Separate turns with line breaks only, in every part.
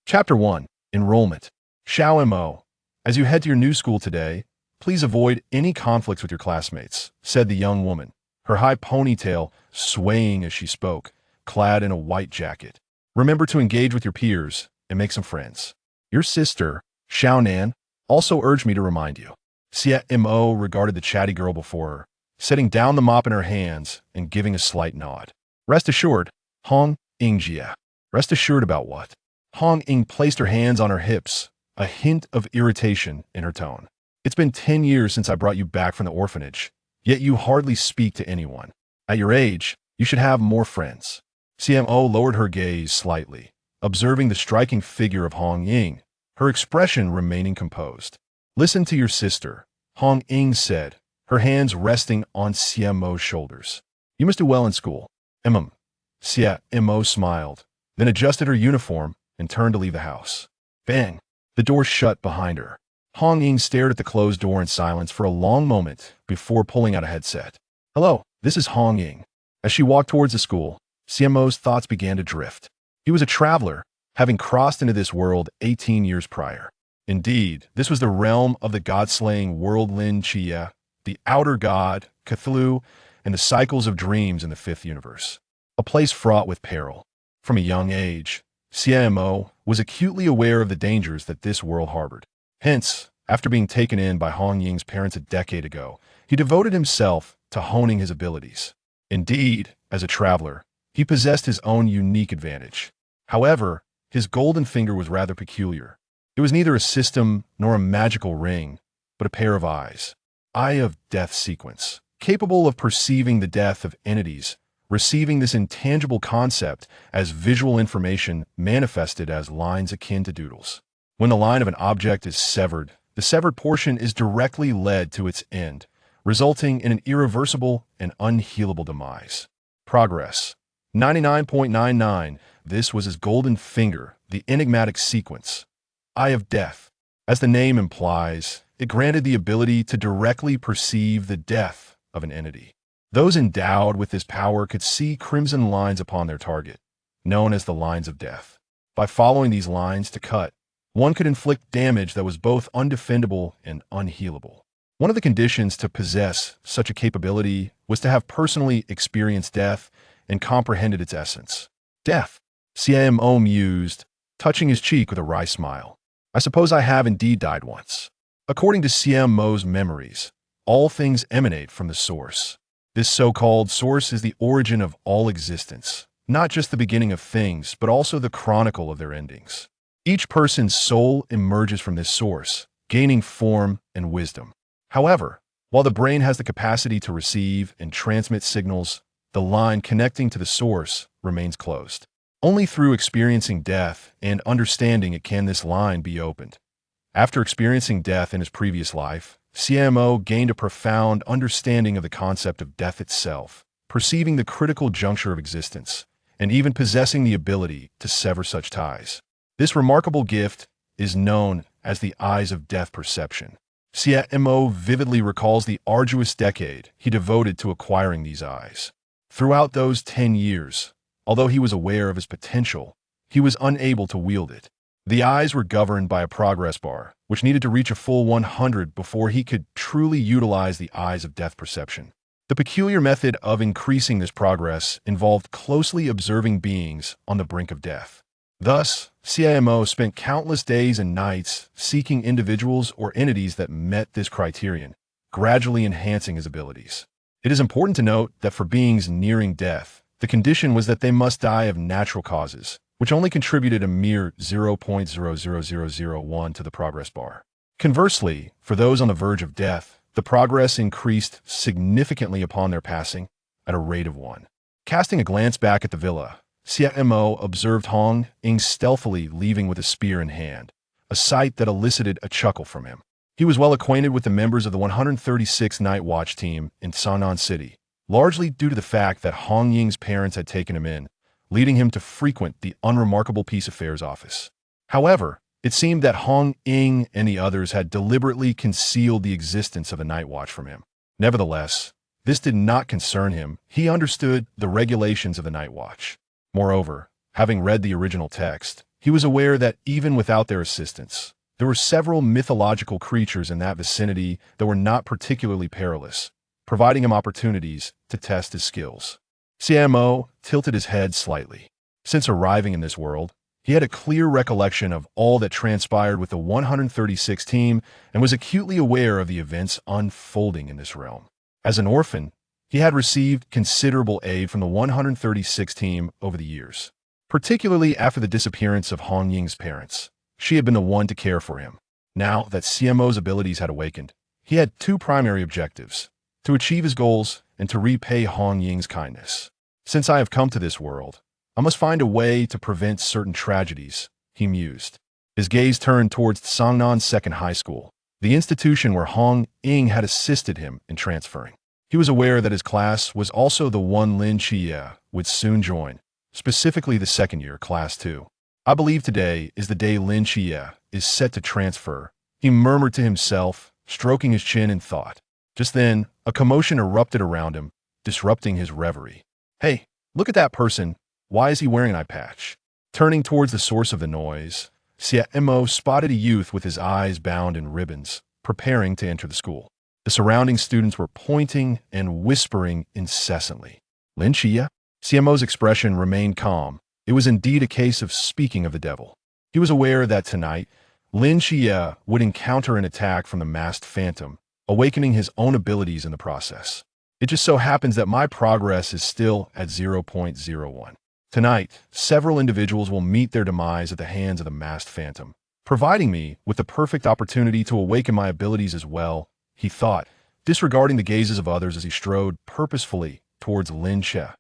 Chapter 1. Enrollment. Xiao Mo. As you head to your new school today, please avoid any conflicts with your classmates, said the young woman, her high ponytail swaying as she spoke, clad in a white jacket. Remember to engage with your peers and make some friends. Your sister, Xiaonan, also urged me to remind you. Xie Mo regarded the chatty girl before her, setting down the mop in her hands and giving a slight nod. Rest assured, Hong Ying. Rest assured about what? Hong Ying placed her hands on her hips, a hint of irritation in her tone. It's been 10 years since I brought you back from the orphanage, yet you hardly speak to anyone. At your age, you should have more friends. Xie Mo lowered her gaze slightly, observing the striking figure of Hong Ying, her expression remaining composed. Listen to your sister, Hong Ying said, her hands resting on Xie Mo's shoulders. You must do well in school. Xie Mo smiled, then adjusted her uniform and turned to leave the house. Bang! The door shut behind her. Hong Ying stared at the closed door in silence for a long moment before pulling out a headset. Hello, this is Hong Ying. As she walked towards the school, Xie Mo's thoughts began to drift. He was a traveler, having crossed into this world 18 years prior. Indeed, this was the realm of the god-slaying world Lin Chia, the outer god, Cthulhu, and the cycles of dreams in the fifth universe. A place fraught with peril. From a young age, Xie Mo was acutely aware of the dangers that this world harbored. Hence, after being taken in by Hong Ying's parents a decade ago, he devoted himself to honing his abilities. Indeed, as a traveler, he possessed his own unique advantage. However, his golden finger was rather peculiar. It was neither a system nor a magical ring, but a pair of eyes. Eye of Death sequence, capable of perceiving the death of entities, receiving this intangible concept as visual information manifested as lines akin to doodles. When the line of an object is severed, the severed portion is directly led to its end, resulting in an irreversible and unhealable demise. Progress. 99.99. This was his golden finger, the enigmatic sequence. Eye of Death. As the name implies, it granted the ability to directly perceive the death of an entity. Those endowed with this power could see crimson lines upon their target, known as the lines of death. By following these lines to cut, one could inflict damage that was both undefendable and unhealable. One of the conditions to possess such a capability was to have personally experienced death and comprehended its essence. Death, Xie Mo mused, touching his cheek with a wry smile. I suppose I have indeed died once. According to Xie Mo's memories, all things emanate from the source. This so-called source is the origin of all existence, not just the beginning of things, but also the chronicle of their endings. Each person's soul emerges from this source, gaining form and wisdom. However, while the brain has the capacity to receive and transmit signals, the line connecting to the source remains closed. Only through experiencing death and understanding it can this line be opened. After experiencing death in his previous life, Xie Mo gained a profound understanding of the concept of death itself, perceiving the critical juncture of existence, and even possessing the ability to sever such ties. This remarkable gift is known as the Eyes of Death perception. Xie Mo vividly recalls the arduous decade he devoted to acquiring these eyes. Throughout those 10 years, although he was aware of his potential, he was unable to wield it. The eyes were governed by a progress bar, which needed to reach a full 100 before he could truly utilize the Eyes of Death perception. The peculiar method of increasing this progress involved closely observing beings on the brink of death. Thus, Xie Mo spent countless days and nights seeking individuals or entities that met this criterion, gradually enhancing his abilities. It is important to note that for beings nearing death, the condition was that they must die of natural causes, which only contributed a mere 0.00001 to the progress bar. Conversely, for those on the verge of death, the progress increased significantly upon their passing at a rate of 1. Casting a glance back at the villa, Xie Mo observed Hong Ying stealthily leaving with a spear in hand, a sight that elicited a chuckle from him. He was well acquainted with the members of the 136th Night Watch team in Xiaonan City, largely due to the fact that Hong Ying's parents had taken him in, leading him to frequent the unremarkable Peace Affairs office. However, it seemed that Hong Ying and the others had deliberately concealed the existence of the Night Watch from him. Nevertheless, this did not concern him. He understood the regulations of the Night Watch. Moreover, having read the original text, He was aware that even without their assistance, there were several mythological creatures in that vicinity that were not particularly perilous, providing him opportunities to test his skills. Xie Mo tilted his head slightly. Since arriving in this world, he had a clear recollection of all that transpired with the 136 team and was acutely aware of the events unfolding in this realm. As an orphan, he had received considerable aid from the 136 team over the years. Particularly after the disappearance of Hong Ying's parents, she had been the one to care for him. Now that Xie Mo's abilities had awakened, he had two primary objectives: to achieve his goals and to repay Hong Ying's kindness. Since I have come to this world, I must find a way to prevent certain tragedies, he mused. His gaze turned towards Xiaonan Second High School, the institution where Hong Ying had assisted him in transferring. He was aware that his class was also the one Lin Xie would soon join, specifically the second year, Class 2. I believe today is the day Lin Xie is set to transfer, he murmured to himself, stroking his chin in thought. Just then, a commotion erupted around him, disrupting his reverie. Hey, look at that person. Why is he wearing an eye patch? Turning towards the source of the noise, Xie Mo spotted a youth with his eyes bound in ribbons, preparing to enter the school. The surrounding students were pointing and whispering incessantly. Lin Xie? Xie Mo's expression remained calm. It was indeed a case of speaking of the devil. He was aware that tonight, Lin Xie would encounter an attack from the masked phantom, awakening his own abilities in the process. It just so happens that my progress is still at 0.01. Tonight, several individuals will meet their demise at the hands of the masked phantom, providing me with the perfect opportunity to awaken my abilities as well, he thought, disregarding the gazes of others as he strode purposefully towards Lin Xie.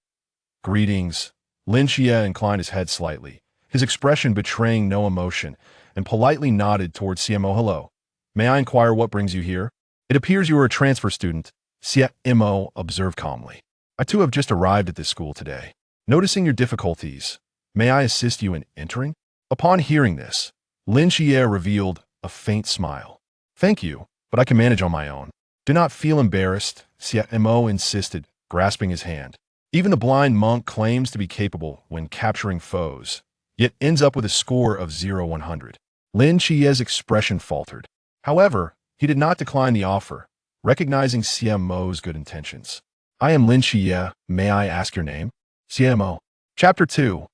Greetings. Lin Xie inclined his head slightly, his expression betraying no emotion, and politely nodded towards Xie Mo. Hello. May I inquire what brings you here? It appears you are a transfer student, Xie Mo observed calmly. I too have just arrived at this school today. Noticing your difficulties, may I assist you in entering? Upon hearing this, Lin Xie revealed a faint smile. Thank you, but I can manage on my own. Do not feel embarrassed, Xie Mo insisted, grasping his hand. Even the blind monk claims to be capable when capturing foes, yet ends up with a score of 0-100. Lin Xie's expression faltered. However, he did not decline the offer, recognizing Xie Mo's good intentions. I am Lin Xie. May I ask your name? Xie Mo. Chapter 2.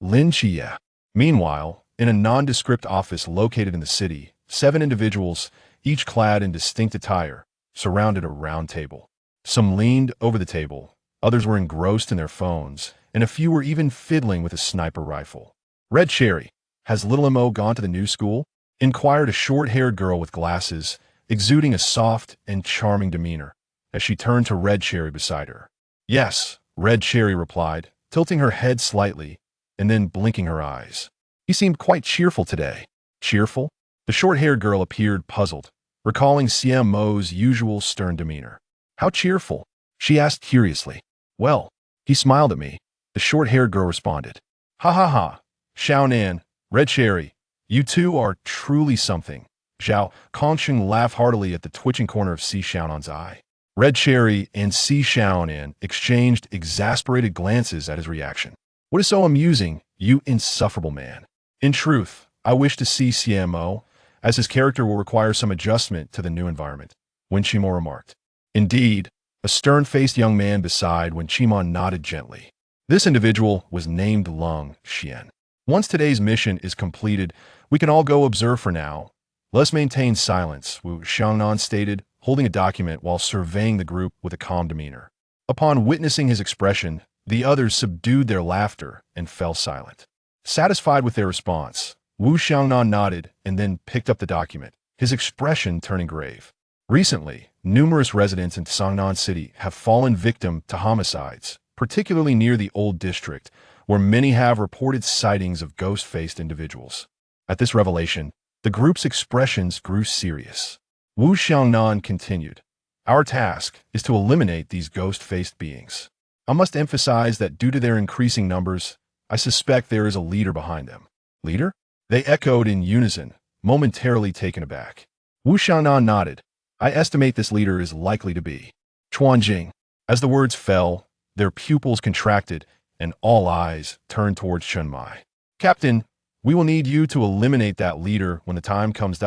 Lin Xie. Meanwhile, in a nondescript office located in the city, 7 individuals, each clad in distinct attire, surrounded a round table. Some leaned over the table, others were engrossed in their phones, and a few were even fiddling with a sniper rifle. Red Cherry, has little Mo gone to the new school? Inquired a short-haired girl with glasses, exuding a soft and charming demeanor, as she turned to Red Cherry beside her. Yes, Red Cherry replied, tilting her head slightly, and then blinking her eyes. He seemed quite cheerful today. Cheerful? The short-haired girl appeared puzzled, recalling Xie Mo's usual stern demeanor. How cheerful? She asked curiously. Well, he smiled at me. The short-haired girl responded. Ha ha ha. Xiaonan, Red Cherry, you two are truly something. Zhao Kongsheng laughed heartily at the twitching corner of Xiaonan's eye. Red Cherry and Xiaonan exchanged exasperated glances at his reaction. What is so amusing, you insufferable man? In truth, I wish to see Xie Mo, as his character will require some adjustment to the new environment, Wen Qimo remarked. Indeed, a stern-faced young man beside Wen Qimo nodded gently. This individual was named Lung Xian. Once today's mission is completed, we can all go observe for now. Let's maintain silence, Wu Xiaonan stated, holding a document while surveying the group with a calm demeanor. Upon witnessing his expression, the others subdued their laughter and fell silent. Satisfied with their response, Wu Xiaonan nodded and then picked up the document, his expression turning grave. Recently, numerous residents in Xiaonan City have fallen victim to homicides, particularly near the Old District, where many have reported sightings of ghost-faced individuals. At this revelation, the group's expressions grew serious. Wu Xiaonan continued, Our task is to eliminate these ghost-faced beings. I must emphasize that due to their increasing numbers, I suspect there is a leader behind them. Leader? They echoed in unison, momentarily taken aback. Wu Xiaonan nodded. I estimate this leader is likely to be Chuanjing. As the words fell, their pupils contracted, and all eyes turned towards Chunmai. Captain, We will need you to eliminate that leader when the time comes.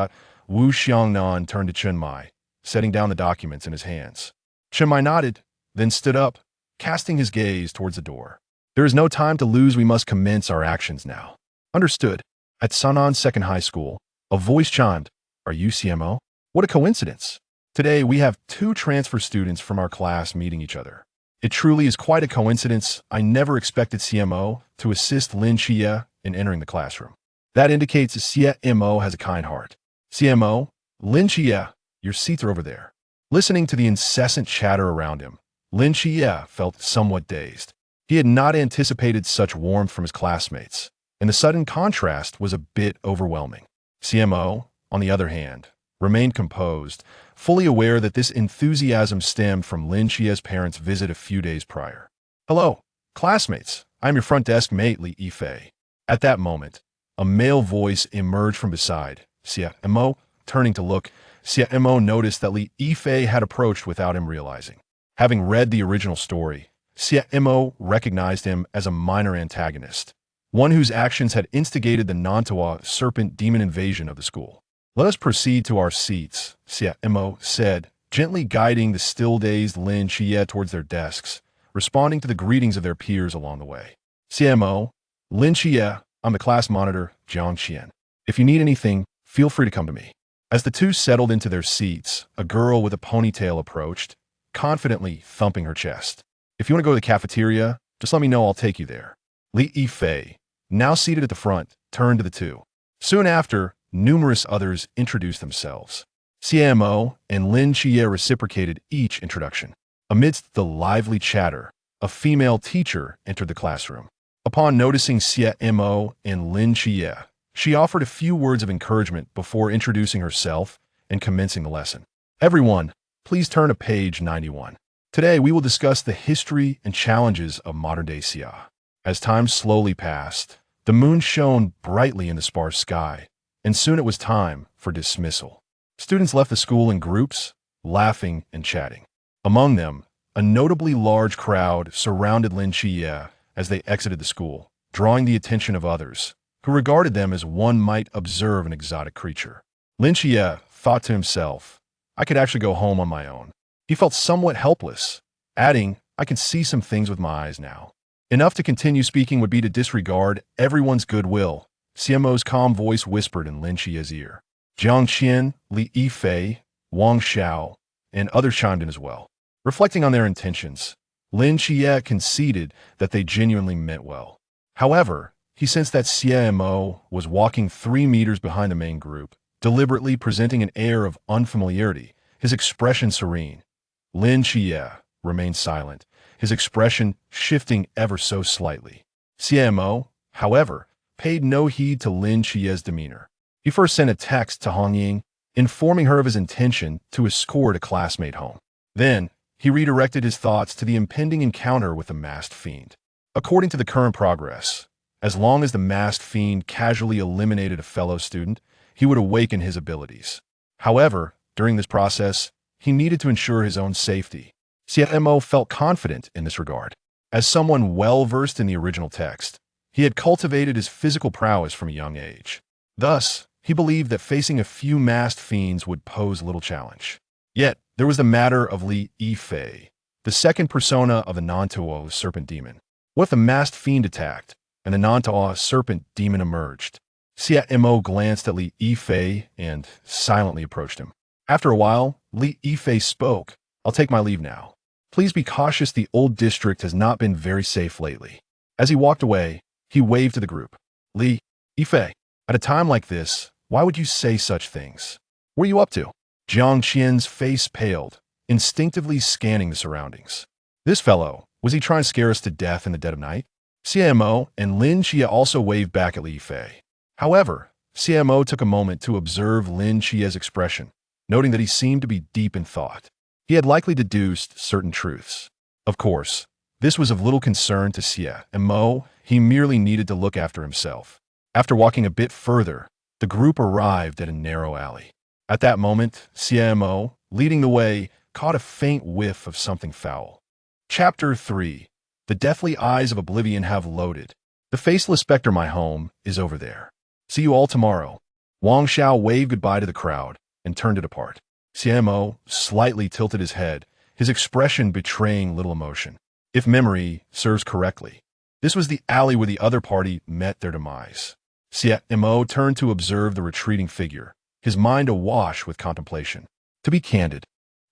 Wu Xiaonan turned to Chen Mai, setting down the documents in his hands. Chen Mai nodded, then stood up, casting his gaze towards the door. There is no time to lose. We must commence our actions now. Understood. At Xiaonan Second High School, a voice chimed, "Are you Xie Mo? What a coincidence. Today we have two transfer students from our class meeting each other. It truly is quite a coincidence. I never expected Xie Mo to assist Lin Xie in entering the classroom. That indicates Xie Mo has a kind heart. Xie Mo, Lin Xie, your seats are over there." Listening to the incessant chatter around him, Lin Xie felt somewhat dazed. He had not anticipated such warmth from his classmates, and the sudden contrast was a bit overwhelming. Xie Mo, on the other hand, remained composed, fully aware that this enthusiasm stemmed from Lin Xie's parents' visit a few days prior. "Hello, classmates. I am your front desk mate, Li Yifei." At that moment, a male voice emerged from beside Xie Mo. Turning to look, Xie Mo noticed that Li Yifei had approached without him realizing. Having read the original story, Xie Mo recognized him as a minor antagonist, one whose actions had instigated the Nantua serpent demon invasion of the school. "Let us proceed to our seats," Xie Mo said, gently guiding the still-dazed Lin Xie towards their desks, responding to the greetings of their peers along the way. "Xie Mo, Lin Xie, I'm the class monitor, Jiang Qian. If you need anything, feel free to come to me." As the two settled into their seats, a girl with a ponytail approached, confidently thumping her chest. "If you want to go to the cafeteria, just let me know. I'll take you there." Li Yifei, now seated at the front, turned to the two. Soon after, numerous others introduced themselves. Xie Mo and Lin Xie reciprocated each introduction. Amidst the lively chatter, a female teacher entered the classroom. Upon noticing Xie Mo and Lin Xie, she offered a few words of encouragement before introducing herself and commencing the lesson. "Everyone, please turn to page 91. Today we will discuss the history and challenges of modern-day Xia." As time slowly passed, the moon shone brightly in the sparse sky, and soon it was time for dismissal. Students left the school in groups, laughing and chatting. Among them, a notably large crowd surrounded Lin Xie as they exited the school, drawing the attention of others, who regarded them as one might observe an exotic creature. Lin Xie thought to himself, "I could actually go home on my own." He felt somewhat helpless, adding, "I can see some things with my eyes now." Enough to continue speaking would be to disregard everyone's goodwill. Xie Mo's calm voice whispered in Lin Xie's ear. Jiang Qian, Li Yifei, Wang Xiao, and others chimed in as well. Reflecting on their intentions, Lin Xie conceded that they genuinely meant well. However, he sensed that Xie Mo was walking 3 meters behind the main group, deliberately presenting an air of unfamiliarity, his expression serene. Lin Xie remained silent, his expression shifting ever so slightly. Xie Mo, however, paid no heed to Lin Xie's demeanor. He first sent a text to Hong Ying, informing her of his intention to escort a classmate home. Then, he redirected his thoughts to the impending encounter with the masked fiend. According to the current progress, as long as the masked fiend casually eliminated a fellow student, he would awaken his abilities. However, during this process, he needed to ensure his own safety. Xie Mo felt confident in this regard. As someone well-versed in the original text, he had cultivated his physical prowess from a young age. Thus, he believed that facing a few masked fiends would pose little challenge. Yet, there was the matter of Li Yifei, the second persona of the Nantua serpent demon. What if the masked fiend attacked, and the Nantua serpent demon emerged? Xie Mo glanced at Li Yifei and silently approached him. After a while, Li Yifei spoke. "I'll take my leave now. Please be cautious. The old district has not been very safe lately." As he walked away, he waved to the group. "Li Yifei, at a time like this, why would you say such things? What are you up to?" Jiang Qian's face paled, instinctively scanning the surroundings. This fellow, was he trying to scare us to death in the dead of night? Xie Mo and Lin Xie also waved back at Li Yifei. However, Xie Mo took a moment to observe Lin Xie's expression, noting that he seemed to be deep in thought. He had likely deduced certain truths. Of course, this was of little concern to Xie Mo. He merely needed to look after himself. After walking a bit further, the group arrived at a narrow alley. At that moment, Xie Mo, leading the way, caught a faint whiff of something foul. Chapter 3. The deathly eyes of oblivion have loaded. The faceless specter my home is over there. See you all tomorrow. Wang Xiao waved goodbye to the crowd and turned it apart. Xie Mo slightly tilted his head, his expression betraying little emotion. If memory serves correctly, this was the alley where the other party met their demise. Xie Mo turned to observe the retreating figure, his mind awash with contemplation. To be candid,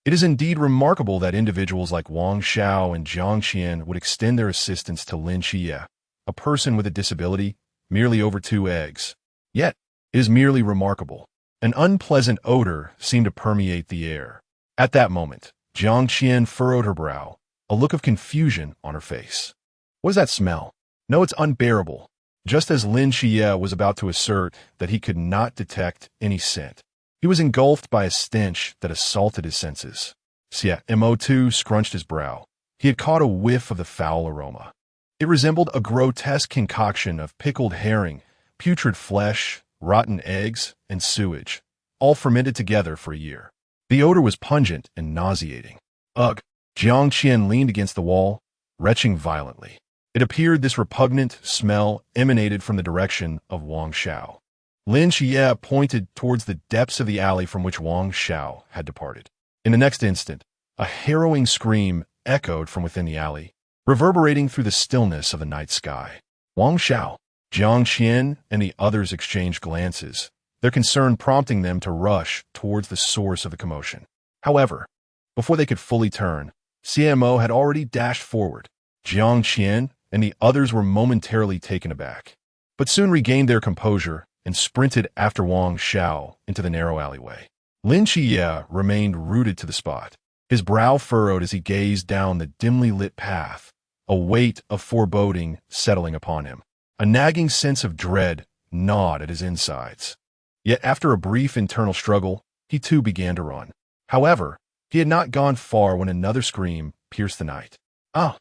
it is indeed remarkable that individuals like Wang Xiao and Jiang Qian would extend their assistance to Lin Xie, a person with a disability, merely over 2 eggs. Yet, it is merely remarkable. An unpleasant odor seemed to permeate the air. At that moment, Jiang Qian furrowed her brow, a look of confusion on her face. What is that smell? No, it's unbearable. Just as Lin Xie was about to assert that he could not detect any scent, he was engulfed by a stench that assaulted his senses. Xie Mo too scrunched his brow. He had caught a whiff of the foul aroma. It resembled a grotesque concoction of pickled herring, putrid flesh, rotten eggs, and sewage, all fermented together for a year. The odor was pungent and nauseating. Ugh! Jiang Qian leaned against the wall, retching violently. It appeared this repugnant smell emanated from the direction of Wang Xiao. Lin Xie pointed towards the depths of the alley from which Wang Xiao had departed. In the next instant, a harrowing scream echoed from within the alley, reverberating through the stillness of the night sky. Wang Xiao, Jiang Qian, and the others exchanged glances, their concern prompting them to rush towards the source of the commotion. However, before they could fully turn, Xie Mo had already dashed forward. Jiang Qian and the others were momentarily taken aback, but soon regained their composure and sprinted after Wang Xiao into the narrow alleyway. Lin Xie remained rooted to the spot, his brow furrowed as he gazed down the dimly lit path, a weight of foreboding settling upon him. A nagging sense of dread gnawed at his insides. Yet after a brief internal struggle, he too began to run. However, he had not gone far when another scream pierced the night. Ah!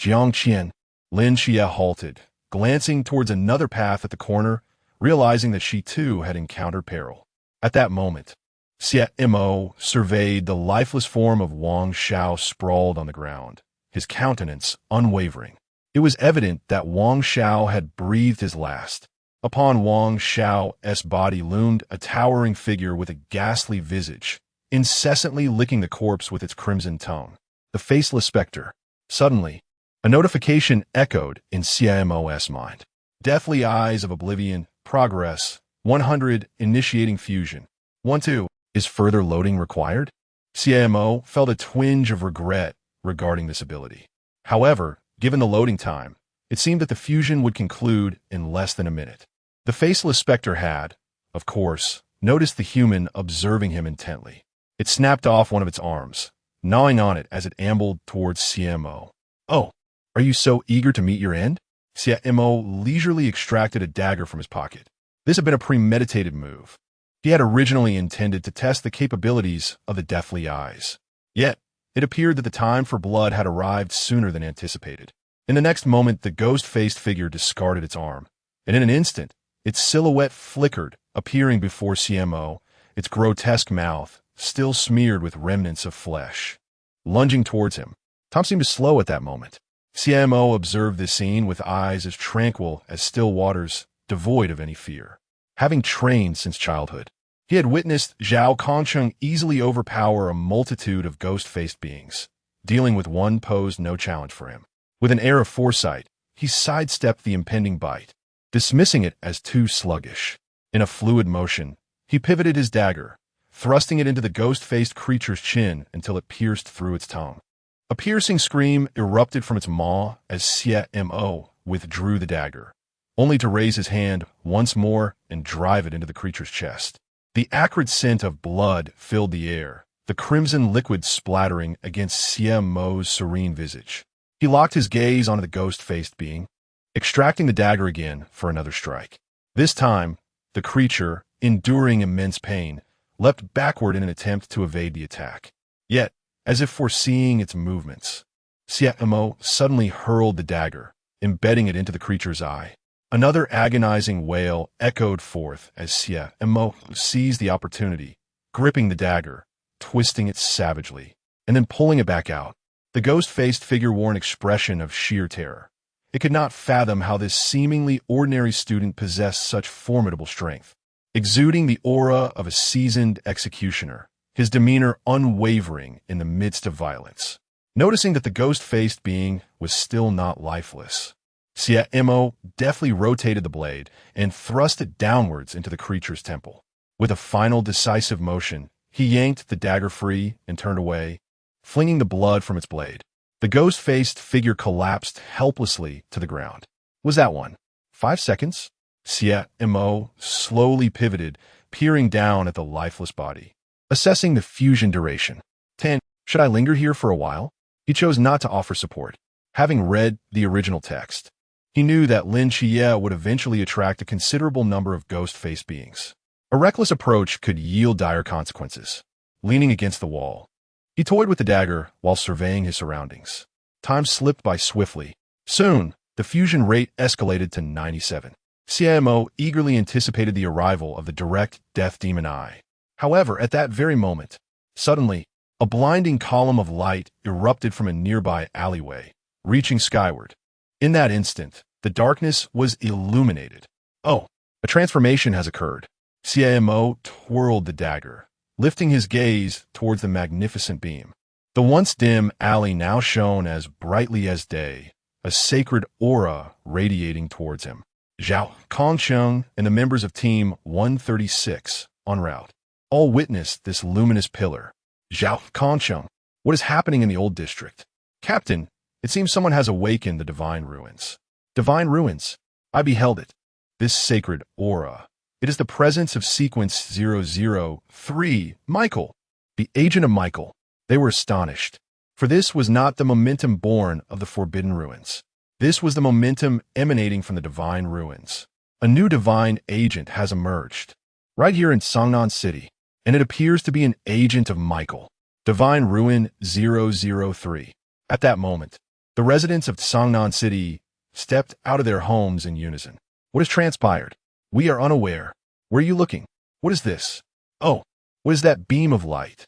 Jiang Qian. Lin Xie halted, glancing towards another path at the corner, realizing that she too had encountered peril. At that moment, Xie Mo surveyed the lifeless form of Wang Xiao sprawled on the ground, his countenance unwavering. It was evident that Wang Xiao had breathed his last. Upon Wang Xiao's body loomed a towering figure with a ghastly visage, incessantly licking the corpse with its crimson tongue. The faceless specter. Suddenly, a notification echoed in Xie Mo's mind. Deathly eyes of oblivion, progress, 100, initiating fusion. 1-2, is further loading required? Xie Mo felt a twinge of regret regarding this ability. However, given the loading time, it seemed that the fusion would conclude in less than a minute. The faceless specter had, of course, noticed the human observing him intently. It snapped off one of its arms, gnawing on it as it ambled towards Xie Mo. Oh, are you so eager to meet your end? Xie Mo leisurely extracted a dagger from his pocket. This had been a premeditated move. He had originally intended to test the capabilities of the deathly eyes. Yet, it appeared that the time for blood had arrived sooner than anticipated. In the next moment, the ghost-faced figure discarded its arm, and in an instant, its silhouette flickered, appearing before Xie Mo, its grotesque mouth still smeared with remnants of flesh. Lunging towards him, Tom seemed to slow at that moment. Xie Mo observed this scene with eyes as tranquil as still waters, devoid of any fear. Having trained since childhood, he had witnessed Zhao Kongcheng easily overpower a multitude of ghost-faced beings. Dealing with one posed no challenge for him. With an air of foresight, he sidestepped the impending bite, dismissing it as too sluggish. In a fluid motion, he pivoted his dagger, thrusting it into the ghost-faced creature's chin until it pierced through its tongue. A piercing scream erupted from its maw as Xie Mo withdrew the dagger, only to raise his hand once more and drive it into the creature's chest. The acrid scent of blood filled the air, the crimson liquid splattering against Xie Mo's serene visage. He locked his gaze onto the ghost-faced being, extracting the dagger again for another strike. This time, the creature, enduring immense pain, leapt backward in an attempt to evade the attack. Yet, as if foreseeing its movements, Xie Mo suddenly hurled the dagger, embedding it into the creature's eye. Another agonizing wail echoed forth as Xie Mo seized the opportunity, gripping the dagger, twisting it savagely, and then pulling it back out. The ghost-faced figure wore an expression of sheer terror, It could not fathom how this seemingly ordinary student possessed such formidable strength. Exuding the aura of a seasoned executioner, his demeanor unwavering in the midst of violence. Noticing that the ghost-faced being was still not lifeless, Xie Mo deftly rotated the blade and thrust it downwards into the creature's temple. With a final decisive motion, he yanked the dagger free and turned away, flinging the blood from its blade. The ghost-faced figure collapsed helplessly to the ground. Was that one? 5 seconds? Xie Mo slowly pivoted, peering down at the lifeless body. Assessing the fusion duration. 10. Should I linger here for a while? He chose not to offer support. Having read the original text, he knew that Lin Xie would eventually attract a considerable number of ghost-faced beings. A reckless approach could yield dire consequences. Leaning against the wall, he toyed with the dagger while surveying his surroundings. Time slipped by swiftly. Soon, the fusion rate escalated to 97. Xie Mo eagerly anticipated the arrival of the direct death demon eye. However, at that very moment, suddenly, a blinding column of light erupted from a nearby alleyway, reaching skyward. In that instant, the darkness was illuminated. Oh, a transformation has occurred. Xie Mo twirled the dagger, lifting his gaze towards the magnificent beam. The once dim alley now shone as brightly as day, a sacred aura radiating towards him. Zhao, Kongsheng, and the members of Team 136, en route, all witnessed this luminous pillar. Zhao, Kongsheng, what is happening in the old district? Captain, it seems someone has awakened the divine ruins. Divine ruins? I beheld it. This sacred aura. It is the presence of sequence 003, Michael, the agent of Michael. They were astonished, for this was not the momentum born of the forbidden ruins. This was the momentum emanating from the divine ruins. A new divine agent has emerged, right here in Xiaonan City, and it appears to be an agent of Michael. Divine Ruin 003. At that moment, the residents of Xiaonan City stepped out of their homes in unison. What has transpired? We are unaware. Where are you looking? What is this? Oh, what is that beam of light?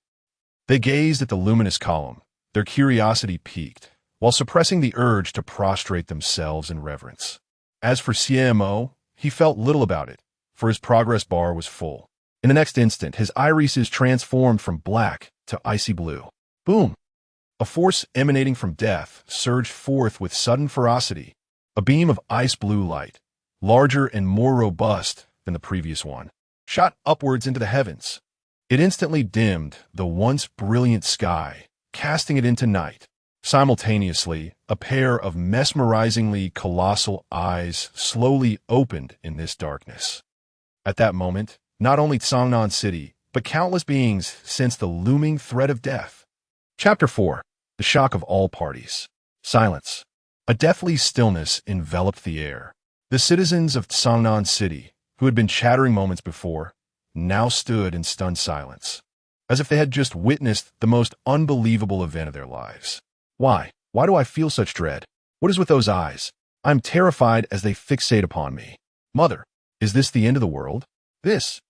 They gazed at the luminous column, their curiosity piqued, while suppressing the urge to prostrate themselves in reverence. As for Xie Mo, he felt little about it, for his progress bar was full. In the next instant, his irises transformed from black to icy blue. Boom! A force emanating from death surged forth with sudden ferocity, a beam of ice blue light, larger and more robust than the previous one, shot upwards into the heavens. It instantly dimmed the once brilliant sky, casting it into night. Simultaneously, a pair of mesmerizingly colossal eyes slowly opened in this darkness. At that moment, not only Xiaonan City, but countless beings sensed the looming threat of death. Chapter 4. The shock of all parties. Silence. A deathly stillness enveloped the air. The citizens of Xiaonan City, who had been chattering moments before, now stood in stunned silence, as if they had just witnessed the most unbelievable event of their lives. Why? Why do I feel such dread? What is with those eyes? I am terrified as they fixate upon me. Mother, is this the end of the world? This.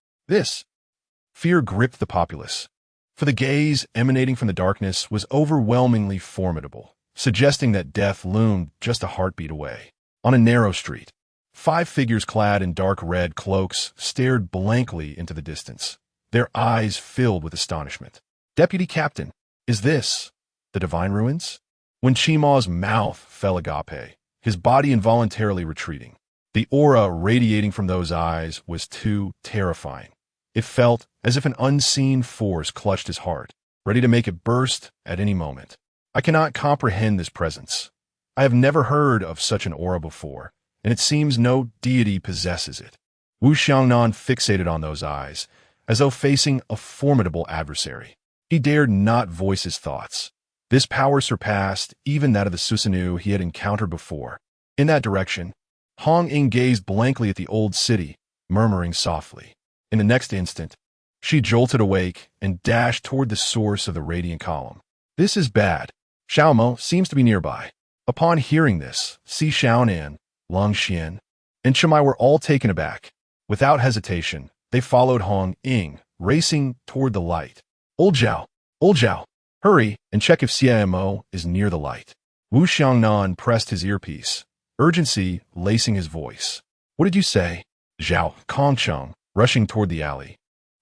Fear gripped the populace, for the gaze emanating from the darkness was overwhelmingly formidable, suggesting that death loomed just a heartbeat away. On a narrow street, 5 figures clad in dark red cloaks stared blankly into the distance, their eyes filled with astonishment. Deputy Captain, is this the divine ruins? When Xie Mo's mouth fell agape, his body involuntarily retreating. The aura radiating from those eyes was too terrifying. It felt as if an unseen force clutched his heart, ready to make it burst at any moment. I cannot comprehend this presence. I have never heard of such an aura before, and it seems no deity possesses it. Wu Xiaonan fixated on those eyes, as though facing a formidable adversary. He dared not voice his thoughts. This power surpassed even that of the Susanoo he had encountered before. In that direction, Hong Ying gazed blankly at the old city, murmuring softly. In the next instant, she jolted awake and dashed toward the source of the radiant column. This is bad. Xie Mo seems to be nearby. Upon hearing this, Xiaonan, Long Xian, and Chimai were all taken aback. Without hesitation, they followed Hong Ying, racing toward the light. Old Zhao, hurry and check if Xie Mo is near the light. Wu Xiangnan pressed his earpiece, urgency lacing his voice. "What did you say?" Zhao Kongcheng, rushing toward the alley,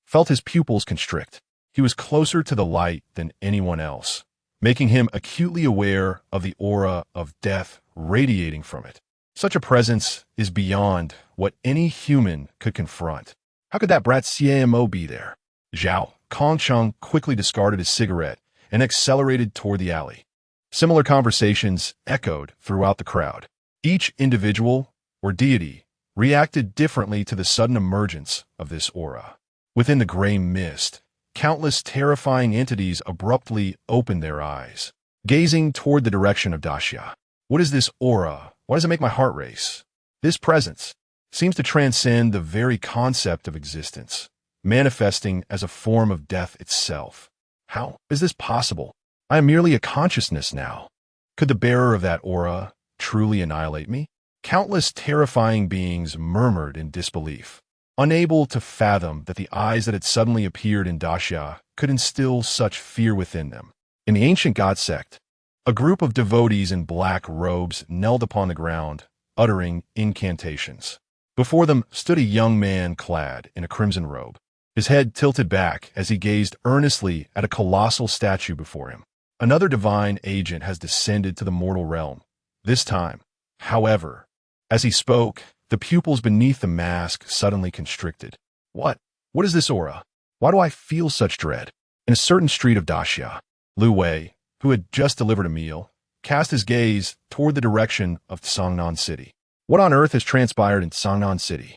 felt his pupils constrict. He was closer to the light than anyone else, making him acutely aware of the aura of death radiating from it. Such a presence is beyond what any human could confront. How could that brat Xie Mo be there? Zhao Kongcheng quickly discarded his cigarette and accelerated toward the alley. Similar conversations echoed throughout the crowd. Each individual, or deity, reacted differently to the sudden emergence of this aura. Within the gray mist, countless terrifying entities abruptly opened their eyes, gazing toward the direction of Daxia. What is this aura? Why does it make my heart race? This presence seems to transcend the very concept of existence, manifesting as a form of death itself. How is this possible? I am merely a consciousness now. Could the bearer of that aura truly annihilate me? Countless terrifying beings murmured in disbelief, unable to fathom that the eyes that had suddenly appeared in Daxia could instill such fear within them. In the ancient god sect, a group of devotees in black robes knelt upon the ground, uttering incantations. Before them stood a young man clad in a crimson robe, his head tilted back as he gazed earnestly at a colossal statue before him. Another divine agent has descended to the mortal realm. This time, however, as he spoke, the pupils beneath the mask suddenly constricted. What is this aura? Why do I feel such dread? In a certain street of Daxia, Lu Wei, who had just delivered a meal, cast his gaze toward the direction of Xiaonan City. What on earth has transpired in Xiaonan City?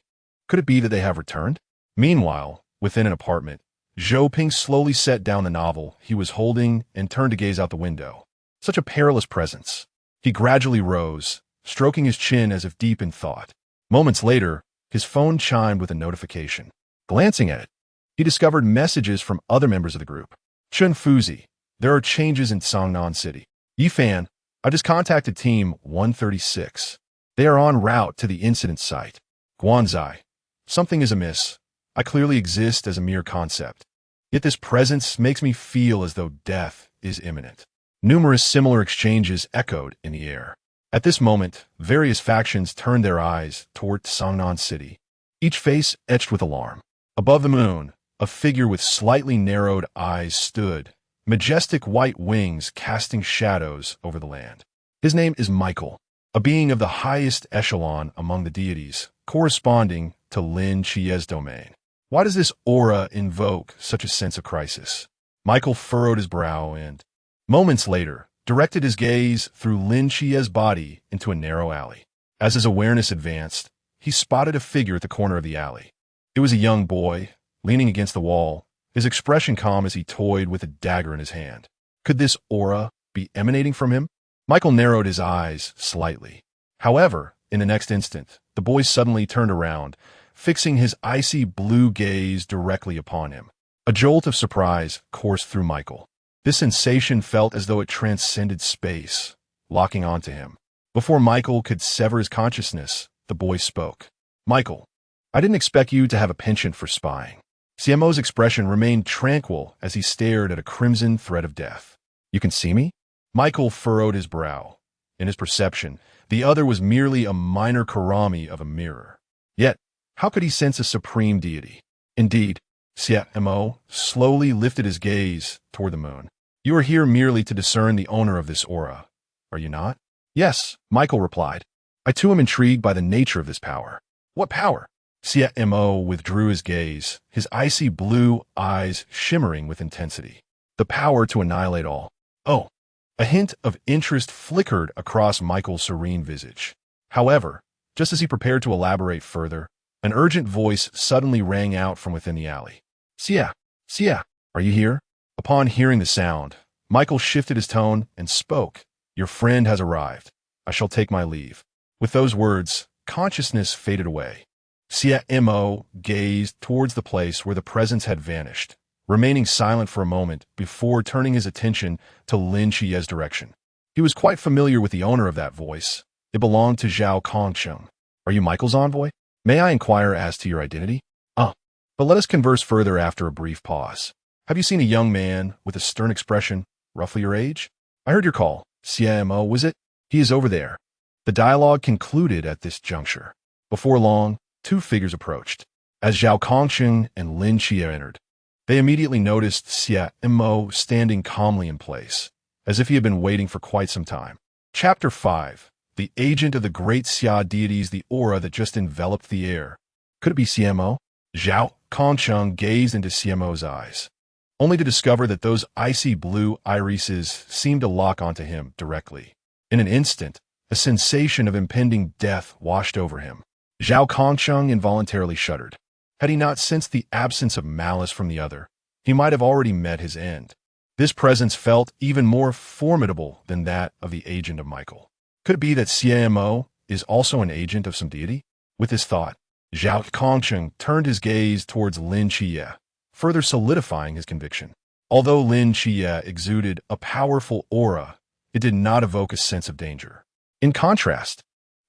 Could it be that they have returned? Meanwhile, within an apartment, Zhou Ping slowly set down the novel he was holding and turned to gaze out the window. Such a perilous presence. He gradually rose, stroking his chin as if deep in thought. Moments later, his phone chimed with a notification. Glancing at it, he discovered messages from other members of the group. Chun Fuzi, there are changes in Xiaonan City. Yifan, I just contacted Team 136. They are en route to the incident site. Guanzai, something is amiss. I clearly exist as a mere concept. Yet this presence makes me feel as though death is imminent. Numerous similar exchanges echoed in the air. At this moment, various factions turned their eyes toward Xiaonan City, each face etched with alarm. Above the moon, a figure with slightly narrowed eyes stood, majestic white wings casting shadows over the land. His name is Michael, a being of the highest echelon among the deities, corresponding to Lin Chie's domain. Why does this aura invoke such a sense of crisis? Michael furrowed his brow and, moments later, directed his gaze through Lin Chie's body into a narrow alley. As his awareness advanced, he spotted a figure at the corner of the alley. It was a young boy, leaning against the wall, his expression calm as he toyed with a dagger in his hand. Could this aura be emanating from him? Michael narrowed his eyes slightly. However, in the next instant, the boy suddenly turned around, fixing his icy blue gaze directly upon him. A jolt of surprise coursed through Michael. This sensation felt as though it transcended space, locking onto him. Before Michael could sever his consciousness, the boy spoke. Michael, I didn't expect you to have a penchant for spying. Xie Mo's expression remained tranquil as he stared at a crimson thread of death. You can see me? Michael furrowed his brow. In his perception, the other was merely a minor karami of a mirror. Yet, how could he sense a supreme deity? Indeed, Xie Mo slowly lifted his gaze toward the moon. You are here merely to discern the owner of this aura, are you not? Yes, Michael replied. I too am intrigued by the nature of this power. What power? Xie Mo withdrew his gaze, his icy blue eyes shimmering with intensity. The power to annihilate all. Oh, a hint of interest flickered across Michael's serene visage. However, just as he prepared to elaborate further, an urgent voice suddenly rang out from within the alley. Xie, are you here? Upon hearing the sound, Michael shifted his tone and spoke. Your friend has arrived. I shall take my leave. With those words, consciousness faded away. Xie Mo gazed towards the place where the presence had vanished, remaining silent for a moment before turning his attention to Lin Chie's direction. He was quite familiar with the owner of that voice. It belonged to Zhao Kongcheng. Are you Michael's envoy? May I inquire as to your identity? But let us converse further after a brief pause. Have you seen a young man with a stern expression, roughly your age? I heard your call. Xie Mo, was it? He is over there. The dialogue concluded at this juncture. Before long, two figures approached. As Zhao Kongsheng and Lin Xie entered, they immediately noticed Xie Mo standing calmly in place, as if he had been waiting for quite some time. Chapter 5. The agent of the great Xia deities, the aura that just enveloped the air. Could it be Xie Mo? Zhao Kongsheng gazed into Xie Mo's eyes, only to discover that those icy blue irises seemed to lock onto him directly. In an instant, a sensation of impending death washed over him. Zhao Kongsheng involuntarily shuddered. Had he not sensed the absence of malice from the other, he might have already met his end. This presence felt even more formidable than that of the agent of Michael. Could it be that Xie Mo is also an agent of some deity? With this thought, Zhao Kongsheng turned his gaze towards Lin Xie, further solidifying his conviction. Although Lin Xie exuded a powerful aura, it did not evoke a sense of danger. In contrast,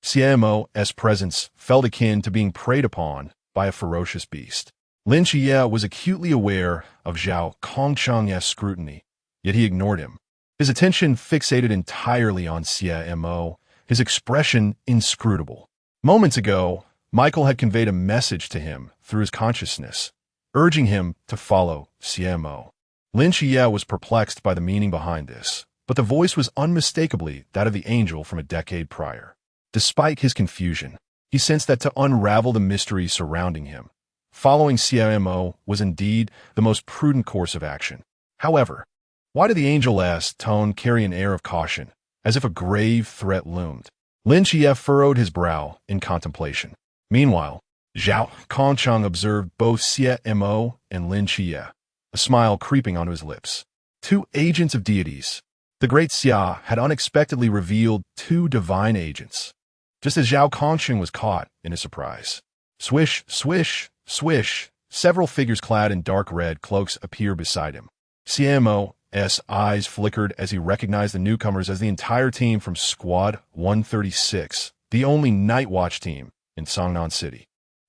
Xie Mo's presence felt akin to being preyed upon by a ferocious beast. Lin Xie was acutely aware of Zhao Kongsheng's scrutiny, yet he ignored him. His attention fixated entirely on Xie Mo, his expression inscrutable. Moments ago, Michael had conveyed a message to him through his consciousness, urging him to follow Xie Mo. Lin Xie was perplexed by the meaning behind this, but the voice was unmistakably that of the angel from a decade prior. Despite his confusion, he sensed that to unravel the mystery surrounding him, following Xie Mo was indeed the most prudent course of action. However, why did the angel's tone carry an air of caution, as if a grave threat loomed? Lin Xie furrowed his brow in contemplation. Meanwhile, Zhao Kongsheng observed both Xie Mo and Lin Xie, a smile creeping onto his lips. Two agents of deities. The great Xia had unexpectedly revealed two divine agents, just as Zhao Kongsheng was caught in his surprise. Swish, swish, swish, several figures clad in dark red cloaks appeared beside him. Xie Mo's eyes flickered as he recognized the newcomers as the entire team from Squad 136, the only night watch team in Xiaonan City.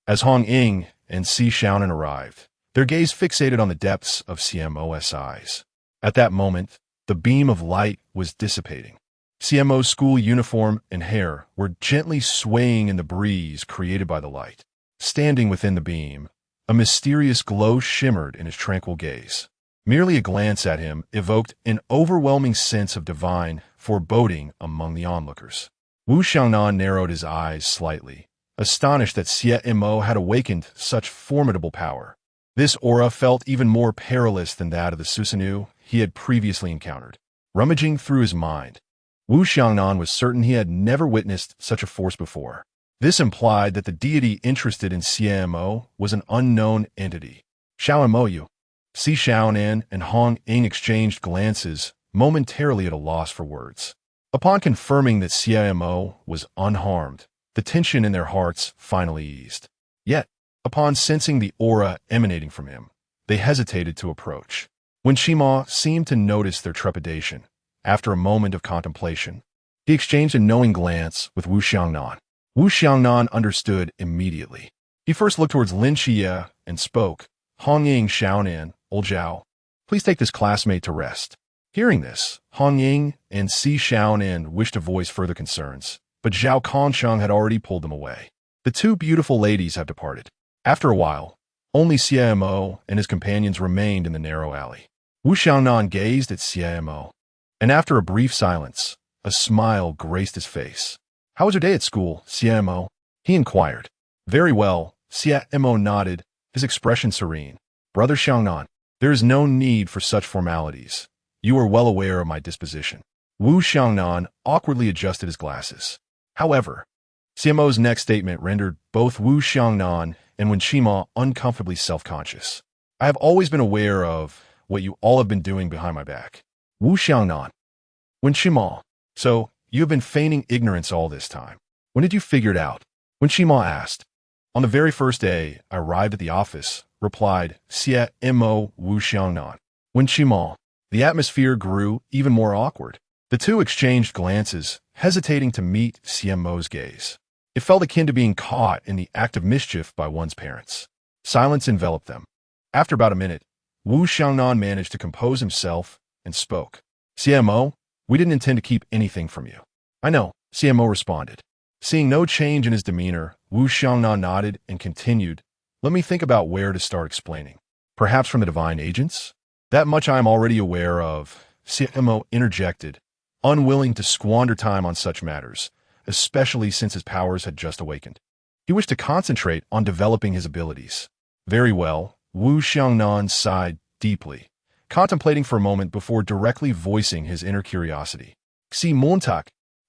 As Hong Ying and Xiaonan arrived, their gaze fixated on the depths of Xie Mo's eyes. At that moment, the beam of light was dissipating. Xie Mo's school uniform and hair were gently swaying in the breeze created by the light. Standing within the beam, a mysterious glow shimmered in his tranquil gaze. Merely a glance at him evoked an overwhelming sense of divine foreboding among the onlookers. Wu Xiaonan narrowed his eyes slightly, astonished that Xie Mo had awakened such formidable power. This aura felt even more perilous than that of the Susanoo he had previously encountered. Rummaging through his mind, Wu Xiaonan was certain he had never witnessed such a force before. This implied that the deity interested in Xie Mo was an unknown entity. Xiaonan, Xiaonan and Hong Ying exchanged glances, momentarily at a loss for words. Upon confirming that Xie Mo was unharmed, the tension in their hearts finally eased. Yet, upon sensing the aura emanating from him, they hesitated to approach. When Xie Mo seemed to notice their trepidation, after a moment of contemplation, he exchanged a knowing glance with Wu Xiaonan. Wu Xiaonan understood immediately. He first looked towards Lin Xie and spoke. Hongying, Xiaonan, old Zhao, please take this classmate to rest. Hearing this, Hongying and Xiaonan wished to voice further concerns, but Zhao Kongsheng had already pulled them away. The two beautiful ladies have departed. After a while, only Xie Mo and his companions remained in the narrow alley. Wu Xiaonan gazed at Xie Mo, and after a brief silence, a smile graced his face. How was your day at school, Xie Mo? He inquired. Very well, Xie Mo nodded, his expression serene. Brother Xiaonan, there is no need for such formalities. You are well aware of my disposition. Wu Xiaonan awkwardly adjusted his glasses. However, Xie Mo's next statement rendered both Wu Xiaonan and Wen Xie uncomfortably self-conscious. I have always been aware of what you all have been doing behind my back. Wu Xiaonan. Wen Xie, so you have been feigning ignorance all this time. When did you figure it out? Wen Xie asked. On the very first day I arrived at the office, replied Xie Mo Wu Xiaonan. Wen Xie, the atmosphere grew even more awkward. The two exchanged glances, hesitating to meet Xie Mo's gaze. It felt akin to being caught in the act of mischief by one's parents. Silence enveloped them. After about a minute, Wu Xiaonan managed to compose himself and spoke. Xie Mo, we didn't intend to keep anything from you. I know, Xie Mo responded. Seeing no change in his demeanor, Wu Xiaonan nodded and continued, let me think about where to start explaining. Perhaps from the divine agents? That much I am already aware of, Xie Mo interjected, unwilling to squander time on such matters, especially since his powers had just awakened. He wished to concentrate on developing his abilities. Very well, Wu Xiaonan sighed deeply, contemplating for a moment before directly voicing his inner curiosity. Xie Mo,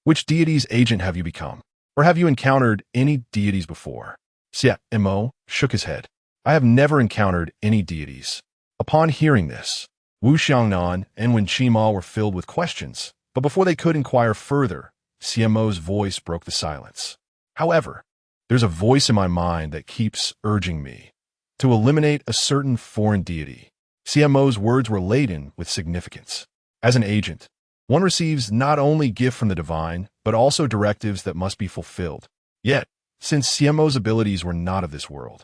which deity's agent have you become? Or have you encountered any deities before? Xie Mo shook his head. I have never encountered any deities. Upon hearing this, Wu Xiaonan and Wen Qima were filled with questions, but before they could inquire further, Xie Mo's voice broke the silence. However, there's a voice in my mind that keeps urging me to eliminate a certain foreign deity. Xie Mo's words were laden with significance. As an agent, one receives not only gift from the divine, but also directives that must be fulfilled. Yet, since Xie Mo's abilities were not of this world,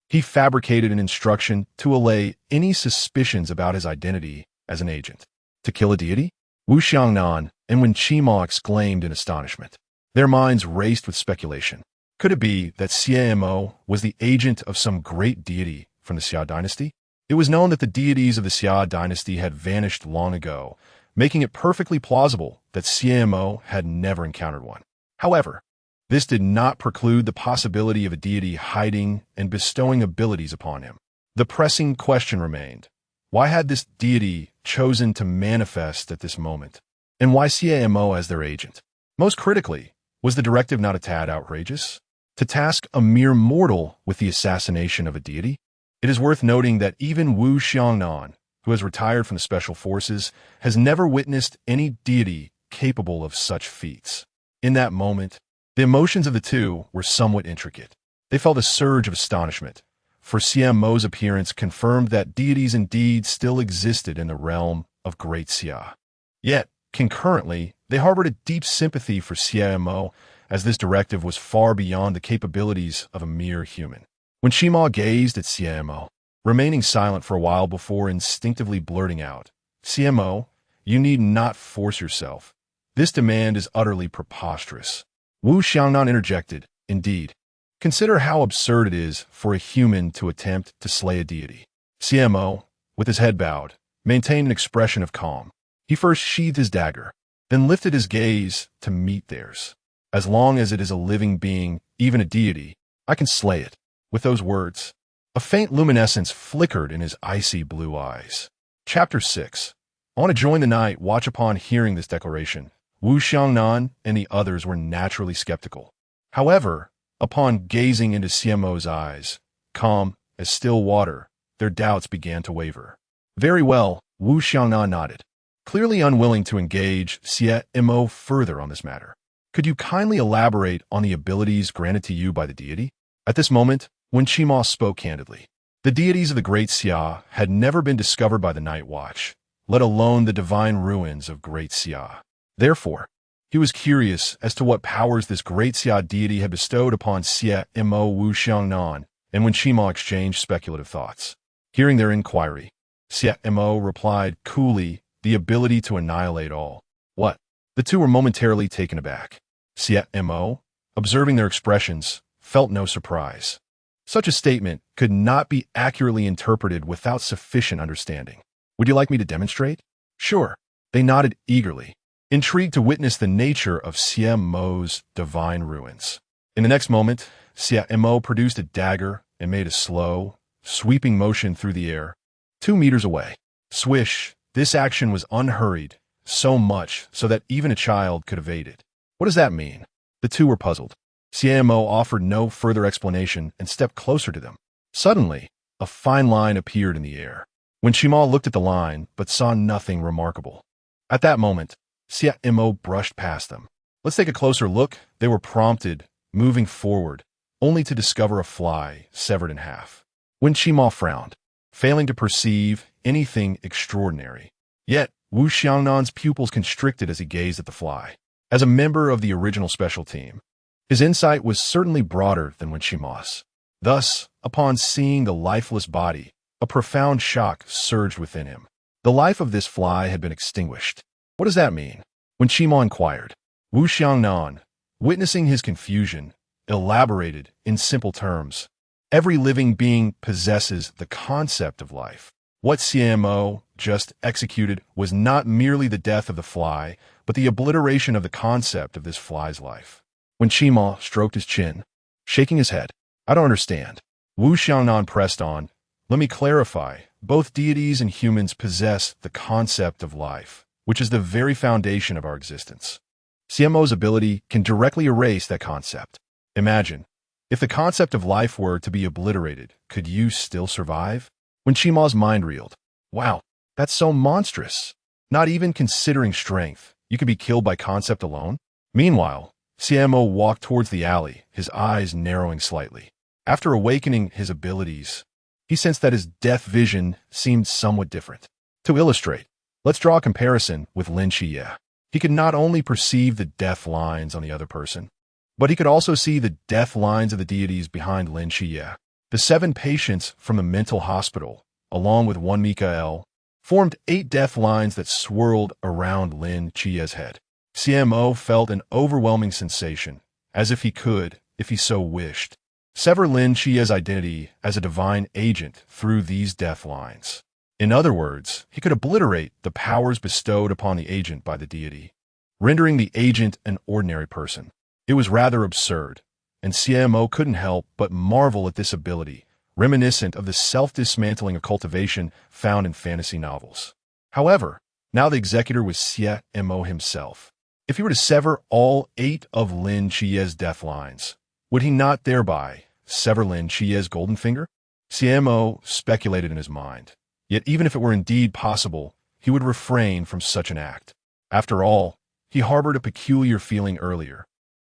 he fabricated an instruction to allay any suspicions about his identity as an agent. To kill a deity? Wu Xiangnan and Wen Qima exclaimed in astonishment. Their minds raced with speculation. Could it be that Xie Mo was the agent of some great deity from the Xia dynasty? It was known that the deities of the Xia dynasty had vanished long ago, making it perfectly plausible that Xie Mo had never encountered one. However, this did not preclude the possibility of a deity hiding and bestowing abilities upon him. The pressing question remained, why had this deity chosen to manifest at this moment? And why Xie Mo as their agent? Most critically, was the directive not a tad outrageous? To task a mere mortal with the assassination of a deity? It is worth noting that even Wu Xiangnan, who has retired from the special forces, has never witnessed any deity capable of such feats. In that moment, the emotions of the two were somewhat intricate. They felt a surge of astonishment, for Xie Mo's appearance confirmed that deities indeed still existed in the realm of Great Xia. Yet, concurrently, they harbored a deep sympathy for Xie Mo, as this directive was far beyond the capabilities of a mere human. When Qima gazed at Xie Mo, remaining silent for a while before instinctively blurting out, Xie Mo, you need not force yourself. This demand is utterly preposterous. Wu Xiangnan interjected, indeed. Consider how absurd it is for a human to attempt to slay a deity. Xie Mo, with his head bowed, maintained an expression of calm. He first sheathed his dagger, then lifted his gaze to meet theirs. As long as it is a living being, even a deity, I can slay it. With those words, a faint luminescence flickered in his icy blue eyes. Chapter 6. I want to join the night watch. Upon hearing this declaration, Wu Xiangnan and the others were naturally skeptical. However, upon gazing into Xie Mo's eyes, calm as still water, their doubts began to waver. Very well, Wu Xiangnan nodded, clearly unwilling to engage Xie Mo further on this matter. Could you kindly elaborate on the abilities granted to you by the deity? At this moment, Wen Qima spoke candidly. The deities of the Great Xia had never been discovered by the Night Watch, let alone the divine ruins of Great Xia. Therefore, he was curious as to what powers this Great Xia deity had bestowed upon Xie Mo. Wu Xiangnan and Wen Qima exchanged speculative thoughts. Hearing their inquiry, Xie Mo replied coolly, the ability to annihilate all. What? The two were momentarily taken aback. Xie Mo, observing their expressions, felt no surprise. Such a statement could not be accurately interpreted without sufficient understanding. Would you like me to demonstrate? Sure. They nodded eagerly, intrigued to witness the nature of Xie Mo's divine ruins. In the next moment, Xie Mo produced a dagger and made a slow, sweeping motion through the air, 2 meters away. Swish, this action was unhurried, so much so that even a child could evade it. What does that mean? The two were puzzled. Xie Mo offered no further explanation and stepped closer to them. Suddenly, a fine line appeared in the air. Wen Qima looked at the line, but saw nothing remarkable. At that moment, Xie Mo brushed past them. Let's take a closer look. They were prompted, moving forward, only to discover a fly severed in half. Wen Qima frowned, failing to perceive anything extraordinary. Yet, Wu Xiangnan's pupils constricted as he gazed at the fly. As a member of the original special team, his insight was certainly broader than Wen Qima's. Thus, upon seeing the lifeless body, a profound shock surged within him. The life of this fly had been extinguished. What does that mean? Wen Qima inquired. Wu Xiangnan, Witnessing his confusion, elaborated in simple terms. Every living being possesses the concept of life. What Xie Mo just executed was not merely the death of the fly, but the obliteration of the concept of this fly's life. When Xie Mo stroked his chin, shaking his head, "I don't understand." Wu Xiaonan pressed on, "Let me clarify. Both deities and humans possess the concept of life, which is the very foundation of our existence. Xie Mo's ability can directly erase that concept. Imagine, if the concept of life were to be obliterated, could you still survive?" When Xie Mo's mind reeled, "Wow, that's so monstrous. Not even considering strength, you could be killed by concept alone." Meanwhile, Xie Mo walked towards the alley, his eyes narrowing slightly. After awakening his abilities, he sensed that his death vision seemed somewhat different. To illustrate, let's draw a comparison with Lin Xie. He could not only perceive the death lines on the other person, but he could also see the death lines of the deities behind Lin Xie. The 7 patients from the mental hospital, along with one Mikael, formed 8 death lines that swirled around Lin Xie's head. Xie Mo felt an overwhelming sensation, as if he could, if he so wished, sever Lin Xie's identity as a divine agent through these death lines. In other words, he could obliterate the powers bestowed upon the agent by the deity, rendering the agent an ordinary person. It was rather absurd, and Xie Mo couldn't help but marvel at this ability, reminiscent of the self-dismantling of cultivation found in fantasy novels. However, now the executor was Xie Mo himself. If he were to sever all 8 of Lin Xie's death lines, would he not thereby sever Lin Xie's golden finger? Xie Mo speculated in his mind. Yet even if it were indeed possible, he would refrain from such an act. After all, he harbored a peculiar feeling earlier,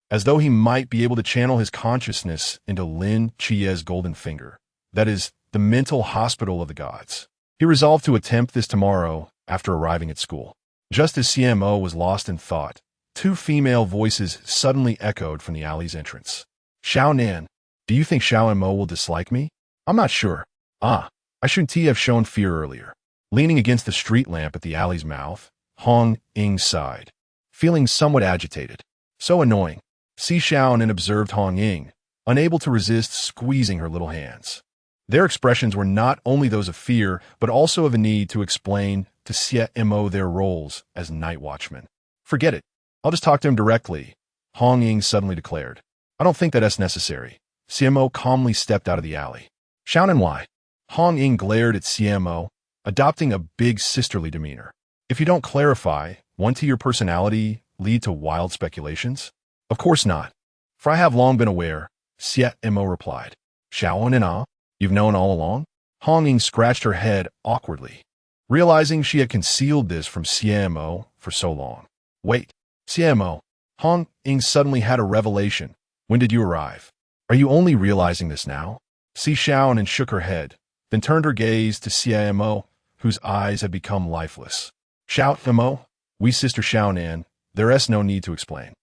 as though he might be able to channel his consciousness into Lin Xie's golden finger, that is, the mental hospital of the gods. He resolved to attempt this tomorrow after arriving at school. Just as Xie Mo was lost in thought, 2 female voices suddenly echoed from the alley's entrance. "Xiaonan, do you think Xiao Mo will dislike me? I'm not sure. I shouldn't have shown fear earlier." Leaning against the street lamp at the alley's mouth, Hong Ying sighed, feeling somewhat agitated. So annoying. Xiaonan observed Hong Ying, unable to resist squeezing her little hands. Their expressions were not only those of fear, but also of a need to explain to Xie Mo their roles as night watchmen. "Forget it. I'll just talk to him directly," Hong Ying suddenly declared. "I don't think that's necessary." Xie Mo calmly stepped out of the alley. "Xiaonan, why?" Hong Ying glared at Xie Mo, adopting a big sisterly demeanor. "If you don't clarify, won't your personality lead to wild speculations?" "Of course not. For I have long been aware," Xie Mo replied. "Xiaonan, you've known all along?" Hong Ying scratched her head awkwardly, realizing she had concealed this from Xie Mo for so long. "Wait, Xie Mo." Hong Ying suddenly had a revelation. "When did you arrive? Are you only realizing this now?" Xiaonan shook her head, then turned her gaze to Xie Mo, whose eyes had become lifeless. "Xiao Mo, we sister Xiaonan, there is no need to explain.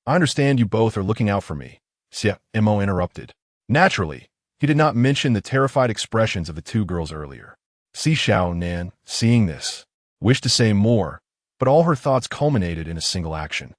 I understand you both are looking out for me," Xie Mo interrupted. Naturally, he did not mention the terrified expressions of the 2 girls earlier. Xiaonan, seeing this, wished to say more, but all her thoughts culminated in a single action.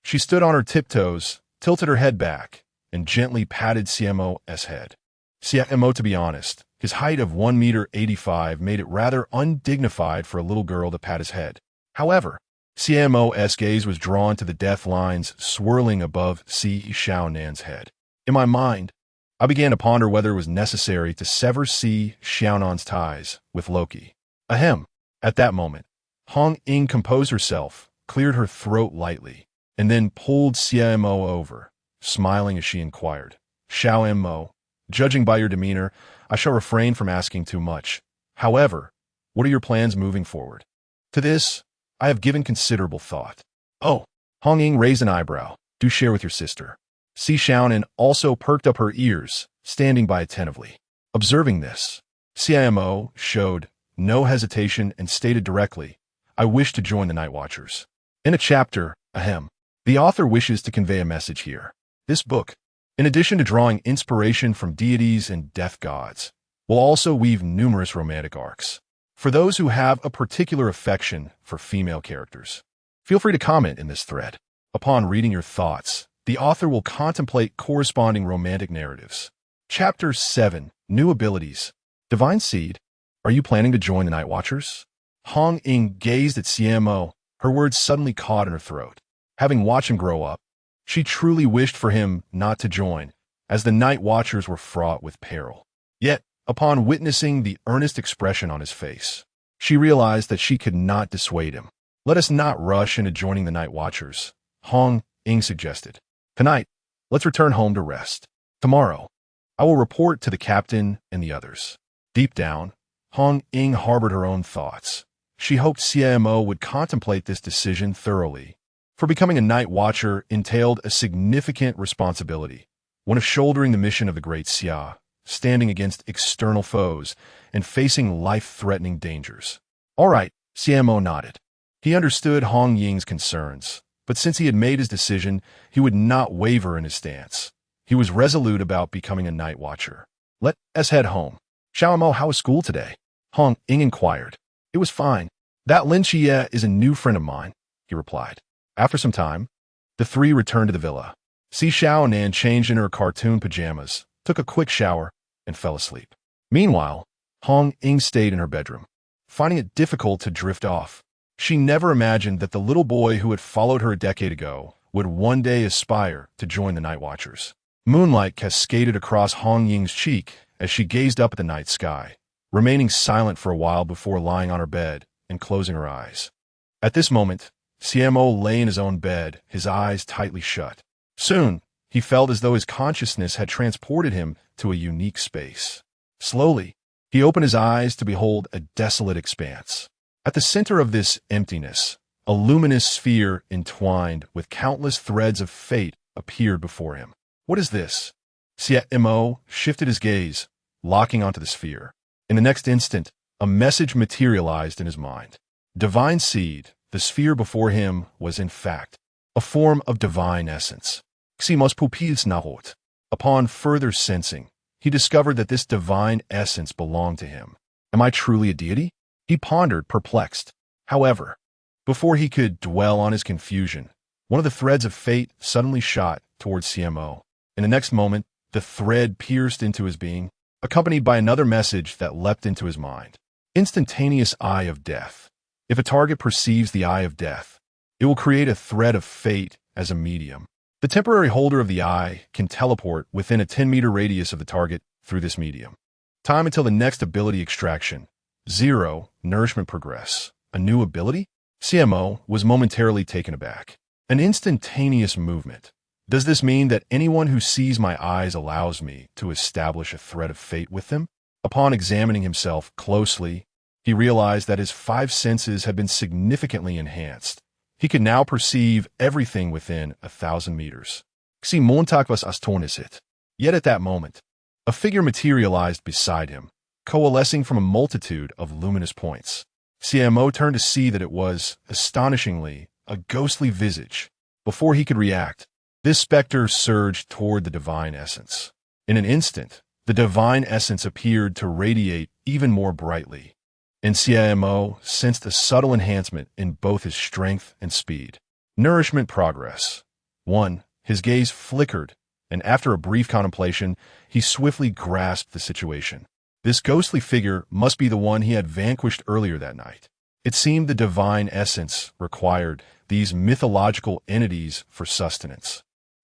She stood on her tiptoes, tilted her head back, and gently patted Xie Mo's head. Xie Mo, to be honest, his height of 1.85 m made it rather undignified for a little girl to pat his head. However, Xie Mo's gaze was drawn to the death lines swirling above Xiaonan's head. In my mind, I began to ponder whether it was necessary to sever Xiaonan's ties with Loki. Ahem. At that moment, Hong Ying composed herself, cleared her throat lightly, and then pulled Xie Mo over, smiling as she inquired, "Xiao Mo, judging by your demeanor, I shall refrain from asking too much. However, what are your plans moving forward?" To this, I have given considerable thought. "Oh," Hong Ying raised an eyebrow. "Do share with your sister." Xiaonan also perked up her ears, standing by attentively. Observing this, Xie Mo showed no hesitation and stated directly, "I wish to join the Night Watchers." In a chapter, the author wishes to convey a message here. This book, in addition to drawing inspiration from deities and death gods, will also weave numerous romantic arcs. For those who have a particular affection for female characters, feel free to comment in this thread. Upon reading your thoughts, the author will contemplate corresponding romantic narratives. Chapter 7. New Abilities. Divine Seed. Are you planning to join the Night Watchers? Hong Ying gazed at Xie Mo, her words suddenly caught in her throat. Having watched him grow up, she truly wished for him not to join, as the Night Watchers were fraught with peril. Yet, upon witnessing the earnest expression on his face, she realized that she could not dissuade him. Let us not rush into joining the Night Watchers, Hong Ying suggested. Tonight, let's return home to rest. Tomorrow, I will report to the captain and the others. Deep down, Hong Ying harbored her own thoughts. She hoped Xie Mo would contemplate this decision thoroughly, for becoming a Night Watcher entailed a significant responsibility, one of shouldering the mission of the Great Xia, standing against external foes and facing life-threatening dangers. All right, Xie Mo nodded. He understood Hong Ying's concerns, but since he had made his decision, he would not waver in his stance. He was resolute about becoming a Night Watcher. Let us head home. Xiaonan, how was school today? Hong Ying inquired. It was fine. That Lin Xie is a new friend of mine, he replied. After some time, the three returned to the villa. Xiaonan changed into her cartoon pajamas, took a quick shower, and fell asleep. Meanwhile, Hong Ying stayed in her bedroom, finding it difficult to drift off. She never imagined that the little boy who had followed her a decade ago would one day aspire to join the Night Watchers. Moonlight cascaded across Hong Ying's cheek as she gazed up at the night sky, remaining silent for a while before lying on her bed and closing her eyes. At this moment, Xie Mo lay in his own bed, his eyes tightly shut. Soon, he felt as though his consciousness had transported him to a unique space. Slowly, he opened his eyes to behold a desolate expanse. At the center of this emptiness, a luminous sphere entwined with countless threads of fate appeared before him. What is this? Xie Mo shifted his gaze, locking onto the sphere. In the next instant, a message materialized in his mind. Divine Seed, the sphere before him, was in fact a form of divine essence. Xie Mo's pupils nahot. Upon further sensing, he discovered that this divine essence belonged to him. Am I truly a deity? He pondered, perplexed. However, before he could dwell on his confusion, one of the threads of fate suddenly shot towards Xie Mo. In the next moment, the thread pierced into his being, accompanied by another message that leapt into his mind. Instantaneous Eye of Death. If a target perceives the Eye of Death, it will create a thread of fate as a medium. The temporary holder of the eye can teleport within a 10-meter radius of the target through this medium. Time until the next ability extraction. 0. Nourishment progress. A new ability? Xie Mo was momentarily taken aback. An instantaneous movement. Does this mean that anyone who sees my eyes allows me to establish a thread of fate with them? Upon examining himself closely, he realized that his 5 senses had been significantly enhanced. He could now perceive everything within 1,000 meters. Xie Montak was astornisit. Yet at that moment, a figure materialized beside him, coalescing from a multitude of luminous points. Xie Mo turned to see that it was, astonishingly, a ghostly visage. Before he could react, this specter surged toward the divine essence. In an instant, the divine essence appeared to radiate even more brightly, and Xie Mo sensed a subtle enhancement in both his strength and speed. Nourishment progress. 1. His gaze flickered, and after a brief contemplation, he swiftly grasped the situation. This ghostly figure must be the one he had vanquished earlier that night. It seemed the divine essence required these mythological entities for sustenance.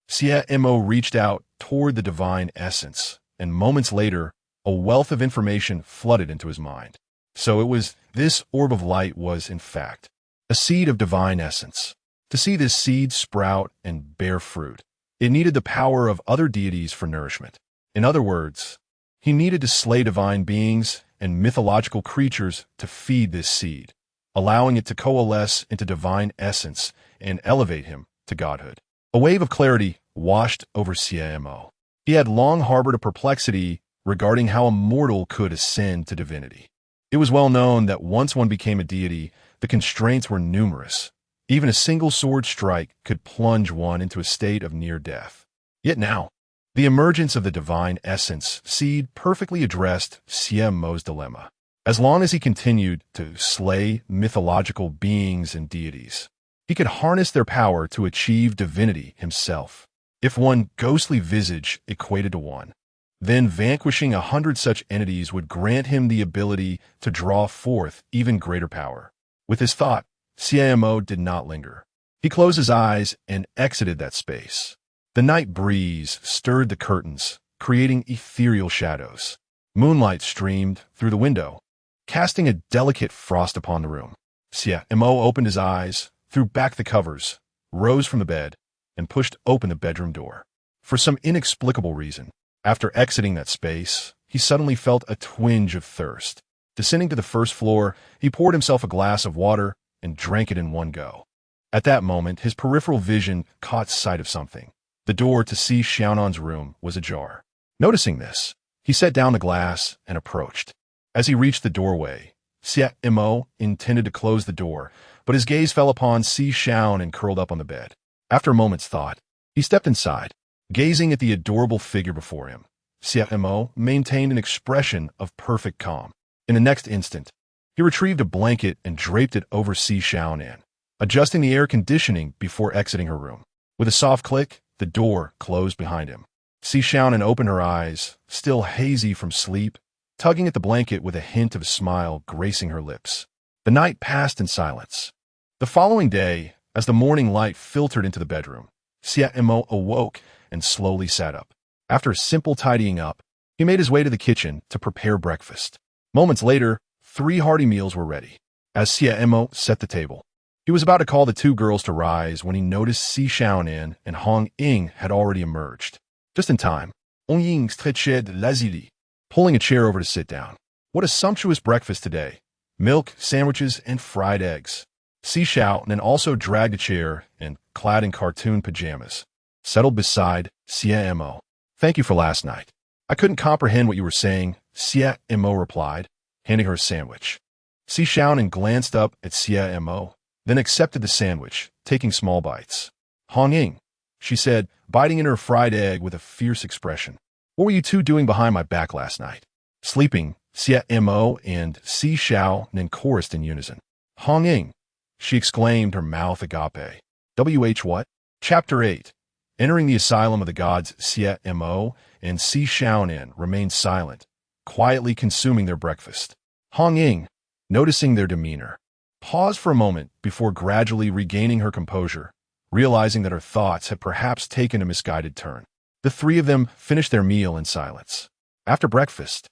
Xie Mo reached out toward the divine essence, and moments later, a wealth of information flooded into his mind. So it was this orb of light was, in fact, a seed of divine essence. To see this seed sprout and bear fruit, it needed the power of other deities for nourishment. In other words, he needed to slay divine beings and mythological creatures to feed this seed, allowing it to coalesce into divine essence and elevate him to godhood. A wave of clarity washed over Xie Mo. He had long harbored a perplexity regarding how a mortal could ascend to divinity. It was well known that once one became a deity, the constraints were numerous. Even a single sword strike could plunge one into a state of near death. Yet now, the emergence of the divine essence seed perfectly addressed Xie Mo's dilemma. As long as he continued to slay mythological beings and deities, he could harness their power to achieve divinity himself. if one ghostly visage equated to one, then vanquishing 100 such entities would grant him the ability to draw forth even greater power. With his thought, Xie Mo did not linger. He closed his eyes and exited that space. The night breeze stirred the curtains, creating ethereal shadows. Moonlight streamed through the window, casting a delicate frost upon the room. Xie Mo opened his eyes, threw back the covers, rose from the bed, and pushed open the bedroom door. For some inexplicable reason, after exiting that space, he suddenly felt a twinge of thirst. Descending to the first floor, he poured himself a glass of water and drank it in one go. At that moment, his peripheral vision caught sight of something. The door to see Xiaonan's room was ajar. Noticing this, he set down the glass and approached. As he reached the doorway, Xie Mo intended to close the door, but his gaze fell upon Xiaonan curled up on the bed. After a moment's thought, he stepped inside. Gazing at the adorable figure before him, Xie Mo maintained an expression of perfect calm. In the next instant, he retrieved a blanket and draped it over Xiaonan, adjusting the air conditioning before exiting her room. With a soft click, the door closed behind him. Xiaonan opened her eyes, still hazy from sleep, tugging at the blanket with a hint of a smile gracing her lips. The night passed in silence. The following day, as the morning light filtered into the bedroom, Xie Mo awoke and slowly sat up. After a simple tidying up, he made his way to the kitchen to prepare breakfast. Moments later, 3 hearty meals were ready. As Xie Mo set the table, he was about to call the 2 girls to rise when he noticed Xiaonan and Hong Ying had already emerged. Just in time, Hong Ying stretched lazily, pulling a chair over to sit down. What a sumptuous breakfast today. Milk, sandwiches, and fried eggs. Xiaonan also dragged a chair and, clad in cartoon pajamas, settled beside Xie Mo. Thank you for last night. I couldn't comprehend what you were saying, Xie Mo replied, handing her a sandwich. Xiaonan glanced up at Xie Mo, then accepted the sandwich, taking small bites. Hongying, she said, biting into her fried egg with a fierce expression. What were you 2 doing behind my back last night? Sleeping, Xie Mo and Xiaonan chorused in unison. Hongying, she exclaimed, her mouth agape. What? Chapter 8. Entering the asylum of the gods, Xie Mo and Xiaonan remained silent, quietly consuming their breakfast. Hong Ying, noticing their demeanor, paused for a moment before gradually regaining her composure, realizing that her thoughts had perhaps taken a misguided turn. The 3 of them finished their meal in silence. After breakfast,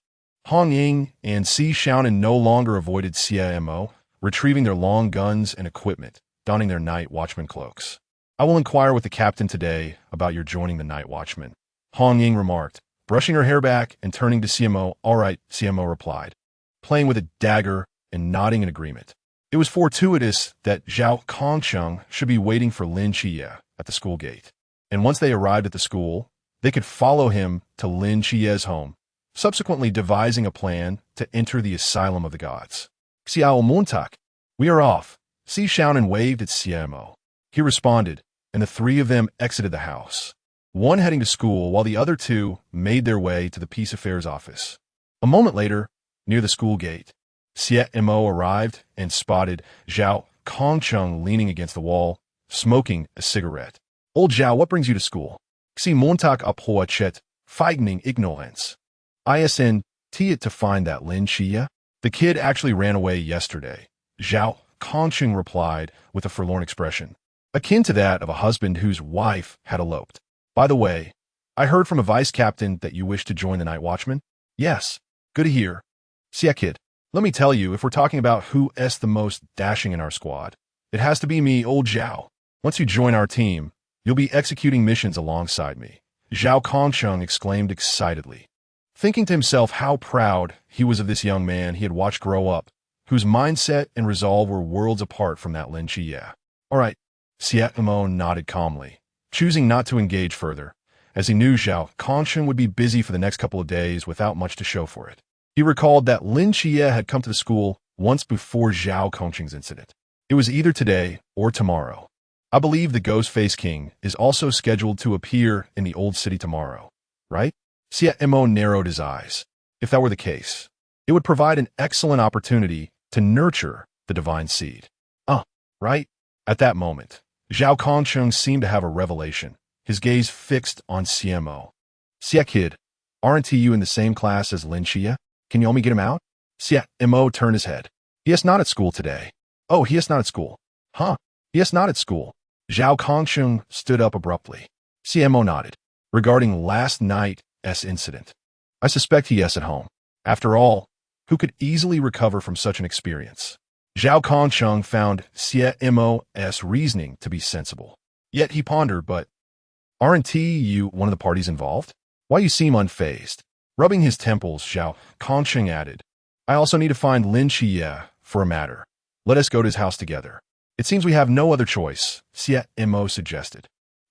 Hong Ying and Xiaonan no longer avoided Xie Mo, retrieving their long guns and equipment, donning their night watchman cloaks. I will inquire with the captain today about your joining the night watchman, Hong Ying remarked, brushing her hair back and turning to Xie Mo. All right, Xie Mo replied, playing with a dagger and nodding in agreement. It was fortuitous that Zhao Kongcheng should be waiting for Lin Xie at the school gate, and once they arrived at the school, they could follow him to Lin Xie's home, subsequently devising a plan to enter the asylum of the gods. Xiao Montak, we are off. Xiaonan waved at Xie Mo. He responded, and the 3 of them exited the house, one heading to school while the other 2 made their way to the Peace Affairs office. A moment later, near the school gate, Xie Mo arrived and spotted Zhao Kongcheng leaning against the wall, smoking a cigarette. Old Zhao, what brings you to school? Xi Montak apoachet, frightening ignorance. ISN, it to find that Lin Xie? The kid actually ran away yesterday, Zhao Kongcheng replied with a forlorn expression, akin to that of a husband whose wife had eloped. By the way, I heard from a vice captain that you wish to join the night watchman? Yes, good to hear. Xie kid, let me tell you, if we're talking about who is the most dashing in our squad, it has to be me, old Zhao. Once you join our team, you'll be executing missions alongside me, Zhao Kongcheng exclaimed excitedly, thinking to himself how proud he was of this young man he had watched grow up, whose mindset and resolve were worlds apart from that Lin Xie. All right, Xie Mo nodded calmly, choosing not to engage further, as he knew Zhao Kongcheng would be busy for the next couple of days without much to show for it. He recalled that Lin Xie had come to the school once before Zhao Kongcheng's incident. It was either today or tomorrow. I believe the Ghost-Face King is also scheduled to appear in the Old City tomorrow, right? Xie Mo narrowed his eyes. If that were the case, it would provide an excellent opportunity to nurture the divine seed. Right? At that moment, Zhao Kongcheng seemed to have a revelation. his gaze fixed on Xie Mo. "Xie kid, aren't you in the same class as Lin Xie? Can you help me get him out?" Xie Mo turned his head. "He is not at school today." "Oh, he is not at school." "Huh? He is not at school." Zhao Kongsheng stood up abruptly. Xie Mo nodded. "Regarding last night's incident, I suspect he is at home. After all, who could easily recover from such an experience?" Zhao Kongsheng found Xie Mo's reasoning to be sensible. Yet he pondered, "But aren't you one of the parties involved? Why you seem unfazed?" Rubbing his temples, Zhao Kongsheng added, "I also need to find Lin Xie for a matter. Let us go to his house together." "It seems we have no other choice," Xie Mo suggested.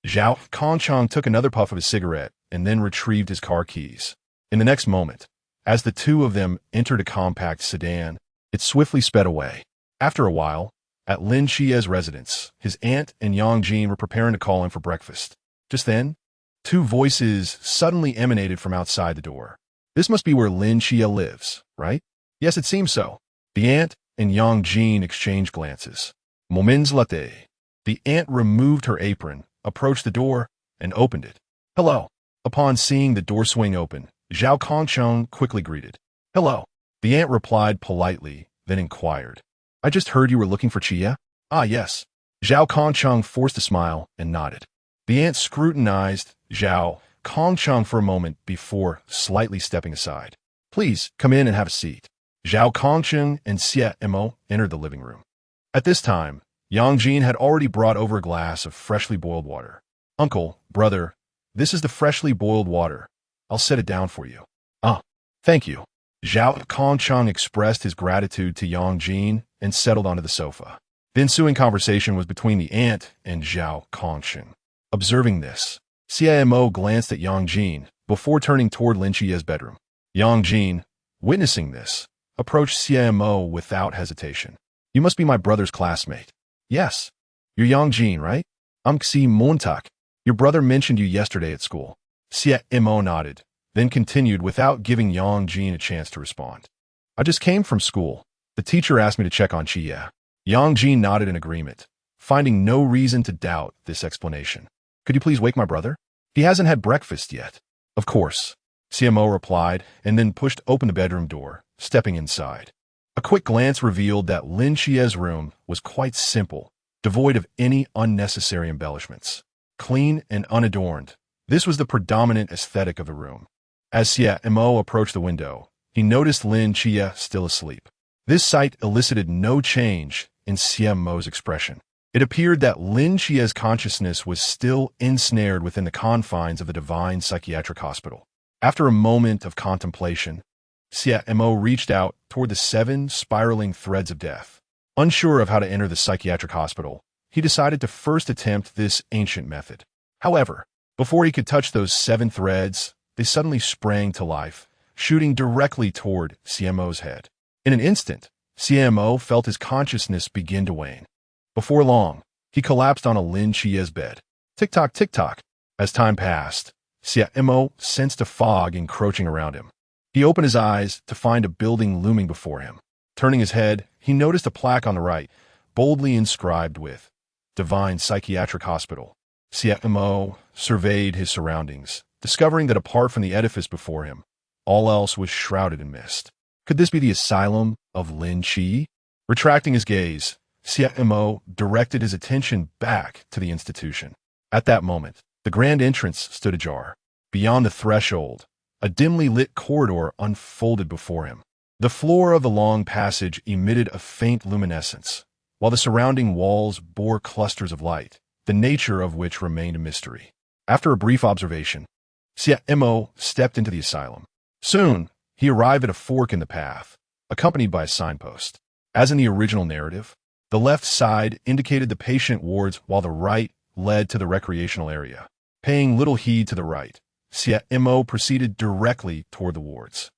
Zhao Kongsheng took another puff of his cigarette and then retrieved his car keys. In the next moment, as the two of them entered a compact sedan, it swiftly sped away. After a while, at Lin Xie's residence, his aunt and Hongying were preparing to call him for breakfast. Just then, two voices suddenly emanated from outside the door. "This must be where Lin Xie lives, right?" "Yes, it seems so." The aunt and Hongying exchanged glances. "Moments latte." The aunt removed her apron, approached the door, and opened it. "Hello." Upon seeing the door swing open, Zhao Kongsheng quickly greeted. "Hello." The aunt replied politely, then inquired, "I just heard you were looking for Xie?" "Ah, yes." Zhao Kongsheng forced a smile and nodded. The aunt scrutinized Zhao Kongsheng for a moment before slightly stepping aside. "Please, come in and have a seat." Zhao Kongsheng and Xie Mo entered the living room. At this time, Hongjing had already brought over a glass of freshly boiled water. "Uncle, brother, this is the freshly boiled water. I'll set it down for you." "Ah, thank you." Zhao Kongsheng expressed his gratitude to Hongjing and settled onto the sofa. The ensuing conversation was between the aunt and Zhao Kongsheng. Observing this, Xie Mo glanced at Hongjing before turning toward Lin Xie's bedroom. Hongjing, witnessing this, approached Xie Mo without hesitation. "You must be my brother's classmate." "Yes. You're Hongjing, right?" "I'm Xie Mo. Your brother mentioned you yesterday at school." Xie Mo nodded, then continued without giving Hongjing a chance to respond. "I just came from school. The teacher asked me to check on Xie." Hongjing nodded in agreement, finding no reason to doubt this explanation. "Could you please wake my brother? He hasn't had breakfast yet." "Of course," Xie Mo replied, and then pushed open the bedroom door, stepping inside. A quick glance revealed that Lin Xie's room was quite simple, devoid of any unnecessary embellishments. Clean and unadorned, this was the predominant aesthetic of the room. As Xie Mo approached the window, he noticed Lin Xie still asleep. This sight elicited no change in Xie Mo's expression. It appeared that Lin Xie's consciousness was still ensnared within the confines of the Divine Psychiatric Hospital. After a moment of contemplation, Xie Mo reached out toward the 7 spiraling threads of death. Unsure of how to enter the psychiatric hospital, he decided to first attempt this ancient method. However, before he could touch those 7 threads, they suddenly sprang to life, shooting directly toward Xie Mo's head. In an instant, Xie Mo felt his consciousness begin to wane. Before long, he collapsed on a Lin Xie's bed. Tick-tock, tick-tock. As time passed, Xie Mo sensed a fog encroaching around him. He opened his eyes to find a building looming before him. Turning his head, he noticed a plaque on the right, boldly inscribed with Divine Psychiatric Hospital. Xie Mo surveyed his surroundings, discovering that apart from the edifice before him, all else was shrouded in mist. Could this be the asylum of Lin Xie? Retracting his gaze, Xie Mo directed his attention back to the institution. At that moment, the grand entrance stood ajar. Beyond the threshold, a dimly lit corridor unfolded before him. The floor of the long passage emitted a faint luminescence, while the surrounding walls bore clusters of light, the nature of which remained a mystery. After a brief observation, Xie Mo stepped into the asylum. Soon, he arrived at a fork in the path, accompanied by a signpost. As in the original narrative, the left side indicated the patient wards while the right led to the recreational area. Paying little heed to the right, Xie Mo proceeded directly toward the wards.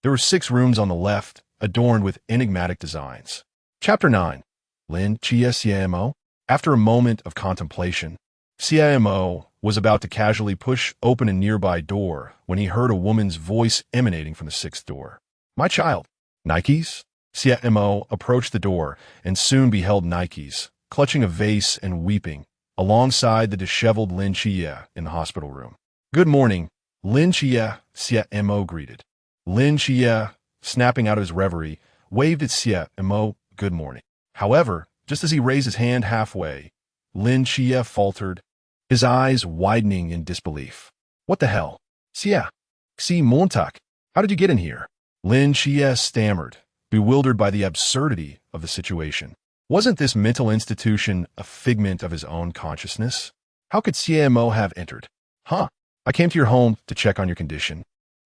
There were 6 rooms on the left, adorned with enigmatic designs. Chapter 9. Lin Xie Mo. After a moment of contemplation, Xie Mo was about to casually push open a nearby door when he heard a woman's voice emanating from the 6th door. "My child." "Nikes?" Xie Mo approached the door and soon beheld Nikes, clutching a vase and weeping, alongside the disheveled Lin Xie in the hospital room. "Good morning, Lin Xie," Xie Mo greeted. Lin Xie, snapping out of his reverie, waved at Xie Mo, "Good morning." However, just as he raised his hand halfway, Lin Xie faltered, his eyes widening in disbelief. "What the hell? Xie Mo, how did you get in here?" Lin Xie stammered, bewildered by the absurdity of the situation. Wasn't this mental institution a figment of his own consciousness? How could Xie Mo have entered? I came to your home to check on your condition.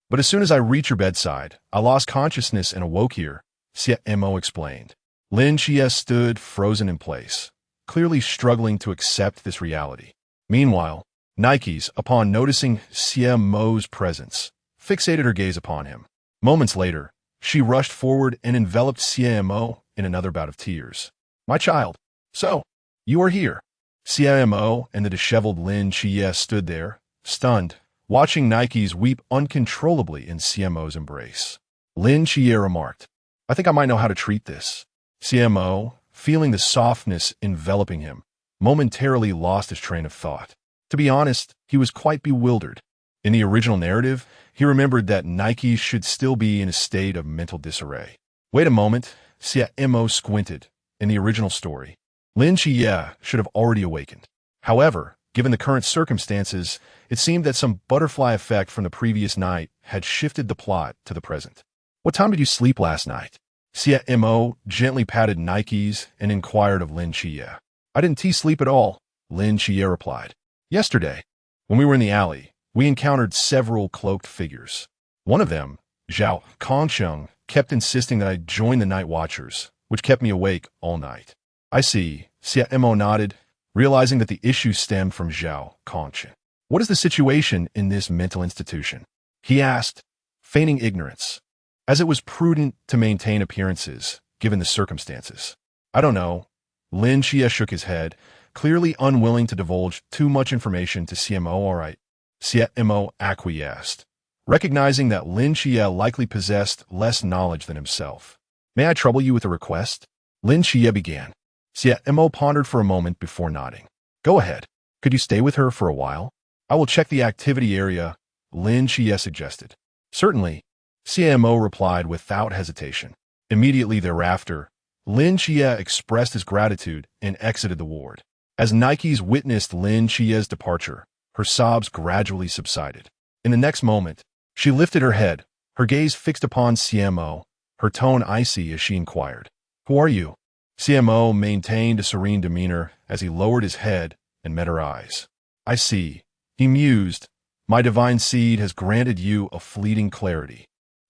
But as soon as I reached your bedside, I lost consciousness and awoke here, Xie Mo explained. Lin Xie stood frozen in place, clearly struggling to accept this reality. Meanwhile, Nikes, upon noticing Xie Mo's presence, fixated her gaze upon him. Moments later, she rushed forward and enveloped Xie Mo in another bout of tears. "My child, so, you are here." Xie Mo and the disheveled Lin Xie stood there, stunned, watching Nikes weep uncontrollably in Xie Mo's embrace. Lin Xie remarked, "I think I might know how to treat this." Xie Mo, feeling the softness enveloping him, momentarily lost his train of thought. To be honest, he was quite bewildered. In the original narrative, he remembered that Nikes should still be in a state of mental disarray. Wait a moment, Xie Mo squinted. In the original story, Lin Xie should have already awakened. However, given the current circumstances, it seemed that some butterfly effect from the previous night had shifted the plot to the present. "What time did you sleep last night?" Xie Mo gently patted Nikes and inquired of Lin Xie. "I didn't sleep at all," Lin Xie replied. "Yesterday, when we were in the alley, we encountered several cloaked figures. One of them, Xiaonan, kept insisting that I join the night watchers, which kept me awake all night." "I see," Xie Mo nodded, realizing that the issue stemmed from Xiaonan. "What is the situation in this mental institution?" he asked, feigning ignorance, as it was prudent to maintain appearances, given the circumstances. "I don't know." Lin Xie shook his head, clearly unwilling to divulge too much information to Xie Mo. "All right," Xie Mo acquiesced, recognizing that Lin Xie likely possessed less knowledge than himself. "May I trouble you with a request?" Lin Xie began. Xie Mo pondered for a moment before nodding. "Go ahead. Could you stay with her for a while? I will check the activity area," Lin Xie suggested. "Certainly," Xie Mo replied without hesitation. Immediately thereafter, Lin Xie expressed his gratitude and exited the ward. As Nikes witnessed Lin Xie's departure, her sobs gradually subsided. In the next moment, she lifted her head, her gaze fixed upon Xie Mo, her tone icy as she inquired, "Who are you?" Xie Mo maintained a serene demeanor as he lowered his head and met her eyes. "I see," he mused, "my divine seed has granted you a fleeting clarity."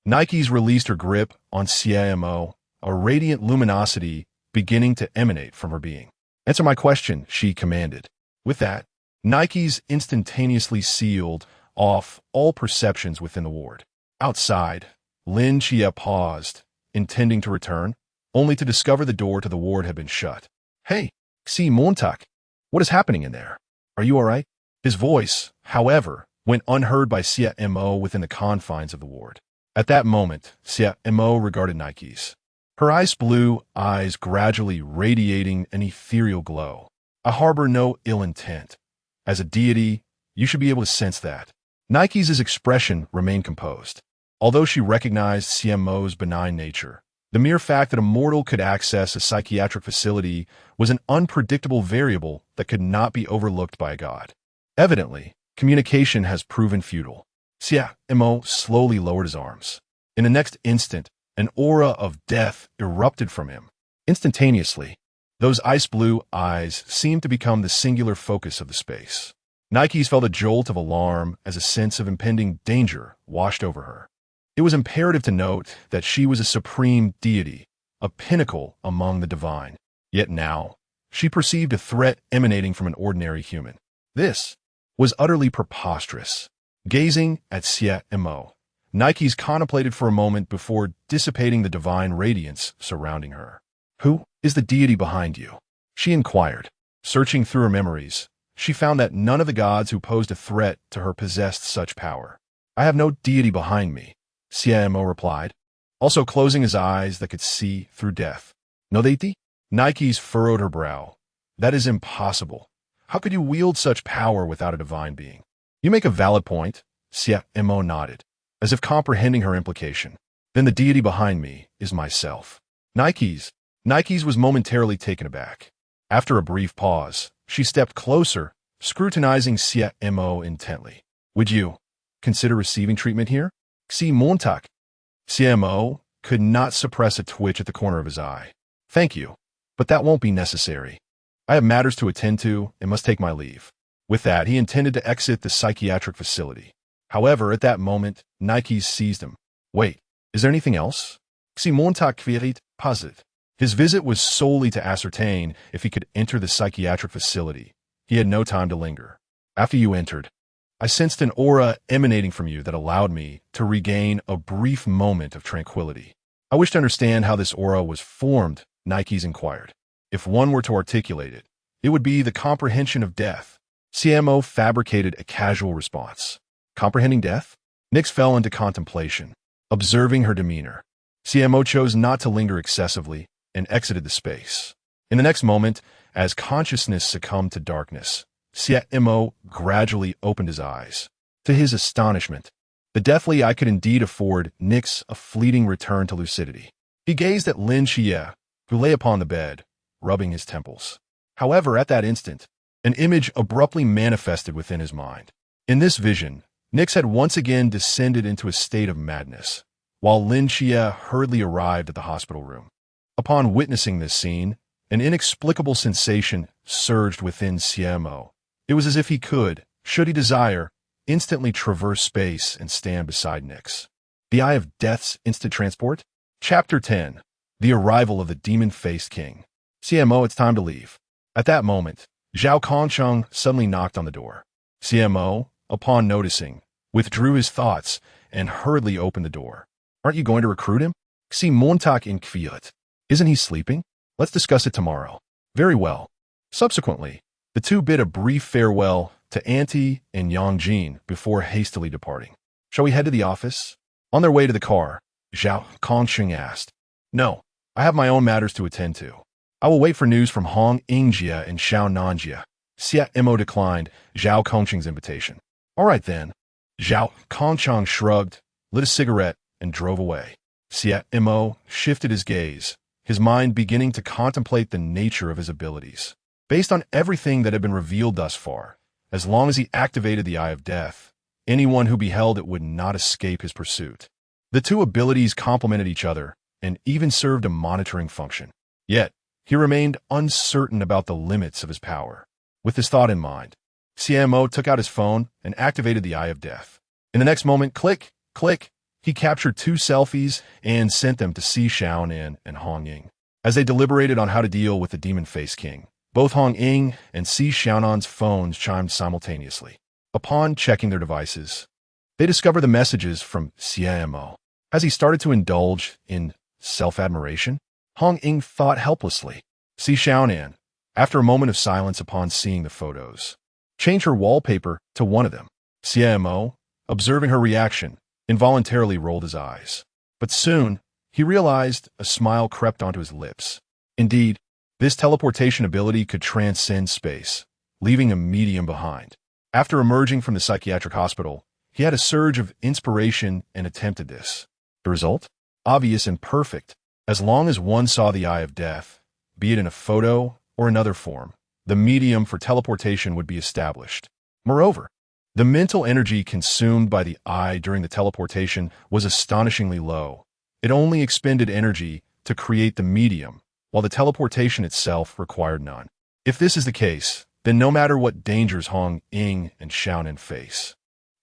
Nikes released her grip on Xie Mo, a radiant luminosity beginning to emanate from her being. "Answer my question," she commanded. With that, Nikes instantaneously sealed off all perceptions within the ward. Outside, Lin Xie paused, intending to return, only to discover the door to the ward had been shut. "Hey, Xie Mo, what is happening in there? Are you all right?" His voice, however, went unheard by Xie Mo within the confines of the ward. At that moment, Xie Mo regarded Nikes, her ice blue eyes gradually radiating an ethereal glow. "I harbor no ill intent. As a deity, you should be able to sense that." Nikes' expression remained composed. Although she recognized Xie Mo's benign nature, the mere fact that a mortal could access a psychiatric facility was an unpredictable variable that could not be overlooked by a god. Evidently, communication has proven futile. Xie Mo slowly lowered his arms. In the next instant, an aura of death erupted from him. Instantaneously, those ice-blue eyes seemed to become the singular focus of the space. Nikes felt a jolt of alarm as a sense of impending danger washed over her. It was imperative to note that she was a supreme deity, a pinnacle among the divine. Yet now, she perceived a threat emanating from an ordinary human. This was utterly preposterous. Gazing at Xie Mo, Nikes contemplated for a moment before dissipating the divine radiance surrounding her. "Who is the deity behind you?" she inquired. Searching through her memories, she found that none of the gods who posed a threat to her possessed such power. "I have no deity behind me," Xie Mo replied, also closing his eyes that could see through death. "No deity?" Nikes furrowed her brow. "That is impossible. How could you wield such power without a divine being? You make a valid point, Xie Mo nodded, as if comprehending her implication. Then the deity behind me is myself. Nikes was momentarily taken aback. After a brief pause, she stepped closer, scrutinizing Xie Mo intently. Would you consider receiving treatment here? Xie Mo. Xie Mo could not suppress a twitch at the corner of his eye. Thank you, but that won't be necessary. I have matters to attend to and must take my leave. With that, he intended to exit the psychiatric facility. However, at that moment, Nikes seized him. Wait, is there anything else? Xie Mo queried, positive. His visit was solely to ascertain if he could enter the psychiatric facility. He had no time to linger. After you entered, I sensed an aura emanating from you that allowed me to regain a brief moment of tranquility. I wish to understand how this aura was formed, Nikes inquired. If one were to articulate it, it would be the comprehension of death. Xie Mo fabricated a casual response. Comprehending death? Nix fell into contemplation, observing her demeanor. Xie Mo chose not to linger excessively and exited the space. In the next moment, as consciousness succumbed to darkness, Xie Mo gradually opened his eyes. To his astonishment, the deathly eye could indeed afford Nix a fleeting return to lucidity. He gazed at Lin Xie, who lay upon the bed, rubbing his temples. However, at that instant, an image abruptly manifested within his mind. In this vision, Nix had once again descended into a state of madness, while Lin Xie hurriedly arrived at the hospital room. Upon witnessing this scene, an inexplicable sensation surged within Xie Mo. It was as if he could, should he desire, instantly traverse space and stand beside Nix. The Eye of Death's Instant Transport? Chapter 10. The Arrival of the Demon-Faced King. Xie Mo, it's time to leave. At that moment, Zhao Kongcheng suddenly knocked on the door. Xie Mo, upon noticing, withdrew his thoughts and hurriedly opened the door. Aren't you going to recruit him? Xie Montak inquired. Isn't he sleeping? Let's discuss it tomorrow. Very well. Subsequently, the two bid a brief farewell to Auntie and Hongying before hastily departing. Shall we head to the office? On their way to the car, Zhao Kongcheng asked. No, I have my own matters to attend to. I will wait for news from Hong Ying and Xiaonan. Xie Mo declined Zhao Kongcheng's invitation. All right then. Zhao Kongcheng shrugged, lit a cigarette, and drove away. Xie Mo shifted his gaze, his mind beginning to contemplate the nature of his abilities. Based on everything that had been revealed thus far, as long as he activated the Eye of Death, anyone who beheld it would not escape his pursuit. The two abilities complemented each other and even served a monitoring function. Yet, he remained uncertain about the limits of his power. With this thought in mind, Xie Mo took out his phone and activated the Eye of Death. In the next moment, click, click, he captured 2 selfies and sent them to Xiaonan and Hong Ying. As they deliberated on how to deal with the demon-faced king, both Hong Ying and Xiaonan's phones chimed simultaneously. Upon checking their devices, they discovered the messages from Xie Mo. As he started to indulge in self-admiration, Hong Ying thought helplessly. Xiaonan, after a moment of silence upon seeing the photos, changed her wallpaper to one of them. Xie Mo, observing her reaction, involuntarily rolled his eyes. But soon, he realized a smile crept onto his lips. Indeed, this teleportation ability could transcend space, leaving a medium behind. After emerging from the psychiatric hospital, he had a surge of inspiration and attempted this. The result? Obvious and perfect. As long as one saw the Eye of Death, be it in a photo or another form, the medium for teleportation would be established. Moreover, the mental energy consumed by the eye during the teleportation was astonishingly low. It only expended energy to create the medium, while the teleportation itself required none. If this is the case, then no matter what dangers Hong Ying and Xiaonan face,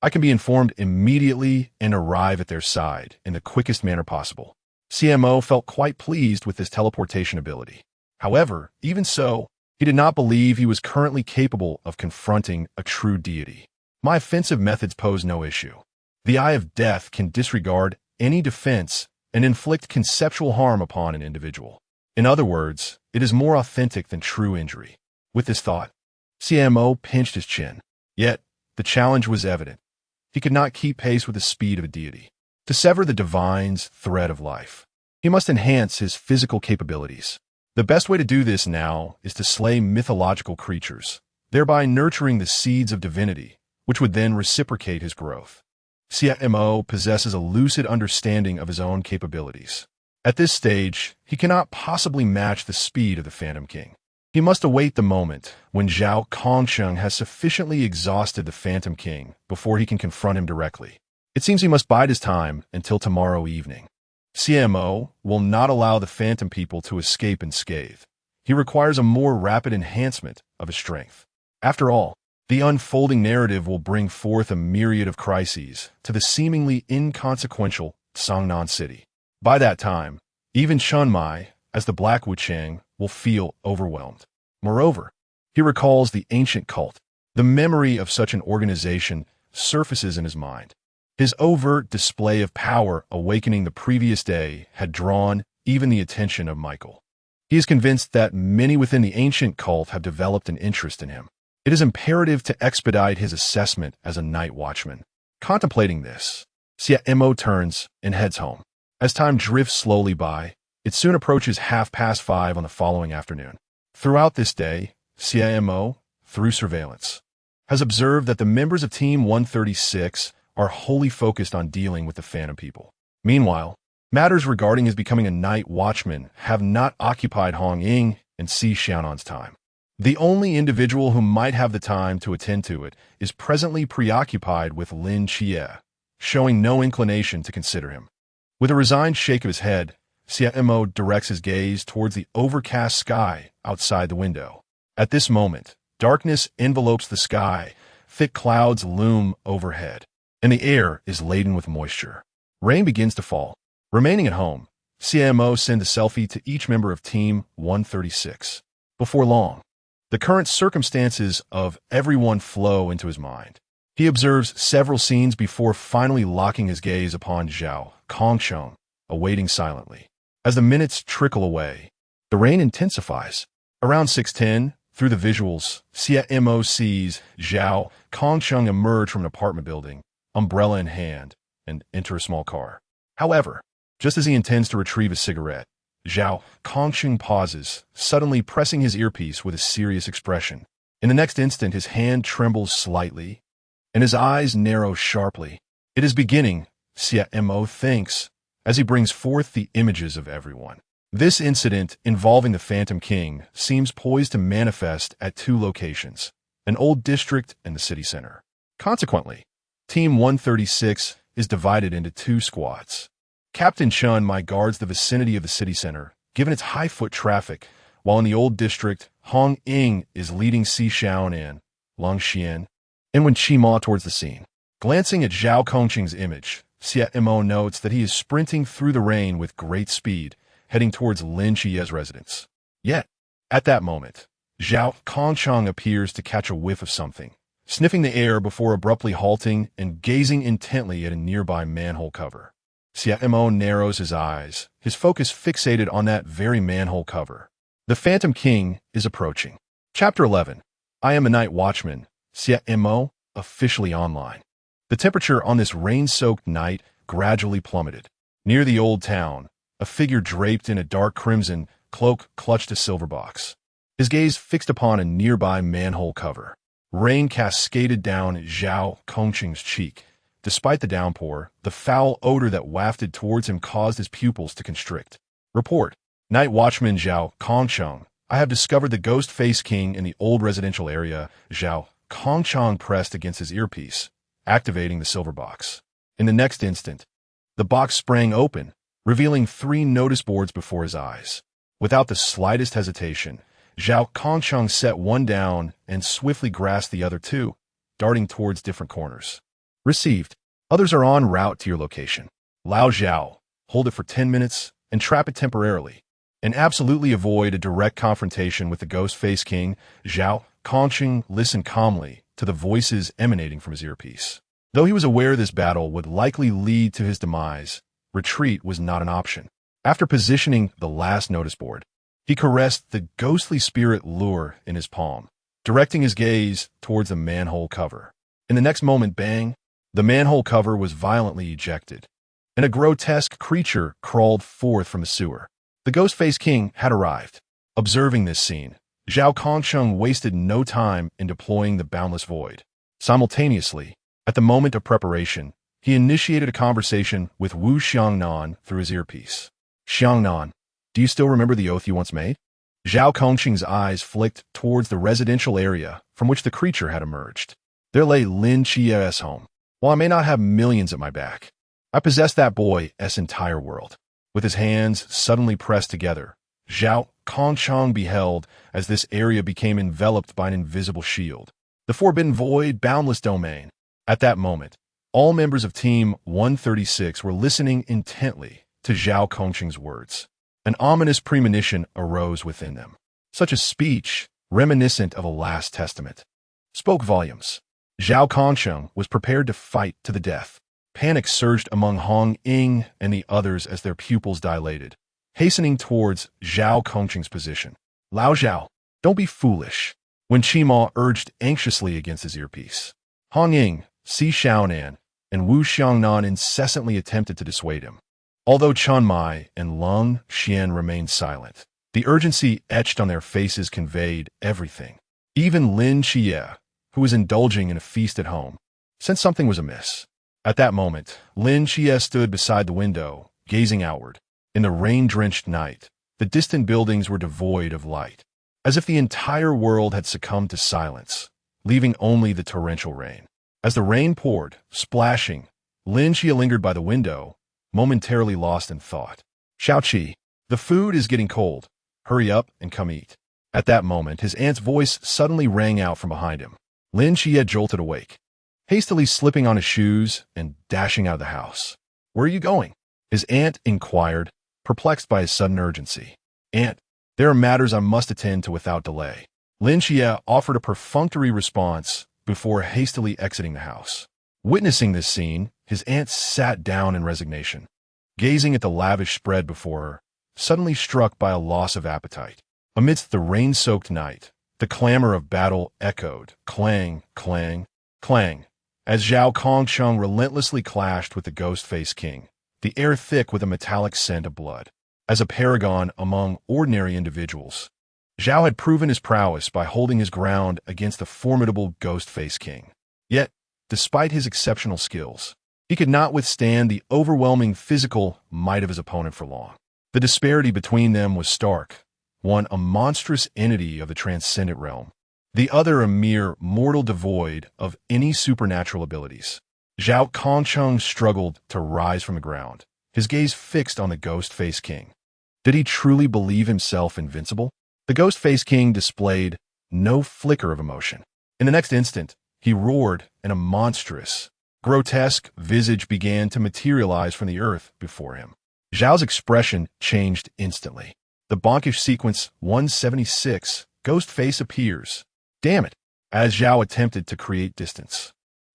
I can be informed immediately and arrive at their side in the quickest manner possible. Xie Mo felt quite pleased with his teleportation ability. However, even so, he did not believe he was currently capable of confronting a true deity. My offensive methods pose no issue. The Eye of Death can disregard any defense and inflict conceptual harm upon an individual. In other words, it is more authentic than true injury. With this thought, Xie Mo pinched his chin. Yet, the challenge was evident. He could not keep pace with the speed of a deity. To sever the divine's thread of life, he must enhance his physical capabilities. The best way to do this now is to slay mythological creatures, thereby nurturing the seeds of divinity, which would then reciprocate his growth. Xie Mo possesses a lucid understanding of his own capabilities. At this stage, he cannot possibly match the speed of the Phantom King. He must await the moment when Zhao Kongsheng has sufficiently exhausted the Phantom King before he can confront him directly. It seems he must bide his time until tomorrow evening. Xie Mo will not allow the Phantom people to escape unscathed. He requires a more rapid enhancement of his strength. After all, the unfolding narrative will bring forth a myriad of crises to the seemingly inconsequential Xiaonan city. By that time, even Shunmai, as the Black Wuchang, will feel overwhelmed. Moreover, he recalls the ancient cult. The memory of such an organization surfaces in his mind. His overt display of power awakening the previous day had drawn even the attention of Michael. He is convinced that many within the ancient cult have developed an interest in him. It is imperative to expedite his assessment as a night watchman. Contemplating this, Xie Mo turns and heads home. As time drifts slowly by, it soon approaches 5:30 on the following afternoon. Throughout this day, Xie Mo, through surveillance, has observed that the members of Team 136 are wholly focused on dealing with the Phantom people. Meanwhile, matters regarding his becoming a night watchman have not occupied Hong Ying and Xiaonan's time. The only individual who might have the time to attend to it is presently preoccupied with Lin Chie, showing no inclination to consider him. With a resigned shake of his head, Xie Mo directs his gaze towards the overcast sky outside the window. At this moment, darkness envelopes the sky, thick clouds loom overhead, and the air is laden with moisture. Rain begins to fall. Remaining at home, Xie Mo sends a selfie to each member of Team 136. Before long, the current circumstances of everyone flow into his mind. He observes several scenes before finally locking his gaze upon Zhao Kongsheng, awaiting silently. As the minutes trickle away, the rain intensifies. Around 6:10, through the visuals, Xie Mo sees Zhao Kongsheng emerge from an apartment building, umbrella in hand, and enter a small car. However, just as he intends to retrieve a cigarette, Zhao Kongsheng pauses, suddenly pressing his earpiece with a serious expression. In the next instant, his hand trembles slightly, and his eyes narrow sharply. It is beginning, Xie Mo thinks, as he brings forth the images of everyone. This incident involving the Phantom King seems poised to manifest at two locations, an old district and the city center. Consequently, Team 136 is divided into two squads. Captain Chun Mai guards the vicinity of the city center, given its high foot traffic, while in the old district, Hong Ying is leading Xiaonan, Long Xian, and when Xie Mo towards the scene. Glancing at Zhao Kongqing's image, Xie Mo notes that he is sprinting through the rain with great speed, heading towards Lin Chie's residence. Yet, at that moment, Zhao Kongsheng appears to catch a whiff of something, sniffing the air before abruptly halting and gazing intently at a nearby manhole cover. Xie Mo narrows his eyes, his focus fixated on that very manhole cover. The Phantom King is approaching. Chapter 11. I am a night watchman. Xie Mo, officially online. The temperature on this rain-soaked night gradually plummeted. Near the old town, a figure draped in a dark crimson cloak clutched a silver box. His gaze fixed upon a nearby manhole cover. Rain cascaded down Zhao Kongqing's cheek. Despite the downpour, the foul odor that wafted towards him caused his pupils to constrict. Report. Night Watchman Zhao Kongsheng. I have discovered the Ghost Face King in the old residential area. Zhao Kongsheng pressed against his earpiece, activating the silver box. In the next instant, the box sprang open, revealing 3 notice boards before his eyes. Without the slightest hesitation, Zhao Kongsheng set one down and swiftly grasped the other 2, darting towards different corners. Received. Others are en route to your location. Lao Zhao, hold it for 10 minutes and trap it temporarily. And absolutely avoid a direct confrontation with the Ghost Face King. Zhao Kongsheng listened calmly to the voices emanating from his earpiece. Though he was aware this battle would likely lead to his demise, retreat was not an option. After positioning the last notice board, he caressed the ghostly spirit lure in his palm, directing his gaze towards the manhole cover. In the next moment, bang, the manhole cover was violently ejected, and a grotesque creature crawled forth from the sewer. The Ghost Face King had arrived. Observing this scene, Zhao Kongsheng wasted no time in deploying the boundless void. Simultaneously, at the moment of preparation, he initiated a conversation with Wu Xiaonan through his earpiece. Xiaonan, do you still remember the oath you once made? Zhao Kongsheng's eyes flicked towards the residential area from which the creature had emerged. There lay Lin Chie's home. While I may not have millions at my back, I possess that boy's entire world. With his hands suddenly pressed together, Zhao Kongsheng beheld as this area became enveloped by an invisible shield. The forbidden void, boundless domain. At that moment, all members of Team 136 were listening intently to Zhao Kongsheng's words. An ominous premonition arose within them. Such a speech, reminiscent of a last testament, spoke volumes. Zhao Kongsheng was prepared to fight to the death. Panic surged among Hong Ying and the others as their pupils dilated, hastening towards Zhao Kongsheng's position. Lao Zhao, don't be foolish, when Xie Mo urged anxiously against his earpiece. Hong Ying, Xiaonan, and Wu Xiaonan incessantly attempted to dissuade him. Although Chen Mai and Lung Xian remained silent, the urgency etched on their faces conveyed everything. Even Lin Xie, who was indulging in a feast at home, sensed something was amiss. At that moment, Lin Xie stood beside the window, gazing outward. In the rain-drenched night, the distant buildings were devoid of light, as if the entire world had succumbed to silence, leaving only the torrential rain. As the rain poured, splashing, Lin Xie lingered by the window, momentarily lost in thought. Xiaoqi, the food is getting cold. Hurry up and come eat. At that moment, his aunt's voice suddenly rang out from behind him. Lin Xie jolted awake, hastily slipping on his shoes and dashing out of the house. Where are you going? His aunt inquired, perplexed by his sudden urgency. Aunt, there are matters I must attend to without delay. Lin Xie offered a perfunctory response before hastily exiting the house. Witnessing this scene, his aunt sat down in resignation, gazing at the lavish spread before her, suddenly struck by a loss of appetite. Amidst the rain-soaked night, the clamor of battle echoed, clang, clang, clang, as Zhao Kongsheng relentlessly clashed with the Ghost-Faced King, the air thick with a metallic scent of blood. As a paragon among ordinary individuals, Zhao had proven his prowess by holding his ground against the formidable Ghost-Faced King. Yet, despite his exceptional skills, he could not withstand the overwhelming physical might of his opponent for long. The disparity between them was stark, one a monstrous entity of the transcendent realm, the other a mere mortal devoid of any supernatural abilities. Zhao Kongsheng struggled to rise from the ground, his gaze fixed on the Ghost-Faced King. Did he truly believe himself invincible? The Ghost-Faced King displayed no flicker of emotion. In the next instant, he roared, and a monstrous, grotesque visage began to materialize from the earth before him. Zhao's expression changed instantly. The bonkish sequence 176, Ghost Face appears. Damn it! As Zhao attempted to create distance,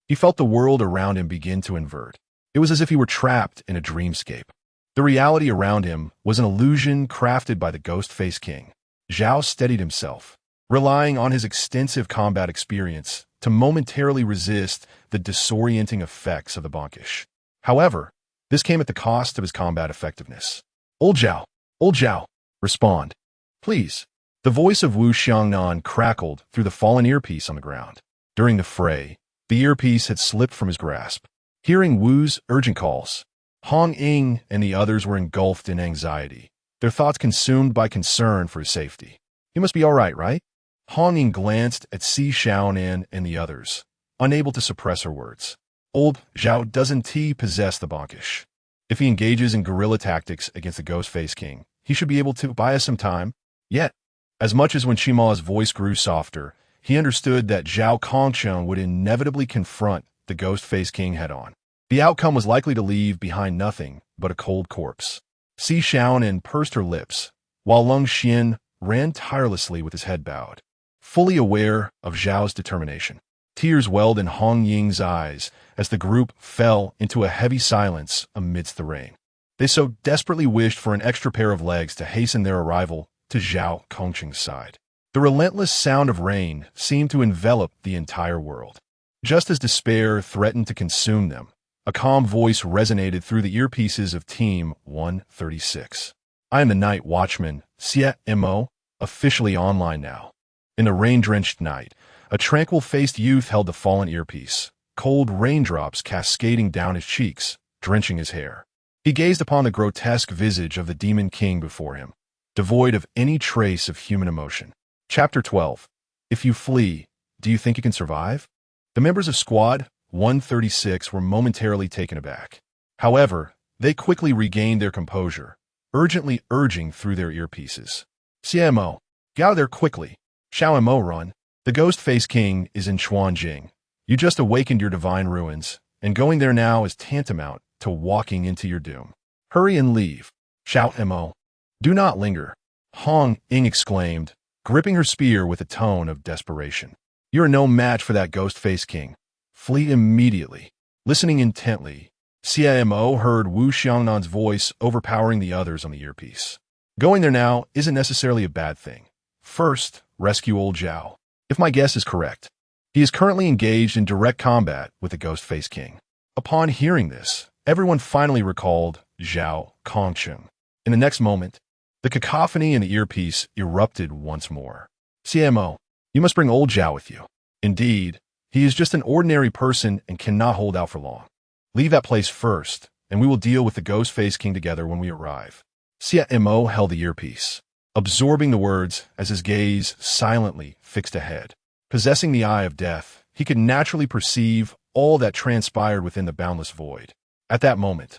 he felt the world around him begin to invert. It was as if he were trapped in a dreamscape. The reality around him was an illusion crafted by the Ghost-Faced King. Zhao steadied himself, relying on his extensive combat experience to momentarily resist the disorienting effects of the bonkish. However, this came at the cost of his combat effectiveness. Old Zhao, respond. Please. The voice of Wu Xiaonan crackled through the fallen earpiece on the ground. During the fray, the earpiece had slipped from his grasp. Hearing Wu's urgent calls, Hong Ying and the others were engulfed in anxiety, their thoughts consumed by concern for his safety. He must be all right? Hong Ying glanced at Xiaonan and the others, unable to suppress her words. Old Zhao doesn't possess the bonkish. If he engages in guerrilla tactics against the Ghost-Faced King, he should be able to buy us some time. Yet, as much as when Xie Mo's voice grew softer, he understood that Zhao Kongsheng would inevitably confront the Ghost-Faced King head-on. The outcome was likely to leave behind nothing but a cold corpse. Xiaonan pursed her lips, while Lung Xian ran tirelessly with his head bowed, fully aware of Zhao's determination. Tears welled in Hong Ying's eyes as the group fell into a heavy silence amidst the rain. They so desperately wished for an extra pair of legs to hasten their arrival to Zhao Kongsheng's side. The relentless sound of rain seemed to envelop the entire world. Just as despair threatened to consume them, a calm voice resonated through the earpieces of Team 136. I am the Night Watchman, Xie Mo, officially online now. In the rain-drenched night, a tranquil-faced youth held the fallen earpiece, cold raindrops cascading down his cheeks, drenching his hair. He gazed upon the grotesque visage of the demon king before him, devoid of any trace of human emotion. Chapter 12. If you flee, do you think you can survive? The members of Squad 136 were momentarily taken aback. However, they quickly regained their composure, urgently urging through their earpieces. Xie Mo, get out of there quickly. Mo, run. The Ghost-Faced King is in Hongying. You just awakened your divine ruins, and going there now is tantamount to walking into your doom. Hurry and leave. Mo. Do not linger. Hong Ying exclaimed, gripping her spear with a tone of desperation. You are no match for that Ghost-Faced King. Flee immediately. Listening intently, Xie Mo heard Xiaonan's voice overpowering the others on the earpiece. Going there now isn't necessarily a bad thing. First, rescue old Zhao. If my guess is correct, he is currently engaged in direct combat with the Ghost-Faced King. Upon hearing this, everyone finally recalled Zhao Kongcheng. In the next moment, the cacophony in the earpiece erupted once more. Xie Mo, you must bring old Zhao with you. Indeed, he is just an ordinary person and cannot hold out for long. Leave that place first, and we will deal with the Ghost-Faced King together when we arrive. Xie Mo held the earpiece, absorbing the words as his gaze silently fixed ahead. Possessing the eye of death, he could naturally perceive all that transpired within the boundless void. At that moment,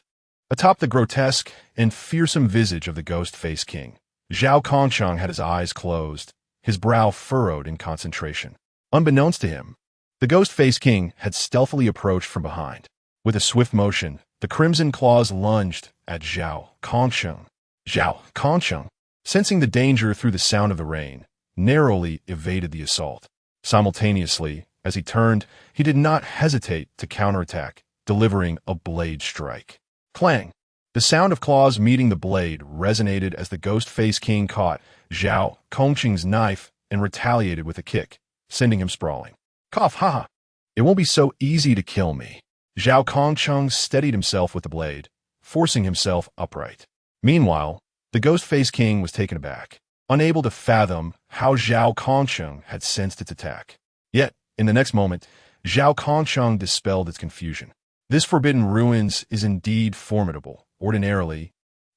atop the grotesque and fearsome visage of the Ghost-Faced King, Zhao Kongcheng had his eyes closed, his brow furrowed in concentration. Unbeknownst to him, the Ghost-Faced King had stealthily approached from behind. With a swift motion, the crimson claws lunged at Zhao Kongcheng. Zhao Kongcheng, sensing the danger through the sound of the rain, narrowly evaded the assault. Simultaneously, as he turned, he did not hesitate to counterattack, delivering a blade strike. Clang! The sound of claws meeting the blade resonated as the Ghost-Faced King caught Zhao Kongcheng's knife and retaliated with a kick, sending him sprawling. Cough, haha! It won't be so easy to kill me. Zhao Kongcheng steadied himself with the blade, forcing himself upright. Meanwhile, the Ghost-Faced King was taken aback, unable to fathom how Zhao Kongcheng had sensed its attack. Yet, in the next moment, Zhao Kongcheng dispelled its confusion. This forbidden ruins is indeed formidable. Ordinarily,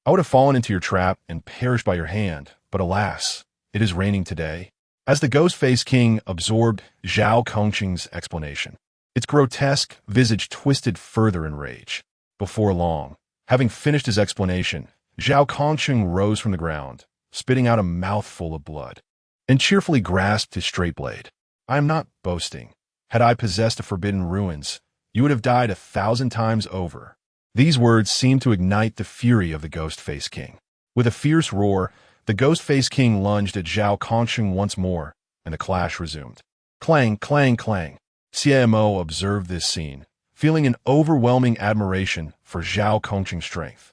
I would have fallen into your trap and perished by your hand, but alas, it is raining today. As the Ghost-Faced King absorbed Zhao Kongcheng's explanation, its grotesque visage twisted further in rage. Before long, having finished his explanation, Zhao Kongcheng rose from the ground, spitting out a mouthful of blood, and cheerfully grasped his straight blade. I am not boasting. Had I possessed the forbidden ruins, you would have died 1,000 times over. These words seemed to ignite the fury of the Ghost-Faced King. With a fierce roar, the Ghost-Faced King lunged at Zhao Kongcheng once more, and the clash resumed. Clang, clang, clang. Xie Mo observed this scene, feeling an overwhelming admiration for Zhao Kongcheng's strength.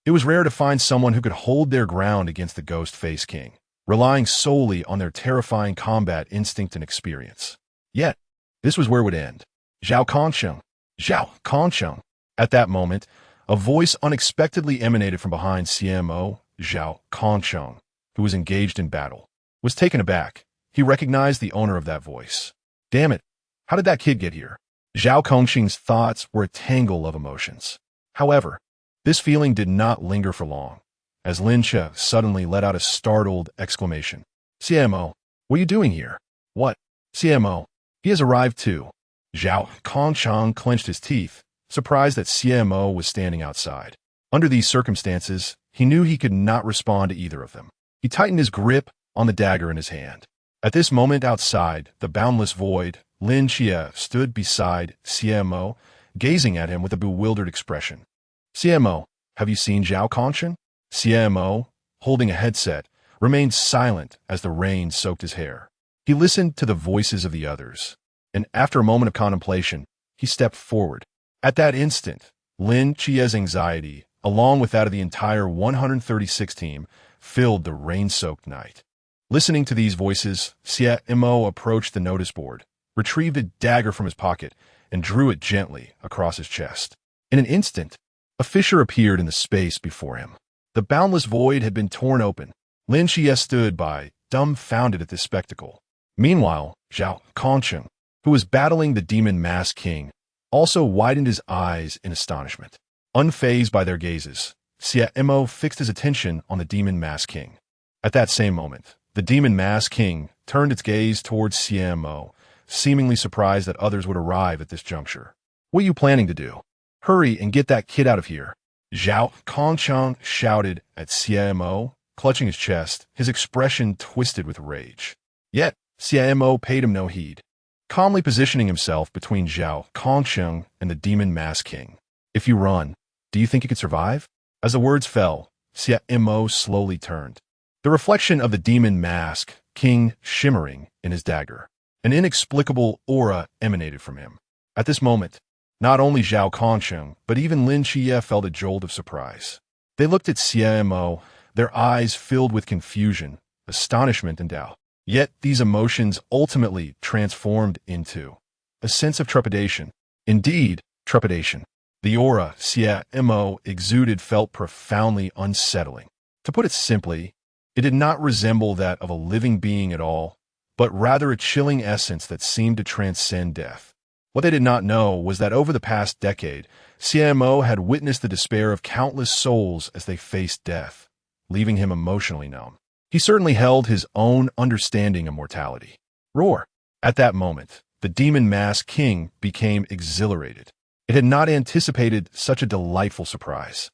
It was rare to find someone who could hold their ground against the Ghost-Faced King, relying solely on their terrifying combat instinct and experience. Yet, this was where it would end. Zhao Kongcheng! Zhao Kongcheng! At that moment, a voice unexpectedly emanated from behind Xie Mo. Zhao Kongcheng, who was engaged in battle, was taken aback. He recognized the owner of that voice. Damn it, how did that kid get here? Zhao Kongcheng's thoughts were a tangle of emotions. However, this feeling did not linger for long, as Lin Che suddenly let out a startled exclamation. Xie Mo, what are you doing here? What? Xie Mo, he has arrived too. Zhao Kongcheng clenched his teeth, surprised that Xie Mo was standing outside. Under these circumstances, he knew he could not respond to either of them. He tightened his grip on the dagger in his hand. At this moment outside, the boundless void, Lin Che stood beside Xie Mo, gazing at him with a bewildered expression. Xie Mo, have you seen Zhao Kongcheng? Xie Mo, holding a headset, remained silent as the rain soaked his hair. He listened to the voices of the others, and after a moment of contemplation, he stepped forward. At that instant, Lin Che's anxiety, along with that of the entire 136 team, filled the rain-soaked night. Listening to these voices, Xie Mo approached the notice board, retrieved a dagger from his pocket, and drew it gently across his chest. In an instant, a fissure appeared in the space before him. The boundless void had been torn open. Lin Che stood by, dumbfounded at this spectacle. Meanwhile, Zhao Kongsheng, who was battling the demon masked king, also widened his eyes in astonishment. Unfazed by their gazes, Xie Mo fixed his attention on the demon masked king. At that same moment, the demon masked king turned its gaze towards Xie Mo, seemingly surprised that others would arrive at this juncture. "What are you planning to do? Hurry and get that kid out of here!" Zhao Kongsheng shouted at Xie Mo, clutching his chest, his expression twisted with rage. Yet, Xie Mo paid him no heed, calmly positioning himself between Zhao Kongsheng and the demon masked king. "If you run, do you think you could survive?" As the words fell, Xie Mo slowly turned, the reflection of the demon mask king shimmering in his dagger. An inexplicable aura emanated from him. At this moment, not only Zhao Kongsheng, but even Lin Xie felt a jolt of surprise. They looked at Xie Mo, their eyes filled with confusion, astonishment, and doubt. Yet these emotions ultimately transformed into a sense of trepidation. Indeed, trepidation. The aura Xie Mo exuded felt profoundly unsettling. To put it simply, it did not resemble that of a living being at all, but rather a chilling essence that seemed to transcend death. What they did not know was that over the past decade, Xie Mo had witnessed the despair of countless souls as they faced death, leaving him emotionally numb. He certainly held his own understanding of mortality. Roar! At that moment, the demon masked king became exhilarated. It had not anticipated such a delightful surprise.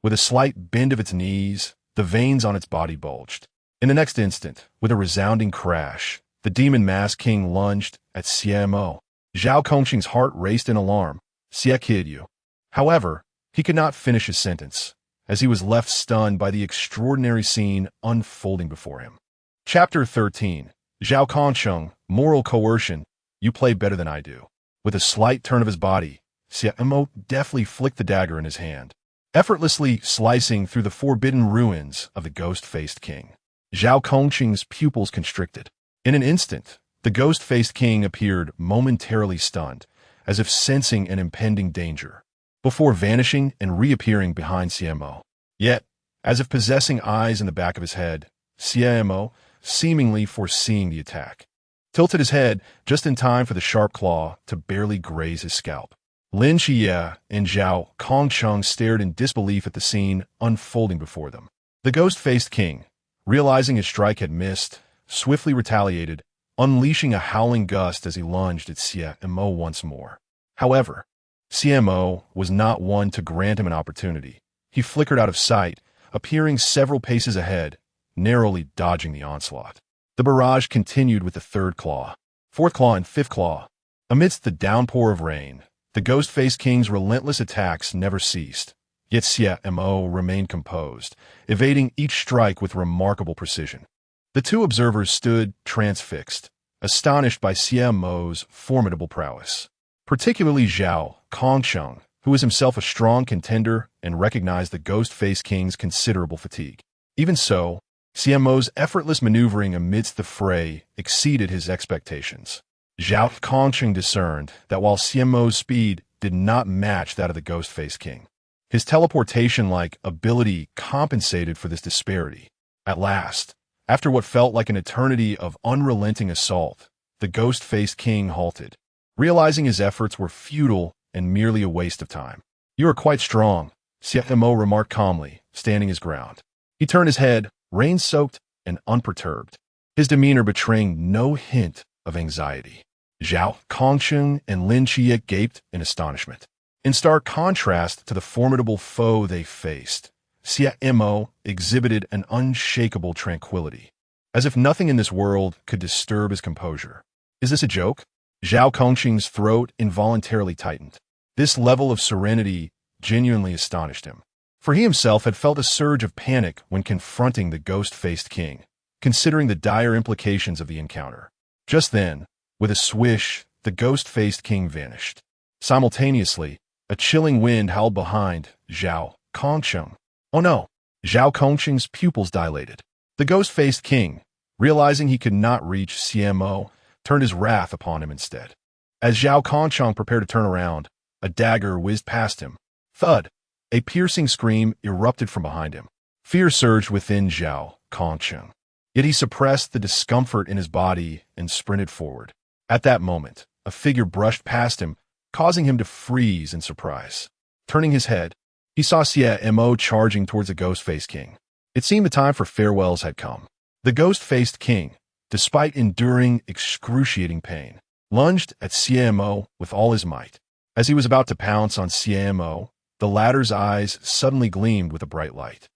With a slight bend of its knees, the veins on its body bulged. In the next instant, with a resounding crash, the demon masked king lunged at Xie Mo. Zhao Kongsheng's heart raced in alarm. "Xie kid you." However, he could not finish his sentence, as he was left stunned by the extraordinary scene unfolding before him. Chapter 13. Zhao Kongsheng, Moral Coercion. You play better than I do. With a slight turn of his body, Xie Mo deftly flicked the dagger in his hand, effortlessly slicing through the forbidden ruins of the ghost-faced king. Zhao Kongsheng's pupils constricted. In an instant, the ghost-faced king appeared momentarily stunned, as if sensing an impending danger, before vanishing and reappearing behind Xie Mo. Yet, as if possessing eyes in the back of his head, Xie Mo, seemingly foreseeing the attack, tilted his head just in time for the sharp claw to barely graze his scalp. Lin Xie and Zhao Kongsheng stared in disbelief at the scene unfolding before them. The ghost-faced king, realizing his strike had missed, swiftly retaliated, unleashing a howling gust as he lunged at Xie Mo once more. However, Xie Mo was not one to grant him an opportunity. He flickered out of sight, appearing several paces ahead, narrowly dodging the onslaught. The barrage continued with the third claw, fourth claw, and fifth claw. Amidst the downpour of rain, the ghost-faced king's relentless attacks never ceased. Yet Xie Mo remained composed, evading each strike with remarkable precision. The two observers stood transfixed, astonished by Xie Mo's formidable prowess. Particularly Zhao Kongsheng, who was himself a strong contender and recognized the ghost-faced king's considerable fatigue. Even so, Xie Mo's effortless maneuvering amidst the fray exceeded his expectations. Zhao Kongsheng discerned that while Xie Mo's speed did not match that of the ghost-faced king, his teleportation-like ability compensated for this disparity. At last, after what felt like an eternity of unrelenting assault, the ghost-faced king halted, realizing his efforts were futile and merely a waste of time. "You are quite strong," Xie Mo remarked calmly, standing his ground. He turned his head, rain-soaked and unperturbed, his demeanor betraying no hint of anxiety. Zhao Kongsheng and Lin Xie gaped in astonishment. In stark contrast to the formidable foe they faced, Xie Mo exhibited an unshakable tranquility, as if nothing in this world could disturb his composure. "Is this a joke?" Zhao Kongsheng's throat involuntarily tightened. This level of serenity genuinely astonished him, for he himself had felt a surge of panic when confronting the ghost-faced king, considering the dire implications of the encounter. Just then, with a swish, the ghost-faced king vanished. Simultaneously, a chilling wind howled behind Zhao Kongsheng. "Oh no!" Zhao Kongsheng's pupils dilated. The ghost-faced king, realizing he could not reach Xie Mo, turned his wrath upon him instead. As Zhao Kongsheng prepared to turn around, a dagger whizzed past him. Thud! A piercing scream erupted from behind him. Fear surged within Zhao Kongsheng. Yet he suppressed the discomfort in his body and sprinted forward. At that moment, a figure brushed past him, causing him to freeze in surprise. Turning his head, he saw Xie Mo charging towards the ghost-faced king. It seemed the time for farewells had come. The ghost-faced king, despite enduring excruciating pain, lunged at Xie Mo with all his might. As he was about to pounce on Xie Mo, the latter's eyes suddenly gleamed with a bright light.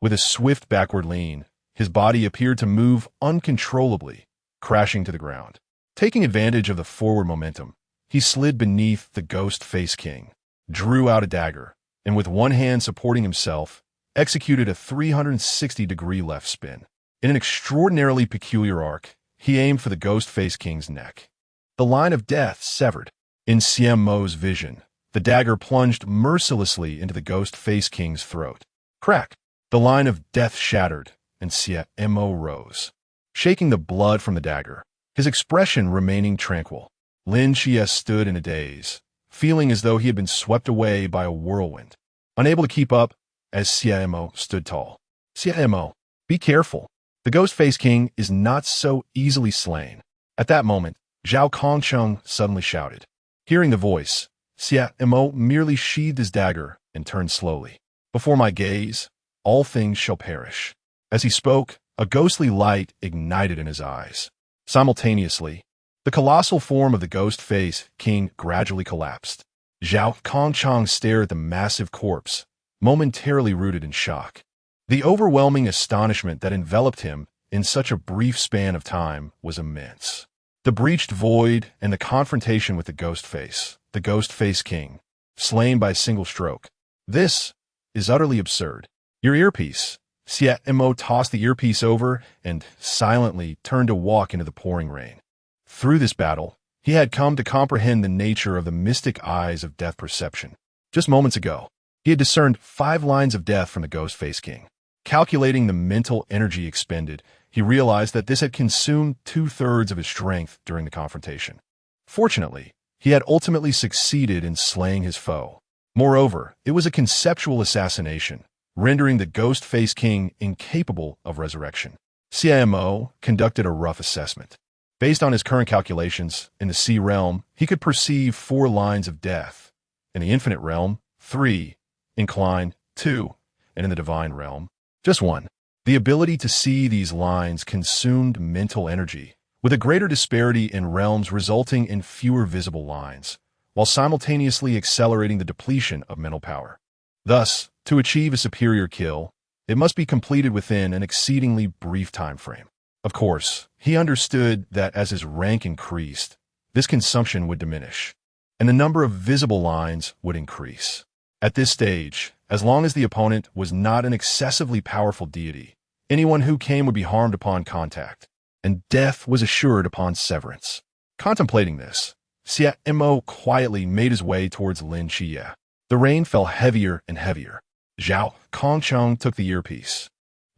With a swift backward lean, his body appeared to move uncontrollably, crashing to the ground. Taking advantage of the forward momentum, he slid beneath the ghost-faced king, drew out a dagger, and with one hand supporting himself, executed a 360-degree left spin. In an extraordinarily peculiar arc, he aimed for the ghost-faced king's neck. The line of death severed. In Xie Mo's vision, the dagger plunged mercilessly into the ghost-faced king's throat. Crack! The line of death shattered, and Xie Mo rose, shaking the blood from the dagger, his expression remaining tranquil. Lin Xie stood in a daze, feeling as though he had been swept away by a whirlwind, unable to keep up as Xie Mo stood tall. Xie Mo, be careful. The ghost-faced king is not so easily slain. At that moment, Zhao Kongcheng suddenly shouted. Hearing the voice, Xie Mo merely sheathed his dagger and turned slowly. Before my gaze, all things shall perish. As he spoke, a ghostly light ignited in his eyes. Simultaneously, the colossal form of the ghost-faced king gradually collapsed. Zhao Kongcheng stared at the massive corpse, momentarily rooted in shock. The overwhelming astonishment that enveloped him in such a brief span of time was immense. The breached void and the confrontation with the ghost-faced king, slain by a single stroke. This is utterly absurd. Your earpiece. Xie Mo tossed the earpiece over and silently turned to walk into the pouring rain. Through this battle, he had come to comprehend the nature of the mystic eyes of death perception. Just moments ago, he had discerned 5 lines of death from the ghost-faced king. Calculating the mental energy expended, he realized that this had consumed 2/3 of his strength during the confrontation. Fortunately, he had ultimately succeeded in slaying his foe. Moreover, it was a conceptual assassination, rendering the ghost-faced king incapable of resurrection. Xie Mo conducted a rough assessment. Based on his current calculations, in the sea realm, he could perceive 4 lines of death. In the infinite realm, 3, incline, 2, and in the divine realm, just 1. The ability to see these lines consumed mental energy, with a greater disparity in realms resulting in fewer visible lines, while simultaneously accelerating the depletion of mental power. Thus, to achieve a superior kill, it must be completed within an exceedingly brief time frame. Of course, he understood that as his rank increased, this consumption would diminish, and the number of visible lines would increase. At this stage, as long as the opponent was not an excessively powerful deity, anyone who came would be harmed upon contact, and death was assured upon severance. Contemplating this, Xie Mo quietly made his way towards Lin Xie. The rain fell heavier and heavier. Zhao Kongcheng took the earpiece,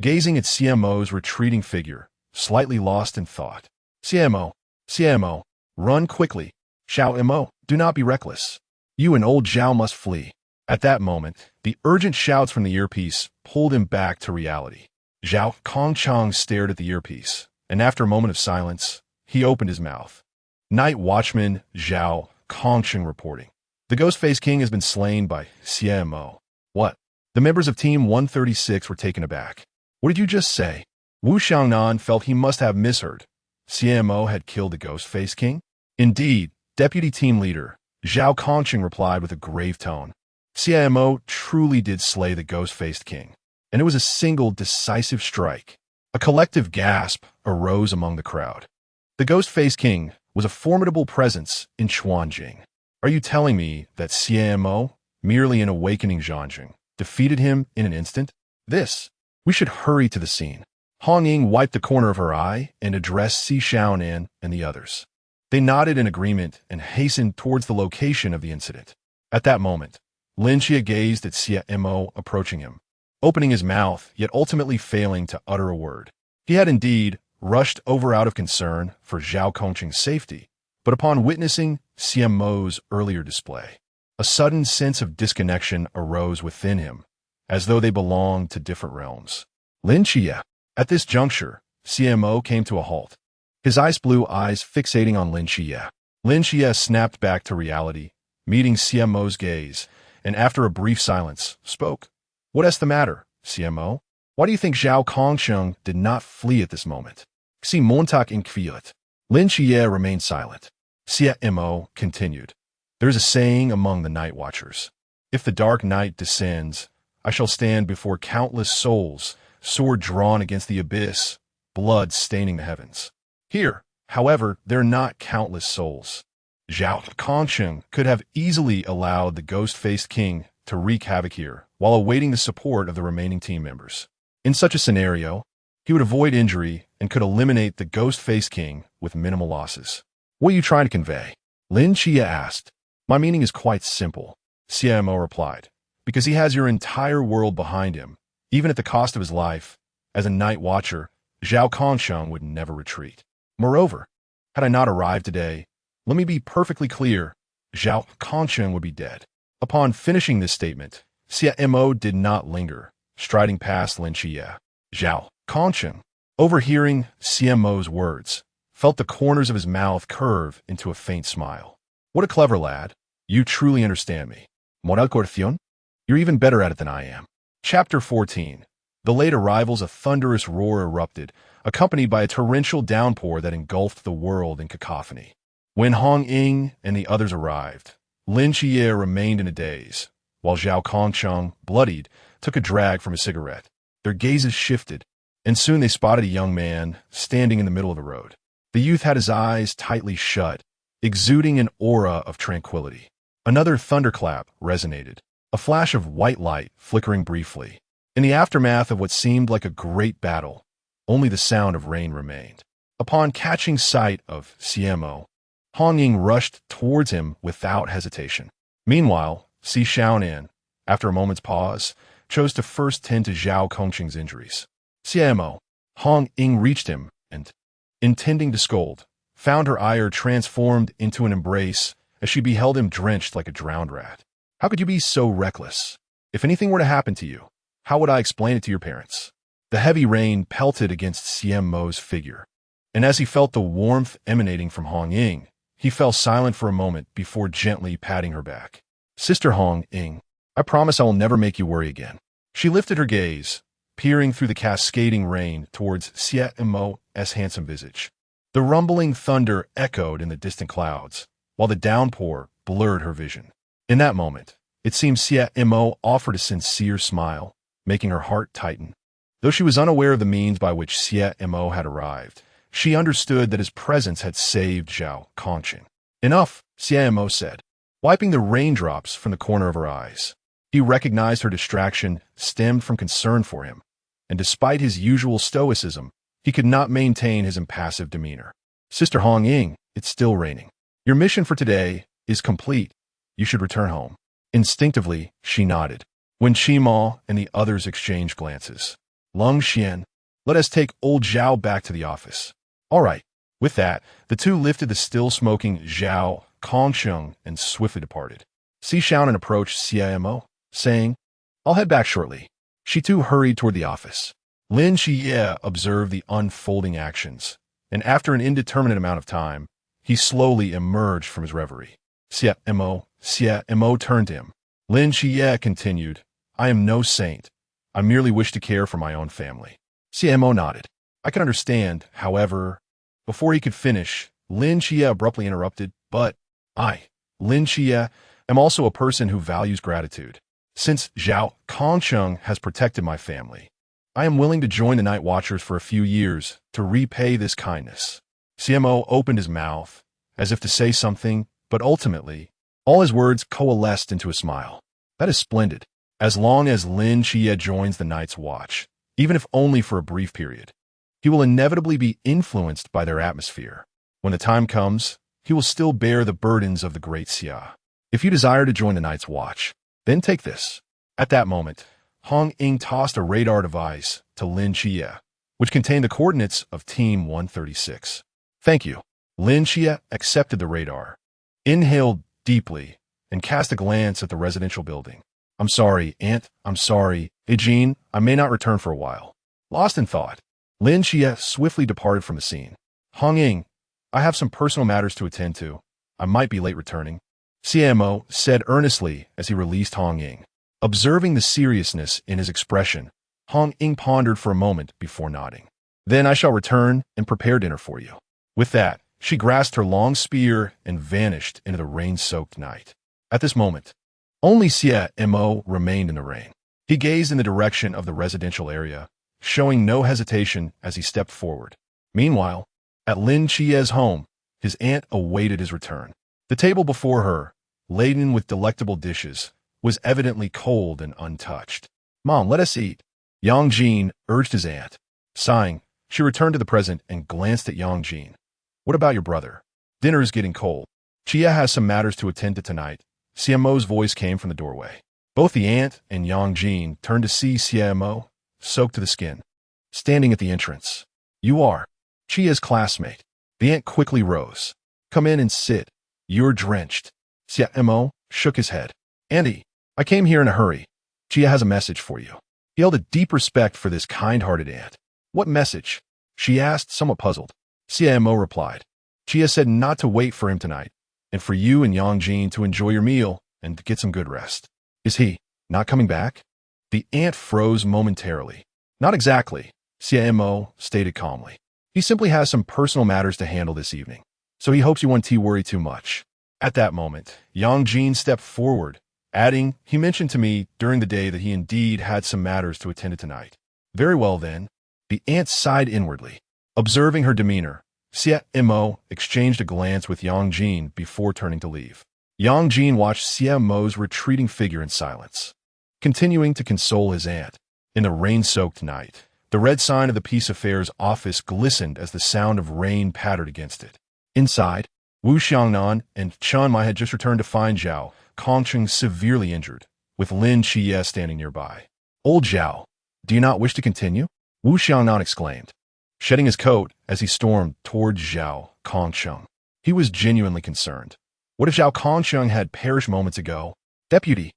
gazing at Xie Mo's retreating figure, slightly lost in thought. Xie Mo, run quickly. Xiao Mo, do not be reckless. You and old Zhao must flee. At that moment, the urgent shouts from the earpiece pulled him back to reality. Zhao Kongcheng stared at the earpiece, and after a moment of silence, he opened his mouth. Night Watchman Zhao Kongcheng reporting. The ghost-faced king has been slain by Xie Mo. What? The members of Team 136 were taken aback. What did you just say? Wu Xiaonan felt he must have misheard. Xie Mo had killed the ghost-faced king? Indeed, Deputy Team Leader Zhao Kongcheng replied with a grave tone. Xie Mo truly did slay the ghost-faced king, and it was a single decisive strike. A collective gasp arose among the crowd. The ghost-faced king was a formidable presence in Hongying. Are you telling me that Xie Mo, merely an awakening Hongying, defeated him in an instant? We should hurry to the scene. Hong Ying wiped the corner of her eye and addressed Xiaonan and the others. They nodded in agreement and hastened towards the location of the incident. At that moment, Lin Xie gazed at Xie Mo approaching him, opening his mouth, yet ultimately failing to utter a word. He had indeed rushed over out of concern for Zhao Kongcheng's safety, but upon witnessing Xie Mo's earlier display, a sudden sense of disconnection arose within him, as though they belonged to different realms. Lin Xie. At this juncture, Xie Mo came to a halt, his ice-blue eyes fixating on Lin Xie. Lin Xie snapped back to reality, meeting Xie Mo's gaze, and after a brief silence, spoke. What is the matter, Xie Mo? Why do you think Zhao Kongsheng did not flee at this moment? Xie Montak inquired. Lin Xie remained silent. Xie Mo continued. There is a saying among the night watchers. If the dark night descends, I shall stand before countless souls, sword drawn against the abyss, blood staining the heavens. Here, however, there are not countless souls. Zhao Kongsheng could have easily allowed the ghost-faced king to wreak havoc here while awaiting the support of the remaining team members. In such a scenario, he would avoid injury and could eliminate the ghost-faced king with minimal losses. What are you trying to convey? Lin Xie asked. My meaning is quite simple, Xie Mo replied. Because he has your entire world behind him, even at the cost of his life, as a night watcher, Zhao Kongsheng would never retreat. Moreover, had I not arrived today, let me be perfectly clear, Zhao Kongsheng would be dead. Upon finishing this statement, Xie Mo did not linger, striding past Lin Xie. Zhao Kongsheng, overhearing Xie Mo's words, felt the corners of his mouth curve into a faint smile. What a clever lad. You truly understand me. Moral corrección? You're even better at it than I am. Chapter 14. The late arrivals, a thunderous roar erupted, accompanied by a torrential downpour that engulfed the world in cacophony. When Hong Ying and the others arrived, Lin Xie remained in a daze, while Zhao Kongsheng, bloodied, took a drag from his cigarette. Their gazes shifted, and soon they spotted a young man standing in the middle of the road. The youth had his eyes tightly shut, exuding an aura of tranquility. Another thunderclap resonated, a flash of white light flickering briefly. In the aftermath of what seemed like a great battle, only the sound of rain remained. Upon catching sight of Xie Mo, Hongying rushed towards him without hesitation. Meanwhile, Xiaonan, after a moment's pause, chose to first tend to Zhao Kongsheng's injuries. Xie Mo, Hongying reached him and, intending to scold, found her ire transformed into an embrace as she beheld him drenched like a drowned rat. How could you be so reckless? If anything were to happen to you, how would I explain it to your parents? The heavy rain pelted against Xie Mo's figure, and as he felt the warmth emanating from Hong Ying, he fell silent for a moment before gently patting her back. Sister Hong Ying, I promise I will never make you worry again. She lifted her gaze, peering through the cascading rain towards Xie Mo's handsome visage. The rumbling thunder echoed in the distant clouds, while the downpour blurred her vision. In that moment, it seemed Xie Mo offered a sincere smile, making her heart tighten. Though she was unaware of the means by which Xie Mo had arrived, she understood that his presence had saved Zhao Kongsheng. Enough, Xie Mo said, wiping the raindrops from the corner of her eyes. He recognized her distraction stemmed from concern for him, and despite his usual stoicism, he could not maintain his impassive demeanor. Sister Hong Ying, it's still raining. Your mission for today is complete. You should return home. Instinctively, she nodded. When Xie Mo and the others exchanged glances. Lung Xian, let us take old Zhao back to the office. All right. With that, the two lifted the still-smoking Zhao Kongsheng and swiftly departed. Xiaonan approached Xie Mo, saying, I'll head back shortly. She too hurried toward the office. Lin Xie observed the unfolding actions, and after an indeterminate amount of time, he slowly emerged from his reverie. Xie Mo turned to him. Lin Xie continued, I am no saint. I merely wish to care for my own family. Xie Mo nodded. I can understand, however. Before he could finish, Lin Xie abruptly interrupted, but I, Lin Xie, am also a person who values gratitude. Since Zhao Kongsheng has protected my family, I am willing to join the Night Watchers for a few years to repay this kindness. Xie Mo opened his mouth, as if to say something, but ultimately, all his words coalesced into a smile. That is splendid. As long as Lin Xie joins the Night's Watch, even if only for a brief period, he will inevitably be influenced by their atmosphere. When the time comes, he will still bear the burdens of the Great Xia. If you desire to join the Night's Watch, then take this. At that moment, Hong Ying tossed a radar device to Lin Xie, which contained the coordinates of Team 136. Thank you. Lin Xie accepted the radar, inhaled deeply, and cast a glance at the residential building. I'm sorry, Aunt. I'm sorry. Hey, Jean, I may not return for a while. Lost in thought. Lin Xie swiftly departed from the scene. Hong Ying, I have some personal matters to attend to. I might be late returning. Xie Mo said earnestly as he released Hong Ying. Observing the seriousness in his expression, Hong Ying pondered for a moment before nodding. Then I shall return and prepare dinner for you. With that, she grasped her long spear and vanished into the rain-soaked night. At this moment, only Xie Mo remained in the rain. He gazed in the direction of the residential area, showing no hesitation as he stepped forward. Meanwhile, at Lin Xie's home, his aunt awaited his return. The table before her, laden with delectable dishes, was evidently cold and untouched. Mom, let us eat. Yang Jin urged his aunt. Sighing, she returned to the present and glanced at Yang Jin. What about your brother? Dinner is getting cold. Xie has some matters to attend to tonight. Xie Mo's voice came from the doorway. Both the aunt and Yang Jin turned to see Xie Mo, soaked to the skin, standing at the entrance. You are Xie's classmate. The aunt quickly rose. Come in and sit. You're drenched. Xie Mo shook his head. Auntie, I came here in a hurry. Xie has a message for you. He held a deep respect for this kind-hearted aunt. What message? She asked, somewhat puzzled. Xie Mo replied. Xie said not to wait for him tonight, and for you and Yang Jin to enjoy your meal and to get some good rest. Is he not coming back? The aunt froze momentarily. Not exactly, Xie Mo stated calmly. He simply has some personal matters to handle this evening, so he hopes you won't worry too much. At that moment, Yang Jin stepped forward, adding, he mentioned to me during the day that he indeed had some matters to attend to tonight. Very well then. The aunt sighed inwardly. Observing her demeanor, Xie Mo exchanged a glance with Yang Jin before turning to leave. Yang Jin watched Xie Mo's retreating figure in silence, continuing to console his aunt. In the rain-soaked night, the red sign of the Peace Affairs office glistened as the sound of rain pattered against it. Inside, Wu Xiaonan and Chen Mai had just returned to find Zhao Kongcheng severely injured, with Lin Xie standing nearby. Old Zhao, do you not wish to continue? Wu Xiaonan exclaimed, shedding his coat as he stormed toward Zhao Kongcheng. He was genuinely concerned. What if Zhao Kongcheng had perished moments ago? Deputy,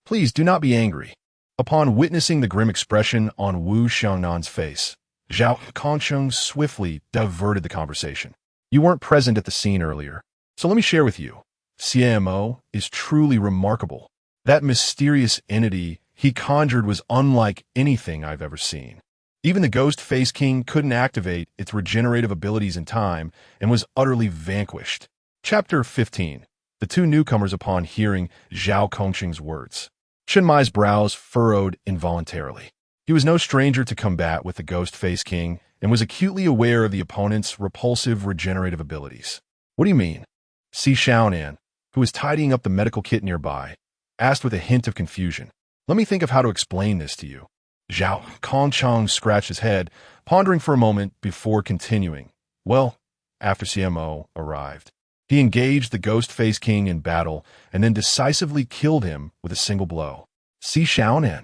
please do not be angry. Upon witnessing the grim expression on Wu Xiaonan's face, Zhao Kongcheng swiftly diverted the conversation. You weren't present at the scene earlier, so let me share with you. Xie Mo is truly remarkable. That mysterious entity he conjured was unlike anything I've ever seen. Even the Ghost Face King couldn't activate its regenerative abilities in time and was utterly vanquished. Chapter 15. The two newcomers upon hearing Zhao Kongcheng's words. Chen Mai's brows furrowed involuntarily. He was no stranger to combat with the Ghost Face King and was acutely aware of the opponent's repulsive regenerative abilities. What do you mean? Xiaonan, who was tidying up the medical kit nearby, asked with a hint of confusion. Let me think of how to explain this to you. Zhao Kongcheng scratched his head, pondering for a moment before continuing. Well, after Xie Mo arrived, he engaged the Ghost Face King in battle and then decisively killed him with a single blow. Xiaonan,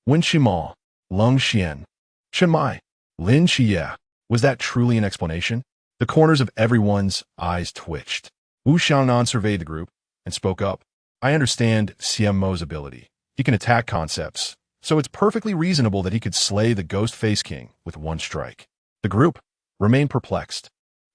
Wen Xie Lung Xian, Chen Mai, Lin Xie. Was that truly an explanation? The corners of everyone's eyes twitched. Wu Xiaonan surveyed the group and spoke up. I understand Xie Mo's ability. He can attack concepts, so it's perfectly reasonable that he could slay the Ghost Face King with one strike. The group remained perplexed.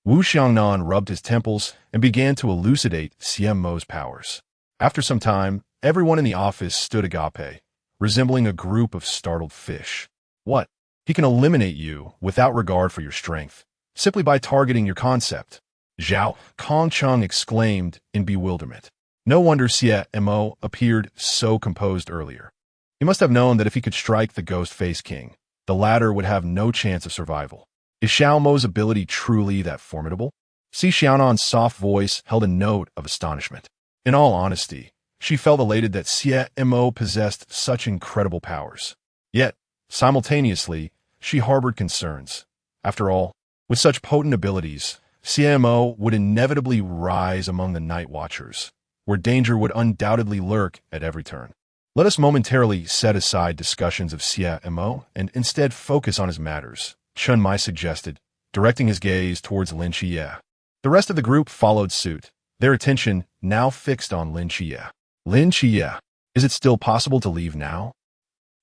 Wu Xiaonan rubbed his temples and began to elucidate Xie Mo's powers. After some time, everyone in the office stood agape, resembling a group of startled fish. What? He can eliminate you without regard for your strength, simply by targeting your concept. Zhao Kongcheng exclaimed in bewilderment. No wonder Xie Mo appeared so composed earlier. He must have known that if he could strike the Ghost Face King, the latter would have no chance of survival. Is Xiao Mo's ability truly that formidable? Xiaonan's soft voice held a note of astonishment. In all honesty, she felt elated that Xie Mo possessed such incredible powers. Yet, simultaneously, she harbored concerns. After all, with such potent abilities, Xie Mo would inevitably rise among the Night Watchers, where danger would undoubtedly lurk at every turn. Let us momentarily set aside discussions of Xie Mo and instead focus on his matters, Chen Mai suggested, directing his gaze towards Lin Xie. The rest of the group followed suit, their attention now fixed on Lin Xie. Lin Xie, is it still possible to leave now?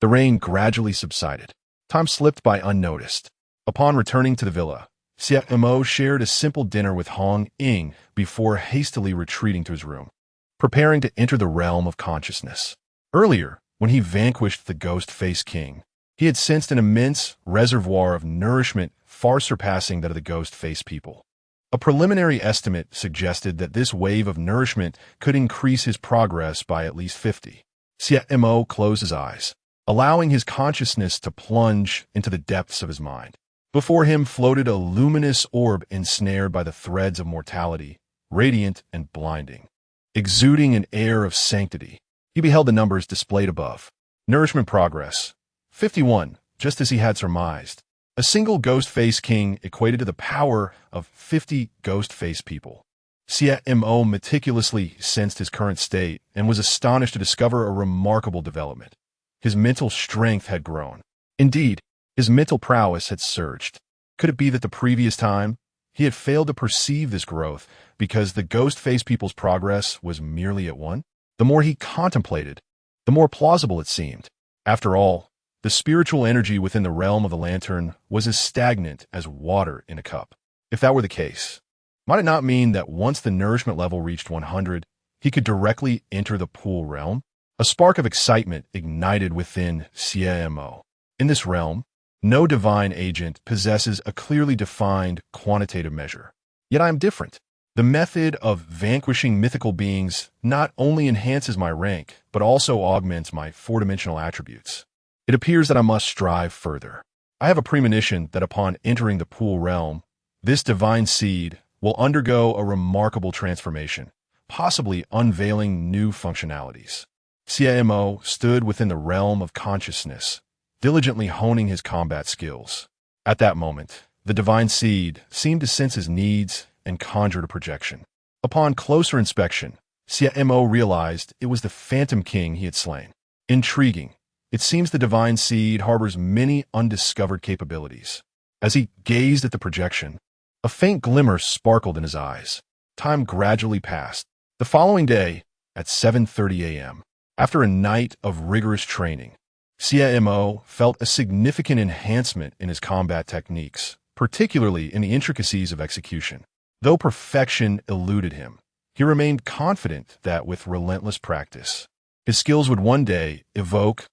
The rain gradually subsided. Time slipped by unnoticed. Upon returning to the villa, Xie Mo shared a simple dinner with Hong Ying before hastily retreating to his room, preparing to enter the realm of consciousness. Earlier, when he vanquished the ghost-faced king, he had sensed an immense reservoir of nourishment far surpassing that of the ghost-faced people. A preliminary estimate suggested that this wave of nourishment could increase his progress by at least 50. Xie Mo closed his eyes, allowing his consciousness to plunge into the depths of his mind. Before him floated a luminous orb ensnared by the threads of mortality, radiant and blinding. Exuding an air of sanctity, he beheld the numbers displayed above. Nourishment progress, 51, just as he had surmised. A single ghost-faced king equated to the power of 50 ghost-faced people. Xie Mo meticulously sensed his current state and was astonished to discover a remarkable development. His mental strength had grown. Indeed, his mental prowess had surged. Could it be that the previous time he had failed to perceive this growth because the ghost-faced people's progress was merely at one? The more he contemplated, the more plausible it seemed. After all, the spiritual energy within the realm of the lantern was as stagnant as water in a cup. If that were the case, might it not mean that once the nourishment level reached 100, he could directly enter the pool realm? A spark of excitement ignited within Xie Mo. In this realm, no divine agent possesses a clearly defined quantitative measure. Yet I am different. The method of vanquishing mythical beings not only enhances my rank, but also augments my four-dimensional attributes. It appears that I must strive further. I have a premonition that upon entering the pool realm, this divine seed will undergo a remarkable transformation, possibly unveiling new functionalities. Xie Mo stood within the realm of consciousness, diligently honing his combat skills. At that moment, the divine seed seemed to sense his needs and conjured a projection. Upon closer inspection, Xie Mo realized it was the Phantom King he had slain. Intriguing. It seems the divine seed harbors many undiscovered capabilities. As he gazed at the projection, a faint glimmer sparkled in his eyes. Time gradually passed. The following day, at 7:30 a.m., after a night of rigorous training, Xie Mo felt a significant enhancement in his combat techniques, particularly in the intricacies of execution. Though perfection eluded him, he remained confident that with relentless practice, his skills would one day evoke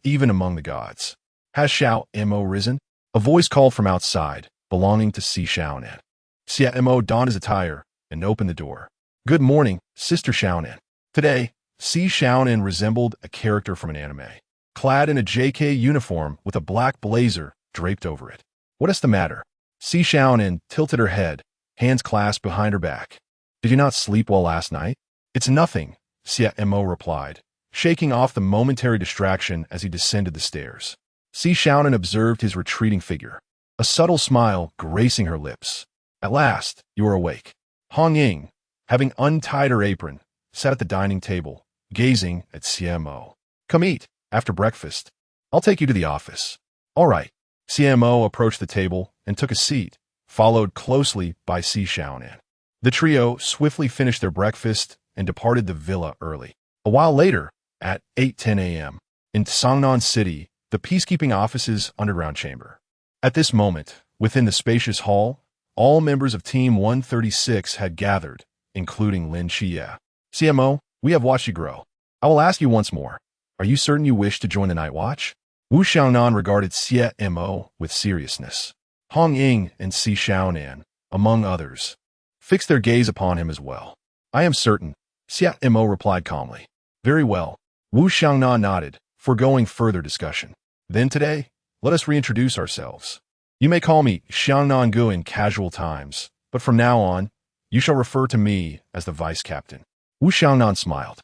even among the gods. Has Xiao risen? A voice called from outside, belonging to Xiaonan. Xie donned his attire and opened the door. Good morning, Sister Xiaonan. Today, Xiaonan resembled a character from an anime, clad in a JK uniform with a black blazer draped over it. What is the matter? Xiaonan tilted her head, hands clasped behind her back. Did you not sleep well last night? It's nothing, Xie replied, shaking off the momentary distraction as he descended the stairs. Xiaonan observed his retreating figure, a subtle smile gracing her lips. At last, you are awake. Hong Ying, having untied her apron, sat at the dining table, gazing at Xie Mo. Come eat, after breakfast. I'll take you to the office. All right. Xie Mo approached the table and took a seat, followed closely by Xiaonan. The trio swiftly finished their breakfast and departed the villa early. A while later, at 8:10 a.m., in Xiaonan City, the peacekeeping office's underground chamber. At this moment, within the spacious hall, all members of Team 136 had gathered, including Lin Xie. Xie Mo, we have watched you grow. I will ask you once more. Are you certain you wish to join the night watch? Wu Xiaonan regarded Xie Mo with seriousness. Hong Ying and Xiaonan, among others, fixed their gaze upon him as well. I am certain, Xie Mo replied calmly. Very well. Wu Xiaonan nodded, foregoing further discussion. Then today, let us reintroduce ourselves. You may call me Xiaonan Gu in casual times, but from now on, you shall refer to me as the vice captain. Wu Xiaonan smiled.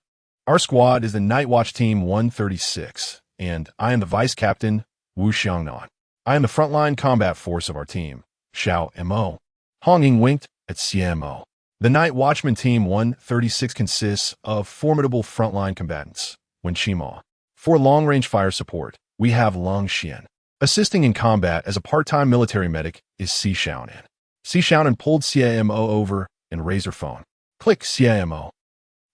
Our squad is the Night Watch Team 136, and I am the vice captain, Wu Xiaonan. I am the frontline combat force of our team, Xiao Mo. Hongying winked at Xie Mo. The Night Watchman Team 136 consists of formidable frontline combatants, when Xie Mo. For long-range fire support, we have Long Xian. Assisting in combat as a part-time military medic is Xiaonan. Xiaonan pulled Xie Mo over and raised her phone. Click Xie Mo.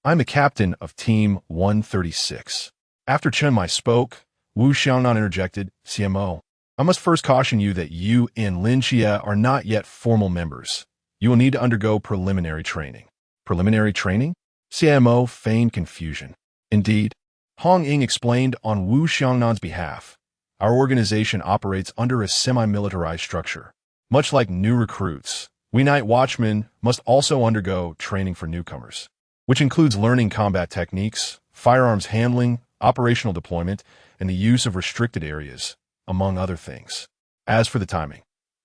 I'm the captain of Team 136. After Chen Mai spoke, Wu Xiaonan interjected, Xie Mo, I must first caution you that you and Lin Xie are not yet formal members. You will need to undergo preliminary training. Preliminary training? Xie Mo feigned confusion. Indeed, Hong Ying explained on Wu Xiaonan's behalf. Our organization operates under a semi-militarized structure. Much like new recruits, we night watchmen must also undergo training for newcomers, which includes learning combat techniques, firearms handling, operational deployment, and the use of restricted areas, among other things. As for the timing,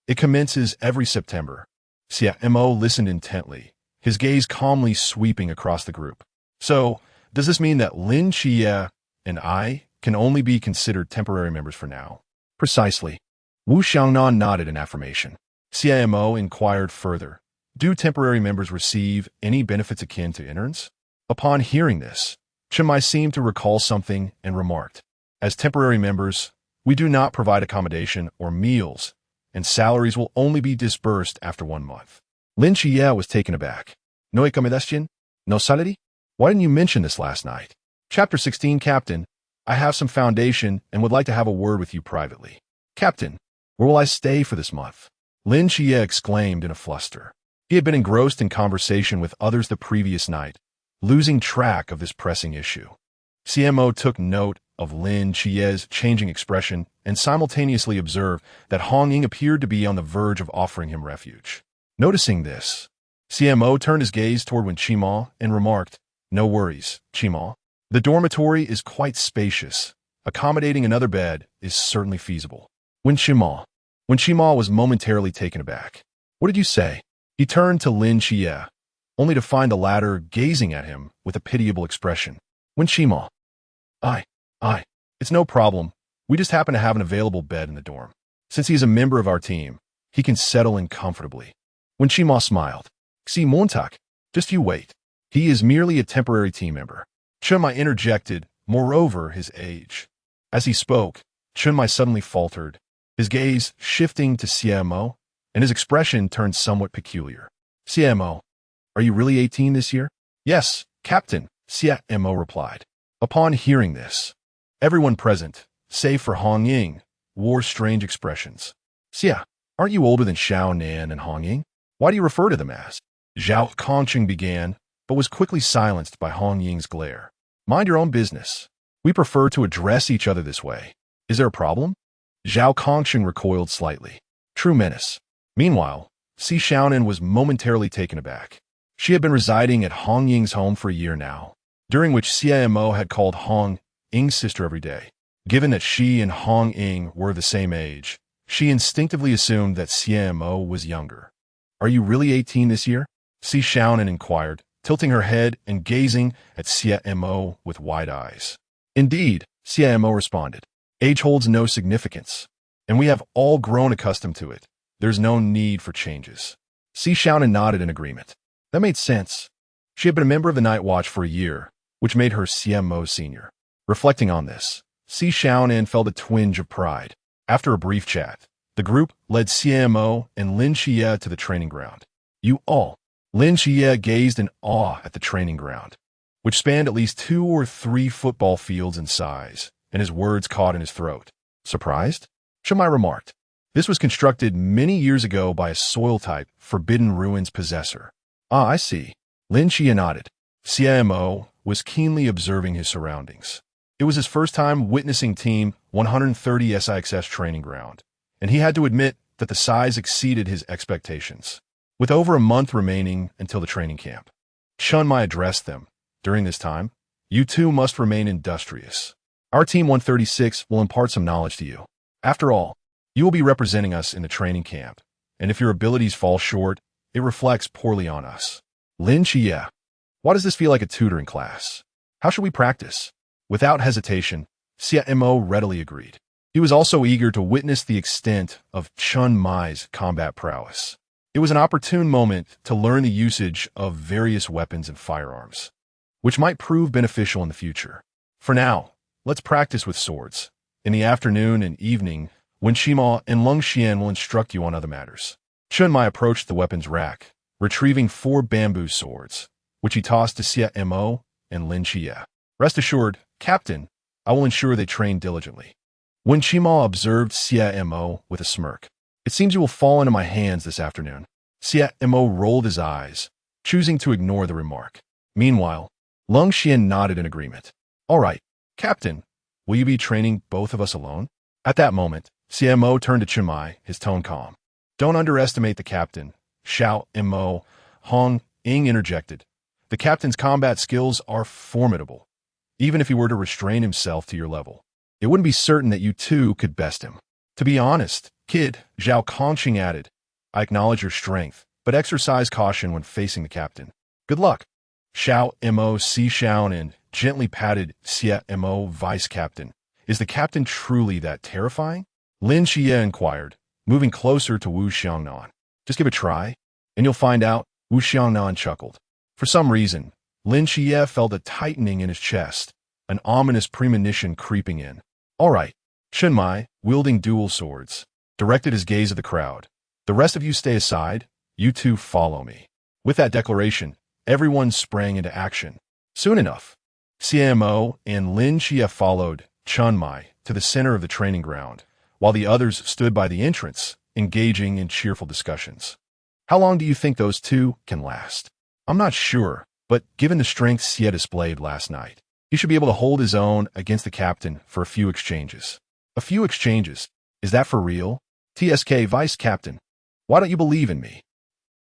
it commences every September. Xie Mo listened intently, his gaze calmly sweeping across the group. So, does this mean that Lin Xie and I can only be considered temporary members for now? Precisely. Wu Xiaonan nodded in affirmation. Xie Mo inquired further, do temporary members receive any benefits akin to interns? Upon hearing this, Chen Mai seemed to recall something and remarked, as temporary members, we do not provide accommodation or meals, and salaries will only be disbursed after 1 month. Lin Xie was taken aback. No accommodation? No salary? Why didn't you mention this last night? Chapter 16, Captain. I have some foundation and would like to have a word with you privately. Captain, where will I stay for this month? Lin Xie exclaimed in a fluster. He had been engrossed in conversation with others the previous night, losing track of this pressing issue. Xie Mo took note of Lin Xie's changing expression and simultaneously observed that Hong Ying appeared to be on the verge of offering him refuge. Noticing this, Xie Mo turned his gaze toward Xie Mo and remarked, no worries, Xie Mo. The dormitory is quite spacious. Accommodating another bed is certainly feasible. Xie Mo was momentarily taken aback. What did you say? He turned to Lin Xie, only to find the latter gazing at him with a pitiable expression. Xie Mo. It's no problem. We just happen to have an available bed in the dorm. Since he is a member of our team, he can settle in comfortably. Xie Mo smiled. Xie Montak, just you wait. He is merely a temporary team member. Chen Mai interjected, moreover his age. As he spoke, Chen Mai suddenly faltered, his gaze shifting to Xie Mo, and his expression turned somewhat peculiar. Xie Mo, are you really 18 this year? Yes, Captain, Xie Mo replied. Upon hearing this, everyone present, save for Hong Ying, wore strange expressions. Xie, aren't you older than Xiaonan and Hongying? Why do you refer to them as? Zhao Kongqing began, but was quickly silenced by Hong Ying's glare. Mind your own business. We prefer to address each other this way. Is there a problem? Zhao Kongqing recoiled slightly. True menace. Meanwhile, Xiaonan was momentarily taken aback. She had been residing at Hong Ying's home for a year now, during which Xie Mo had called Hong Ying's sister every day. Given that she and Hong Ying were the same age, she instinctively assumed that Xie Mo was younger. Are you really 18 this year? Xiaonan inquired, tilting her head and gazing at Xie Mo with wide eyes. Indeed, Xie Mo responded. Age holds no significance, and we have all grown accustomed to it. There's no need for changes. Xiaonan nodded in agreement. That made sense. She had been a member of the Night Watch for a year, which made her Xie Mo senior. Reflecting on this, Xiaonan felt a twinge of pride. After a brief chat, the group led Xie Mo and Lin Xie to the training ground. You all. Lin Xie gazed in awe at the training ground, which spanned at least 2 or 3 football fields in size, and his words caught in his throat. Surprised? Chen Mai remarked. This was constructed many years ago by a soil-type Forbidden Ruins possessor. Ah, I see. Lin Xie nodded. Xie Mo was keenly observing his surroundings. It was his first time witnessing Team 130 SIXS training ground, and he had to admit that the size exceeded his expectations. With over a month remaining until the training camp, Chen Mai addressed them. During this time, you two must remain industrious. Our Team 136 will impart some knowledge to you. After all, you will be representing us in the training camp, and if your abilities fall short, it reflects poorly on us. Lin Xie, why does this feel like a tutoring class? How should we practice? Without hesitation, Xie Mo readily agreed. He was also eager to witness the extent of Chen Mai's combat prowess. It was an opportune moment to learn the usage of various weapons and firearms, which might prove beneficial in the future. For now, let's practice with swords. In the afternoon and evening, when Xie Mo and Lung Xian will instruct you on other matters. Chen Mai approached the weapons rack, retrieving 4 bamboo swords, which he tossed to Xie Mo and Lin Xie. Rest assured, Captain, I will ensure they train diligently. When Xie Mo observed Xie Mo with a smirk. It seems you will fall into my hands this afternoon. Xie Mo rolled his eyes, choosing to ignore the remark. Meanwhile, Lung Xian nodded in agreement. All right, Captain, will you be training both of us alone? At that moment, Xie Mo turned to Chimai, his tone calm. Don't underestimate the captain, Xiao Hong Ying interjected. The captain's combat skills are formidable. Even if he were to restrain himself to your level, it wouldn't be certain that you too could best him. To be honest, kid, Zhao Kongqing added, I acknowledge your strength, but exercise caution when facing the captain. Good luck. Xiaonan Xiaonan gently patted Xie Mo vice captain. Is the captain truly that terrifying? Lin Xie inquired, moving closer to Wu Xiaonan. Just give it a try, and you'll find out, Wu Xiaonan chuckled. For some reason, Lin Xie felt a tightening in his chest, an ominous premonition creeping in. All right, Chunmai, wielding dual swords, directed his gaze at the crowd. The rest of you stay aside, you two follow me. With that declaration, everyone sprang into action. Soon enough, Xie Mo and Lin Xie followed Chunmai to the center of the training ground, while the others stood by the entrance, engaging in cheerful discussions. How long do you think those two can last? I'm not sure, but given the strength Xie displayed last night, he should be able to hold his own against the captain for a few exchanges. A few exchanges? Is that for real? TSK Vice Captain, why don't you believe in me?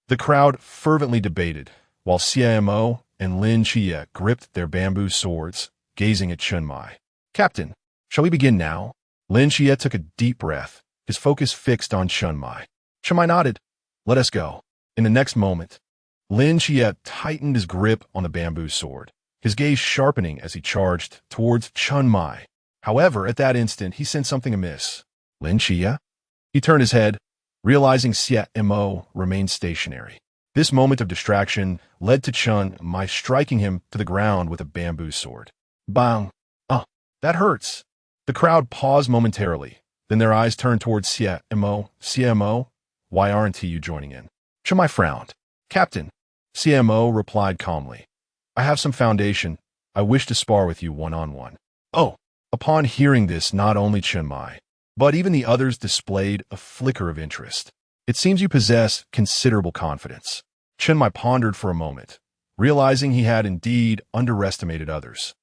The crowd fervently debated, while Xie Mo and Lin Xie gripped their bamboo swords, gazing at Chunmai. Captain, shall we begin now? Lin Xie took a deep breath, his focus fixed on Chunmai. Chunmai nodded. Let us go. In the next moment, Lin Xie tightened his grip on the bamboo sword, his gaze sharpening as he charged towards Chunmai. However, at that instant, he sensed something amiss. Lin Xie? He turned his head, realizing Xie Mo remained stationary. This moment of distraction led to Chunmai striking him to the ground with a bamboo sword. Bang! Ah, that hurts. The crowd paused momentarily, then their eyes turned towards Xie Mo. Xie Mo, why aren't you joining in? Chunmai frowned. Captain, Xie Mo replied calmly. I have some foundation. I wish to spar with you one-on-one. Oh! Upon hearing this, not only Chunmai, but even the others displayed a flicker of interest. It seems you possess considerable confidence. Chunmai pondered for a moment, realizing he had indeed underestimated others.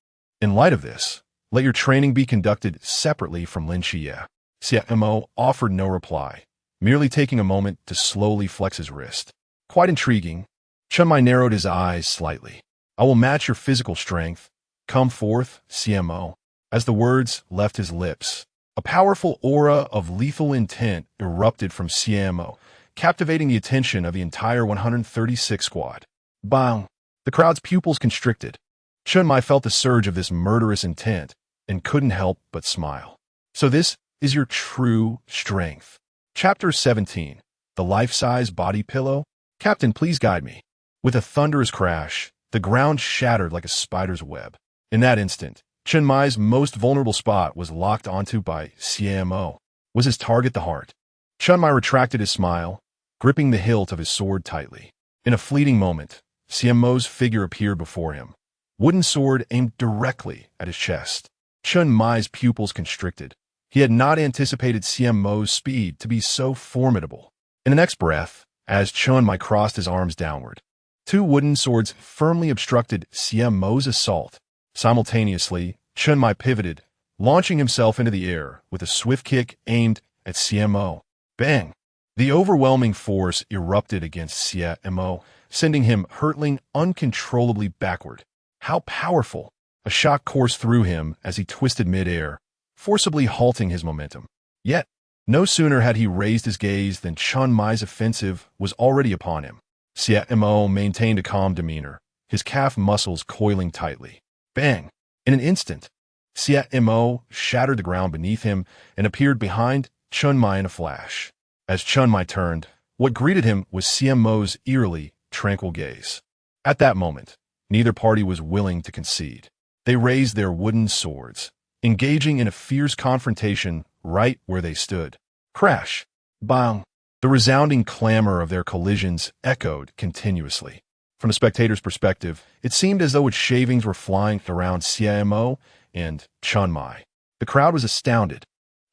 In light of this, let your training be conducted separately from Lin Xie. Xie Mo offered no reply, merely taking a moment to slowly flex his wrist. Quite intriguing. Chunmai narrowed his eyes slightly. I will match your physical strength. Come forth, Xie Mo. As the words left his lips, a powerful aura of lethal intent erupted from Xie Mo, captivating the attention of the entire 136 squad. Bang! The crowd's pupils constricted. Chunmai felt the surge of this murderous intent and couldn't help but smile. So this is your true strength. Chapter 17. The Life-Size Body Pillow? Captain, please guide me. With a thunderous crash, the ground shattered like a spider's web. In that instant, Chunmai's most vulnerable spot was locked onto by Xie Mo. Was his target the heart? Chunmai retracted his smile, gripping the hilt of his sword tightly. In a fleeting moment, Xie Mo's figure appeared before him, wooden sword aimed directly at his chest. Chunmai's pupils constricted. He had not anticipated Xie Mo's speed to be so formidable. In the next breath, as Chunmai crossed his arms downward, two wooden swords firmly obstructed Xie Mo's assault. Simultaneously, Chunmai pivoted, launching himself into the air with a swift kick aimed at Xie Mo. Bang! The overwhelming force erupted against Xie Mo, sending him hurtling uncontrollably backward. How powerful! A shock coursed through him as he twisted mid-air, forcibly halting his momentum. Yet, no sooner had he raised his gaze than Chunmai's offensive was already upon him. Xie Mo maintained a calm demeanor, his calf muscles coiling tightly. Bang! In an instant, Xie Mo shattered the ground beneath him and appeared behind Chunmai in a flash. As Chunmai turned, what greeted him was Xie Mo's eerily tranquil gaze. At that moment, neither party was willing to concede. They raised their wooden swords, engaging in a fierce confrontation right where they stood. Crash! Bang! The resounding clamor of their collisions echoed continuously. From the spectator's perspective, it seemed as though its shavings were flying around Xie Mo and Chunmai. The crowd was astounded.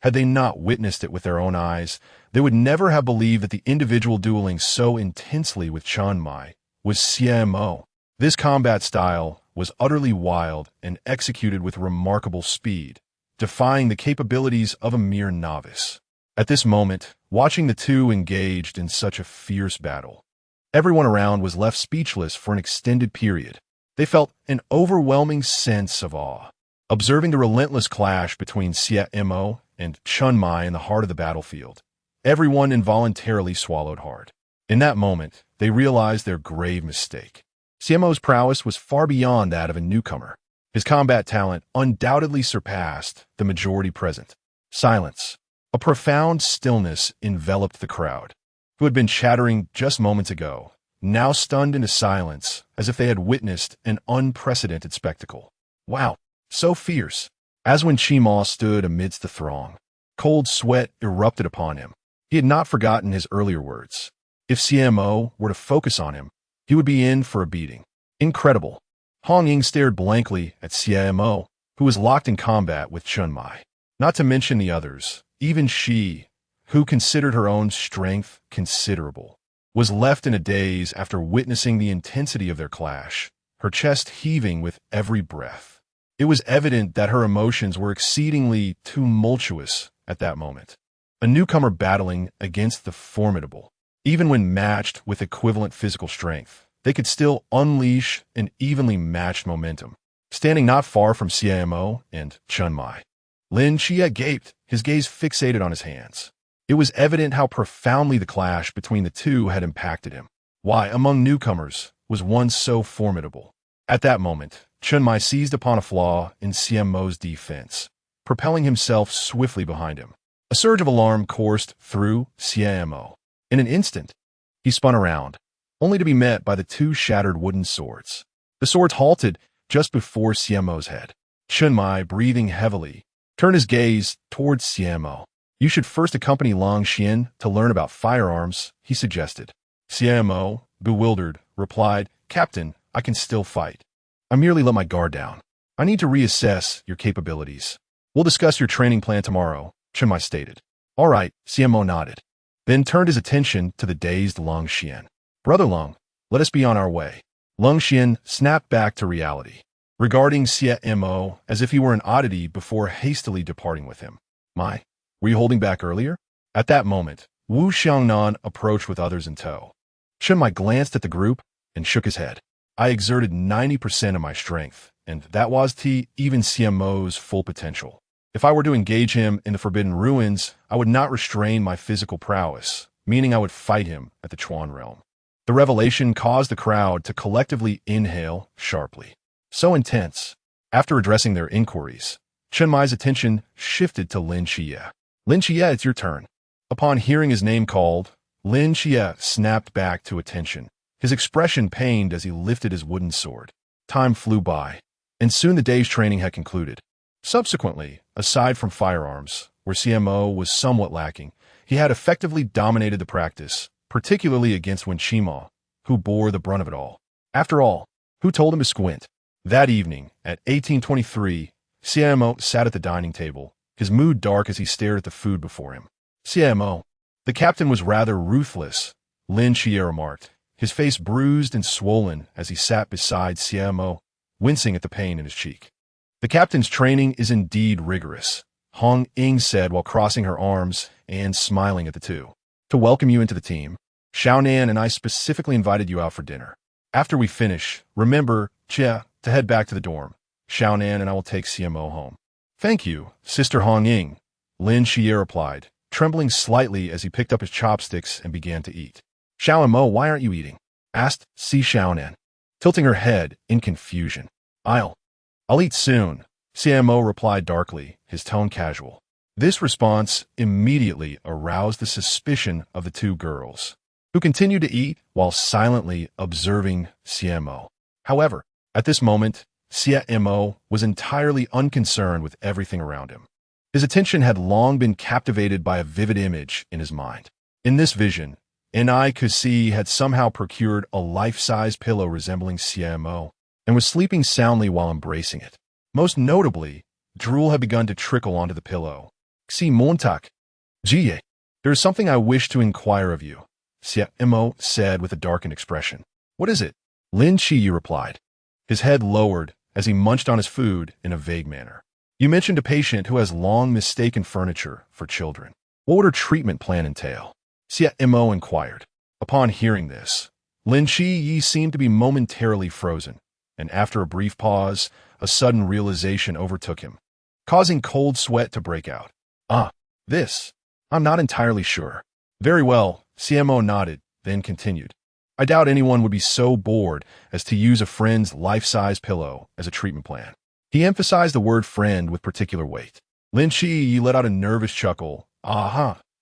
Had they not witnessed it with their own eyes, they would never have believed that the individual dueling so intensely with Xiaonan was Xie Mo. This combat style was utterly wild and executed with remarkable speed, defying the capabilities of a mere novice. At this moment, watching the two engaged in such a fierce battle, everyone around was left speechless for an extended period. They felt an overwhelming sense of awe. Observing the relentless clash between Xie Mo and Xiaonan in the heart of the battlefield, everyone involuntarily swallowed hard. In that moment, they realized their grave mistake. Xie Mo's prowess was far beyond that of a newcomer. His combat talent undoubtedly surpassed the majority present. Silence. A profound stillness enveloped the crowd, who had been chattering just moments ago, now stunned into silence as if they had witnessed an unprecedented spectacle. Wow, so fierce. As when Xie Mo stood amidst the throng, cold sweat erupted upon him. He had not forgotten his earlier words. If Xie Mo were to focus on him, he would be in for a beating. Incredible. Hong Ying stared blankly at Xie Mo, who was locked in combat with Xiaonan. Not to mention the others, even she, who considered her own strength considerable, was left in a daze after witnessing the intensity of their clash, her chest heaving with every breath. It was evident that her emotions were exceedingly tumultuous at that moment. A newcomer battling against the formidable. Even when matched with equivalent physical strength, they could still unleash an evenly matched momentum. Standing not far from Xie Mo and Xiaonan, Lin Xie gaped, his gaze fixated on his hands. It was evident how profoundly the clash between the two had impacted him. Why, among newcomers, was one so formidable? At that moment, Xiaonan seized upon a flaw in Xie Mo's defense, propelling himself swiftly behind him. A surge of alarm coursed through Xie Mo. In an instant, he spun around, only to be met by the two shattered wooden swords. The swords halted just before Xie Mo's head. Xiaonan, breathing heavily, turned his gaze towards Xie Mo. You should first accompany Long Xian to learn about firearms, he suggested. Xie Mo, bewildered, replied, Captain, I can still fight. I merely let my guard down. I need to reassess your capabilities. We'll discuss your training plan tomorrow, Xiaonan stated. All right, Xie Mo nodded, then turned his attention to the dazed Long Xian. Brother Long, let us be on our way. Long Xian snapped back to reality, regarding Xie Mo as if he were an oddity before hastily departing with him. Were you holding back earlier? At that moment, Wu Xiaonan approached with others in tow. Xiaonan glanced at the group and shook his head. I exerted 90% of my strength, and that was even Xie Mo's full potential. If I were to engage him in the Forbidden Ruins, I would not restrain my physical prowess, meaning I would fight him at the Chuan realm. The revelation caused the crowd to collectively inhale sharply. So intense. After addressing their inquiries, Xiaonan's attention shifted to Lin Xie. Lin Xie, it's your turn. Upon hearing his name called, Lin Xie snapped back to attention, his expression pained as he lifted his wooden sword. Time flew by, and soon the day's training had concluded. Subsequently, aside from firearms, where Xie Mo was somewhat lacking, he had effectively dominated the practice, particularly against Xie Mo, who bore the brunt of it all. After all, who told him to squint? That evening, at 1823, Xie Mo sat at the dining table, his mood dark as he stared at the food before him. Xie Mo, the captain was rather ruthless, Lin Xie remarked, his face bruised and swollen as he sat beside Xie Mo, wincing at the pain in his cheek. The captain's training is indeed rigorous, Hong Ying said while crossing her arms and smiling at the two. To welcome you into the team, Xiaonan and I specifically invited you out for dinner. After we finish, remember, to head back to the dorm. Xiaonan and I will take Xie Mo home. Thank you, Sister Hong Ying, Lin Xie replied, trembling slightly as he picked up his chopsticks and began to eat. Mo, why aren't you eating? Asked Xiaonan, tilting her head in confusion. I'll eat soon, Xie Mo replied darkly, his tone casual. This response immediately aroused the suspicion of the two girls, who continued to eat while silently observing Xie Mo. However, at this moment, Xie Mo was entirely unconcerned with everything around him. His attention had long been captivated by a vivid image in his mind. In this vision, Ni Kusi had somehow procured a life-size pillow resembling Xie Mo and was sleeping soundly while embracing it. Most notably, drool had begun to trickle onto the pillow, Xie Montak. Xie, there is something I wish to inquire of you, Xie Mo said with a darkened expression. What is it? Lin Qi replied. His head lowered as he munched on his food in a vague manner. You mentioned a patient who has long mistaken furniture for children. What would her treatment plan entail? Xie Mo inquired. Upon hearing this, Lin Qi seemed to be momentarily frozen, and after a brief pause, a sudden realization overtook him, causing cold sweat to break out. This. I'm not entirely sure. Very well, Xie Mo nodded, then continued. I doubt anyone would be so bored as to use a friend's life-size pillow as a treatment plan. He emphasized the word friend with particular weight. Lin Qi let out a nervous chuckle.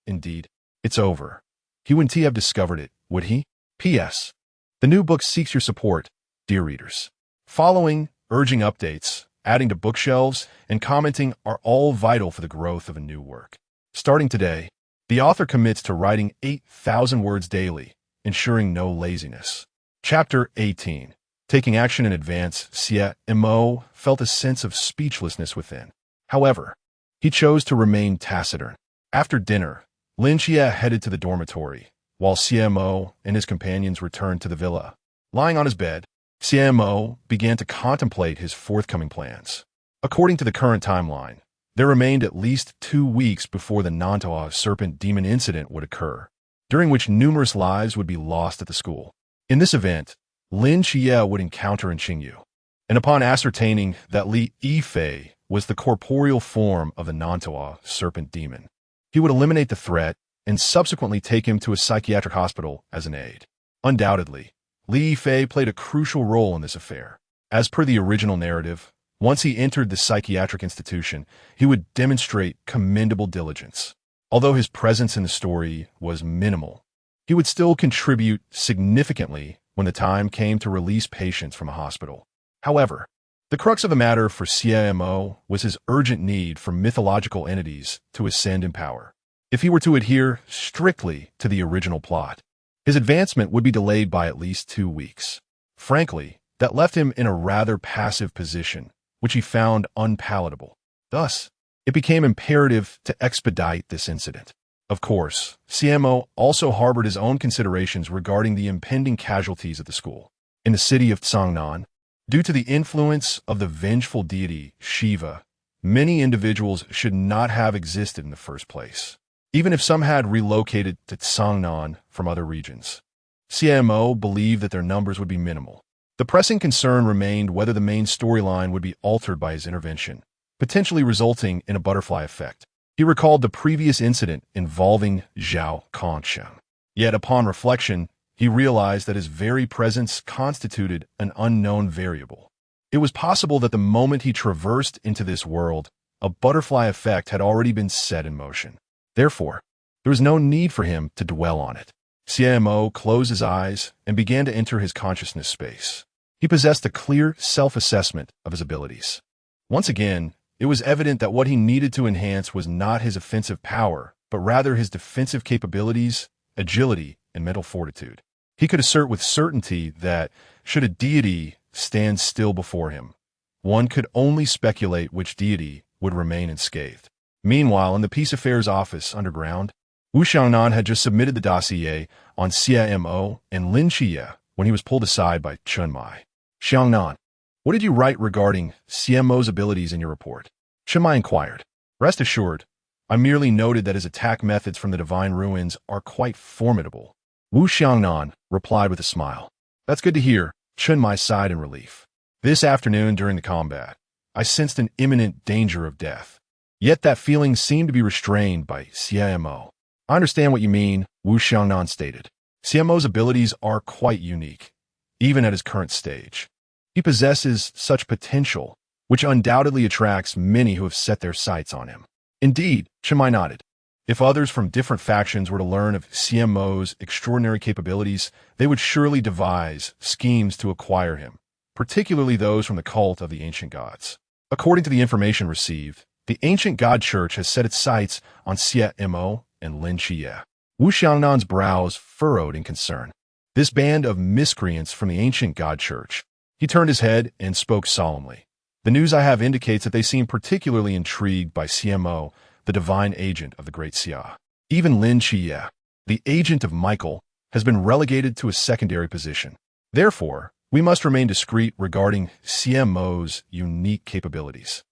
Indeed. It's over. He wouldn't have discovered it, would he? P.S. The new book seeks your support, dear readers. Following, urging updates, adding to bookshelves, and commenting are all vital for the growth of a new work. Starting today, the author commits to writing 8,000 words daily, ensuring no laziness. Chapter 18. Taking action in advance, Xie Mo felt a sense of speechlessness within. However, he chose to remain taciturn. After dinner, Lin Xie headed to the dormitory, while Xie Mo and his companions returned to the villa. Lying on his bed, Xie Mo began to contemplate his forthcoming plans. According to the current timeline, there remained at least 2 weeks before the Nantoa serpent demon incident would occur, during which numerous lives would be lost at the school. In this event, Lin Xie would encounter Qingyu, and upon ascertaining that Li Yifei was the corporeal form of the Nantoa serpent demon, he would eliminate the threat and subsequently take him to a psychiatric hospital as an aid. Undoubtedly, Li Yifei played a crucial role in this affair. As per the original narrative, once he entered the psychiatric institution, he would demonstrate commendable diligence. Although his presence in the story was minimal, he would still contribute significantly when the time came to release patients from a hospital. However, the crux of the matter for Xie Mo was his urgent need for mythological entities to ascend in power. If he were to adhere strictly to the original plot, his advancement would be delayed by at least 2 weeks. Frankly, that left him in a rather passive position, which he found unpalatable. Thus, it became imperative to expedite this incident. Of course, Xie Mo also harbored his own considerations regarding the impending casualties at the school. In the city of Xiaonan, due to the influence of the vengeful deity Shiva, many individuals should not have existed in the first place, even if some had relocated to Xiaonan from other regions. Xie Mo believed that their numbers would be minimal. The pressing concern remained whether the main storyline would be altered by his intervention, potentially resulting in a butterfly effect. He recalled the previous incident involving Zhao Kongsheng. Yet upon reflection, he realized that his very presence constituted an unknown variable. It was possible that the moment he traversed into this world, a butterfly effect had already been set in motion. Therefore, there was no need for him to dwell on it. Xie Mo closed his eyes and began to enter his consciousness space. He possessed a clear self-assessment of his abilities. Once again, it was evident that what he needed to enhance was not his offensive power, but rather his defensive capabilities, agility, and mental fortitude. He could assert with certainty that, should a deity stand still before him, one could only speculate which deity would remain unscathed. Meanwhile, in the Peace Affairs Office underground, Wu Xiaonan had just submitted the dossier on Xie Mo and Lin Xie when he was pulled aside by Chen Mai. Xiaonan, what did you write regarding Xie Mo's abilities in your report? Chen Mai inquired. Rest assured, I merely noted that his attack methods from the divine ruins are quite formidable. Wu Xiaonan replied with a smile. That's good to hear, Chen Mai sighed in relief. This afternoon during the combat, I sensed an imminent danger of death. Yet that feeling seemed to be restrained by Xie Mo. I understand what you mean, Wu Xiaonan stated. Xie Mo's abilities are quite unique, even at his current stage. He possesses such potential, which undoubtedly attracts many who have set their sights on him. Indeed, Chen Mai nodded. If others from different factions were to learn of Xie Mo's extraordinary capabilities, they would surely devise schemes to acquire him, particularly those from the cult of the ancient gods. According to the information received, the ancient god church has set its sights on Xie Mo and Lin Xie. Wu Xiaonan's brows furrowed in concern. This band of miscreants from the ancient god church. He turned his head and spoke solemnly. The news I have indicates that they seem particularly intrigued by Xie Mo, the divine agent of the great Xia. Even Lin Xie, the agent of Michael, has been relegated to a secondary position. Therefore, we must remain discreet regarding Xie Mo's unique capabilities.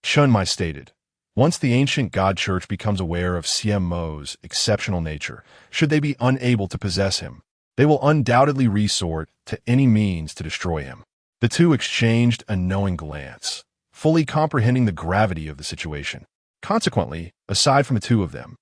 Chun Mai stated, once the ancient God Church becomes aware of Xie Mo's exceptional nature, should they be unable to possess him, they will undoubtedly resort to any means to destroy him. The two exchanged a knowing glance, fully comprehending the gravity of the situation. Consequently, aside from the two of them,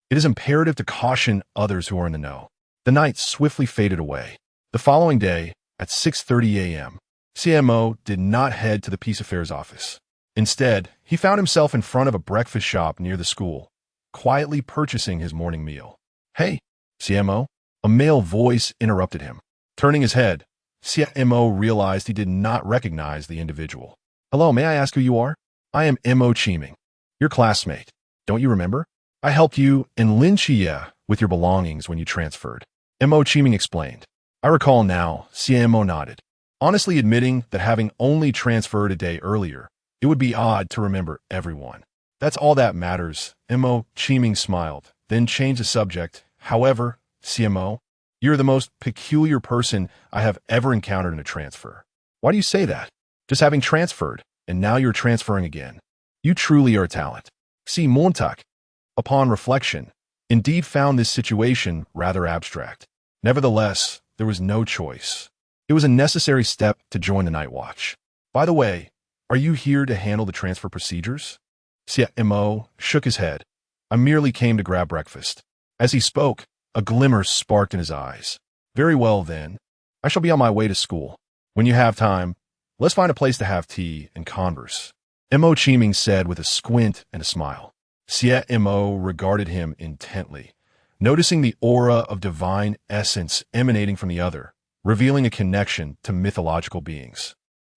it is imperative to caution others who are in the know. The night swiftly faded away. The following day, at 6:30 a.m., Xie Mo did not head to the Peace Affairs office. Instead, he found himself in front of a breakfast shop near the school, quietly purchasing his morning meal. "Hey, Xie Mo," a male voice interrupted him. Turning his head, Xie Mo realized he did not recognize the individual. "Hello, may I ask who you are?" "I am Mo Qiming, your classmate. Don't you remember? I helped you and Lin Xie with your belongings when you transferred." Mo Qiming explained. "I recall now," Xie Mo nodded, honestly admitting that having only transferred a day earlier, it would be odd to remember everyone. "That's all that matters," Mo Qiming smiled, then changed the subject. "However, Xie Mo, you're the most peculiar person I have ever encountered in a transfer." "Why do you say that?" "Just having transferred, and now you're transferring again. You truly are a talent." Xie Montak, upon reflection, indeed found this situation rather abstract. Nevertheless, there was no choice. It was a necessary step to join the night watch. "By the way, are you here to handle the transfer procedures?" Xie Mo shook his head. "I merely came to grab breakfast." As he spoke, a glimmer sparked in his eyes. "Very well, then. I shall be on my way to school. When you have time, let's find a place to have tea and converse," Mo Qiming said with a squint and a smile. Xie Mo regarded him intently, noticing the aura of divine essence emanating from the other, revealing a connection to mythological beings.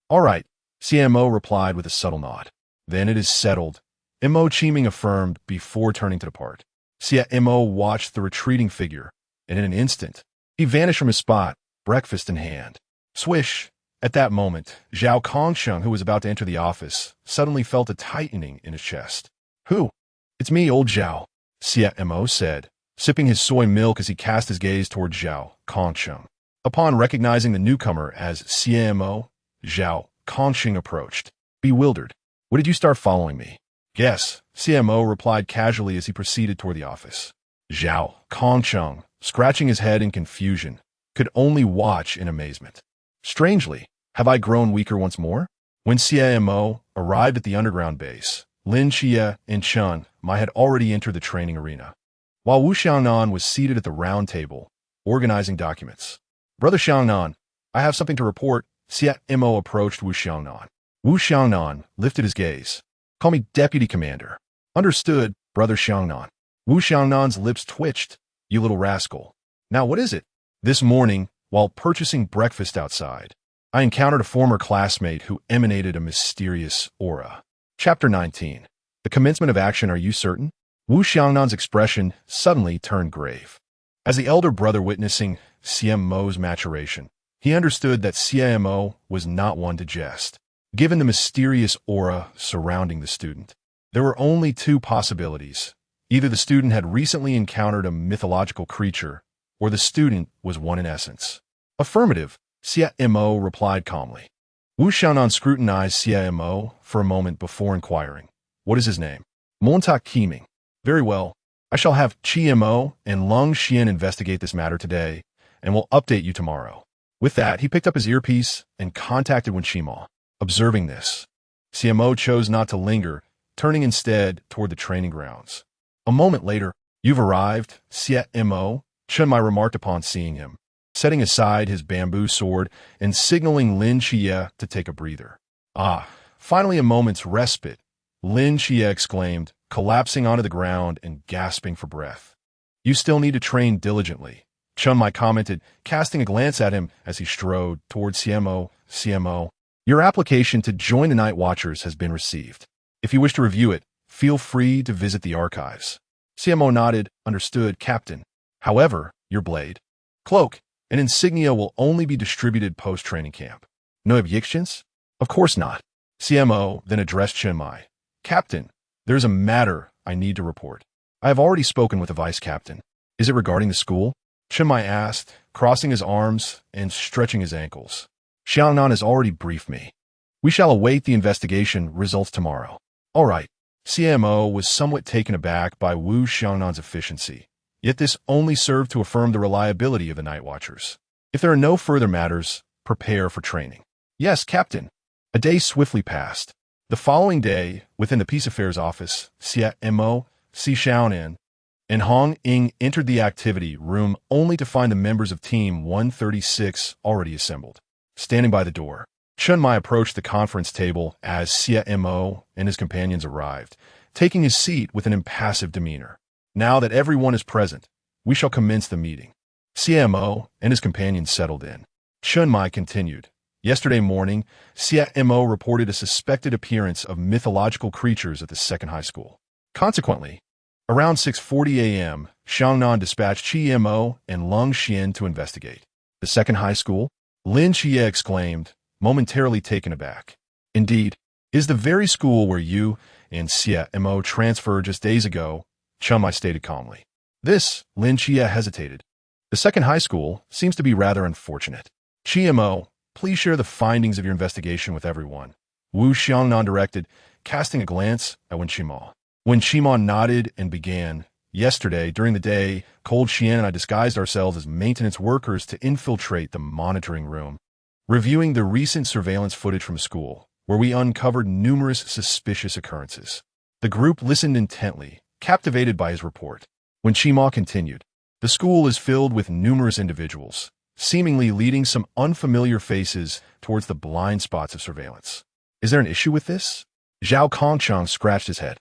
"All right," Xie Mo replied with a subtle nod. "Then it is settled," Mo Qiming affirmed before turning to depart. Xie Mo watched the retreating figure, and in an instant, he vanished from his spot, breakfast in hand. Swish! At that moment, Zhao Kongsheng, who was about to enter the office, suddenly felt a tightening in his chest. "Who?" "It's me, old Zhao," Xie Mo said, sipping his soy milk as he cast his gaze toward Zhao Kongsheng. Upon recognizing the newcomer as Xie Mo, Zhao Kongsheng approached, bewildered. "What did you start following me?" "Yes," Xie Mo replied casually as he proceeded toward the office. Zhao Kongsheng, scratching his head in confusion, could only watch in amazement. "Strangely, have I grown weaker once more?" When Xie Mo arrived at the underground base, Lin Xie and Chun Mai had already entered the training arena, while Wu Xiaonan was seated at the round table, organizing documents. "Brother Xiaonan, I have something to report." Xie Mo approached Wu Xiaonan. Wu Xiaonan lifted his gaze. "Call me Deputy Commander." "Understood, Brother Xiaonan." Wu Xiaonan's lips twitched. "You little rascal. Now what is it?" "This morning, while purchasing breakfast outside, I encountered a former classmate who emanated a mysterious aura." Chapter 19. The commencement of action. Are you certain? Wu Xiaonan's expression suddenly turned grave. As the elder brother witnessing Xie Mo's maturation, he understood that Xie Mo was not one to jest. Given the mysterious aura surrounding the student, there were only two possibilities. Either the student had recently encountered a mythological creature, or the student was one in essence. "Affirmative," Xie Mo replied calmly. Wu Xiaonan scrutinized Xie Mo for a moment before inquiring, "What is his name?" "Montak Qiming." "Very well. I shall have Xie Mo and Lung Xian investigate this matter today, and will update you tomorrow." With that, he picked up his earpiece and contacted Xie Mo. Observing this, Xie Mo chose not to linger, turning instead toward the training grounds. A moment later, "You've arrived, Xie Mo," Chun Mai remarked upon seeing him, setting aside his bamboo sword and signaling Lin Xie to take a breather. "Ah, finally a moment's respite," Lin Xie exclaimed, collapsing onto the ground and gasping for breath. "You still need to train diligently," Chun Mai commented, casting a glance at him as he strode towards Xie Mo. "Xie Mo, your application to join the Night Watchers has been received. If you wish to review it, feel free to visit the archives." Xie Mo nodded. "Understood, Captain. However, your blade, cloak, and insignia will only be distributed post-training camp. No objections?" "Of course not." Xie Mo then addressed Chun Mai. "Captain, there is a matter I need to report. I have already spoken with the vice captain. Is it regarding the school? Xiaonan asked, crossing his arms and stretching his ankles. Xiaonan has already briefed me. We shall await the investigation results tomorrow. All right. Xie Mo was somewhat taken aback by Wu Xiaonan's efficiency, yet this only served to affirm the reliability of the night watchers. If there are no further matters, prepare for training. Yes, Captain. A day swiftly passed. The following day, within the Peace Affairs office, Xie Mo, Xiaonan, and Hong Ying entered the activity room only to find the members of Team 136 already assembled. Standing by the door, Chun Mai approached the conference table as Xie Mo and his companions arrived, taking his seat with an impassive demeanor. Now that everyone is present, we shall commence the meeting. Xie Mo and his companions settled in. Chun Mai continued. Yesterday morning, Xie Mo reported a suspected appearance of mythological creatures at the second high school. Consequently, around 6:40 a.m., Xiaonan dispatched Xie Mo and Lung Xian to investigate. The second high school? Lin Xie exclaimed, momentarily taken aback. Indeed, is the very school where you and Xie Mo transferred just days ago, Chun Mai stated calmly. This, Lin Xie hesitated. The second high school seems to be rather unfortunate. Xie Mo, please share the findings of your investigation with everyone, Wu Xiaonan directed, casting a glance at Xie Mo. When Xie Mo nodded and began, yesterday, during the day, Cold Xian and I disguised ourselves as maintenance workers to infiltrate the monitoring room, reviewing the recent surveillance footage from school, where we uncovered numerous suspicious occurrences. The group listened intently, captivated by his report. When Xie Mo continued, the school is filled with numerous individuals, seemingly leading some unfamiliar faces towards the blind spots of surveillance. Is there an issue with this? Zhao Kongchang scratched his head.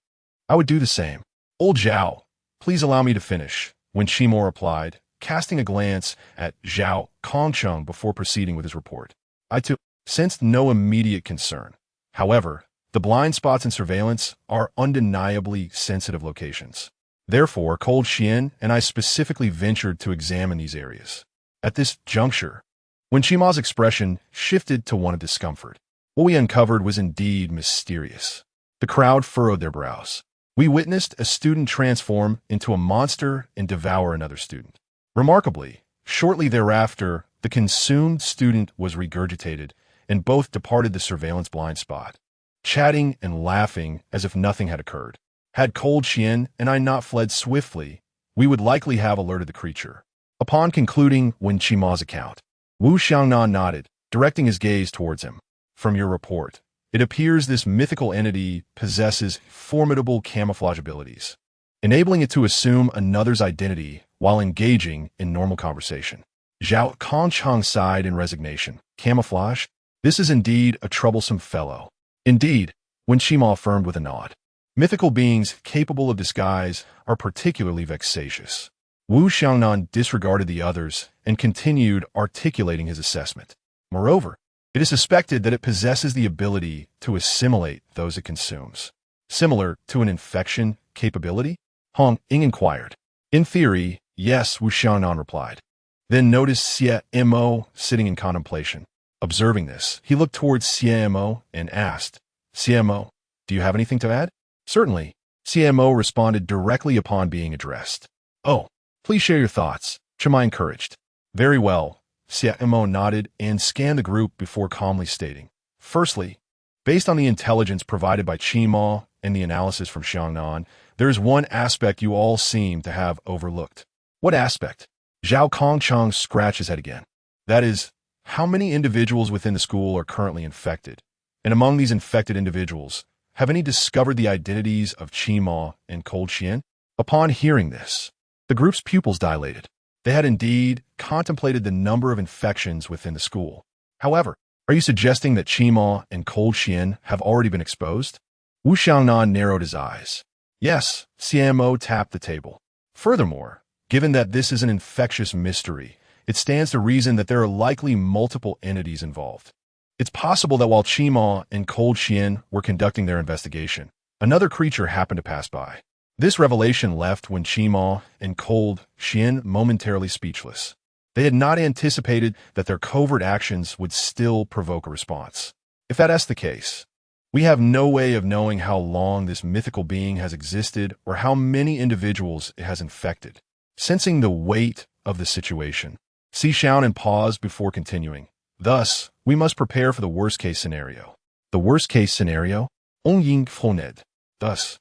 I would do the same. Old Zhao, please allow me to finish, when Xie Mo replied, casting a glance at Zhao Kongchang before proceeding with his report. I too sensed no immediate concern. However, the blind spots in surveillance are undeniably sensitive locations. Therefore, Cold Xian and I specifically ventured to examine these areas. At this juncture, when Xie Mo's expression shifted to one of discomfort, what we uncovered was indeed mysterious. The crowd furrowed their brows. We witnessed a student transform into a monster and devour another student. Remarkably, shortly thereafter, the consumed student was regurgitated, and both departed the surveillance blind spot, chatting and laughing as if nothing had occurred. Had Cold Xian and I not fled swiftly, we would likely have alerted the creature. Upon concluding Wen Qima's account, Wu Xiaonan nodded, directing his gaze towards him. From your report, it appears this mythical entity possesses formidable camouflage abilities, enabling it to assume another's identity while engaging in normal conversation. Zhao Kongchang sighed in resignation. Camouflage? This is indeed a troublesome fellow. Indeed, Wen Qima affirmed with a nod. Mythical beings capable of disguise are particularly vexatious. Wu Xiaonan disregarded the others and continued articulating his assessment. Moreover, it is suspected that it possesses the ability to assimilate those it consumes. Similar to an infection capability? Hong Ying inquired. In theory, yes, Wu Xiaonan replied. Then noticed Xie Mo sitting in contemplation. Observing this, he looked towards Xie Mo and asked, Xie Mo, do you have anything to add? Certainly. Xie Mo responded directly upon being addressed. Oh, please share your thoughts, Chimai encouraged. Very well. Xie Mo nodded and scanned the group before calmly stating. Firstly, based on the intelligence provided by Qima and the analysis from Xiaonan, there is one aspect you all seem to have overlooked. What aspect? Zhao Kongchang scratched his head again. That is, how many individuals within the school are currently infected? And among these infected individuals, have any discovered the identities of Qima and Cold Xian? Upon hearing this, the group's pupils dilated. They had indeed contemplated the number of infections within the school. However, are you suggesting that Qima and Cold Xian have already been exposed? Wu Xiaonan narrowed his eyes. Yes, Xie Mo tapped the table. Furthermore, given that this is an infectious mystery, it stands to reason that there are likely multiple entities involved. It's possible that while Qima and Cold Xian were conducting their investigation, another creature happened to pass by. This revelation left Wen Qima and Cold Xian momentarily speechless. They had not anticipated that their covert actions would still provoke a response. If that's the case, We have no way of knowing how long this mythical being has existed or how many individuals it has infected. Sensing the weight of the situation, Xiaonan paused before continuing. Thus, we must prepare for the worst-case scenario. The worst-case scenario? Hongying phoned. Thus,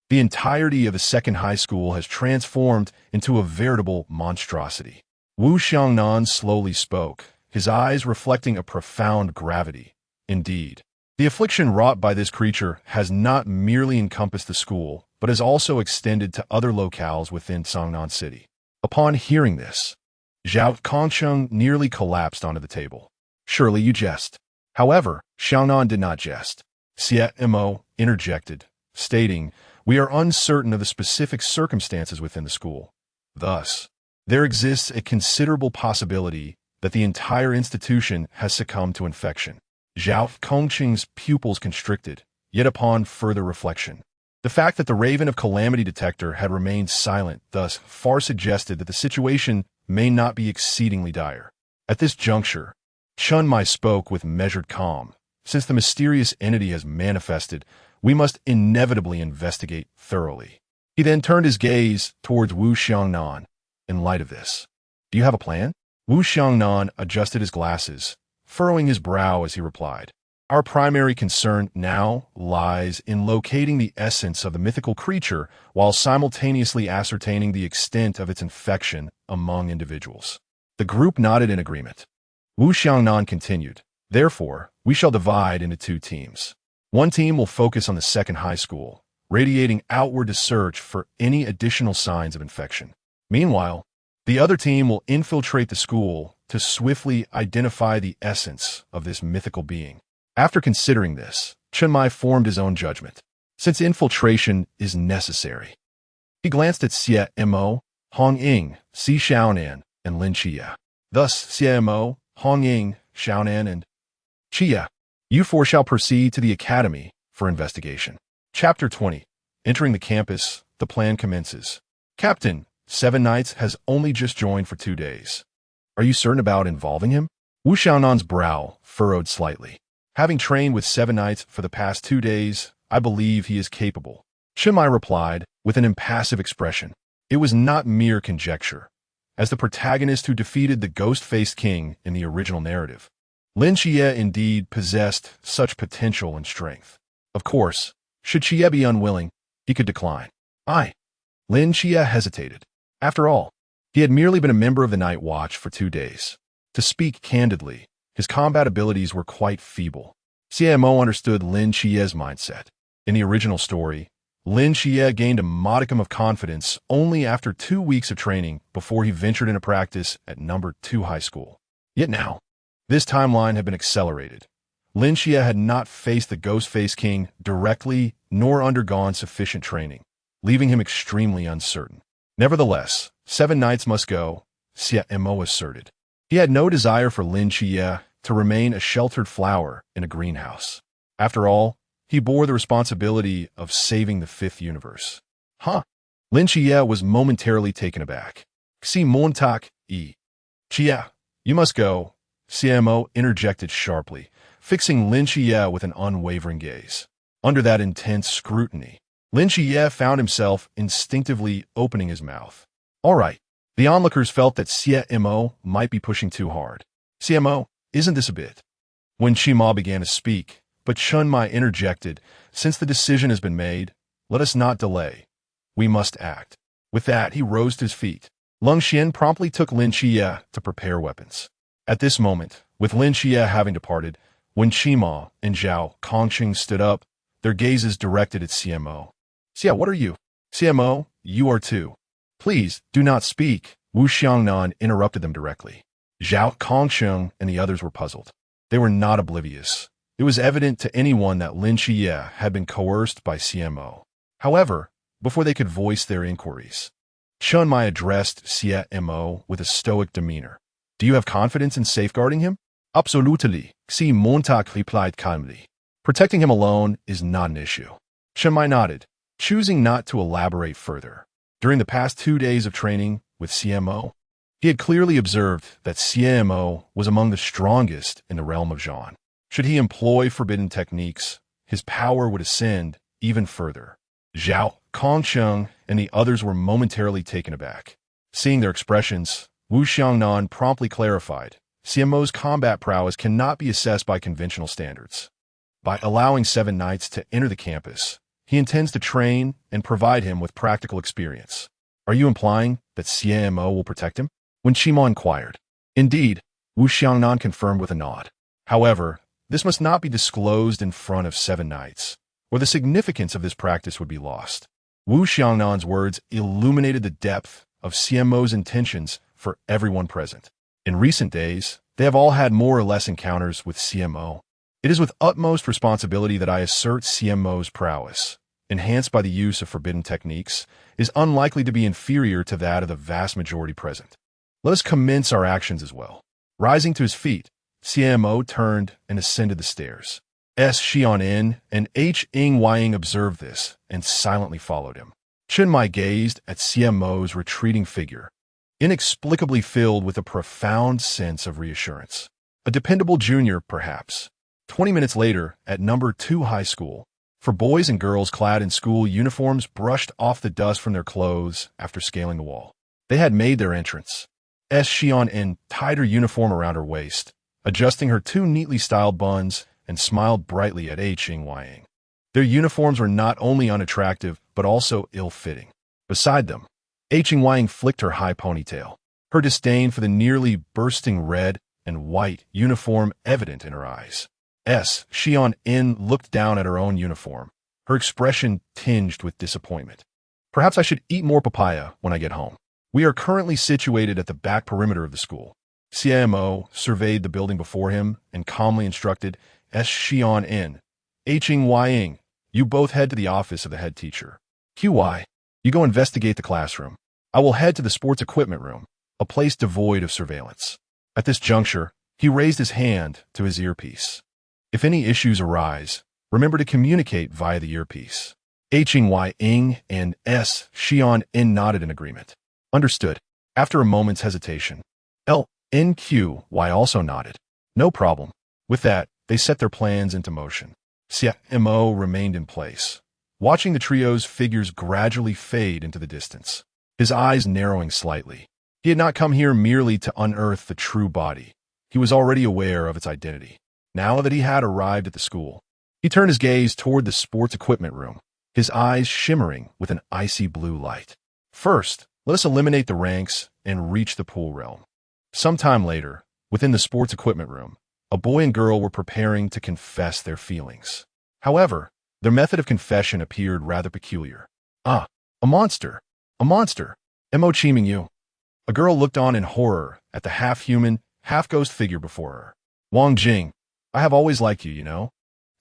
the entirety of the second high school has transformed into a veritable monstrosity. Wu Xiaonan slowly spoke, his eyes reflecting a profound gravity. Indeed, the affliction wrought by this creature has not merely encompassed the school, but has also extended to other locales within Xiaonan City. Upon hearing this, Zhao Kongsheng nearly collapsed onto the table. Surely you jest. However, Xiaonan did not jest. Xie Mo interjected, stating, we are uncertain of the specific circumstances within the school. Thus, there exists a considerable possibility that the entire institution has succumbed to infection. Zhao Kongsheng's pupils constricted, yet upon further reflection, the fact that the Raven of Calamity Detector had remained silent thus far suggested that the situation may not be exceedingly dire. At this juncture, Chun Mai spoke with measured calm. Since the mysterious entity has manifested, we must inevitably investigate thoroughly. He then turned his gaze towards Wu Xiaonan. In light of this, do you have a plan? Wu Xiaonan adjusted his glasses, furrowing his brow as he replied. Our primary concern now lies in locating the essence of the mythical creature while simultaneously ascertaining the extent of its infection among individuals. The group nodded in agreement. Wu Xiaonan continued, therefore, we shall divide into two teams. One team will focus on the second high school, radiating outward to search for any additional signs of infection. Meanwhile, the other team will infiltrate the school to swiftly identify the essence of this mythical being. After considering this, Chun Mai formed his own judgment. Since infiltration is necessary, he glanced at Xie Mo, Hong Ying, Xiaonan, and Lin Xie. Thus, Xie Mo, Hong Ying, Xiaonan, and Xie, you four shall proceed to the academy for investigation. Chapter 20. Entering the campus, the plan commences. Captain, 7 Knights has only just joined for 2 days. Are you certain about involving him? Wu Xiaonan's brow furrowed slightly. Having trained with 7 Knights for the past 2 days, I believe he is capable. Chun Mai replied with an impassive expression. It was not mere conjecture. As the protagonist who defeated the ghost-faced king in the original narrative, Lin Xie indeed possessed such potential and strength. Of course, should Xie be unwilling, he could decline. Lin Xie hesitated. After all, he had merely been a member of the Night Watch for 2 days. To speak candidly, his combat abilities were quite feeble. Xie Mo understood Lin Xie's mindset. In the original story, Lin Xie gained a modicum of confidence only after 2 weeks of training before he ventured into practice at number 2 high school. Yet now, this timeline had been accelerated. Lin Xie had not faced the Ghost-Faced King directly nor undergone sufficient training, leaving him extremely uncertain. Nevertheless, 7 Knights must go, Xie Mo asserted. He had no desire for Lin Xie to remain a sheltered flower in a greenhouse. After all, he bore the responsibility of saving the 5th universe. Lin Xie was momentarily taken aback. Xie Mo Xie, you must go, Xie Mo interjected sharply, fixing Lin Xie with an unwavering gaze. Under that intense scrutiny, Lin Xie found himself instinctively opening his mouth. All right. The onlookers felt that Xie Mo might be pushing too hard. Xie Mo, isn't this a bit? When Xie Mo began to speak, but Chun Mai interjected, since the decision has been made, let us not delay. We must act. With that, he rose to his feet. Lung Xian promptly took Lin Xie to prepare weapons. At this moment, with Lin Xie having departed, when Xie Mo and Zhao Kongsheng stood up, their gazes directed at Xie Mo. Xie, what are you? Xie Mo, you are too. Please, do not speak, Wu Xiaonan interrupted them directly. Zhao Kongsheng and the others were puzzled. They were not oblivious. It was evident to anyone that Lin Xie had been coerced by Xie Mo. However, before they could voice their inquiries, Chun Mai addressed Xie Mo with a stoic demeanor. Do you have confidence in safeguarding him? Absolutely, Xie Mo replied calmly. Protecting him alone is not an issue. Chun Mai nodded, choosing not to elaborate further. During the past 2 days of training with Xie Mo, he had clearly observed that Xie Mo was among the strongest in the realm of Zhan. Should he employ forbidden techniques, his power would ascend even further. Zhao, Kongsheng, and the others were momentarily taken aback. Seeing their expressions, Wu Xiaonan promptly clarified, Xie Mo's combat prowess cannot be assessed by conventional standards. By allowing 7 knights to enter the campus, he intends to train and provide him with practical experience. Are you implying that Xie Mo will protect him? When Xie Mo inquired. Indeed, Wu Xiaonan confirmed with a nod. However, this must not be disclosed in front of 7 knights, or the significance of this practice would be lost. Wu Xiaonan's words illuminated the depth of Xie Mo's intentions for everyone present. In recent days, they have all had more or less encounters with Xie Mo. It is with utmost responsibility that I assert Xie Mo's prowess, enhanced by the use of forbidden techniques, is unlikely to be inferior to that of the vast majority present. Let us commence our actions as well. Rising to his feet, Xie Mo turned and ascended the stairs. Xiaonan and Hongying observed this and silently followed him. Chen Mai gazed at Xie Mo's retreating figure, inexplicably filled with a profound sense of reassurance. A dependable junior, perhaps. 20 minutes later, at number 2 high school, for boys and girls clad in school uniforms brushed off the dust from their clothes after scaling the wall. They had made their entrance. Xiaonan tied her uniform around her waist, adjusting her 2 neatly styled buns, and smiled brightly at Hongying. Their uniforms were not only unattractive, but also ill-fitting. Beside them, Hongying flicked her high ponytail, her disdain for the nearly bursting red and white uniform evident in her eyes. Xiaonan looked down at her own uniform, her expression tinged with disappointment. Perhaps I should eat more papaya when I get home. We are currently situated at the back perimeter of the school. Xie Mo surveyed the building before him and calmly instructed Xiaonan, Hongying, you both head to the office of the head teacher. QY, you go investigate the classroom. I will head to the sports equipment room, a place devoid of surveillance. At this juncture, he raised his hand to his earpiece. If any issues arise, remember to communicate via the earpiece. Hongying and Xiaonan nodded in agreement. Understood. After a moment's hesitation, LNQY also nodded. No problem. With that, they set their plans into motion. Xie Mo remained in place, watching the trio's figures gradually fade into the distance, his eyes narrowing slightly. He had not come here merely to unearth the true body. He was already aware of its identity. Now that he had arrived at the school, he turned his gaze toward the sports equipment room, his eyes shimmering with an icy blue light. First, let us eliminate the ranks and reach the pool realm. Sometime later, within the sports equipment room, a boy and girl were preparing to confess their feelings. However, their method of confession appeared rather peculiar. Ah, a monster! A monster! Mo Chiming you. A girl looked on in horror at the half-human, half-ghost figure before her. Wang Jing, I have always liked you, you know.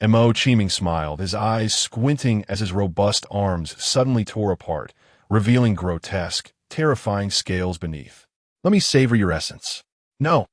Mo Chiming smiled, his eyes squinting as his robust arms suddenly tore apart, revealing grotesque, terrifying scales beneath. Let me savor your essence. No,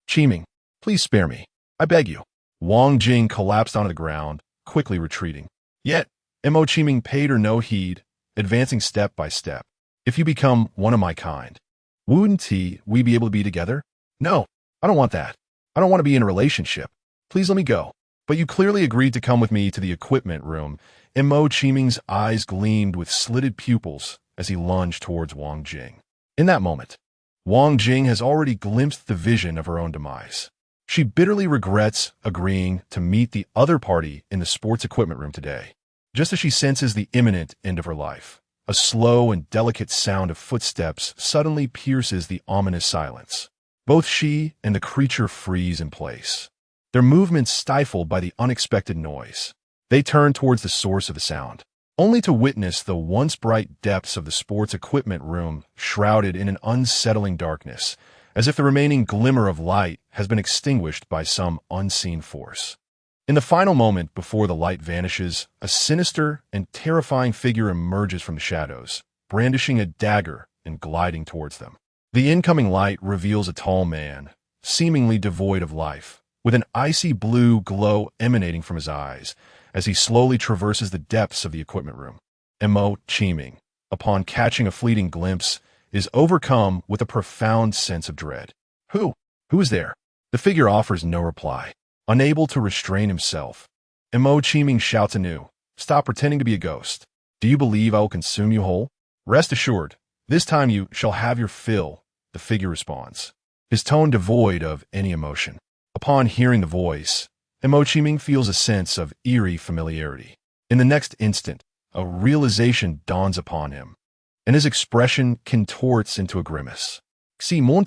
Chiming. Please spare me. I beg you. Wang Jing collapsed onto the ground, quickly retreating. Yet, Mo Chiming paid her no heed, advancing step by step. If you become one of my kind, wouldn't we be able to be together? No, I don't want that. I don't want to be in a relationship. Please let me go. But you clearly agreed to come with me to the equipment room. Mo Chiming's eyes gleamed with slitted pupils as he lunged towards Wang Jing. In that moment, Wang Jing has already glimpsed the vision of her own demise. She bitterly regrets agreeing to meet the other party in the sports equipment room today, just as she senses the imminent end of her life. A slow and delicate sound of footsteps suddenly pierces the ominous silence. Both she and the creature freeze in place, their movements stifled by the unexpected noise. They turn towards the source of the sound, only to witness the once bright depths of the sports equipment room shrouded in an unsettling darkness, as if the remaining glimmer of light has been extinguished by some unseen force. In the final moment before the light vanishes, a sinister and terrifying figure emerges from the shadows, brandishing a dagger and gliding towards them. The incoming light reveals a tall man, seemingly devoid of life, with an icy blue glow emanating from his eyes as he slowly traverses the depths of the equipment room. Mo Chiming, upon catching a fleeting glimpse, is overcome with a profound sense of dread. Who is there? The figure offers no reply. Unable to restrain himself, Mo Chiming shouts anew. Stop pretending to be a ghost. Do you believe I will consume you whole? Rest assured, this time you shall have your fill, the figure responds, his tone devoid of any emotion. Upon hearing the voice, Mo Chiming feels a sense of eerie familiarity. In the next instant, a realization dawns upon him, and his expression contorts into a grimace. Xie Mo,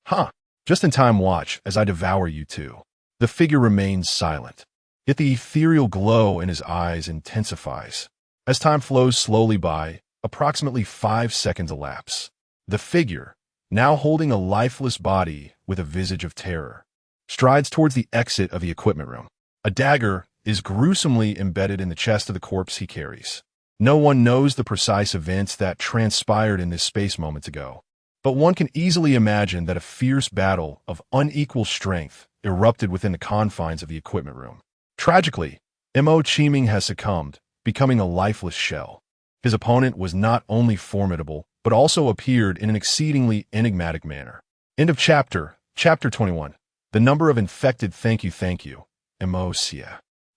huh? Just in time, watch as I devour you too. The figure remains silent, yet the ethereal glow in his eyes intensifies. As time flows slowly by, approximately 5 seconds elapse. The figure, now holding a lifeless body with a visage of terror, strides towards the exit of the equipment room. A dagger is gruesomely embedded in the chest of the corpse he carries. No one knows the precise events that transpired in this space moments ago, but one can easily imagine that a fierce battle of unequal strength erupted within the confines of the equipment room. Tragically, Mo Chiming has succumbed, becoming a lifeless shell. His opponent was not only formidable, but also appeared in an exceedingly enigmatic manner. End of chapter. Chapter 21. The number of infected. Thank you. Mo Xie.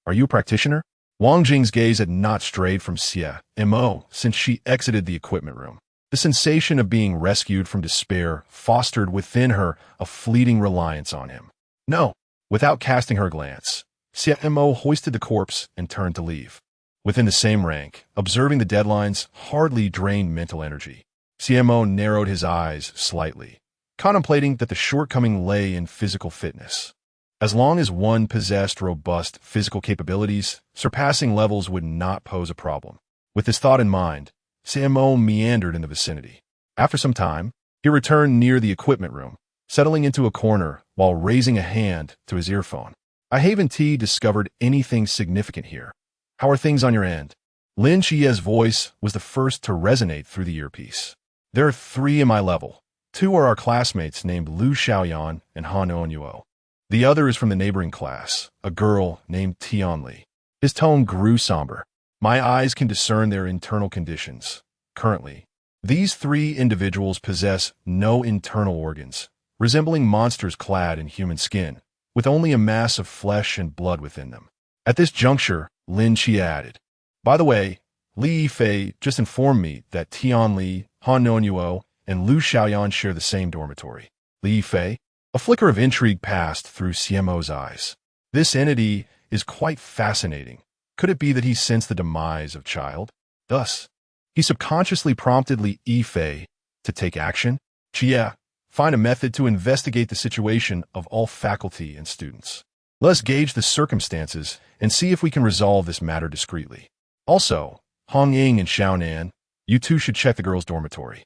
Are you a practitioner? Wang Jing's gaze had not strayed from Xie Mo since she exited the equipment room. The sensation of being rescued from despair fostered within her a fleeting reliance on him. No. Without casting her glance, Xie Mo hoisted the corpse and turned to leave. Within the same rank, observing the deadlines hardly drained mental energy. Xie Mo narrowed his eyes slightly, contemplating that the shortcoming lay in physical fitness. As long as one possessed robust physical capabilities, surpassing levels would not pose a problem. With this thought in mind, Xie Mo meandered in the vicinity. After some time, he returned near the equipment room, settling into a corner while raising a hand to his earphone. I haven't discovered anything significant here. How are things on your end? Lin Xie's voice was the first to resonate through the earpiece. There are 3 in my level. 2 are our classmates named Lu Xiaonan and Han Yuo. The other is from the neighboring class, a girl named Tianli. His tone grew somber. My eyes can discern their internal conditions. Currently, these 3 individuals possess no internal organs, resembling monsters clad in human skin, with only a mass of flesh and blood within them. At this juncture, Lin Xie added, by the way, Li Yifei just informed me that Tianli, Han Yuo, and Lu Xiaoyan share the same dormitory. Li Yifei? A flicker of intrigue passed through Xie Mo's eyes. This entity is quite fascinating. Could it be that he sensed the demise of child? Thus, he subconsciously prompted Li Yifei to take action. Xie, find a method to investigate the situation of all faculty and students. Let's gauge the circumstances and see if we can resolve this matter discreetly. Also, Hong Ying and Xiaonan, you 2 should check the girls' dormitory.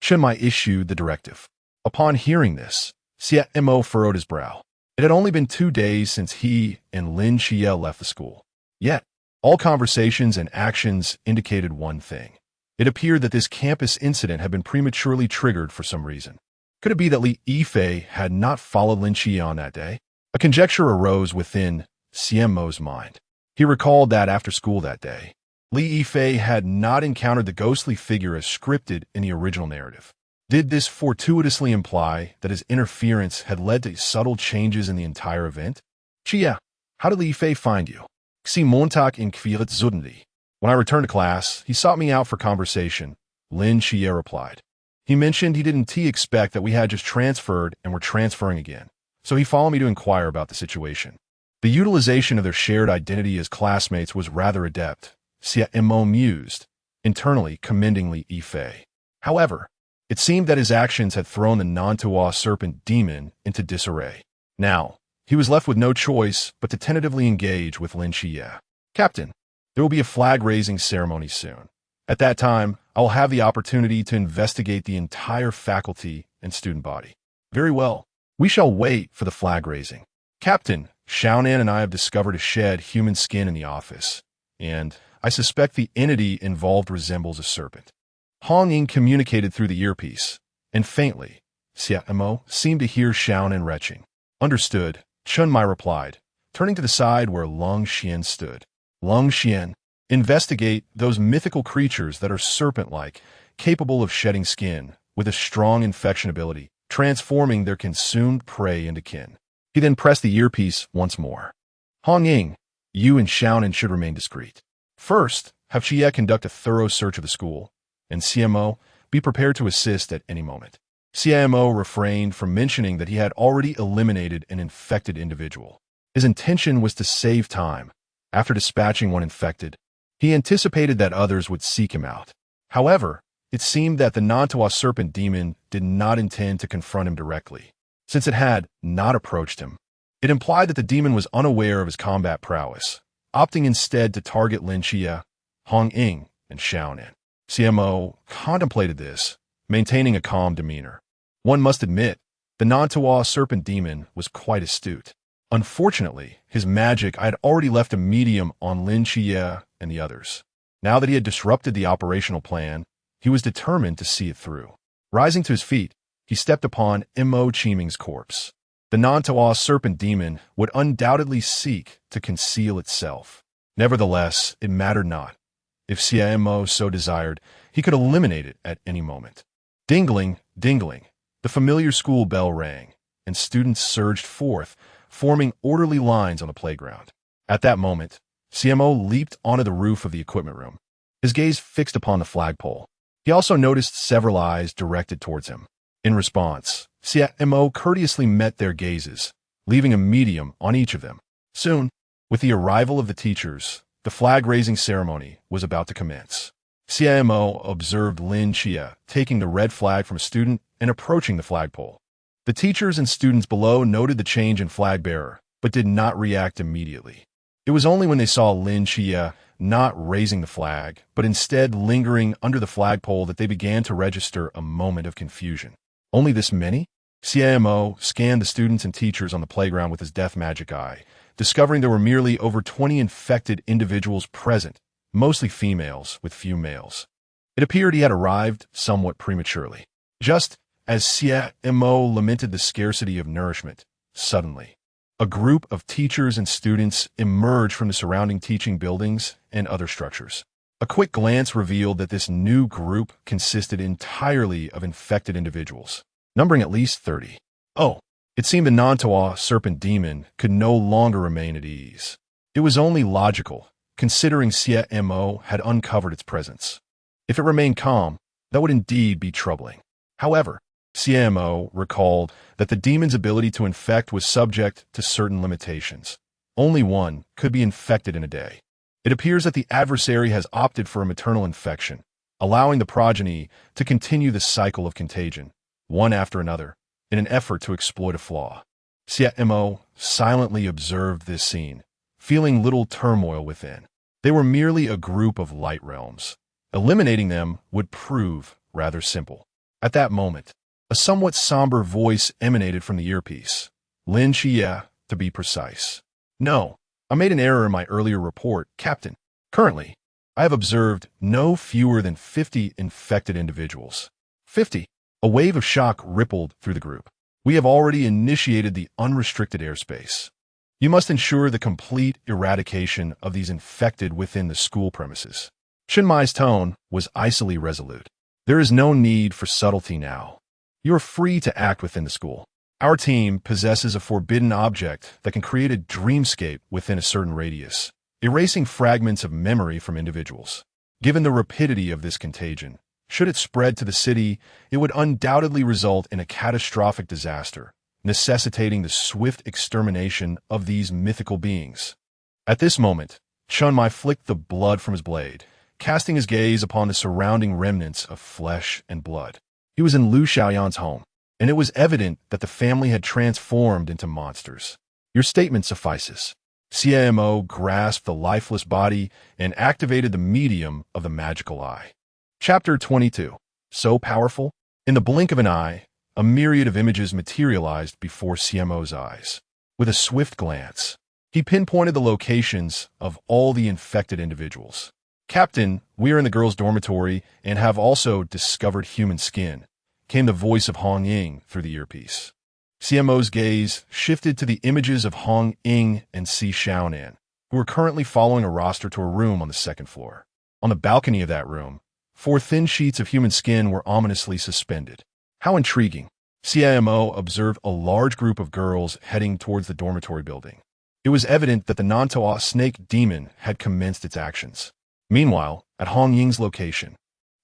Chen Mai issued the directive. Upon hearing this, Xie Mo furrowed his brow. It had only been 2 days since he and Lin Xie left the school. Yet, all conversations and actions indicated one thing. It appeared that this campus incident had been prematurely triggered for some reason. Could it be that Li Yifei had not followed Lin Xie on that day? A conjecture arose within Xie Mo's mind. He recalled that after school that day, Li Yifei had not encountered the ghostly figure as scripted in the original narrative. Did this fortuitously imply that his interference had led to subtle changes in the entire event? Xie, how did Li Yifei find you? Xie Montag in Kvirat Zudnli. When I returned to class, he sought me out for conversation, Lin Xie replied. He mentioned he didn't expect that we had just transferred and were transferring again, so he followed me to inquire about the situation. The utilization of their shared identity as classmates was rather adept, Xie Mo mused, internally commending Li Yifei. However, it seemed that his actions had thrown the Nantua serpent demon into disarray. Now, he was left with no choice but to tentatively engage with Lin Xie. Captain, there will be a flag-raising ceremony soon. At that time, I will have the opportunity to investigate the entire faculty and student body. Very well. We shall wait for the flag-raising. Captain, Xiaonan and I have discovered a shed human skin in the office, and I suspect the entity involved resembles a serpent. Hong Ying communicated through the earpiece, and faintly, Xie Mo seemed to hear Xiaonan retching. Understood, Chen Mai replied, turning to the side where Lung Xian stood. Lung Xian, investigate those mythical creatures that are serpent-like, capable of shedding skin, with a strong infection ability, transforming their consumed prey into kin. He then pressed the earpiece once more. Hong Ying, You and Xiaonan should remain discreet. First, have Xie conduct a thorough search of the school, and Xie Mo be prepared to assist at any moment. Xie Mo refrained from mentioning that he had already eliminated an infected individual. His intention was to save time. After dispatching one infected, he anticipated that others would seek him out. However, it seemed that the Nantawa serpent demon did not intend to confront him directly. Since it had not approached him, it implied that the demon was unaware of his combat prowess, opting instead to target Lin Xie, Hong Ying, and Xiaonan. Xie Mo contemplated this, maintaining a calm demeanor. One must admit, the Nantawa serpent demon was quite astute. Unfortunately, his magic had already left a medium on Lin Xie and the others. Now that he had disrupted the operational plan, he was determined to see it through. Rising to his feet, he stepped upon Mo Qiming's corpse. The Nantawa serpent demon would undoubtedly seek to conceal itself. Nevertheless, it mattered not. If Xie Mo so desired, he could eliminate it at any moment. Dingling, dingling, the familiar school bell rang, and students surged forth, forming orderly lines on the playground. At that moment, Xie Mo leaped onto the roof of the equipment room, his gaze fixed upon the flagpole. He also noticed several eyes directed towards him. In response, Xie Mo courteously met their gazes, leaving a medium on each of them. Soon, with the arrival of the teachers, the flag-raising ceremony was about to commence. Xie Mo observed Lin Xie taking the red flag from a student and approaching the flagpole. The teachers and students below noted the change in flag-bearer, but did not react immediately. It was only when they saw Lin Xie not raising the flag, but instead lingering under the flagpole that they began to register a moment of confusion. Only this many? Xie Mo scanned the students and teachers on the playground with his death magic eye, discovering there were merely over 20 infected individuals present, mostly females with few males. It appeared he had arrived somewhat prematurely. Just as Xie Mo lamented the scarcity of nourishment, suddenly, a group of teachers and students emerged from the surrounding teaching buildings and other structures. A quick glance revealed that this new group consisted entirely of infected individuals, numbering at least 30. Oh, it seemed the Nantawa serpent demon could no longer remain at ease. It was only logical, considering Xie Mo had uncovered its presence. If it remained calm, that would indeed be troubling. However, Xie Mo recalled that the demon's ability to infect was subject to certain limitations. Only one could be infected in a day. It appears that the adversary has opted for a maternal infection, allowing the progeny to continue the cycle of contagion, one after another, in an effort to exploit a flaw. Xie Mo silently observed this scene, feeling little turmoil within. They were merely a group of light realms. Eliminating them would prove rather simple. At that moment, a somewhat somber voice emanated from the earpiece. Lin Xie, to be precise. No, I made an error in my earlier report, Captain. Currently, I have observed no fewer than 50 infected individuals. 50. A wave of shock rippled through the group. We have already initiated the unrestricted airspace. You must ensure the complete eradication of these infected within the school premises. Shinmai's tone was icily resolute. There is no need for subtlety now. You are free to act within the school. Our team possesses a forbidden object that can create a dreamscape within a certain radius, erasing fragments of memory from individuals. Given the rapidity of this contagion, should it spread to the city, it would undoubtedly result in a catastrophic disaster, necessitating the swift extermination of these mythical beings. At this moment, Shinmai flicked the blood from his blade, casting his gaze upon the surrounding remnants of flesh and blood. He was in Lu Xiaoyan's home, and it was evident that the family had transformed into monsters. Your statement suffices. Xie Mo grasped the lifeless body and activated the medium of the magical eye. Chapter 22. So powerful? In the blink of an eye, a myriad of images materialized before Xie Mo's eyes. With a swift glance, he pinpointed the locations of all the infected individuals. Captain, we are in the girls' dormitory and have also discovered human skin, came the voice of Hong Ying through the earpiece. Xie Mo's gaze shifted to the images of Hong Ying and Xiaonan, who were currently following a roster to a room on the second floor. On the balcony of that room, 4 thin sheets of human skin were ominously suspended. How intriguing. Xie Mo observed a large group of girls heading towards the dormitory building. It was evident that the Nantoa snake demon had commenced its actions. Meanwhile, at Hong Ying's location,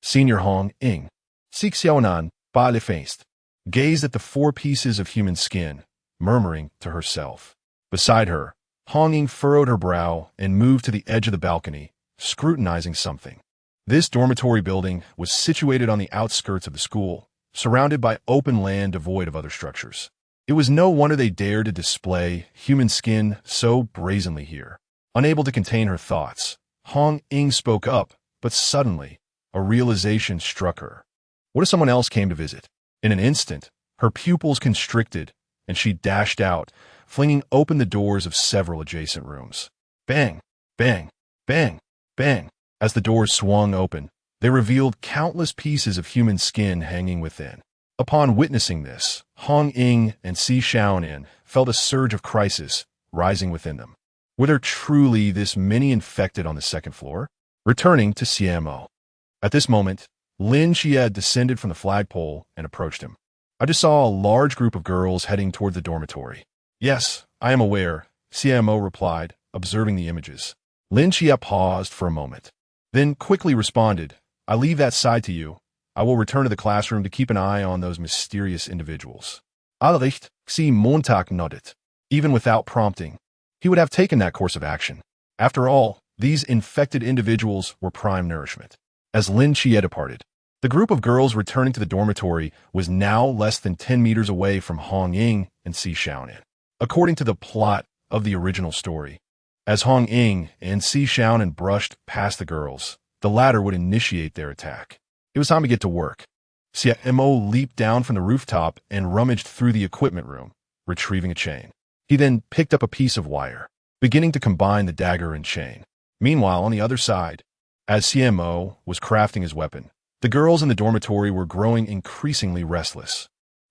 Senior Hong Ying, Xiaonan, by le faced, gazed at the 4 pieces of human skin, murmuring to herself. Beside her, Hong Ying furrowed her brow and moved to the edge of the balcony, scrutinizing something. This dormitory building was situated on the outskirts of the school, surrounded by open land devoid of other structures. It was no wonder they dared to display human skin so brazenly here. Unable to contain her thoughts, Hong Ying spoke up, but suddenly, a realization struck her. What if someone else came to visit? In an instant, her pupils constricted, and she dashed out, flinging open the doors of several adjacent rooms. Bang! Bang! Bang! Bang! As the doors swung open, they revealed countless pieces of human skin hanging within. Upon witnessing this, Hong Ying and Xiaonan felt a surge of crisis rising within them. Were there truly this many infected on the second floor? Returning to Xie Mo. At this moment, Lin Xie descended from the flagpole and approached him. I just saw a large group of girls heading toward the dormitory. Yes, I am aware, Xie Mo replied, observing the images. Lin Xie paused for a moment, then quickly responded, I leave that side to you. I will return to the classroom to keep an eye on those mysterious individuals. Allericht, Xie Montag nodded. Even without prompting, he would have taken that course of action. After all, these infected individuals were prime nourishment. As Lin Xie departed, the group of girls returning to the dormitory was now less than 10 meters away from Hong Ying and Xiaonan. According to the plot of the original story, as Hong Ying and Xiaonan brushed past the girls, the latter would initiate their attack. It was time to get to work. Xie Mo leaped down from the rooftop and rummaged through the equipment room, retrieving a chain. He then picked up a piece of wire, beginning to combine the dagger and chain. Meanwhile, on the other side, as Xie Mo was crafting his weapon, the girls in the dormitory were growing increasingly restless.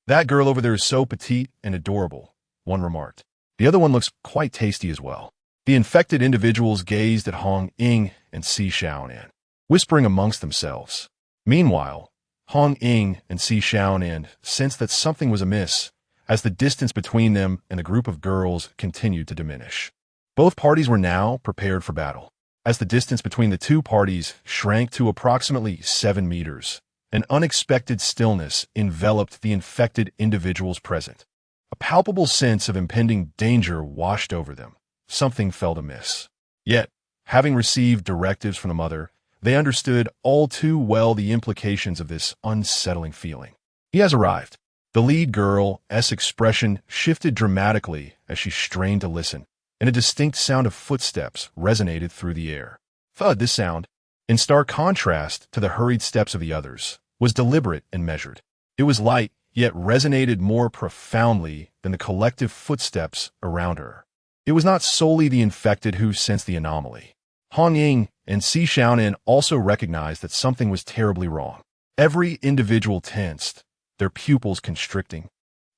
That girl over there is so petite and adorable, one remarked. The other one looks quite tasty as well. The infected individuals gazed at Hong Ying and Xiaonan, whispering amongst themselves. Meanwhile, Hong Ying and Xiaonan sensed that something was amiss as the distance between them and the group of girls continued to diminish. Both parties were now prepared for battle. As the distance between the two parties shrank to approximately 7 meters, an unexpected stillness enveloped the infected individuals present. A palpable sense of impending danger washed over them. Something felt amiss. Yet, having received directives from the mother, they understood all too well the implications of this unsettling feeling. He has arrived. The lead girl's expression shifted dramatically as she strained to listen, and a distinct sound of footsteps resonated through the air. Thud, this sound, in stark contrast to the hurried steps of the others, was deliberate and measured. It was light, yet resonated more profoundly than the collective footsteps around her. It was not solely the infected who sensed the anomaly. Hong Ying and Xiaonan also recognized that something was terribly wrong. Every individual tensed, their pupils constricting,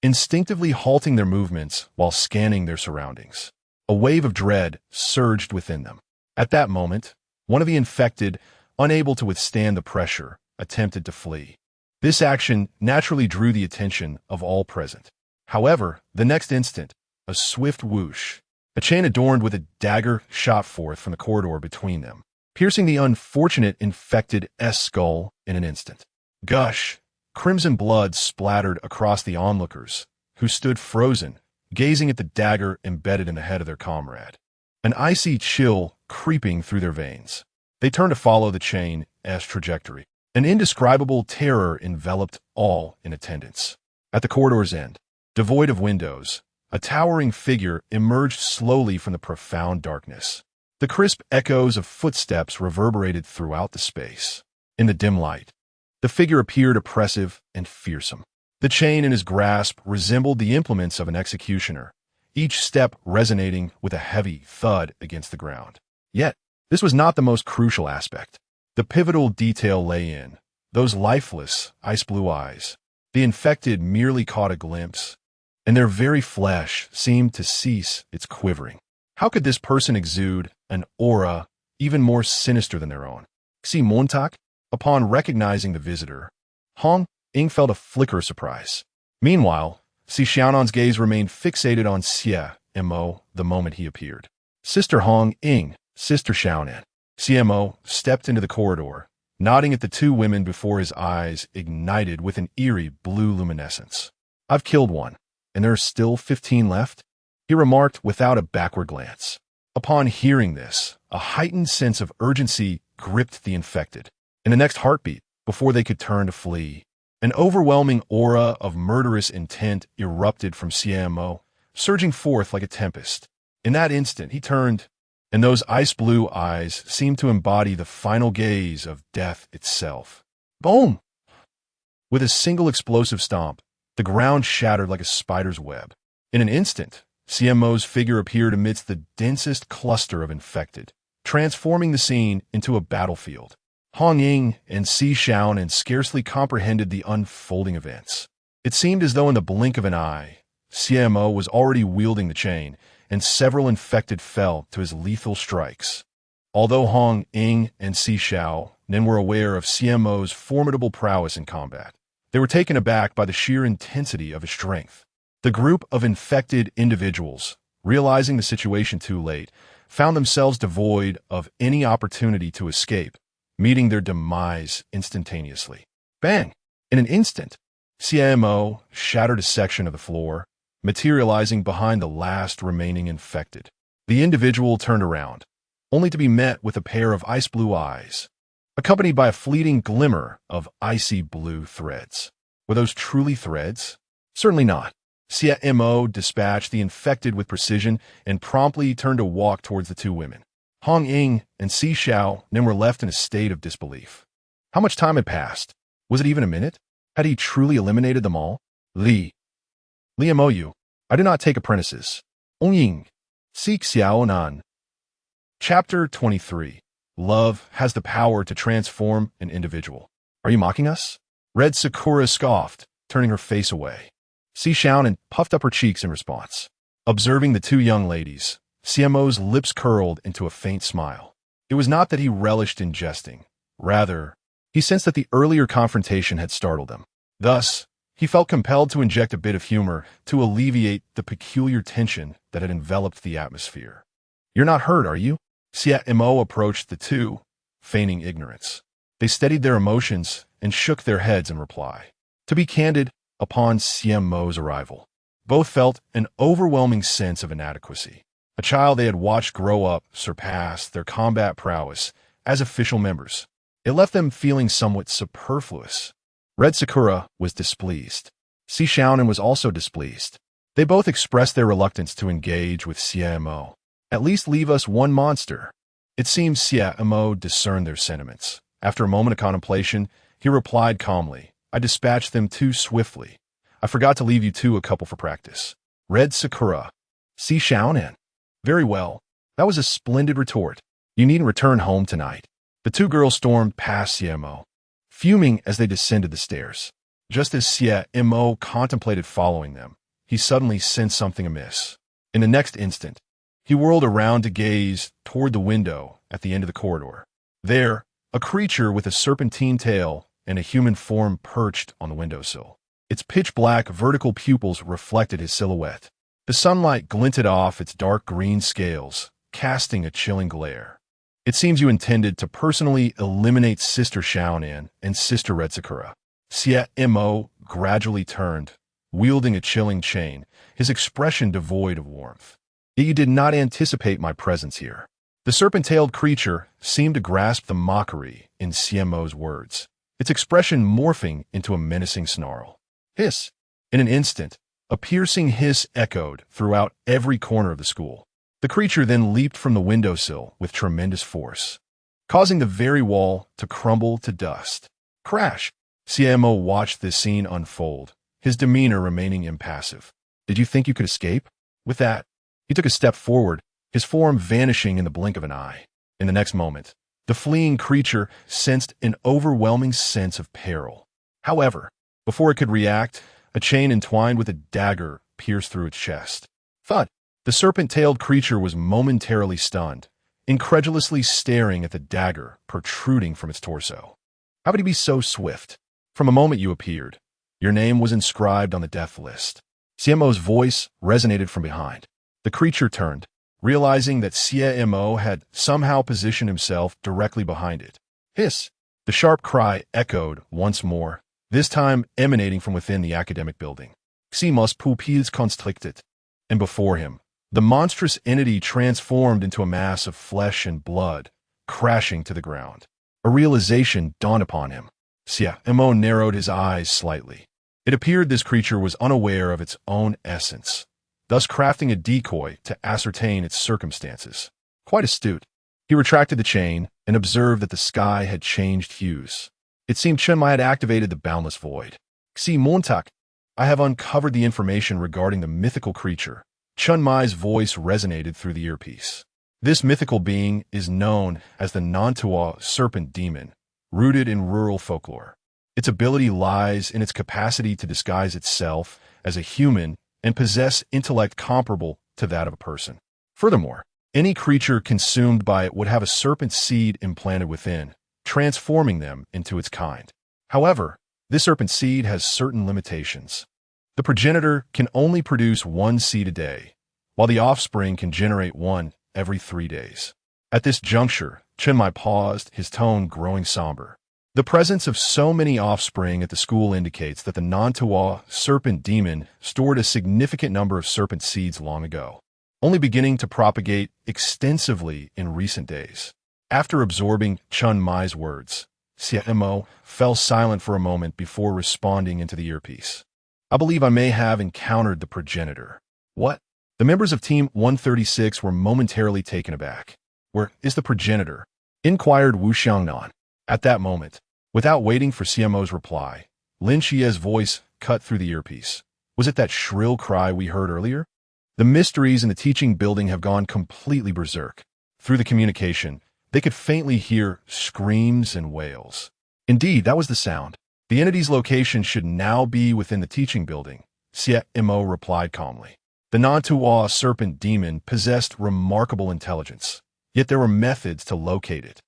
instinctively halting their movements while scanning their surroundings. A wave of dread surged within them. At that moment, one of the infected, unable to withstand the pressure, attempted to flee. This action naturally drew the attention of all present. However, the next instant, a swift whoosh, a chain adorned with a dagger shot forth from the corridor between them, piercing the unfortunate infected's skull in an instant. Gush! Crimson blood splattered across the onlookers, who stood frozen, gazing at the dagger embedded in the head of their comrade. An icy chill creeping through their veins. They turned to follow the chain's trajectory. An indescribable terror enveloped all in attendance. At the corridor's end, devoid of windows, a towering figure emerged slowly from the profound darkness. The crisp echoes of footsteps reverberated throughout the space. In the dim light, the figure appeared oppressive and fearsome. The chain in his grasp resembled the implements of an executioner, each step resonating with a heavy thud against the ground. Yet, this was not the most crucial aspect. The pivotal detail lay in those lifeless, ice-blue eyes. The infected merely caught a glimpse, and their very flesh seemed to cease its quivering. How could this person exude an aura even more sinister than their own? Xie Montag? Upon recognizing the visitor, Hong Ying felt a flicker of surprise. Meanwhile, Xiaonan's gaze remained fixated on Xie Mo the moment he appeared. Sister Hong Ying, Sister Xiaonan. Xie Mo stepped into the corridor, nodding at the two women before his eyes ignited with an eerie blue luminescence. I've killed one, and there are still 15 left, he remarked without a backward glance. Upon hearing this, a heightened sense of urgency gripped the infected. In the next heartbeat, before they could turn to flee, an overwhelming aura of murderous intent erupted from Xie Mo, surging forth like a tempest. In that instant, he turned, and those ice-blue eyes seemed to embody the final gaze of death itself. Boom! With a single explosive stomp, the ground shattered like a spider's web. In an instant, Xie Mo's figure appeared amidst the densest cluster of infected, transforming the scene into a battlefield. Hong Ying and Xiaonan scarcely comprehended the unfolding events. It seemed as though in the blink of an eye, Xie Mo was already wielding the chain, and several infected fell to his lethal strikes. Although Hong Ying and Xiaonan were aware of Xie Mo's formidable prowess in combat, they were taken aback by the sheer intensity of his strength. The group of infected individuals, realizing the situation too late, found themselves devoid of any opportunity to escape, meeting their demise instantaneously. Bang! In an instant, Xie Mo shattered a section of the floor, materializing behind the last remaining infected. The individual turned around, only to be met with a pair of ice-blue eyes, accompanied by a fleeting glimmer of icy blue threads. Were those truly threads? Certainly not. Xie Mo dispatched the infected with precision and promptly turned to walk towards the two women. Hong Ying and Xiaonan were left in a state of disbelief. How much time had passed? Was it even a minute? Had he truly eliminated them all? Li Mou, I do not take apprentices. Hongying, seek Xiaonan. Chapter 23. Love has the power to transform an individual. Are you mocking us? Red Sakura scoffed, turning her face away. Xiaonan puffed up her cheeks in response. Observing the two young ladies, Xie Mo's lips curled into a faint smile. It was not that he relished in jesting. Rather, he sensed that the earlier confrontation had startled him. Thus, he felt compelled to inject a bit of humor to alleviate the peculiar tension that had enveloped the atmosphere. You're not hurt, are you? Xie Mo approached the two, feigning ignorance. They steadied their emotions and shook their heads in reply. To be candid, upon Xie Mo's arrival, both felt an overwhelming sense of inadequacy. A child they had watched grow up surpassed their combat prowess as official members. It left them feeling somewhat superfluous. Red Sakura was displeased. Xiaonan was also displeased. They both expressed their reluctance to engage with Xie Mo. At least leave us one monster. It seems Xie Mo discerned their sentiments. After a moment of contemplation, he replied calmly, I dispatched them too swiftly. I forgot to leave you two a couple for practice. Red Sakura. Xiaonan. Very well. That was a splendid retort. You needn't return home tonight. The two girls stormed past Xie Mo, fuming as they descended the stairs. Just as Xie Mo contemplated following them, he suddenly sensed something amiss. In the next instant, he whirled around to gaze toward the window at the end of the corridor. There, a creature with a serpentine tail and a human form perched on the windowsill. Its pitch-black vertical pupils reflected his silhouette. The sunlight glinted off its dark green scales, casting a chilling glare. It seems you intended to personally eliminate Sister Xiaonan and Sister Red Sakura. Xie Mo gradually turned, wielding a chilling chain, his expression devoid of warmth. Yet you did not anticipate my presence here. The serpent-tailed creature seemed to grasp the mockery in Xie Mo's words, its expression morphing into a menacing snarl. Hiss! In an instant, a piercing hiss echoed throughout every corner of the school. The creature then leaped from the windowsill with tremendous force, causing the very wall to crumble to dust. Crash! Xie Mo watched this scene unfold, his demeanor remaining impassive. Did you think you could escape? With that, he took a step forward, his form vanishing in the blink of an eye. In the next moment, the fleeing creature sensed an overwhelming sense of peril. However, before it could react, a chain entwined with a dagger pierced through its chest. Thud! The serpent-tailed creature was momentarily stunned, incredulously staring at the dagger protruding from its torso. How could he be so swift? From the moment you appeared, your name was inscribed on the death list. Xie Mo's voice resonated from behind. The creature turned, realizing that Xie Mo had somehow positioned himself directly behind it. Hiss! The sharp cry echoed once more, this time emanating from within the academic building. Xie Mo's pupils constricted, and before him, the monstrous entity transformed into a mass of flesh and blood, crashing to the ground. A realization dawned upon him. Xie Mo narrowed his eyes slightly. It appeared this creature was unaware of its own essence, thus crafting a decoy to ascertain its circumstances. Quite astute. He retracted the chain and observed that the sky had changed hues. It seemed Chen Mai had activated the boundless void. Xie Montak, I have uncovered the information regarding the mythical creature. Chen Mai's voice resonated through the earpiece. This mythical being is known as the Nantua serpent demon, rooted in rural folklore. Its ability lies in its capacity to disguise itself as a human and possess intellect comparable to that of a person. Furthermore, any creature consumed by it would have a serpent seed implanted within, transforming them into its kind. However, this serpent seed has certain limitations. The progenitor can only produce one seed a day, while the offspring can generate one every 3 days. At this juncture, Chen Mai paused, his tone growing somber. The presence of so many offspring at the school indicates that the Nantua serpent demon stored a significant number of serpent seeds long ago, only beginning to propagate extensively in recent days. After absorbing Chen Mai's words, Xie Mo fell silent for a moment before responding into the earpiece. I believe I may have encountered the progenitor. What? The members of Team 136 were momentarily taken aback. Where is the progenitor? Inquired Wu Xiaonan. At that moment, without waiting for Xie Mo's reply, Lin Xie's voice cut through the earpiece. Was it that shrill cry we heard earlier? The mysteries in the teaching building have gone completely berserk. Through the communication, they could faintly hear screams and wails. Indeed, that was the sound. The entity's location should now be within the teaching building, Xie Mo replied calmly. The Nantua serpent demon possessed remarkable intelligence, yet there were methods to locate it.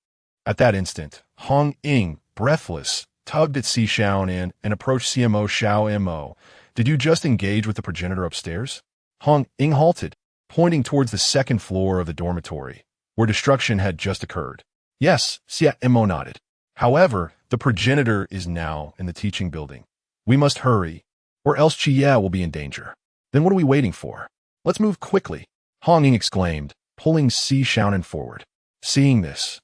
At that instant, Hong Ying, breathless, tugged at Xiaonan and approached Xie Mo. Did you just engage with the progenitor upstairs? Hong Ying halted, pointing towards the second floor of the dormitory, where destruction had just occurred. Yes, Xie Mo nodded. However, the progenitor is now in the teaching building. We must hurry, or else Xie will be in danger. Then what are we waiting for? Let's move quickly, Hongying exclaimed, pulling Xiaonan forward. Seeing this,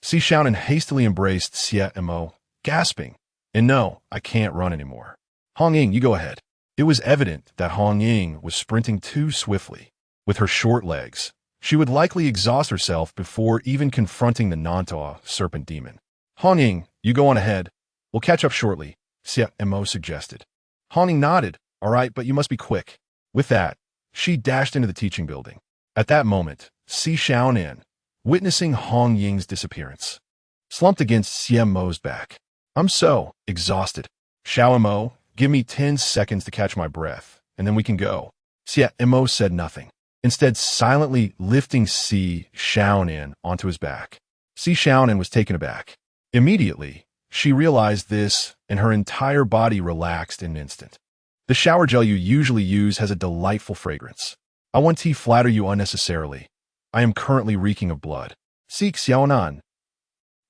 Xiaonan hastily embraced Xie Mo, gasping, and no, I can't run anymore. Hongying, you go ahead. It was evident that Hongying was sprinting too swiftly. With her short legs, she would likely exhaust herself before even confronting the Nantua serpent demon. Hongying, you go on ahead. We'll catch up shortly, Xie Mo suggested. Hongying nodded. All right, but you must be quick. With that, she dashed into the teaching building. At that moment, Xiaonan, witnessing Hong Ying's disappearance, slumped against Xie Mo's back. I'm so exhausted. Xiao Mo, give me 10 seconds to catch my breath, and then we can go. Xie Mo said nothing, instead silently lifting Xiaonan onto his back. Xiaonan was taken aback. Immediately, she realized this, and her entire body relaxed in an instant. The shower gel you usually use has a delightful fragrance. I want to flatter you unnecessarily. I am currently reeking of blood. Seek Xiaonan.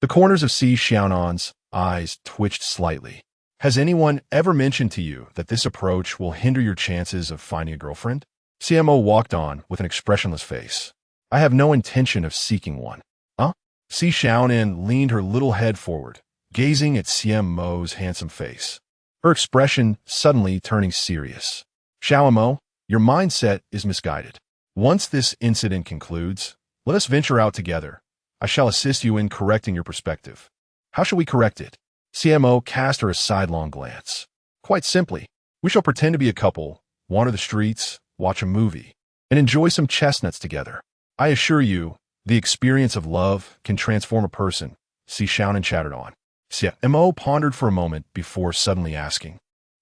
The corners of Xiaonan's eyes twitched slightly. Has anyone ever mentioned to you that this approach will hinder your chances of finding a girlfriend? Xie Mo walked on with an expressionless face. I have no intention of seeking one. Huh? Xiaonan leaned her little head forward, gazing at Xie Mo's handsome face, her expression suddenly turning serious. Xiao Mo, your mindset is misguided. Once this incident concludes, let us venture out together. I shall assist you in correcting your perspective. How shall we correct it? Xie Mo cast her a sidelong glance. Quite simply, we shall pretend to be a couple, wander the streets, watch a movie, and enjoy some chestnuts together. I assure you, the experience of love can transform a person, Xiaonan chattered on. Xie Mo pondered for a moment before suddenly asking,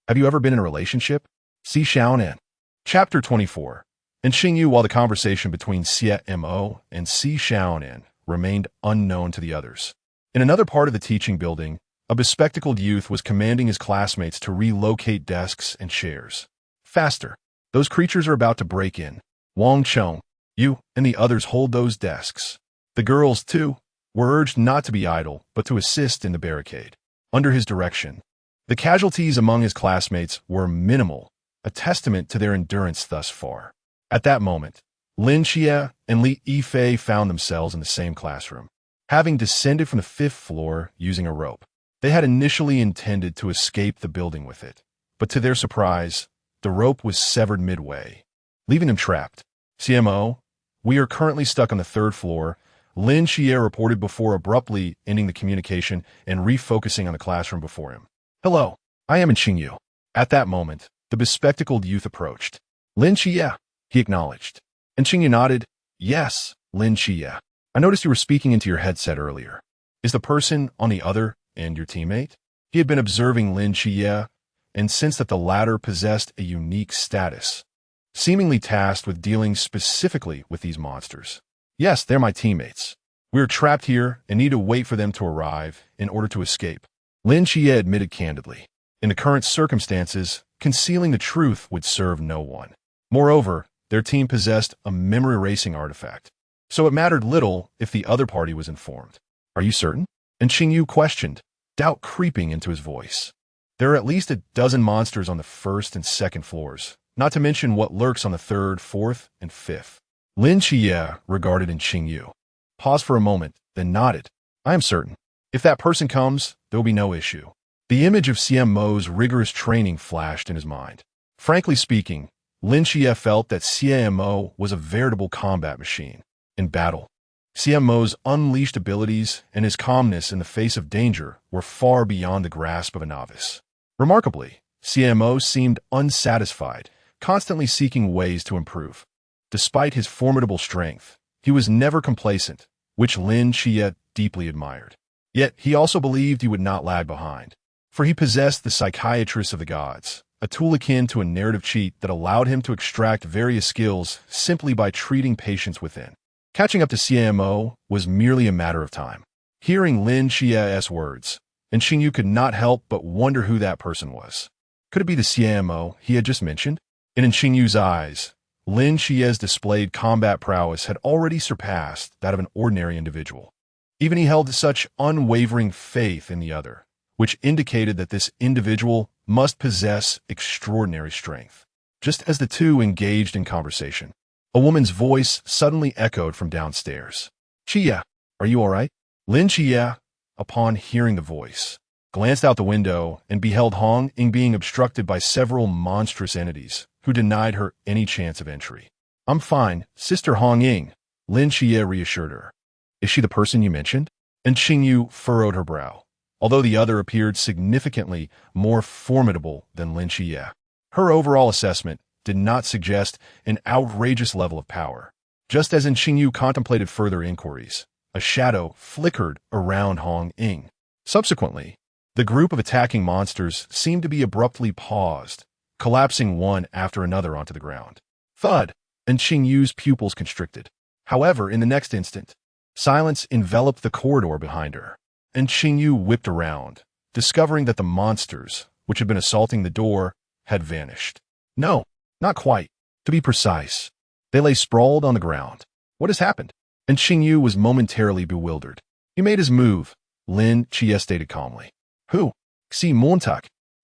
have you ever been in a relationship? Xiaonan. Chapter 24. In Xingyu, while the conversation between Xie Mo and Xiaonan remained unknown to the others. In another part of the teaching building, a bespectacled youth was commanding his classmates to relocate desks and chairs. Faster. Those creatures are about to break in. Wang Cheng, you and the others hold those desks. The girls, too, were urged not to be idle, but to assist in the barricade. Under his direction, the casualties among his classmates were minimal, a testament to their endurance thus far. At that moment, Lin Xie and Li Yifei found themselves in the same classroom. Having descended from the 5th floor using a rope, they had initially intended to escape the building with it, but to their surprise, the rope was severed midway, leaving them trapped. Xie Mo, we are currently stuck on the 3rd floor, Lin Xie reported before abruptly ending the communication and refocusing on the classroom before him. Hello, I am Xingyu. At that moment, the bespectacled youth approached. Lin Xie, he acknowledged. And Xingyu nodded. Yes, Lin Xie. I noticed you were speaking into your headset earlier. Is the person on the other end your teammate? He had been observing Lin Xie and sensed that the latter possessed a unique status, seemingly tasked with dealing specifically with these monsters. Yes, they're my teammates. We are trapped here and need to wait for them to arrive in order to escape. Lin Xie admitted candidly. In the current circumstances, concealing the truth would serve no one. Moreover, their team possessed a memory erasing artifact, so it mattered little if the other party was informed. Are you certain? And Xingyu questioned, doubt creeping into his voice. There are at least a dozen monsters on the 1st and 2nd floors, not to mention what lurks on the 3rd, 4th, and 5th. Lin Xie regarded Xingyu, paused for a moment, then nodded. I am certain. If that person comes, there will be no issue. The image of Xie Mo's rigorous training flashed in his mind. Frankly speaking, Lin Xie felt that Xie Mo was a veritable combat machine. In battle, Xie Mo's unleashed abilities and his calmness in the face of danger were far beyond the grasp of a novice. Remarkably, Xie Mo seemed unsatisfied, constantly seeking ways to improve. Despite his formidable strength, he was never complacent, which Lin Xie deeply admired. Yet he also believed he would not lag behind, for he possessed the psychiatrist of the gods, a tool akin to a narrative cheat that allowed him to extract various skills simply by treating patients within. Catching up to Xie Mo was merely a matter of time. Hearing Lin Xie's words, and Xingyu could not help but wonder who that person was. Could it be the Xie Mo he had just mentioned? And in Xingyu's eyes, Lin Xie's displayed combat prowess had already surpassed that of an ordinary individual. Even he held such unwavering faith in the other, which indicated that this individual must possess extraordinary strength. Just as the two engaged in conversation, a woman's voice suddenly echoed from downstairs. Xie, are you all right? Lin Xie, upon hearing the voice, glanced out the window and beheld Hong Ying being obstructed by several monstrous entities who denied her any chance of entry. I'm fine, Sister Hong Ying, Lin Xie reassured her. Is she the person you mentioned? And Xingyu furrowed her brow, although the other appeared significantly more formidable than Lin Xie. Her overall assessment did not suggest an outrageous level of power. Just as Xingyu contemplated further inquiries, a shadow flickered around Hong Ying. Subsequently, the group of attacking monsters seemed to be abruptly paused, collapsing one after another onto the ground. Thud! And Xingyu's pupils constricted. However, in the next instant, silence enveloped the corridor behind her, and Xingyu whipped around, discovering that the monsters, which had been assaulting the door, had vanished. No, not quite. To be precise, they lay sprawled on the ground. What has happened? And Xingyu was momentarily bewildered. He made his move, Lin Xie stated calmly. Who? Xie Mo.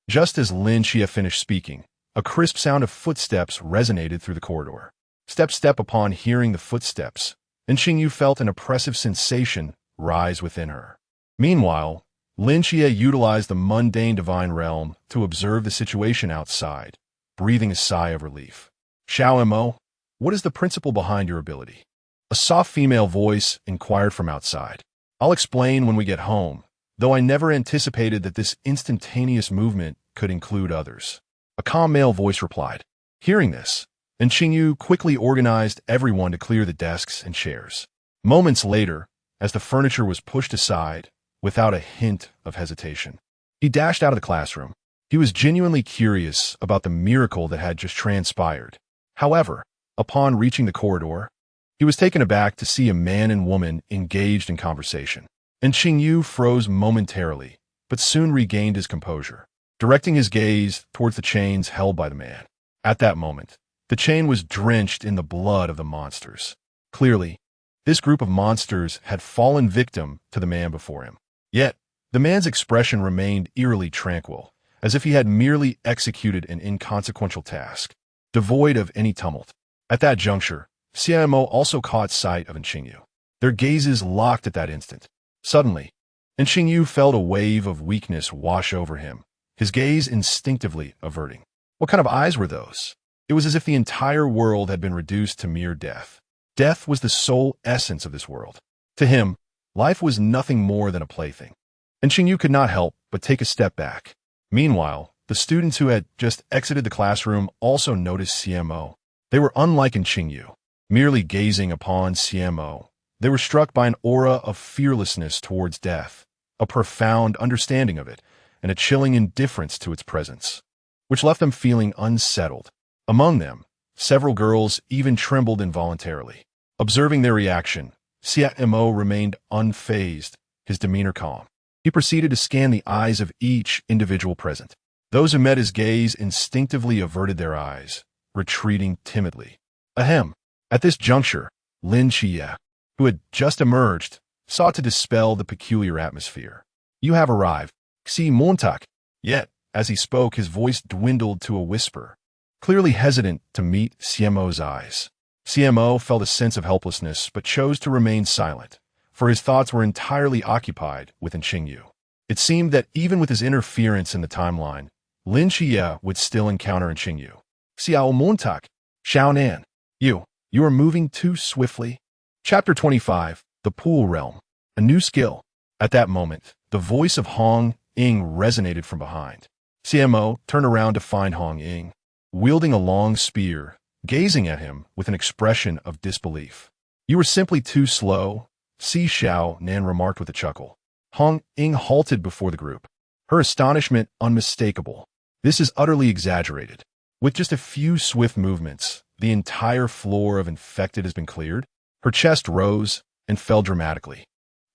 Just as Lin Xie finished speaking, a crisp sound of footsteps resonated through the corridor. Step, step. Upon hearing the footsteps, and Xingyu felt an oppressive sensation rise within her. Meanwhile, Lin Xie utilized the mundane divine realm to observe the situation outside, breathing a sigh of relief. Mo, what is the principle behind your ability? A soft female voice inquired from outside. I'll explain when we get home, though I never anticipated that this instantaneous movement could include others. A calm male voice replied. Hearing this, and Xingyu quickly organized everyone to clear the desks and chairs. Moments later, as the furniture was pushed aside, without a hint of hesitation, he dashed out of the classroom. He was genuinely curious about the miracle that had just transpired. However, upon reaching the corridor, he was taken aback to see a man and woman engaged in conversation. And Xingyu froze momentarily, but soon regained his composure, directing his gaze towards the chains held by the man. At that moment, The chain was drenched in the blood of the monsters. Clearly, this group of monsters had fallen victim to the man before him. Yet, the man's expression remained eerily tranquil, as if he had merely executed an inconsequential task, devoid of any tumult. At that juncture, Xie Mo also caught sight of Xingyu. Their gazes locked at that instant. Suddenly, Xingyu felt a wave of weakness wash over him, his gaze instinctively averting. What kind of eyes were those? It was as if the entire world had been reduced to mere death. Death was the sole essence of this world. To him, life was nothing more than a plaything. And Xingyu could not help but take a step back. Meanwhile, the students who had just exited the classroom also noticed Xie Mo. They were unlike Xingyu. Merely gazing upon Xie Mo, they were struck by an aura of fearlessness towards death, a profound understanding of it, and a chilling indifference to its presence, which left them feeling unsettled. Among them, several girls even trembled involuntarily. Observing their reaction, Xie Mo remained unfazed, his demeanor calm. He proceeded to scan the eyes of each individual present. Those who met his gaze instinctively averted their eyes, retreating timidly. Ahem. At this juncture, Lin Xie, who had just emerged, sought to dispel the peculiar atmosphere. You have arrived, Xie Mo. Yet, as he spoke, his voice dwindled to a whisper, clearly hesitant to meet Xie Mo's eyes. Xie Mo felt a sense of helplessness but chose to remain silent, for his thoughts were entirely occupied with Xingyu. It seemed that even with his interference in the timeline, Lin Xie would still encounter Xingyu. Xiaonan, Xiaonan, you are moving too swiftly. Chapter 25, The Pool Realm. A new skill. At that moment, the voice of Hong Ying resonated from behind. Xie Mo turned around to find Hong Ying, wielding a long spear, gazing at him with an expression of disbelief. You were simply too slow, Xiaonan remarked with a chuckle. Hong Ying halted before the group, her astonishment unmistakable. This is utterly exaggerated. With just a few swift movements, the entire floor of infected has been cleared. Her chest rose and fell dramatically.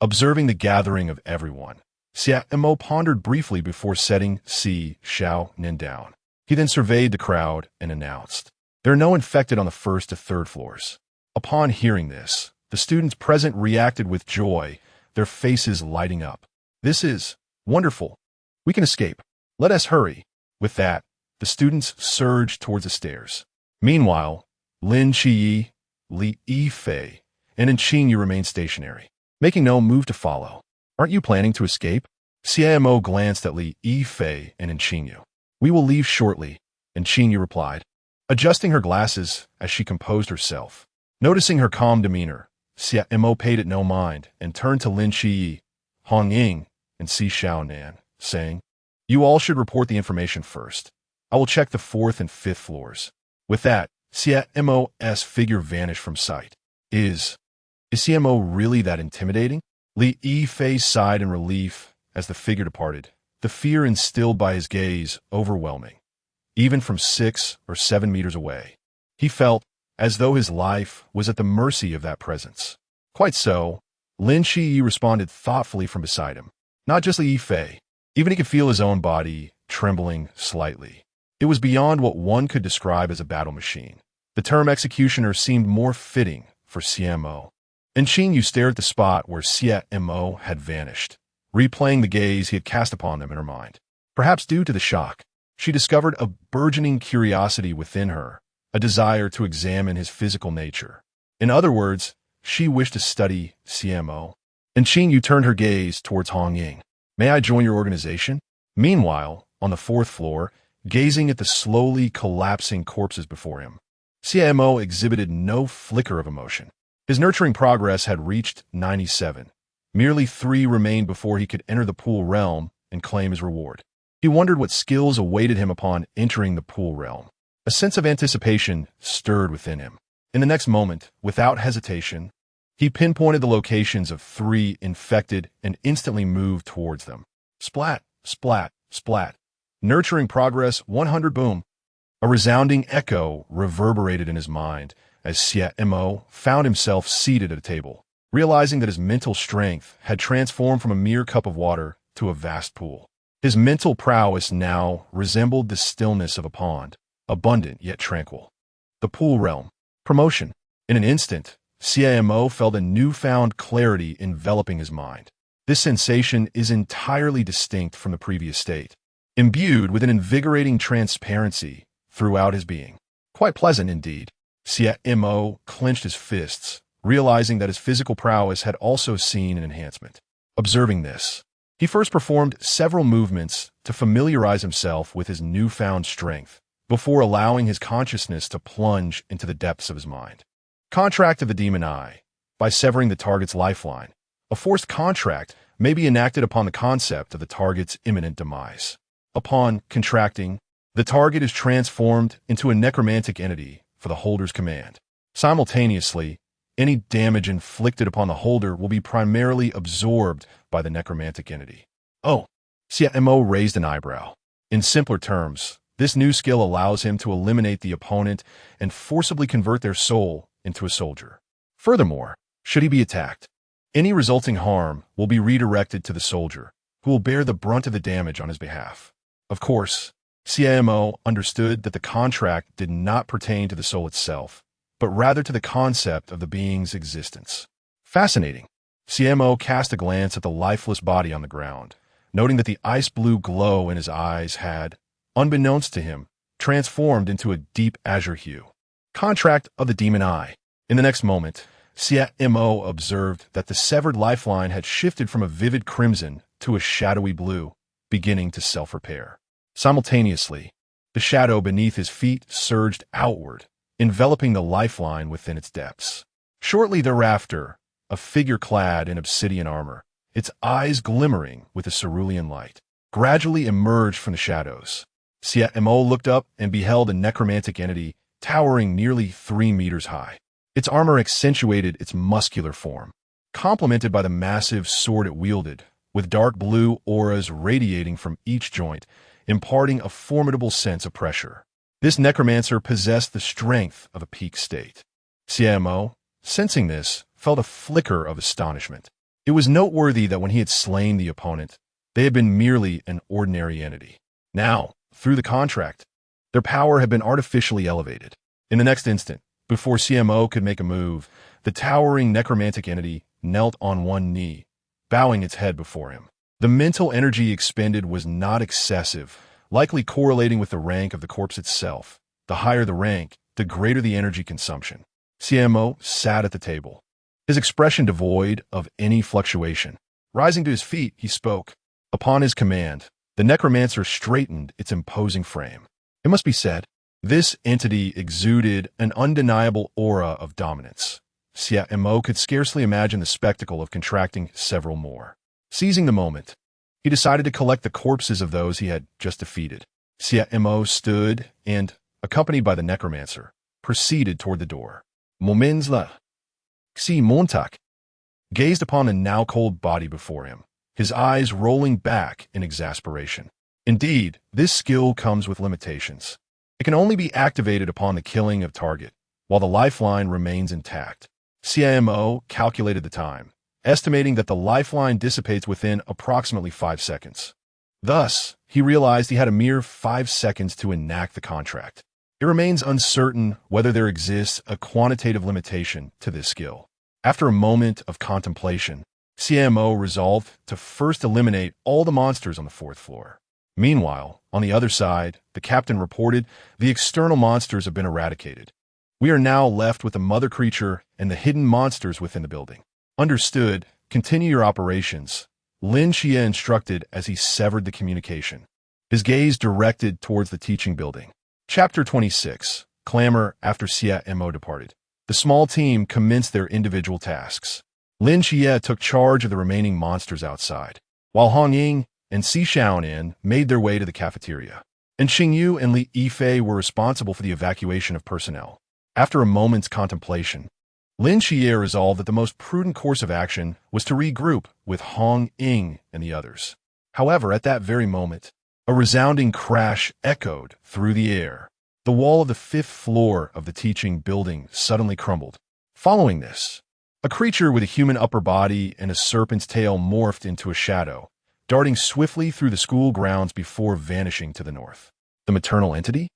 Observing the gathering of everyone, Xie Mo pondered briefly before setting Xiaonan down. He then surveyed the crowd and announced, "There are no infected on the first to third floors." Upon hearing this, the students present reacted with joy, their faces lighting up. "This is wonderful. We can escape. Let us hurry." With that, the students surged towards the stairs. Meanwhile, Lin Xie, Li Yifei, and Xingyu remained stationary, making no move to follow. "Aren't you planning to escape?" Xie Mo glanced at Li Yifei and Xingyu. "We will leave shortly," Xingyu replied, adjusting her glasses as she composed herself. Noticing her calm demeanor, Xie Mo paid it no mind and turned to Lin Xie, Hong Ying, and Xiaonan, saying, "You all should report the information first. I will check the 4th and 5th floors." With that, Xie Mo's figure vanished from sight. Is Xie Mo really that intimidating? Li Yifei sighed in relief as the figure departed, the fear instilled by his gaze overwhelming. Even from 6 or 7 meters away, he felt as though his life was at the mercy of that presence. Quite so, Lin Xie responded thoughtfully from beside him. Not just Li Yifei, even he could feel his own body trembling slightly. It was beyond what one could describe as a battle machine. The term executioner seemed more fitting for Xie Mo. And Xingyu stared at the spot where Xie Mo had vanished, replaying the gaze he had cast upon them in her mind. Perhaps due to the shock, she discovered a burgeoning curiosity within her, a desire to examine his physical nature. In other words, she wished to study Xie Mo. And Xingyu turned her gaze towards Hong Ying. "May I join your organization?" Meanwhile, on the 4th floor, gazing at the slowly collapsing corpses before him, Xie Mo exhibited no flicker of emotion. His nurturing progress had reached 97. Merely 3 remained before he could enter the pool realm and claim his reward. He wondered what skills awaited him upon entering the pool realm. A sense of anticipation stirred within him. In the next moment, without hesitation, he pinpointed the locations of 3 infected and instantly moved towards them. Splat, splat, splat. Nurturing progress 100 boom. A resounding echo reverberated in his mind as Xie Mo found himself seated at a table, realizing that his mental strength had transformed from a mere cup of water to a vast pool. His mental prowess now resembled the stillness of a pond, abundant yet tranquil. The pool realm. Promotion. In an instant, Xie Mo felt a newfound clarity enveloping his mind. This sensation is entirely distinct from the previous state, imbued with an invigorating transparency throughout his being. Quite pleasant indeed. Xie Mo clenched his fists, realizing that his physical prowess had also seen an enhancement. Observing this, he first performed several movements to familiarize himself with his newfound strength, before allowing his consciousness to plunge into the depths of his mind. Contract of the Demon Eye. By severing the target's lifeline, a forced contract may be enacted upon the concept of the target's imminent demise. Upon contracting, the target is transformed into a necromantic entity for the holder's command. Simultaneously, any damage inflicted upon the holder will be primarily absorbed by the necromantic entity. Oh, Xie Mo raised an eyebrow. In simpler terms, this new skill allows him to eliminate the opponent and forcibly convert their soul into a soldier. Furthermore, should he be attacked, any resulting harm will be redirected to the soldier, who will bear the brunt of the damage on his behalf. Of course, Xie Mo understood that the contract did not pertain to the soul itself, but rather to the concept of the being's existence. Fascinating. Xie Mo cast a glance at the lifeless body on the ground, noting that the ice-blue glow in his eyes had, unbeknownst to him, transformed into a deep azure hue. Contract of the Demon Eye. In the next moment, Xie Mo observed that the severed lifeline had shifted from a vivid crimson to a shadowy blue, beginning to self-repair. Simultaneously, the shadow beneath his feet surged outward, enveloping the lifeline within its depths. Shortly thereafter, a figure clad in obsidian armor, its eyes glimmering with a cerulean light, gradually emerged from the shadows. Xie Mo looked up and beheld a necromantic entity towering nearly 3 meters high. Its armor accentuated its muscular form, complemented by the massive sword it wielded, with dark blue auras radiating from each joint, imparting a formidable sense of pressure. This necromancer possessed the strength of a peak state. Xie Mo, sensing this, felt a flicker of astonishment. It was noteworthy that when he had slain the opponent, they had been merely an ordinary entity. Now, through the contract, their power had been artificially elevated. In the next instant, before Xie Mo could make a move, the towering necromantic entity knelt on one knee, bowing its head before him. The mental energy expended was not excessive, likely correlating with the rank of the corpse itself. The higher the rank, the greater the energy consumption. Xie Mo sat at the table, his expression devoid of any fluctuation. Rising to his feet, he spoke. Upon his command, the necromancer straightened its imposing frame. It must be said, this entity exuded an undeniable aura of dominance. Xie Mo could scarcely imagine the spectacle of contracting several more. Seizing the moment, he decided to collect the corpses of those he had just defeated. Xie Mo stood and, accompanied by the necromancer, proceeded toward the door. Moments Xie Mo gazed upon the now cold body before him, his eyes rolling back in exasperation. Indeed, this skill comes with limitations. It can only be activated upon the killing of target, while the lifeline remains intact. Xie Mo calculated the time, estimating that the lifeline dissipates within approximately 5 seconds. Thus, he realized he had a mere 5 seconds to enact the contract. It remains uncertain whether there exists a quantitative limitation to this skill. After a moment of contemplation, Xie Mo resolved to first eliminate all the monsters on the 4th floor. Meanwhile, on the other side, the captain reported the external monsters have been eradicated. We are now left with the mother creature and the hidden monsters within the building. Understood. Continue your operations, Lin Xie instructed as he severed the communication, his gaze directed towards the teaching building. Chapter 26. Clamor. After Xie Mo departed, the small team commenced their individual tasks. Lin Xie took charge of the remaining monsters outside, while Hong Ying and Xiaonan made their way to the cafeteria, and Xingyu and Li Yifei were responsible for the evacuation of personnel. After a moment's contemplation, Lin Xie resolved that the most prudent course of action was to regroup with Hong Ying and the others. However, at that very moment, a resounding crash echoed through the air. The wall of the 5th floor of the teaching building suddenly crumbled. Following this, a creature with a human upper body and a serpent's tail morphed into a shadow, darting swiftly through the school grounds before vanishing to the north. The maternal entity?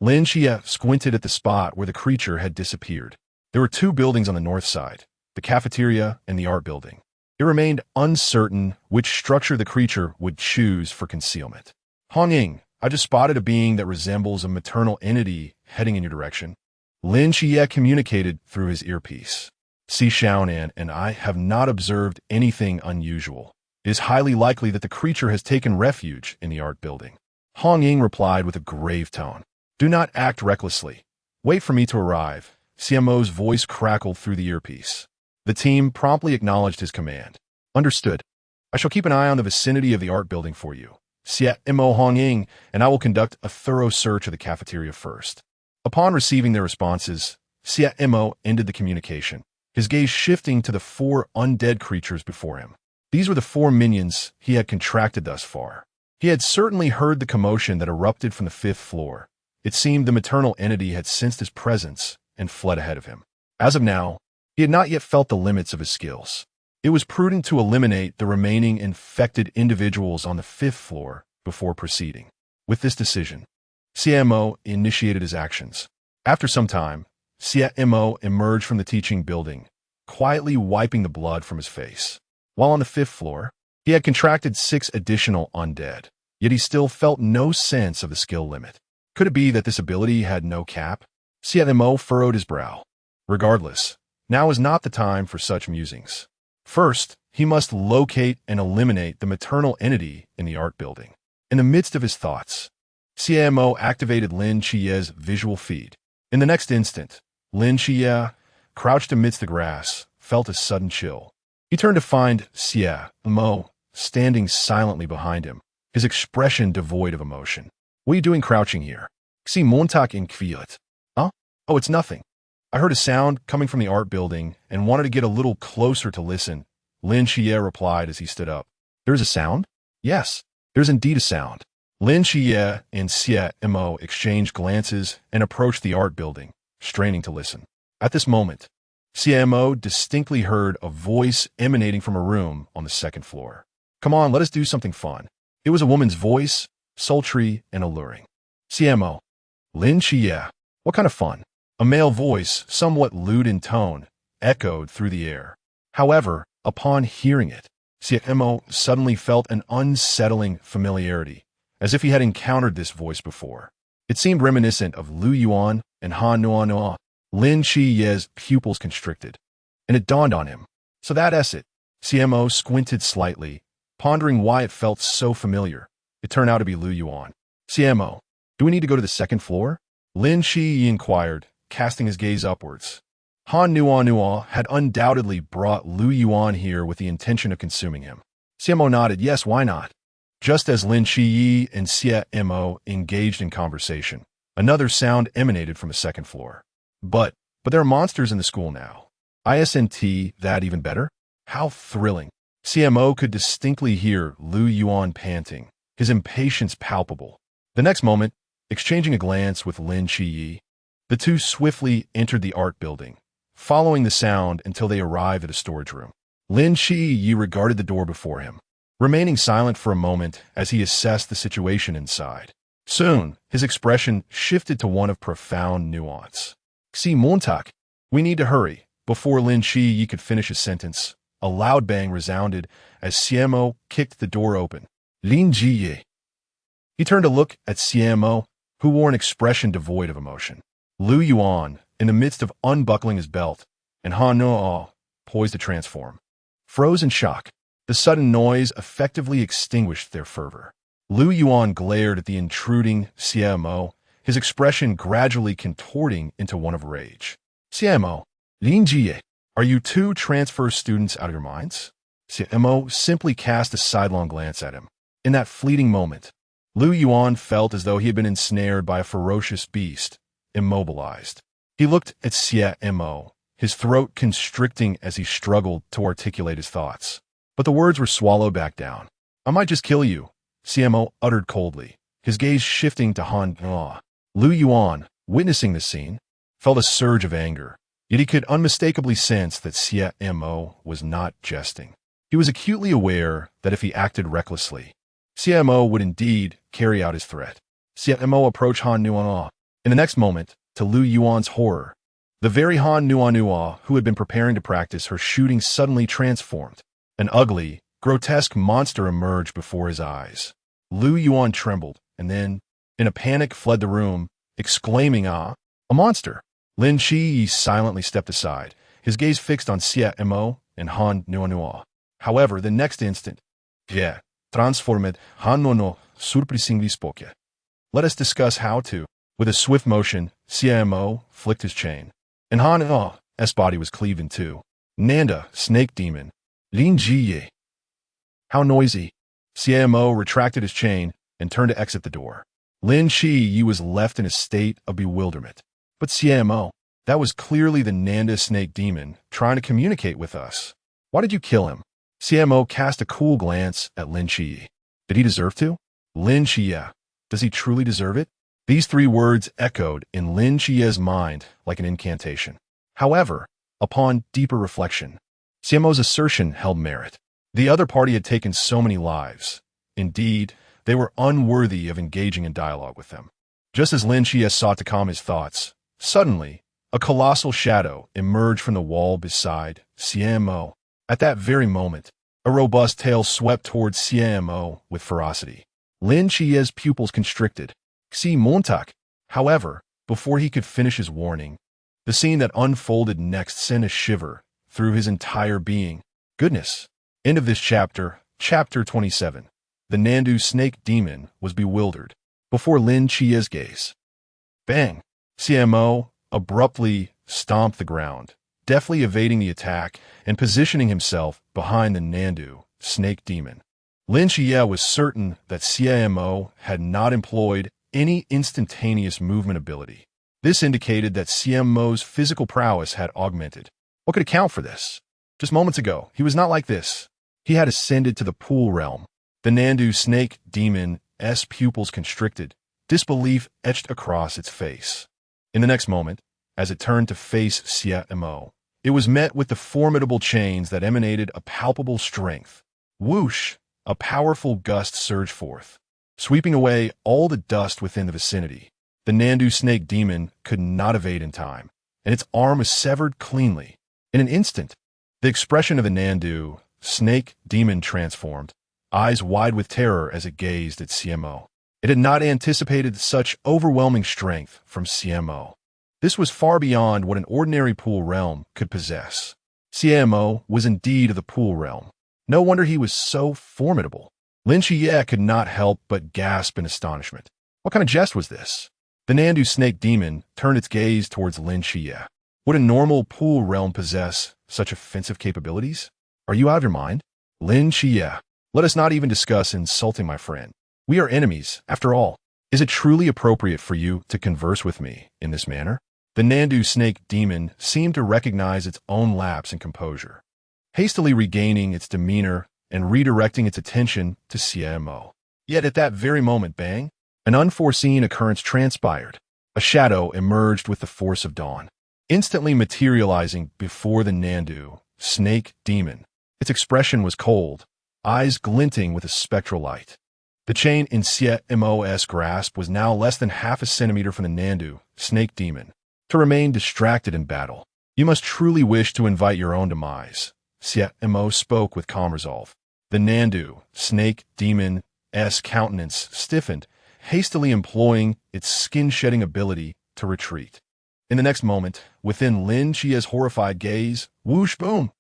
Lin Xie squinted at the spot where the creature had disappeared. There were two buildings on the north side, the cafeteria and the art building. It remained uncertain which structure the creature would choose for concealment. Hong Ying, I just spotted a being that resembles a maternal entity heading in your direction. Lin Xie communicated through his earpiece. Xiaonan and I have not observed anything unusual. It is highly likely that the creature has taken refuge in the art building. Hong Ying replied with a grave tone. Do not act recklessly. Wait for me to arrive. Xie Mo's voice crackled through the earpiece. The team promptly acknowledged his command. Understood. I shall keep an eye on the vicinity of the art building for you. Xie Mo Hongying, and I will conduct a thorough search of the cafeteria first. Upon receiving their responses, Xie Mo ended the communication, his gaze shifting to the four undead creatures before him. These were the four minions he had contracted thus far. He had certainly heard the commotion that erupted from the fifth floor. It seemed the maternal entity had sensed his presence and fled ahead of him. As of now, he had not yet felt the limits of his skills. It was prudent to eliminate the remaining infected individuals on the fifth floor before proceeding. With this decision, Xie Mo initiated his actions. After some time, Xie Mo emerged from the teaching building, quietly wiping the blood from his face. While on the fifth floor, he had contracted 6 additional undead, yet he still felt no sense of the skill limit. Could it be that this ability had no cap? Xie Mo furrowed his brow. Regardless, now is not the time for such musings. First, he must locate and eliminate the maternal entity in the art building. In the midst of his thoughts, Xie Mo activated Lin Xie's visual feed. In the next instant, Lin Xie, crouched amidst the grass, felt a sudden chill. He turned to find Xie Mo standing silently behind him, his expression devoid of emotion. What are you doing crouching here? Xie Montak in Kviat. Huh? Oh, it's nothing. I heard a sound coming from the art building and wanted to get a little closer to listen. Lin Xie replied as he stood up. There's a sound? Yes, there's indeed a sound. Lin Xie and Xie Mo exchanged glances and approached the art building, straining to listen. At this moment, Xie Mo distinctly heard a voice emanating from a room on the second floor. Come on, let us do something fun. It was a woman's voice, sultry and alluring. Xie Mo. Lin Xie. What kind of fun? A male voice, somewhat lewd in tone, echoed through the air. However, upon hearing it, Xie Mo suddenly felt an unsettling familiarity, as if he had encountered this voice before. It seemed reminiscent of Lu Yuan and Han Nuan. Lin Xie's pupils constricted, and it dawned on him. So that's it. Xie Mo squinted slightly, pondering why it felt so familiar. It turned out to be Lu Yuan. Xie Mo, do we need to go to the second floor? Lin Xie inquired, casting his gaze upwards. Han Nuan had undoubtedly brought Lu Yuan here with the intention of consuming him. Xie Mo nodded, yes, why not? Just as Lin Xie and Xie Mo engaged in conversation, another sound emanated from the second floor. But there are monsters in the school now. ISNT, that even better? How thrilling. Xie Mo could distinctly hear Lu Yuan panting, his impatience palpable. The next moment, exchanging a glance with Lin Xie, the two swiftly entered the art building, following the sound until they arrived at a storage room. Lin Xie regarded the door before him, remaining silent for a moment as he assessed the situation inside. Soon, his expression shifted to one of profound nuance. Xie Montak, we need to hurry. Before Lin Xie could finish his sentence, a loud bang resounded as Xie Mo kicked the door open. Lin Xie. He turned to look at Xie Mo, who wore an expression devoid of emotion. Lu Yuan, in the midst of unbuckling his belt, and Han Nuo, poised to transform, froze in shock. The sudden noise effectively extinguished their fervor. Lu Yuan glared at the intruding Xie Mo, his expression gradually contorting into one of rage. Xie Mo, Lin Xie, are you two transfer students out of your minds? Xie Mo simply cast a sidelong glance at him. In that fleeting moment, Lu Yuan felt as though he had been ensnared by a ferocious beast, immobilized. He looked at Xie Mo, his throat constricting as he struggled to articulate his thoughts. But the words were swallowed back down. I might just kill you, Xie Mo uttered coldly, his gaze shifting to Han Nuo. Lu Yuan, witnessing this scene, felt a surge of anger, yet he could unmistakably sense that Xie Mo was not jesting. He was acutely aware that if he acted recklessly, Xie Mo would indeed carry out his threat. Xie Mo approached Han Nuan. In the next moment, to Lu Yuan's horror, the very Han Nua who had been preparing to practice her shooting suddenly transformed. An ugly, grotesque monster emerged before his eyes. Lu Yuan trembled, and then, in a panic, fled the room, exclaiming, "Ah, a monster!" Lin Qi silently stepped aside, his gaze fixed on Xie Mo and Han Nua. However, the next instant, "Yeah, transformed Han no surprisingly spoke." Let us discuss how to. With a swift motion, Xie Mo flicked his chain, and Han's body was cleaved in two. Nanda, snake demon. Lin Ji. How noisy. Xie Mo retracted his chain and turned to exit the door. Lin Qi was left in a state of bewilderment. But Xie Mo, that was clearly the Nanda snake demon trying to communicate with us. Why did you kill him? Xie Mo cast a cool glance at Lin Qi. Did he deserve to? Lin Qi, does he truly deserve it? These three words echoed in Lin Qi's mind like an incantation. However, upon deeper reflection, Xie Mo's assertion held merit. The other party had taken so many lives. Indeed, they were unworthy of engaging in dialogue with them. Just as Lin Qi sought to calm his thoughts, suddenly, a colossal shadow emerged from the wall beside Xie Mo. At that very moment, a robust tail swept towards Xie Mo with ferocity. Lin Qi's pupils constricted. Xie Montak. However, before he could finish his warning, the scene that unfolded next sent a shiver through his entire being. Goodness. End of this chapter, chapter 27. The Nandu snake demon was bewildered before Lin Qi's gaze. Bang! Xie Mo abruptly stomped the ground, deftly evading the attack and positioning himself behind the Nandu snake demon. Lin Qi was certain that Xie Mo had not employed any instantaneous movement ability. This indicated that Xie Mo's physical prowess had augmented. What could account for this? Just moments ago, he was not like this. He had ascended to the pool realm. The Nandu snake demon's pupils constricted, disbelief etched across its face. In the next moment, as it turned to face Xie Mo, it was met with the formidable chains that emanated a palpable strength. Whoosh! A powerful gust surged forth, sweeping away all the dust within the vicinity. The Nandu snake demon could not evade in time, and its arm was severed cleanly. In an instant, the expression of the Nandu snake demon transformed, eyes wide with terror as it gazed at Xie Mo. It had not anticipated such overwhelming strength from Xie Mo. This was far beyond what an ordinary pool realm could possess. Xie Mo was indeed of the pool realm. No wonder he was so formidable. Lin Qi could not help but gasp in astonishment. What kind of jest was this? The Nandu snake demon turned its gaze towards Lin Qi. Would a normal pool realm possess such offensive capabilities? Are you out of your mind? Lin Qi, let us not even discuss insulting my friend. We are enemies, after all. Is it truly appropriate for you to converse with me in this manner? The Nandu snake demon seemed to recognize its own lapse in composure, hastily regaining its demeanor and redirecting its attention to Xie Mo. Yet at that very moment, bang, an unforeseen occurrence transpired. A shadow emerged with the force of dawn, instantly materializing before the Nandu snake demon. Its expression was cold, eyes glinting with a spectral light. The chain in Xie Mo's grasp was now less than half a centimeter from the Nandu snake demon. To remain distracted in battle, you must truly wish to invite your own demise. Xie Mo spoke with calm resolve. The Nandu snake demon's countenance stiffened, hastily employing its skin-shedding ability to retreat. In the next moment, within Lin Qi's horrified gaze, whoosh boom!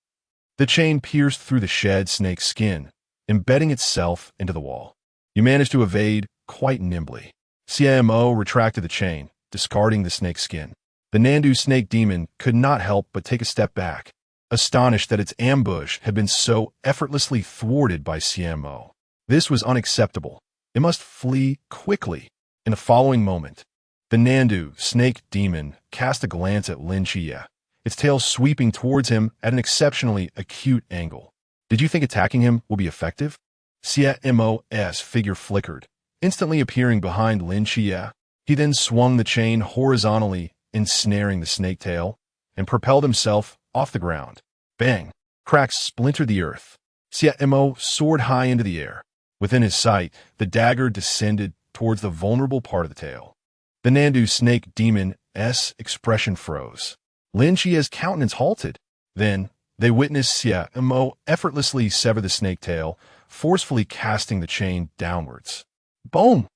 The chain pierced through the shed snake's skin, embedding itself into the wall. You managed to evade quite nimbly. Xie Mo retracted the chain, discarding the snake's skin. The Nandu snake demon could not help but take a step back, astonished that its ambush had been so effortlessly thwarted by Xie Mo. This was unacceptable. It must flee quickly. In the following moment, the Nandu snake demon cast a glance at Lin Qi, its tail sweeping towards him at an exceptionally acute angle. Did you think attacking him will be effective? Xie Mo's figure flickered, instantly appearing behind Lin Qi. He then swung the chain horizontally, ensnaring the snake tail, and propelled himself off the ground. Bang! Cracks splintered the earth. Xie Mo soared high into the air. Within his sight, the dagger descended towards the vulnerable part of the tail. The Nandu snake demon's expression froze. Lin Xie's countenance halted. Then, they witnessed Xie Mo effortlessly sever the snake tail, forcefully casting the chain downwards. Boom!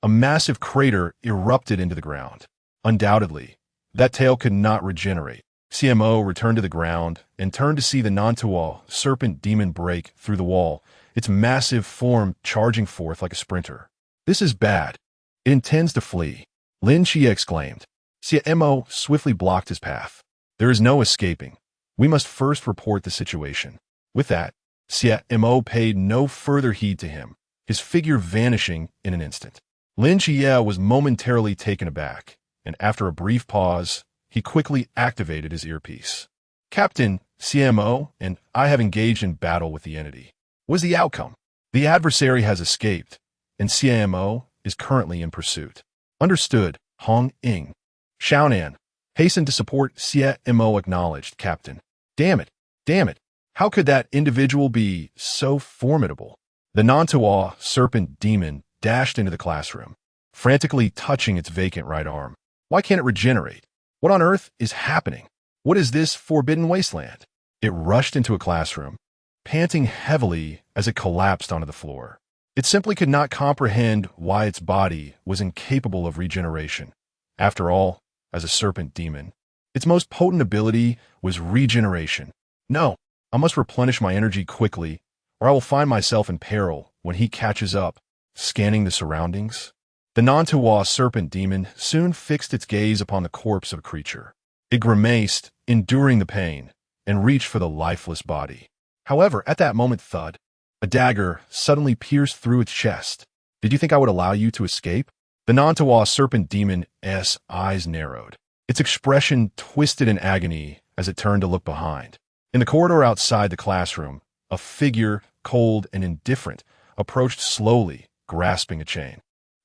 A massive crater erupted into the ground. Undoubtedly, that tail could not regenerate. Xie Mo returned to the ground and turned to see the Nantuo serpent demon break through the wall, its massive form charging forth like a sprinter. This is bad. It intends to flee. Lin Xie exclaimed. Xie Mo swiftly blocked his path. There is no escaping. We must first report the situation. With that, Xie Mo paid no further heed to him, his figure vanishing in an instant. Lin Xie was momentarily taken aback, and after a brief pause, he quickly activated his earpiece. Captain, Xie Mo and I have engaged in battle with the entity. What is the outcome? The adversary has escaped, and Xie Mo is currently in pursuit. Understood, Hong Ying. Xiaonan, hasten to support. Xie Mo acknowledged, Captain. Damn it. How could that individual be so formidable? The Nantuo serpent demon dashed into the classroom, frantically touching its vacant right arm. Why can't it regenerate? What on earth is happening? What is this forbidden wasteland? It rushed into a classroom, panting heavily as it collapsed onto the floor. It simply could not comprehend why its body was incapable of regeneration. After all, as a serpent demon, its most potent ability was regeneration. No, I must replenish my energy quickly, or I will find myself in peril when he catches up. Scanning the surroundings, the Nantuo serpent demon soon fixed its gaze upon the corpse of a creature. It grimaced, enduring the pain, and reached for the lifeless body. However, at that moment, thud, a dagger suddenly pierced through its chest. Did you think I would allow you to escape? The Nantuo serpent demon's eyes narrowed. Its expression twisted in agony as it turned to look behind. In the corridor outside the classroom, a figure, cold and indifferent, approached slowly, grasping a chain.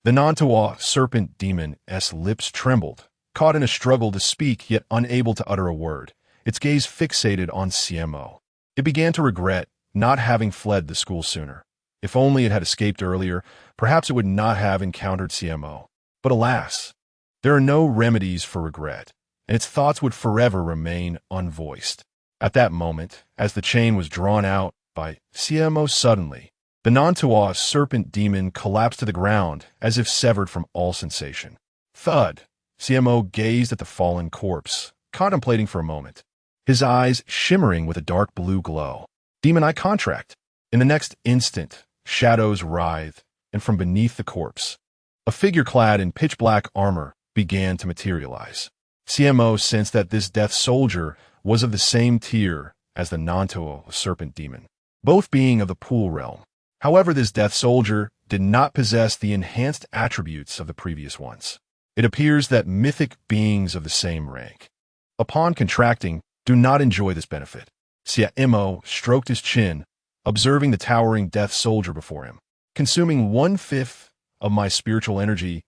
The Nantuo serpent demon's lips trembled, caught in a struggle to speak yet unable to utter a word, its gaze fixated on Xie Mo. It began to regret not having fled the school sooner. If only it had escaped earlier, perhaps it would not have encountered Xie Mo. But alas, there are no remedies for regret, and its thoughts would forever remain unvoiced. At that moment, as the chain was drawn out by Xie Mo suddenly, the Nantuo serpent demon collapsed to the ground as if severed from all sensation. Thud! Xie Mo gazed at the fallen corpse, contemplating for a moment, his eyes shimmering with a dark blue glow. Demon eye contract. In the next instant, shadows writhed, and from beneath the corpse, a figure clad in pitch-black armor began to materialize. Xie Mo sensed that this death soldier was of the same tier as the Nantuo serpent demon, both being of the pool realm. However, this death soldier did not possess the enhanced attributes of the previous ones. It appears that mythic beings of the same rank, upon contracting, do not enjoy this benefit. Xie Mo stroked his chin, observing the towering death soldier before him. Consuming 1/5 of my spiritual energy,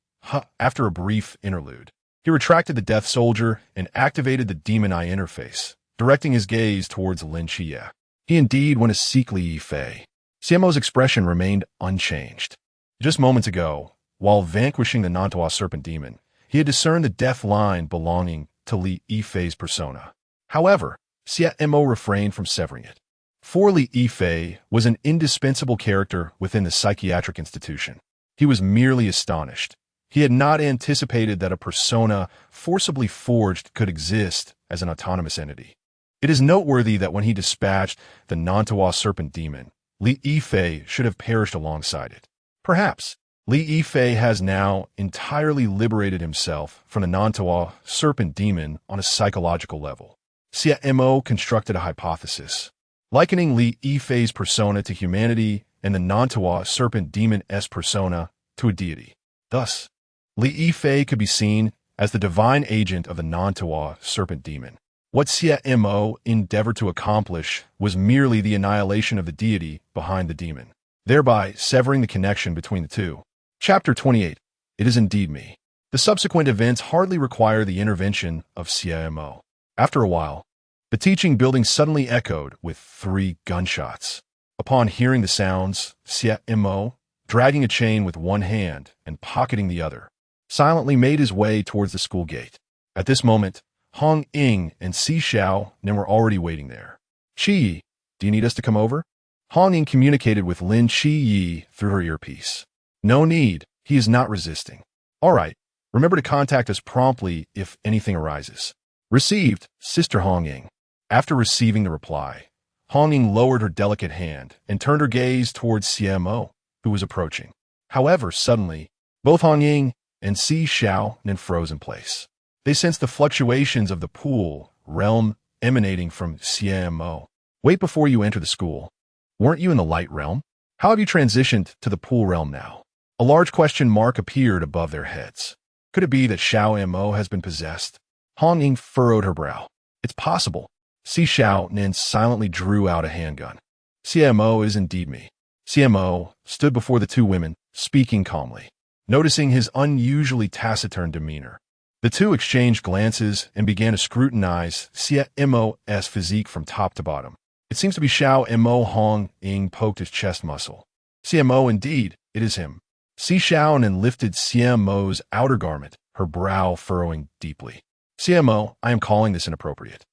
after a brief interlude, he retracted the death soldier and activated the demon eye interface, directing his gaze towards Lin Xie. He indeed went to seek Li Yifei. Xie Mo's expression remained unchanged. Just moments ago, while vanquishing the Nantuo serpent demon, he had discerned the death line belonging to Li Yifei's persona. However, Xie Mo refrained from severing it. For Li Yifei was an indispensable character within the psychiatric institution. He was merely astonished. He had not anticipated that a persona forcibly forged could exist as an autonomous entity. It is noteworthy that when he dispatched the Nantuo serpent demon, Li Yifei should have perished alongside it. Perhaps Li Yifei has now entirely liberated himself from the Nantuo serpent demon on a psychological level. Xie Mo constructed a hypothesis, likening Li Yifei's persona to humanity and the Nantuo serpent demon's persona to a deity. Thus, Li Yifei could be seen as the divine agent of the Nantuo serpent demon. What Xie Mo endeavored to accomplish was merely the annihilation of the deity behind the demon, thereby severing the connection between the two. Chapter 28. It is indeed me. The subsequent events hardly require the intervention of Xie Mo. After a while, the teaching building suddenly echoed with 3 gunshots. Upon hearing the sounds, Xie Mo, dragging a chain with one hand and pocketing the other, silently made his way towards the school gate. At this moment, Hong Ying and Xiaonan were already waiting there. "Qi, do you need us to come over?" Hong Ying communicated with Lin Qi through her earpiece. "No need, he is not resisting." "All right, remember to contact us promptly if anything arises." "Received, Sister Hong Ying." After receiving the reply, Hong Ying lowered her delicate hand and turned her gaze towards Xie Mo, who was approaching. However, suddenly, both Hong Ying and Xiaonan froze in place. They sensed the fluctuations of the pool realm emanating from Xie Mo. "Wait before you enter the school. Weren't you in the light realm? How have you transitioned to the pool realm now?" A large question mark appeared above their heads. Could it be that Xie Mo has been possessed? Hong Ying furrowed her brow. "It's possible." Xiaonan silently drew out a handgun. "Xie Mo is indeed me." Xie Mo stood before the two women, speaking calmly. Noticing his unusually taciturn demeanor, the two exchanged glances and began to scrutinize Xie Mo's physique from top to bottom. "It seems to be Xie Mo." Hong Ying poked his chest muscle. "Xie Mo, indeed, it is him." Xiaonan lifted Xie Mo's outer garment, her brow furrowing deeply. "Xie Mo, I am calling this inappropriate."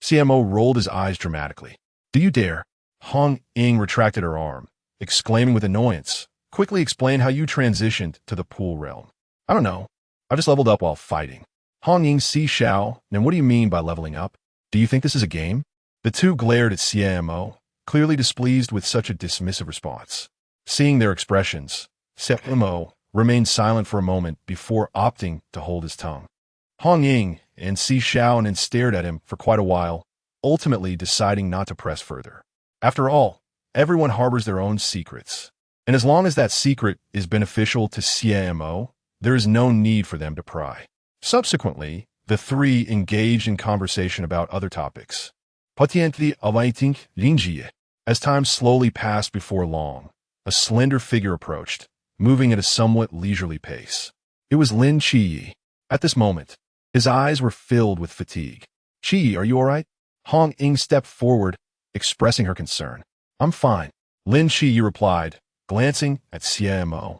Xie Mo rolled his eyes dramatically. "Do you dare?" Hong Ying retracted her arm, exclaiming with annoyance. "Quickly explain how you transitioned to the pool realm." "I don't know. I just leveled up while fighting." Hong Ying, Xiaonan, what do you mean by leveling up? Do you think this is a game? The two glared at Xie Mo, clearly displeased with such a dismissive response. Seeing their expressions, Xie Mo remained silent for a moment before opting to hold his tongue. Hong Ying and Xiaonan stared at him for quite a while, ultimately deciding not to press further. After all, everyone harbors their own secrets, and as long as that secret is beneficial to Xie Mo, there is no need for them to pry. Subsequently, the three engaged in conversation about other topics. Patiently awaiting Linjie. As time slowly passed before long, a slender figure approached, moving at a somewhat leisurely pace. It was Lin Qi. At this moment, his eyes were filled with fatigue. "Qi, are you all right?" Hong Ying stepped forward, expressing her concern. "I'm fine," Lin Qi replied, glancing at Xie Mo,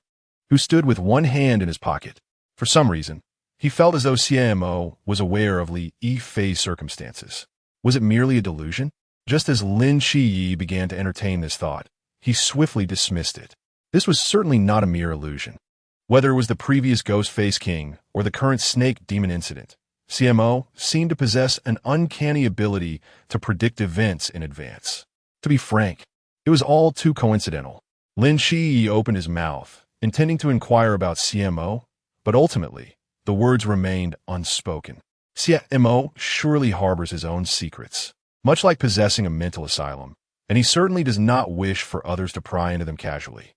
who stood with one hand in his pocket. For some reason, he felt as though Xie Mo was aware of Li Yifei's circumstances. Was it merely a delusion? Just as Lin Qi began to entertain this thought, he swiftly dismissed it. This was certainly not a mere illusion. Whether it was the previous Ghost-Face King or the current Snake Demon incident, Xie Mo seemed to possess an uncanny ability to predict events in advance. To be frank, it was all too coincidental. Lin Qi opened his mouth, intending to inquire about Xie Mo, but ultimately, the words remained unspoken. Xie Mo surely harbors his own secrets, much like possessing a mental asylum, and he certainly does not wish for others to pry into them casually.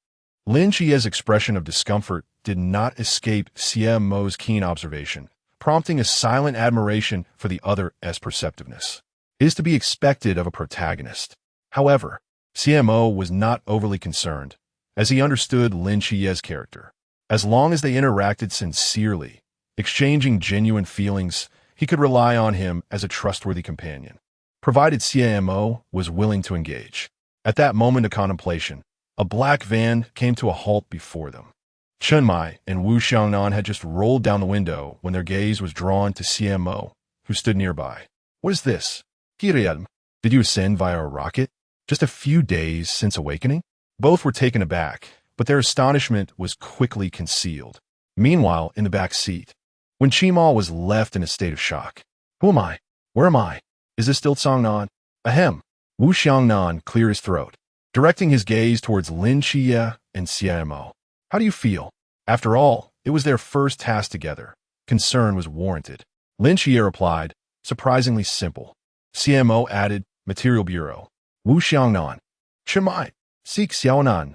Lin Qi's expression of discomfort did not escape Xie Mo's keen observation, prompting a silent admiration for the other's perceptiveness. It is to be expected of a protagonist. However, Xie Mo was not overly concerned, as he understood Lin Qi's character. As long as they interacted sincerely, exchanging genuine feelings, he could rely on him as a trustworthy companion, provided Xie Mo was willing to engage. At that moment of contemplation, a black van came to a halt before them. Chen Mai and Wu Xiaonan had just rolled down the window when their gaze was drawn to Xie Mo, who stood nearby. "What is this? Hiriam, did you ascend via a rocket? Just a few days since awakening?" Both were taken aback, but their astonishment was quickly concealed. Meanwhile, in the back seat, when Xie Mo was left in a state of shock. "Who am I? Where am I? Is this still Xiaonan?" "Ahem." Wu Xiaonan cleared his throat, directing his gaze towards Lin Qi and Xie Mo. "How do you feel?" After all, it was their first task together. Concern was warranted. Lin Qi replied, surprisingly simple. Xie Mo added, "Material Bureau." Wu Xiaonan. "Chen Mai, seek Xiaonan."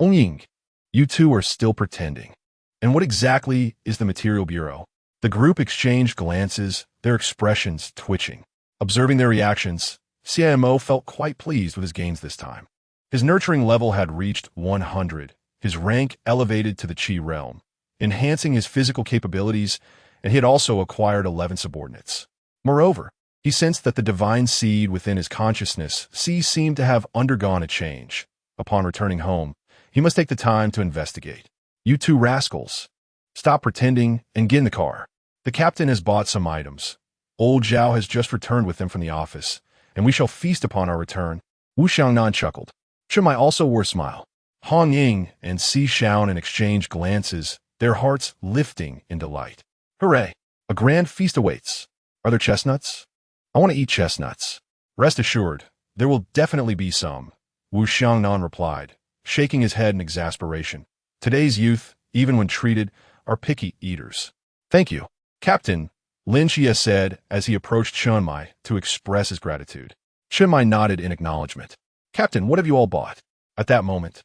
Hongying. "You two are still pretending. And what exactly is the Material Bureau?" The group exchanged glances, their expressions twitching. Observing their reactions, Xie Mo felt quite pleased with his gains this time. His nurturing level had reached 100, his rank elevated to the Qi realm, enhancing his physical capabilities, and he had also acquired 11 subordinates. Moreover, he sensed that the divine seed within his consciousness seemed to have undergone a change. Upon returning home, he must take the time to investigate. "You two rascals." Stop pretending and get in the car. The captain has bought some items. Old Zhao has just returned with them from the office, and we shall feast upon our return. Wu Xiaonan chuckled. Chimai also wore a smile. Hong Ying and Xiaonan exchanged glances, their hearts lifting in delight. Hooray! A grand feast awaits. Are there chestnuts? I want to eat chestnuts. Rest assured, there will definitely be some, Wu Xiaonan replied, shaking his head in exasperation. Today's youth, even when treated, are picky eaters. Thank you, Captain, Lin Xie said as he approached Chunmai to express his gratitude. Chunmai nodded in acknowledgement. Captain, what have you all bought? At that moment,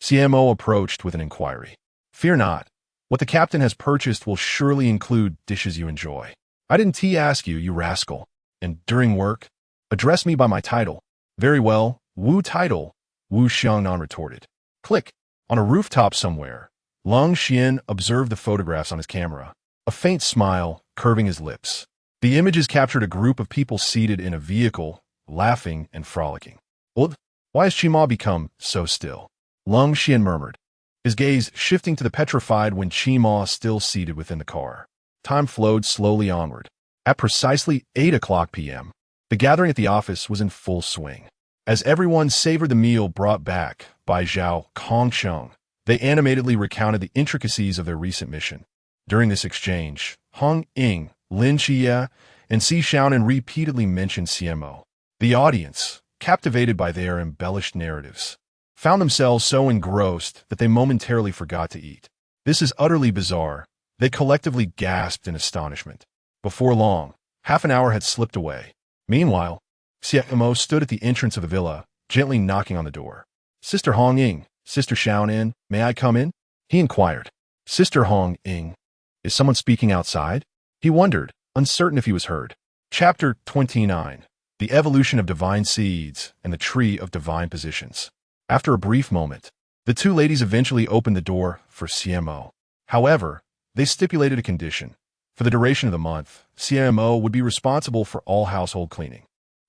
Xie Mo approached with an inquiry. Fear not. What the captain has purchased will surely include dishes you enjoy. I didn't ask you, you rascal. And during work, address me by my title. Very well, Wu title, Wu Xiaonan retorted. Click. On a rooftop somewhere, Long Xian observed the photographs on his camera, a faint smile curving his lips. The images captured a group of people seated in a vehicle, laughing and frolicking. Why has Xie Mo become so still? Long Xian murmured, his gaze shifting to the petrified when Xie Mo still seated within the car. Time flowed slowly onward. At precisely 8 p.m., the gathering at the office was in full swing. As everyone savored the meal brought back by Zhao Kongsheng, they animatedly recounted the intricacies of their recent mission. During this exchange, Hong Ying, Lin Xie, and Xiaonan repeatedly mentioned Xie Mo. The audience, captivated by their embellished narratives, found themselves so engrossed that they momentarily forgot to eat. This is utterly bizarre. They collectively gasped in astonishment. Before long, half an hour had slipped away. Meanwhile, Xie Mo stood at the entrance of the villa, gently knocking on the door. Sister Hong Ying, Sister Xiaonan, may I come in? He inquired. Sister Hong Ying, is someone speaking outside? He wondered, uncertain if he was heard. Chapter 29. The Evolution of Divine Seeds and the Tree of Divine Positions. After a brief moment, the two ladies eventually opened the door for Xie Mo. However, they stipulated a condition. For the duration of the month, Xie Mo would be responsible for all household cleaning.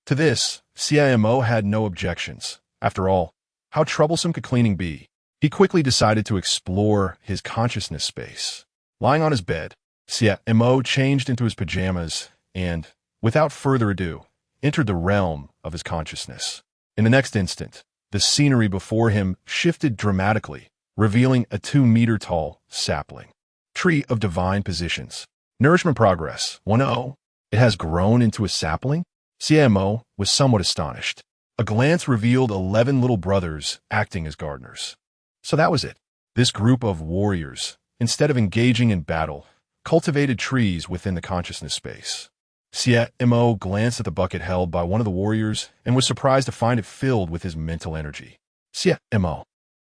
To this, Xie Mo had no objections. After all, how troublesome could cleaning be? He quickly decided to explore his consciousness space. Lying on his bed, Xie Mo changed into his pajamas and, without further ado, entered the realm of his consciousness. In the next instant, the scenery before him shifted dramatically, revealing a 2-meter-tall sapling. Tree of Divine Positions. Nourishment Progress 1.0. It has grown into a sapling? Xie Mo was somewhat astonished. A glance revealed 11 little brothers acting as gardeners. So that was it. This group of warriors, instead of engaging in battle, cultivated trees within the consciousness space. Xie Mo glanced at the bucket held by one of the warriors and was surprised to find it filled with his mental energy. Xie Mo.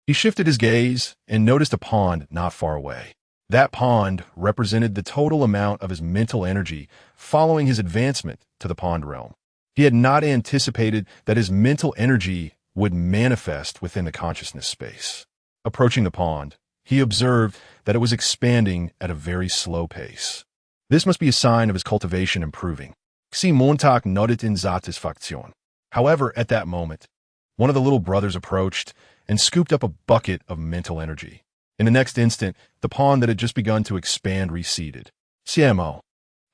He shifted his gaze and noticed a pond not far away. That pond represented the total amount of his mental energy following his advancement to the pond realm. He had not anticipated that his mental energy would manifest within the consciousness space. Approaching the pond, he observed that it was expanding at a very slow pace. This must be a sign of his cultivation improving. Xie Montag nodded in satisfaction. However, at that moment, one of the little brothers approached and scooped up a bucket of mental energy. In the next instant, the pond that had just begun to expand receded. Xie Mo.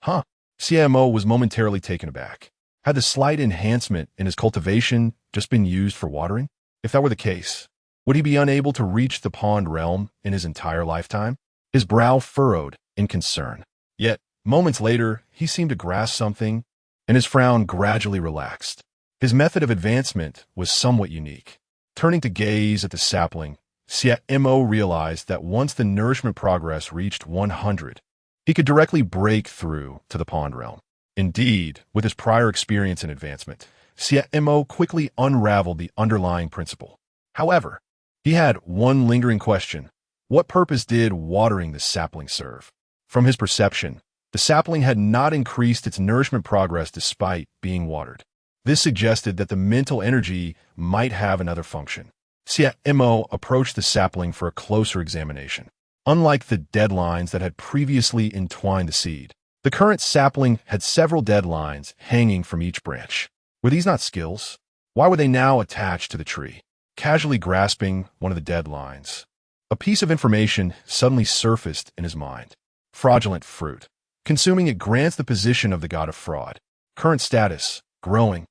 Huh? Xie Mo was momentarily taken aback. Had the slight enhancement in his cultivation just been used for watering? If that were the case, would he be unable to reach the pond realm in his entire lifetime? His brow furrowed in concern. Yet, moments later, he seemed to grasp something, and his frown gradually relaxed. His method of advancement was somewhat unique. Turning to gaze at the sapling, Xie Mo realized that once the nourishment progress reached 100, he could directly break through to the pond realm. Indeed, with his prior experience in advancement, Xie Mo quickly unraveled the underlying principle. However, he had one lingering question. What purpose did watering the sapling serve? From his perception, the sapling had not increased its nourishment progress despite being watered. This suggested that the mental energy might have another function. Xie Mo approached the sapling for a closer examination. Unlike the dead lines that had previously entwined the seed, the current sapling had several dead lines hanging from each branch. Were these not skills? Why were they now attached to the tree? Casually grasping one of the dead lines, A piece of information suddenly surfaced in his mind. Fraudulent fruit. Consuming it grants the position of the god of fraud. Current status, growing.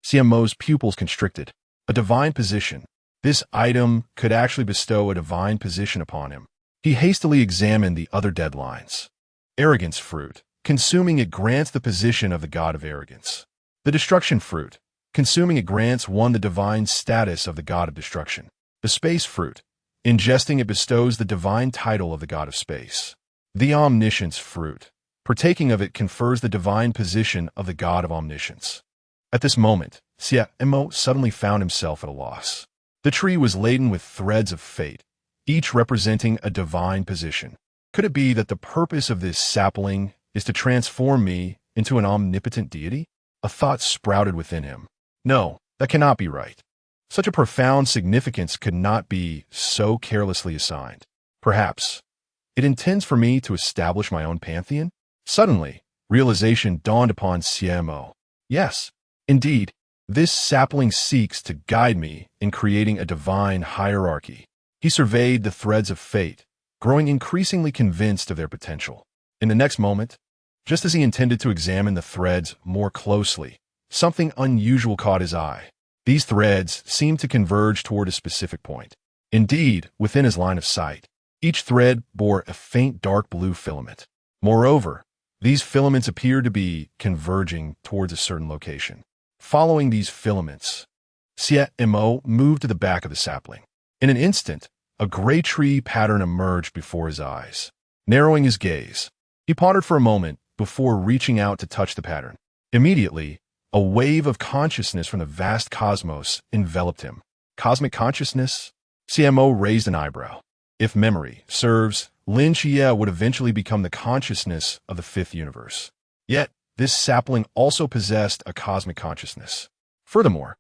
Xie Mo's pupils constricted. A divine position. This item could actually bestow a divine position upon him. He hastily examined the other deadlines. Arrogance fruit. Consuming it grants the position of the god of arrogance. The destruction fruit. Consuming it grants one the divine status of the god of destruction. The space fruit. Ingesting it bestows the divine title of the god of space. The omniscience fruit. Partaking of it confers the divine position of the god of omniscience. At this moment, Xie Mo suddenly found himself at a loss. The tree was laden with threads of fate, each representing a divine position. Could it be that the purpose of this sapling is to transform me into an omnipotent deity? A thought sprouted within him. No, that cannot be right. Such a profound significance could not be so carelessly assigned. Perhaps it intends for me to establish my own pantheon? Suddenly, realization dawned upon Xie Mo. Yes, indeed, this sapling seeks to guide me in creating a divine hierarchy. He surveyed the threads of fate, growing increasingly convinced of their potential. In the next moment, just as he intended to examine the threads more closely, something unusual caught his eye. These threads seemed to converge toward a specific point. Indeed, within his line of sight, each thread bore a faint dark blue filament. Moreover, these filaments appeared to be converging towards a certain location. Following these filaments, Xie Mo moved to the back of the sapling. In an instant, a gray tree pattern emerged before his eyes. Narrowing his gaze, he pondered for a moment before reaching out to touch the pattern. Immediately, a wave of consciousness from the vast cosmos enveloped him. Cosmic consciousness? Xie Mo raised an eyebrow. If memory serves, Lin Xie would eventually become the consciousness of the fifth universe. Yet, this sapling also possessed a cosmic consciousness. Furthermore,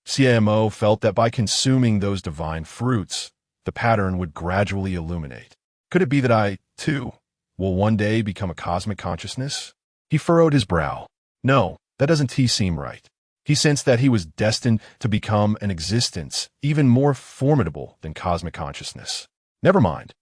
Xie Mo felt that by consuming those divine fruits, the pattern would gradually illuminate. Could it be that I, too, will one day become a cosmic consciousness? He furrowed his brow. No, that doesn't seem right. He sensed that he was destined to become an existence even more formidable than cosmic consciousness. Never mind.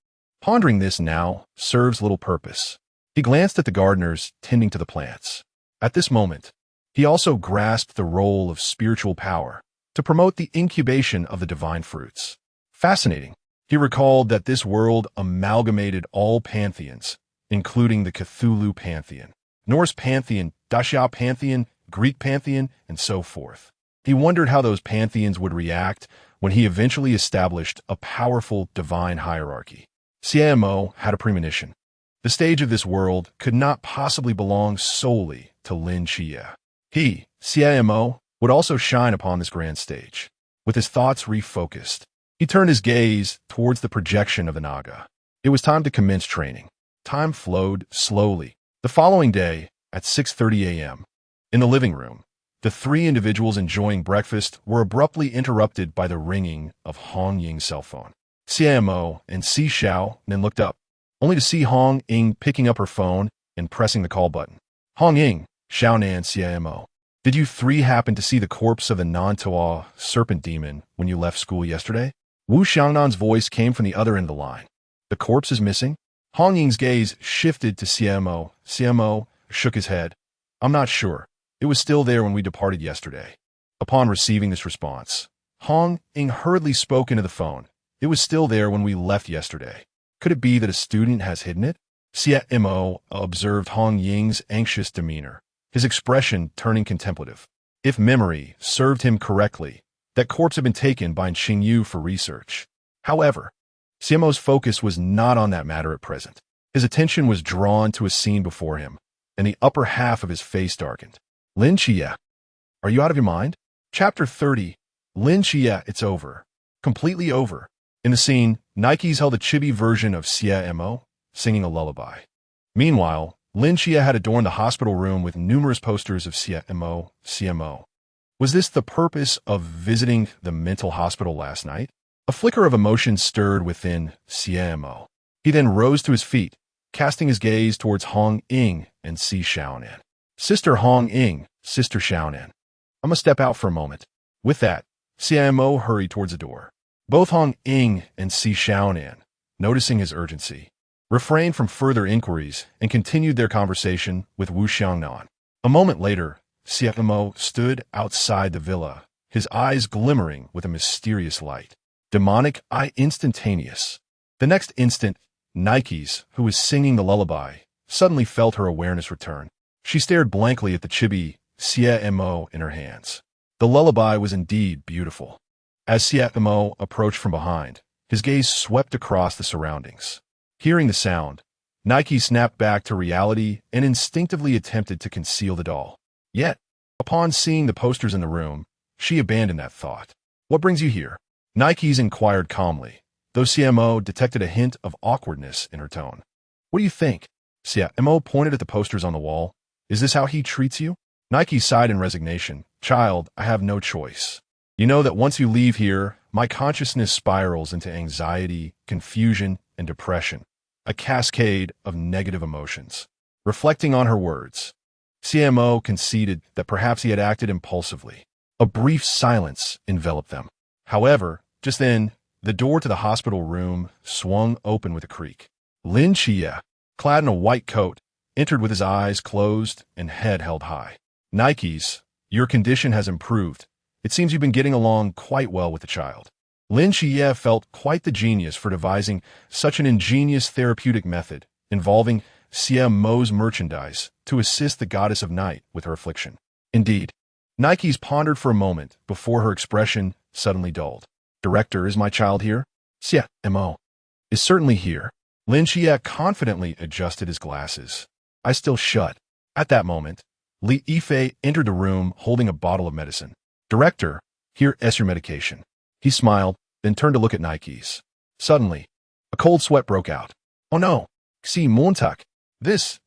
Pondering this now serves little purpose. He glanced at the gardeners tending to the plants. At this moment, he also grasped the role of spiritual power to promote the incubation of the divine fruits. Fascinating. He recalled that this world amalgamated all pantheons, including the Cthulhu pantheon, Norse pantheon, Daxia pantheon, Greek pantheon, and so forth. He wondered how those pantheons would react when he eventually established a powerful divine hierarchy. Xie Mo had a premonition. The stage of this world could not possibly belong solely to Lin Xie. He, Xie Mo, would also shine upon this grand stage. With his thoughts refocused, he turned his gaze towards the projection of the Naga. It was time to commence training. Time flowed slowly. The following day, at 6:30 a.m., in the living room, the three individuals enjoying breakfast were abruptly interrupted by the ringing of Hong Ying's cell phone. Xie Mo and Xiaonan looked up, only to see Hong Ying picking up her phone and pressing the call button. Hong Ying, Xiaonan, Xie Mo. Did you three happen to see the corpse of the Nantua serpent demon when you left school yesterday? Wu Xiaonan's voice came from the other end of the line. The corpse is missing? Hong Ying's gaze shifted to Xie Mo. Xie Mo shook his head. I'm not sure. It was still there when we departed yesterday. Upon receiving this response, Hong Ying hurriedly spoke into the phone. It was still there when we left yesterday. Could it be that a student has hidden it? Xie Mo observed Hong Ying's anxious demeanor, his expression turning contemplative. If memory served him correctly, that corpse had been taken by Xingyu for research. However, Xie Mo's focus was not on that matter at present. His attention was drawn to a scene before him, and the upper half of his face darkened. Lin Xie, are you out of your mind? Chapter 30. Lin Xie, it's over. Completely over. In the scene, Nikes held a chibi version of Xie Mo, singing a lullaby. Meanwhile, Lin Xie had adorned the hospital room with numerous posters of Xie Mo. Was this the purpose of visiting the mental hospital last night? A flicker of emotion stirred within Xie Mo. He then rose to his feet, casting his gaze towards Hong Ying and Xiaonan. Sister Hong Ying, Sister Xiaonan. I must step out for a moment. With that, Xie Mo hurried towards the door. Both Hong Ying and Xiaonan noticing his urgency, refrained from further inquiries and continued their conversation with Wu Xiaonan. A moment later, Xie Mo stood outside the villa, his eyes glimmering with a mysterious light. Demonic, instantaneous. The next instant, Nikes, who was singing the lullaby, suddenly felt her awareness return. She stared blankly at the chibi, Xie Mo, in her hands. The lullaby was indeed beautiful. As Xie Mo approached from behind, his gaze swept across the surroundings. Hearing the sound, Nike snapped back to reality and instinctively attempted to conceal the doll. Yet, upon seeing the posters in the room, she abandoned that thought. "What brings you here?" Nike's inquired calmly, though Xie Mo detected a hint of awkwardness in her tone. "What do you think?" Xie Mo pointed at the posters on the wall. "Is this how he treats you?" Nike sighed in resignation. "Child, I have no choice. You know that once you leave here, my consciousness spirals into anxiety, confusion, and depression, a cascade of negative emotions." Reflecting on her words, Xie Mo conceded that perhaps he had acted impulsively. A brief silence enveloped them. However, just then, the door to the hospital room swung open with a creak. Lin Xie, clad in a white coat, entered with his eyes closed and head held high. "Nikes, your condition has improved. It seems you've been getting along quite well with the child." Lin Xie felt quite the genius for devising such an ingenious therapeutic method involving Xie Mo's merchandise to assist the goddess of night with her affliction. Indeed, Nikes pondered for a moment before her expression suddenly dulled. "Director, is my child here?" "Xie Mo is certainly here." Lin Xie confidently adjusted his glasses. "I still shut." At that moment, Li Yifei entered the room holding a bottle of medicine. "Director, here is your medication." He smiled, then turned to look at Nikes. Suddenly, a cold sweat broke out. "Oh no, Xie Montak. This.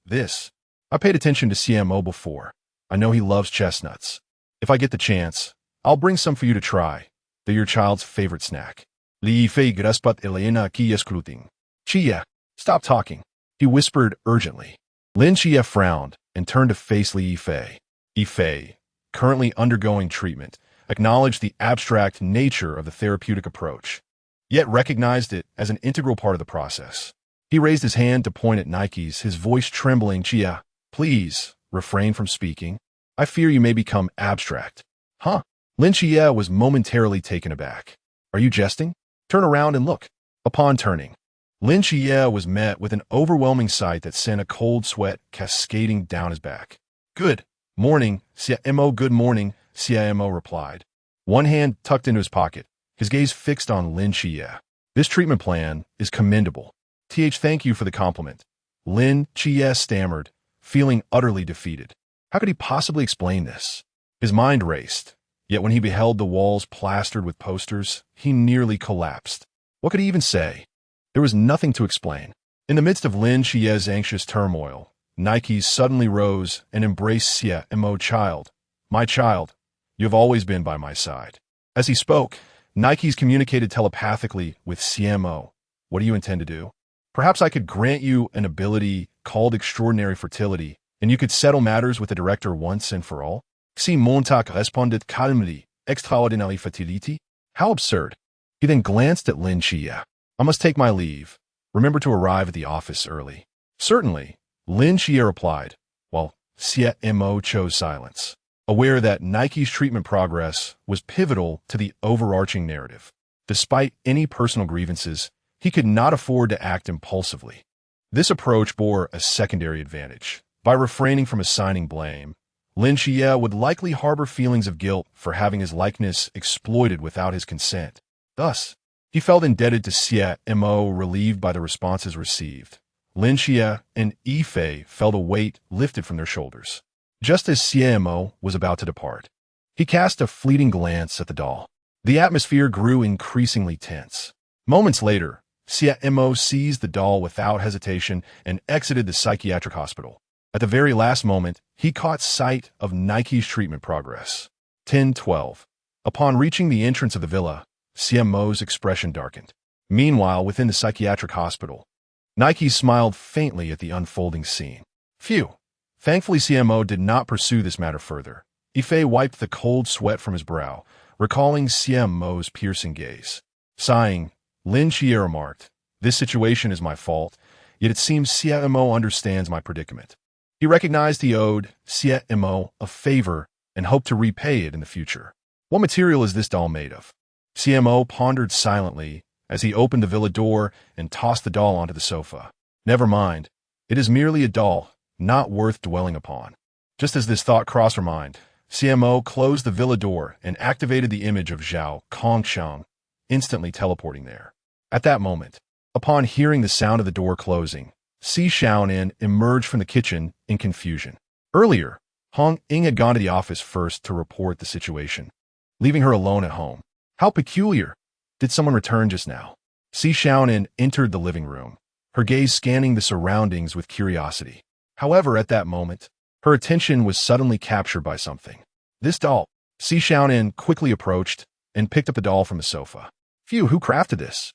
I paid attention to Xie Mo before. I know he loves chestnuts. If I get the chance, I'll bring some for you to try. They're your child's favorite snack." Li Yifei graspat Elena ki escruting. "Xie, stop talking," he whispered urgently. Lin Xie frowned and turned to face Li Yifei. Yifei, currently undergoing treatment, acknowledged the abstract nature of the therapeutic approach, yet recognized it as an integral part of the process. He raised his hand to point at Nikes, his voice trembling. "Xie, please, refrain from speaking. I fear you may become abstract." "Huh?" Lin Xie was momentarily taken aback. "Are you jesting? Turn around and look." Upon turning, Lin Xie was met with an overwhelming sight that sent a cold sweat cascading down his back. "Good morning, Xie Mo." "Good morning," Xie Mo replied, one hand tucked into his pocket, his gaze fixed on Lin Xie. "This treatment plan is commendable. Thank you for the compliment." Lin Xie stammered, feeling utterly defeated. How could he possibly explain this? His mind raced, yet when he beheld the walls plastered with posters, he nearly collapsed. What could he even say? There was nothing to explain. In the midst of Lin Xie's anxious turmoil, Nikes suddenly rose and embraced Xie Mo. "Child, my child, you have always been by my side." As he spoke, Nikes communicated telepathically with Xie Mo. "What do you intend to do? Perhaps I could grant you an ability called extraordinary fertility, and you could settle matters with the director once and for all." Xie Montak responded calmly, "Extraordinary fertility? How absurd." He then glanced at Lin Xie. "I must take my leave. Remember to arrive at the office early." "Certainly," Lin Xie replied, while Xie Mo chose silence, aware that Nike's treatment progress was pivotal to the overarching narrative. Despite any personal grievances, he could not afford to act impulsively. This approach bore a secondary advantage. By refraining from assigning blame, Lin Xie would likely harbor feelings of guilt for having his likeness exploited without his consent. Thus, he felt indebted to Xie Mo, relieved by the responses received. Lin Xie and Yifei felt a weight lifted from their shoulders. Just as Xie Mo was about to depart, he cast a fleeting glance at the doll. The atmosphere grew increasingly tense. Moments later, Xie Mo seized the doll without hesitation and exited the psychiatric hospital. At the very last moment, he caught sight of Nike's treatment progress. 10:12. Upon reaching the entrance of the villa, Xie Mo's expression darkened. Meanwhile, within the psychiatric hospital, Nike smiled faintly at the unfolding scene. Phew. Thankfully, Xie Mo did not pursue this matter further. Yifei wiped the cold sweat from his brow, recalling Xie Mo's piercing gaze. Sighing, Lin Xie remarked, This situation is my fault, yet it seems Xie Mo understands my predicament. He recognized he owed Xie Mo a favor and hoped to repay it in the future. What material is this doll made of? Xie Mo pondered silently as he opened the villa door and tossed the doll onto the sofa. Never mind. It is merely a doll, not worth dwelling upon. Just as this thought crossed her mind, Xie Mo closed the villa door and activated the image of Zhao Kongsheng, instantly teleporting there. At that moment, upon hearing the sound of the door closing, Xiaonan emerged from the kitchen in confusion. Earlier, Hong Ying had gone to the office first to report the situation, leaving her alone at home. How peculiar! Did someone return just now? Xiaonan entered the living room, her gaze scanning the surroundings with curiosity. However, at that moment, her attention was suddenly captured by something. This doll. Xiaonan quickly approached and picked up the doll from the sofa. Phew, who crafted this?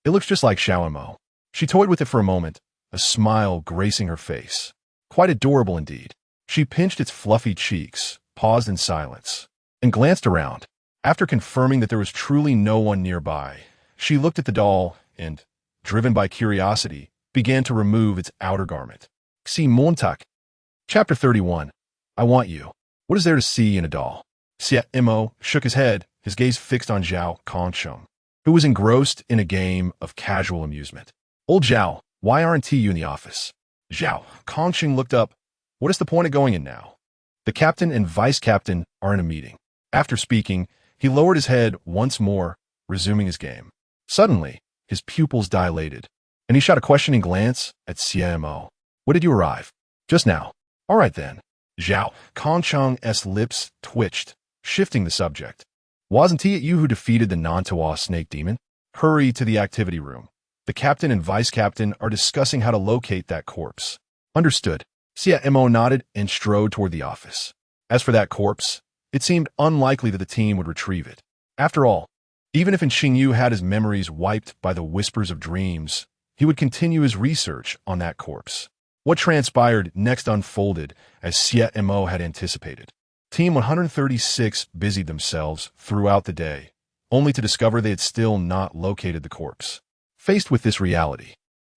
It looks just like Xiao Mo. She toyed with it for a moment, a smile gracing her face. Quite adorable indeed. She pinched its fluffy cheeks, paused in silence, and glanced around. After confirming that there was truly no one nearby, she looked at the doll and, driven by curiosity, began to remove its outer garment. Xie Mo. Chapter 31. I Want You. What is there to see in a doll? Xie Mo shook his head, his gaze fixed on Zhao Kongsheng, who was engrossed in a game of casual amusement. Old Zhao, why aren't you in the office? Zhao Kongsheng looked up. What is the point of going in now? The captain and vice captain are in a meeting. After speaking, he lowered his head once more, resuming his game. Suddenly, his pupils dilated, and he shot a questioning glance at Xie Mo. When did you arrive? Just now. All right then. Zhao Kongsheng's lips twitched, shifting the subject. Wasn't it you who defeated the Nantawa snake demon? Hurry to the activity room. The captain and vice captain are discussing how to locate that corpse. Understood. Xie Mo nodded and strode toward the office. As for that corpse, it seemed unlikely that the team would retrieve it. After all, even if Xingyu had his memories wiped by the whispers of dreams, he would continue his research on that corpse. What transpired next unfolded as Xie Mo had anticipated. Team 136 busied themselves throughout the day, only to discover they had still not located the corpse. Faced with this reality,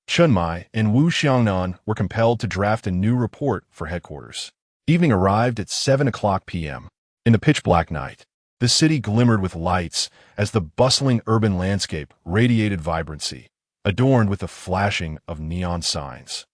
Chunmai and Wu Xiaonan were compelled to draft a new report for headquarters. Evening arrived at 7 o'clock p.m. In the pitch-black night, the city glimmered with lights as the bustling urban landscape radiated vibrancy, adorned with the flashing of neon signs.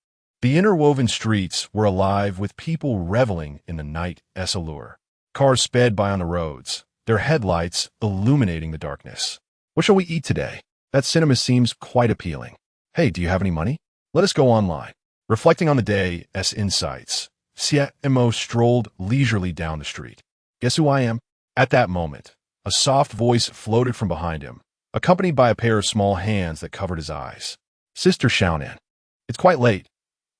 The interwoven streets were alive with people reveling in the night's allure. Cars sped by on the roads, their headlights illuminating the darkness. What shall we eat today? That cinema seems quite appealing. Hey, do you have any money? Let us go online. Reflecting on the day's insights, Xie Mo strolled leisurely down the street. Guess who I am? At that moment, a soft voice floated from behind him, accompanied by a pair of small hands that covered his eyes. Sister Xiaonan. It's quite late.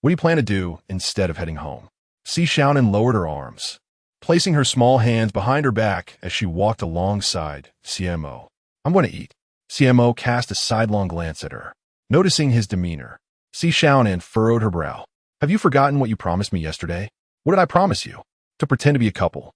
What do you plan to do instead of heading home? Xiaonan lowered her arms, placing her small hands behind her back as she walked alongside Xie Mo. I'm going to eat. Xie Mo cast a sidelong glance at her. Noticing his demeanor, Xiaonan furrowed her brow. Have you forgotten what you promised me yesterday? What did I promise you? To pretend to be a couple.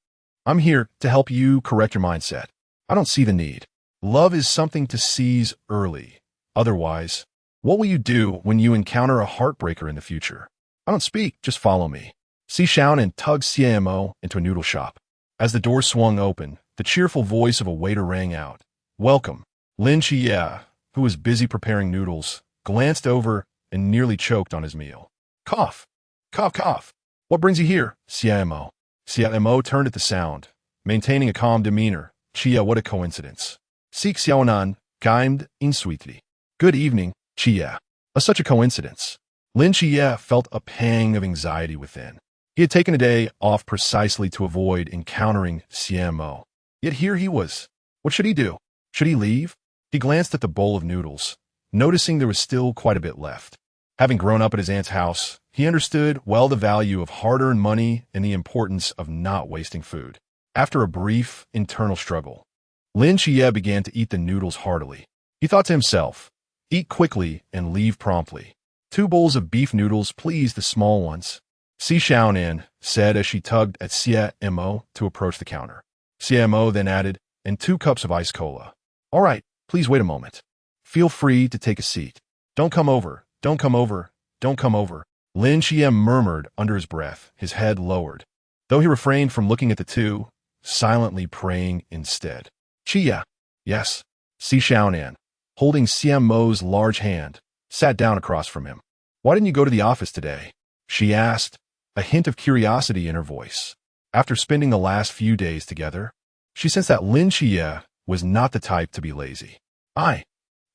I'm here to help you correct your mindset. I don't see the need. Love is something to seize early. Otherwise, what will you do when you encounter a heartbreaker in the future? I don't speak, just follow me. Xiaonan tugged Xie Mo into a noodle shop. As the door swung open, the cheerful voice of a waiter rang out. Welcome. Lin Xie, who was busy preparing noodles, glanced over and nearly choked on his meal. Cough. Cough, cough. What brings you here, Xie Mo? Xie Mo turned at the sound, maintaining a calm demeanor. Chia, what a coincidence. Seek Xiaonan, chimed in sweetly. Good evening, Chia. Such a coincidence. Lin Xie felt a pang of anxiety within. He had taken a day off precisely to avoid encountering Xie Mo. Yet here he was. What should he do? Should he leave? He glanced at the bowl of noodles, noticing there was still quite a bit left. Having grown up at his aunt's house, he understood well the value of hard-earned money and the importance of not wasting food. After a brief internal struggle, Lin Xie began to eat the noodles heartily. He thought to himself, eat quickly and leave promptly. 2 bowls of beef noodles please the small ones. Xiaonan said as she tugged at Xie Mo to approach the counter. Xie Mo then added, and 2 cups of ice cola. All right, please wait a moment. Feel free to take a seat. Don't come over, don't come over, don't come over. Lin Xie murmured under his breath, his head lowered. Though he refrained from looking at the two, silently praying instead. Xie. Yes. Xiaonan, holding Xie Mo's large hand, sat down across from him. Why didn't you go to the office today? She asked, a hint of curiosity in her voice. After spending the last few days together, she sensed that Lin Xie was not the type to be lazy. I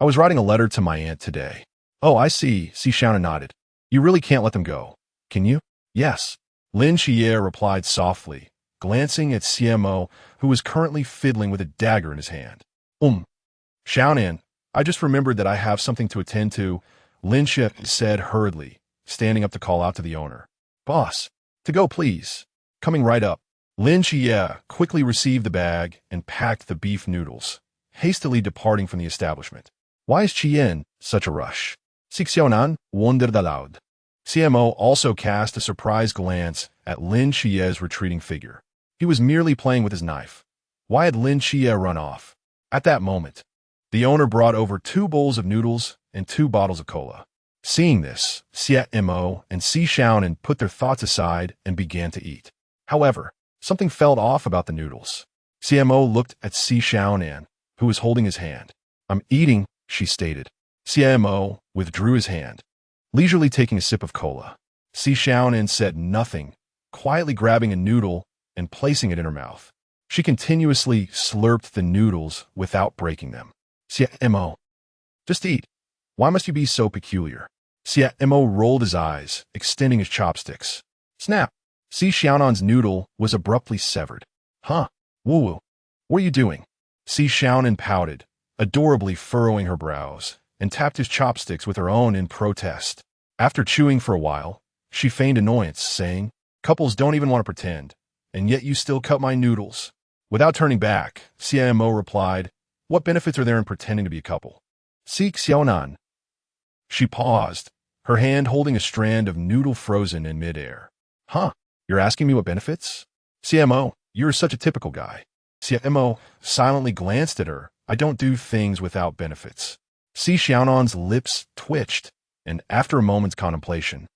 was writing a letter to my aunt today. Oh, I see, Xiaonan nodded. You really can't let them go, can you? Yes. Lin Xie replied softly, glancing at Xie Mo, who was currently fiddling with a dagger in his hand. Xiaonan, I just remembered that I have something to attend to, Lin Xie said hurriedly, standing up to call out to the owner. Boss, to go please. Coming right up. Lin Xie quickly received the bag and packed the beef noodles, hastily departing from the establishment. Why is Chien such a rush? Xiaonan wondered aloud. Xie Mo also cast a surprised glance at Lin Xie's retreating figure. He was merely playing with his knife. Why had Lin Xie run off? At that moment, the owner brought over 2 bowls of noodles and 2 bottles of cola. Seeing this, Xie Mo and Xiaonan put their thoughts aside and began to eat. However, something felt off about the noodles. Xie Mo looked at Xiaonan, who was holding his hand. I'm eating, she stated. Xie Mo withdrew his hand, leisurely taking a sip of cola. Xiaonan said nothing, quietly grabbing a noodle and placing it in her mouth. She continuously slurped the noodles without breaking them. Xie Mo, just eat. Why must you be so peculiar? Xie Mo rolled his eyes, extending his chopsticks. Snap! Xiaonan's noodle was abruptly severed. Huh? Woo-woo. What are you doing? Xiaonan pouted, adorably furrowing her brows, and tapped his chopsticks with her own in protest. After chewing for a while, she feigned annoyance, saying, Couples don't even want to pretend, and yet you still cut my noodles. Without turning back, Xie Mo replied, What benefits are there in pretending to be a couple? Xiaonan. She paused, her hand holding a strand of noodle frozen in midair. Huh? You're asking me what benefits? Xie Mo, you're such a typical guy. Xie Mo silently glanced at her. I don't do things without benefits. Xiaonan's lips twitched, and after a moment's contemplation,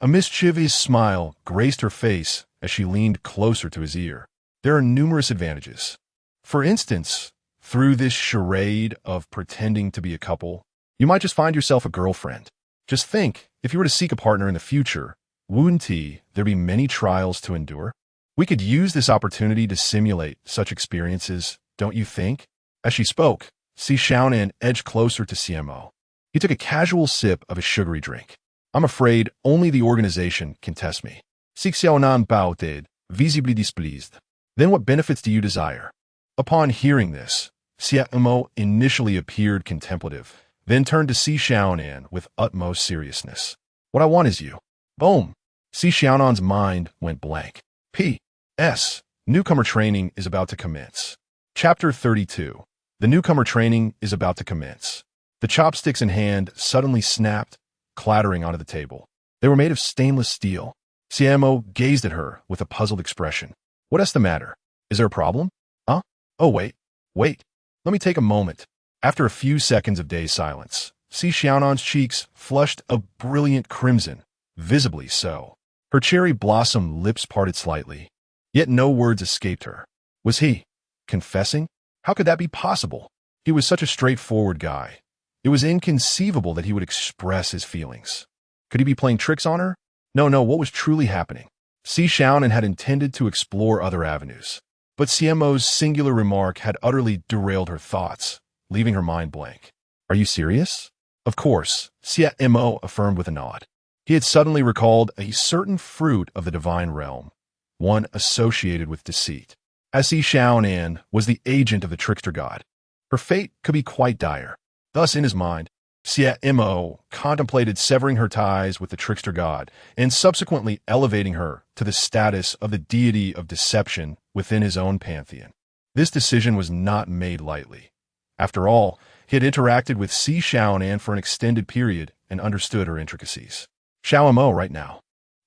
a mischievous smile graced her face as she leaned closer to his ear. There are numerous advantages. For instance, through this charade of pretending to be a couple, you might just find yourself a girlfriend. Just think, if you were to seek a partner in the future, wouldn't there be many trials to endure? We could use this opportunity to simulate such experiences, don't you think? As she spoke, Xiaonan edged closer to Xie Mo. He took a casual sip of his sugary drink. I'm afraid only the organization can test me. Xiaonan pouted, visibly displeased. Then what benefits do you desire? Upon hearing this, Xie Mo initially appeared contemplative, then turned to Xiaonan with utmost seriousness. What I want is you. Boom! Xiaonan's mind went blank. P.S. Newcomer training is about to commence. Chapter 32. The newcomer training is about to commence. The chopsticks in hand suddenly snapped, clattering onto the table. They were made of stainless steel. Xie Mo gazed at her with a puzzled expression. What's the matter? Is there a problem? Huh? Oh, wait. Let me take a moment. After a few seconds of dazed silence, Xiaonan's cheeks flushed a brilliant crimson, visibly so. Her cherry blossom lips parted slightly, yet no words escaped her. Was he confessing? How could that be possible? He was such a straightforward guy. It was inconceivable that he would express his feelings. Could he be playing tricks on her? No, what was truly happening? Xiaonan had intended to explore other avenues, but Xie Mo's singular remark had utterly derailed her thoughts, leaving her mind blank. Are you serious? Of course, Xie Mo affirmed with a nod. He had suddenly recalled a certain fruit of the divine realm, one associated with deceit. As Xiaonan was the agent of the trickster god, her fate could be quite dire. Thus, in his mind, Xie Mo contemplated severing her ties with the trickster god and subsequently elevating her to the status of the deity of deception within his own pantheon. This decision was not made lightly. After all, he had interacted with Xiaonan for an extended period and understood her intricacies. Xiao Mo right now.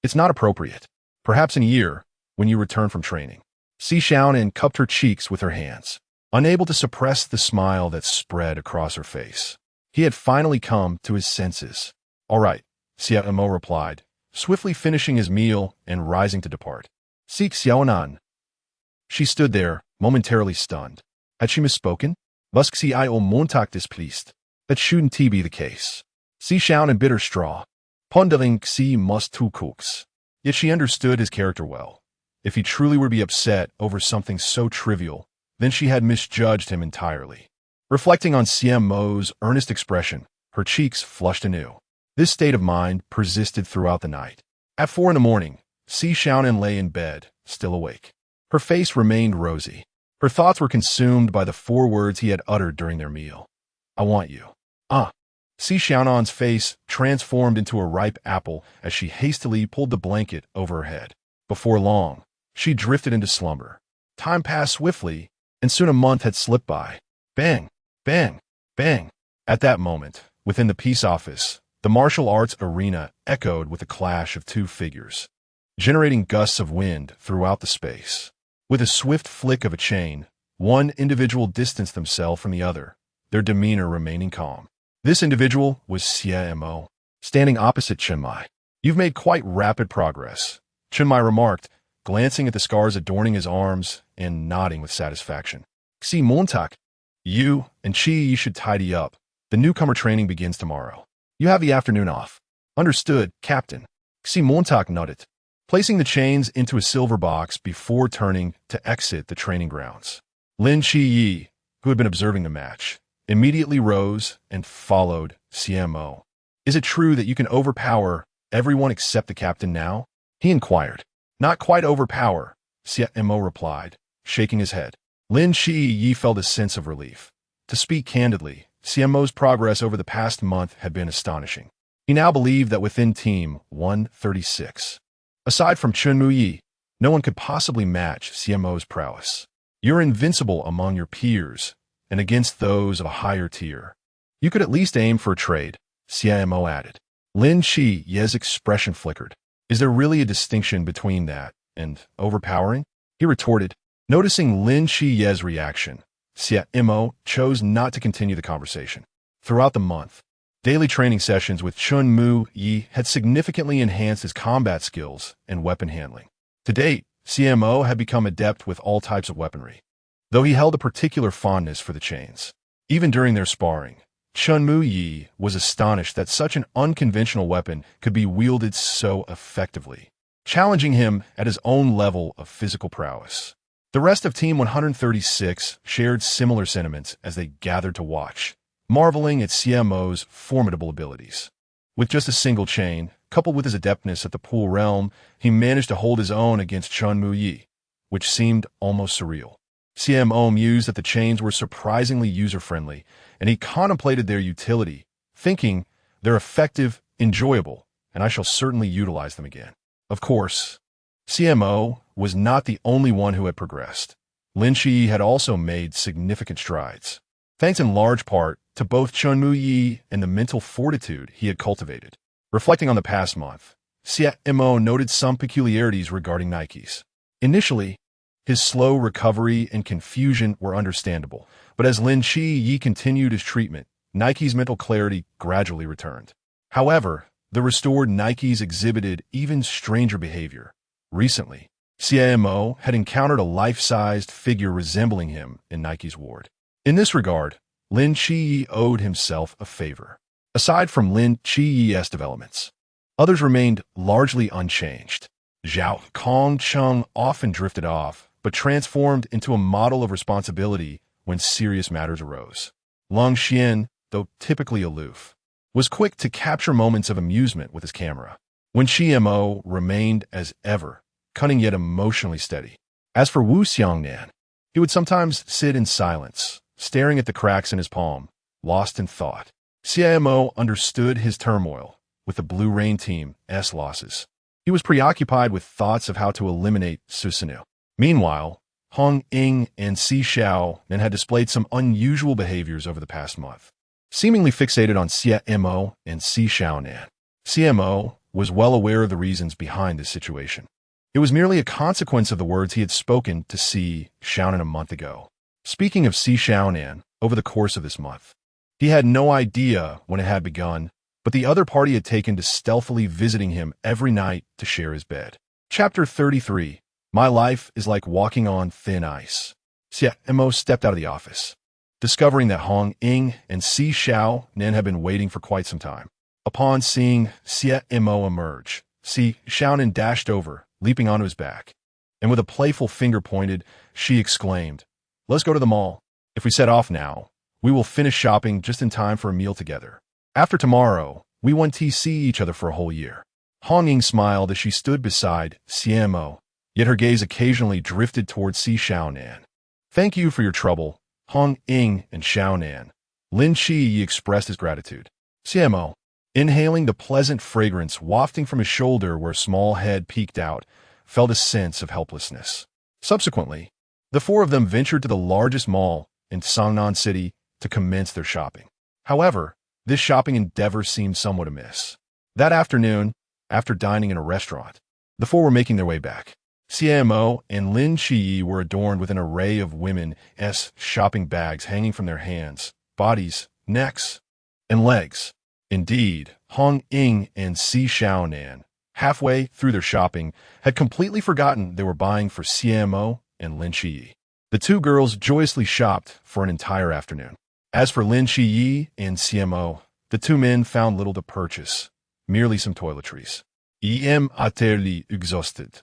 It's not appropriate. Perhaps in a year, when you return from training. Xiaonan cupped her cheeks with her hands, unable to suppress the smile that spread across her face. He had finally come to his senses. All right, Xie Mo replied, swiftly finishing his meal and rising to depart. Seek Xiaonan. She stood there, momentarily stunned. Had she misspoken? Was Xie O Montag displeased? That shouldn't be the case. Sie schauen in bitter straw. Pondering Xie must two cooks. Yet she understood his character well. If he truly were to be upset over something so trivial, then she had misjudged him entirely. Reflecting on Xie Mo's earnest expression, her cheeks flushed anew. This state of mind persisted throughout the night. At 4 a.m, Xiaonan lay in bed, still awake. Her face remained rosy. Her thoughts were consumed by the 4 words he had uttered during their meal. I want you. Xiaonan's face transformed into a ripe apple as she hastily pulled the blanket over her head. Before long, she drifted into slumber. Time passed swiftly, and soon a month had slipped by. Bang, bang, bang. At that moment, within the peace office, the martial arts arena echoed with the clash of 2 figures, generating gusts of wind throughout the space. With a swift flick of a chain, one individual distanced themselves from the other, their demeanor remaining calm. This individual was Xie Mo, standing opposite Chenmai. You've made quite rapid progress, Chenmai remarked, glancing at the scars adorning his arms and nodding with satisfaction. Xie Montag, you and Qi should tidy up. The newcomer training begins tomorrow. You have the afternoon off. Understood, Captain. Xie Montag nodded, placing the chains into a silver box before turning to exit the training grounds. Lin Qi, who had been observing the match, immediately rose and followed Xie Mo. Is it true that you can overpower everyone except the captain now? He inquired. Not quite overpower, Xie Mo replied, shaking his head. Lin Qi felt a sense of relief. To speak candidly, Xie Mo's progress over the past month had been astonishing. He now believed that within Team 136, aside from Chunmu Yi, no one could possibly match Xie Mo's prowess. You're invincible among your peers, and against those of a higher tier. You could at least aim for a trade, Xie Mo added. Lin Qi's expression flickered. Is there really a distinction between that and overpowering? He retorted. Noticing Lin Qi's reaction, Xie Mo chose not to continue the conversation. Throughout the month, daily training sessions with Chunmu Yi had significantly enhanced his combat skills and weapon handling. To date, Xie Mo had become adept with all types of weaponry, though he held a particular fondness for the chains. Even during their sparring, Chunmu Yi was astonished that such an unconventional weapon could be wielded so effectively, challenging him at his own level of physical prowess. The rest of Team 136 shared similar sentiments as they gathered to watch, marveling at Xie Mo's formidable abilities. With just a single chain, coupled with his adeptness at the pool realm, he managed to hold his own against Chunmu Yi, which seemed almost surreal. Xie Mo mused that the chains were surprisingly user-friendly, and he contemplated their utility, thinking, they're effective, enjoyable, and I shall certainly utilize them again. Of course, Xie Mo was not the only one who had progressed. Lin Qi had also made significant strides, thanks in large part to both Chunmu Yi and the mental fortitude he had cultivated. Reflecting on the past month, Xie Mo noted some peculiarities regarding Nike's. Initially, his slow recovery and confusion were understandable, but as Lin Qi continued his treatment, Nike's mental clarity gradually returned. However, the restored Nike's exhibited even stranger behavior. Recently, Xie Mo had encountered a life-sized figure resembling him in Nike's ward. In this regard, Lin Qi owed himself a favor. Aside from Lin Qi's developments, others remained largely unchanged. Zhao Kongcheng often drifted off, but transformed into a model of responsibility when serious matters arose. Long Xian, though typically aloof, was quick to capture moments of amusement with his camera. When Xie Mo remained as ever, cunning yet emotionally steady. As for Wu Xiaonan, he would sometimes sit in silence, staring at the cracks in his palm, lost in thought. Xie Mo understood his turmoil with the Blue Rain Team's losses. He was preoccupied with thoughts of how to eliminate Susanu. Meanwhile, Hong Ying and Xiaonan had displayed some unusual behaviors over the past month. Seemingly fixated on Xie Mo and Xiaonan, Xie Mo was well aware of the reasons behind this situation. It was merely a consequence of the words he had spoken to Xiaonan a month ago. Speaking of Xiaonan, over the course of this month, He had no idea when it had begun, but the other party had taken to stealthily visiting him every night to share his bed. Chapter 33. My life is like walking on thin ice. Xie Mo stepped out of the office, discovering that Hong Ying and Xiaonan had been waiting for quite some time. Upon seeing Xie Mo emerge, Xiaonan dashed over, leaping onto his back. And with a playful finger pointed, she exclaimed, "Let's go to the mall. If we set off now, we will finish shopping just in time for a meal together. After tomorrow, we won't see each other for a whole year." Hongying smiled as she stood beside Xie Mo, yet her gaze occasionally drifted towards Xiaonan. "Thank you for your trouble, Hong Ying and Xiaonan." Lin Qi expressed his gratitude. Xie Mo, inhaling the pleasant fragrance wafting from his shoulder where a small head peeked out, felt a sense of helplessness. Subsequently, the four of them ventured to the largest mall in Xiaonan City to commence their shopping. However, this shopping endeavor seemed somewhat amiss. That afternoon, after dining in a restaurant, the four were making their way back. Xie Mo and Lin Qi were adorned with an array of women's shopping bags hanging from their hands, bodies, necks, and legs. Indeed, Hong Ying and Xiaonan, halfway through their shopping, had completely forgotten they were buying for Xie Mo and Lin Qi. The two girls joyously shopped for an entire afternoon. As for Lin Qi and Xie Mo, the two men found little to purchase, merely some toiletries. "I'm utterly exhausted,"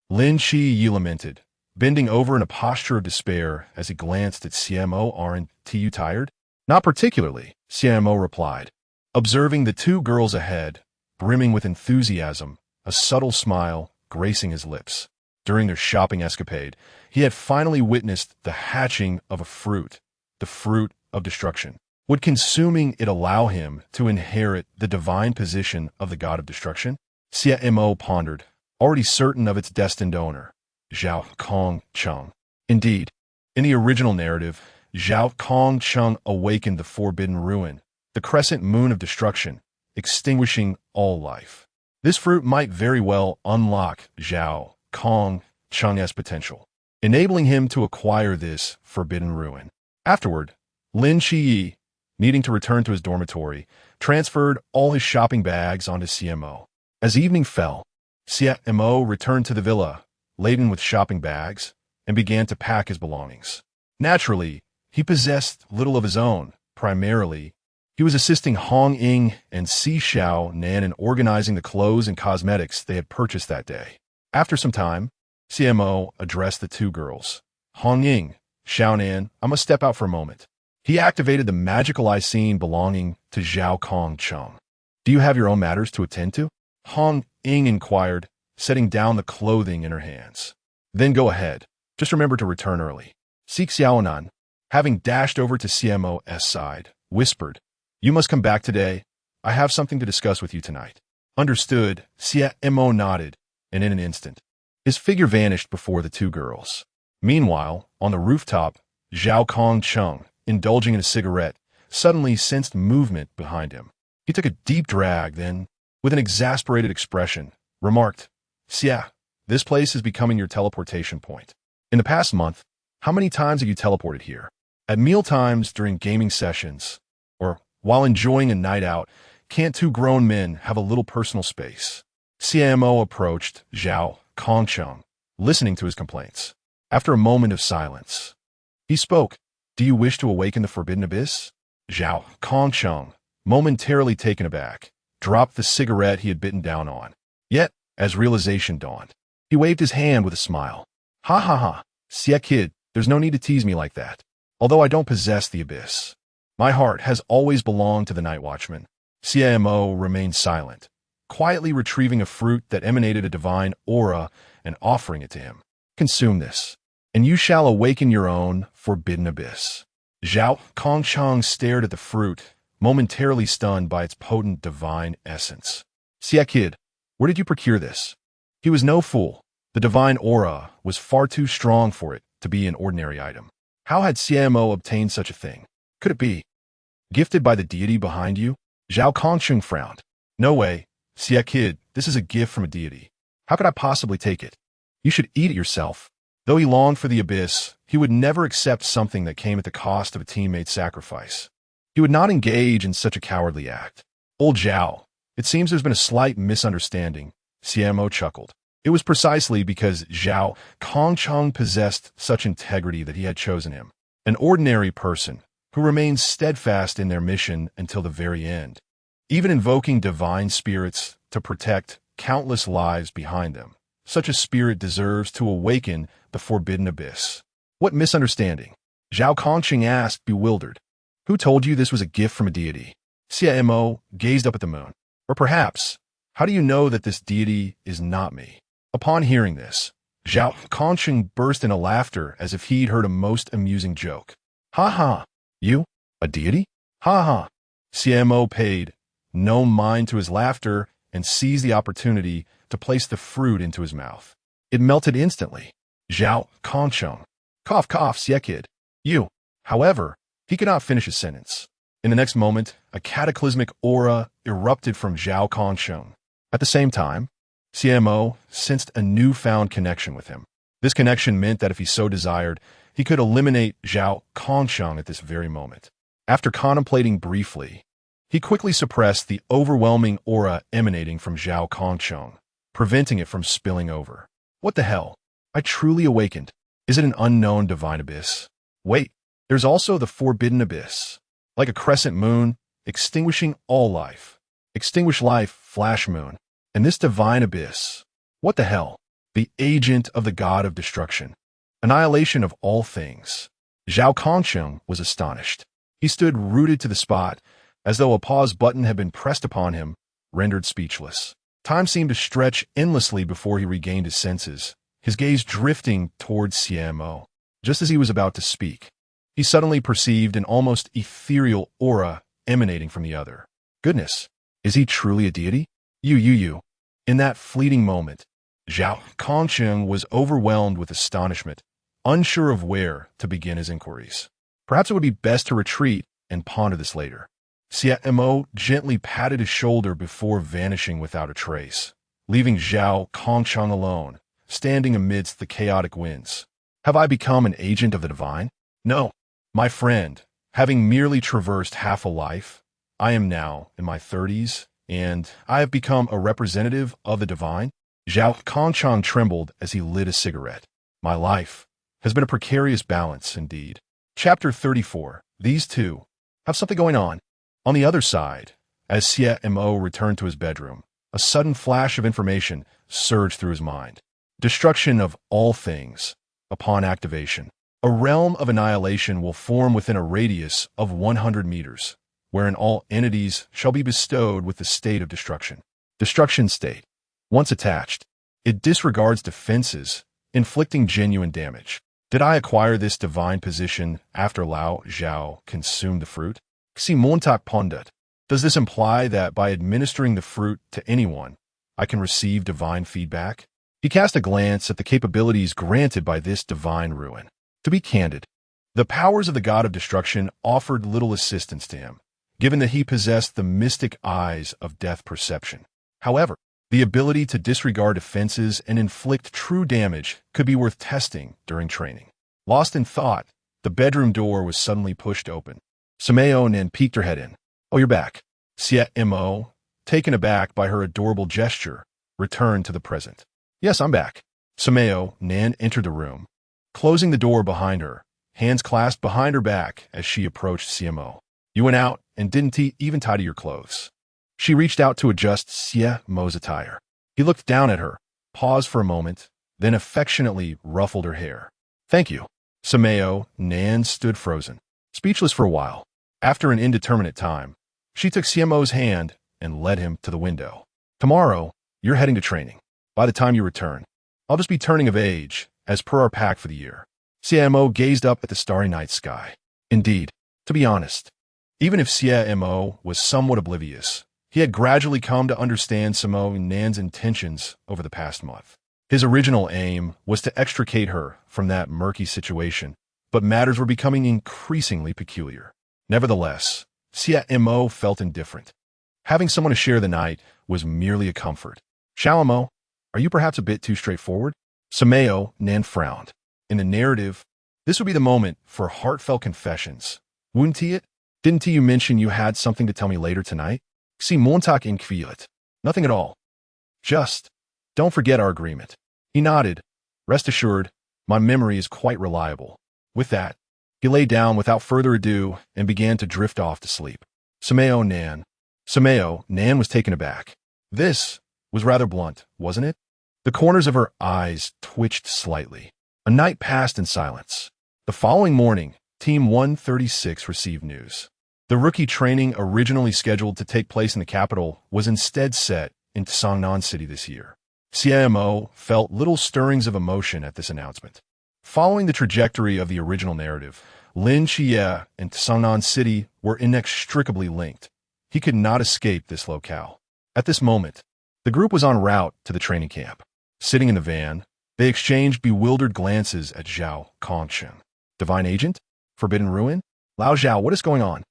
Lin Qi lamented, bending over in a posture of despair as he glanced at Xie Mo. "Aren't you tired?" "Not particularly," Xie Mo replied, observing the two girls ahead, brimming with enthusiasm, a subtle smile gracing his lips. During their shopping escapade, he had finally witnessed the hatching of a fruit, the fruit of destruction. Would consuming it allow him to inherit the divine position of the god of destruction? Xie Mo pondered, already certain of its destined owner, Zhao Kongcheng. Indeed, in the original narrative, Zhao Kongcheng awakened the forbidden ruin, the crescent moon of destruction, extinguishing all life. This fruit might very well unlock Zhao Kongcheng's potential, enabling him to acquire this forbidden ruin. Afterward, Lin Qi, needing to return to his dormitory, transferred all his shopping bags onto Xie Mo. As evening fell, Xie Mo returned to the villa, laden with shopping bags, and began to pack his belongings. Naturally, he possessed little of his own. Primarily, he was assisting Hong Ying and Xiaonan in organizing the clothes and cosmetics they had purchased that day. After some time, Xie Mo addressed the two girls. "Hong Ying, Xiaonan, I must step out for a moment." He activated the magical eye scene belonging to Zhao Kongcheng. "Do you have your own matters to attend to?" Hong Ying inquired, setting down the clothing in her hands. "Then go ahead. Just remember to return early." Xiaonan, having dashed over to Xie Mo's side, whispered, "You must come back today. I have something to discuss with you tonight." Understood, Xie Mo nodded, and in an instant, his figure vanished before the two girls. Meanwhile, on the rooftop, Zhao Kongcheng, indulging in a cigarette, suddenly sensed movement behind him. He took a deep drag, then, with an exasperated expression, remarked, "Xie, this place is becoming your teleportation point. In the past month, how many times have you teleported here? At mealtimes, during gaming sessions, or while enjoying a night out, can't two grown men have a little personal space?" Xie Mo approached Zhao Kongcheng, listening to his complaints. After a moment of silence, he spoke, "Do you wish to awaken the forbidden abyss?" Zhao Kongcheng, momentarily taken aback, dropped the cigarette he had bitten down on. Yet, as realization dawned, he waved his hand with a smile. "Ha ha ha, Xie kid, there's no need to tease me like that. Although I don't possess the abyss, my heart has always belonged to the night watchman." Xie Mo remained silent, quietly retrieving a fruit that emanated a divine aura and offering it to him. "Consume this, and you shall awaken your own forbidden abyss." Zhao Kongcheng stared at the fruit, momentarily stunned by its potent divine essence. "Xie kid, where did you procure this?" He was no fool. The divine aura was far too strong for it to be an ordinary item. How had Xie Mo obtained such a thing? Could it be gifted by the deity behind you? Zhao Kongcheng frowned. "No way, Xie kid, this is a gift from a deity. How could I possibly take it? You should eat it yourself." Though he longed for the abyss, he would never accept something that came at the cost of a teammate's sacrifice. He would not engage in such a cowardly act. Old Zhao, it seems there's been a slight misunderstanding, Xie Mo chuckled. It was precisely because Zhao Kongcheng possessed such integrity that he had chosen him, an ordinary person who remains steadfast in their mission until the very end, even invoking divine spirits to protect countless lives behind them. Such a spirit deserves to awaken the forbidden abyss. What misunderstanding? Zhao Kongqing asked, bewildered. Who told you this was a gift from a deity? Xie Mo gazed up at the moon. Or perhaps, how do you know that this deity is not me? Upon hearing this, Zhao Kongqing burst into laughter as if he'd heard a most amusing joke. Ha ha! You? A deity? Ha ha! Xie Mo paid no mind to his laughter and seized the opportunity to place the fruit into his mouth. It melted instantly. Zhao Kongqing. Cough, cough, Xie kid. You. However, he could not finish his sentence. In the next moment, a cataclysmic aura erupted from Zhao Kongqing. At the same time, Xie Mo sensed a newfound connection with him. This connection meant that if he so desired, he could eliminate Zhao Kongqing at this very moment. After contemplating briefly, he quickly suppressed the overwhelming aura emanating from Zhao Kongqing, preventing it from spilling over. What the hell? I truly awakened. Is it an unknown divine abyss? Wait, there's also the forbidden abyss. Like a crescent moon, extinguishing all life. Extinguish life, flash moon. And this divine abyss. What the hell? The agent of the god of destruction. Annihilation of all things. Zhao Kongqing was astonished. He stood rooted to the spot, as though a pause button had been pressed upon him, rendered speechless. Time seemed to stretch endlessly before he regained his senses, his gaze drifting towards Xie Mo. Just as he was about to speak, he suddenly perceived an almost ethereal aura emanating from the other. Goodness, is he truly a deity? You. In that fleeting moment, Zhao Kongqing was overwhelmed with astonishment, unsure of where to begin his inquiries. Perhaps it would be best to retreat and ponder this later. Xie Mo gently patted his shoulder before vanishing without a trace, leaving Zhao Kongqing alone, standing amidst the chaotic winds. Have I become an agent of the divine? No, my friend. Having merely traversed half a life, I am now in my 30s, and I have become a representative of the divine. Zhao Kongqing trembled as he lit a cigarette. My life has been a precarious balance indeed. Chapter 34. These two have something going on. On the other side, as Xie Mo returned to his bedroom, a sudden flash of information surged through his mind. Destruction of all things. Upon activation, a realm of annihilation will form within a radius of 100 meters, wherein all entities shall be bestowed with the state of destruction. Destruction state. Once attached, it disregards defenses, inflicting genuine damage. Did I acquire this divine position after Lao Zhao consumed the fruit? Xie Montak pondered. Does this imply that by administering the fruit to anyone, I can receive divine feedback? He cast a glance at the capabilities granted by this divine ruin. To be candid, the powers of the god of destruction offered little assistance to him, given that he possessed the mystic eyes of death perception. However, the ability to disregard defenses and inflict true damage could be worth testing during training. Lost in thought, the bedroom door was suddenly pushed open. Xiaonan peeked her head in. Oh, you're back. Xie Mo, taken aback by her adorable gesture, returned to the present. Yes, I'm back. Xiaonan entered the room, closing the door behind her, hands clasped behind her back as she approached Xie Mo. You went out and didn't even tidy your clothes. She reached out to adjust Xie Mo's attire. He looked down at her, paused for a moment, then affectionately ruffled her hair. Thank you. Xiaonan stood frozen, speechless for a while. After an indeterminate time, she took Xie Mo's hand and led him to the window. Tomorrow, you're heading to training. By the time you return, I'll just be turning of age, as per our pact for the year. Xie Mo gazed up at the starry night sky. Indeed, to be honest, even if Xie Mo was somewhat oblivious, he had gradually come to understand Xiaonan's intentions over the past month. His original aim was to extricate her from that murky situation, but matters were becoming increasingly peculiar. Nevertheless, Xie Mo felt indifferent. Having someone to share the night was merely a comfort. Xiaomo, are you perhaps a bit too straightforward? Xiaonan frowned. In the narrative, this would be the moment for heartfelt confessions. Wouldn't it? Didn't you mention you had something to tell me later tonight? Xie Mo in Kviat. Nothing at all. Just, don't forget our agreement. He nodded. Rest assured, my memory is quite reliable. With that, he lay down without further ado and began to drift off to sleep. Xiaonan. Nan was taken aback. This was rather blunt, wasn't it? The corners of her eyes twitched slightly. A night passed in silence. The following morning, Team 136 received news. The rookie training originally scheduled to take place in the capital was instead set in Xiaonan City this year. Xie Mo felt little stirrings of emotion at this announcement. Following the trajectory of the original narrative, Lin Xie and Xiaonan City were inextricably linked. He could not escape this locale. At this moment, the group was en route to the training camp. Sitting in the van, they exchanged bewildered glances at Zhao Kongsheng. Divine Agent? Forbidden Ruin? Lao Zhao, what is going on?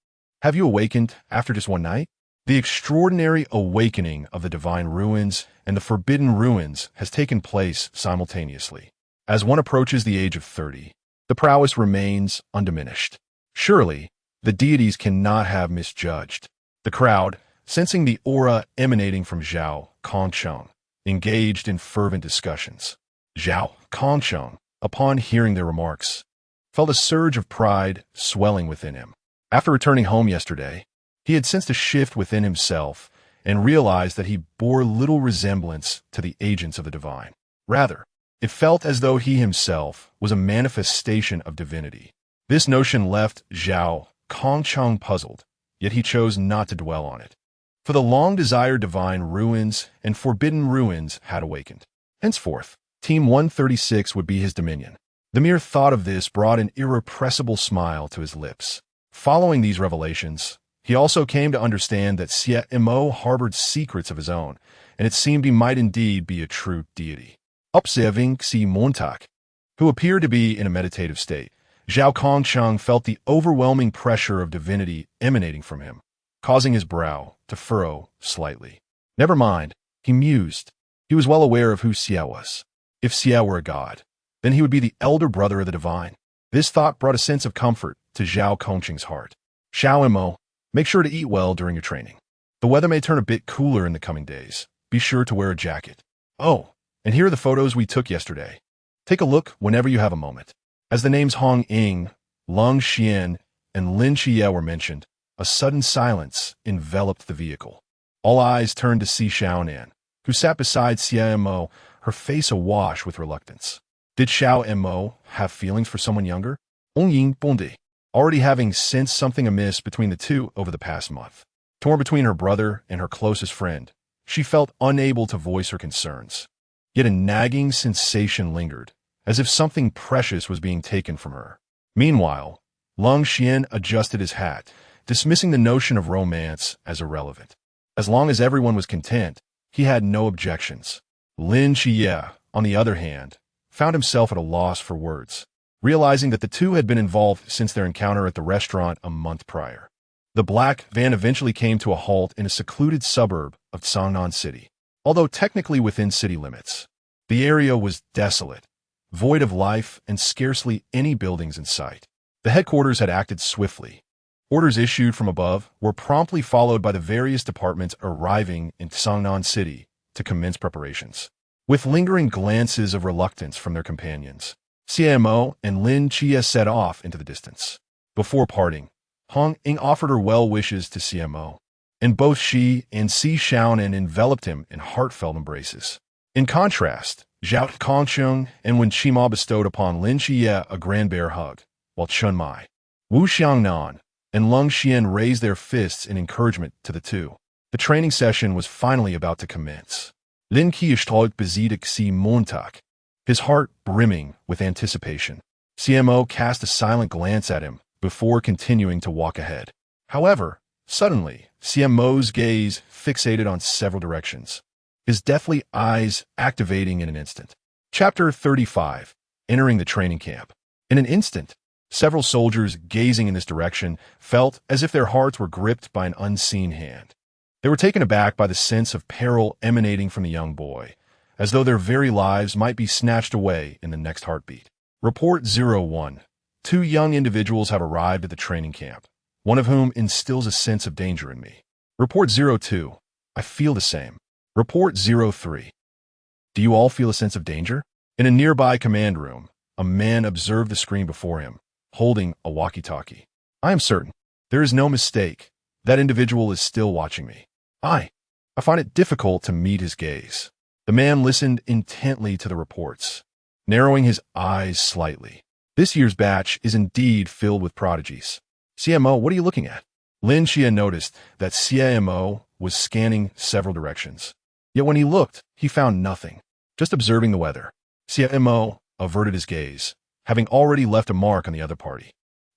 Have you awakened after just one night? The extraordinary awakening of the Divine Ruins and the Forbidden Ruins has taken place simultaneously. As one approaches the age of 30, the prowess remains undiminished. Surely, the deities cannot have misjudged. The crowd, sensing the aura emanating from Zhao Kongsheng, engaged in fervent discussions. Zhao Kongsheng, upon hearing their remarks, felt a surge of pride swelling within him. After returning home yesterday, he had sensed a shift within himself and realized that he bore little resemblance to the agents of the divine. Rather, it felt as though he himself was a manifestation of divinity. This notion left Zhao Kongsheng puzzled, yet he chose not to dwell on it. For the long-desired divine ruins and forbidden ruins had awakened. Henceforth, Team 136 would be his dominion. The mere thought of this brought an irrepressible smile to his lips. Following these revelations, he also came to understand that Xie Mo harbored secrets of his own, and it seemed he might indeed be a true deity. Observing Xie Mo, who appeared to be in a meditative state, Zhao Kongsheng felt the overwhelming pressure of divinity emanating from him, causing his brow to furrow slightly. Never mind, he mused. He was well aware of who Xie was. If Xie were a god, then he would be the elder brother of the divine. This thought brought a sense of comfort to Zhao Kongsheng's heart. Mo, make sure to eat well during your training. The weather may turn a bit cooler in the coming days. Be sure to wear a jacket. Oh, and here are the photos we took yesterday. Take a look whenever you have a moment. As the names Hong Ying, Lung Xian, and Lin Xie were mentioned, a sudden silence enveloped the vehicle. All eyes turned to see Xiaonan, who sat beside Xie Mo, her face awash with reluctance. Did Xiao Mo have feelings for someone younger? Hong Ying Bondi, already having sensed something amiss between the two over the past month. Torn between her brother and her closest friend, she felt unable to voice her concerns. Yet a nagging sensation lingered, as if something precious was being taken from her. Meanwhile, Lung Xian adjusted his hat, dismissing the notion of romance as irrelevant. As long as everyone was content, he had no objections. Lin Xie, on the other hand, found himself at a loss for words, realizing that the two had been involved since their encounter at the restaurant a month prior. The black van eventually came to a halt in a secluded suburb of Xiaonan City. Although technically within city limits, the area was desolate, void of life and scarcely any buildings in sight. The headquarters had acted swiftly. Orders issued from above were promptly followed by the various departments arriving in Xiaonan City to commence preparations. With lingering glances of reluctance from their companions, Xie Mo and Lin Xie set off into the distance. Before parting, Hong Ying offered her well wishes to Xie Mo, and both she and Xiaonan enveloped him in heartfelt embraces. In contrast, Zhao Kongsheng and Xie Mo bestowed upon Lin Xie a grand bear hug, while Chun Mai, Wu Xiangnan, and Lung Xian raised their fists in encouragement to the two. The training session was finally about to commence. Lin Qiushtog besiegte Xie Mo, his heart brimming with anticipation. Xie Mo cast a silent glance at him before continuing to walk ahead. However, suddenly, Xie Mo's gaze fixated on several directions, his deathly eyes activating in an instant. Chapter 35. Entering the training camp. In an instant, several soldiers gazing in this direction felt as if their hearts were gripped by an unseen hand. They were taken aback by the sense of peril emanating from the young boy, as though their very lives might be snatched away in the next heartbeat. Report 01. 2 young individuals have arrived at the training camp. one of whom instills a sense of danger in me. Report 02. I feel the same. Report 03. Do you all feel a sense of danger? In a nearby command room, a man observed the screen before him, holding a walkie-talkie. I am certain. There is no mistake. That individual is still watching me. I find it difficult to meet his gaze. The man listened intently to the reports, narrowing his eyes slightly. This year's batch is indeed filled with prodigies. Xie Mo, what are you looking at? Lin Xie noticed that Xie Mo was scanning several directions. Yet when he looked, he found nothing, just observing the weather. Xie Mo averted his gaze, having already left a mark on the other party.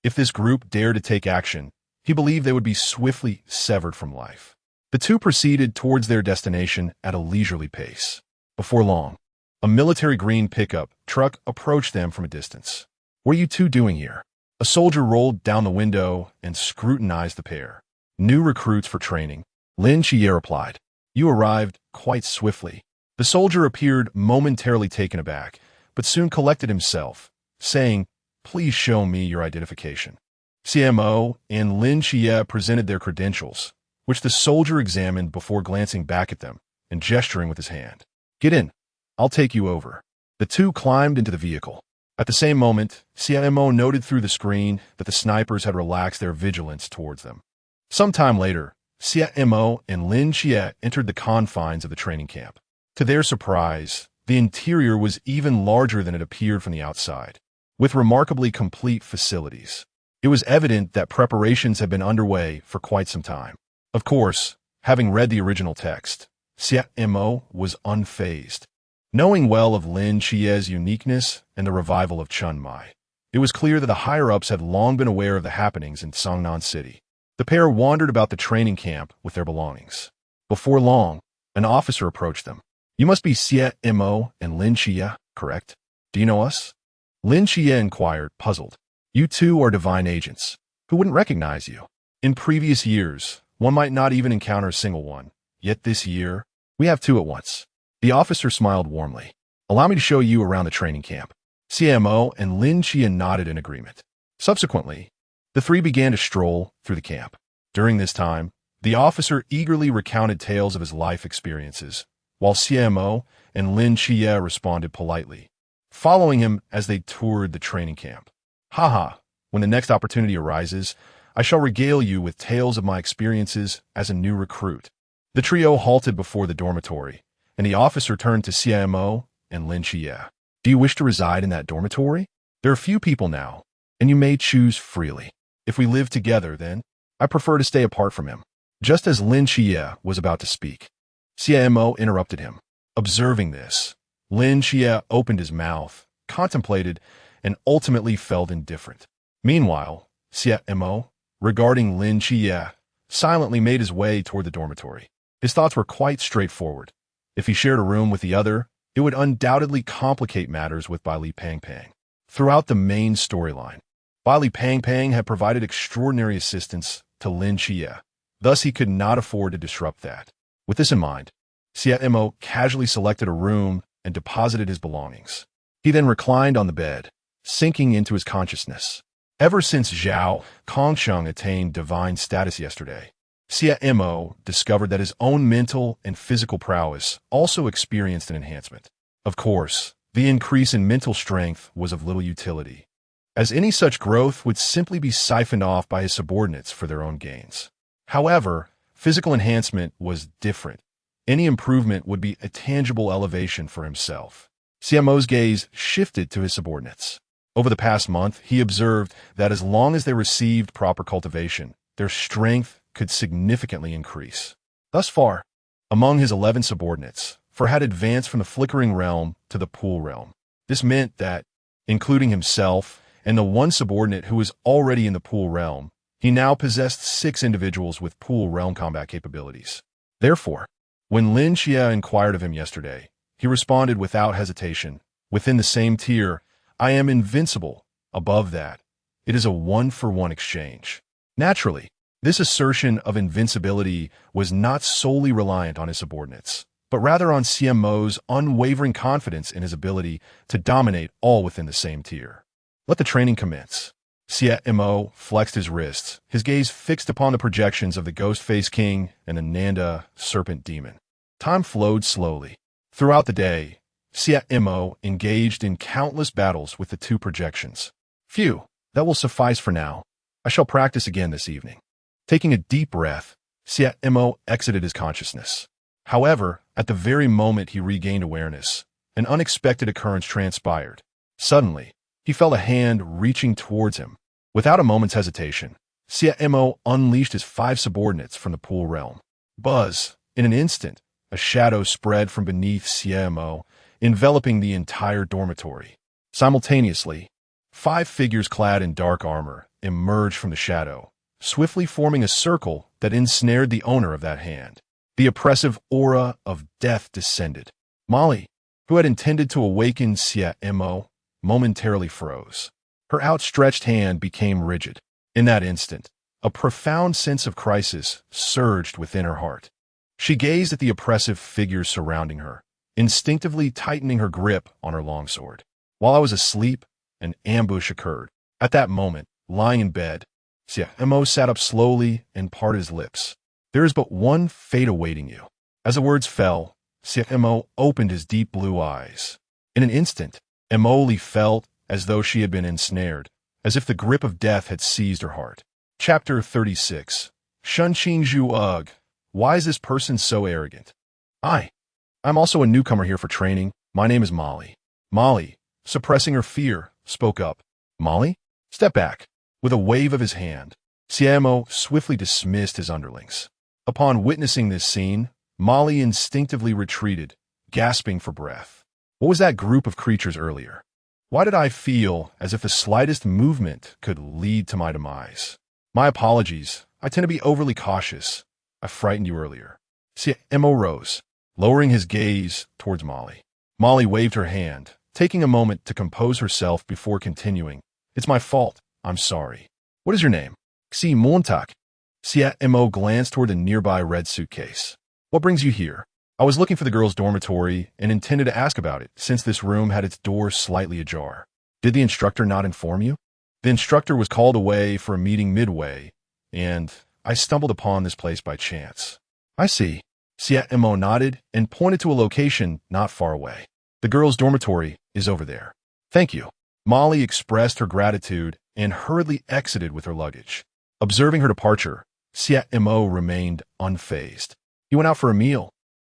If this group dared to take action, he believed they would be swiftly severed from life. The two proceeded towards their destination at a leisurely pace. Before long, a military green pickup truck approached them from a distance. What are you two doing here? A soldier rolled down the window and scrutinized the pair. New recruits for training, Lin Xie replied. You arrived quite swiftly. The soldier appeared momentarily taken aback, but soon collected himself, saying, Please show me your identification. Xie Mo and Lin Xie presented their credentials, which the soldier examined before glancing back at them and gesturing with his hand. Get in. I'll take you over. The two climbed into the vehicle. At the same moment, Xie Mo noted through the screen that the snipers had relaxed their vigilance towards them. Some time later, Xie Mo and Lin Xie entered the confines of the training camp. To their surprise, the interior was even larger than it appeared from the outside, with remarkably complete facilities. It was evident that preparations had been underway for quite some time. Of course, having read the original text, Xie Mo was unfazed. Knowing well of Lin Xie's uniqueness and the revival of Chun Mai, it was clear that the higher-ups had long been aware of the happenings in Xiaonan City. The pair wandered about the training camp with their belongings. Before long, an officer approached them. You must be Xie Mo and Lin Xie, correct? Do you know us? Lin Xie inquired, puzzled. You two are divine agents. Who wouldn't recognize you? In previous years, one might not even encounter a single one. Yet this year, we have two at once. The officer smiled warmly. Allow me to show you around the training camp. Xie Mo and Lin Xie nodded in agreement. Subsequently, the three began to stroll through the camp. During this time, the officer eagerly recounted tales of his life experiences, while Xie Mo and Lin Xie responded politely, following him as they toured the training camp. Haha, when the next opportunity arises, I shall regale you with tales of my experiences as a new recruit. The trio halted before the dormitory, and the officer turned to Xie Mo and Lin Xie. Do you wish to reside in that dormitory? There are few people now, and you may choose freely. If we live together, then, I prefer to stay apart from him. Just as Lin Xie was about to speak, Xie Mo interrupted him. Observing this, Lin Xie opened his mouth, contemplated, and ultimately felt indifferent. Meanwhile, Xie Mo, regarding Lin Xie, silently made his way toward the dormitory. His thoughts were quite straightforward. If he shared a room with the other, it would undoubtedly complicate matters with Bai Li Pang Pang. Throughout the main storyline, Bai Li Pang Pang had provided extraordinary assistance to Lin Xie. Thus, he could not afford to disrupt that. With this in mind, Xie Mo casually selected a room and deposited his belongings. He then reclined on the bed, sinking into his consciousness. Ever since Zhao Kongsheng attained divine status yesterday, Xie Mo discovered that his own mental and physical prowess also experienced an enhancement. Of course, the increase in mental strength was of little utility, as any such growth would simply be siphoned off by his subordinates for their own gains. However, physical enhancement was different. Any improvement would be a tangible elevation for himself. Xie Mo's gaze shifted to his subordinates. Over the past month, he observed that as long as they received proper cultivation, their strength could significantly increase. Thus far, among his 11 subordinates, 4 had advanced from the flickering realm to the pool realm. This meant that, including himself and the one subordinate who was already in the pool realm, he now possessed 6 individuals with pool realm combat capabilities. Therefore, when Lin Xie inquired of him yesterday, he responded without hesitation, within the same tier, I am invincible. Above that, it is a one-for-one exchange. Naturally, this assertion of invincibility was not solely reliant on his subordinates, but rather on Xie Mo's unwavering confidence in his ability to dominate all within the same tier. Let the training commence. Xie Mo flexed his wrists, his gaze fixed upon the projections of the Ghost-Faced King and Ananda, Serpent Demon. Time flowed slowly. Throughout the day, Xie Mo engaged in countless battles with the two projections. Phew, that will suffice for now. I shall practice again this evening. Taking a deep breath, Xie Mo exited his consciousness. However, at the very moment he regained awareness, an unexpected occurrence transpired. Suddenly, he felt a hand reaching towards him. Without a moment's hesitation, Xie Mo unleashed his 5 subordinates from the pool realm. Buzz! In an instant, a shadow spread from beneath Xie Mo, enveloping the entire dormitory. Simultaneously, 5 figures clad in dark armor emerged from the shadow, swiftly forming a circle that ensnared the owner of that hand. The oppressive aura of death descended. Molly, who had intended to awaken Xie Mo, momentarily froze. Her outstretched hand became rigid. In that instant, a profound sense of crisis surged within her heart. She gazed at the oppressive figures surrounding her, instinctively tightening her grip on her longsword. While I was asleep, an ambush occurred. At that moment, lying in bed, Xie Mo sat up slowly and parted his lips. There is but one fate awaiting you. As the words fell, Xie Mo opened his deep blue eyes. In an instant, Emily felt as though she had been ensnared, as if the grip of death had seized her heart. Chapter 36. Shunqing Zhu Ugh. Why is this person so arrogant? I'm also a newcomer here for training. My name is Molly. Molly, suppressing her fear, spoke up. Molly? Step back. With a wave of his hand, Xie Mo swiftly dismissed his underlings. Upon witnessing this scene, Molly instinctively retreated, gasping for breath. What was that group of creatures earlier? Why did I feel as if the slightest movement could lead to my demise? My apologies. I tend to be overly cautious. I frightened you earlier. Xie Mo rose, lowering his gaze towards Molly. Molly waved her hand, taking a moment to compose herself before continuing. It's my fault. I'm sorry. What is your name? Xie Mo. Xie Mo glanced toward the nearby red suitcase. What brings you here? I was looking for the girls' dormitory and intended to ask about it, since this room had its door slightly ajar. Did the instructor not inform you? The instructor was called away for a meeting midway, and I stumbled upon this place by chance. I see. Xie Mo nodded and pointed to a location not far away. The girls' dormitory is over there. Thank you. Molly expressed her gratitude and hurriedly exited with her luggage. Observing her departure, Xie Mo remained unfazed. He went out for a meal,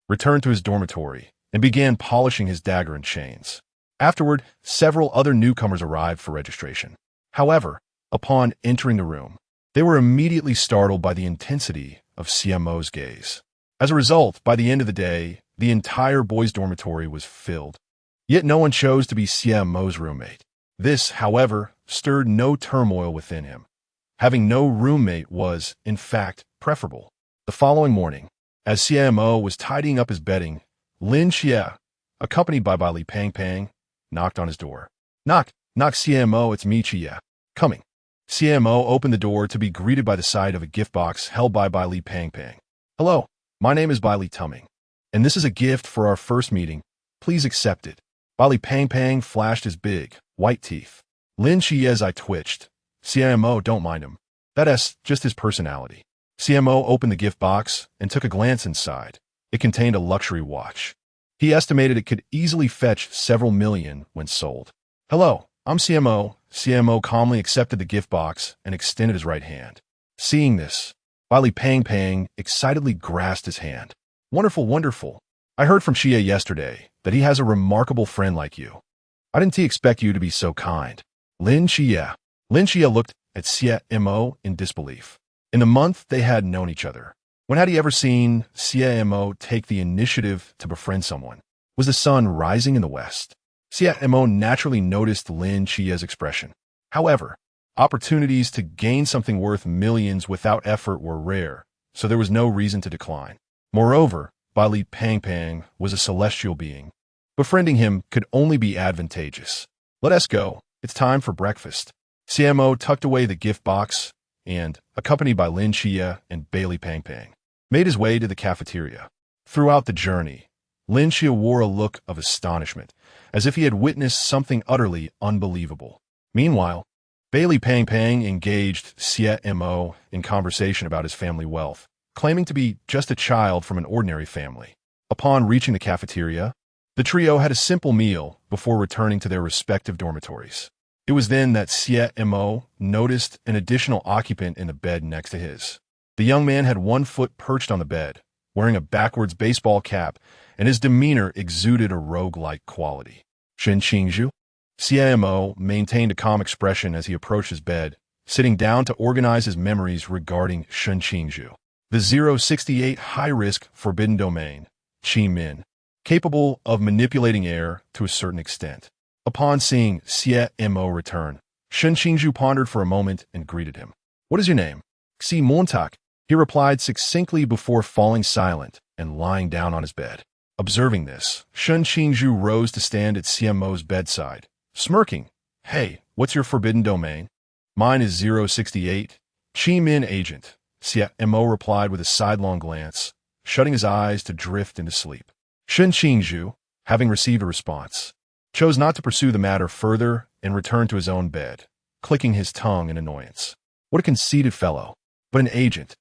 returned to his dormitory, and began polishing his dagger and chains. Afterward, several other newcomers arrived for registration. However, upon entering the room, they were immediately startled by the intensity of Xie Mo's gaze. As a result, by the end of the day, the entire boys' dormitory was filled. Yet no one chose to be Xie Mo's roommate. This, however, stirred no turmoil within him. Having no roommate was, in fact, preferable. The following morning, as Xie Mo was tidying up his bedding, Lin Xie, accompanied by Li Pang, knocked on his door. Knock, Xie Mo, it's me, Xie. Coming. Xie Mo opened the door to be greeted by the sight of a gift box held by Li Pang. Hello, my name is Li Tumming, and this is a gift for our first meeting. Please accept it. Li Pang flashed his big, white teeth. Lin Xie's eye twitched. Xie Mo, don't mind him. That's just his personality. Xie Mo opened the gift box and took a glance inside. It contained a luxury watch. He estimated it could easily fetch several million when sold. Hello, I'm Xie Mo. Xie Mo calmly accepted the gift box and extended his right hand. Seeing this, Li Pang excitedly grasped his hand. Wonderful, wonderful. I heard from Xie yesterday that he has a remarkable friend like you. I didn't expect you to be so kind. Lin Xie looked at Xie Mo in disbelief. In the month they had known each other, when had he ever seen Xie Mo take the initiative to befriend someone? Was the sun rising in the west? Xie Mo naturally noticed Lin Xie's expression. However, opportunities to gain something worth millions without effort were rare, so there was no reason to decline. Moreover, Li Pang was a celestial being. Befriending him could only be advantageous. Let us go. It's time for breakfast. Xie Mo tucked away the gift box and, accompanied by Lin Xie and Li Pang, made his way to the cafeteria. Throughout the journey, Lin Xie wore a look of astonishment, as if he had witnessed something utterly unbelievable. Meanwhile, Bailey Pang Pang engaged Xie Mo in conversation about his family wealth, claiming to be just a child from an ordinary family. Upon reaching the cafeteria, the trio had a simple meal before returning to their respective dormitories. It was then that Xie Mo noticed an additional occupant in the bed next to his. The young man had one foot perched on the bed, wearing a backwards baseball cap, and his demeanor exuded a rogue-like quality. Shen Qingzhu? Xie Mo maintained a calm expression as he approached his bed, sitting down to organize his memories regarding Shen Qingzhu. The 068 high-risk forbidden domain, Qi Min, capable of manipulating air to a certain extent. Upon seeing Xie Mo return, Shen Qingzhu pondered for a moment and greeted him. "What is your name?" "Xie Montak," he replied succinctly before falling silent and lying down on his bed. Observing this, Shen Qingzhu rose to stand at Xie Mo's bedside, smirking. "Hey, what's your forbidden domain?" "Mine is 068, Qi Min agent," Xie Mo replied with a sidelong glance, shutting his eyes to drift into sleep. Shen Qingzhu, having received a response, chose not to pursue the matter further and returned to his own bed, clicking his tongue in annoyance. What a conceited fellow. But an agent.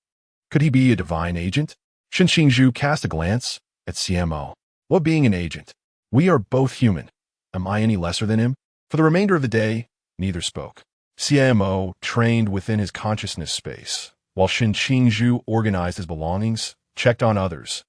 Could he be a divine agent? Shen Qingzhu cast a glance at Xie Mo. What being an agent? We are both human. Am I any lesser than him? For the remainder of the day, neither spoke. Xie Mo trained within his consciousness space, while Shen Qingzhu organized his belongings, checked on others,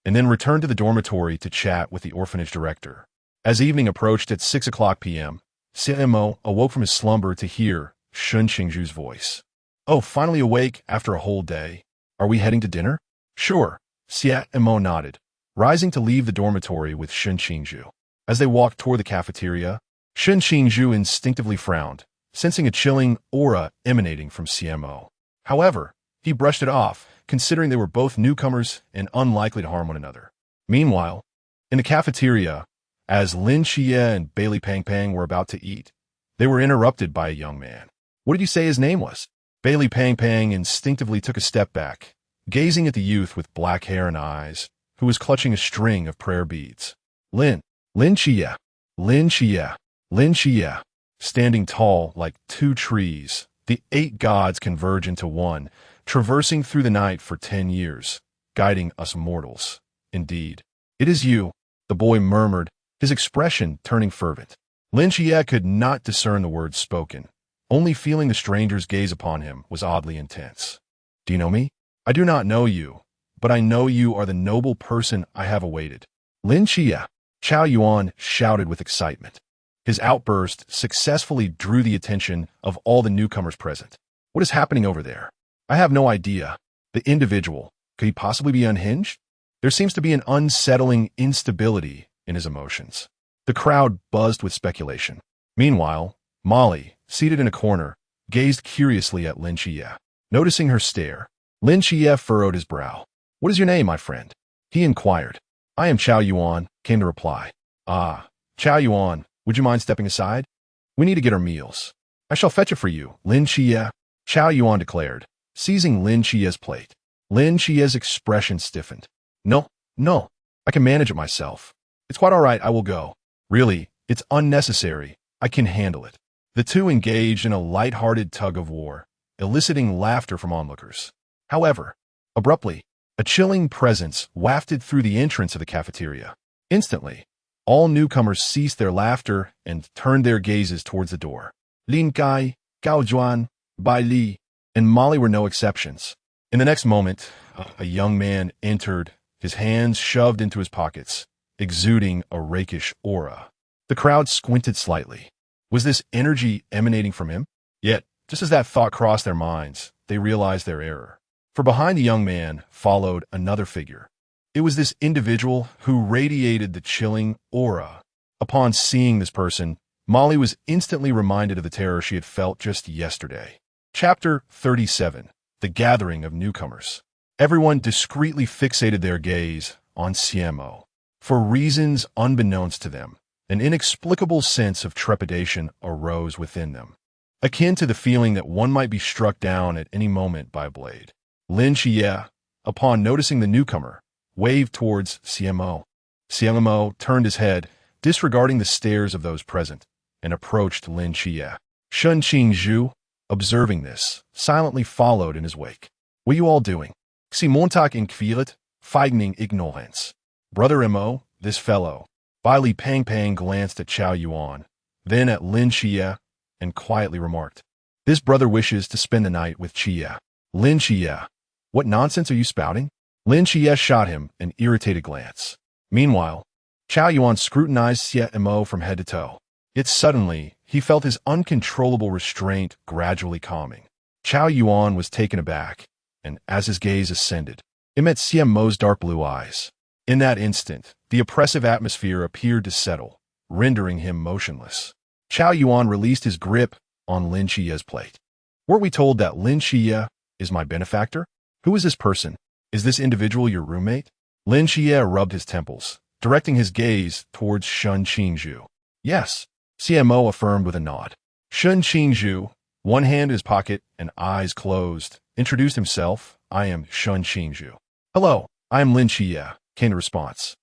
and then returned to the dormitory to chat with the orphanage director. As evening approached at 6 o'clock p.m., Xie Mo awoke from his slumber to hear Shen Qingzhu's voice. "Oh, finally awake after a whole day. Are we heading to dinner?" "Sure," Xie Mo nodded, rising to leave the dormitory with Shen Qingzhu. As they walked toward the cafeteria, Shen Qingzhu instinctively frowned, sensing a chilling aura emanating from Xie Mo. However, he brushed it off, considering they were both newcomers and unlikely to harm one another. Meanwhile, in the cafeteria, as Lin Xie and Bailey Pang Pang were about to eat, they were interrupted by a young man. "What did you say his name was?" Bailey Pang Pang instinctively took a step back, gazing at the youth with black hair and eyes, who was clutching a string of prayer beads. Lin Xie, Lin Xie, Lin Xie. Standing tall like two trees, the 8 gods converge into one, traversing through the night for 10 years, guiding us mortals. Indeed, it is you, the boy murmured, his expression turning fervent. Lin Xie could not discern the words spoken, only feeling the stranger's gaze upon him was oddly intense. "Do you know me?" "I do not know you, but I know you are the noble person I have awaited." "Lin Xie," Chao Yuan shouted with excitement. His outburst successfully drew the attention of all the newcomers present. "What is happening over there?" "I have no idea." The individual, could he possibly be unhinged? There seems to be an unsettling instability in his emotions. The crowd buzzed with speculation. Meanwhile, Molly, seated in a corner, gazed curiously at Lin Xie. Noticing her stare, Lin Xie furrowed his brow. "What is your name, my friend?" he inquired. "I am Chao Yuan," came the reply. "Ah, Chao Yuan, would you mind stepping aside? We need to get our meals." "I shall fetch it for you, Lin Xie," Chao Yuan declared, seizing Lin Xie's plate. Lin Xie's expression stiffened. No, I can manage it myself. It's quite all right, I will go." "Really, it's unnecessary. I can handle it." The two engaged in a light-hearted tug-of-war, eliciting laughter from onlookers. However, abruptly, a chilling presence wafted through the entrance of the cafeteria. Instantly, all newcomers ceased their laughter and turned their gazes towards the door. Lin Kai, Gao Juan, Bai Li, and Molly were no exceptions. In the next moment, a young man entered, his hands shoved into his pockets, exuding a rakish aura. The crowd squinted slightly. Was this energy emanating from him? Yet, just as that thought crossed their minds, they realized their error. For behind the young man followed another figure. It was this individual who radiated the chilling aura. Upon seeing this person, Molly was instantly reminded of the terror she had felt just yesterday. Chapter 37. The Gathering of Newcomers. Everyone discreetly fixated their gaze on Xie Mo. For reasons unbeknownst to them, an inexplicable sense of trepidation arose within them, akin to the feeling that one might be struck down at any moment by a blade. Lin Xie, upon noticing the newcomer, waved towards Xie Mo. Xie Mo turned his head, disregarding the stares of those present, and approached Lin Xie. Shun Qingzhu, observing this, silently followed in his wake. What are you all doing? Xie Montag in Kvilet, fighting ignorance. Brother Mo, this fellow. Bai Li Pang glanced at Qiao Yuan, then at Lin Xie, and quietly remarked, "This brother wishes to spend the night with Xie." Lin Xie, what nonsense are you spouting? Lin Xie shot him an irritated glance. Meanwhile, Qiao Yuan scrutinized Xie Mo from head to toe. Yet suddenly, he felt his uncontrollable restraint gradually calming. Qiao Yuan was taken aback, and as his gaze ascended, it met Xie Mo's dark blue eyes. In that instant, the oppressive atmosphere appeared to settle, rendering him motionless. Qiao Yuan released his grip on Lin Xie's plate. Weren't we told that Lin Xie is my benefactor? Who is this person? Is this individual your roommate? Lin Xie rubbed his temples, directing his gaze towards Shun Qingzhu. Yes, Xie Mo affirmed with a nod. Shun Qingzhu, one hand in his pocket and eyes closed, introduced himself. I am Shun Qingzhu. Hello, I am Lin Xie, came the response.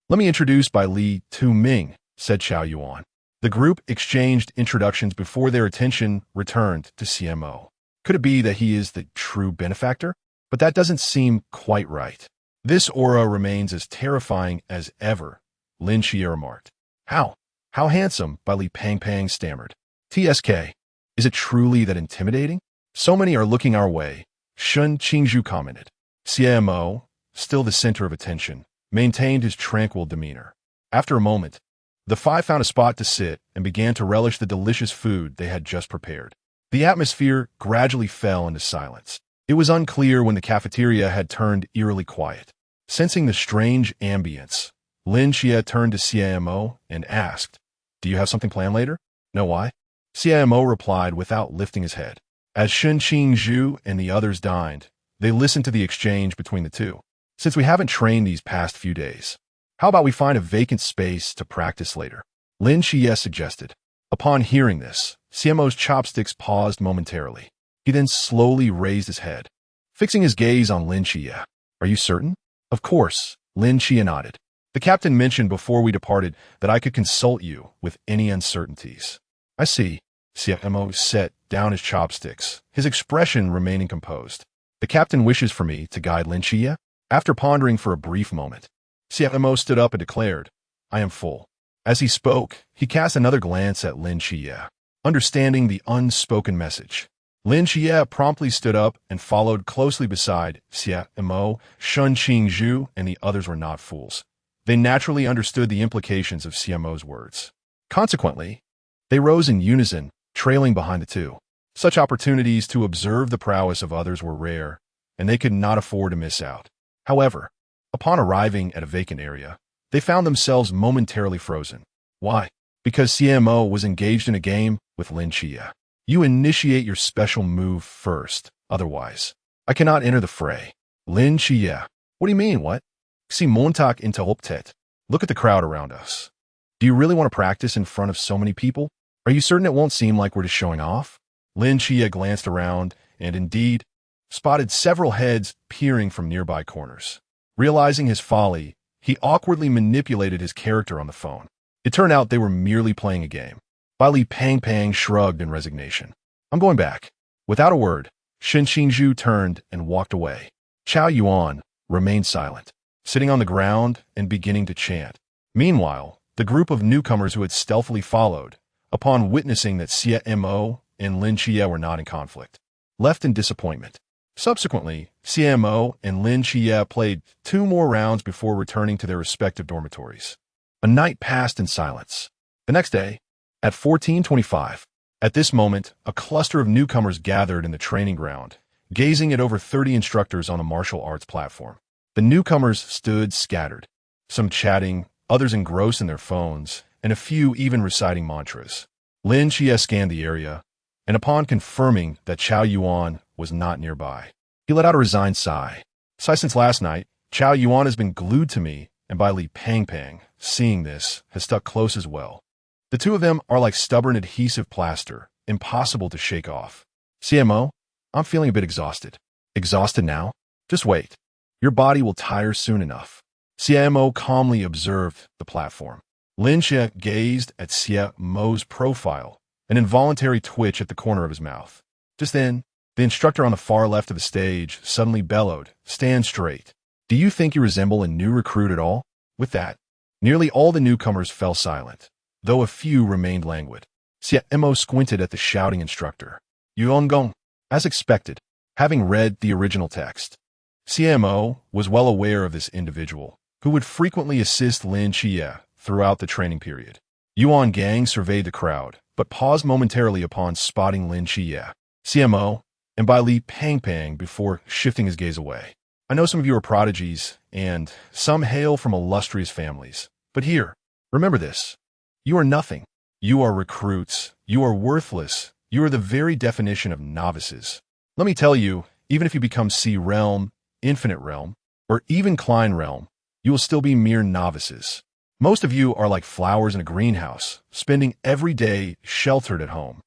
Let me introduce Bai Li Tu Ming, said Qiao Yuan. The group exchanged introductions before their attention returned to Xie Mo. Could it be that he is the true benefactor? But that doesn't seem quite right. This aura remains as terrifying as ever, Lin Xie remarked. How? How handsome, Bai Li Pang stammered. TSK, is it truly that intimidating? So many are looking our way, Shun Qingzhu commented. Xie Mo, still the center of attention, maintained his tranquil demeanor. After a moment, the five found a spot to sit and began to relish the delicious food they had just prepared. The atmosphere gradually fell into silence. It was unclear when the cafeteria had turned eerily quiet. Sensing the strange ambience, Lin Xie turned to Xie Mo and asked, "Do you have something planned later?" "No, why?" Xie Mo replied without lifting his head. As Shun Qingzhu and the others dined, they listened to the exchange between the two. "Since we haven't trained these past few days, how about we find a vacant space to practice later?" Lin Xie suggested. Upon hearing this, Xie Mo's chopsticks paused momentarily. He then slowly raised his head, fixing his gaze on Lin Xie. "Are you certain?" "Of course," Lin Xie nodded. "The captain mentioned before we departed that I could consult you with any uncertainties." "I see." Xie Mo set down his chopsticks, his expression remaining composed. "The captain wishes for me to guide Lin Xie?" After pondering for a brief moment, Xie Mo stood up and declared, "I am full." As he spoke, he cast another glance at Lin Xie, understanding the unspoken message. Lin Xie promptly stood up and followed closely beside Xie Mo. Shun Qingzhu and the others were not fools. They naturally understood the implications of Xie Mo's words. Consequently, they rose in unison, trailing behind the two. Such opportunities to observe the prowess of others were rare, and they could not afford to miss out. However, upon arriving at a vacant area, they found themselves momentarily frozen. Why? Because Xie Mo was engaged in a game with Lin Xie. "You initiate your special move first, otherwise, I cannot enter the fray." Lin Xie. "What do you mean, what?" Xie Montag interrupted. "Look at the crowd around us. Do you really want to practice in front of so many people? Are you certain it won't seem like we're just showing off?" Lin Xie glanced around and indeed spotted several heads peering from nearby corners. Realizing his folly, he awkwardly manipulated his character on the phone. It turned out they were merely playing a game. Bai Li Pang shrugged in resignation. "I'm going back." Without a word, Shun Qingzhu turned and walked away. Qiao Yuan remained silent, sitting on the ground and beginning to chant. Meanwhile, the group of newcomers who had stealthily followed, upon witnessing that Xie Mo and Lin Xie were not in conflict, left in disappointment. Subsequently, Xie Mo and Lin Xie played 2 more rounds before returning to their respective dormitories. A night passed in silence. The next day, at 14:25, at this moment, a cluster of newcomers gathered in the training ground, gazing at over 30 instructors on a martial arts platform. The newcomers stood scattered, some chatting, others engrossed in their phones, and a few even reciting mantras. Lin Xie scanned the area, and upon confirming that Qiao Yuan was not nearby, he let out a resigned sigh. Since last night, Qiao Yuan has been glued to me, and Bai Li Pang, seeing this, has stuck close as well. The two of them are like stubborn adhesive plaster, impossible to shake off. Xie Mo, I'm feeling a bit exhausted. Exhausted now? Just wait. Your body will tire soon enough. Xie Mo calmly observed the platform. Lin Xie gazed at Xie Mo's profile an involuntary twitch at the corner of his mouth. Just then, the instructor on the far left of the stage suddenly bellowed, "Stand straight. Do you think you resemble a new recruit at all?" With that, nearly all the newcomers fell silent, though a few remained languid. Xie Mo squinted at the shouting instructor. Yuongong, as expected, having read the original text. Xie Mo was well aware of this individual, who would frequently assist Lin Xie throughout the training period. Hongying surveyed the crowd, but paused momentarily upon spotting Lin Xie, Xie Mo, and Bai Li Pang before shifting his gaze away. I know some of you are prodigies, and some hail from illustrious families. But here, remember this. You are nothing. You are recruits. You are worthless. You are the very definition of novices. Let me tell you, even if you become C Realm, Infinite Realm, or even Klein Realm, you will still be mere novices. Most of you are like flowers in a greenhouse, spending every day sheltered at home.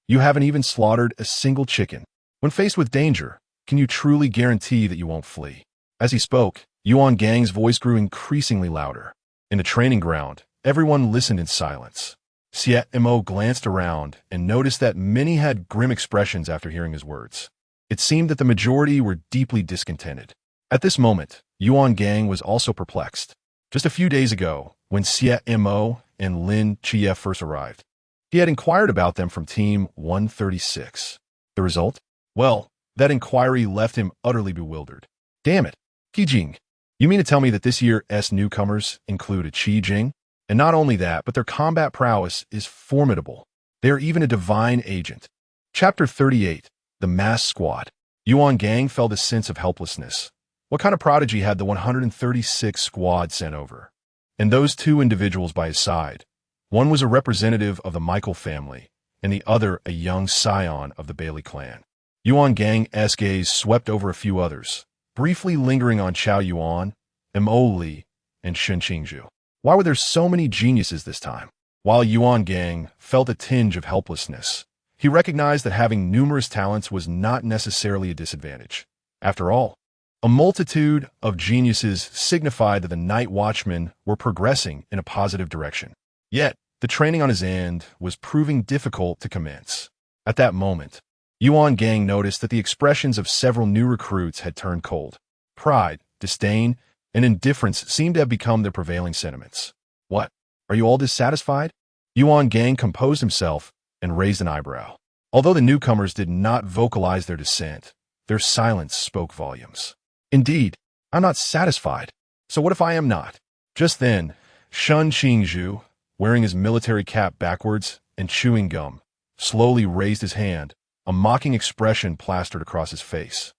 You haven't even slaughtered a single chicken. When faced with danger, can you truly guarantee that you won't flee? As he spoke, Hongying's voice grew increasingly louder. In the training ground, everyone listened in silence. Xie Mo glanced around and noticed that many had grim expressions after hearing his words. It seemed that the majority were deeply discontented. At this moment, Hongying was also perplexed. Just a few days ago, when Xie Mo and Lin Xie first arrived, he had inquired about them from Team 136. The result? Well, that inquiry left him utterly bewildered. Damn it, Qijing. You mean to tell me that this year's newcomers include a Qijing? And not only that, but their combat prowess is formidable. They are even a divine agent. Chapter 38, The Mass Squad. Hongying felt a sense of helplessness. What kind of prodigy had the 136 squad sent over? And those two individuals by his side. One was a representative of the Michael family, and the other a young scion of the Bailey clan. Hongying's gaze swept over a few others, briefly lingering on Chao Yuan, Mo Li, and Shen Qingzhu. Why were there so many geniuses this time? While Hongying felt a tinge of helplessness, he recognized that having numerous talents was not necessarily a disadvantage. After all, a multitude of geniuses signified that the night watchmen were progressing in a positive direction. Yet, the training on his end was proving difficult to commence. At that moment, Hongying noticed that the expressions of several new recruits had turned cold. Pride, disdain, and indifference seemed to have become their prevailing sentiments. What? Are you all dissatisfied? Hongying composed himself and raised an eyebrow. Although the newcomers did not vocalize their dissent, their silence spoke volumes. Indeed, I'm not satisfied. So what if I am not? Just then, Shen Qingzhu, wearing his military cap backwards and chewing gum, slowly raised his hand, a mocking expression plastered across his face.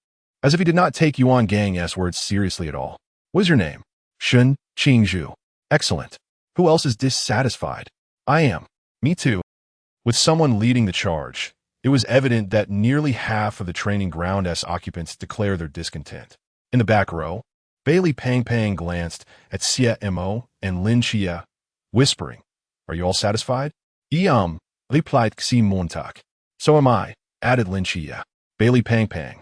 As if he did not take Hongying's words seriously at all. What is your name? Shen Qingzhu. Excellent. Who else is dissatisfied? I am. Me too. With someone leading the charge, it was evident that nearly half of the training ground's occupants declared their discontent. In the back row, Bailey Pang glanced at Xie Mo and Lin Xie, whispering, "Are you all satisfied?" Replied Xie Mo. So am I, added Lin Xie. Bailey Pang.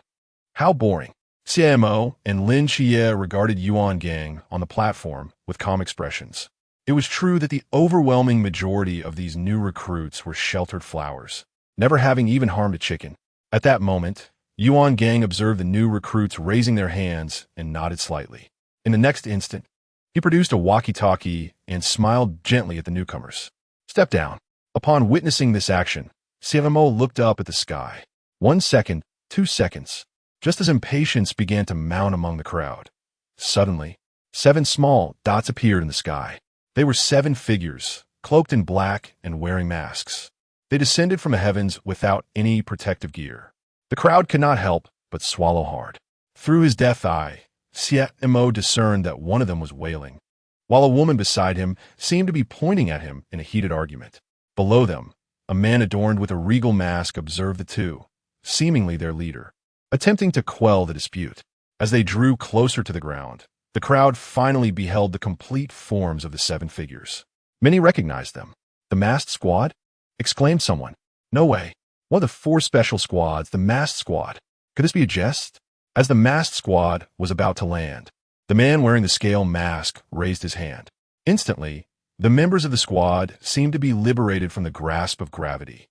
How boring. Xie Mo and Lin Xie regarded Hongying on the platform with calm expressions. It was true that the overwhelming majority of these new recruits were sheltered flowers, never having even harmed a chicken. At that moment, Hongying observed the new recruits raising their hands and nodded slightly. In the next instant, he produced a walkie-talkie and smiled gently at the newcomers. Step down. Upon witnessing this action, Xie Mo looked up at the sky. 1 second, 2 seconds, just as impatience began to mount among the crowd. Suddenly, 7 small dots appeared in the sky. They were 7 figures, cloaked in black and wearing masks. They descended from the heavens without any protective gear. The crowd could not help but swallow hard. Through his death eye, Xie Mo discerned that one of them was wailing, while a woman beside him seemed to be pointing at him in a heated argument. Below them, a man adorned with a regal mask observed the two, seemingly their leader, attempting to quell the dispute. As they drew closer to the ground, the crowd finally beheld the complete forms of the 7 figures. Many recognized them. The masked squad? Exclaimed someone. No way. One of the 4 special squads, the masked squad. Could this be a jest? As the masked squad was about to land, the man wearing the scale mask raised his hand. Instantly, the members of the squad seemed to be liberated from the grasp of gravity.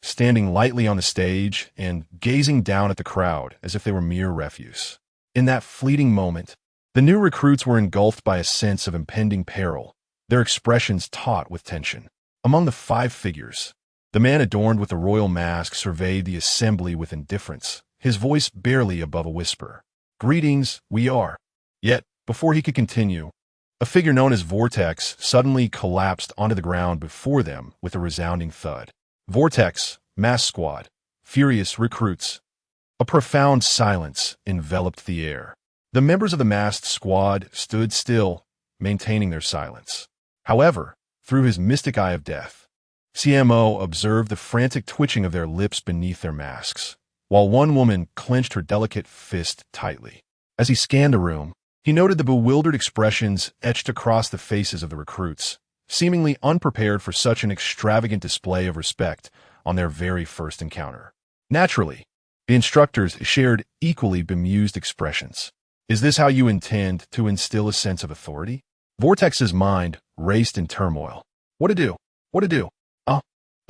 standing lightly on the stage and gazing down at the crowd as if they were mere refuse. In that fleeting moment, the new recruits were engulfed by a sense of impending peril, their expressions taut with tension. Among the 5 figures, the man adorned with the royal mask surveyed the assembly with indifference, his voice barely above a whisper. "Greetings, we are." Yet, before he could continue, a figure known as Vortex suddenly collapsed onto the ground before them with a resounding thud. Vortex, mass squad, furious recruits. A profound silence enveloped the air. The members of the masked squad stood still, maintaining their silence. However, through his mystic eye of death, Xie Mo observed the frantic twitching of their lips beneath their masks, while one woman clenched her delicate fist tightly. As he scanned the room, he noted the bewildered expressions etched across the faces of the recruits, seemingly unprepared for such an extravagant display of respect on their very first encounter. Naturally, the instructors shared equally bemused expressions. "Is this how you intend to instill a sense of authority?" Vortex's mind raced in turmoil. What to do? What to do?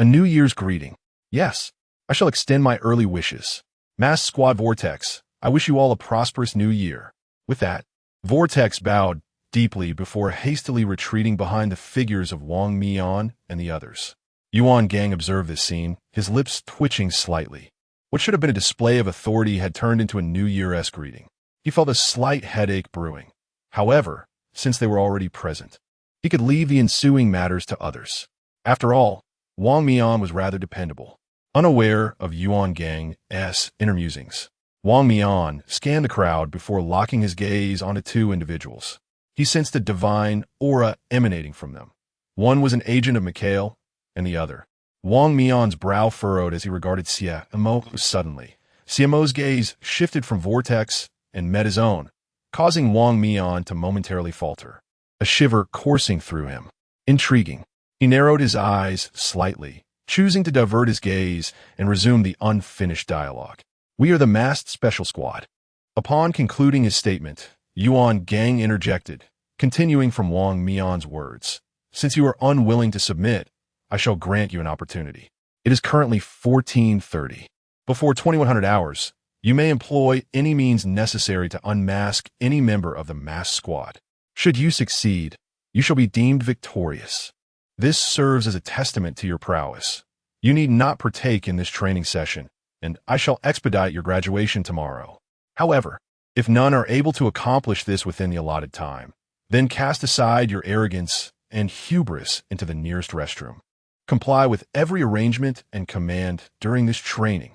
A New Year's greeting. Yes, I shall extend my early wishes. Mass Squad Vortex, I wish you all a prosperous new year. With that, Vortex bowed deeply before hastily retreating behind the figures of Wang Mian and the others. Hongying observed this scene, his lips twitching slightly. What should have been a display of authority had turned into a New Year-esque greeting. He felt a slight headache brewing. However, since they were already present, he could leave the ensuing matters to others. After all, Wang Mian was rather dependable. Unaware of Hongying's inner musings, Wang Mian scanned the crowd before locking his gaze onto 2 individuals. He sensed a divine aura emanating from them. One was an agent of Mikhail, and the other. Wang Mian's brow furrowed as he regarded Xie Mo. Suddenly, Xie Mo's gaze shifted from Vortex and met his own, causing Wang Mian to momentarily falter, a shiver coursing through him. Intriguing. He narrowed his eyes slightly, choosing to divert his gaze and resume the unfinished dialogue. "We are the masked special squad." Upon concluding his statement, Hongying interjected, continuing from Wang Mian's words. "Since you are unwilling to submit, I shall grant you an opportunity. It is currently 14:30. Before 2100 hours, you may employ any means necessary to unmask any member of the masked squad. Should you succeed, you shall be deemed victorious. This serves as a testament to your prowess. You need not partake in this training session, and I shall expedite your graduation tomorrow. However, if none are able to accomplish this within the allotted time, then cast aside your arrogance and hubris into the nearest restroom. Comply with every arrangement and command during this training.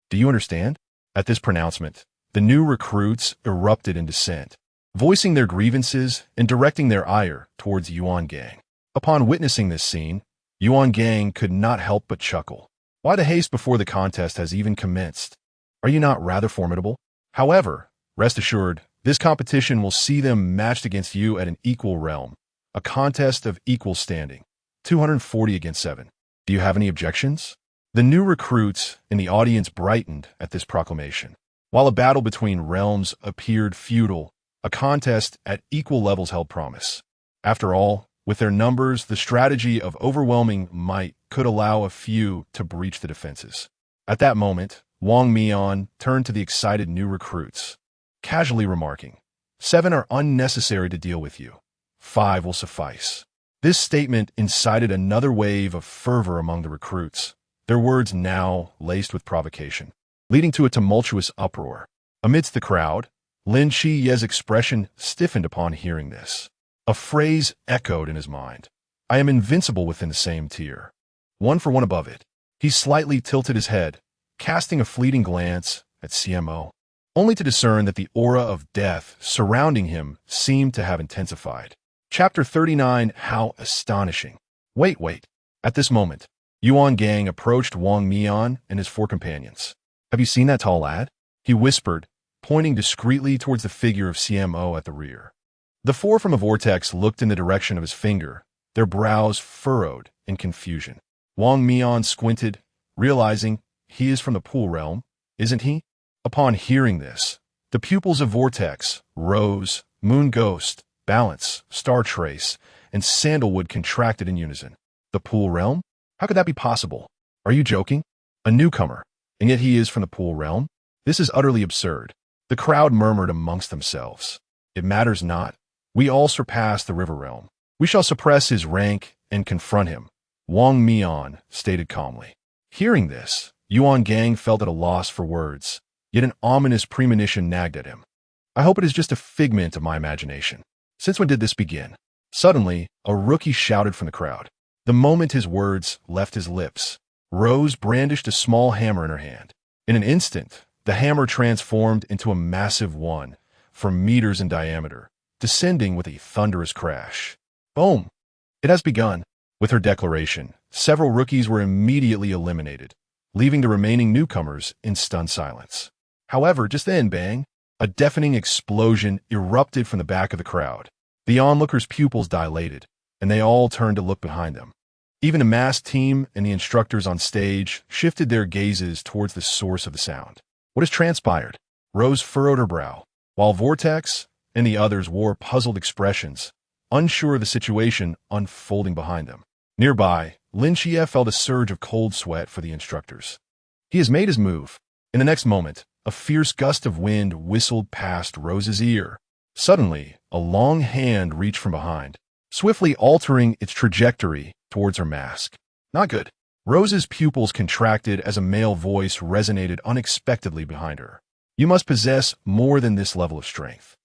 Do you understand?" At this pronouncement, the new recruits erupted in dissent, voicing their grievances and directing their ire towards Hongying. Upon witnessing this scene, Hongying could not help but chuckle. Why the haste before the contest has even commenced? Are you not rather formidable? However, rest assured, this competition will see them matched against you at an equal realm, a contest of equal standing, 240 against 7. Do you have any objections? The new recruits in the audience brightened at this proclamation. While a battle between realms appeared futile, a contest at equal levels held promise. After all, with their numbers, the strategy of overwhelming might could allow a few to breach the defenses. At that moment, Wang Mian turned to the excited new recruits, casually remarking, 7 are unnecessary to deal with you. 5 will suffice. This statement incited another wave of fervor among the recruits, their words now laced with provocation, leading to a tumultuous uproar. Amidst the crowd, Lin Shiye's expression stiffened upon hearing this. A phrase echoed in his mind. "I am invincible within the same tier. 1 for 1 above it." He slightly tilted his head, casting a fleeting glance at Xie Mo, only to discern that the aura of death surrounding him seemed to have intensified. Chapter 39. How astonishing. Wait. At this moment, Hongying approached Wang Mian and his 4 companions. "Have you seen that tall lad?" he whispered, pointing discreetly towards the figure of Xie Mo at the rear. The 4 from the vortex looked in the direction of his finger, their brows furrowed in confusion. Wang Mian squinted, realizing he is from the pool realm, isn't he? Upon hearing this, the pupils of Vortex, Rose, Moon Ghost, Balance, Star Trace, and Sandalwood contracted in unison. The pool realm? How could that be possible? Are you joking? A newcomer, and yet he is from the Pool realm? This is utterly absurd. The crowd murmured amongst themselves. It matters not. We all surpass the river realm. We shall suppress his rank and confront him, Wang Mian stated calmly. Hearing this, Yuan Gang felt at a loss for words, yet an ominous premonition nagged at him. I hope it is just a figment of my imagination. Since when did this begin? Suddenly, a rookie shouted from the crowd. The moment his words left his lips, Rose brandished a small hammer in her hand. In an instant, the hammer transformed into a massive one, for meters in diameter, descending with a thunderous crash. Boom! It has begun. With her declaration, several rookies were immediately eliminated, leaving the remaining newcomers in stunned silence. However, just then, bang, a deafening explosion erupted from the back of the crowd. The onlookers' pupils dilated, and they all turned to look behind them. Even the masked team and the instructors on stage shifted their gazes towards the source of the sound. What has transpired? Rose furrowed her brow, while Vortex and the others wore puzzled expressions, unsure of the situation unfolding behind them. Nearby, Lin Xie felt a surge of cold sweat for the instructors. He has made his move. In the next moment, a fierce gust of wind whistled past Rose's ear. Suddenly, a long hand reached from behind, swiftly altering its trajectory towards her mask. Not good. Rose's pupils contracted as a male voice resonated unexpectedly behind her. You must possess more than this level of strength.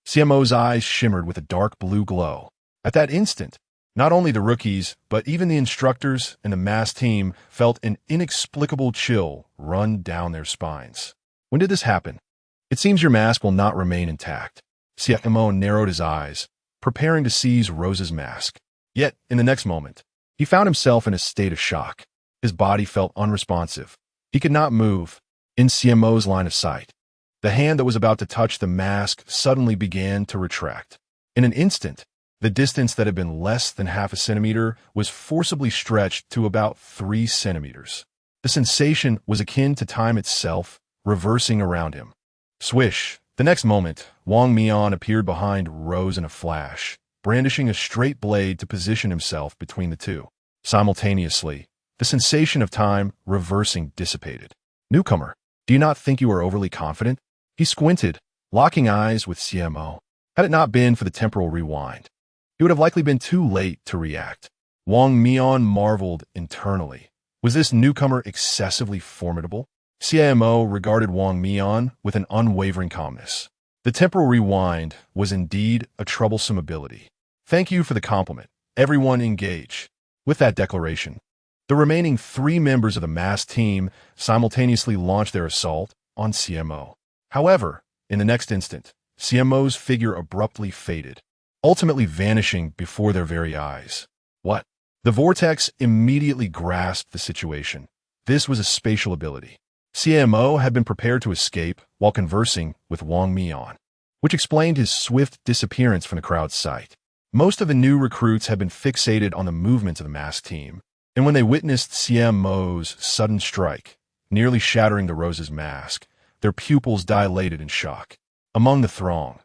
Xie Mo's eyes shimmered with a dark blue glow. At that instant, not only the rookies, but even the instructors and the masked team felt an inexplicable chill run down their spines. When did this happen? It seems your mask will not remain intact. Xie Mo narrowed his eyes, preparing to seize Rose's mask. Yet, in the next moment, he found himself in a state of shock. His body felt unresponsive. He could not move. In Xie Mo's line of sight, the hand that was about to touch the mask suddenly began to retract. In an instant, the distance that had been less than half a centimeter was forcibly stretched to about 3 centimeters. The sensation was akin to time itself, reversing around him. Swish! The next moment, Wang Mian appeared behind Rose in a flash, brandishing a straight blade to position himself between the two. Simultaneously, the sensation of time reversing dissipated. Newcomer, do you not think you are overly confident? He squinted, locking eyes with Xie Mo. Had it not been for the temporal rewind, he would have likely been too late to react. Wang Mian marveled internally. Was this newcomer excessively formidable? Xie Mo regarded Wang Mian with an unwavering calmness. The temporal rewind was indeed a troublesome ability. Thank you for the compliment. Everyone engage. With that declaration, the remaining 3 members of the masked team simultaneously launched their assault on Xie Mo. However, in the next instant, Xie Mo's figure abruptly faded, ultimately vanishing before their very eyes. What? The vortex immediately grasped the situation. This was a spatial ability. Xie Mo had been prepared to escape while conversing with Wang Mian, which explained his swift disappearance from the crowd's sight. Most of the new recruits had been fixated on the movements of the masked team, and when they witnessed Xie Mo's sudden strike, nearly shattering the Rose's mask, their pupils dilated in shock. Among the throng,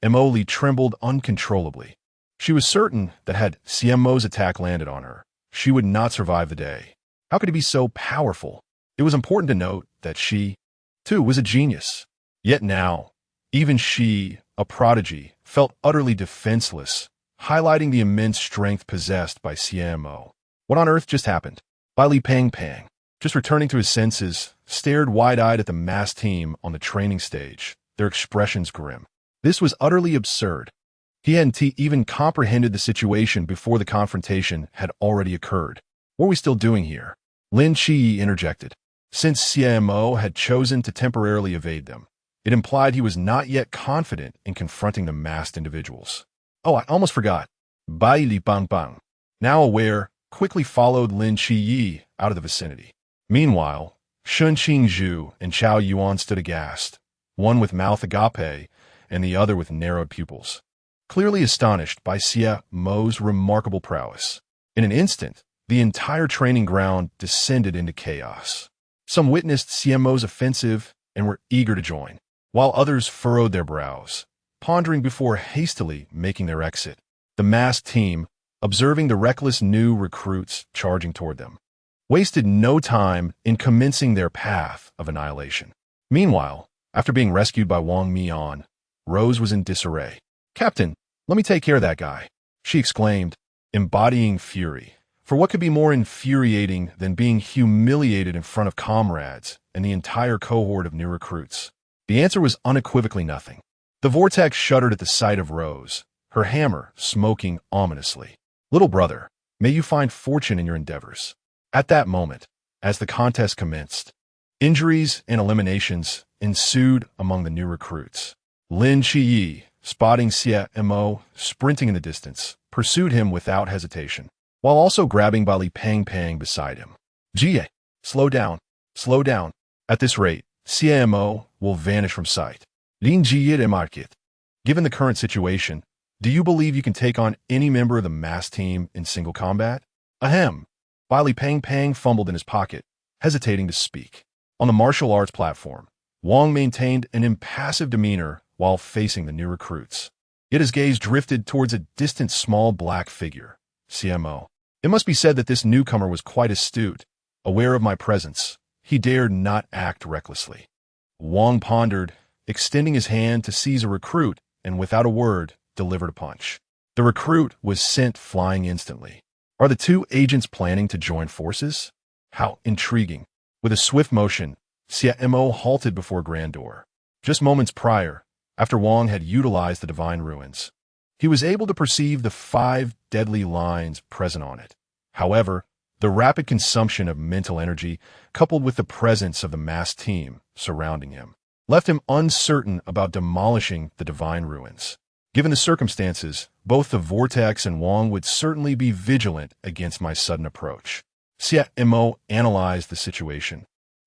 Emily trembled uncontrollably. She was certain that had Xie Mo's attack landed on her, she would not survive the day. How could he be so powerful? It was important to note that she, too, was a genius. Yet now, even she, a prodigy, felt utterly defenseless, highlighting the immense strength possessed by Xie Mo. What on earth just happened? Bai Li Pang Pang, just returning to his senses, stared wide-eyed at the masked team on the training stage, their expressions grim. This was utterly absurd. He hadn't even comprehended the situation before the confrontation had already occurred. What are we still doing here? Lin Qi interjected. Since Xie Mo had chosen to temporarily evade them, it implied he was not yet confident in confronting the masked individuals. Oh, I almost forgot. Bai Li Bang Bang, now aware, quickly followed Lin Qi out of the vicinity. Meanwhile, Shun Qingzhu and Chao Yuan stood aghast, one with mouth agape and the other with narrowed pupils, clearly astonished by Xie Mo's remarkable prowess. In an instant, the entire training ground descended into chaos. Some witnessed Xie Mo's offensive and were eager to join, while others furrowed their brows, pondering before hastily making their exit. The masked team, observing the reckless new recruits charging toward them, wasted no time in commencing their path of annihilation. Meanwhile, after being rescued by Wang Mian, Rose was in disarray. "Captain, let me take care of that guy," she exclaimed, embodying fury. For what could be more infuriating than being humiliated in front of comrades and the entire cohort of new recruits? The answer was unequivocally nothing. The vortex shuddered at the sight of Rose, her hammer smoking ominously. "Little brother, may you find fortune in your endeavors." At that moment, as the contest commenced, injuries and eliminations ensued among the new recruits. Lin Qiyi, spotting Xie Mo sprinting in the distance, pursued him without hesitation, while also grabbing Bali Pang Pang beside him. "Jie, slow down, slow down. At this rate, Xie Mo will vanish from sight." Lin Jie remarked. "Given the current situation, do you believe you can take on any member of the mass team in single combat?" Ahem. Bali Pang Pang fumbled in his pocket, hesitating to speak. On the martial arts platform, Wang maintained an impassive demeanor while facing the new recruits. Yet his gaze drifted towards a distant small black figure, Xie Mo. It must be said that this newcomer was quite astute. Aware of my presence, he dared not act recklessly. Wang pondered, extending his hand to seize a recruit, and without a word, delivered a punch. The recruit was sent flying instantly. Are the two agents planning to join forces? How intriguing. With a swift motion, Xie Mo halted before Grand Door. Just moments prior, after Wang had utilized the divine ruins, he was able to perceive the 5 deadly lines present on it. However, the rapid consumption of mental energy, coupled with the presence of the mass team surrounding him, left him uncertain about demolishing the divine ruins. Given the circumstances, both the Vortex and Wang would certainly be vigilant against my sudden approach. Xie Mo analyzed the situation,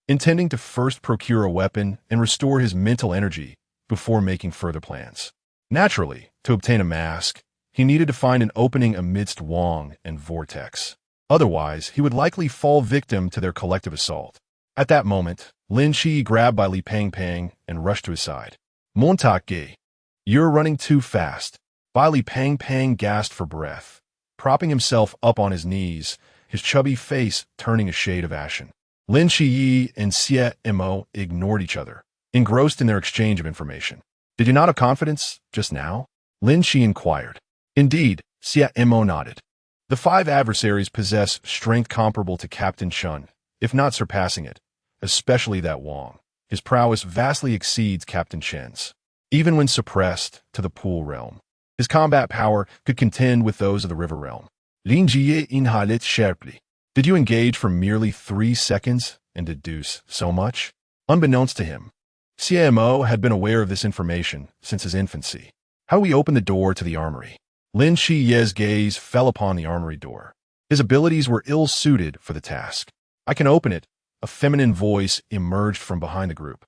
intending to first procure a weapon and restore his mental energy before making further plans. Naturally, to obtain a mask, he needed to find an opening amidst Wang and Vortex. Otherwise, he would likely fall victim to their collective assault. At that moment, Lin Qi grabbed by Li Pang Pang and rushed to his side. "Montak Ge, you're running too fast." Bai Li Pang Pang gasped for breath, propping himself up on his knees, his chubby face turning a shade of ashen. Lin Qiyi and Xie Mo ignored each other, engrossed in their exchange of information. "Did you not have confidence just now?" Lin Qi inquired. "Indeed," Xie Mo nodded. "The 5 adversaries possess strength comparable to Captain Chun, if not surpassing it, especially that Wang. His prowess vastly exceeds Captain Chen's. Even when suppressed to the pool realm, his combat power could contend with those of the river realm." Lin Jie inhaled sharply. "Did you engage for merely 3 seconds and deduce so much?" Unbeknownst to him, Xie Mo had been aware of this information since his infancy. "How do we open the door to the armory?" Lin Qiye's gaze fell upon the armory door. His abilities were ill-suited for the task. "I can open it," a feminine voice emerged from behind the group.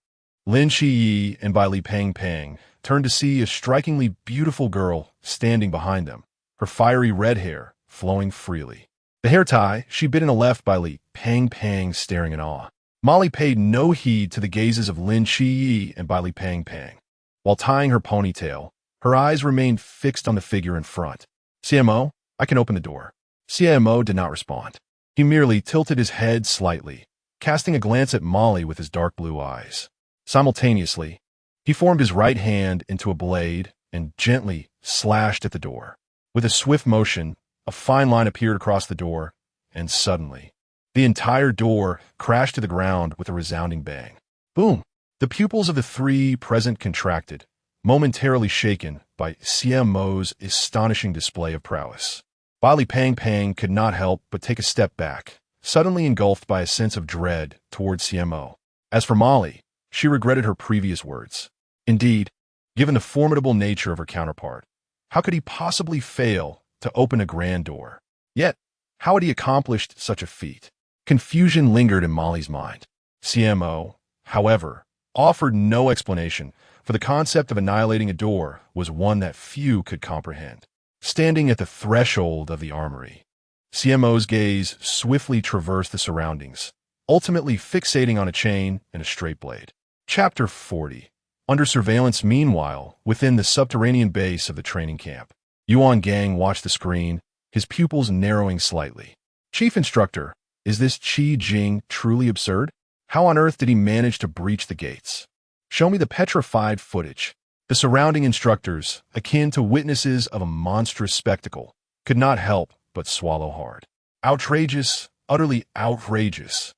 Lin Qiyi and Bai Li Pang Pang turned to see a strikingly beautiful girl standing behind them, her fiery red hair flowing freely. The hair tie she bit in a left by Li Pang Pang staring in awe. Molly paid no heed to the gazes of Lin Qiyi and Bai Li Pang Pang. While tying her ponytail, her eyes remained fixed on the figure in front. "Xie Mo, I can open the door." Xie Mo did not respond. He merely tilted his head slightly, casting a glance at Molly with his dark blue eyes. Simultaneously, he formed his right hand into a blade and gently slashed at the door. With a swift motion, a fine line appeared across the door, and suddenly, the entire door crashed to the ground with a resounding bang. Boom! The pupils of the 3 present contracted, momentarily shaken by Xie Mo's astonishing display of prowess. Bai Li Pang Pang could not help but take a step back, suddenly engulfed by a sense of dread towards Xie Mo. As for Molly, she regretted her previous words. Indeed, given the formidable nature of her counterpart, how could he possibly fail to open a grand door? Yet, how had he accomplished such a feat? Confusion lingered in Molly's mind. Xie Mo, however, offered no explanation, for the concept of annihilating a door was one that few could comprehend. Standing at the threshold of the armory, Xie Mo's gaze swiftly traversed the surroundings, ultimately fixating on a chain and a straight blade. Chapter 40. Under surveillance. Meanwhile, within the subterranean base of the training camp, Yuan Gang watched the screen, his pupils narrowing slightly. "Chief Instructor, Is this Qi Jing truly absurd? How on earth did he manage to breach the gates? Show me the petrified footage. The surrounding instructors, akin to witnesses of a monstrous spectacle, could not help but swallow hard. Outrageous, utterly outrageous.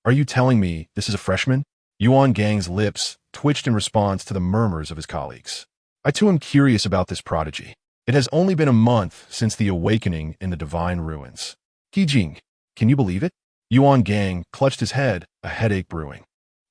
Are you telling me this is a freshman? Yuan Gang's lips twitched in response to the murmurs of his colleagues. I too am curious about this prodigy. It has only been a month since the awakening in the divine ruins. Qi Jing, can you believe it? Yuan Gang clutched his head, a headache brewing.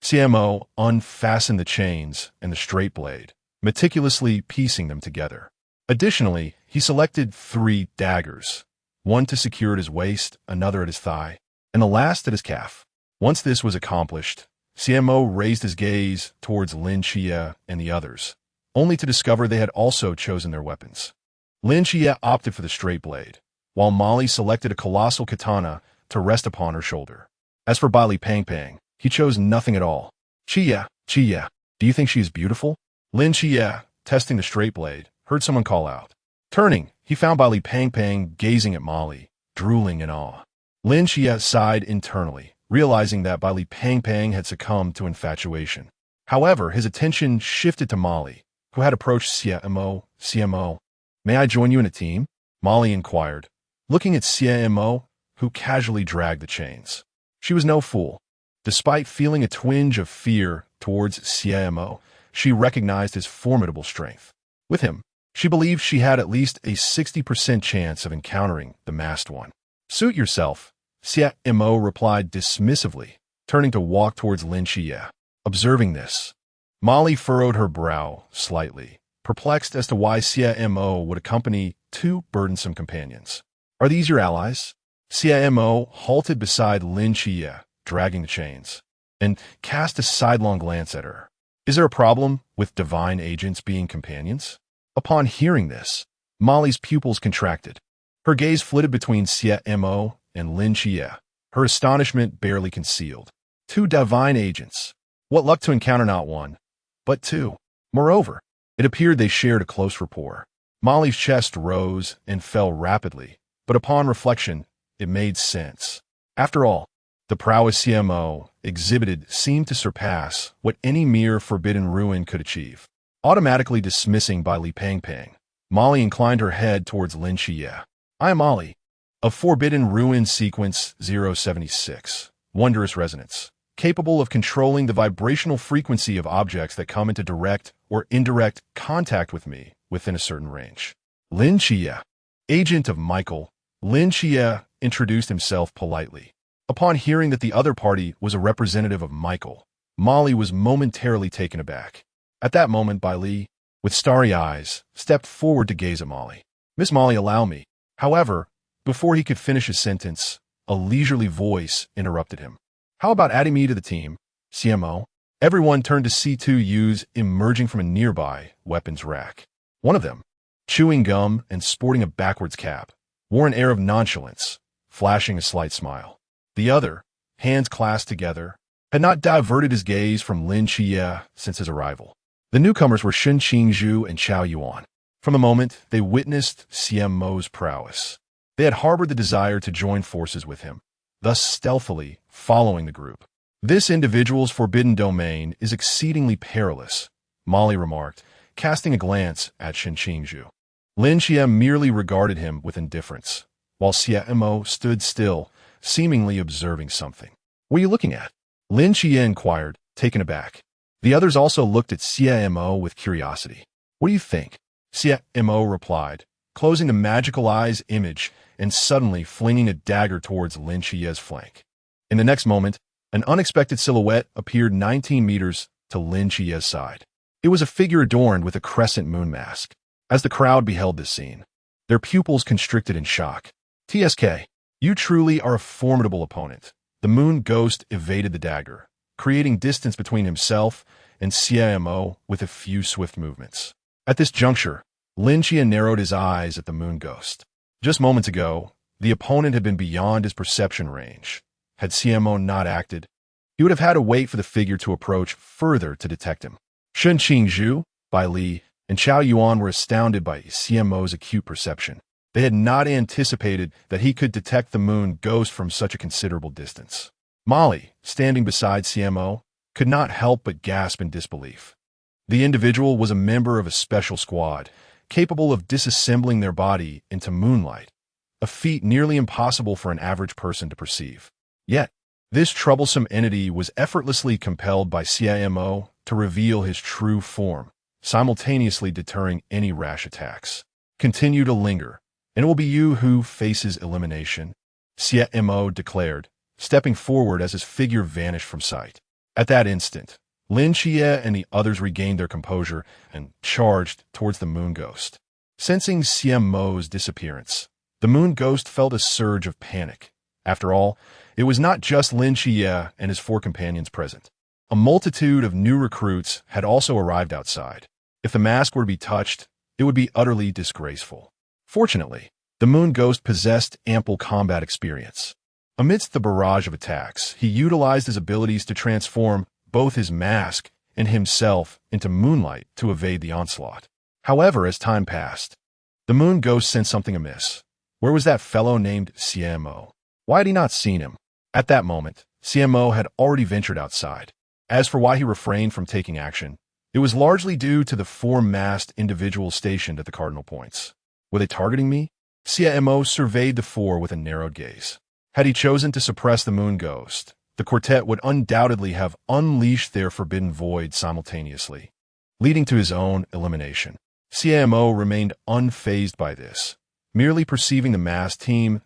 Xie Mo unfastened the chains and the straight blade, meticulously piecing them together. Additionally, he selected 3 daggers, one to secure at his waist, another at his thigh, and the last at his calf. Once this was accomplished, Xie Mo raised his gaze towards Lin Xie and the others, only to discover they had also chosen their weapons. Lin Xie opted for the straight blade, while Molly selected a colossal katana to rest upon her shoulder. As for Bai Li Pangpang, he chose nothing at all. Xie, do you think she is beautiful? Lin Xie, testing the straight blade, heard someone call out. Turning, he found Bai Li Pangpang gazing at Molly, drooling in awe. Lin Xie sighed internally, realizing that Bai Li Pangpang had succumbed to infatuation. However, his attention shifted to Molly, who had approached Xie Mo. May I join you in a team? Molly inquired, looking at Xie Mo, who casually dragged the chains. She was no fool. Despite feeling a twinge of fear towards Xie Mo, she recognized his formidable strength. With him, she believed she had at least a 60% chance of encountering the masked one. Suit yourself, Xie Mo replied dismissively, turning to walk towards Lin Xie. Observing this, Molly furrowed her brow slightly, perplexed as to why Xie Mo would accompany 2 burdensome companions. Are these your allies? Xie Mo halted beside Lin Xie, dragging the chains, and cast a sidelong glance at her. Is there a problem with divine agents being companions? Upon hearing this, Molly's pupils contracted. Her gaze flitted between Xie Mo and Lin Xie, her astonishment barely concealed. 2 divine agents. What luck to encounter not 1, but 2. Moreover, it appeared they shared a close rapport. Molly's chest rose and fell rapidly, but upon reflection, it made sense. After all, the prowess Xie Mo exhibited seemed to surpass what any mere forbidden ruin could achieve. Automatically dismissing Bai Li Pangpang, Molly inclined her head towards Lin Xie. I am Molly, of Forbidden Ruin Sequence 076, Wondrous Resonance, capable of controlling the vibrational frequency of objects that come into direct or indirect contact with me within a certain range. Lin Xie, agent of Michael. Lin Xie introduced himself politely. Upon hearing that the other party was a representative of Michael, Molly was momentarily taken aback. At that moment, Bai Li, with starry eyes, stepped forward to gaze at Molly. Miss Molly, allow me. However, before he could finish his sentence, a leisurely voice interrupted him. How about adding me to the team, Xie Mo? Everyone turned to see 2 youths emerging from a nearby weapons rack. One of them, chewing gum and sporting a backwards cap, wore an air of nonchalance, flashing a slight smile. The other, hands clasped together, had not diverted his gaze from Lin Xie since his arrival. The newcomers were Shen Qingzhu and Xiao Yuan. From the moment they witnessed Xie Mo's prowess, they had harbored the desire to join forces with him, thus stealthily following the group. This individual's forbidden domain is exceedingly perilous, Molly remarked, casting a glance at Shen Qingzhu. Lin Xie merely regarded him with indifference, while Xie Mo stood still, seemingly observing something. What are you looking at? Lin Xie inquired, taken aback. The others also looked at Xie Mo with curiosity. What do you think? Xie Mo replied, closing the magical eyes image and suddenly flinging a dagger towards Lin Xie's flank. In the next moment, an unexpected silhouette appeared 19 meters to Lin Xie's side. It was a figure adorned with a crescent moon mask. As the crowd beheld this scene, their pupils constricted in shock. TSK, you truly are a formidable opponent. The moon ghost evaded the dagger, creating distance between himself and Xie Mo with a few swift movements. At this juncture, Lin Xie narrowed his eyes at the moon ghost. Just moments ago, the opponent had been beyond his perception range. Had Xie Mo not acted, he would have had to wait for the figure to approach further to detect him. Shen Qingzhu, Bai Li, and Xiao Yuan were astounded by Xie Mo's acute perception. They had not anticipated that he could detect the moon ghost from such a considerable distance. Molly, standing beside Xie Mo, could not help but gasp in disbelief. The individual was a member of a special squad, capable of disassembling their body into moonlight, a feat nearly impossible for an average person to perceive. Yet, this troublesome entity was effortlessly compelled by Xie Mo to reveal his true form, simultaneously deterring any rash attacks. Continue to linger, and it will be you who faces elimination, Xie Mo declared, stepping forward as his figure vanished from sight. At that instant, Lin Xie and the others regained their composure and charged towards the moon ghost. Sensing Xie Mo's disappearance, the moon ghost felt a surge of panic. After all, it was not just Lin Xie and his 4 companions present. A multitude of new recruits had also arrived outside. If the mask were to be touched, it would be utterly disgraceful. Fortunately, the moon ghost possessed ample combat experience. Amidst the barrage of attacks, he utilized his abilities to transform both his mask and himself into moonlight to evade the onslaught. However, as time passed, the moon ghost sensed something amiss. Where was that fellow named Xie Mo? Why had he not seen him? At that moment, Xie Mo had already ventured outside. As for why he refrained from taking action, it was largely due to the 4 masked individuals stationed at the cardinal points. Were they targeting me? Xie Mo surveyed the 4 with a narrowed gaze. Had he chosen to suppress the moon ghost, the quartet would undoubtedly have unleashed their forbidden void simultaneously, leading to his own elimination. Xie Mo remained unfazed by this, merely perceiving the masked team's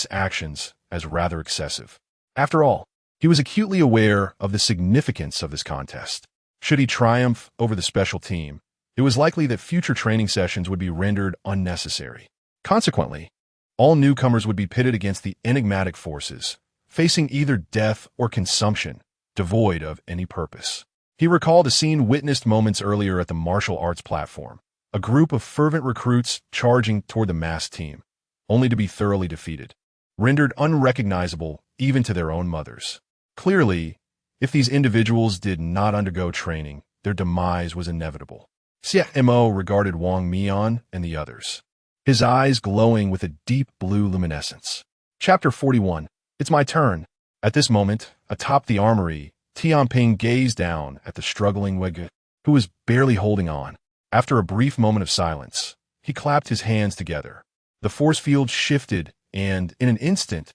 actions as rather excessive. After all, he was acutely aware of the significance of this contest. Should he triumph over the special team, it was likely that future training sessions would be rendered unnecessary. Consequently, all newcomers would be pitted against the enigmatic forces, facing either death or consumption, devoid of any purpose. He recalled a scene witnessed moments earlier at the martial arts platform, a group of fervent recruits charging toward the masked team, only to be thoroughly defeated, rendered unrecognizable even to their own mothers. Clearly, if these individuals did not undergo training, their demise was inevitable. Xie Mo regarded Wang Mian and the others, his eyes glowing with a deep blue luminescence. Chapter 41. It's my turn. At this moment, atop the armory, Tianping gazed down at the struggling Wege, who was barely holding on. After a brief moment of silence, he clapped his hands together. The force field shifted, and in an instant,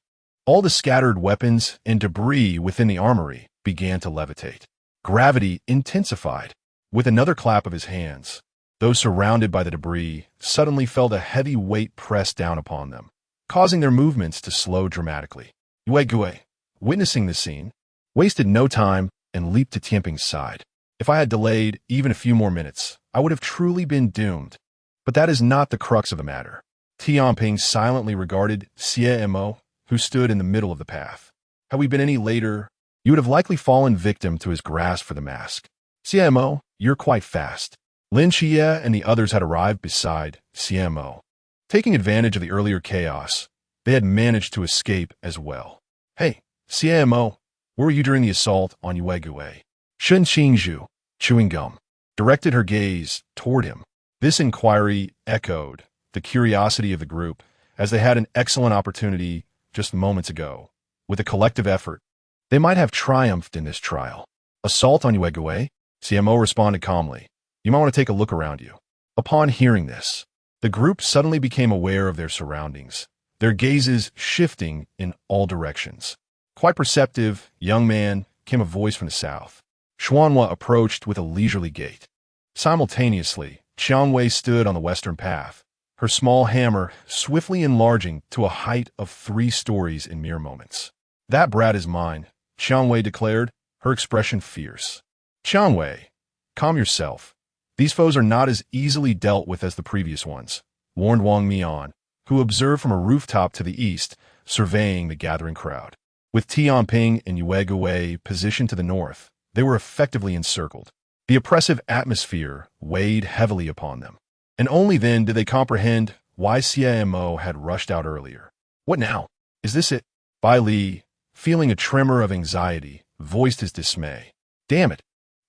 all the scattered weapons and debris within the armory began to levitate. Gravity intensified. With another clap of his hands, those surrounded by the debris suddenly felt a heavy weight press down upon them, causing their movements to slow dramatically. Yue Gui, witnessing the scene, wasted no time and leaped to Tianping's side. If I had delayed even a few more minutes, I would have truly been doomed. But that is not the crux of the matter. Tianping silently regarded Xie Mo, who stood in the middle of the path. Had we been any later, you would have likely fallen victim to his grasp for the mask. Xie Mo, you're quite fast. Lin Xie and the others had arrived beside Xie Mo. Taking advantage of the earlier chaos, they had managed to escape as well. Hey, Xie Mo, where were you during the assault on Yue Gui? Shen Qingzhu, chewing gum, directed her gaze toward him. This inquiry echoed the curiosity of the group, as they had an excellent opportunity just moments ago. With a collective effort, they might have triumphed in this trial. Assault on Yue Gui? Xie Mo responded calmly. You might want to take a look around you. Upon hearing this, the group suddenly became aware of their surroundings, their gazes shifting in all directions. Quite perceptive, young man, came a voice from the south. Xuanhua approached with a leisurely gait. Simultaneously, Qianwei stood on the western path, her small hammer swiftly enlarging to a height of 3 stories in mere moments. That brat is mine, Qianwei declared, her expression fierce. Qianwei, calm yourself. These foes are not as easily dealt with as the previous ones, warned Wang Mian, who observed from a rooftop to the east, surveying the gathering crowd. With Tianping and Yue Gui positioned to the north, they were effectively encircled. The oppressive atmosphere weighed heavily upon them, and only then did they comprehend why Xie Mo had rushed out earlier. What now? Is this it? Bai Li, feeling a tremor of anxiety, voiced his dismay. Damn it.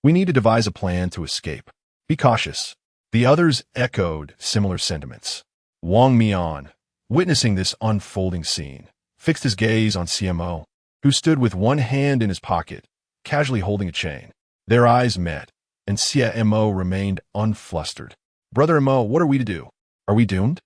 We need to devise a plan to escape. Be cautious. The others echoed similar sentiments. Wang Mian, witnessing this unfolding scene, fixed his gaze on Xie Mo, who stood with one hand in his pocket, casually holding a chain. Their eyes met, and Xie Mo remained unflustered. "Brother Mo, what are we to do? Are we doomed?"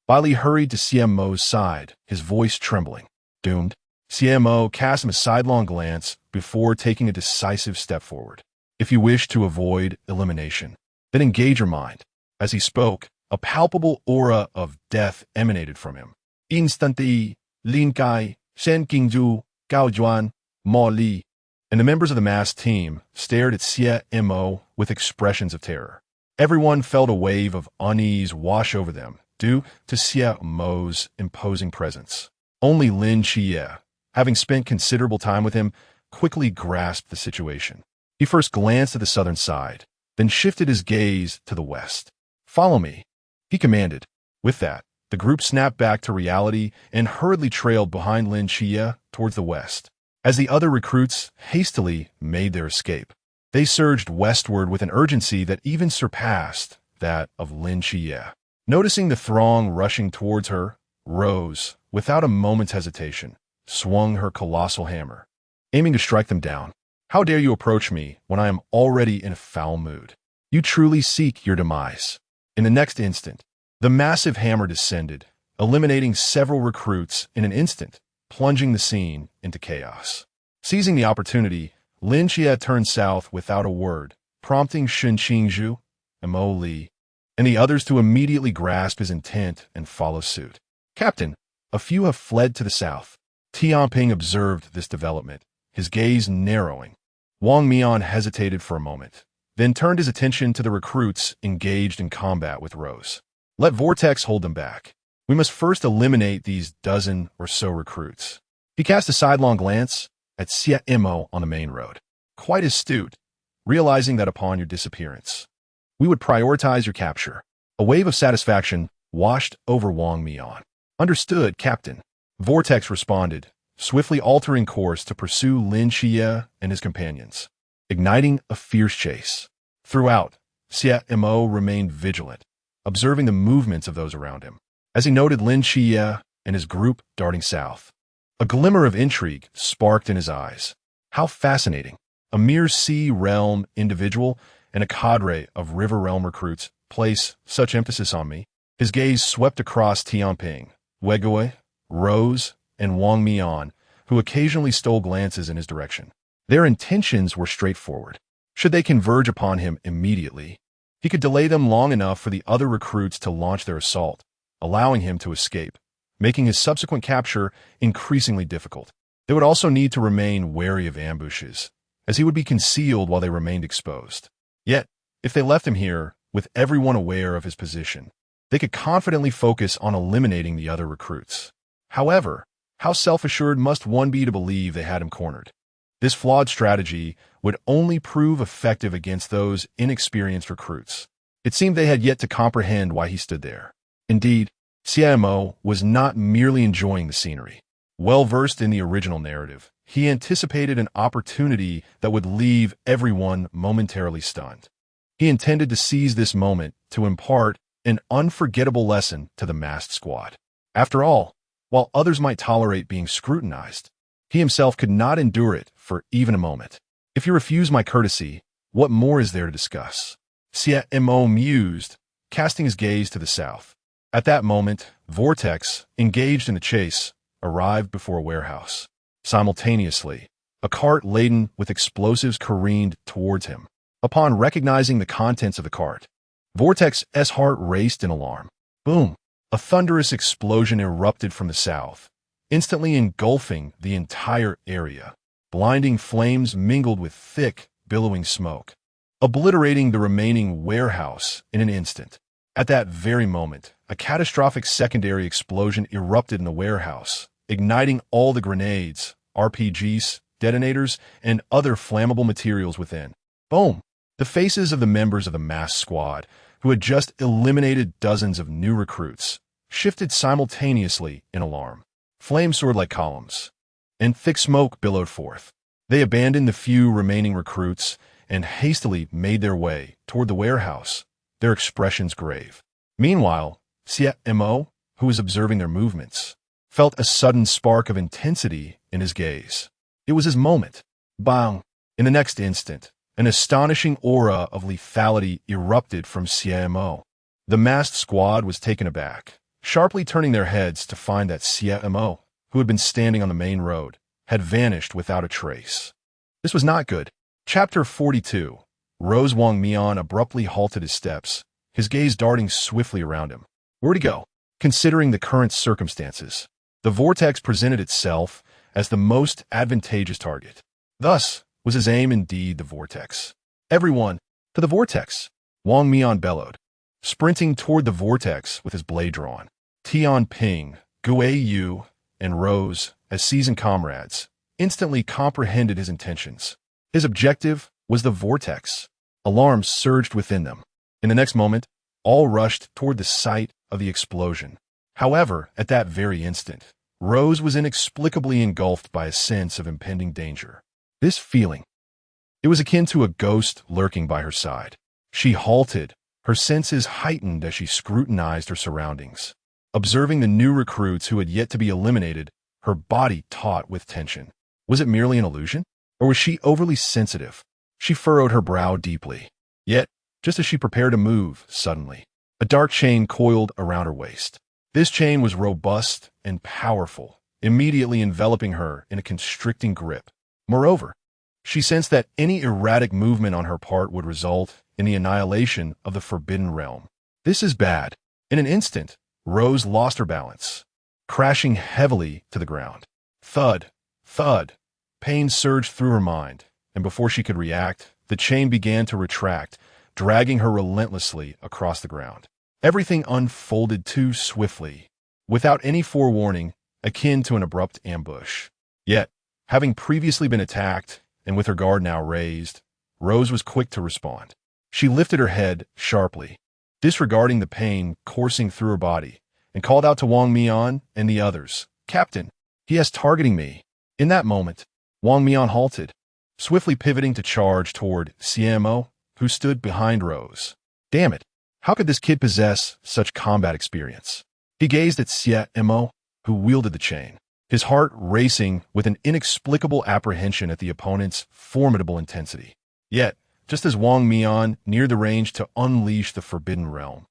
Bai Li hurried to Xie Mo's side, his voice trembling. "Doomed?" Xie Mo cast him a sidelong glance before taking a decisive step forward. "If you wish to avoid elimination, then engage your mind." As he spoke, a palpable aura of death emanated from him. Instantly, Lin Kai, Shen Qingzhu, Gao Juan, Mo Li, and the members of the masked team stared at Xie Mo with expressions of terror. Everyone felt a wave of unease wash over them due to Xie Mo's imposing presence. Only Lin Xie, having spent considerable time with him, quickly grasped the situation. He first glanced at the southern side, then shifted his gaze to the west. "Follow me," he commanded. With that, the group snapped back to reality and hurriedly trailed behind Lin Xie towards the west. As the other recruits hastily made their escape, they surged westward with an urgency that even surpassed that of Lin Xie. Noticing the throng rushing towards her, Rose, without a moment's hesitation, swung her colossal hammer, aiming to strike them down. "How dare you approach me when I am already in a foul mood? You truly seek your demise." In the next instant, the massive hammer descended, eliminating several recruits in an instant, plunging the scene into chaos. Seizing the opportunity, Lin Xie turned south without a word, prompting Shen Qingzhu, Mo Li, and the others to immediately grasp his intent and follow suit. "Captain, a few have fled to the south." Tianping observed this development, his gaze narrowing. Wang Mian hesitated for a moment, then turned his attention to the recruits engaged in combat with Rose. "Let Vortex hold them back. We must first eliminate these dozen or so recruits." He cast a sidelong glance at Xie Mo on the main road. "Quite astute, realizing that upon your disappearance, we would prioritize your capture." A wave of satisfaction washed over Wang Mian. "Understood, Captain." Vortex responded, swiftly altering course to pursue Lin Xie and his companions, igniting a fierce chase. Throughout, Xie Mo remained vigilant, observing the movements of those around him. As he noted Lin Xie and his group darting south, a glimmer of intrigue sparked in his eyes. How fascinating! A mere Sea Realm individual and a cadre of River Realm recruits place such emphasis on me. His gaze swept across Tianping, Weigui, Rose, and Wang Mian, who occasionally stole glances in his direction. Their intentions were straightforward. Should they converge upon him immediately, he could delay them long enough for the other recruits to launch their assault, allowing him to escape, making his subsequent capture increasingly difficult. They would also need to remain wary of ambushes, as he would be concealed while they remained exposed. Yet, if they left him here, with everyone aware of his position, they could confidently focus on eliminating the other recruits. However, how self-assured must one be to believe they had him cornered? This flawed strategy would only prove effective against those inexperienced recruits. It seemed they had yet to comprehend why he stood there. Indeed, Xie Mo was not merely enjoying the scenery. Well-versed in the original narrative, he anticipated an opportunity that would leave everyone momentarily stunned. He intended to seize this moment to impart an unforgettable lesson to the masked squad. After all, while others might tolerate being scrutinized, he himself could not endure it for even a moment. "If you refuse my courtesy, what more is there to discuss?" Xie Mo mused, casting his gaze to the south. At that moment, Vortex, engaged in a chase, arrived before a warehouse. Simultaneously, a cart laden with explosives careened towards him. Upon recognizing the contents of the cart, Vortex's heart raced in alarm. Boom! A thunderous explosion erupted from the south, instantly engulfing the entire area. Blinding flames mingled with thick, billowing smoke, obliterating the remaining warehouse in an instant. At that very moment, a catastrophic secondary explosion erupted in the warehouse, igniting all the grenades, RPGs, detonators, and other flammable materials within. Boom! The faces of the members of the masked squad, who had just eliminated dozens of new recruits, shifted simultaneously in alarm. Flames soared like columns, and thick smoke billowed forth. They abandoned the few remaining recruits and hastily made their way toward the warehouse, their expressions grave. Meanwhile, Xie Mo, who was observing their movements, felt a sudden spark of intensity in his gaze. It was his moment. Bang! In the next instant, an astonishing aura of lethality erupted from Xie Mo. The masked squad was taken aback, sharply turning their heads to find that Xie Mo, who had been standing on the main road, had vanished without a trace. This was not good. Chapter 42. Rose Wang Mian abruptly halted his steps, his gaze darting swiftly around him. Where'd he go? Considering the current circumstances, the vortex presented itself as the most advantageous target. Thus was his aim indeed the vortex. Everyone, to the vortex! Wang Mian bellowed, sprinting toward the vortex with his blade drawn. Tian Ping, Gue Yu, and Rose, as seasoned comrades, instantly comprehended his intentions. His objective was the vortex. Alarm surged within them. In the next moment, all rushed toward the site of the explosion. However, at that very instant, Rose was inexplicably engulfed by a sense of impending danger. This feeling, it was akin to a ghost lurking by her side. She halted, her senses heightened as she scrutinized her surroundings. Observing the new recruits who had yet to be eliminated, her body taut with tension. Was it merely an illusion? Or was she overly sensitive? She furrowed her brow deeply. Yet, just as she prepared to move, suddenly, a dark chain coiled around her waist. This chain was robust and powerful, immediately enveloping her in a constricting grip. Moreover, she sensed that any erratic movement on her part would result in the annihilation of the Forbidden Realm. This is bad. In an instant, Rose lost her balance, crashing heavily to the ground. Thud, thud. Pain surged through her mind, and before she could react, the chain began to retract, dragging her relentlessly across the ground. Everything unfolded too swiftly, without any forewarning, akin to an abrupt ambush. Yet, having previously been attacked, and with her guard now raised, Rose was quick to respond. She lifted her head sharply, disregarding the pain coursing through her body, and called out to Wang Mian and the others, "Captain, he is targeting me." In that moment, Wang Mian halted, swiftly pivoting to charge toward Xie Mo, who stood behind Rose. Damn it! How could this kid possess such combat experience? He gazed at Xie Mo, who wielded the chain, his heart racing with an inexplicable apprehension at the opponent's formidable intensity. Yet, just as Wang Mian neared the range to unleash the Forbidden Realm,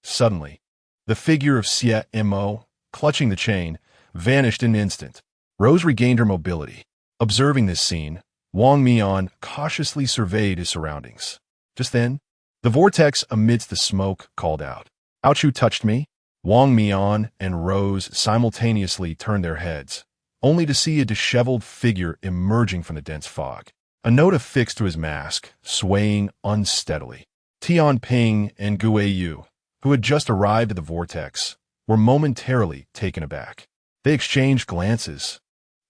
suddenly, the figure of Xie Mo, clutching the chain, vanished in an instant. Rose regained her mobility. Observing this scene, Wang Mian cautiously surveyed his surroundings. Just then, the vortex amidst the smoke called out, "Ouch, you touched me?" Wang Mian and Rose simultaneously turned their heads, only to see a disheveled figure emerging from the dense fog. A note affixed to his mask, swaying unsteadily. Tian Ping and Gue Yu, who had just arrived at the vortex, were momentarily taken aback. They exchanged glances,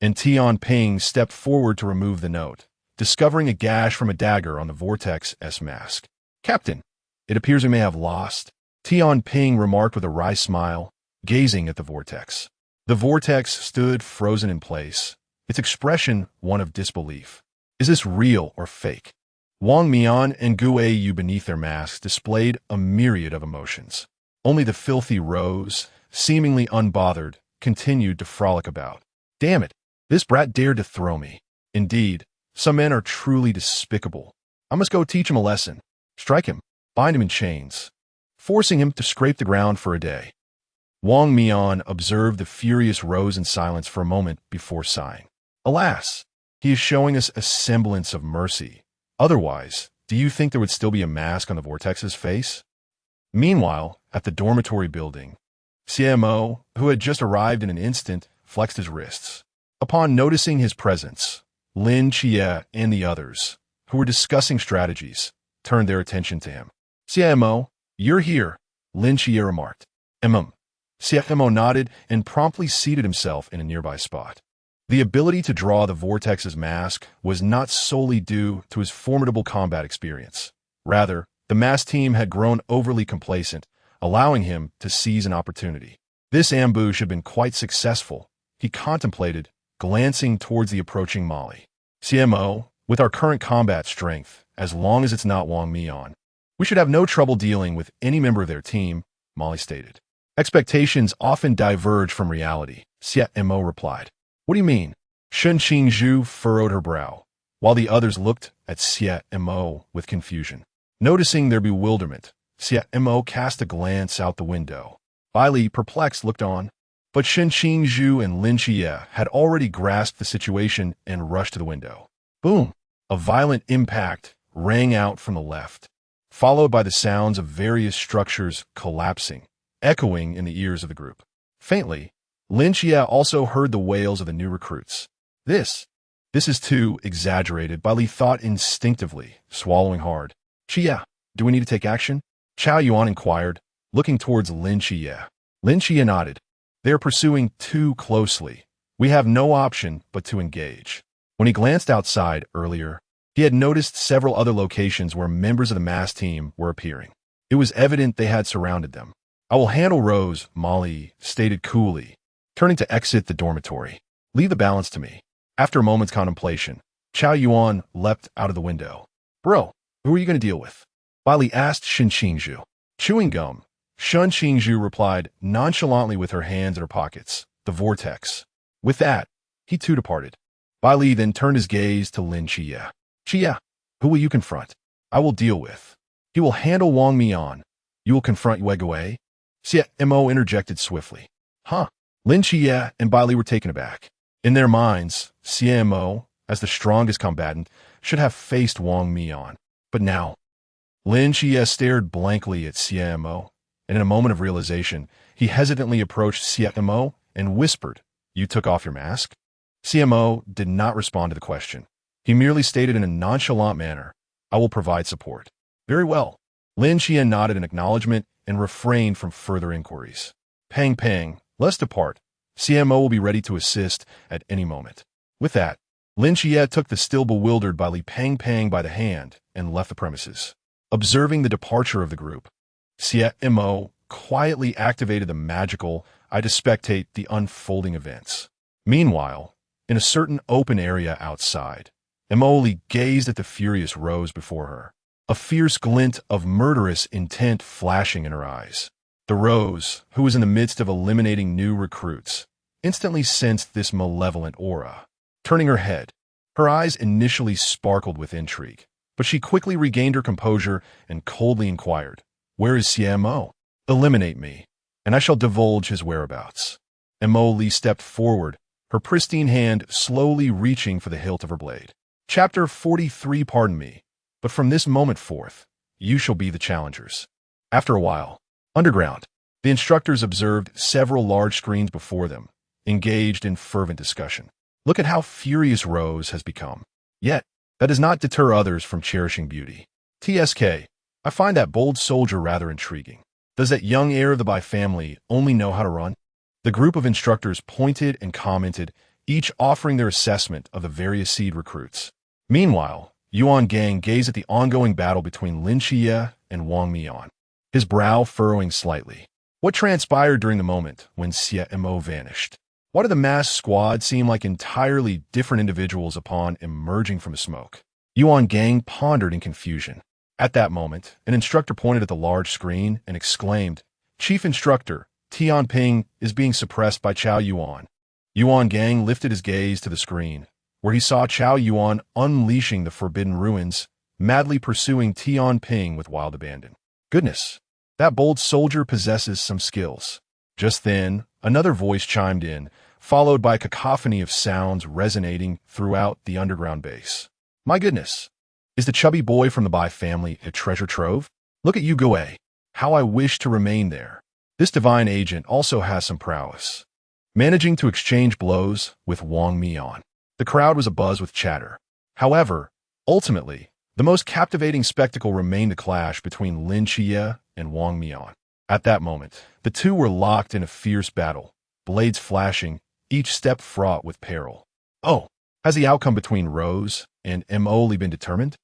and Tian Ping stepped forward to remove the note, discovering a gash from a dagger on the vortex's mask. "Captain, it appears we may have lost," Tian Ping remarked with a wry smile, gazing at the vortex. The vortex stood frozen in place, its expression one of disbelief. Is this real or fake? Wang Mian and Gue Yu beneath their masks displayed a myriad of emotions. Only the filthy Rose, seemingly unbothered, continued to frolic about. Damn it, this brat dared to throw me. Indeed, some men are truly despicable. I must go teach him a lesson. Strike him, bind him in chains, forcing him to scrape the ground for a day. Wang Mian observed the furious Rose in silence for a moment before sighing. Alas, he is showing us a semblance of mercy. Otherwise, do you think there would still be a mask on the vortex's face? Meanwhile, at the dormitory building, Xie Mo, who had just arrived in an instant, flexed his wrists. Upon noticing his presence, Lin Xie and the others, who were discussing strategies, turned their attention to him. "Xie Mo, you're here," Lin Xie remarked. Xie Mo nodded and promptly seated himself in a nearby spot. The ability to draw the vortex's mask was not solely due to his formidable combat experience. Rather, the masked team had grown overly complacent, allowing him to seize an opportunity. This ambush had been quite successful, he contemplated, glancing towards the approaching Molly. "Xie Mo, with our current combat strength, as long as it's not Wang Mian, we should have no trouble dealing with any member of their team," Molly stated. Expectations often diverge from reality, Xie Mo replied. What do you mean? Shen Qingzhu furrowed her brow, while the others looked at Xie Mo with confusion. Noticing their bewilderment, Xie Mo cast a glance out the window. Bai Li, perplexed, looked on, but Shen Qingzhu and Lin Xie had already grasped the situation and rushed to the window. Boom! A violent impact rang out from the left, followed by the sounds of various structures collapsing, echoing in the ears of the group. Faintly, Lin Xie also heard the wails of the new recruits. This is too exaggerated, Bai Li thought instinctively, swallowing hard. Xie, do we need to take action? Chao Yuan inquired, looking towards Lin Xie. Lin Xie nodded. They are pursuing too closely. We have no option but to engage. When he glanced outside earlier, he had noticed several other locations where members of the mass team were appearing. It was evident they had surrounded them. I will handle Rose, Molly stated coolly, turning to exit the dormitory. Leave the balance to me. After a moment's contemplation, Chao Yuan leapt out of the window. Bro, who are you going to deal with? Bai Li asked Shen Qingzhu. Chewing gum. Shen Qingzhu replied nonchalantly with her hands in her pockets. The vortex. With that, he too departed. Bai Li then turned his gaze to Lin Xie. Xie, who will you confront? I will deal with. He will handle Wang Mian. You will confront Yue Gui? Xie Mo interjected swiftly. Huh? Lin Xie and Bai Li were taken aback. In their minds, Xie Mo, as the strongest combatant, should have faced Wang Mian. But now, Lin Xie stared blankly at Xie Mo, and in a moment of realization, he hesitantly approached Xie Mo and whispered, You took off your mask? Xie Mo did not respond to the question. He merely stated in a nonchalant manner, I will provide support. Very well. Lin Xie nodded in acknowledgement and refrained from further inquiries. Pang pang, let's depart. Xie Mo will be ready to assist at any moment. With that, Lin Xie took the still bewildered Bai Li Pang Pang by the hand and left the premises. Observing the departure of the group, Xie Mo quietly activated the magical eye to spectate the unfolding events. Meanwhile, in a certain open area outside, Emoli gazed at the furious Rose before her, a fierce glint of murderous intent flashing in her eyes. The Rose, who was in the midst of eliminating new recruits, instantly sensed this malevolent aura. Turning her head, her eyes initially sparkled with intrigue, but she quickly regained her composure and coldly inquired, Where is Xie Mo? Eliminate me, and I shall divulge his whereabouts. Emoli stepped forward, her pristine hand slowly reaching for the hilt of her blade. Chapter 43. Pardon me, but from this moment forth, you shall be the challengers. After a while, underground, the instructors observed several large screens before them, engaged in fervent discussion. Look at how furious Rose has become. Yet, that does not deter others from cherishing beauty. TSK, I find that bold soldier rather intriguing. Does that young heir of the Bai family only know how to run? The group of instructors pointed and commented, each offering their assessment of the various seed recruits. Meanwhile, Yuan Gang gazed at the ongoing battle between Lin Xie and Wang Mian, his brow furrowing slightly. What transpired during the moment when Xie Mo vanished? Why did the mass squad seem like entirely different individuals upon emerging from the smoke? Yuan Gang pondered in confusion. At that moment, an instructor pointed at the large screen and exclaimed, Chief Instructor, Tian Ping is being suppressed by Chao Yuan. Yuan Gang lifted his gaze to the screen, where he saw Chao Yuan unleashing the forbidden ruins, madly pursuing Tian Ping with wild abandon. Goodness, that bold soldier possesses some skills. Just then, another voice chimed in, followed by a cacophony of sounds resonating throughout the underground base. My goodness, is the chubby boy from the Bai family a treasure trove? Look at Yu Gui. How I wish to remain there. This divine agent also has some prowess. Managing to exchange blows with Wang Mian. The crowd was abuzz with chatter. However, ultimately, the most captivating spectacle remained the clash between Lin Xie and Wang Mian. At that moment, the two were locked in a fierce battle, blades flashing, each step fraught with peril. Oh, has the outcome between Rose and Emoli been determined?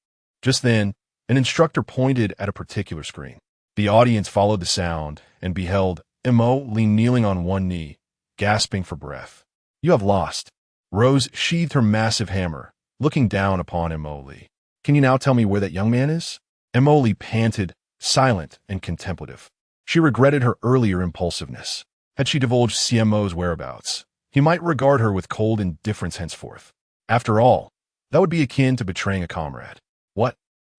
Just then, an instructor pointed at a particular screen. The audience followed the sound and beheld Emoli kneeling on one knee, gasping for breath. You have lost. Rose sheathed her massive hammer, looking down upon Emoli. Can you now tell me where that young man is? Emoli panted, silent and contemplative. She regretted her earlier impulsiveness. Had she divulged Xie Mo's whereabouts, he might regard her with cold indifference henceforth. After all, that would be akin to betraying a comrade. What?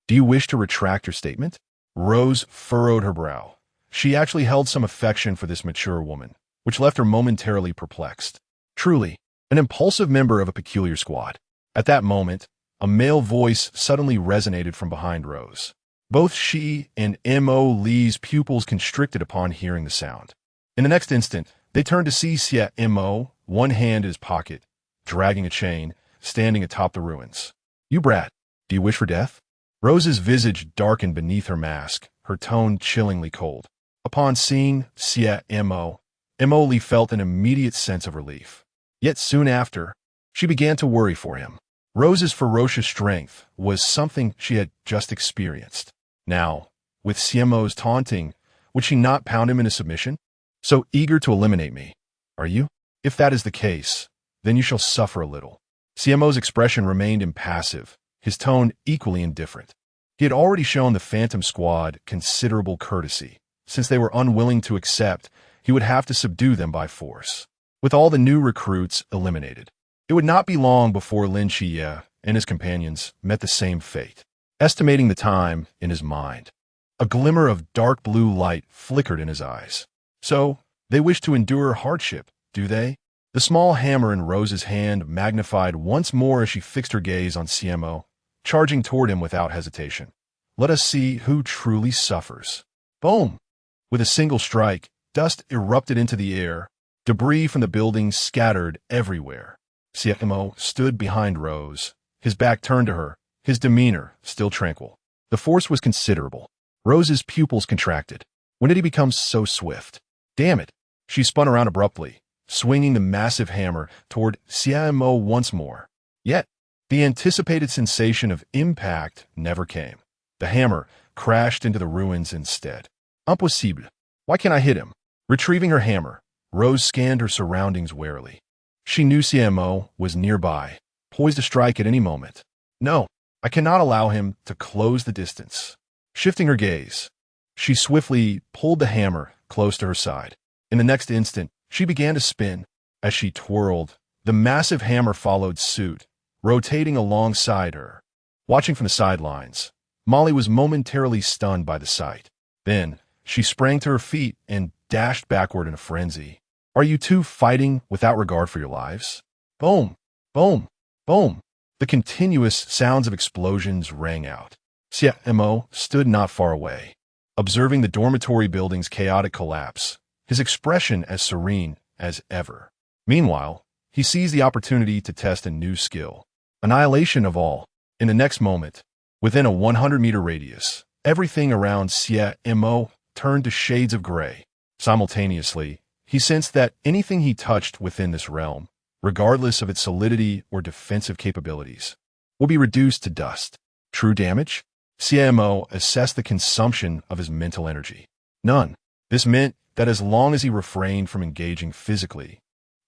Do you wish to retract your statement? Rose furrowed her brow. She actually held some affection for this mature woman, which left her momentarily perplexed. Truly, an impulsive member of a peculiar squad. At that moment, a male voice suddenly resonated from behind Rose. Both she and Mo Li's pupils constricted upon hearing the sound. In the next instant, they turned to see Xie Mo, one hand in his pocket, dragging a chain, standing atop the ruins. You brat, do you wish for death? Rose's visage darkened beneath her mask, her tone chillingly cold. Upon seeing Xie Mo, Mo Li felt an immediate sense of relief. Yet soon after, she began to worry for him. Rose's ferocious strength was something she had just experienced. Now, with Xie Mo's taunting, would she not pound him into submission? So eager to eliminate me, are you? If that is the case, then you shall suffer a little. Xie Mo's expression remained impassive, his tone equally indifferent. He had already shown the Phantom Squad considerable courtesy. Since they were unwilling to accept, he would have to subdue them by force. With all the new recruits eliminated, it would not be long before Lin Xie and his companions met the same fate. Estimating the time in his mind, a glimmer of dark blue light flickered in his eyes. So, they wish to endure hardship, do they? The small hammer in Rose's hand magnified once more as she fixed her gaze on Xie Mo, charging toward him without hesitation. Let us see who truly suffers. Boom! With a single strike, dust erupted into the air. Debris from the buildings scattered everywhere. Xie Mo stood behind Rose, his back turned to her, his demeanor still tranquil. The force was considerable. Rose's pupils contracted. When did he become so swift? Damn it! She spun around abruptly, swinging the massive hammer toward Xie Mo once more. Yet, the anticipated sensation of impact never came. The hammer crashed into the ruins instead. Impossible. Why can't I hit him? Retrieving her hammer, Rose scanned her surroundings warily. She knew Xie Mo was nearby, poised to strike at any moment. No, I cannot allow him to close the distance. Shifting her gaze, she swiftly pulled the hammer close to her side. In the next instant, she began to spin. As she twirled, the massive hammer followed suit, rotating alongside her. Watching from the sidelines, Molly was momentarily stunned by the sight. Then, she sprang to her feet and dashed backward in a frenzy. Are you two fighting without regard for your lives? Boom! Boom! Boom! The continuous sounds of explosions rang out. Xie Mo stood not far away, observing the dormitory building's chaotic collapse, his expression as serene as ever. Meanwhile, he seized the opportunity to test a new skill. Annihilation of all. In the next moment, within a 100-meter radius, everything around Xie Mo turned to shades of gray. Simultaneously, he sensed that anything he touched within this realm, regardless of its solidity or defensive capabilities, will be reduced to dust. True damage? Xie Mo assessed the consumption of his mental energy. None. This meant that as long as he refrained from engaging physically,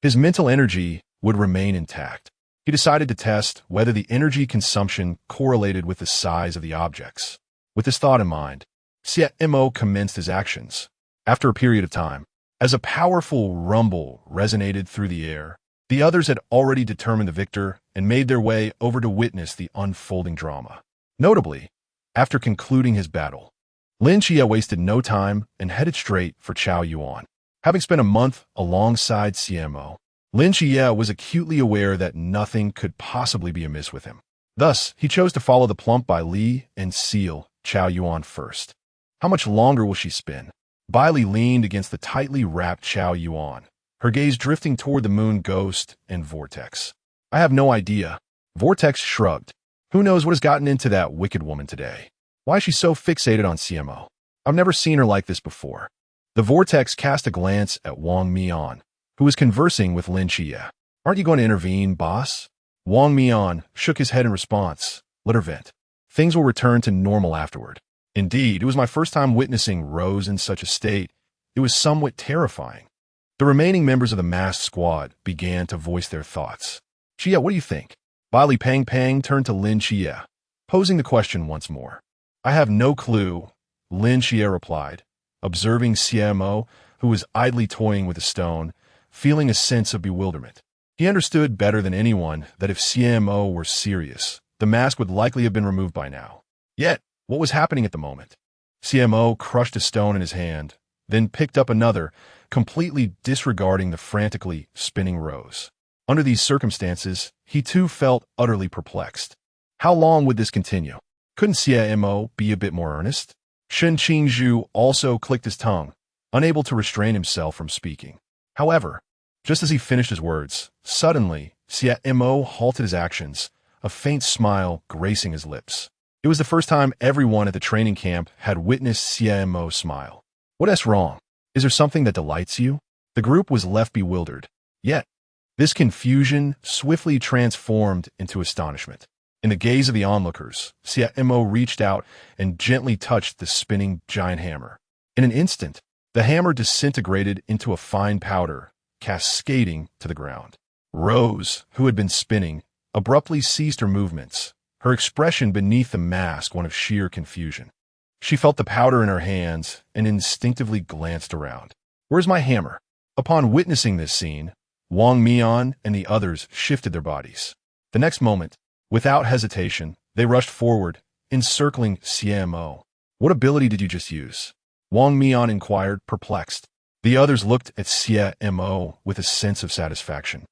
his mental energy would remain intact. He decided to test whether the energy consumption correlated with the size of the objects. With this thought in mind, Xie Mo commenced his actions. After a period of time, as a powerful rumble resonated through the air, the others had already determined the victor and made their way over to witness the unfolding drama. Notably, after concluding his battle, Lin Xie wasted no time and headed straight for Xiaonan. Having spent a month alongside Xie Mo, Lin Xie was acutely aware that nothing could possibly be amiss with him. Thus, he chose to follow the plump Bai Li and seal Xiaonan first. How much longer will she spin? Bai Li leaned against the tightly wrapped Xiaonan, her gaze drifting toward the moon ghost and Vortex. I have no idea. Vortex shrugged. Who knows what has gotten into that wicked woman today? Why is she so fixated on Xie Mo? I've never seen her like this before. The Vortex cast a glance at Wang Mian, who was conversing with Lin Xie. Aren't you going to intervene, boss? Wang Mian shook his head in response. Let her vent. Things will return to normal afterward. Indeed, it was my first time witnessing Rose in such a state. It was somewhat terrifying. The remaining members of the masked squad began to voice their thoughts. Xie, what do you think? Bai Li Pang Pang turned to Lin Xie, posing the question once more. I have no clue, Lin Xie replied. observing Xie Mo, who was idly toying with a stone, feeling a sense of bewilderment. He understood better than anyone that if Xie Mo were serious, the mask would likely have been removed by now. Yet, what was happening at the moment? Xie Mo crushed a stone in his hand, then picked up another, completely disregarding the frantically spinning rose. Under these circumstances, he too felt utterly perplexed. How long would this continue? Couldn't Xie Mo be a bit more earnest? Shen Qingzhu also clicked his tongue, unable to restrain himself from speaking. However, just as he finished his words, suddenly, Xie Mo halted his actions, a faint smile gracing his lips. It was the first time everyone at the training camp had witnessed Xie Mo smile. What's wrong? Is there something that delights you? The group was left bewildered. Yet, this confusion swiftly transformed into astonishment. In the gaze of the onlookers, Xie Mo reached out and gently touched the spinning giant hammer. In an instant, the hammer disintegrated into a fine powder, cascading to the ground. Rose, who had been spinning, abruptly ceased her movements, her expression beneath the mask one of sheer confusion. She felt the powder in her hands and instinctively glanced around. "Where's my hammer?" Upon witnessing this scene, Wang Mian and the others shifted their bodies. The next moment, without hesitation, they rushed forward, encircling Xie Mo. "What ability did you just use?" Wang Mian inquired, perplexed. The others looked at Xie Mo with a sense of satisfaction,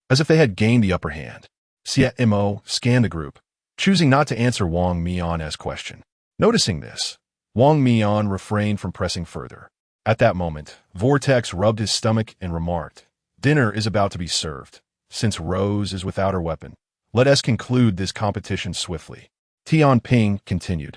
as if they had gained the upper hand. Xie Mo scanned the group, choosing not to answer Wang Mian's question. Noticing this, Wang Mian refrained from pressing further. At that moment, Vortex rubbed his stomach and remarked, "Dinner is about to be served. Since Rose is without her weapon, let us conclude this competition swiftly." Tian Ping continued,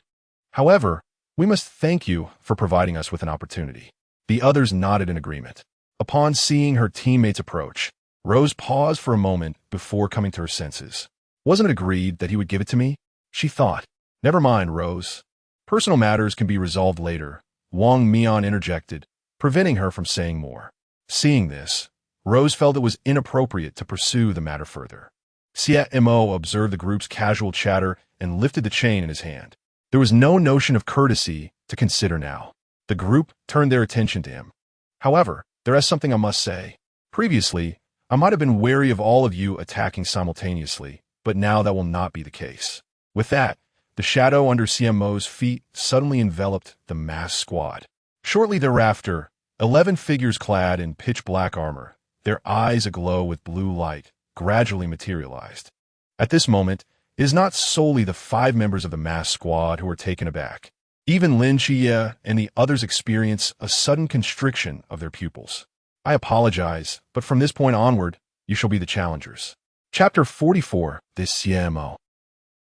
"However, we must thank you for providing us with an opportunity." The others nodded in agreement. Upon seeing her teammates approach, Rose paused for a moment before coming to her senses. "Wasn't it agreed that he would give it to me?" she thought. "Never mind, Rose. Personal matters can be resolved later," Wang Mian interjected, preventing her from saying more. Seeing this, Rose felt it was inappropriate to pursue the matter further. Xie Mo observed the group's casual chatter and lifted the chain in his hand. There was no notion of courtesy to consider now. The group turned their attention to him. "However, there is something I must say. Previously, I might have been wary of all of you attacking simultaneously, but now that will not be the case." With that, the shadow under Xie Mo's feet suddenly enveloped the masked squad. Shortly thereafter, 11 figures clad in pitch-black armor, their eyes aglow with blue light, gradually materialized. At this moment, it is not solely the 5 members of the masked squad who are taken aback. Even Lin Xie and the others experience a sudden constriction of their pupils. "I apologize, but from this point onward, you shall be the challengers." Chapter 44, This Xie Mo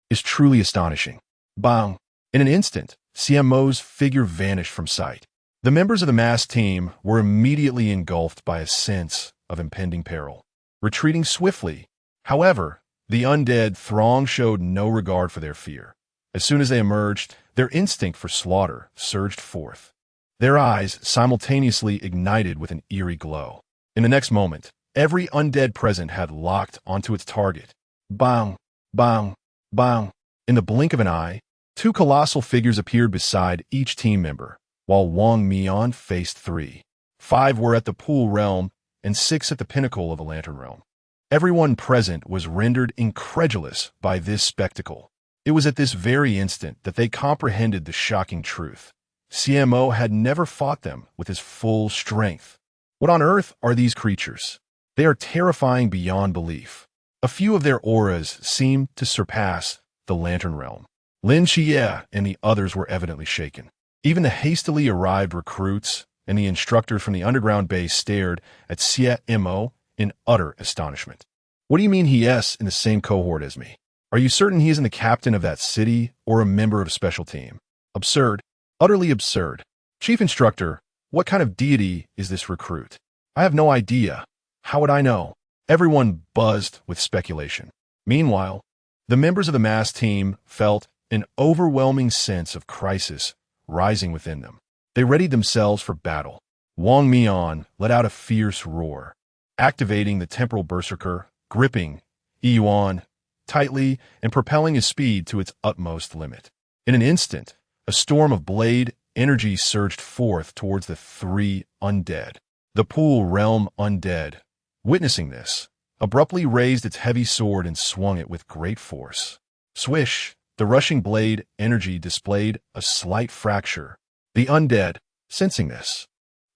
is truly astonishing. Bang! In an instant, Xie Mo's figure vanished from sight. The members of the masked team were immediately engulfed by a sense of impending peril. Retreating swiftly, however, the undead throng showed no regard for their fear. As soon as they emerged, their instinct for slaughter surged forth. Their eyes simultaneously ignited with an eerie glow. In the next moment, every undead present had locked onto its target. Bang! Bang! Bang! In the blink of an eye, 2 colossal figures appeared beside each team member, while Wang Mian faced 3. 5 were at the pool realm, and 6 at the pinnacle of the lantern realm. Everyone present was rendered incredulous by this spectacle. It was at this very instant that they comprehended the shocking truth. Xie Mo had never fought them with his full strength. What on earth are these creatures? They are terrifying beyond belief. A few of their auras seemed to surpass the lantern realm. Lin Xie and the others were evidently shaken. Even the hastily arrived recruits and the instructors from the underground base stared at Xie Mo in utter astonishment. "What do you mean he is in the same cohort as me? Are you certain he isn't the captain of that city or a member of a special team? Absurd. Utterly absurd. Chief Instructor, what kind of deity is this recruit?" "I have no idea. How would I know?" Everyone buzzed with speculation. Meanwhile, the members of the masked team felt an overwhelming sense of crisis rising within them. They readied themselves for battle. Wang Mian let out a fierce roar, activating the temporal berserker, gripping Yuan tightly and propelling his speed to its utmost limit. In an instant, a storm of blade energy surged forth towards the three undead. The pool realm undead, witnessing this, abruptly raised its heavy sword and swung it with great force. Swish! The rushing blade energy displayed a slight fracture. The undead, sensing this,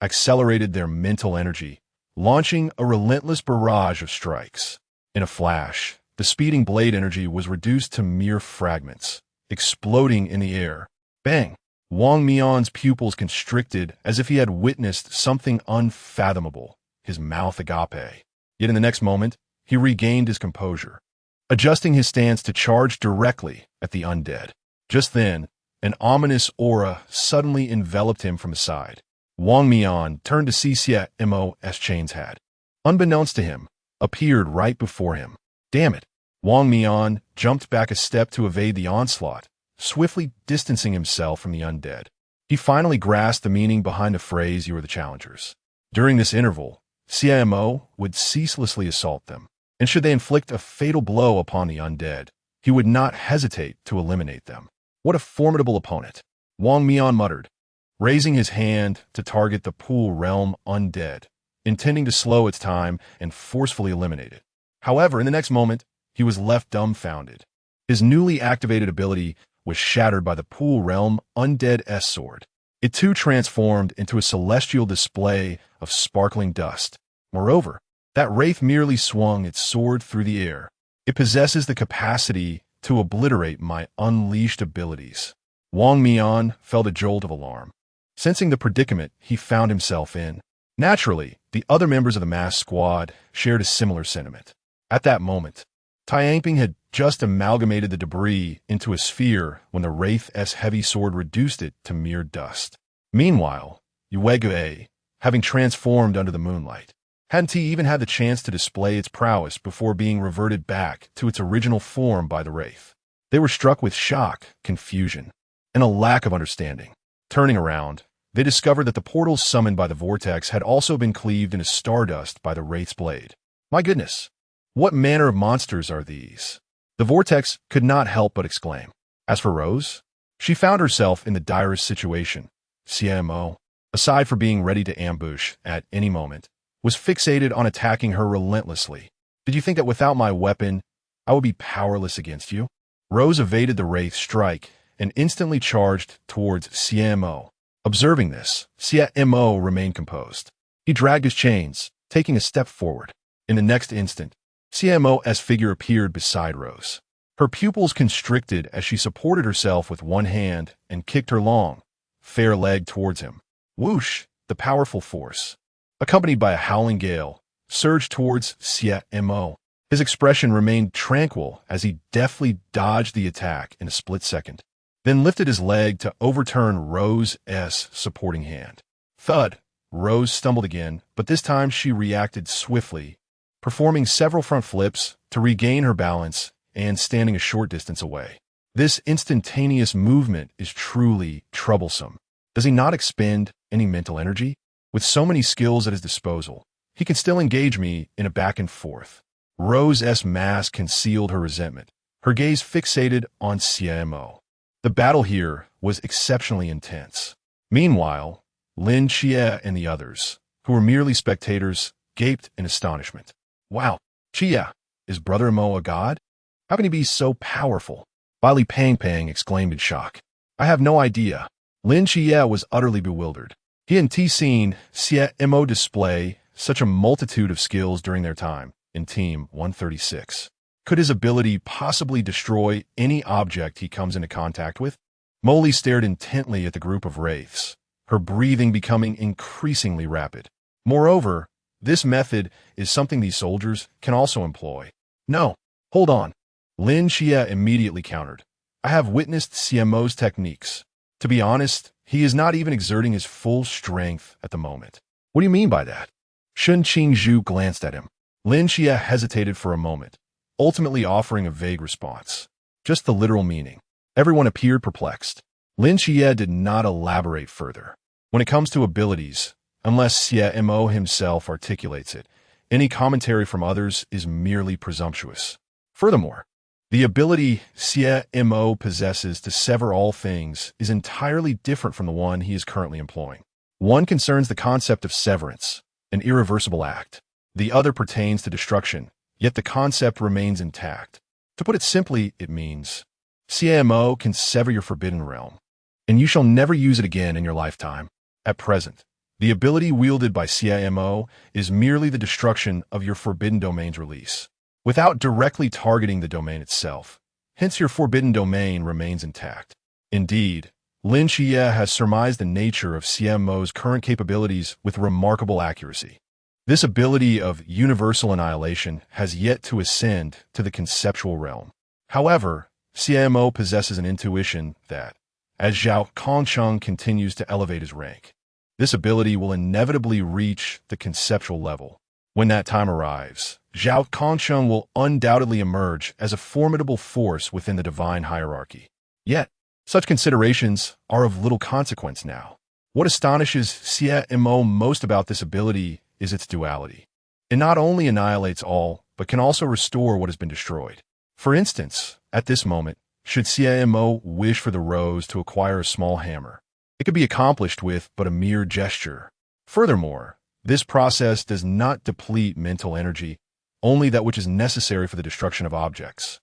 accelerated their mental energy, launching a relentless barrage of strikes. In a flash, the speeding blade energy was reduced to mere fragments, exploding in the air. Bang! Wang Mian's pupils constricted as if he had witnessed something unfathomable, his mouth agape. Yet in the next moment, he regained his composure, adjusting his stance to charge directly at the undead. Just then, an ominous aura suddenly enveloped him from the side. Wang Mian turned to see Xie Mo's chains had, unbeknownst to him, appeared right before him. Damn it! Wang Mian jumped back a step to evade the onslaught, swiftly distancing himself from the undead. He finally grasped the meaning behind the phrase, "You are the challengers." During this interval, Xie Mo would ceaselessly assault them, and should they inflict a fatal blow upon the undead, he would not hesitate to eliminate them. What a formidable opponent! Wang Mian muttered, raising his hand to target the pool realm undead, intending to slow its time and forcefully eliminate it. However, in the next moment, he was left dumbfounded. His newly activated ability was shattered by the pool realm undead's sword. It too transformed into a celestial display of sparkling dust. Moreover, that wraith merely swung its sword through the air. It possesses the capacity to obliterate my unleashed abilities. Wang Mian felt a jolt of alarm, sensing the predicament he found himself in. Naturally, the other members of the mass squad shared a similar sentiment. At that moment, Tianping had just amalgamated the debris into a sphere when the wraith's heavy sword reduced it to mere dust. Meanwhile, Yuegue, having transformed under the moonlight, hadn't he even had the chance to display its prowess before being reverted back to its original form by the wraith. They were struck with shock, confusion, and a lack of understanding. Turning around, they discovered that the portals summoned by the vortex had also been cleaved into stardust by the wraith's blade. My goodness! What manner of monsters are these? The vortex could not help but exclaim. As for Rose, she found herself in the direst situation. Xie Mo, aside from being ready to ambush at any moment, was fixated on attacking her relentlessly. Did you think that without my weapon, I would be powerless against you? Rose evaded the wraith's strike and instantly charged towards Xie Mo. Observing this, Xie Mo remained composed. He dragged his chains, taking a step forward. In the next instant, Xie Mo's figure appeared beside Rose. Her pupils constricted as she supported herself with one hand and kicked her long, fair leg towards him. Whoosh! The powerful force, accompanied by a howling gale, surged towards Xie Mo. His expression remained tranquil as he deftly dodged the attack in a split second, then lifted his leg to overturn Rose's supporting hand. Thud! Rose stumbled again, but this time she reacted swiftly, performing several front flips to regain her balance and standing a short distance away. This instantaneous movement is truly troublesome. Does he not expend any mental energy? With so many skills at his disposal, he can still engage me in a back and forth. Rose's mask concealed her resentment, her gaze fixated on Xie Mo. The battle here was exceptionally intense. Meanwhile, Lin Xie and the others, who were merely spectators, gaped in astonishment. Wow, Xie, is Brother Mo a god? How can he be so powerful? Bali Pang Pang exclaimed in shock. I have no idea. Lin Xie was utterly bewildered. He hadn't seen Xie Mo display such a multitude of skills during their time in Team 136. Could his ability possibly destroy any object he comes into contact with? Molly stared intently at the group of wraiths, her breathing becoming increasingly rapid. Moreover, this method is something these soldiers can also employ. No, hold on. Lin Xie immediately countered. I have witnessed Xie Mo's techniques. To be honest, he is not even exerting his full strength at the moment. What do you mean by that? Shun Qingzhu glanced at him. Lin Xie hesitated for a moment, ultimately offering a vague response. Just the literal meaning. Everyone appeared perplexed. Lin Xie did not elaborate further. When it comes to abilities, unless Xie Mo himself articulates it, any commentary from others is merely presumptuous. Furthermore, The ability Xie Mo possesses to sever all things is entirely different from the one he is currently employing. One concerns the concept of severance, an irreversible act. The other pertains to destruction, yet the concept remains intact. To put it simply, it means, Xie Mo can sever your forbidden realm, and you shall never use it again in your lifetime. At present, the ability wielded by Xie Mo is merely the destruction of your forbidden domain's release, without directly targeting the domain itself. Hence, your forbidden domain remains intact. Indeed, Lin Xie has surmised the nature of Xie Mo's current capabilities with remarkable accuracy. This ability of universal annihilation has yet to ascend to the conceptual realm. However, Xie Mo possesses an intuition that, as Zhao Kongsheng continues to elevate his rank, this ability will inevitably reach the conceptual level. When that time arrives, Zhao Kongsheng will undoubtedly emerge as a formidable force within the divine hierarchy. Yet, such considerations are of little consequence now. What astonishes Xie Mo most about this ability is its duality. It not only annihilates all, but can also restore what has been destroyed. For instance, at this moment, should Xie Mo wish for the rose to acquire a small hammer, it could be accomplished with but a mere gesture. Furthermore, this process does not deplete mental energy, only that which is necessary for the destruction of objects.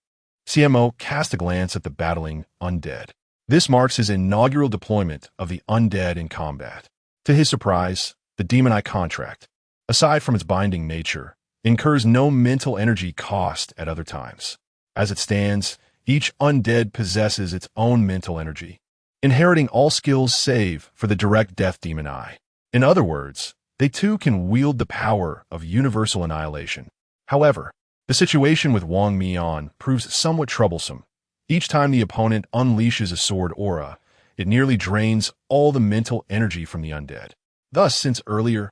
Xie Mo cast a glance at the battling undead. This marks his inaugural deployment of the undead in combat. To his surprise, the demon eye contract, aside from its binding nature, incurs no mental energy cost at other times. As it stands, each undead possesses its own mental energy, inheriting all skills save for the direct death demon eye. In other words, they too can wield the power of universal annihilation. However, the situation with Wang Mian proves somewhat troublesome. Each time the opponent unleashes a sword aura, it nearly drains all the mental energy from the undead. Thus, since earlier,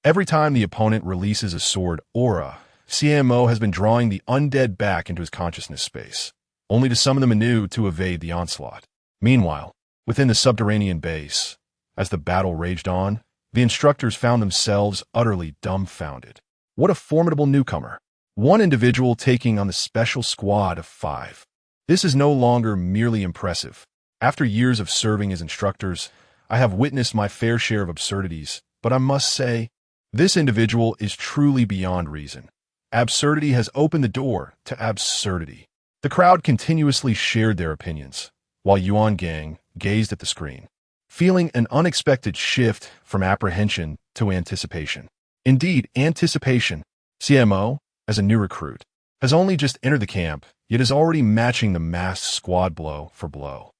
every time the opponent releases a sword aura, Xie Mo has been drawing the undead back into his consciousness space, only to summon them anew to evade the onslaught. Meanwhile, within the subterranean base, as the battle raged on, the instructors found themselves utterly dumbfounded. What a formidable newcomer! One individual taking on the special squad of 5. This is no longer merely impressive. After years of serving as instructors, I have witnessed my fair share of absurdities, but I must say, this individual is truly beyond reason. Absurdity has opened the door to absurdity. The crowd continuously shared their opinions, while Yuan Gang gazed at the screen, feeling an unexpected shift from apprehension to anticipation. Indeed, anticipation. Xie Mo, as a new recruit, has only just entered the camp, yet is already matching the massed squad blow for blow.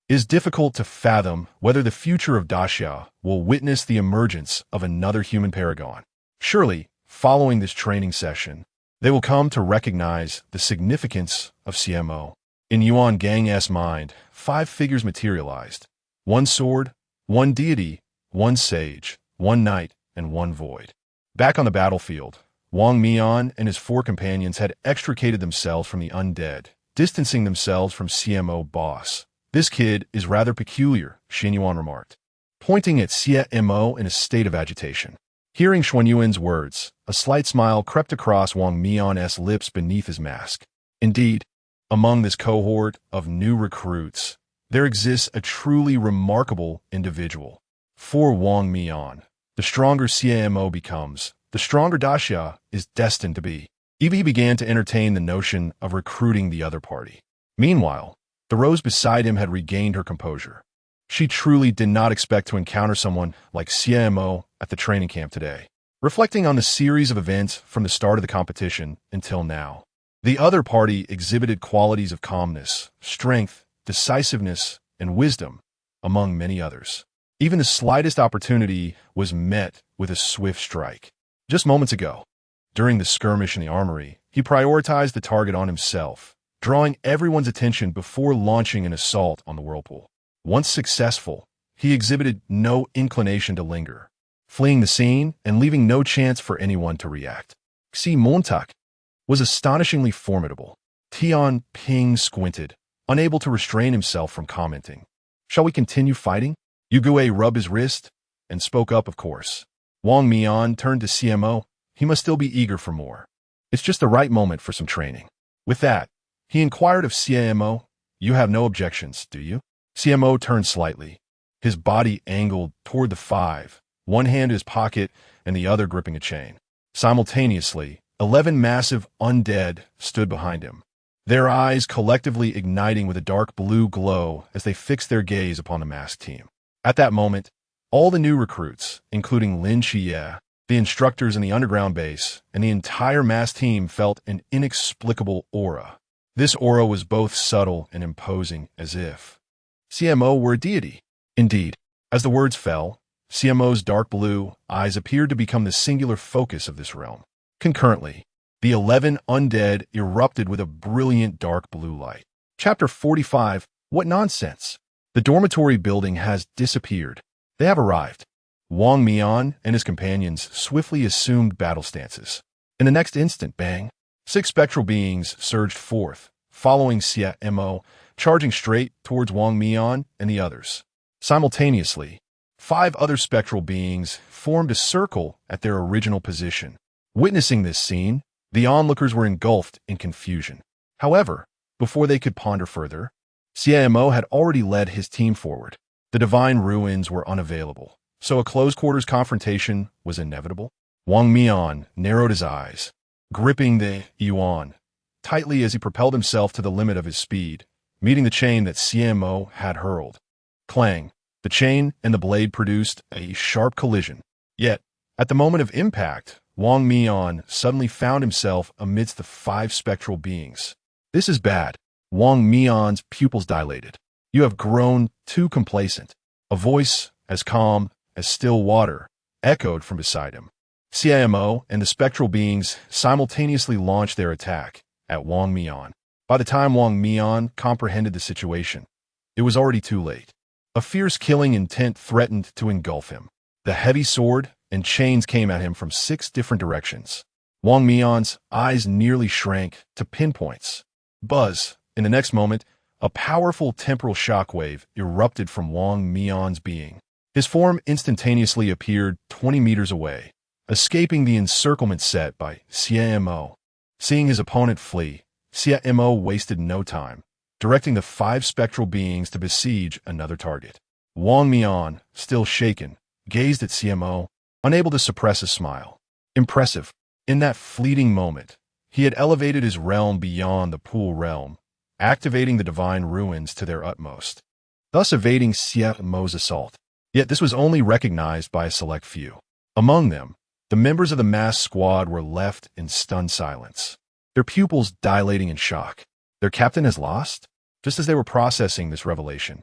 It is difficult to fathom whether the future of Daxia will witness the emergence of another human paragon. Surely, following this training session, they will come to recognize the significance of Xie Mo. In Yuan Gang's mind, 5 figures materialized: 1 sword, 1 deity, 1 sage, 1 knight, and 1 void. Back on the battlefield, Wang Mian and his 4 companions had extricated themselves from the undead, distancing themselves from Xie Mo boss. This kid is rather peculiar, Xuanyuan remarked, pointing at Xie Mo in a state of agitation. Hearing Xuanyuan's words, a slight smile crept across Wang Mian's lips beneath his mask. Indeed, among this cohort of new recruits, there exists a truly remarkable individual. For Wang Mian, the stronger Xie Mo becomes, the stronger Daxia is destined to be. Evie began to entertain the notion of recruiting the other party. Meanwhile, the rose beside him had regained her composure. She truly did not expect to encounter someone like Xie Mo at the training camp today. Reflecting on the series of events from the start of the competition until now, the other party exhibited qualities of calmness, strength, decisiveness, and wisdom, among many others. Even the slightest opportunity was met with a swift strike. Just moments ago, during the skirmish in the armory, he prioritized the target on himself, drawing everyone's attention before launching an assault on the whirlpool. Once successful, he exhibited no inclination to linger, fleeing the scene and leaving no chance for anyone to react. Xie Mo was astonishingly formidable. Tian Ping squinted, unable to restrain himself from commenting. "Shall we continue fighting?" Yugue rubbed his wrist and spoke up, of course. Wang Mian turned to Xie Mo. He must still be eager for more. It's just the right moment for some training. With that, He inquired of Xie Mo. You have no objections, do you? Xie Mo turned slightly, his body angled toward the five, one hand in his pocket and the other gripping a chain. Simultaneously, 11 massive undead stood behind him, their eyes collectively igniting with a dark blue glow as they fixed their gaze upon the masked team. At that moment, all the new recruits, including Lin Xie, the instructors in the underground base, and the entire masked team felt an inexplicable aura. This aura was both subtle and imposing, as if Xie Mo were a deity. Indeed, as the words fell, Xie Mo's dark blue eyes appeared to become the singular focus of this realm. Concurrently, the 11 undead erupted with a brilliant dark blue light. Chapter 45. What nonsense! The dormitory building has disappeared. They have arrived. Wang Mian and his companions swiftly assumed battle stances. In the next instant, bang! 6 spectral beings surged forth, following Xie Mo, charging straight towards Wang Mian and the others. Simultaneously, 5 other spectral beings formed a circle at their original position. Witnessing this scene, the onlookers were engulfed in confusion. However, before they could ponder further, Xie Mo had already led his team forward. The divine ruins were unavailable, so a close-quarters confrontation was inevitable. Wang Mian narrowed his eyes, gripping the yuan tightly as he propelled himself to the limit of his speed, meeting the chain that Xie Mo had hurled. Clang! The chain and the blade produced a sharp collision. Yet, at the moment of impact, Wang Mian suddenly found himself amidst the 5 spectral beings. This is bad. Wang Mian's pupils dilated. You have grown too complacent. A voice, as calm as still water, echoed from beside him. Xie Mo and the spectral beings simultaneously launched their attack at Wang Mian. By the time Wang Mian comprehended the situation, it was already too late. A fierce killing intent threatened to engulf him. The heavy sword and chains came at him from 6 different directions. Wang Mian's eyes nearly shrank to pinpoints. Buzz! In the next moment, a powerful temporal shockwave erupted from Wang Mian's being. His form instantaneously appeared 20 meters away, escaping the encirclement set by Xie Mo. Seeing his opponent flee, Xie Mo wasted no time, directing the 5 spectral beings to besiege another target. Wang Mian, still shaken, gazed at Xie Mo, unable to suppress a smile. Impressive. In that fleeting moment, he had elevated his realm beyond the pool realm, activating the divine ruins to their utmost, thus evading Xie Mo's assault. Yet this was only recognized by a select few. Among them, the members of the masked squad were left in stunned silence, their pupils dilating in shock. Their captain has lost? Just as they were processing this revelation,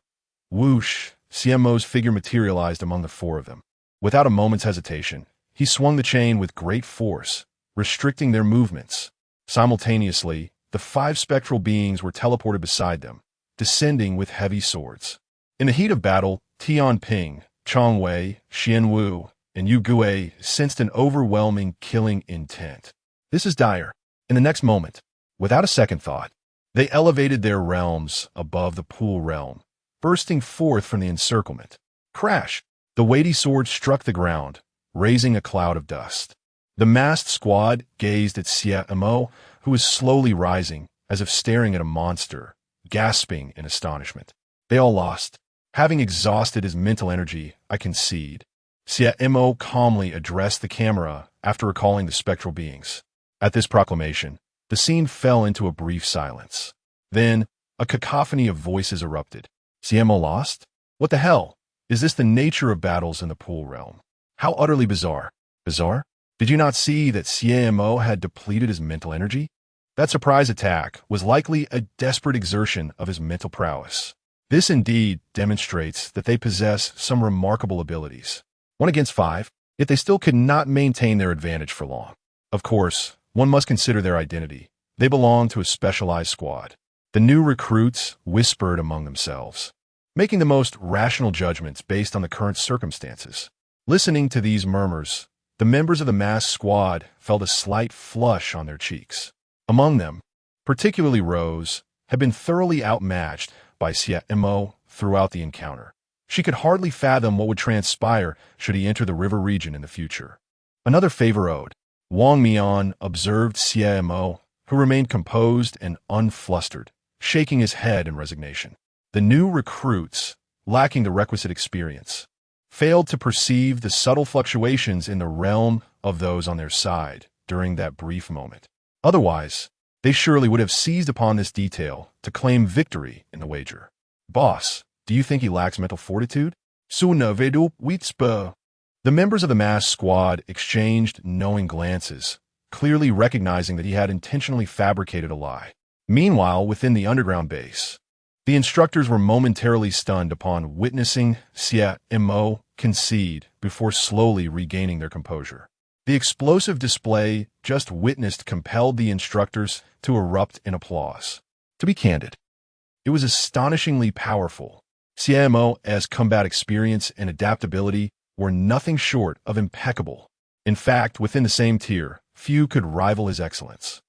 whoosh, Xie Mo's figure materialized among the 4 of them. Without a moment's hesitation, he swung the chain with great force, restricting their movements. Simultaneously, the 5 spectral beings were teleported beside them, descending with heavy swords. In the heat of battle, Tian Ping, Chong Wei, Xian Wu, and Yu Gui sensed an overwhelming killing intent. This is dire. In the next moment, without a second thought, they elevated their realms above the pool realm, bursting forth from the encirclement. Crash! The weighty sword struck the ground, raising a cloud of dust. The masked squad gazed at Xie Mo, who was slowly rising, as if staring at a monster, gasping in astonishment. They all lost. Having exhausted his mental energy, I concede. Xie Mo calmly addressed the camera after recalling the spectral beings. At this proclamation, the scene fell into a brief silence. Then, a cacophony of voices erupted. Xie Mo lost? What the hell? Is this the nature of battles in the pool realm? How utterly bizarre. Bizarre? Did you not see that Xie Mo had depleted his mental energy? That surprise attack was likely a desperate exertion of his mental prowess. This indeed demonstrates that they possess some remarkable abilities. 1 against 5, yet they still could not maintain their advantage for long. Of course, one must consider their identity. They belong to a specialized squad. The new recruits whispered among themselves, making the most rational judgments based on the current circumstances. Listening to these murmurs, the members of the masked squad felt a slight flush on their cheeks. Among them, particularly Rose, had been thoroughly outmatched by Xie Mo throughout the encounter. She could hardly fathom what would transpire should he enter the river region in the future. Another favor owed. Wang Mian observed Xie Mo, who remained composed and unflustered, shaking his head in resignation. The new recruits, lacking the requisite experience, failed to perceive the subtle fluctuations in the realm of those on their side during that brief moment. Otherwise, they surely would have seized upon this detail to claim victory in the wager. Boss, do you think he lacks mental fortitude? The members of the masked squad exchanged knowing glances, clearly recognizing that he had intentionally fabricated a lie. Meanwhile, within the underground base, the instructors were momentarily stunned upon witnessing Xie Mo concede before slowly regaining their composure. The explosive display just witnessed compelled the instructors to erupt in applause. To be candid, it was astonishingly powerful. Xie Mo's combat experience and adaptability were nothing short of impeccable. In fact, within the same tier, few could rival his excellence.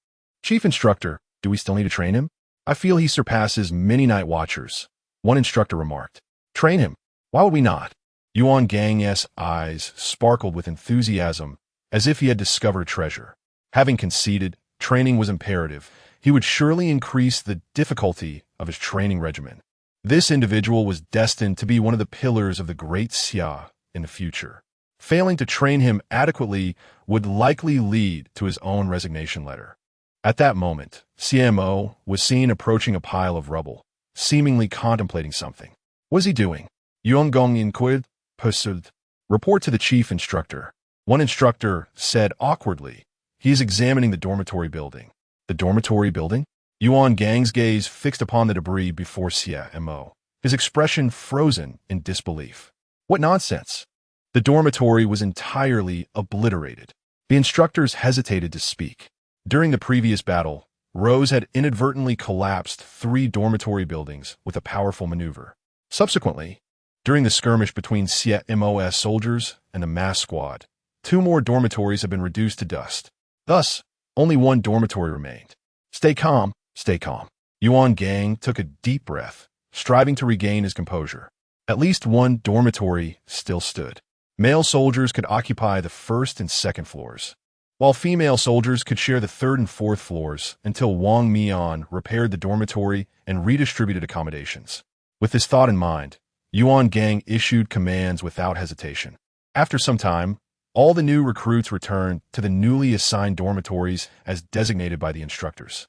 Chief Instructor, do we still need to train him? I feel he surpasses many night watchers, one instructor remarked. Train him? Why would we not? Hongying's eyes sparkled with enthusiasm, as if he had discovered treasure. Having conceded training was imperative, he would surely increase the difficulty of his training regimen. This individual was destined to be one of the pillars of the great Xia in the future. Failing to train him adequately would likely lead to his own resignation letter. At that moment, Xie Mo was seen approaching a pile of rubble, seemingly contemplating something. What is he doing? Hongying pursued. Report to the chief instructor. One instructor said awkwardly, he is examining the dormitory building. The dormitory building? Hongying's gaze fixed upon the debris before Xie Mo, his expression frozen in disbelief. What nonsense! The dormitory was entirely obliterated. The instructors hesitated to speak. During the previous battle, Rose had inadvertently collapsed 3 dormitory buildings with a powerful maneuver. Subsequently, during the skirmish between Xie Mo's soldiers and the mass squad, 2 more dormitories have been reduced to dust. Thus, only 1 dormitory remained. Stay calm, stay calm. Hongying took a deep breath, striving to regain his composure. At least 1 dormitory still stood. Male soldiers could occupy the 1st and 2nd floors, while female soldiers could share the 3rd and 4th floors until Wang Mian repaired the dormitory and redistributed accommodations. With this thought in mind, Hongying issued commands without hesitation. After some time, all the new recruits returned to the newly assigned dormitories as designated by the instructors.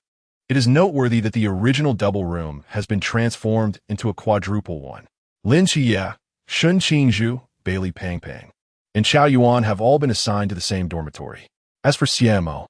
It is noteworthy that the original double room has been transformed into a quadruple one. Lin Qie, Shun Qingzhu, Bailey Pangpang, and Xiao Yuan have all been assigned to the same dormitory. As for Xie Mo,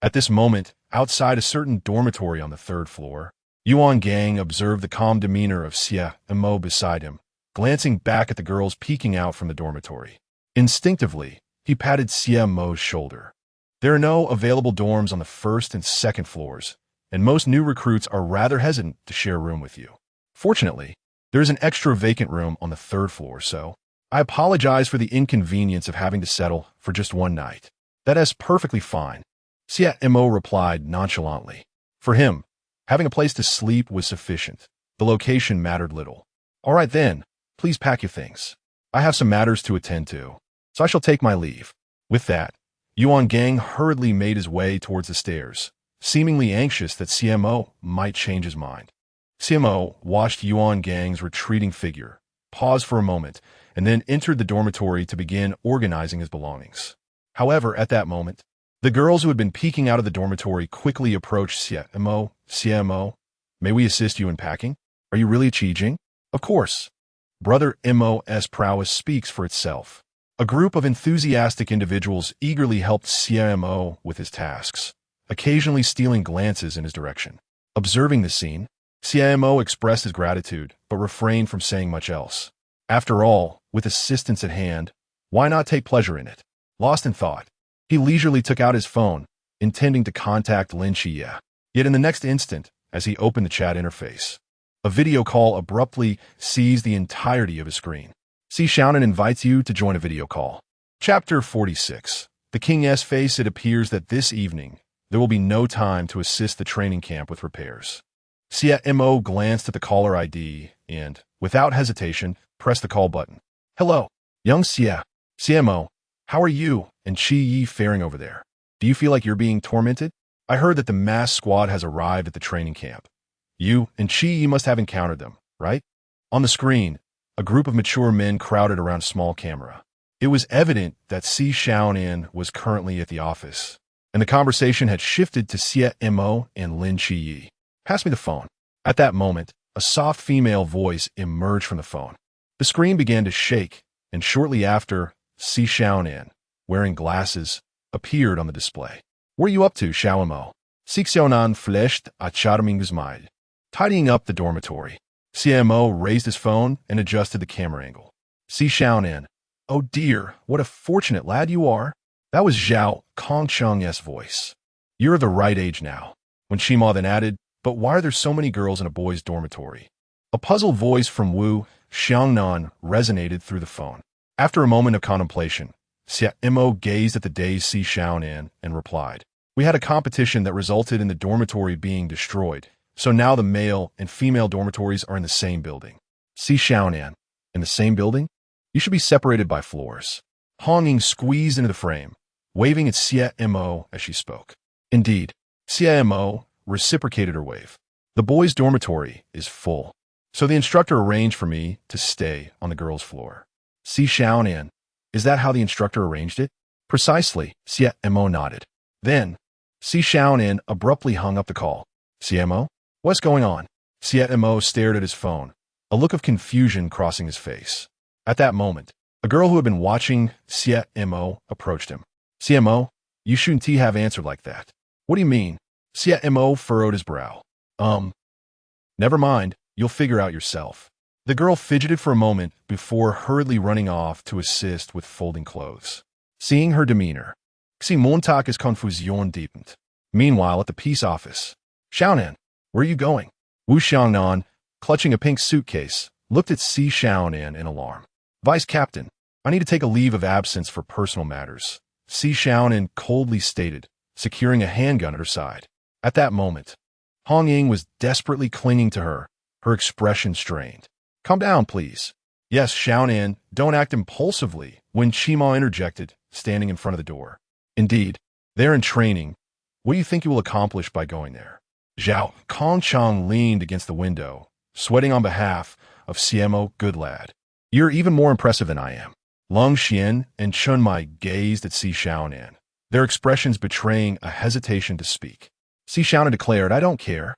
at this moment, outside a certain dormitory on the 3rd floor, Hongying observed the calm demeanor of Xie Mo beside him, glancing back at the girls peeking out from the dormitory. Instinctively, he patted Xie Mo's shoulder. There are no available dorms on the 1st and 2nd floors, and most new recruits are rather hesitant to share a room with you. Fortunately, there is an extra vacant room on the 3rd floor, so I apologize for the inconvenience of having to settle for just 1 night. That is perfectly fine, Xie Mo replied nonchalantly. For him, having a place to sleep was sufficient. The location mattered little. All right then, please pack your things. I have some matters to attend to, so I shall take my leave. With that, Hongying hurriedly made his way towards the stairs, seemingly anxious that Xie Mo might change his mind. Xie Mo watched Hongying's retreating figure, paused for a moment, and then entered the dormitory to begin organizing his belongings. However, at that moment, the girls who had been peeking out of the dormitory quickly approached Xie Mo. Xie Mo, may we assist you in packing? Are you really Qi Jing? Of course. Brother Mo's prowess speaks for itself. A group of enthusiastic individuals eagerly helped Xie Mo with his tasks, occasionally stealing glances in his direction. Observing the scene, Xie Mo expressed his gratitude, but refrained from saying much else. After all, with assistance at hand, why not take pleasure in it? Lost in thought, he leisurely took out his phone, intending to contact Lin Qie. Yet in the next instant, as he opened the chat interface, a video call abruptly seized the entirety of his screen. See, Xiaonan invites you to join a video call. Chapter 46. The King's face. It appears that this evening, there will be no time to assist the training camp with repairs. Xie Mo glanced at the caller ID and, without hesitation, pressed the call button. Hello, young Xie. Xie Mo, how are you and Qi Yi faring over there? Do you feel like you're being tormented? I heard that the mass squad has arrived at the training camp. You and Xie must have encountered them, right? On the screen, a group of mature men crowded around a small camera. It was evident that Xiaonan was currently at the office, and the conversation had shifted to Xie Mo and Lin Qi. Pass me the phone. At that moment, a soft female voice emerged from the phone. The screen began to shake, and shortly after, Xiaonan, wearing glasses, appeared on the display. What are you up to, Xie Mo? Xiaonan fleshed a charming smile. Tidying up the dormitory. Xie Mo raised his phone and adjusted the camera angle. Xiaonan, oh dear, what a fortunate lad you are. That was Zhao Kongcheng's voice. You're of the right age now. When Xie Mo then added, but why are there so many girls in a boys' dormitory? A puzzled voice from Wu Xiaonan resonated through the phone. After a moment of contemplation, Xie Mo gazed at the dazed Xiaonan and replied, we had a competition that resulted in the dormitory being destroyed, so now the male and female dormitories are in the same building. Xiaonan, in the same building? You should be separated by floors. Hong Ying squeezed into the frame, waving at Xie Mo as she spoke. Indeed, Xie Mo reciprocated her wave. The boys' dormitory is full, so the instructor arranged for me to stay on the girls' floor. Xiaonan, is that how the instructor arranged it? Precisely, Xie Mo nodded. Then, Xiaonan abruptly hung up the call. Xie Mo? What's going on? Xie Mo stared at his phone, a look of confusion crossing his face. At that moment, a girl who had been watching Xie Mo approached him. Xie Mo, you shouldn't have answered like that. What do you mean? Xie Mo furrowed his brow. Never mind, you'll figure out yourself. The girl fidgeted for a moment before hurriedly running off to assist with folding clothes. Seeing her demeanor, Xie Montak's confusion deepened. Meanwhile, at the peace office, Xiaonan, where are you going? Wu Xiaonan, clutching a pink suitcase, looked at Xiaonan in alarm. Vice Captain, I need to take a leave of absence for personal matters, Xiaonan coldly stated, securing a handgun at her side. At that moment, Hong Ying was desperately clinging to her, her expression strained. Calm down, please. Yes, Xiaonan, don't act impulsively, when Xie Mo interjected, standing in front of the door. Indeed, they're in training. What do you think you will accomplish by going there? Zhao Kongcheng leaned against the window, sweating on behalf of Xie Mo. Good lad. You're even more impressive than I am. Long Xian and Chun Mai gazed at Xiaonan, their expressions betraying a hesitation to speak. Xiaonan declared, I don't care.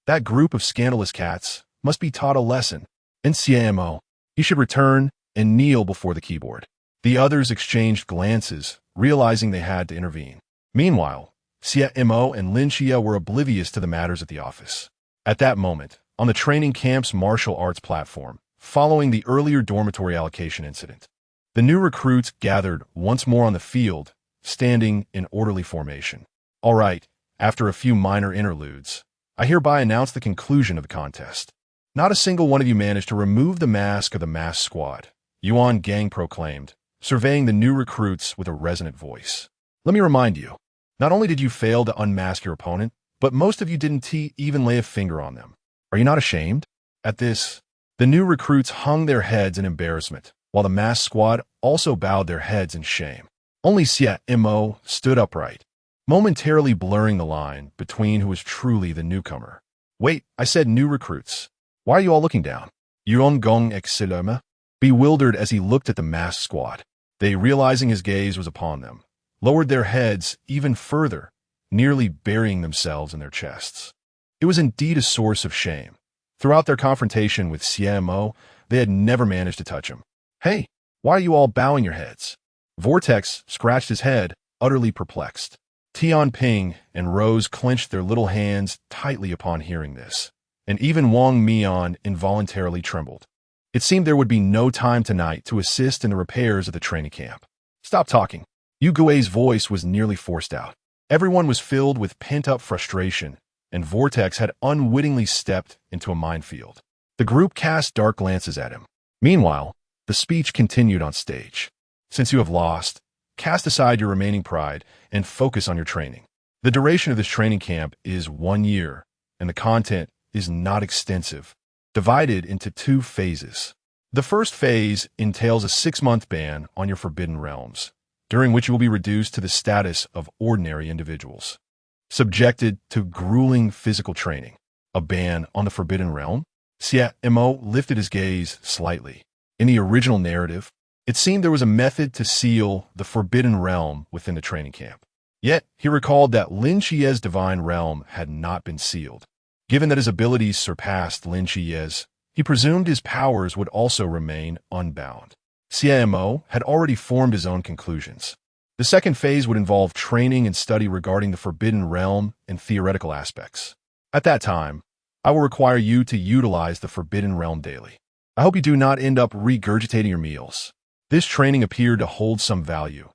That group of scandalous cats must be taught a lesson. And Xie Mo, he should return and kneel before the keyboard. The others exchanged glances, realizing they had to intervene. Meanwhile, Xie Mo and Lin Qi were oblivious to the matters at the office. At that moment, on the training camp's martial arts platform, following the earlier dormitory allocation incident, the new recruits gathered once more on the field, standing in orderly formation. All right, after a few minor interludes, I hereby announce the conclusion of the contest. Not a single one of you managed to remove the mask of the masked squad, Yuan Gang proclaimed, surveying the new recruits with a resonant voice. Let me remind you, not only did you fail to unmask your opponent, but most of you didn't even lay a finger on them. Are you not ashamed? At this, the new recruits hung their heads in embarrassment, while the masked squad also bowed their heads in shame. Only Xie Mo stood upright, momentarily blurring the line between who was truly the newcomer. Wait, I said new recruits. Why are you all looking down? Yuan Gong exclaimed, bewildered as he looked at the masked squad. They, realizing his gaze was upon them, lowered their heads even further, nearly burying themselves in their chests. It was indeed a source of shame. Throughout their confrontation with Xie Mo, they had never managed to touch him. Hey, why are you all bowing your heads? Vortex scratched his head, utterly perplexed. Tian Ping and Rose clenched their little hands tightly upon hearing this, and even Wang Mian involuntarily trembled. It seemed there would be no time tonight to assist in the repairs of the training camp. Stop talking. Yu Gui's voice was nearly forced out. Everyone was filled with pent-up frustration, and Vortex had unwittingly stepped into a minefield. The group cast dark glances at him. Meanwhile, the speech continued on stage. Since you have lost, cast aside your remaining pride and focus on your training. The duration of this training camp is 1 year, and the content is not extensive, divided into 2 phases. The first phase entails a 6-month ban on your forbidden realms, during which you will be reduced to the status of ordinary individuals. subjected to grueling physical training, a ban on the Forbidden Realm? Xie Mo lifted his gaze slightly. In the original narrative, it seemed there was a method to seal the Forbidden Realm within the training camp. Yet, he recalled that Lin Xie's divine realm had not been sealed. Given that his abilities surpassed Lin Xie's, he presumed his powers would also remain unbound. Xie Mo had already formed his own conclusions. The second phase would involve training and study regarding the Forbidden Realm and theoretical aspects. At that time, I will require you to utilize the Forbidden Realm daily. I hope you do not end up regurgitating your meals. This training appeared to hold some value,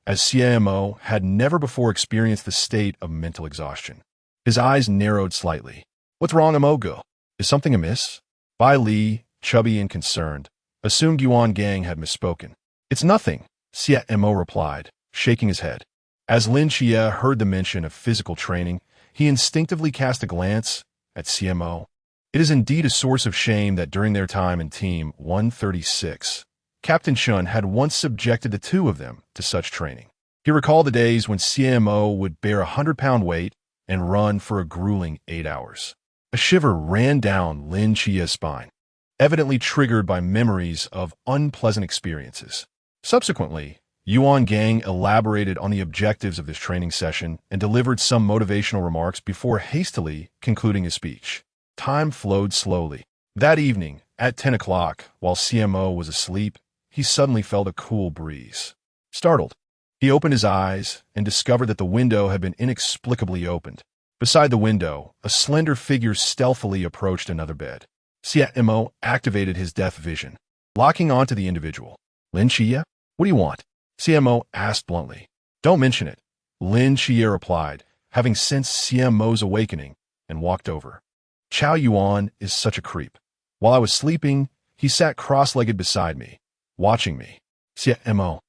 as Xie Mo had never before experienced the state of mental exhaustion. His eyes narrowed slightly. What's wrong, Amogo? Is something amiss? Bai Li, chubby and concerned, assumed Hongying had misspoken. It's nothing, Xie Mo replied, shaking his head. As Lin Xie heard the mention of physical training, he instinctively cast a glance at Xie Mo. It is indeed a source of shame that during their time in Team 136, Captain Shun had once subjected the two of them to such training. He recalled the days when Xie Mo would bear a 100-pound weight and run for a grueling 8 hours. A shiver ran down Lin Xie's spine, evidently triggered by memories of unpleasant experiences. Subsequently, Hongying elaborated on the objectives of this training session and delivered some motivational remarks before hastily concluding his speech. Time flowed slowly. That evening, at 10 o'clock, while Xie Mo was asleep, he suddenly felt a cool breeze. Startled, he opened his eyes and discovered that the window had been inexplicably opened. Beside the window, a slender figure stealthily approached another bed. Xie Mo activated his depth vision, locking onto the individual. Lin Xie, what do you want? Xie Mo asked bluntly. Don't mention it, Lin Xie replied, having sensed Xie Mo's awakening, and walked over. Chao Yuan is such a creep. While I was sleeping, he sat cross-legged beside me, watching me. Xie Mo,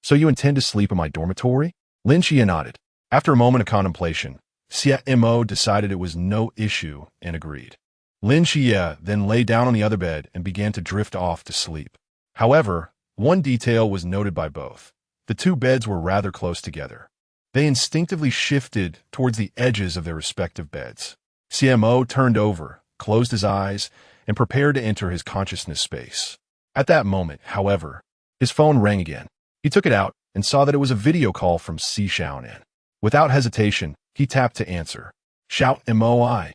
so you intend to sleep in my dormitory? Lin Xie nodded. After a moment of contemplation, Xie Mo decided it was no issue and agreed. Lin Xie then lay down on the other bed and began to drift off to sleep. However, one detail was noted by both. The two beds were rather close together. They instinctively shifted towards the edges of their respective beds. Xie Mo turned over, closed his eyes, and prepared to enter his consciousness space. At that moment, however, his phone rang again. He took it out and saw that it was a video call from Xiaonan. Without hesitation, he tapped to answer. Xiaonan.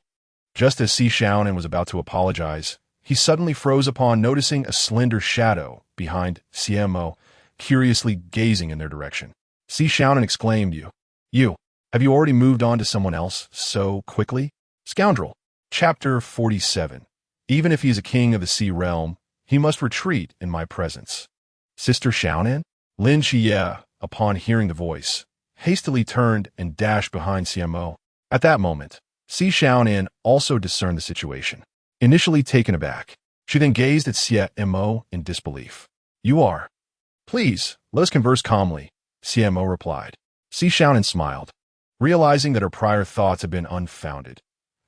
Just as Xiaonan was about to apologize, he suddenly froze upon noticing a slender shadow behind Xie Mo, curiously gazing in their direction. Xiaonan exclaimed, have you already moved on to someone else so quickly? Scoundrel. Chapter 47. Even if he is a king of the sea realm, he must retreat in my presence. Sister Xiaonan? Lin Xie, upon hearing the voice, hastily turned and dashed behind Xie Mo. At that moment, Xiaonan also discerned the situation. Initially taken aback, she then gazed at Xie Mo in disbelief. You are. Please, let us converse calmly, Xie Mo replied. Xiaonan smiled, realizing that her prior thoughts had been unfounded.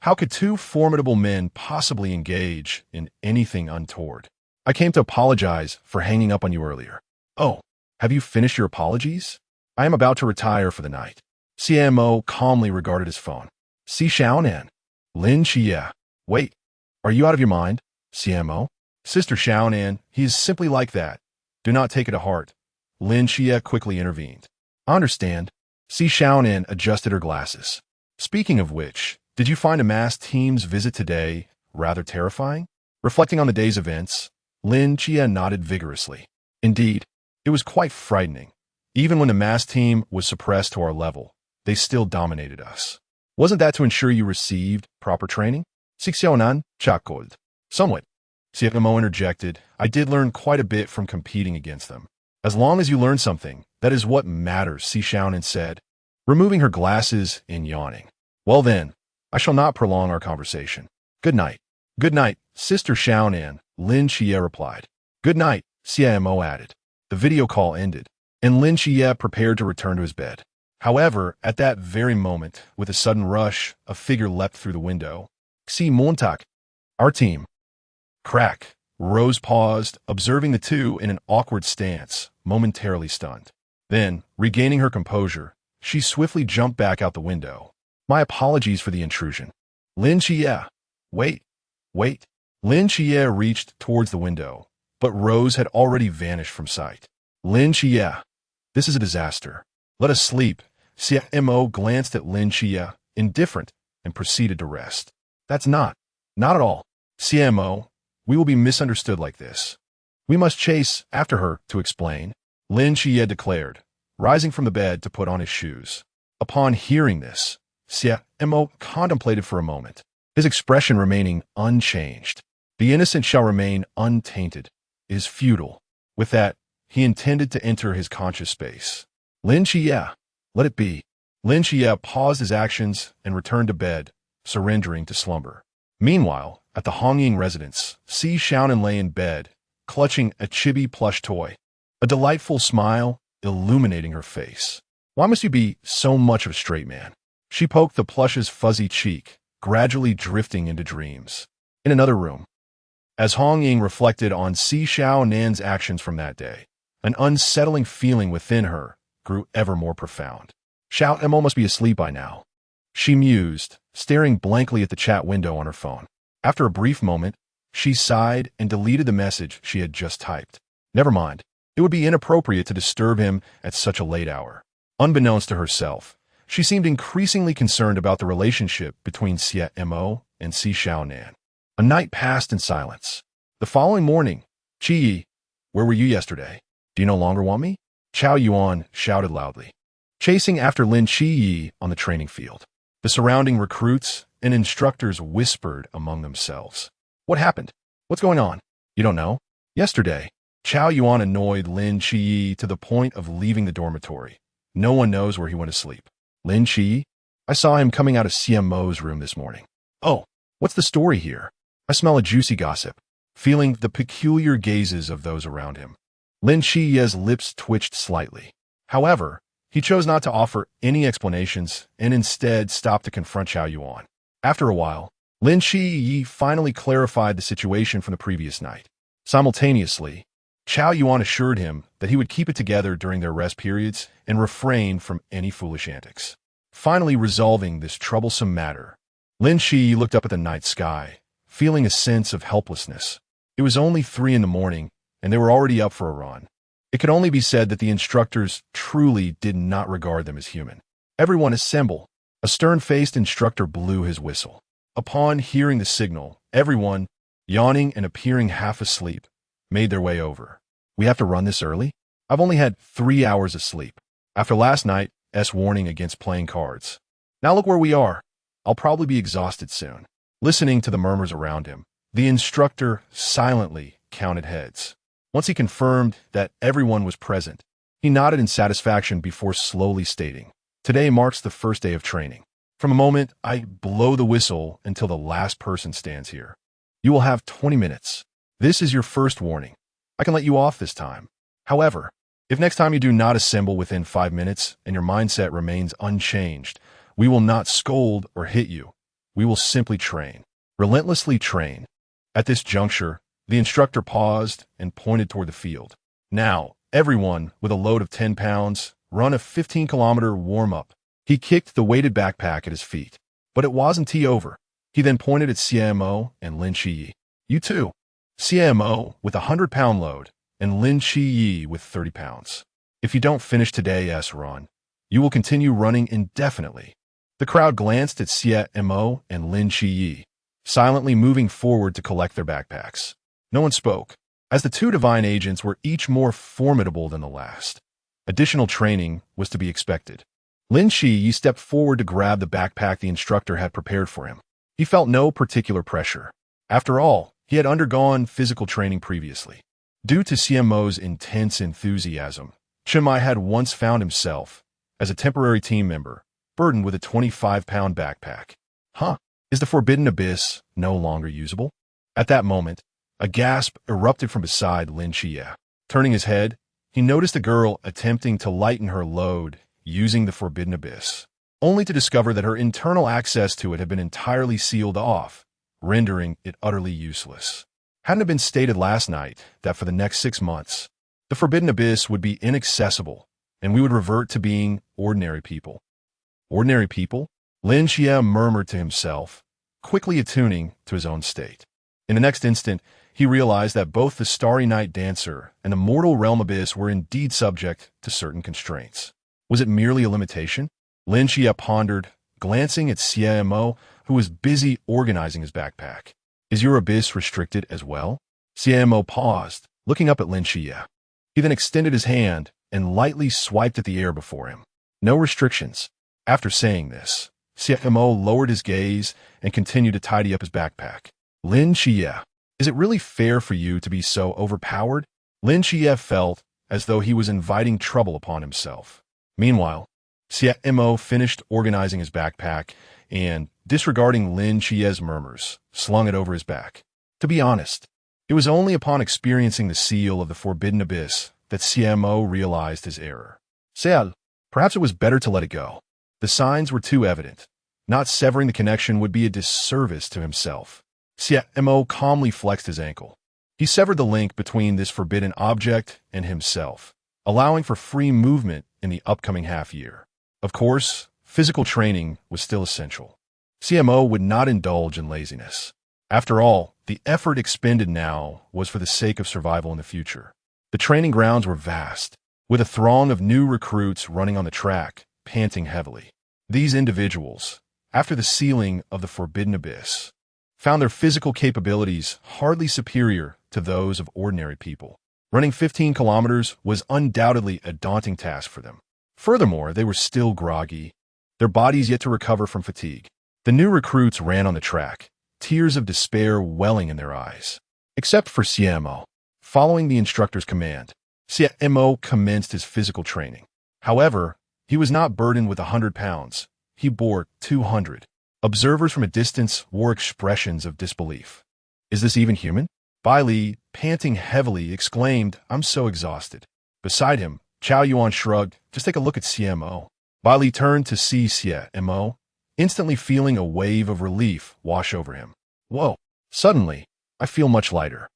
How could two formidable men possibly engage in anything untoward? I came to apologize for hanging up on you earlier. Oh, have you finished your apologies? I am about to retire for the night. Xie Mo calmly regarded his phone. Xiaonan. Lin Xie. Wait, are you out of your mind? Xie Mo. Sister Xiaonan, he is simply like that. Do not take it to heart. Lin Xie quickly intervened. I understand. Xiaonan adjusted her glasses. Speaking of which, did you find a mass team's visit today rather terrifying? Reflecting on the day's events, Lin Xie nodded vigorously. Indeed, it was quite frightening. Even when the mass team was suppressed to our level, they still dominated us. Wasn't that to ensure you received proper training? Xiaonan chuckled. Somewhat. Xie Mo interjected. I did learn quite a bit from competing against them. As long as you learn something, that is what matters, Xiaonan said, removing her glasses and yawning. Well then, I shall not prolong our conversation. Good night. Good night, Sister Xiaonan, Lin Xie replied. Good night, Xie Mo added. The video call ended, and Lin Xie prepared to return to his bed. However, at that very moment, with a sudden rush, a figure leapt through the window. Xie Mo, our team. Crack. Rose paused, observing the two in an awkward stance, momentarily stunned. Then, regaining her composure, she swiftly jumped back out the window. My apologies for the intrusion. Lin Xie. Wait, wait. Lin Xie reached towards the window, but Rose had already vanished from sight. Lin Xie. This is a disaster. Let us sleep. Xie Mo glanced at Lin Xie, indifferent, and proceeded to rest. That's not at all. Xie Mo, we will be misunderstood like this. We must chase after her to explain, Lin Xie declared, rising from the bed to put on his shoes. Upon hearing this, Xie Mo contemplated for a moment, his expression remaining unchanged. The innocent shall remain untainted. It is futile. With that, he intended to enter his conscious space. Lin Xie, let it be. Lin Xie paused his actions and returned to bed, surrendering to slumber. Meanwhile, at the Hongying residence, Xiaonan lay in bed, clutching a chibi plush toy, a delightful smile illuminating her face. Why must you be so much of a straight man? She poked the plush's fuzzy cheek, gradually drifting into dreams. In another room, as Hong Ying reflected on Xiaonan's actions from that day, an unsettling feeling within her grew ever more profound. Xiao Mo must be asleep by now, she mused, staring blankly at the chat window on her phone. After a brief moment, she sighed and deleted the message she had just typed. Never mind. It would be inappropriate to disturb him at such a late hour. Unbeknownst to herself, she seemed increasingly concerned about the relationship between Xie Mo and Xiaonan. A night passed in silence. The following morning, Qi, where were you yesterday? Do you no longer want me? Chao Yuan shouted loudly, chasing after Lin Qi on the training field. The surrounding recruits and instructors whispered among themselves. What happened? What's going on? You don't know? Yesterday, Chao Yuan annoyed Lin Qi to the point of leaving the dormitory. No one knows where he went to sleep. Lin Qi? I saw him coming out of Xie Mo's room this morning. Oh, what's the story here? I smell a juicy gossip, feeling the peculiar gazes of those around him. Lin Qi's lips twitched slightly. However, he chose not to offer any explanations and instead stopped to confront Chao Yuan. After a while, Lin Qi finally clarified the situation from the previous night. Simultaneously, Chao Yuan assured him that he would keep it together during their rest periods and refrain from any foolish antics. Finally resolving this troublesome matter, Lin Qi looked up at the night sky, feeling a sense of helplessness. It was only 3 a.m, and they were already up for a run. It could only be said that the instructors truly did not regard them as human. Everyone assemble. A stern-faced instructor blew his whistle. Upon hearing the signal, everyone, yawning and appearing half asleep, made their way over. We have to run this early? I've only had 3 hours of sleep. After last night's warning against playing cards. Now look where we are. I'll probably be exhausted soon. Listening to the murmurs around him, the instructor silently counted heads. Once he confirmed that everyone was present, he nodded in satisfaction before slowly stating, "Today marks the first day of training. From the moment I blow the whistle until the last person stands here, you will have 20 minutes. This is your first warning. I can let you off this time. However, if next time you do not assemble within 5 minutes and your mindset remains unchanged, we will not scold or hit you. We will simply train. Relentlessly train." At this juncture, the instructor paused and pointed toward the field. Now, everyone with a load of 10 pounds, run a 15-kilometer warm-up. He kicked the weighted backpack at his feet. But it wasn't over. He then pointed at Xie Mo and Lin Qi. You too. Xie Mo with a 100-pound load, and Lin Qi with 30 pounds. If you don't finish today's run, you will continue running indefinitely. The crowd glanced at Xie Mo and Lin Qi, silently moving forward to collect their backpacks. No one spoke, as the two divine agents were each more formidable than the last. Additional training was to be expected. Lin Qi stepped forward to grab the backpack the instructor had prepared for him. He felt no particular pressure. After all, he had undergone physical training previously. Due to Xie Mo's intense enthusiasm, Xie Mo had once found himself, as a temporary team member, burdened with a 25-pound backpack. Is the Forbidden Abyss no longer usable? At that moment, a gasp erupted from beside Lin Qi. Turning his head, he noticed a girl attempting to lighten her load using the Forbidden Abyss, only to discover that her internal access to it had been entirely sealed off, rendering it utterly useless. Hadn't it been stated last night that for the next 6 months, the Forbidden Abyss would be inaccessible, and we would revert to being ordinary people? Ordinary people? Lin Xie murmured to himself, quickly attuning to his own state. In the next instant, he realized that both the Starry Night Dancer and the mortal realm abyss were indeed subject to certain constraints. Was it merely a limitation? Lin Xie pondered, glancing at Xie Mo, who was busy organizing his backpack. Is your abyss restricted as well? Xie Mo paused, looking up at Lin Xie. He then extended his hand and lightly swiped at the air before him. No restrictions. After saying this, Xie Mo lowered his gaze and continued to tidy up his backpack. Lin Xie, is it really fair for you to be so overpowered? Lin Xie felt as though he was inviting trouble upon himself. Meanwhile, Xie Mo finished organizing his backpack and, disregarding Lin Xie's murmurs, slung it over his back. To be honest, it was only upon experiencing the seal of the Forbidden Abyss that Xie Mo realized his error. Seal, perhaps it was better to let it go. The signs were too evident. Not severing the connection would be a disservice to himself. Xie Mo calmly flexed his ankle. He severed the link between this forbidden object and himself, allowing for free movement in the upcoming half-year. Of course, physical training was still essential. Xie Mo would not indulge in laziness. After all, the effort expended now was for the sake of survival in the future. The training grounds were vast, with a throng of new recruits running on the track, panting heavily. These individuals, after the sealing of the Forbidden Abyss, found their physical capabilities hardly superior to those of ordinary people. Running 15 kilometers was undoubtedly a daunting task for them. Furthermore, they were still groggy, their bodies yet to recover from fatigue. The new recruits ran on the track, tears of despair welling in their eyes. Except for Xie Mo. Following the instructor's command, Xie Mo commenced his physical training. However, he was not burdened with 100 pounds. He bore 200. Observers from a distance wore expressions of disbelief. Is this even human? Bai Li, panting heavily, exclaimed, I'm so exhausted. Beside him, Chao Yuan shrugged, just take a look at Xie Mo. Bai Li turned to see Xie Mo, instantly feeling a wave of relief wash over him. Whoa, suddenly, I feel much lighter.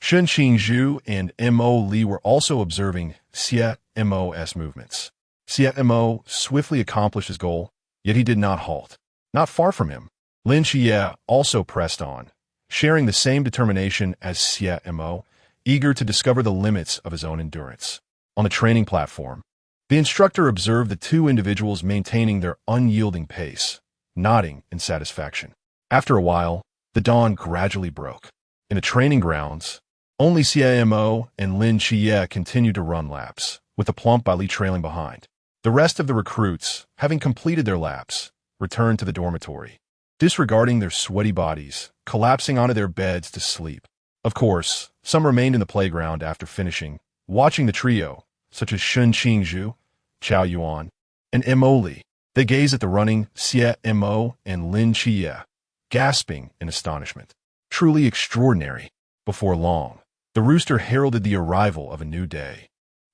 Shen Qingzhu and Mo Li were also observing Xie Mo's movements. Xie Mo swiftly accomplished his goal, yet he did not halt. Not far from him, Lin Xie also pressed on, sharing the same determination as Xie Mo, eager to discover the limits of his own endurance. On the training platform, the instructor observed the two individuals maintaining their unyielding pace, nodding in satisfaction. After a while, the dawn gradually broke. In the training grounds, only Xie Mo and Lin Xie continued to run laps, with the plump Bai Li trailing behind. The rest of the recruits, having completed their laps, returned to the dormitory, disregarding their sweaty bodies, collapsing onto their beds to sleep. Of course, some remained in the playground after finishing, watching the trio, such as Shen Qingzhu, Chao Yuan, and Mo Li. They gazed at the running Xie Mo and Lin Xie, gasping in astonishment. Truly extraordinary. Before long, the rooster heralded the arrival of a new day.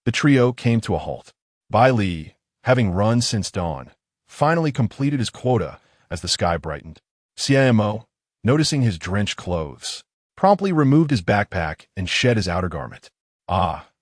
The trio came to a halt. Bai Li, having run since dawn, finally completed his quota as the sky brightened. Xie Mo, noticing his drenched clothes, promptly removed his backpack and shed his outer garment.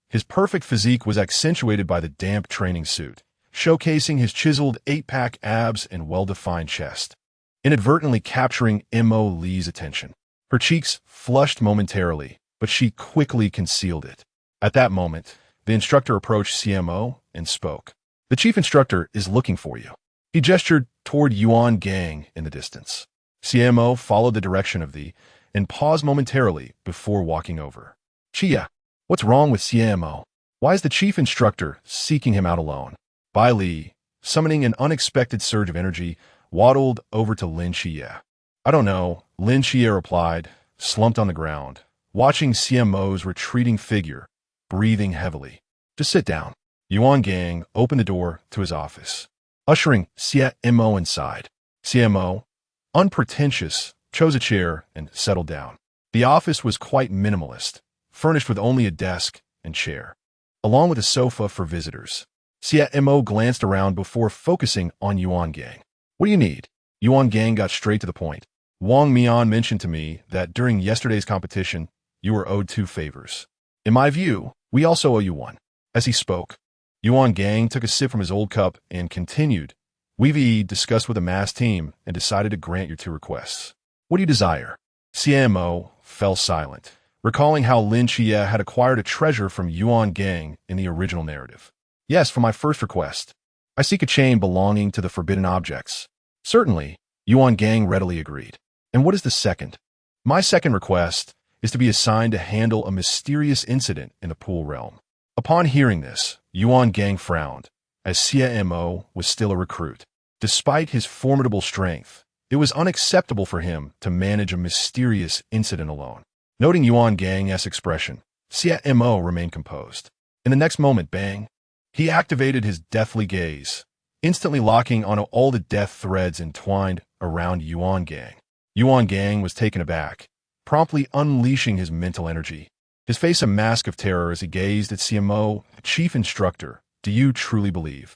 His perfect physique was accentuated by the damp training suit, showcasing his chiseled 8-pack abs and well-defined chest, inadvertently capturing Mo Li's attention. Her cheeks flushed momentarily, but she quickly concealed it. At that moment, the instructor approached Xie Mo and spoke. The chief instructor is looking for you. He gestured toward Yuan Gang in the distance. Xie Mo followed the direction of the and paused momentarily before walking over. Chia, what's wrong with Xie Mo? Why is the chief instructor seeking him out alone? Bai Li, summoning an unexpected surge of energy, waddled over to Lin Xie. I don't know, Lin Xie replied, slumped on the ground, watching Xie Mo's retreating figure, breathing heavily. Just sit down. Yuan Gang opened the door to his office, ushering Xie Mo inside. Xie Mo, unpretentious, chose a chair and settled down. The office was quite minimalist, furnished with only a desk and chair, along with a sofa for visitors. Xie Mo glanced around before focusing on Yuan Gang. What do you need? Yuan Gang got straight to the point. Wang Mian mentioned to me that during yesterday's competition, you were owed 2 favors. In my view, we also owe you one. As he spoke, Yuan Gang took a sip from his old cup and continued, We've discussed with the mass team and decided to grant your two requests. What do you desire? Xie Mo fell silent, recalling how Lin Xie had acquired a treasure from Hongying in the original narrative. Yes, for my first request. I seek a chain belonging to the forbidden objects. Certainly, Hongying readily agreed. And what is the second? My second request is to be assigned to handle a mysterious incident in the pool realm. Upon hearing this, Hongying frowned, as Xie Mo was still a recruit. Despite his formidable strength, it was unacceptable for him to manage a mysterious incident alone. Noting Hongying's expression, Xie Mo remained composed. In the next moment, bang, he activated his deathly gaze, instantly locking onto all the death threads entwined around Hongying. Hongying was taken aback, promptly unleashing his mental energy. His face a mask of terror as he gazed at Xie Mo, chief instructor. Do you truly believe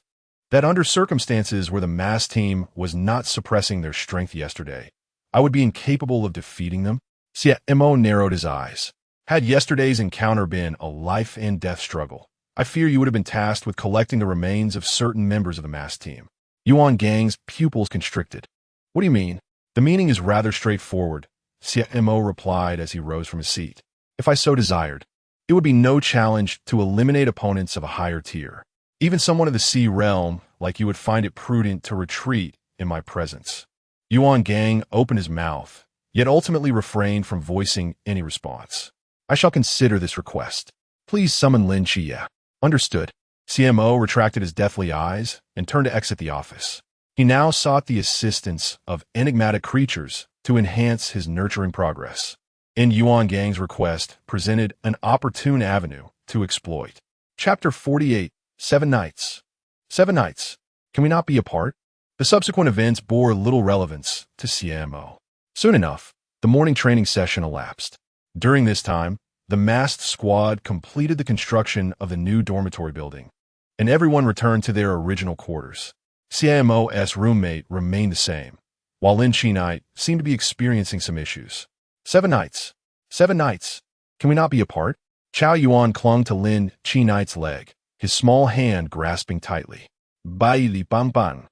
that under circumstances where the mass team was not suppressing their strength yesterday, I would be incapable of defeating them? Xie Mo narrowed his eyes. Had yesterday's encounter been a life and death struggle, I fear you would have been tasked with collecting the remains of certain members of the mass team. Hongying's pupils constricted. What do you mean? The meaning is rather straightforward, Xie Mo replied as he rose from his seat. If I so desired, it would be no challenge to eliminate opponents of a higher tier. Even someone of the sea realm like you would find it prudent to retreat in my presence. Hongying opened his mouth, yet ultimately refrained from voicing any response. I shall consider this request. Please summon Lin Xie. Understood. Xie Mo retracted his deathly eyes and turned to exit the office. He now sought the assistance of enigmatic creatures to enhance his nurturing progress. And Hongying's request presented an opportune avenue to exploit. Chapter 48. 7 Nights. 7 nights. Can we not be apart? The subsequent events bore little relevance to Xie Mo. Soon enough, the morning training session elapsed. During this time, the masked squad completed the construction of the new dormitory building, and everyone returned to their original quarters. Xie Mo's roommate remained the same, while Lin Xie seemed to be experiencing some issues. 7 nights. 7 nights. Can we not be apart? Chao Yuan clung to Lin Xie's leg, his small hand grasping tightly. Bai li ban ban.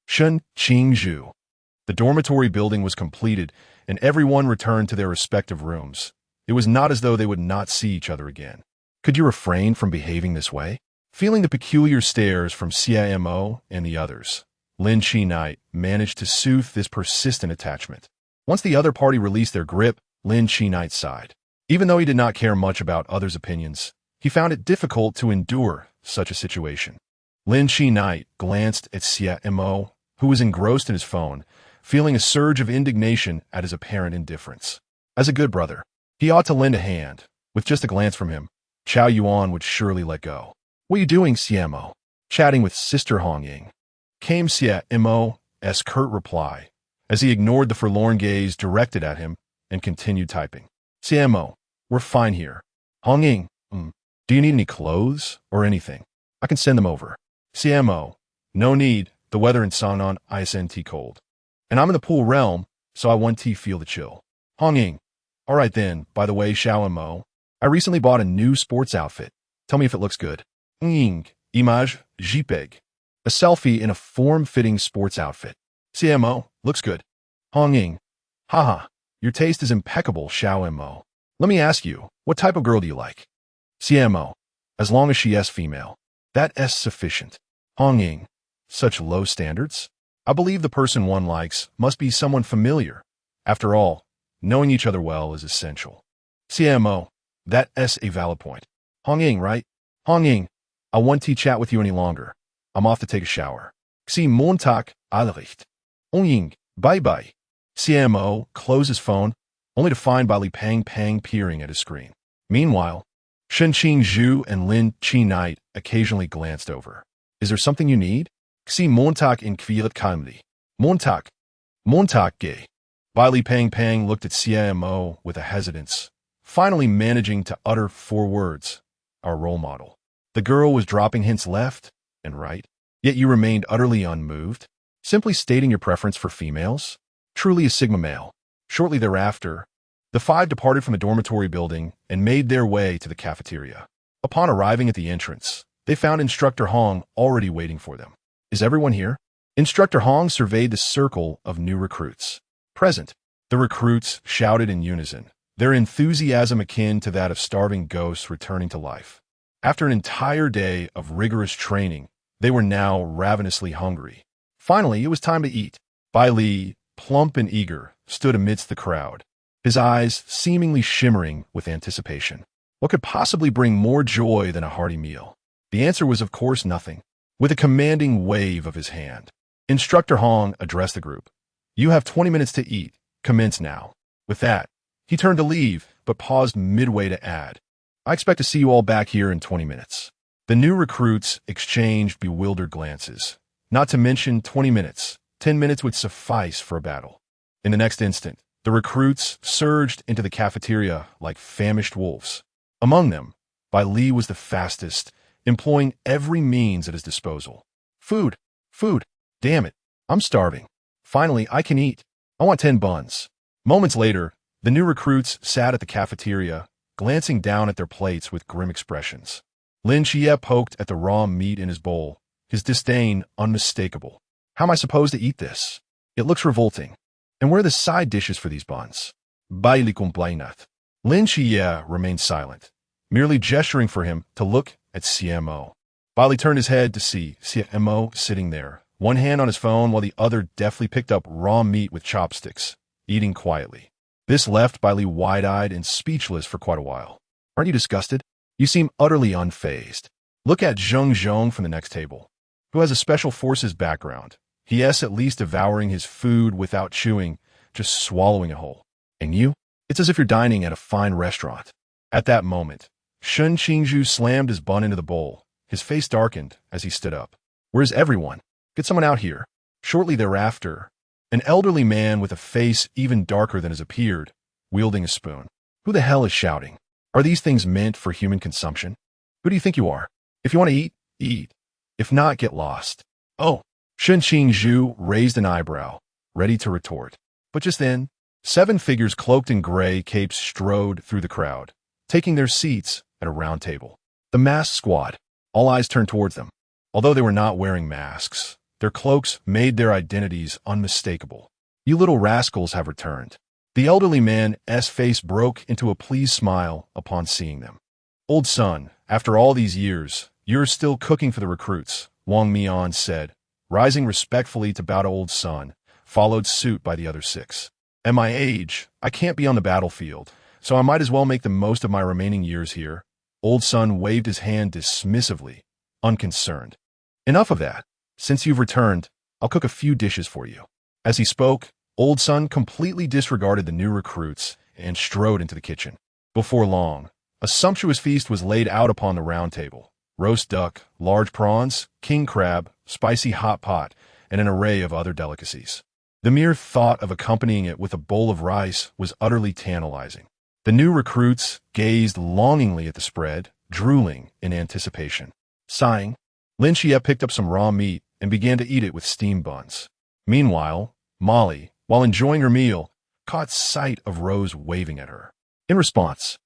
Shen Qing Zhu. The dormitory building was completed, and everyone returned to their respective rooms. It was not as though they would not see each other again. Could you refrain from behaving this way? Feeling the peculiar stares from Xie Mo and the others, Lin Xie managed to soothe this persistent attachment. Once the other party released their grip, Lin Xie sighed. Even though he did not care much about others' opinions, he found it difficult to endure such a situation. Lin Xie glanced at Xie Mo, who was engrossed in his phone, feeling a surge of indignation at his apparent indifference. As a good brother, he ought to lend a hand. With just a glance from him, Chao Yuan would surely let go. What are you doing, Xie Mo? Chatting with Sister Hong Ying. Came Xie Mo's curt reply, as he ignored the forlorn gaze directed at him and continued typing. Xie Mo, we're fine here. Hong Ying, do you need any clothes or anything? I can send them over. Xie Mo, no need. The weather in Xiaonan isn't cold. And I'm in the pool realm, so I want to feel the chill. Hongying. All right then, by the way, Xiao Mo, I recently bought a new sports outfit. Tell me if it looks good. Hongying, image, JPEG. A selfie in a form-fitting sports outfit. Xie Mo, looks good. Hongying. Haha, your taste is impeccable, Xiao Mo. Let me ask you, what type of girl do you like? Xie Mo, as long as she is female. That's sufficient. Hongying. Such low standards? I believe the person one likes must be someone familiar. After all, knowing each other well is essential. Xie Mo, that's a valid point. Hongying, right? Hongying, I won't chat with you any longer. I'm off to take a shower. Xie Montag, Alricht. Hongying, bye-bye. Xie Mo closed his phone, only to find Bali Pang peering at his screen. Meanwhile, Shen Qing Zhu and Lin Xie occasionally glanced over. Is there something you need? Xie Montag in Kvirat Kamli. Montag. Montag gay. Bali Pang looked at Xie Mo with a hesitance, finally managing to utter 4 words. Our role model. The girl was dropping hints left and right, yet you remained utterly unmoved, simply stating your preference for females. Truly a Sigma male. Shortly thereafter, the 5 departed from the dormitory building and made their way to the cafeteria. Upon arriving at the entrance, they found Instructor Hong already waiting for them. Is everyone here? Instructor Hong surveyed the circle of new recruits. Present. The recruits shouted in unison, their enthusiasm akin to that of starving ghosts returning to life. After an entire day of rigorous training, they were now ravenously hungry. Finally, it was time to eat. Bai Li, plump and eager, stood amidst the crowd, his eyes seemingly shimmering with anticipation. What could possibly bring more joy than a hearty meal? The answer was, of course, nothing. With a commanding wave of his hand, Instructor Hong addressed the group. You have 20 minutes to eat. Commence now. With that, he turned to leave, but paused midway to add, I expect to see you all back here in 20 minutes. The new recruits exchanged bewildered glances. Not to mention 20 minutes. 10 minutes would suffice for a battle. In the next instant, the recruits surged into the cafeteria like famished wolves. Among them, Bai Li was the fastest, employing every means at his disposal. Food! Food! Damn it! I'm starving. Finally, I can eat. I want 10 buns. Moments later, the new recruits sat at the cafeteria, glancing down at their plates with grim expressions. Lin Xie poked at the raw meat in his bowl, his disdain unmistakable. How am I supposed to eat this? It looks revolting. And where are the side dishes for these buns? Bai Li complained. Lin Xie remained silent, merely gesturing for him to look at Xie Mo. Bai Li turned his head to see Xie Mo sitting there, one hand on his phone while the other deftly picked up raw meat with chopsticks, eating quietly. This left Bai Li wide-eyed and speechless for quite a while. Aren't you disgusted? You seem utterly unfazed. Look at Zheng Zhong from the next table, who has a special forces background. He is at least devouring his food without chewing, just swallowing it whole. And you? It's as if you're dining at a fine restaurant. At that moment, Shen Qingzhu slammed his bun into the bowl. His face darkened as he stood up. Where's everyone? Get someone out here. Shortly thereafter, an elderly man with a face even darker than his appeared, wielding a spoon. Who the hell is shouting? Are these things meant for human consumption? Who do you think you are? If you want to eat, eat. If not, get lost. Oh, Shen Qingzhu raised an eyebrow, ready to retort. But just then, 7 figures cloaked in gray capes strode through the crowd, taking their seats at a round table. The masked squad. All eyes turned towards them. Although they were not wearing masks, their cloaks made their identities unmistakable. You little rascals have returned. The elderly man's face broke into a pleased smile upon seeing them. Old son, after all these years, you're still cooking for the recruits, Wang Mian said, rising respectfully to bow to old son, followed suit by the other 6. At my age, I can't be on the battlefield, so I might as well make the most of my remaining years here. Old son waved his hand dismissively, unconcerned. Enough of that. Since you've returned, I'll cook a few dishes for you. As he spoke, old son completely disregarded the new recruits and strode into the kitchen. Before long, a sumptuous feast was laid out upon the round table. Roast duck, large prawns, king crab, spicy hot pot, and an array of other delicacies. The mere thought of accompanying it with a bowl of rice was utterly tantalizing. The new recruits gazed longingly at the spread, drooling in anticipation. Sighing, Lin Xie picked up some raw meat and began to eat it with steamed buns. Meanwhile, Molly, while enjoying her meal, caught sight of Rose waving at her. In response,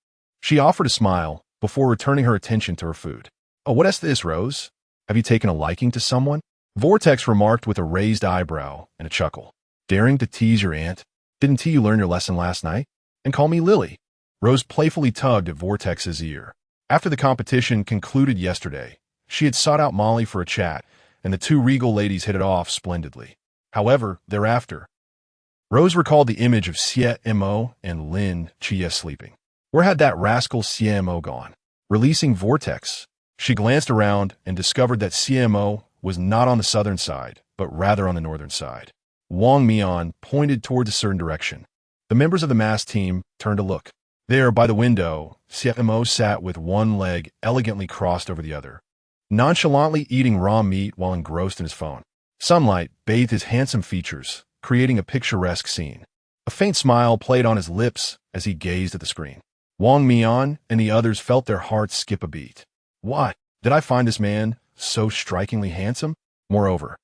she offered a smile before returning her attention to her food. Oh, what is this, Rose? Have you taken a liking to someone? Vortex remarked with a raised eyebrow and a chuckle. Daring to tease your aunt? Didn't you learn your lesson last night? And call me Lily. Rose playfully tugged at Vortex's ear. After the competition concluded yesterday, she had sought out Molly for a chat, and the 2 regal ladies hit it off splendidly. However, thereafter, Rose recalled the image of Xie Mo and Lin Xie sleeping. Where had that rascal Xie Mo gone? Releasing Vortex, she glanced around and discovered that Xie Mo was not on the southern side, but rather on the northern side. Wang Mian pointed towards a certain direction. The members of the mass team turned to look. There, by the window, Xie Mo sat with one leg elegantly crossed over the other, nonchalantly eating raw meat while engrossed in his phone. Sunlight bathed his handsome features, creating a picturesque scene. A faint smile played on his lips as he gazed at the screen. Wang Mian and the others felt their hearts skip a beat. What? Did I find this man so strikingly handsome? Moreover,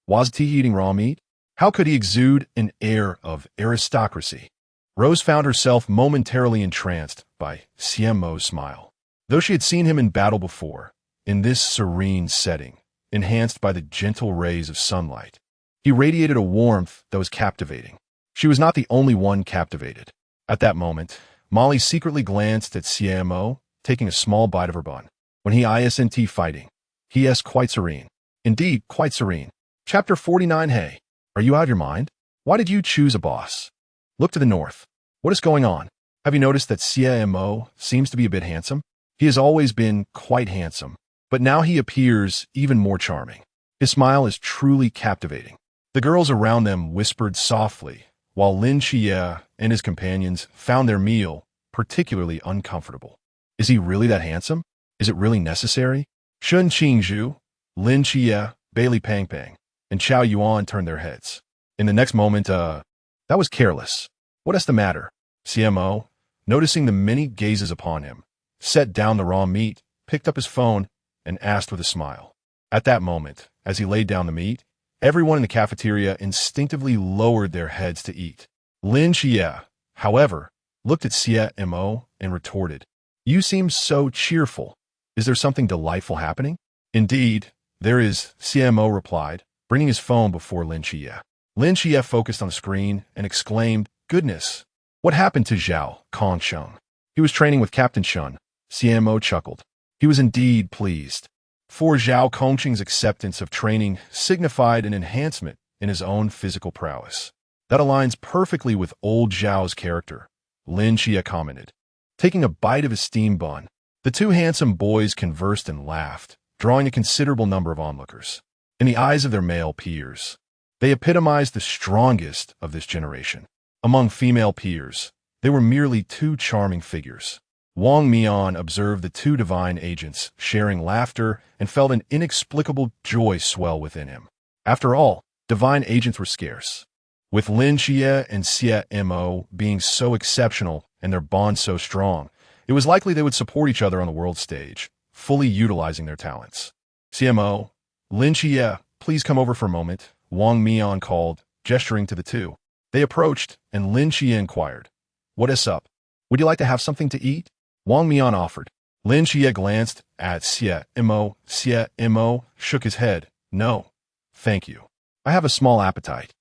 was he eating raw meat? How could he exude an air of aristocracy? Rose found herself momentarily entranced by Xie Mo's smile. Though she had seen him in battle before, in this serene setting, enhanced by the gentle rays of sunlight, He radiated a warmth that was captivating. She was not the only one captivated. At that moment, Molly secretly glanced at Xie Mo, taking a small bite of her bun. When he isn't fighting, he is quite serene. Indeed, quite serene. Chapter 49. Hey, are you out of your mind? Why did you choose a boss? Look to the north. What is going on? Have you noticed that Xie Mo seems to be a bit handsome? He has always been quite handsome, but now he appears even more charming. His smile is truly captivating. The girls around them whispered softly, while Lin Xie and his companions found their meal particularly uncomfortable. Is he really that handsome? Is it really necessary? Shun Qingzhu, Lin Xie, Bailey Pang Pang, and Chao Yuan turned their heads. In the next moment, that was careless. What is the matter? Xie Mo, noticing the many gazes upon him, set down the raw meat, picked up his phone, and asked with a smile. At that moment, as he laid down the meat, everyone in the cafeteria instinctively lowered their heads to eat. Lin Xie, however, looked at Xie Mo and retorted, "You seem so cheerful. Is there something delightful happening?" "Indeed, there is," Xie Mo replied, bringing his phone before Lin Xie. Lin Xie focused on the screen and exclaimed, "Goodness! What happened to Zhao Kongsheng?" "He was training with Captain Shun." Xie Mo chuckled. He was indeed pleased. For Zhao Kongsheng's acceptance of training signified an enhancement in his own physical prowess. "That aligns perfectly with old Zhao's character," Lin Xie commented. Taking a bite of his steam bun, the two handsome boys conversed and laughed, drawing a considerable number of onlookers. In the eyes of their male peers, they epitomized the strongest of this generation. Among female peers, they were merely two charming figures. Wang Mian observed the two divine agents sharing laughter and felt an inexplicable joy swell within him. After all, divine agents were scarce. With Lin Xie and Xie Mo being so exceptional and their bond so strong, it was likely they would support each other on the world stage, fully utilizing their talents. "Xie Mo, Lin Xie, please come over for a moment," Wang Mian called, gesturing to the two. They approached, and Lin Xie inquired, "What is up? Would you like to have something to eat?" Wang Mian offered. Lin Xie glanced at Xie Mo. Xie Mo shook his head. "No, thank you. I have a small appetite.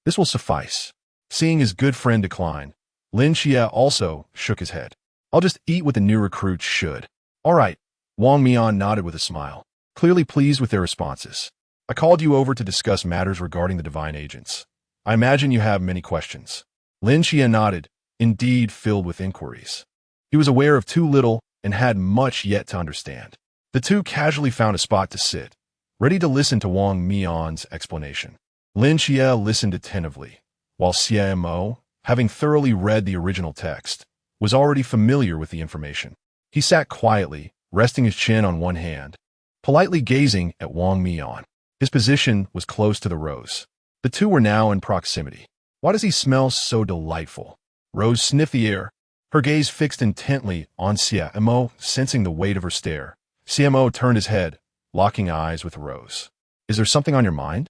This will suffice." Seeing his good friend decline, Lin Xie also shook his head. "I'll just eat what the new recruits should." "All right." Wang Mian nodded with a smile, clearly pleased with their responses. "I called you over to discuss matters regarding the divine agents. I imagine you have many questions." Lin Xie nodded, indeed filled with inquiries. He was aware of too little and had much yet to understand. The two casually found a spot to sit, ready to listen to Wang Mian's explanation. Lin Xie listened attentively, while Xie Mo, having thoroughly read the original text, was already familiar with the information. He sat quietly, resting his chin on one hand, politely gazing at Wang Mian. His position was close to the Rose. The two were now in proximity. "Why does he smell so delightful?" Rose sniffed the air, her gaze fixed intently on Xie Mo, sensing the weight of her stare. Xie Mo turned his head, locking eyes with Rose. "Is there something on your mind?"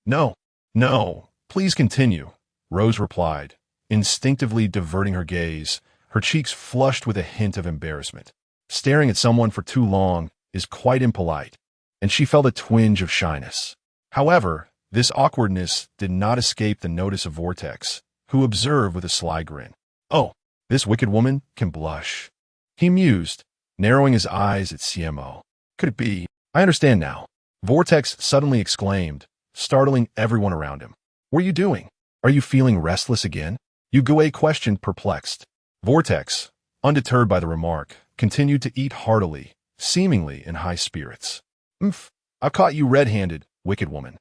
No, please continue," Rose replied, instinctively diverting her gaze, her cheeks flushed with a hint of embarrassment. Staring at someone for too long is quite impolite, and she felt a twinge of shyness. However, this awkwardness did not escape the notice of Vortex, who observed with a sly grin. "Oh, this wicked woman can blush," he mused, narrowing his eyes at Xie Mo. "Could it be? I understand now," Vortex suddenly exclaimed, startling everyone around him. "What are you doing? Are you feeling restless again?" Yugui questioned, perplexed. Vortex, undeterred by the remark, continued to eat heartily, seemingly in high spirits. "I've caught you red-handed, wicked woman."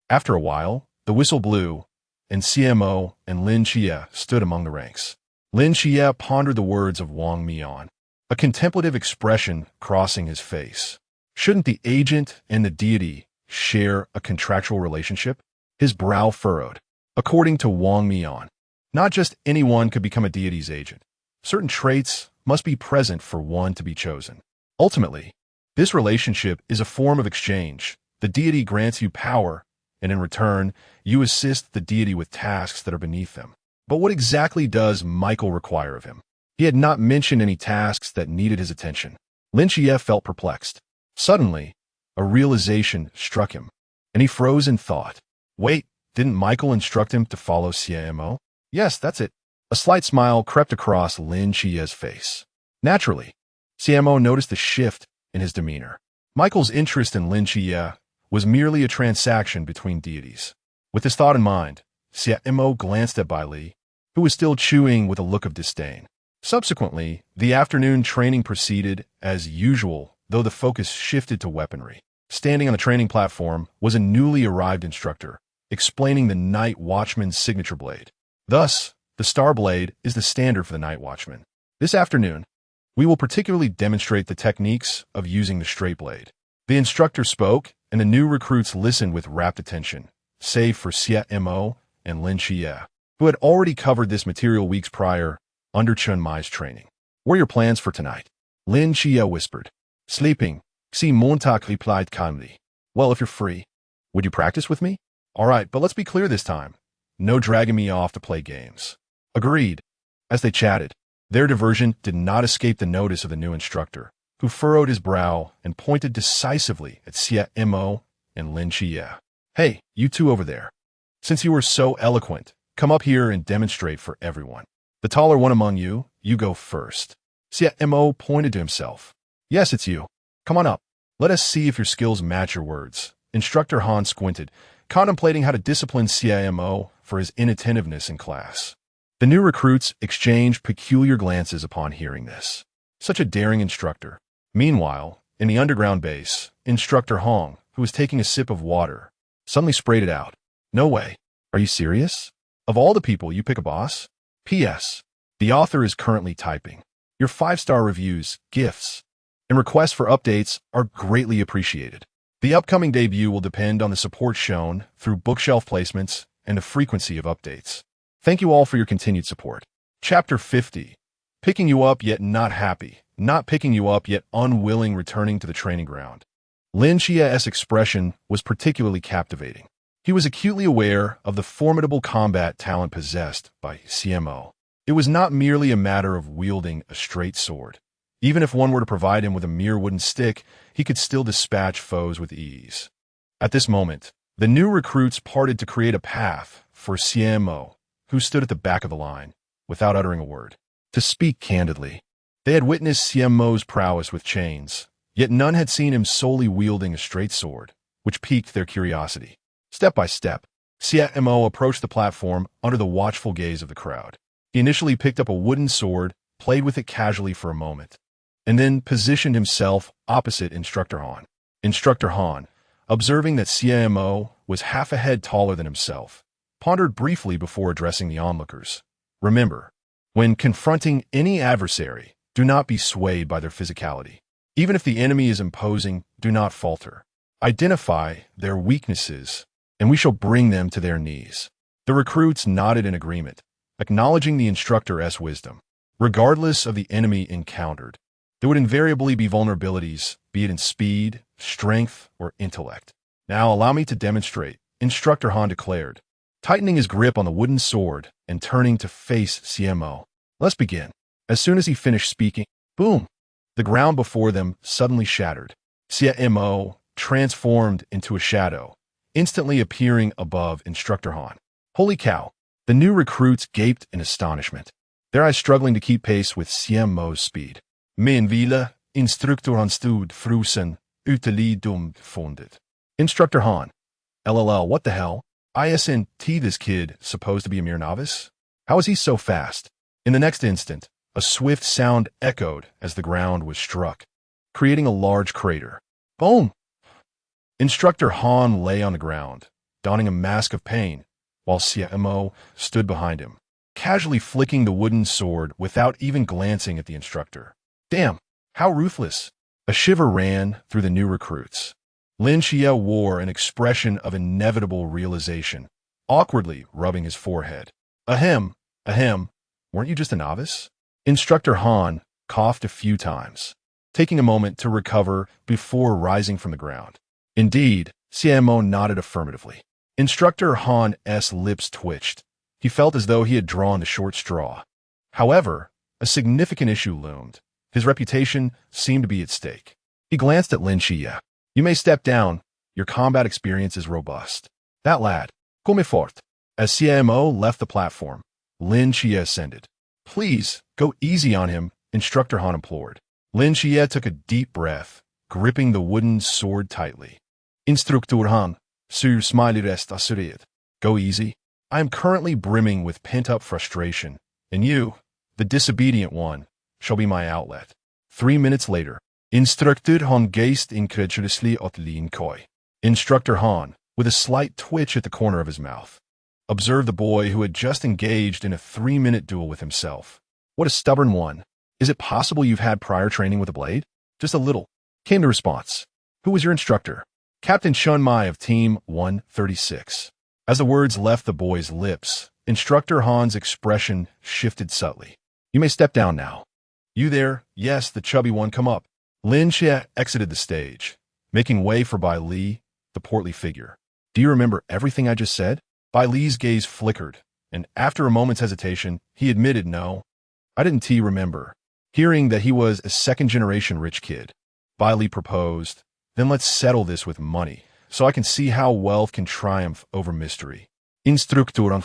After a while, the whistle blew, and Xie Mo and Lin Xie stood among the ranks. Lin Xie pondered the words of Wang Mian, a contemplative expression crossing his face. Shouldn't the agent and the deity share a contractual relationship? His brow furrowed. According to Wang Mian, not just anyone could become a deity's agent. Certain traits must be present for one to be chosen. Ultimately, this relationship is a form of exchange. The deity grants you power, and in return, you assist the deity with tasks that are beneath them. But what exactly does Michael require of him? He had not mentioned any tasks that needed his attention. Lin Xie felt perplexed. Suddenly, a realization struck him, and he froze in thought. Wait, didn't Michael instruct him to follow Xie Mo? Yes, that's it. A slight smile crept across Lin Xie's face. Naturally, Xie Mo noticed the shift in his demeanor. Michael's interest in Lin Xie was merely a transaction between deities. With this thought in mind, Xie Mo glanced at Bai Li, who was still chewing with a look of disdain. Subsequently, the afternoon training proceeded as usual, though the focus shifted to weaponry. Standing on the training platform was a newly arrived instructor, explaining the Night Watchman's signature blade. Thus, the Star Blade is the standard for the Night Watchman. This afternoon, we will particularly demonstrate the techniques of using the straight blade. The instructor spoke, and the new recruits listened with rapt attention, save for Xie Mo and Lin Xie, who had already covered this material weeks prior under Chun Mai's training. What are your plans for tonight? Lin Xie whispered. Sleeping, Xie Mo replied calmly. Well, if you're free, would you practice with me? All right, but let's be clear this time. No dragging me off to play games. Agreed. As they chatted, their diversion did not escape the notice of the new instructor, who furrowed his brow and pointed decisively at Xie Mo and Lin Xie. Hey, you two over there. Since you were so eloquent, come up here and demonstrate for everyone. The taller one among you, you go first. Xie Mo pointed to himself. Yes, it's you. Come on up. Let us see if your skills match your words. Instructor Han squinted, contemplating how to discipline Xie Mo for his inattentiveness in class. The new recruits exchanged peculiar glances upon hearing this. Such a daring instructor. Meanwhile, in the underground base, Instructor Hong, who was taking a sip of water, suddenly sprayed it out. No way. Are you serious? Of all the people, you pick a boss? P.S. The author is currently typing. Your 5-star reviews, gifts, and requests for updates are greatly appreciated. The upcoming debut will depend on the support shown through bookshelf placements and the frequency of updates. Thank you all for your continued support. Chapter 50. Picking you up yet not happy, not picking you up yet unwilling returning to the training ground. Lin Xie's expression was particularly captivating. He was acutely aware of the formidable combat talent possessed by Xie Mo. It was not merely a matter of wielding a straight sword. Even if one were to provide him with a mere wooden stick, he could still dispatch foes with ease. At this moment, the new recruits parted to create a path for Xie Mo, who stood at the back of the line, without uttering a word. To speak candidly, they had witnessed Xie Mo's prowess with chains, yet none had seen him solely wielding a straight sword, which piqued their curiosity. Step by step, Xie Mo approached the platform under the watchful gaze of the crowd. He initially picked up a wooden sword, played with it casually for a moment, and then positioned himself opposite Instructor Han. Instructor Han, observing that Xie Mo was half a head taller than himself, pondered briefly before addressing the onlookers. Remember, when confronting any adversary, do not be swayed by their physicality. Even if the enemy is imposing, do not falter. Identify their weaknesses, and we shall bring them to their knees. The recruits nodded in agreement, acknowledging the instructor's wisdom. Regardless of the enemy encountered, there would invariably be vulnerabilities, be it in speed, strength, or intellect. Now allow me to demonstrate, Instructor Han declared, tightening his grip on the wooden sword and turning to face Xie Mo. Let's begin. As soon as he finished speaking, boom! The ground before them suddenly shattered. Xie Mo transformed into a shadow, instantly appearing above Instructor Han. Holy cow! The new recruits gaped in astonishment, their eyes struggling to keep pace with Xie Mo's speed. Min ville, instructoren stod frusen, utelidum fundet. Instructor Han. LLL, what the hell? ISNT, this kid supposed to be a mere novice? How is he so fast? In the next instant, a swift sound echoed as the ground was struck, creating a large crater. Boom! Instructor Han lay on the ground, donning a mask of pain, while Xie Mo stood behind him, casually flicking the wooden sword without even glancing at the instructor. Damn, how ruthless! A shiver ran through the new recruits. Lin Xie wore an expression of inevitable realization, awkwardly rubbing his forehead. Ahem, weren't you just a novice? Instructor Han coughed a few times, taking a moment to recover before rising from the ground. Indeed, Xie Mo nodded affirmatively. Instructor Han's lips twitched. He felt as though he had drawn the short straw. However, a significant issue loomed. His reputation seemed to be at stake. He glanced at Lin Xie. You may step down. Your combat experience is robust. That lad, Come fort. As Xie Mo left the platform, Lin Xie ascended. Please, go easy on him, Instructor Han implored. Lin Xie took a deep breath, gripping the wooden sword tightly. Instructor Han, sur smiley rest assured. Go easy. I am currently brimming with pent-up frustration, and you, the disobedient one, shall be my outlet. 3 minutes later, Instructor Han gazed incredulously at Lin Koi. Instructor Han, with a slight twitch at the corner of his mouth, observed the boy who had just engaged in a 3-minute duel with himself. What a stubborn one. Is it possible you've had prior training with a blade? Just a little, came the response. Who was your instructor? Captain Chun Mai of Team 136. As the words left the boy's lips, Instructor Han's expression shifted subtly. You may step down now. You there? Yes, the chubby one, come up. Lin Xie exited the stage, making way for Bai Li, the portly figure. Do you remember everything I just said? Bai Li's gaze flickered, and after a moment's hesitation, he admitted no. I didn't remember. Hearing that he was a second-generation rich kid, Bai Li proposed, then let's settle this with money, so I can see how wealth can triumph over mystery. Instructor Han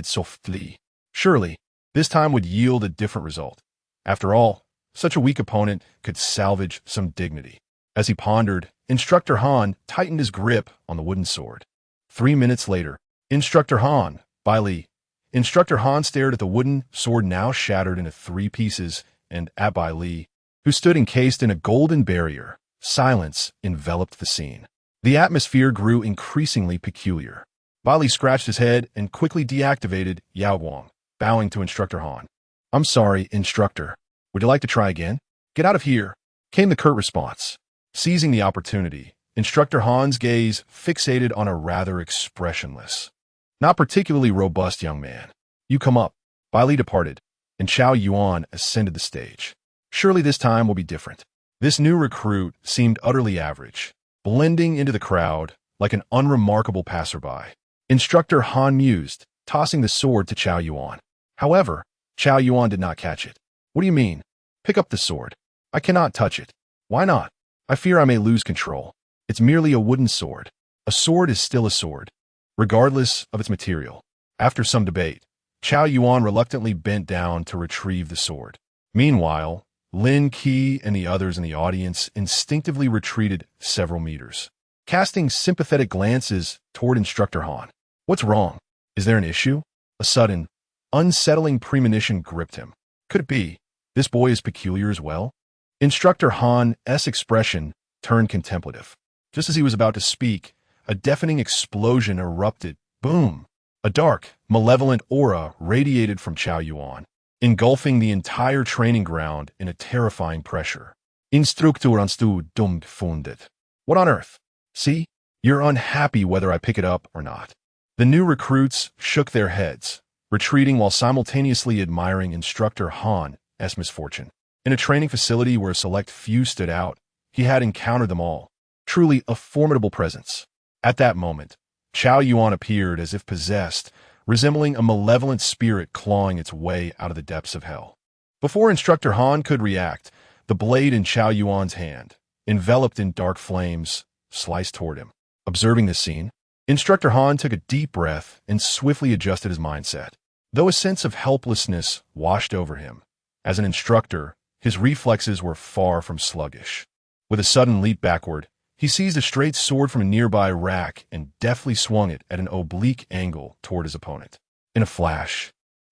softly. Surely, this time would yield a different result. After all, such a weak opponent could salvage some dignity. As he pondered, Instructor Han tightened his grip on the wooden sword. 3 minutes later, Instructor Han, Bai Li. Instructor Han stared at the wooden sword now shattered into 3 pieces and at Bai Li, who stood encased in a golden barrier. Silence enveloped the scene. The atmosphere grew increasingly peculiar. Bai Li scratched his head and quickly deactivated Yao Guang, bowing to Instructor Han. I'm sorry, Instructor. Would you like to try again? Get out of here, came the curt response. Seizing the opportunity, Instructor Han's gaze fixated on a rather expressionless, not particularly robust young man. You come up. Bai Li departed, and Chao Yuan ascended the stage. Surely this time will be different. This new recruit seemed utterly average, blending into the crowd like an unremarkable passerby. Instructor Han mused, tossing the sword to Chao Yuan. However, Chao Yuan did not catch it. What do you mean? Pick up the sword. I cannot touch it. Why not? I fear I may lose control. It's merely a wooden sword. A sword is still a sword, regardless of its material. After some debate, Chao Yuan reluctantly bent down to retrieve the sword. Meanwhile, Lin Qi and the others in the audience instinctively retreated several meters, casting sympathetic glances toward Instructor Han. What's wrong? Is there an issue? A sudden, unsettling premonition gripped him. Could it be? This boy is peculiar as well? Instructor Han's expression turned contemplative. Just as he was about to speak, a deafening explosion erupted. Boom! A dark, malevolent aura radiated from Chao Yuan, engulfing the entire training ground in a terrifying pressure. Instructor stod dumbfounded. What on earth? See? You're unhappy whether I pick it up or not. The new recruits shook their heads, retreating while simultaneously admiring Instructor Han's misfortune. In a training facility where a select few stood out, he had encountered them all. Truly a formidable presence. At that moment, Chao Yuan appeared as if possessed, resembling a malevolent spirit clawing its way out of the depths of hell. Before Instructor Han could react, the blade in Chao Yuan's hand, enveloped in dark flames, sliced toward him. Observing this scene, Instructor Han took a deep breath and swiftly adjusted his mindset. Though a sense of helplessness washed over him, as an instructor, his reflexes were far from sluggish. With a sudden leap backward, he seized a straight sword from a nearby rack and deftly swung it at an oblique angle toward his opponent. In a flash,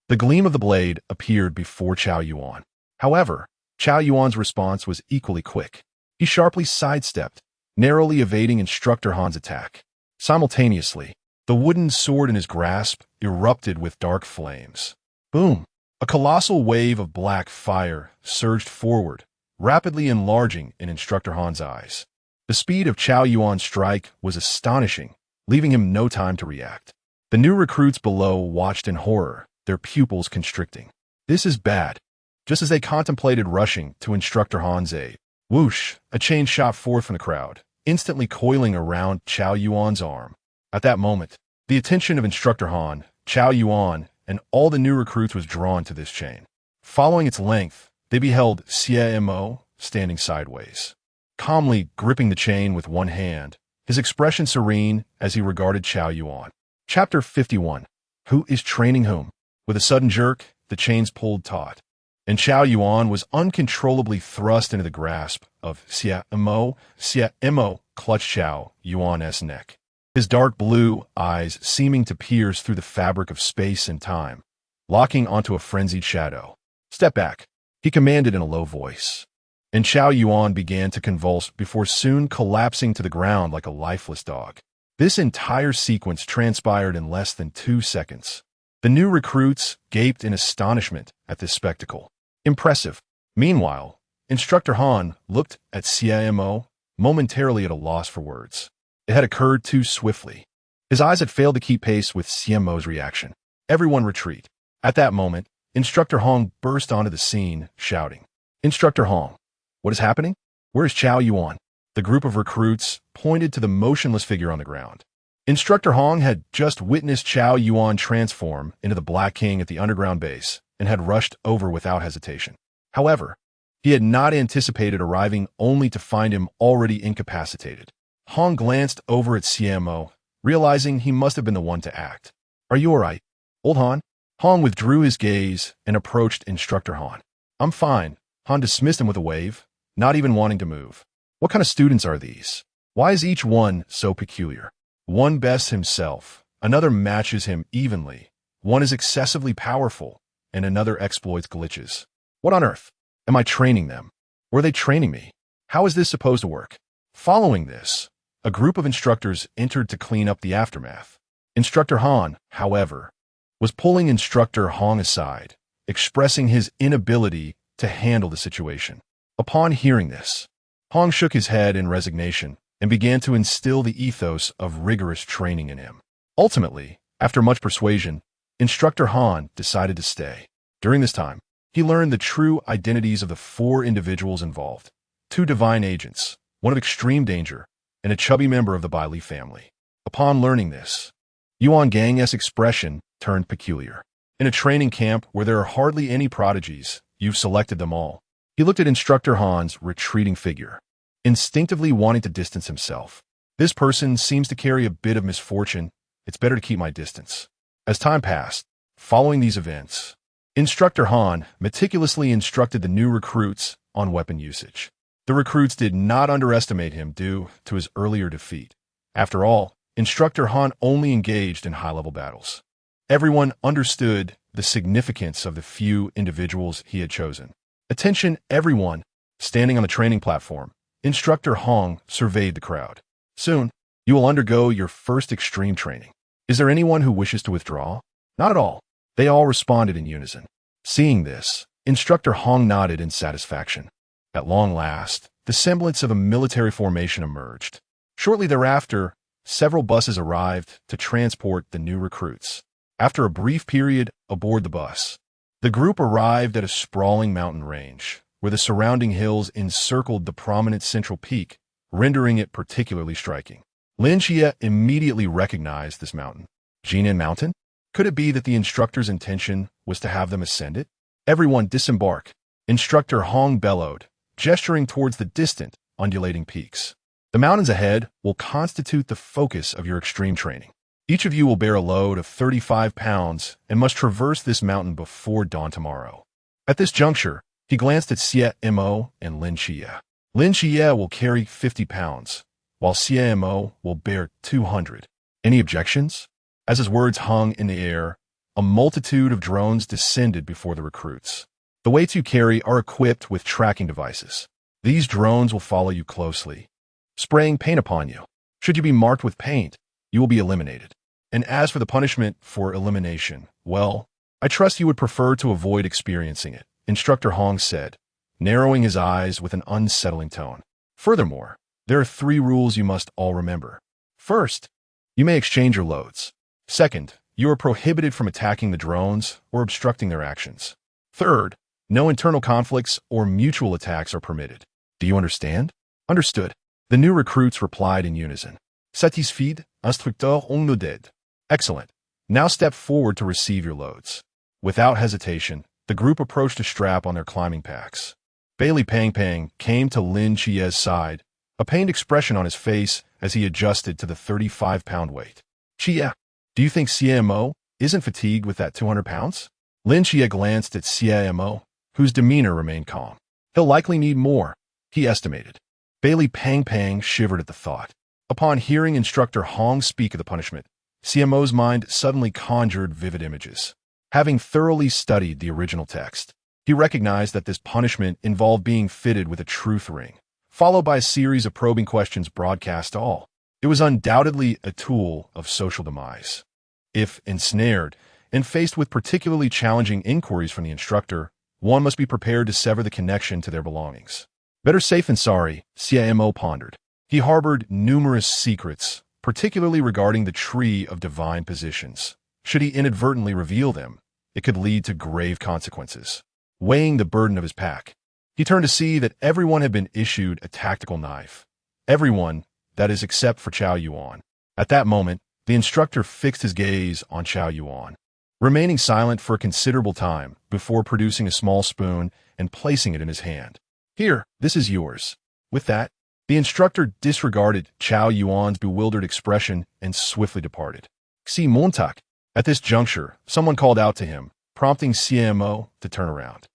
the gleam of the blade appeared before Chao Yuan. However, Chao Yuan's response was equally quick. He sharply sidestepped, narrowly evading Instructor Han's attack. Simultaneously, the wooden sword in his grasp erupted with dark flames. Boom! A colossal wave of black fire surged forward, rapidly enlarging in Instructor Han's eyes. The speed of Chao Yuan's strike was astonishing, leaving him no time to react. The new recruits below watched in horror, their pupils constricting. This is bad. Just as they contemplated rushing to Instructor Han's aid, whoosh, a chain shot forth from the crowd, instantly coiling around Chao Yuan's arm. At that moment, the attention of Instructor Han, Chao Yuan, and all the new recruits was drawn to this chain. Following its length, they beheld Xie Mo standing sideways, calmly gripping the chain with one hand, his expression serene as he regarded Chao Yuan. Chapter 51. Who is training whom? With a sudden jerk, the chains pulled taut, and Xiaonan was uncontrollably thrust into the grasp of Xie Mo. Xie Mo clutched Xiao Yuan's neck, his dark blue eyes seeming to pierce through the fabric of space and time, locking onto a frenzied shadow. "Step back," he commanded in a low voice, and Xiao Yuan began to convulse before soon collapsing to the ground like a lifeless dog. This entire sequence transpired in less than 2 seconds. The new recruits gaped in astonishment at this spectacle. Impressive. Meanwhile, Instructor Han looked at Xie Mo, momentarily at a loss for words. It had occurred too swiftly. His eyes had failed to keep pace with Xie Mo's reaction. Everyone retreat. At that moment, Instructor Hong burst onto the scene, shouting, "Instructor Hong, what is happening? Where is Xiao Yuan?" The group of recruits pointed to the motionless figure on the ground. Instructor Hong had just witnessed Xiao Yuan transform into the Black King at the underground base and had rushed over without hesitation. However, he had not anticipated arriving only to find him already incapacitated. Hong glanced over at Xie Mo, realizing he must have been the one to act. "Are you all right, old Han?" Hong withdrew his gaze and approached Instructor Han. "I'm fine." Han dismissed him with a wave, not even wanting to move. "What kind of students are these? Why is each one so peculiar? One bests himself, another matches him evenly, one is excessively powerful, and another exploits glitches. What on earth? Am I training them? Or are they training me? How is this supposed to work?" Following this, a group of instructors entered to clean up the aftermath. Instructor Han, however, was pulling Instructor Hong aside, expressing his inability to handle the situation. Upon hearing this, Hong shook his head in resignation and began to instill the ethos of rigorous training in him. Ultimately, after much persuasion, Instructor Han decided to stay. During this time, he learned the true identities of the 4 individuals involved: 2 divine agents, one of extreme danger, and a chubby member of the Bai Li family. Upon learning this, Yuan Gang's expression turned peculiar. In a training camp where there are hardly any prodigies, you've selected them all. He looked at Instructor Han's retreating figure, instinctively wanting to distance himself. "This person seems to carry a bit of misfortune. It's better to keep my distance." As time passed, following these events, Instructor Han meticulously instructed the new recruits on weapon usage. The recruits did not underestimate him due to his earlier defeat. After all, Instructor Han only engaged in high-level battles. Everyone understood the significance of the few individuals he had chosen. "Attention, everyone!" Standing on the training platform, Instructor Hong surveyed the crowd. "Soon, you will undergo your first extreme training. Is there anyone who wishes to withdraw?" "Not at all." They all responded in unison. Seeing this, Instructor Hong nodded in satisfaction. At long last, the semblance of a military formation emerged. Shortly thereafter, several buses arrived to transport the new recruits. After a brief period aboard the bus, the group arrived at a sprawling mountain range, where the surrounding hills encircled the prominent central peak, rendering it particularly striking. Lin Xie immediately recognized this mountain. Jinan Mountain? Could it be that the instructor's intention was to have them ascend it? "Everyone disembark," Instructor Hong bellowed, gesturing towards the distant, undulating peaks. "The mountains ahead will constitute the focus of your extreme training. Each of you will bear a load of 35 pounds and must traverse this mountain before dawn tomorrow." At this juncture, he glanced at Xie Mo and Lin Xie. Lin Xie will carry 50 pounds, while Xie Mo will bear 200. Any objections? As his words hung in the air, a multitude of drones descended before the recruits. The weights you carry are equipped with tracking devices. These drones will follow you closely, spraying paint upon you. Should you be marked with paint, you will be eliminated. And as for the punishment for elimination, well, I trust you would prefer to avoid experiencing it, Instructor Hong said, narrowing his eyes with an unsettling tone. Furthermore, there are 3 rules you must all remember. First, you may exchange your loads. Second, you are prohibited from attacking the drones or obstructing their actions. Third, no internal conflicts or mutual attacks are permitted. Do you understand? Understood. The new recruits replied in unison. Satisfied, instructeur on le dead. Excellent. Now step forward to receive your loads. Without hesitation, the group approached a strap on their climbing packs. Bailey Pang Pang came to Lin Xie's side, a pained expression on his face as he adjusted to the 35-pound weight. "Xie, Do you think Xie Mo isn't fatigued with that 200 pounds? Lin Xie glanced at Xie Mo, whose demeanor remained calm. He'll likely need more, he estimated. Bailey Pang Pang shivered at the thought. Upon hearing Instructor Hong speak of the punishment, Xie Mo's mind suddenly conjured vivid images. Having thoroughly studied the original text, he recognized that this punishment involved being fitted with a truth ring, followed by a series of probing questions broadcast to all. It was undoubtedly a tool of social demise. If ensnared and faced with particularly challenging inquiries from the instructor, one must be prepared to sever the connection to their belongings. Better safe than sorry, Xie Mo pondered. He harbored numerous secrets, particularly regarding the tree of divine positions. Should he inadvertently reveal them, it could lead to grave consequences. Weighing the burden of his pack, he turned to see that everyone had been issued a tactical knife. Everyone, that is, except for Xiao Yuan. At that moment, the instructor fixed his gaze on Xiao Yuan, remaining silent for a considerable time before producing a small spoon and placing it in his hand. Here, this is yours. With that, the instructor disregarded Xiao Yuan's bewildered expression and swiftly departed. Xie Mo. At this juncture, someone called out to him, prompting Xie Mo to turn around.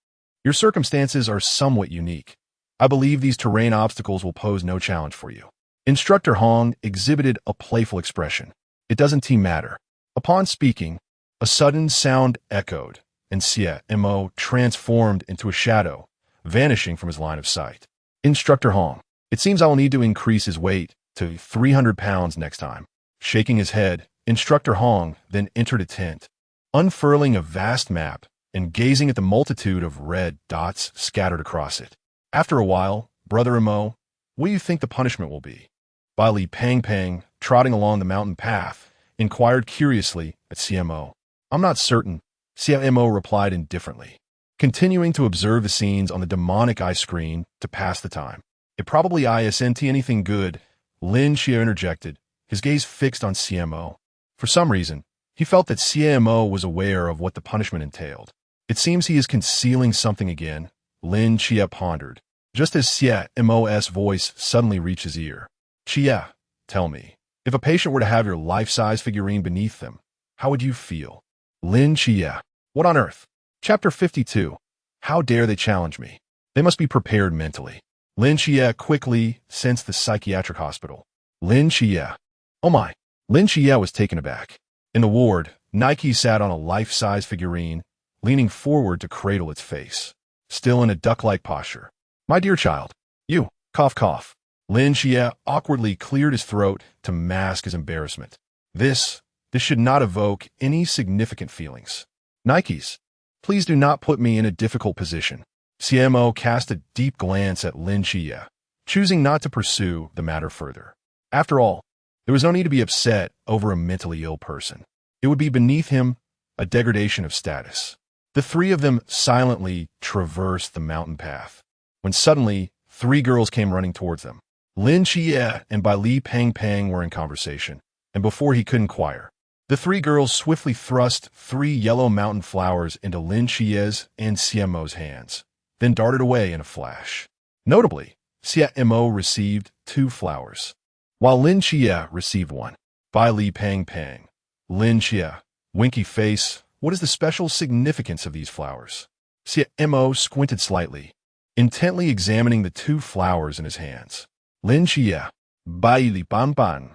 Your circumstances are somewhat unique. I believe these terrain obstacles will pose no challenge for you. Instructor Hong exhibited a playful expression. It doesn't matter. Upon speaking, a sudden sound echoed, and Xie Mo transformed into a shadow, vanishing from his line of sight. Instructor Hong, it seems I will need to increase his weight to 300 pounds next time. Shaking his head, Instructor Hong then entered a tent, unfurling a vast map and gazing at the multitude of red dots scattered across it. After a while, Brother Mo, what do you think the punishment will be? Bailey Pang Pang, trotting along the mountain path, inquired curiously at Xie Mo. I'm not certain, Xie Mo replied indifferently, continuing to observe the scenes on the demonic eye screen to pass the time. It probably isn't anything good, Lin Xie interjected, his gaze fixed on Xie Mo. For some reason, he felt that Xie Mo was aware of what the punishment entailed. It seems he is concealing something again, Lin Xie pondered, just as Xie Mo's voice suddenly reached his ear. Xie, tell me, if a patient were to have your life-size figurine beneath them, how would you feel? Lin Xie, what on earth? Chapter 52. How dare they challenge me? They must be prepared mentally. Lin Xie quickly sensed the psychiatric hospital. Lin Xie. Oh my. Lin Xie was taken aback. In the ward, Nike sat on a life-size figurine, leaning forward to cradle its face, still in a duck-like posture. My dear child, you, cough cough. Lin Xie awkwardly cleared his throat to mask his embarrassment. This should not evoke any significant feelings. Nikes, please do not put me in a difficult position. Xie Mo cast a deep glance at Lin Xie, choosing not to pursue the matter further. After all, there was no need to be upset over a mentally ill person. It would be beneath him a degradation of status. The three of them silently traversed the mountain path, when suddenly 3 girls came running towards them. Lin Xie and Bailey Pang Pang were in conversation, and before he could inquire, the 3 girls swiftly thrust 3 yellow mountain flowers into Lin Xie's and Xie Mo's hands, then darted away in a flash. Notably, Xie Mo received 2 flowers, while Lin Xie received 1. Bailey Pang Pang. Lin Xie, winky face, what is the special significance of these flowers? Xie Mo squinted slightly, intently examining the 2 flowers in his hands. Lin Xie, Bailey Ban Ban.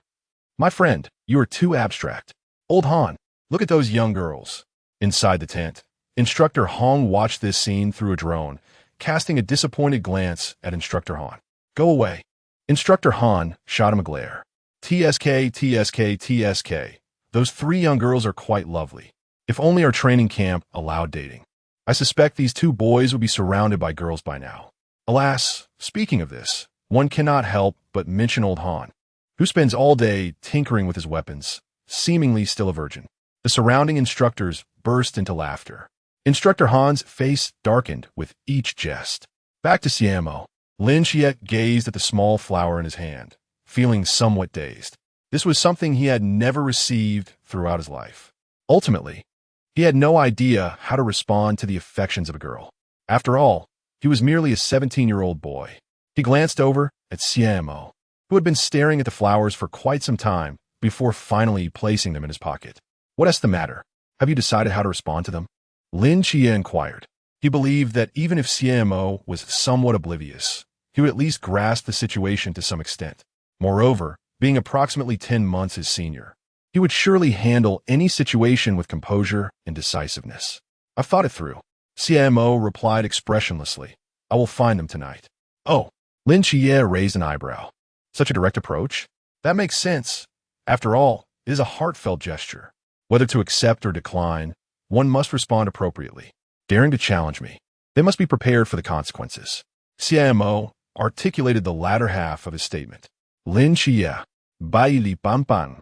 My friend, you are too abstract. Old Han, look at those young girls. Inside the tent, Instructor Hong watched this scene through a drone, casting a disappointed glance at Instructor Han. Go away. Instructor Han shot him a glare. TSK, TSK, TSK. Those 3 young girls are quite lovely. If only our training camp allowed dating. I suspect these 2 boys would be surrounded by girls by now. Alas, speaking of this, one cannot help but mention old Han, who spends all day tinkering with his weapons, seemingly still a virgin. The surrounding instructors burst into laughter. Instructor Han's face darkened with each jest. Back to Xie Mo. Lin Xie gazed at the small flower in his hand, feeling somewhat dazed. This was something he had never received throughout his life. Ultimately, he had no idea how to respond to the affections of a girl. After all, he was merely a 17-year-old boy. He glanced over at Xie Mo, who had been staring at the flowers for quite some time before finally placing them in his pocket. What's the matter? Have you decided how to respond to them? Lin Xie inquired. He believed that even if Xie Mo was somewhat oblivious, he would at least grasp the situation to some extent. Moreover, being approximately 10 months his senior, he would surely handle any situation with composure and decisiveness. I've thought it through. Xie Mo replied expressionlessly. I will find them tonight. Oh, Lin Xie raised an eyebrow. Such a direct approach? That makes sense. After all, it is a heartfelt gesture. Whether to accept or decline, one must respond appropriately. Daring to challenge me, they must be prepared for the consequences. Xie Mo articulated the latter half of his statement. Lin Xie, bai li pan pan.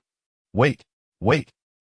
Wait,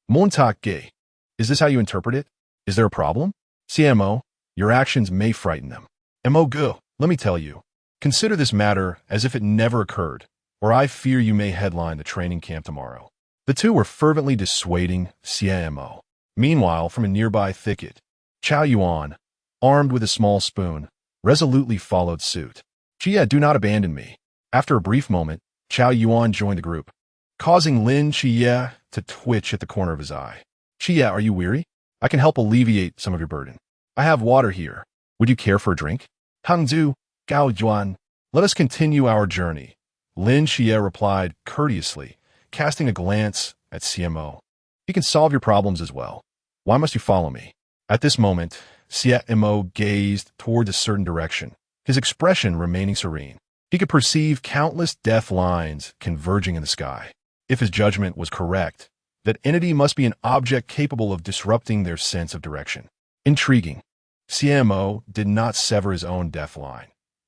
montak ge. Is this how you interpret it? Is there a problem? Xie Mo, your actions may frighten them. Mo go, let me tell you. Consider this matter as if it never occurred, or I fear you may headline the training camp tomorrow. The two were fervently dissuading Xie Mo. Meanwhile, from a nearby thicket, Xiaonan, armed with a small spoon, resolutely followed suit. Xie, do not abandon me. After a brief moment, Xiaonan joined the group, causing Lin Xie to twitch at the corner of his eye. Xie, are you weary? I can help alleviate some of your burden. I have water here. Would you care for a drink? Hangzhu, Gao Juan, let us continue our journey. Lin Xie replied courteously, casting a glance at Xie Mo. He can solve your problems as well. Why must you follow me? At this moment, Xie Mo gazed toward a certain direction, his expression remaining serene. He could perceive countless death lines converging in the sky. If his judgment was correct, that entity must be an object capable of disrupting their sense of direction. Intriguing. Xie Mo did not sever his own death line.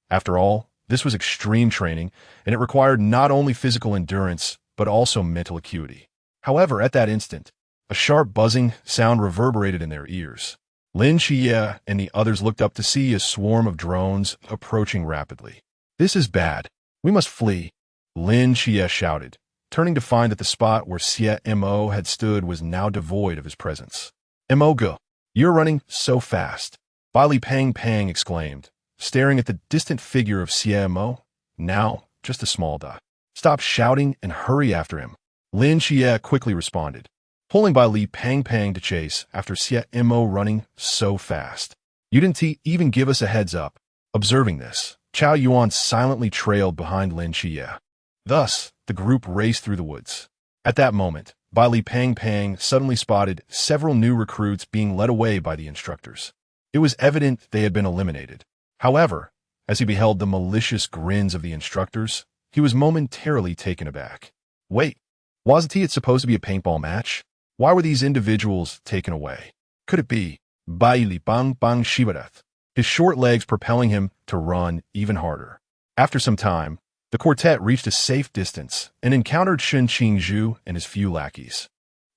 After all, this was extreme training, and it required not only physical endurance, but also mental acuity. However, at that instant, a sharp buzzing sound reverberated in their ears. Lin Xie and the others looked up to see a swarm of drones approaching rapidly. This is bad. We must flee, Lin Xie shouted, turning to find that the spot where Xie Mo had stood was now devoid of his presence. Mo go, you're running so fast, Bali Pang Pang exclaimed, staring at the distant figure of Xie Mo, now just a small dot. Stop shouting and hurry after him, Lin Xie quickly responded, pulling by Li Pang Pang to chase after Xie Mo running so fast. You didn't even give us a heads up. Observing this, Xiaonan silently trailed behind Lin Xie. Thus, the group raced through the woods. At that moment, Bai Li Pang Pang suddenly spotted several new recruits being led away by the instructors. It was evident they had been eliminated. However, as he beheld the malicious grins of the instructors, he was momentarily taken aback. Wait, wasn't it supposed to be a paintball match? Why were these individuals taken away? Could it be Bai Li Bang Bang Shibarath, his short legs propelling him to run even harder? After some time, the quartet reached a safe distance and encountered Shen Qingzhu and his few lackeys.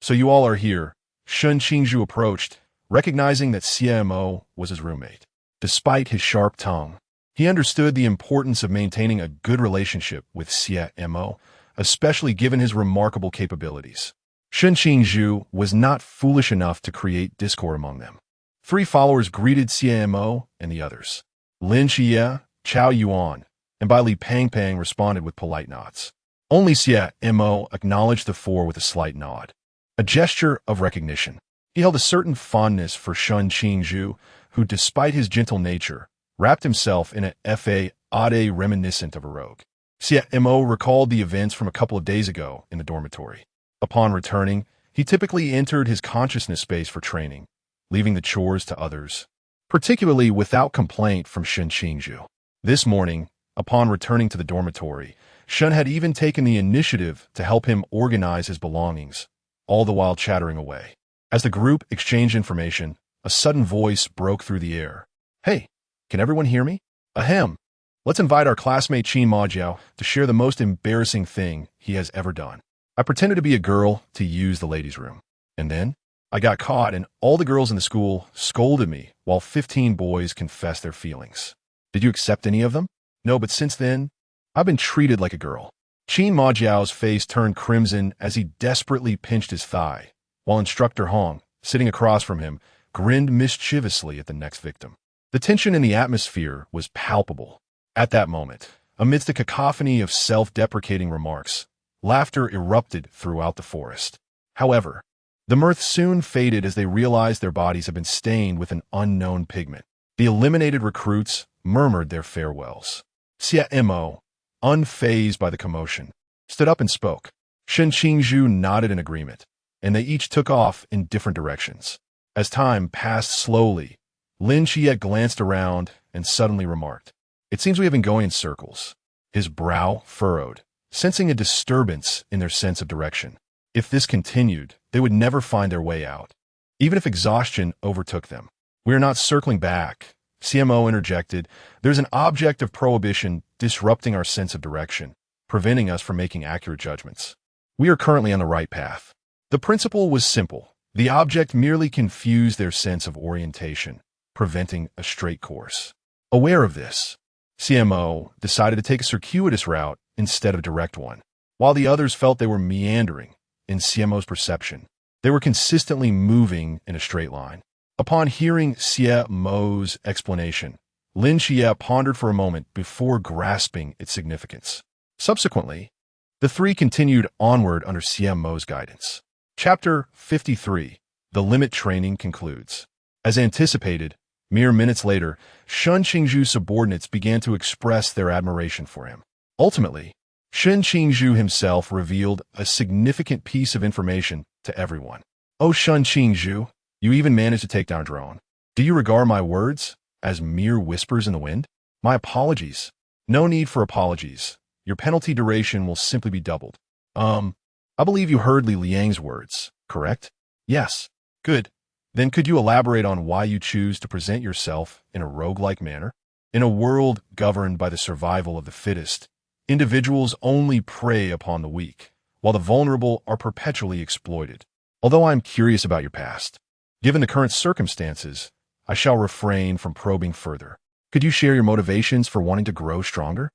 So you all are here. Shen Qingzhu approached, recognizing that Xie Mo was his roommate. Despite his sharp tongue, he understood the importance of maintaining a good relationship with Xie Mo, especially given his remarkable capabilities. Shen Qingzhu was not foolish enough to create discord among them. 3 followers greeted Xie Mo and the others. Lin Xie, Chao Yuan, and Bai Li Pang Pang responded with polite nods. Only Xie Mo acknowledged the 4 with a slight nod, a gesture of recognition. He held a certain fondness for Shen Qingzhu, who, despite his gentle nature, wrapped himself in a fa ade reminiscent of a rogue. Xie Mo recalled the events from a couple of days ago in the dormitory. Upon returning, he typically entered his consciousness space for training, leaving the chores to others, particularly without complaint from Shen Qingzhu. This morning, upon returning to the dormitory, Shen had even taken the initiative to help him organize his belongings, all the while chattering away. As the group exchanged information, a sudden voice broke through the air. Hey, can everyone hear me? Ahem. Let's invite our classmate Xie Mo to share the most embarrassing thing he has ever done. I pretended to be a girl to use the ladies' room. And then, I got caught and all the girls in the school scolded me while 15 boys confessed their feelings. Did you accept any of them? No, but since then, I've been treated like a girl. Xie Mo's face turned crimson as he desperately pinched his thigh, while Instructor Hong, sitting across from him, grinned mischievously at the next victim. The tension in the atmosphere was palpable. At that moment, amidst a cacophony of self-deprecating remarks, laughter erupted throughout the forest. However, The mirth soon faded as they realized their bodies had been stained with an unknown pigment. The eliminated recruits murmured their farewells. Xie Mo, unfazed by the commotion, stood up and spoke. Shen Qingzhu nodded in agreement, and they each took off in different directions. As time passed slowly, Lin Xie glanced around and suddenly remarked, "It seems we have been going in circles." His brow furrowed, sensing a disturbance in their sense of direction. If this continued, they would never find their way out, even if exhaustion overtook them. "We are not circling back," Xie Mo interjected. "There's an object of prohibition disrupting our sense of direction, preventing us from making accurate judgments. We are currently on the right path." The principle was simple. The object merely confused their sense of orientation, preventing a straight course. Aware of this, Xie Mo decided to take a circuitous route instead of a direct one. While the others felt they were meandering, in Xie Mo's perception, they were consistently moving in a straight line. Upon hearing Xie Mo's explanation, Lin Xie pondered for a moment before grasping its significance. Subsequently, the three continued onward under Xie Mo's guidance. Chapter 53. The Limit Training concludes. As anticipated, mere minutes later, Shen Qingzhu's subordinates began to express their admiration for him. Ultimately, Shen Qingzhu himself revealed a significant piece of information to everyone. "Oh, Shen Qingzhu, you even managed to take down a drone. Do you regard my words as mere whispers in the wind? My apologies." "No need for apologies. Your penalty duration will simply be doubled." I believe you heard Li Liang's words, correct?" "Yes." "Good. Then could you elaborate on why you choose to present yourself in a roguelike manner? In a world governed by the survival of the fittest, individuals only prey upon the weak, while the vulnerable are perpetually exploited. Although I am curious about your past, given the current circumstances, I shall refrain from probing further. Could you share your motivations for wanting to grow stronger?"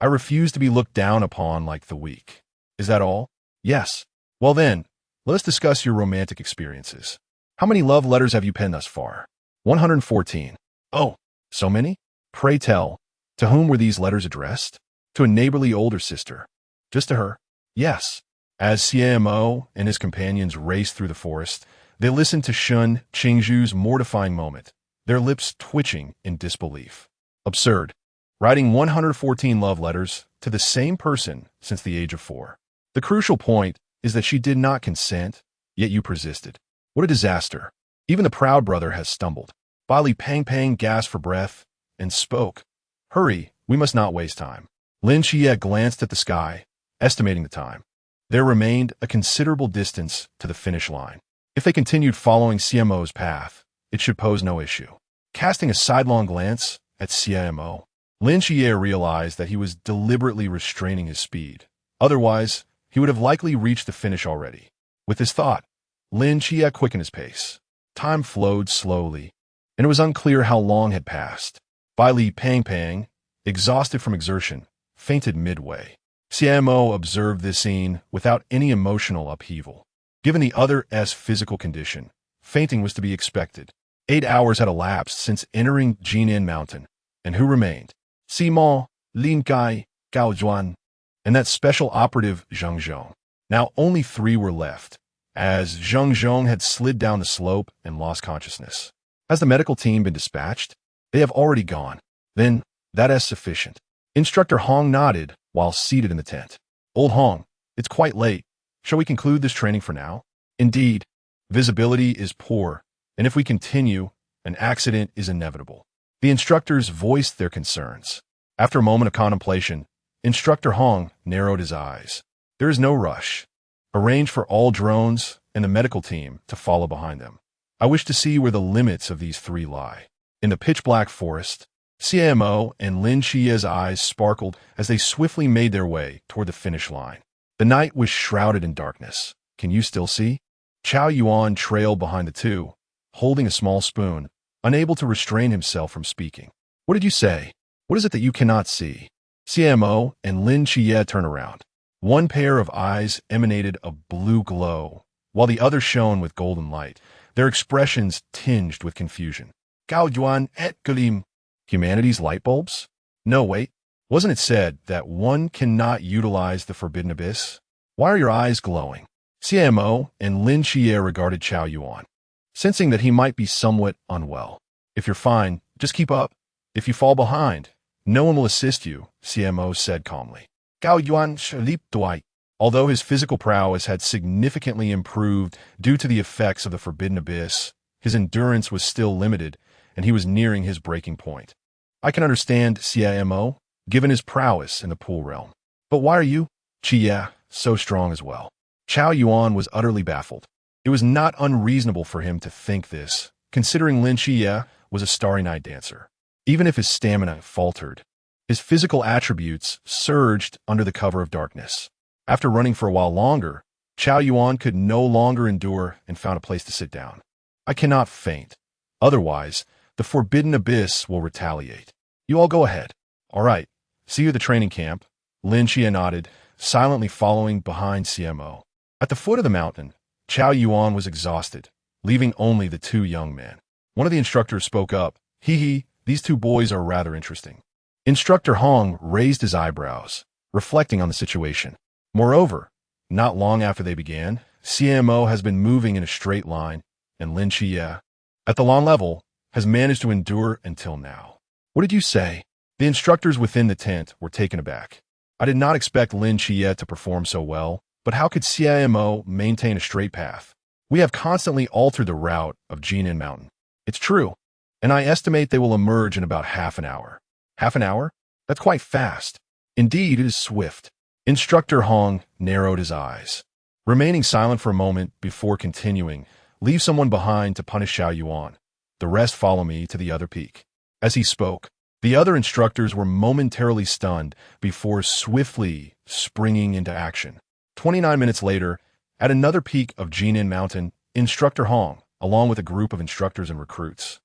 "I refuse to be looked down upon like the weak." "Is that all?" "Yes." "Well then, let us discuss your romantic experiences. How many love letters have you penned thus far?" 114. "Oh, so many? Pray tell, to whom were these letters addressed?" "To a neighborly older sister." "Just to her?" "Yes." As Xie Mo and his companions raced through the forest, they listened to Shen Qingzhu's mortifying moment, their lips twitching in disbelief. Absurd. Writing 114 love letters to the same person since the age of 4. The crucial point is that she did not consent, yet you persisted. What a disaster. Even the proud brother has stumbled. Li Pang gasped for breath and spoke. "Hurry, we must not waste time." Lin Xie glanced at the sky, estimating the time. There remained a considerable distance to the finish line. If they continued following Xie Mo's path, it should pose no issue. Casting a sidelong glance at Xie Mo, Lin Xie realized that he was deliberately restraining his speed. Otherwise, he would have likely reached the finish already. With this thought, Lin Xie quickened his pace. Time flowed slowly, and it was unclear how long had passed. Li Pang, exhausted from exertion, fainted midway. Xie Mo observed this scene without any emotional upheaval. Given the other's physical condition, fainting was to be expected. 8 hours had elapsed since entering Jinan Mountain, and who remained? Xie Mo, Lin Kai, Gao Zhuan, and that special operative Zheng Zhong. Now only 3 were left, as Zheng Zhong had slid down the slope and lost consciousness. Has the medical team been dispatched? They have already gone. Then, that is sufficient. Instructor Hong nodded while seated in the tent. "Old Hong, it's quite late. Shall we conclude this training for now?" "Indeed. Visibility is poor, and if we continue, an accident is inevitable." The instructors voiced their concerns. After a moment of contemplation, Instructor Hong narrowed his eyes. "There is no rush. Arrange for all drones and the medical team to follow behind them. I wish to see where the limits of these 3 lie." In the pitch-black forest, Xie Mo and Lin Xie's eyes sparkled as they swiftly made their way toward the finish line. The night was shrouded in darkness. "Can you still see?" Chao Yuan trailed behind the two, holding a small spoon, unable to restrain himself from speaking. "What did you say? What is it that you cannot see?" Xie Mo and Lin Xie turned around. One pair of eyes emanated a blue glow, while the other shone with golden light, their expressions tinged with confusion. "Gao Yuan et Galim." Humanity's light bulbs? No, wait. Wasn't it said that one cannot utilize the forbidden abyss? Why are your eyes glowing? Xie Mo and Lin Xie regarded Chao Yuan, sensing that he might be somewhat unwell. If you're fine, just keep up. If you fall behind, no one will assist you, Xie Mo said calmly. Gao Yuan Shalip Dwight. Although his physical prowess had significantly improved due to the effects of the Forbidden Abyss, his endurance was still limited, and he was nearing his breaking point. I can understand Xie Mo, given his prowess in the pool realm. But why are you, Xie, so strong as well? Chao Yuan was utterly baffled. It was not unreasonable for him to think this, considering Lin Xie was a Starry Night dancer. Even if his stamina faltered, his physical attributes surged under the cover of darkness. After running for a while longer, Chao Yuan could no longer endure and found a place to sit down. I cannot faint. Otherwise, the Forbidden Abyss will retaliate. You all go ahead. All right. See you at the training camp. Lin Xie nodded, silently following behind Xie Mo. At the foot of the mountain, Chao Yuan was exhausted, leaving only the two young men. One of the instructors spoke up. Hee, these two boys are rather interesting. Instructor Hong raised his eyebrows, reflecting on the situation. Moreover, not long after they began, Xie Mo has been moving in a straight line, and Lin Xie, at the long level, has managed to endure until now. What did you say? The instructors within the tent were taken aback. I did not expect Lin Xie to perform so well, but how could Xie Mo maintain a straight path? We have constantly altered the route of Jinan Mountain. It's true, and I estimate they will emerge in about half an hour. Half an hour? That's quite fast. Indeed, it is swift. Instructor Hong narrowed his eyes, remaining silent for a moment before continuing. Leave someone behind to punish Chao Yuan. The rest follow me to the other peak. As he spoke, the other instructors were momentarily stunned before swiftly springing into action. 29 minutes later, at another peak of Jinan Mountain, Instructor Hong, along with a group of instructors and recruits,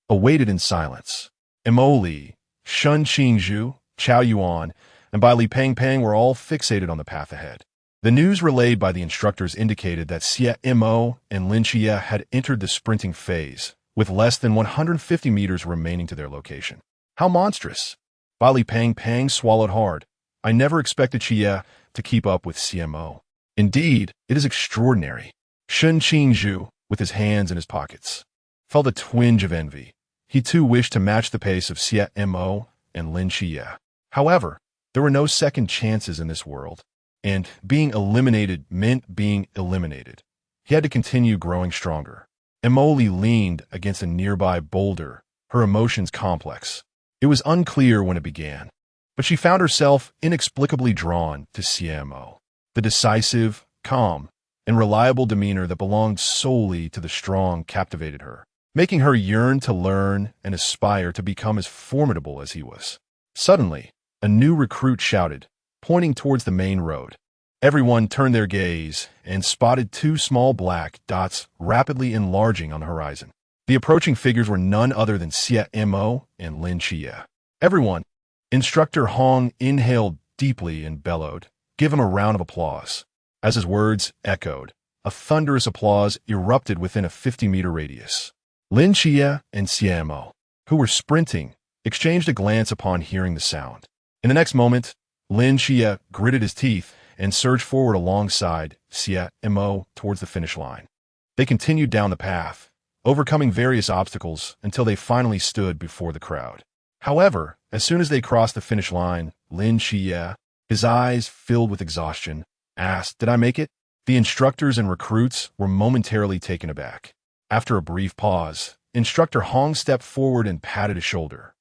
awaited in silence. Mo Li, Shun Qingzhu, Chao Yuan, and Bai Li Peng were all fixated on the path ahead. The news relayed by the instructors indicated that Xie Mo and Lin Xie had entered the sprinting phase, with less than 150 meters remaining to their location. How monstrous! Bai Li Peng swallowed hard. I never expected Xie to keep up with Xie Mo. Indeed, it is extraordinary. Shun Qingzhu, with his hands in his pockets, felt a twinge of envy. He too wished to match the pace of Xie Mo and Lin Xie. However, there were no second chances in this world, and being eliminated meant being eliminated. He had to continue growing stronger. Emoli leaned against a nearby boulder, her emotions complex. It was unclear when it began, but she found herself inexplicably drawn to Xie Mo. The decisive, calm, and reliable demeanor that belonged solely to the strong captivated her, making her yearn to learn and aspire to become as formidable as he was. Suddenly, a new recruit shouted, pointing towards the main road. Everyone turned their gaze and spotted two small black dots rapidly enlarging on the horizon. The approaching figures were none other than Xie Mo and Lin Xie. Everyone, Instructor Hong inhaled deeply and bellowed, "Give him a round of applause." As his words echoed, a thunderous applause erupted within a 50-meter radius. Lin Xie and Xie Mo, who were sprinting, exchanged a glance upon hearing the sound. In the next moment, Lin Xie gritted his teeth and surged forward alongside Xie Mo towards the finish line. They continued down the path, overcoming various obstacles until they finally stood before the crowd. However, as soon as they crossed the finish line, Lin Xie, his eyes filled with exhaustion, asked, "Did I make it?" The instructors and recruits were momentarily taken aback. After a brief pause, Instructor Hong stepped forward and patted his shoulder.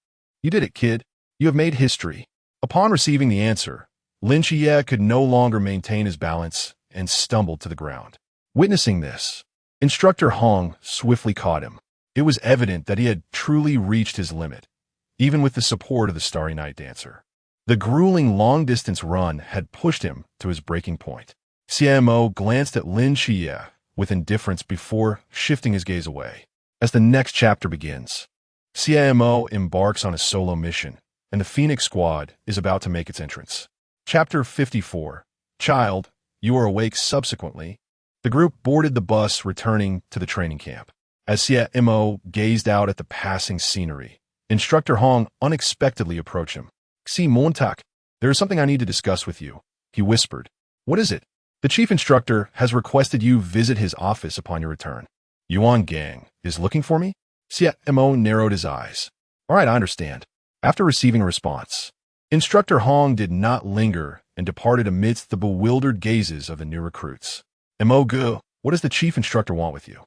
"You did it, kid. You have made history." Upon receiving the answer, Lin Xie could no longer maintain his balance and stumbled to the ground. Witnessing this, Instructor Hong swiftly caught him. It was evident that he had truly reached his limit, even with the support of the Starry Night Dancer. The grueling long-distance run had pushed him to his breaking point. Xie Mo glanced at Lin Xie with indifference before shifting his gaze away. As the next chapter begins, Xie Mo embarks on a solo mission, and the Phoenix Squad is about to make its entrance. Chapter 54. Child, you are awake subsequently. The group boarded the bus returning to the training camp. As Xie Mo gazed out at the passing scenery, Instructor Hong unexpectedly approached him. "Xie Mo, there is something I need to discuss with you," he whispered. "What is it?" The chief instructor has requested you visit his office upon your return. Hongying is looking for me? Xie Mo narrowed his eyes. All right, I understand. After receiving a response, Instructor Hong did not linger and departed amidst the bewildered gazes of the new recruits. Mo Gu, what does the chief instructor want with you?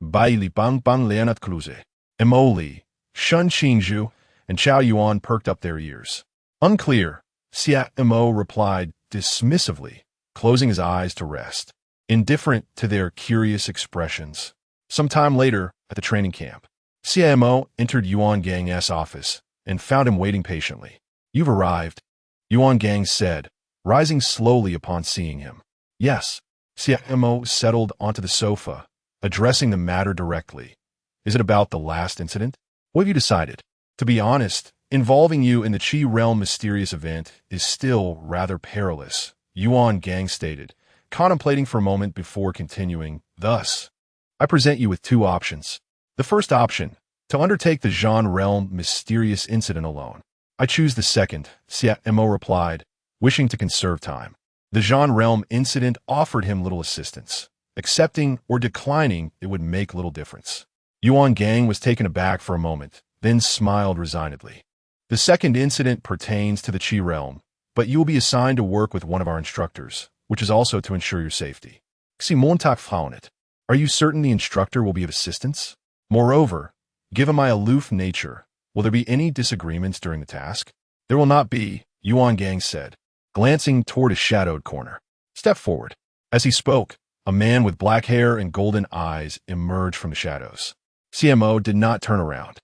Bai Li Bang Bang Leonat Kluze. Mo Li, Shun Qingzhu, and Chao Yuan perked up their ears. Unclear, Xie Mo replied dismissively, closing his eyes to rest, indifferent to their curious expressions. Some time later, at the training camp, Xie Mo entered Hongying's office and found him waiting patiently. You've arrived, Hongying said, rising slowly upon seeing him. Yes, Xie Mo settled onto the sofa, addressing the matter directly. Is it about the last incident? What have you decided? To be honest, involving you in the Qi realm mysterious event is still rather perilous, Hongying stated, contemplating for a moment before continuing. Thus, I present you with two options. The first option, to undertake the Zhan realm mysterious incident alone. I choose the second, Xie Mo replied, wishing to conserve time. The Zhan realm incident offered him little assistance. Accepting or declining it would make little difference. Hongying was taken aback for a moment, then smiled resignedly. The second incident pertains to the Qi realm, but you will be assigned to work with one of our instructors, which is also to ensure your safety. Xie Mo found it. Are you certain the instructor will be of assistance? Moreover, given my aloof nature, will there be any disagreements during the task? There will not be, Hongying said, glancing toward a shadowed corner. Step forward. As he spoke, a man with black hair and golden eyes emerged from the shadows. Xie Mo did not turn around.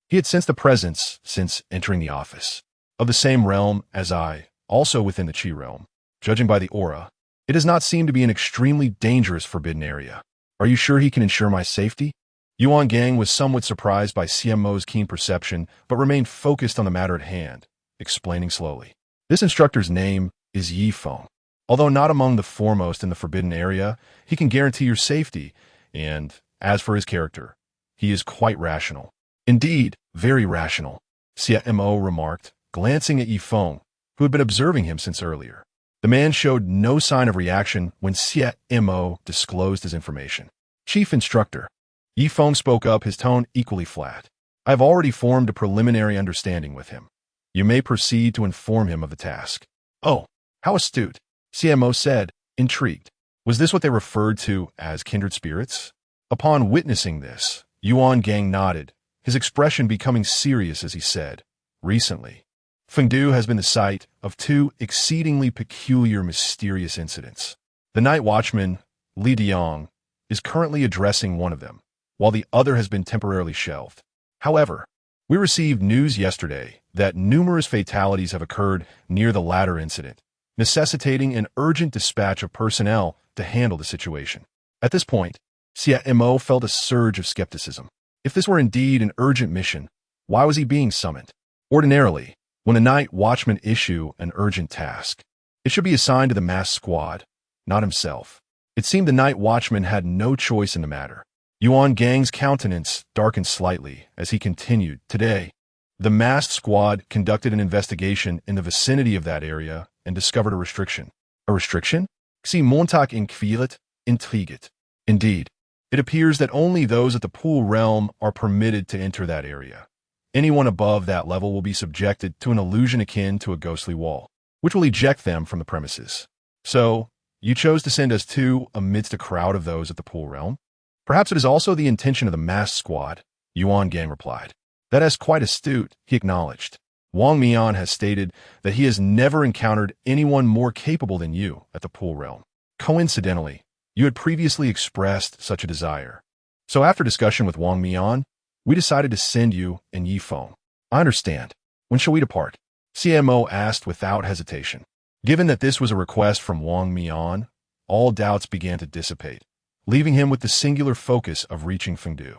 He had sensed the presence, since entering the office, of the same realm as I, also within the Qi realm. Judging by the aura, it does not seem to be an extremely dangerous forbidden area. Are you sure he can ensure my safety? Hongying was somewhat surprised by Xie Mo's keen perception, but remained focused on the matter at hand, explaining slowly. This instructor's name is Yi Feng. Although not among the foremost in the forbidden area, he can guarantee your safety, and, as for his character, he is quite rational. Indeed, very rational, Xie Mo remarked, glancing at Yi Feng, who had been observing him since earlier. The man showed no sign of reaction when Xie Mo disclosed his information. Chief Instructor. Yi Feng spoke up, his tone equally flat. I have already formed a preliminary understanding with him. You may proceed to inform him of the task. Oh, how astute, Xie Mo said, intrigued. Was this what they referred to as kindred spirits? Upon witnessing this, Hongying nodded, his expression becoming serious as he said, recently, Fengdu has been the site of two exceedingly peculiar mysterious incidents. The night watchman, Li Diang, is currently addressing one of them, while the other has been temporarily shelved. However, we received news yesterday that numerous fatalities have occurred near the latter incident, necessitating an urgent dispatch of personnel to handle the situation. At this point, Xie Mo felt a surge of skepticism. If this were indeed an urgent mission, why was he being summoned? Ordinarily, when a night watchman issue an urgent task, it should be assigned to the masked squad, not himself. It seemed the night watchman had no choice in the matter. Hongying's countenance darkened slightly as he continued. Today, the masked squad conducted an investigation in the vicinity of that area and discovered a restriction. A restriction? Xie Mo intrigued. Indeed, it appears that only those at the pool realm are permitted to enter that area. Anyone above that level will be subjected to an illusion akin to a ghostly wall, which will eject them from the premises. So, you chose to send us two amidst a crowd of those at the pool realm? Perhaps it is also the intention of the masked squad, Hongying replied. That is quite astute, he acknowledged. Wang Mian has stated that he has never encountered anyone more capable than you at the pool realm. Coincidentally, you had previously expressed such a desire. So after discussion with Wang Mian, we decided to send you and Yi Feng. I understand. When shall we depart? Xie Mo asked without hesitation. Given that this was a request from Wang Mian, all doubts began to dissipate, leaving him with the singular focus of reaching Fengdu.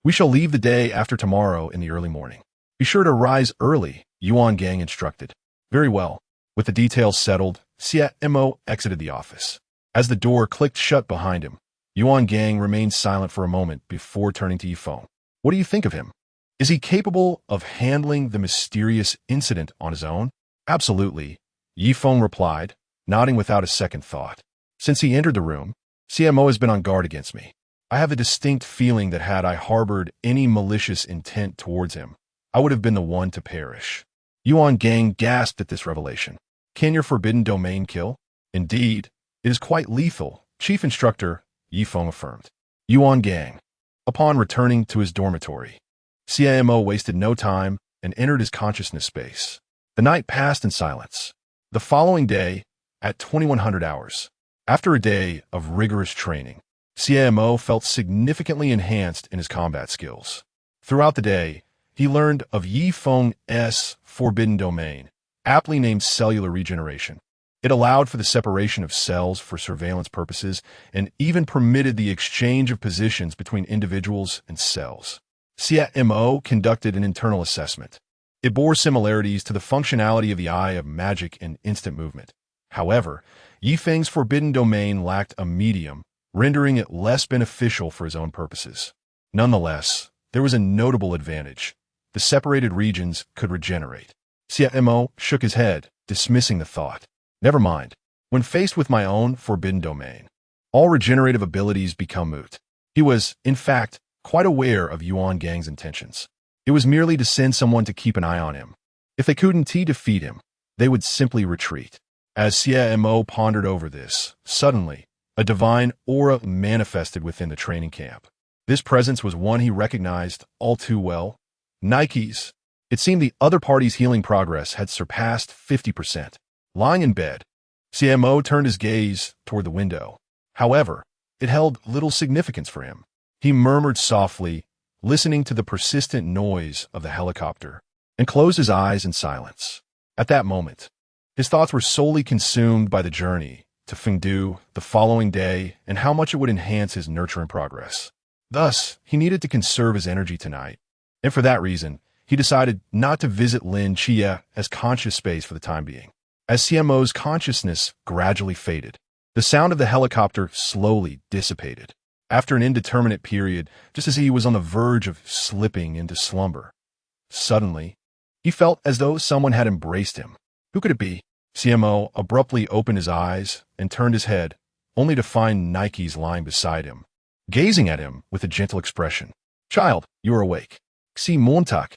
We shall leave the day after tomorrow in the early morning. Be sure to rise early, Hongying instructed. Very well. With the details settled, Xie Mo exited the office. As the door clicked shut behind him, Hongying remained silent for a moment before turning to Yi Feng. What do you think of him? Is he capable of handling the mysterious incident on his own? Absolutely, Yi Feng replied, nodding without a second thought. Since he entered the room, Xie Mo has been on guard against me. I have a distinct feeling that had I harbored any malicious intent towards him, I would have been the one to perish. Hongying gasped at this revelation. Can your forbidden domain kill? Indeed, it is quite lethal, Chief Instructor Yi Feng affirmed. Hongying. Upon returning to his dormitory, Xie Mo wasted no time and entered his consciousness space. The night passed in silence. The following day, at 2100 hours, after a day of rigorous training, Xie Mo felt significantly enhanced in his combat skills. Throughout the day, he learned of Yi Feng's forbidden domain, aptly named cellular regeneration. It allowed for the separation of cells for surveillance purposes and even permitted the exchange of positions between individuals and cells. Xie Mo conducted an internal assessment. It bore similarities to the functionality of the Eye of Magic and instant movement. However, Yi Feng's forbidden domain lacked a medium, rendering it less beneficial for his own purposes. Nonetheless, there was a notable advantage. The separated regions could regenerate. Xie Mo shook his head, dismissing the thought. Never mind. When faced with my own forbidden domain, all regenerative abilities become moot. He was, in fact, quite aware of Hongying's intentions. It was merely to send someone to keep an eye on him. If they couldn't defeat him, they would simply retreat. As Xie Mo pondered over this, suddenly, a divine aura manifested within the training camp. This presence was one he recognized all too well. Nike's. It seemed the other party's healing progress had surpassed 50%. Lying in bed, Xie Mo turned his gaze toward the window. However, it held little significance for him. He murmured softly, listening to the persistent noise of the helicopter, and closed his eyes in silence. At that moment, his thoughts were solely consumed by the journey to Fengdu the following day and how much it would enhance his nurturing progress. Thus, he needed to conserve his energy tonight, and for that reason, he decided not to visit Lin Chia as conscious space for the time being. As Xie Mo's consciousness gradually faded, the sound of the helicopter slowly dissipated. After an indeterminate period, just as he was on the verge of slipping into slumber, suddenly, he felt as though someone had embraced him. Who could it be? Xie Mo abruptly opened his eyes and turned his head, only to find Nike's lying beside him, gazing at him with a gentle expression. Child, you are awake. Xie Montak.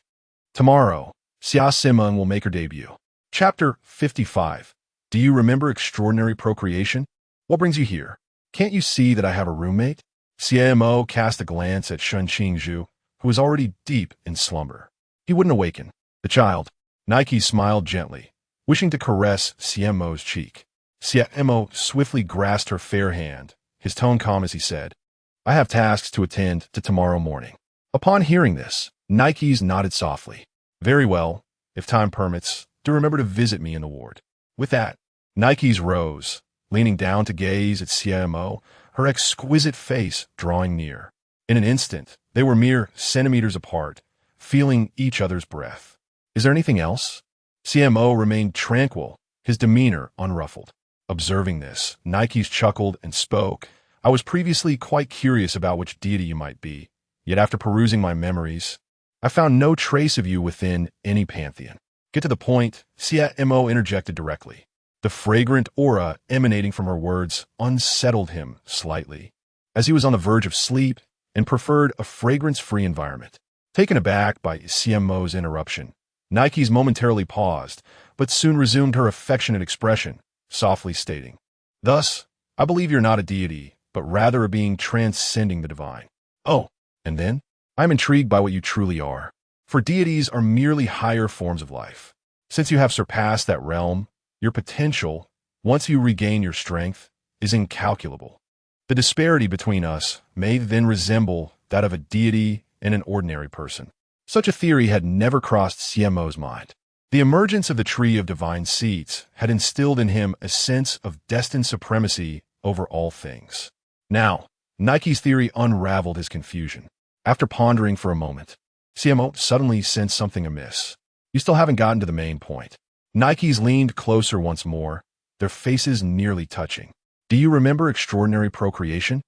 Tomorrow, Xiaonan will make her debut. Chapter 55. Do you remember extraordinary procreation? What brings you here? Can't you see that I have a roommate? Xie Mo cast a glance at Shun Qingzhu, who was already deep in slumber. He wouldn't awaken. The child. Nike smiled gently, wishing to caress Xie Mo's cheek. Xie Mo swiftly grasped her fair hand, his tone calm as he said, I have tasks to attend to tomorrow morning. Upon hearing this, Nike's nodded softly. Very well. If time permits, do remember to visit me in the ward. With that, Nike's rose, leaning down to gaze at Xie Mo, her exquisite face drawing near. In an instant, they were mere centimeters apart, feeling each other's breath. Is there anything else? Xie Mo remained tranquil, his demeanor unruffled. Observing this, Nike's chuckled and spoke. I was previously quite curious about which deity you might be, yet after perusing my memories, I found no trace of you within any pantheon. Get to the point, Xie Mo interjected directly. The fragrant aura emanating from her words unsettled him slightly, as he was on the verge of sleep and preferred a fragrance-free environment. Taken aback by Xie Mo's interruption, Nike's momentarily paused, but soon resumed her affectionate expression, softly stating, Thus, I believe you're not a deity, but rather a being transcending the divine. Oh, and then? I'm intrigued by what you truly are, for deities are merely higher forms of life. Since you have surpassed that realm, your potential, once you regain your strength, is incalculable. The disparity between us may then resemble that of a deity and an ordinary person. Such a theory had never crossed Xie Mo's mind. The emergence of the tree of divine seeds had instilled in him a sense of destined supremacy over all things. Now, Nike's theory unraveled his confusion. After pondering for a moment, Xie Mo suddenly sensed something amiss. You still haven't gotten to the main point. Nike's leaned closer once more, their faces nearly touching. Do you remember extraordinary procreation?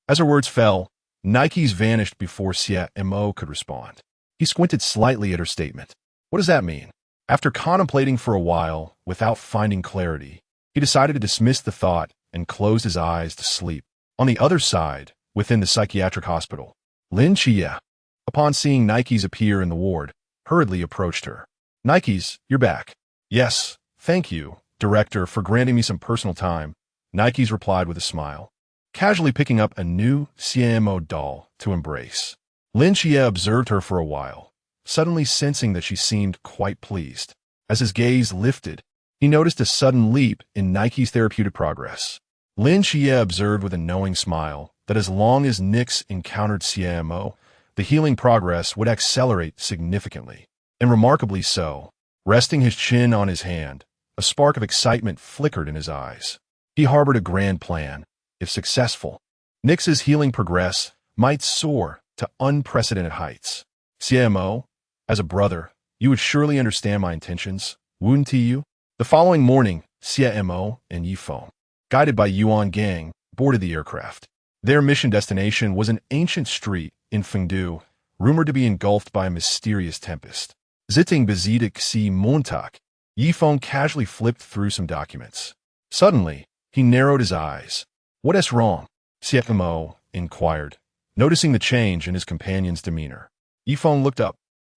As her words fell, Nike's vanished before Xie Mo could respond. He squinted slightly at her statement. What does that mean? After contemplating for a while, without finding clarity, he decided to dismiss the thought and closed his eyes to sleep. On the other side, within the psychiatric hospital, Lin Xie, upon seeing Nikes appear in the ward, hurriedly approached her. Nikes, you're back. Yes, thank you, Director, for granting me some personal time, Nikes replied with a smile, casually picking up a new Xie Mo doll to embrace. Lin Xie observed her for a while, suddenly sensing that she seemed quite pleased. As his gaze lifted, he noticed a sudden leap in Nike's therapeutic progress. Lin Xie observed with a knowing smile that as long as Nix encountered Xie Mo, the healing progress would accelerate significantly, and remarkably so. Resting his chin on his hand, a spark of excitement flickered in his eyes. He harbored a grand plan. If successful, Nix's healing progress might soar to unprecedented heights. Xie Mo, as a brother, you would surely understand my intentions, wouldn't you? The following morning, Xie Mo and Yifeng, guided by Yuan Gang, boarded the aircraft. Their mission destination was an ancient street in Fengdu, rumored to be engulfed by a mysterious tempest. Zitting besieged Xie Montag, Yifeng casually flipped through some documents. Suddenly, he narrowed his eyes. What is wrong? Xie Mo inquired, noticing the change in his companion's demeanor. Yifeng looked up,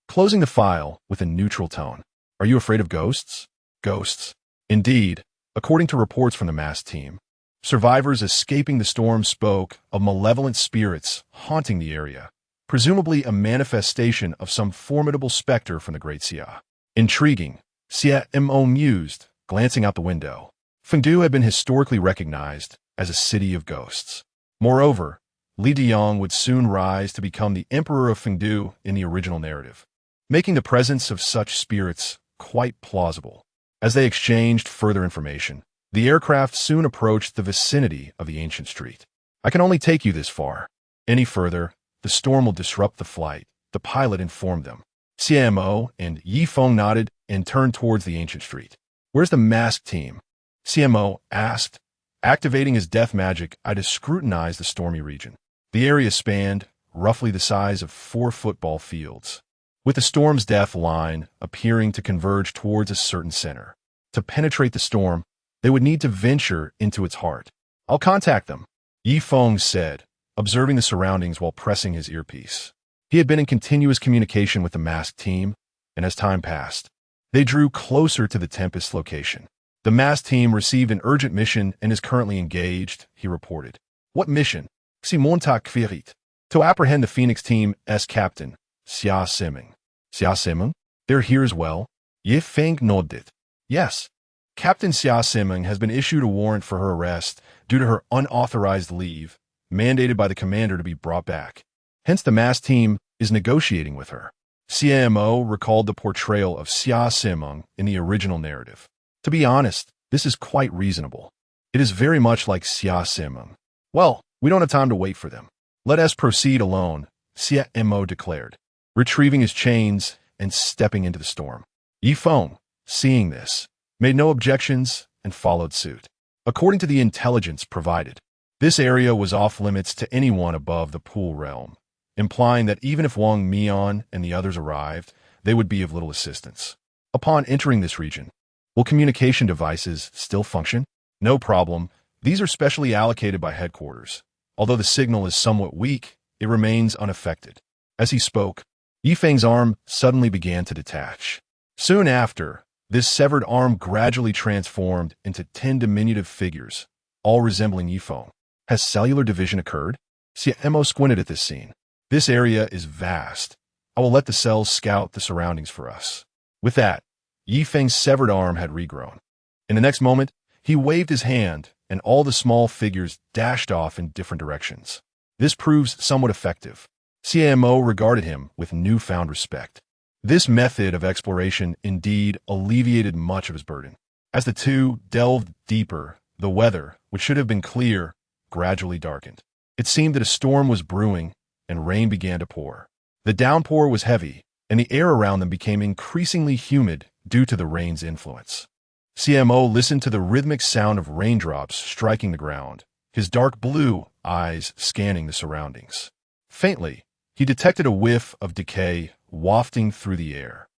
closing the file with a neutral tone. Are you afraid of ghosts? Ghosts. Indeed, according to reports from the mass team, survivors escaping the storm spoke of malevolent spirits haunting the area, presumably a manifestation of some formidable specter from the Great Xia. Intriguing, Xie Mo mused, glancing out the window. Fengdu had been historically recognized as a city of ghosts. Moreover, Li Diyang would soon rise to become the emperor of Fengdu in the original narrative, making the presence of such spirits quite plausible. As they exchanged further information, the aircraft soon approached the vicinity of the ancient street. I can only take you this far. Any further, the storm will disrupt the flight, the pilot informed them. Xie Mo and Yifeng nodded and turned towards the ancient street. Where's the masked team? Xie Mo asked. Activating his death magic, I had scrutinized the stormy region. The area spanned, roughly the size of 4 football fields, with the storm's death line appearing to converge towards a certain center. To penetrate the storm, they would need to venture into its heart. I'll contact them, Yifeng said, observing the surroundings while pressing his earpiece. He had been in continuous communication with the masked team, and as time passed, they drew closer to the Tempest location. The masked team received an urgent mission and is currently engaged, he reported. What mission? Xie Montag Querit. To apprehend the Phoenix team's captain, Xia Siming. Xia Siming? They're here as well? Ye Feng nodded. Yes. Captain Xia Siming has been issued a warrant for her arrest due to her unauthorized leave, mandated by the commander to be brought back. Hence the mass team is negotiating with her. Xie Mo recalled the portrayal of Xia Siming in the original narrative. To be honest, this is quite reasonable. It is very much like Xia Siming. Well, we don't have time to wait for them. Let us proceed alone, Xie Mo declared, retrieving his chains and stepping into the storm. Yifeng, seeing this, made no objections and followed suit. According to the intelligence provided, this area was off-limits to anyone above the pool realm, implying that even if Wang Mian and the others arrived, they would be of little assistance. Upon entering this region, will communication devices still function? No problem. These are specially allocated by headquarters. Although the signal is somewhat weak, it remains unaffected. As he spoke, Yifeng's arm suddenly began to detach. Soon after, this severed arm gradually transformed into 10 diminutive figures, all resembling Yifeng. Has cellular division occurred? Xie Mo squinted at this scene. This area is vast. I will let the cells scout the surroundings for us. With that, Yifeng's severed arm had regrown. In the next moment, he waved his hand, and all the small figures dashed off in different directions. This proves somewhat effective. Xie Mo regarded him with newfound respect. This method of exploration indeed alleviated much of his burden. As the two delved deeper, the weather, which should have been clear, gradually darkened. It seemed that a storm was brewing, and rain began to pour. The downpour was heavy, and the air around them became increasingly humid due to the rain's influence. Xie Mo listened to the rhythmic sound of raindrops striking the ground, his dark blue eyes scanning the surroundings. Faintly, he detected a whiff of decay wafting through the air.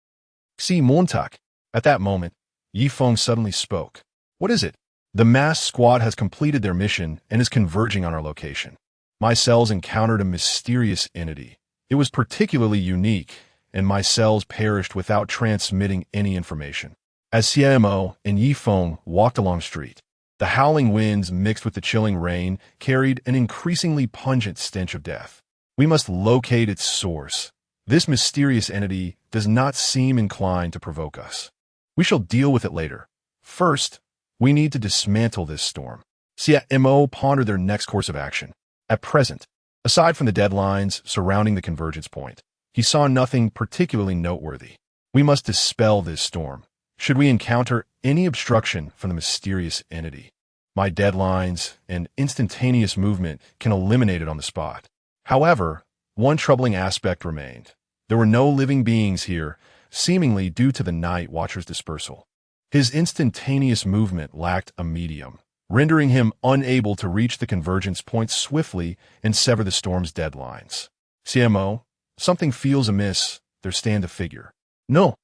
Xie Montag. At that moment, Yifeng suddenly spoke. What is it? The mass squad has completed their mission and is converging on our location. My cells encountered a mysterious entity. It was particularly unique, and my cells perished without transmitting any information. As Xie Mo and Yifeng walked along the street, the howling winds mixed with the chilling rain carried an increasingly pungent stench of death. We must locate its source. This mysterious entity does not seem inclined to provoke us. We shall deal with it later. First, we need to dismantle this storm. Xie Mo pondered their next course of action. At present, aside from the deadlines surrounding the convergence point, he saw nothing particularly noteworthy. We must dispel this storm, should we encounter any obstruction from the mysterious entity. My deadlines and instantaneous movement can eliminate it on the spot. However, one troubling aspect remained. There were no living beings here, seemingly due to the Night Watcher's dispersal. His instantaneous movement lacked a medium, rendering him unable to reach the convergence point swiftly and sever the storm's deadlines. Xie Mo, something feels amiss. There stand a figure. No.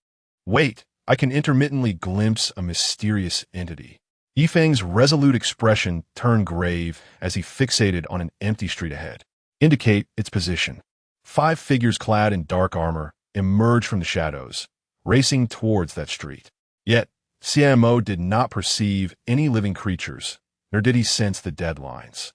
Wait, I can intermittently glimpse a mysterious entity. Yifeng's resolute expression turned grave as he fixated on an empty street ahead. Indicate its position. 5 figures clad in dark armor emerged from the shadows, racing towards that street. Yet, Xie Mo did not perceive any living creatures, nor did he sense the deadlines.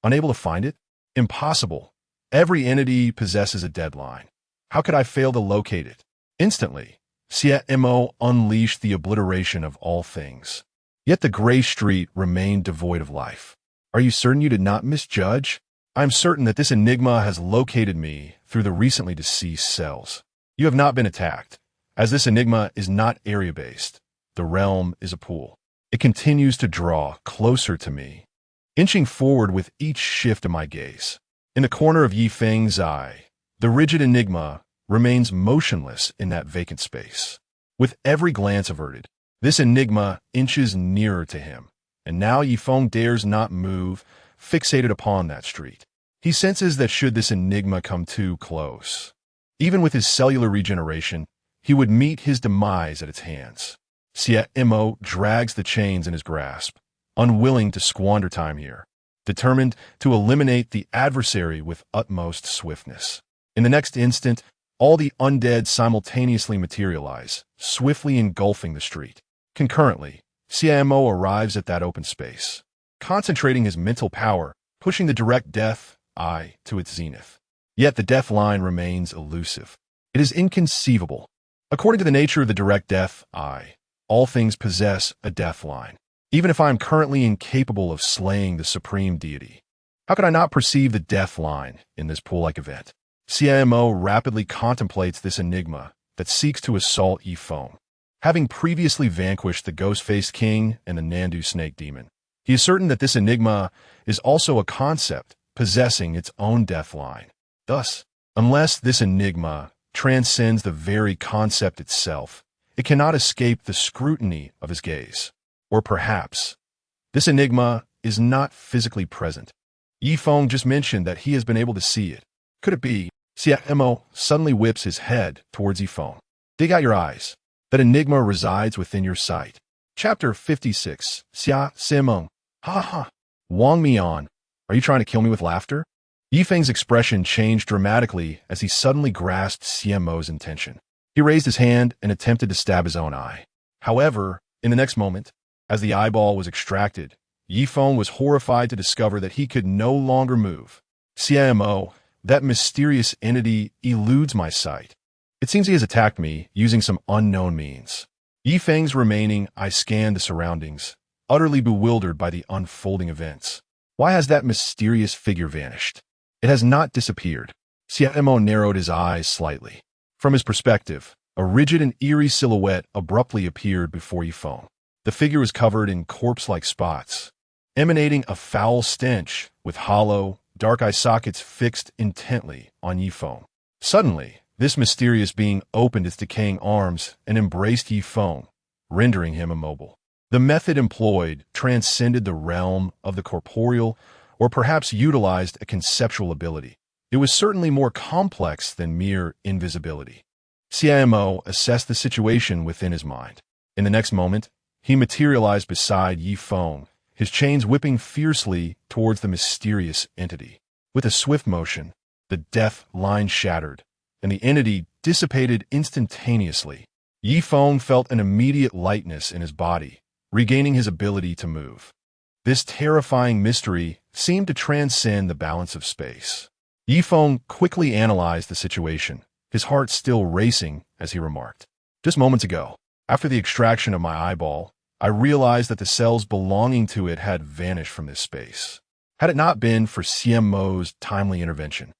Unable to find it? Impossible. Every entity possesses a deadline. How could I fail to locate it? Instantly, Xie Mo unleashed the obliteration of all things. Yet the gray street remained devoid of life. Are you certain you did not misjudge? I am certain that this enigma has located me through the recently deceased cells. You have not been attacked, as this enigma is not area-based. The realm is a pool. It continues to draw closer to me, inching forward with each shift of my gaze. In the corner of Yifeng's eye, the rigid enigma remains motionless in that vacant space. With every glance averted, this enigma inches nearer to him, and now Yifeng dares not move, fixated upon that street. He senses that should this enigma come too close, even with his cellular regeneration, he would meet his demise at its hands. Xie Mo drags the chains in his grasp, unwilling to squander time here, determined to eliminate the adversary with utmost swiftness. In the next instant, all the undead simultaneously materialize, swiftly engulfing the street. Concurrently, Xie Mo arrives at that open space, concentrating his mental power, pushing the direct death eye to its zenith. Yet the death line remains elusive. It is inconceivable. According to the nature of the direct death eye, all things possess a death line, even if I am currently incapable of slaying the supreme deity. How could I not perceive the death line in this pool-like event? Xie Mo rapidly contemplates this enigma that seeks to assault Yifeng. Having previously vanquished the ghost-faced king and the Nandu snake demon, he is certain that this enigma is also a concept possessing its own death line. Thus, unless this enigma transcends the very concept itself, it cannot escape the scrutiny of his gaze. Or perhaps, this enigma is not physically present. Yifeng just mentioned that he has been able to see it. Could it be? Xie Mo suddenly whips his head towards Yifeng. Dig out your eyes. That enigma resides within your sight. Chapter 56. Xie Mo. Ha ha. Wang Mian. Are you trying to kill me with laughter? Yifeng's expression changed dramatically as he suddenly grasped Xie Mo's intention. He raised his hand and attempted to stab his own eye. However, in the next moment, as the eyeball was extracted, Yifeng was horrified to discover that he could no longer move. Xie Mo, that mysterious entity eludes my sight. It seems he has attacked me using some unknown means. Yifeng's remaining eye scanned the surroundings, utterly bewildered by the unfolding events. Why has that mysterious figure vanished? It has not disappeared. Xie Mo narrowed his eyes slightly. From his perspective, a rigid and eerie silhouette abruptly appeared before Yifeng. The figure was covered in corpse-like spots, emanating a foul stench with hollow, dark eye sockets fixed intently on Yifeng. Suddenly, this mysterious being opened its decaying arms and embraced Yifeng, rendering him immobile. The method employed transcended the realm of the corporeal, or perhaps utilized a conceptual ability. It was certainly more complex than mere invisibility. Xie Mo assessed the situation within his mind. In the next moment, he materialized beside Yifeng, his chains whipping fiercely towards the mysterious entity. With a swift motion, the death line shattered, and the entity dissipated instantaneously. Yi Feng felt an immediate lightness in his body, regaining his ability to move. This terrifying mystery seemed to transcend the balance of space. Yi Feng quickly analyzed the situation, his heart still racing as he remarked, "Just moments ago, after the extraction of my eyeball, I realized that the cells belonging to it had vanished from this space. Had it not been for Xie Mo's timely intervention,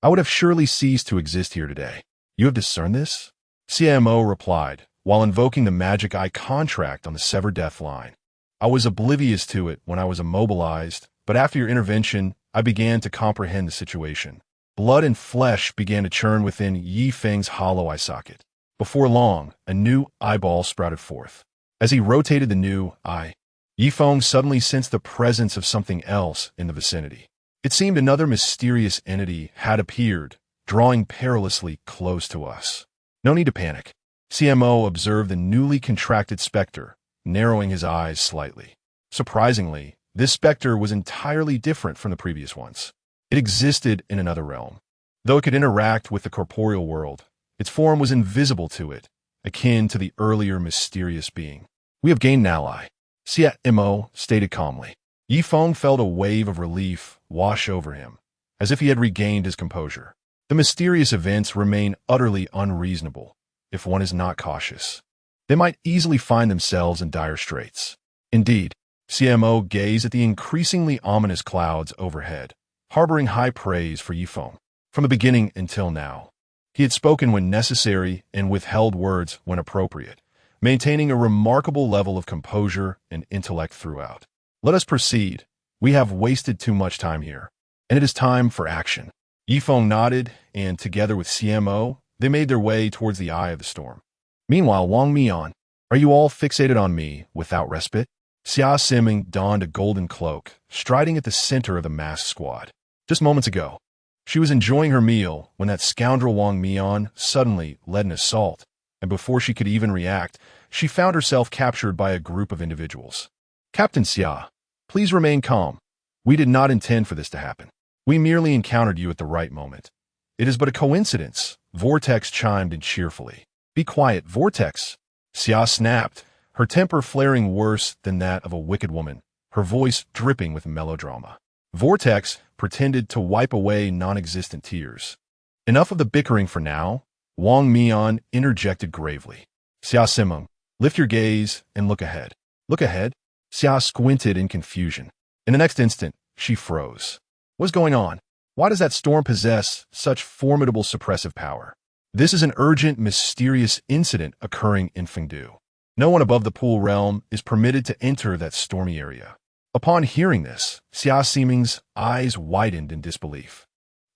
I would have surely ceased to exist here today. You have discerned this?" Xie Mo replied, while invoking the magic eye contract on the severed death line. "I was oblivious to it when I was immobilized, but after your intervention, I began to comprehend the situation. Blood and flesh began to churn within Yi Feng's hollow eye socket. Before long, a new eyeball sprouted forth. As he rotated the new eye, Yi Feng suddenly sensed the presence of something else in the vicinity. It seemed another mysterious entity had appeared, drawing perilously close to us. No need to panic. Xie Mo observed the newly contracted specter, narrowing his eyes slightly. Surprisingly, this specter was entirely different from the previous ones. It existed in another realm. Though it could interact with the corporeal world, its form was invisible to it, akin to the earlier mysterious being. "We have gained an ally," Xie Mo stated calmly. Yi Feng felt a wave of relief wash over him, as if he had regained his composure. The mysterious events remain utterly unreasonable if one is not cautious. They might easily find themselves in dire straits. Indeed, Xie Mo gazed at the increasingly ominous clouds overhead, harboring high praise for Yi Feng. From the beginning until now, he had spoken when necessary and withheld words when appropriate, maintaining a remarkable level of composure and intellect throughout. "Let us proceed. We have wasted too much time here, and it is time for action." Yi Feng nodded, and together with Xie Mo, they made their way towards the eye of the storm. Meanwhile, Wang Mian, "Are you all fixated on me without respite?" Xia Siming donned a golden cloak, striding at the center of the masked squad. Just moments ago, she was enjoying her meal when that scoundrel Wang Mian suddenly led an assault, and before she could even react, she found herself captured by a group of individuals. "Captain Xia, please remain calm. We did not intend for this to happen. We merely encountered you at the right moment. It is but a coincidence," Vortex chimed in cheerfully. "Be quiet, Vortex." Xia snapped, her temper flaring worse than that of a wicked woman, her voice dripping with melodrama. Vortex pretended to wipe away non-existent tears. "Enough of the bickering for now," Wang Mian interjected gravely. "Xia Simeng, lift your gaze and look ahead." "Look ahead?" Xia squinted in confusion. In the next instant, she froze. "What's going on? Why does that storm possess such formidable suppressive power?" "This is an urgent, mysterious incident occurring in Fengdu. No one above the pool realm is permitted to enter that stormy area." Upon hearing this, Xia Siming's eyes widened in disbelief.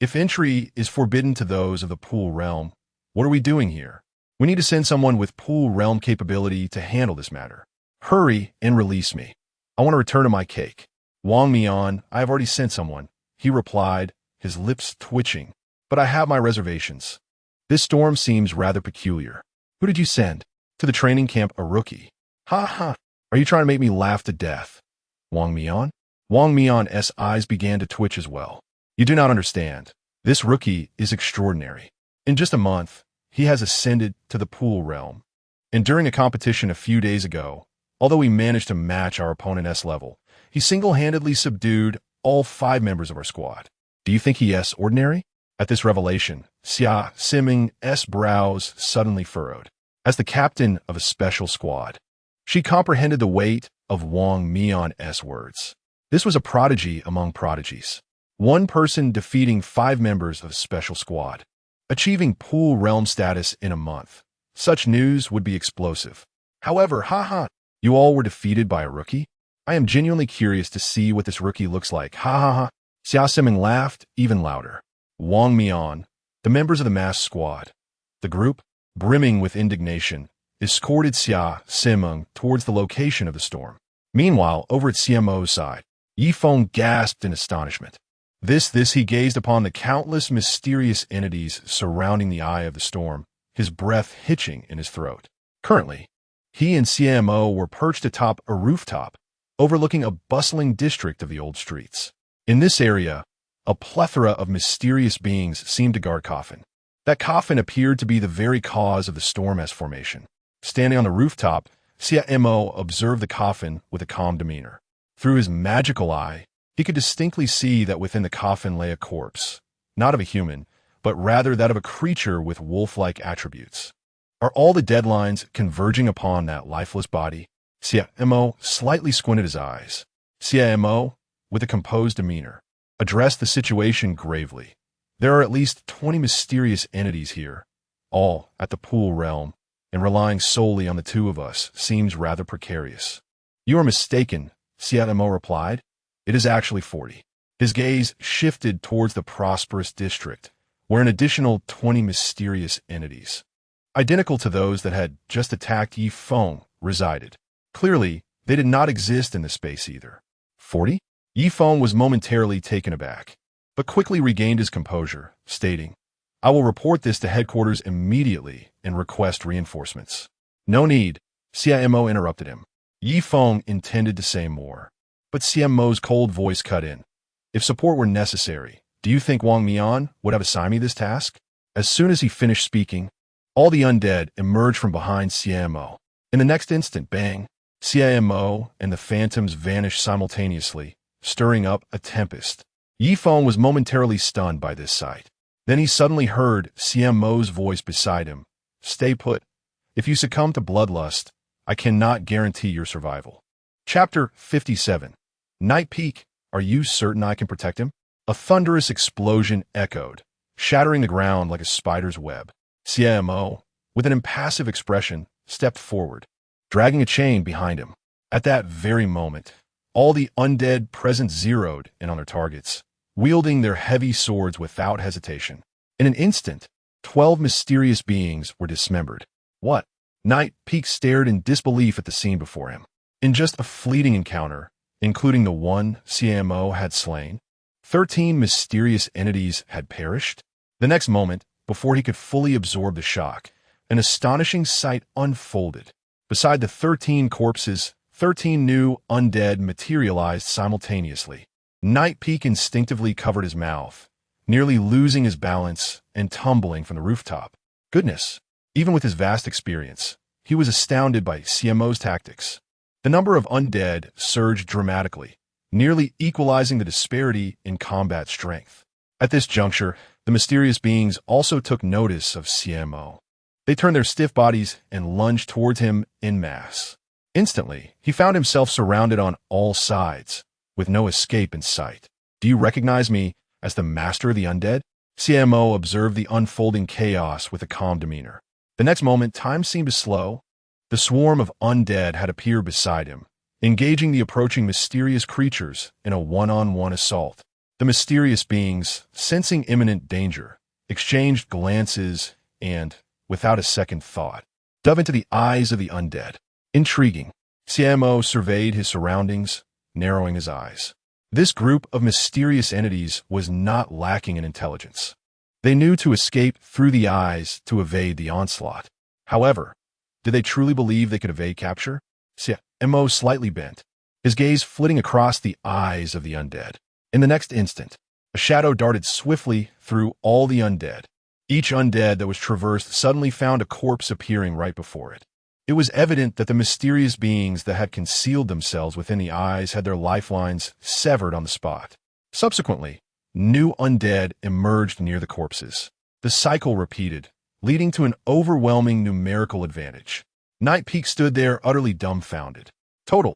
"If entry is forbidden to those of the pool realm, what are we doing here? We need to send someone with pool realm capability to handle this matter. Hurry and release me. I want to return to my cake." "Wang Mian, I have already sent someone," he replied, his lips twitching. "But I have my reservations. This storm seems rather peculiar." "Who did you send?" "To the training camp, a rookie." "Ha ha! Are you trying to make me laugh to death?" "Wang Mian?" Wang Mian's eyes began to twitch as well. "You do not understand. This rookie is extraordinary. In just a month, he has ascended to the pool realm. And during a competition a few days ago, although he managed to match our opponent's level, he single-handedly subdued all 5 members of our squad. Do you think he is ordinary?" At this revelation, Xia Siming's brows suddenly furrowed. As the captain of a special squad, she comprehended the weight of Wang Mian's words. This was a prodigy among prodigies. One person defeating 5 members of a special squad, achieving pool realm status in a month. Such news would be explosive. However, haha, you all were defeated by a rookie? I am genuinely curious to see what this rookie looks like. Ha ha ha. Xia Siming laughed even louder. Wang Mian, the members of the masked squad, the group, brimming with indignation, escorted Xia Simeng towards the location of the storm. Meanwhile, over at Xie Mo's side, Yi Feng gasped in astonishment. He gazed upon the countless mysterious entities surrounding the eye of the storm, his breath hitching in his throat. Currently, he and Xie Mo were perched atop a rooftop, overlooking a bustling district of the old streets. In this area, a plethora of mysterious beings seemed to guard coffin. That coffin appeared to be the very cause of the storm S formation. Standing on the rooftop, Xie Mo observed the coffin with a calm demeanor. Through his magical eye, he could distinctly see that within the coffin lay a corpse, not of a human, but rather that of a creature with wolf-like attributes. Are all the deadlines converging upon that lifeless body? Xie Mo slightly squinted his eyes. Xie Mo, with a composed demeanor, addressed the situation gravely. There are at least 20 mysterious entities here, all at the pool realm, and relying solely on the two of us seems rather precarious. You are mistaken, Xie Mo replied. It is actually 40. His gaze shifted towards the prosperous district, where an additional 20 mysterious entities, identical to those that had just attacked Yi Feng, resided. Clearly, they did not exist in the space either. 40? Yi Feng was momentarily taken aback, but quickly regained his composure, stating, I will report this to headquarters immediately and request reinforcements. No need, Xie Mo interrupted him. Yi Feng intended to say more, but Xie Mo's cold voice cut in. If support were necessary, do you think Wang Mian would have assigned me this task? As soon as he finished speaking, all the undead emerged from behind Xie Mo. In the next instant, bang, Xie Mo and the phantoms vanished simultaneously, stirring up a tempest. Yi Feng was momentarily stunned by this sight. Then he suddenly heard Xie Mo's voice beside him. Stay put. If you succumb to bloodlust, I cannot guarantee your survival. Chapter 57. Night Peak, are you certain I can protect him? A thunderous explosion echoed, shattering the ground like a spider's web. Xie Mo, with an impassive expression, stepped forward, dragging a chain behind him. At that very moment, all the undead present zeroed in on their targets, wielding their heavy swords without hesitation. In an instant, 12 mysterious beings were dismembered. What? Night Peak stared in disbelief at the scene before him. In just a fleeting encounter, including the one Xie Mo had slain, 13 mysterious entities had perished. The next moment, before he could fully absorb the shock, an astonishing sight unfolded. Beside the 13 corpses, 13 new undead materialized simultaneously. Night Peak instinctively covered his mouth, nearly losing his balance and tumbling from the rooftop. Goodness! Even with his vast experience, he was astounded by Xie Mo's tactics. The number of undead surged dramatically, nearly equalizing the disparity in combat strength. At this juncture, the mysterious beings also took notice of Xie Mo. They turned their stiff bodies and lunged towards him en masse. Instantly, he found himself surrounded on all sides, with no escape in sight. Do you recognize me as the master of the undead? Xie Mo observed the unfolding chaos with a calm demeanor. The next moment, time seemed to slow. The swarm of undead had appeared beside him, engaging the approaching mysterious creatures in a one-on-one assault. The mysterious beings, sensing imminent danger, exchanged glances and, without a second thought, dove into the eyes of the undead. Intriguing. Xie Mo surveyed his surroundings, narrowing his eyes. This group of mysterious entities was not lacking in intelligence. They knew to escape through the eyes to evade the onslaught. However, did they truly believe they could evade capture? Xie Mo slightly bent, his gaze flitting across the eyes of the undead. In the next instant, a shadow darted swiftly through all the undead. Each undead that was traversed suddenly found a corpse appearing right before it. It was evident that the mysterious beings that had concealed themselves within the eyes had their lifelines severed on the spot. Subsequently, new undead emerged near the corpses. The cycle repeated, leading to an overwhelming numerical advantage. Night Peak stood there utterly dumbfounded. Total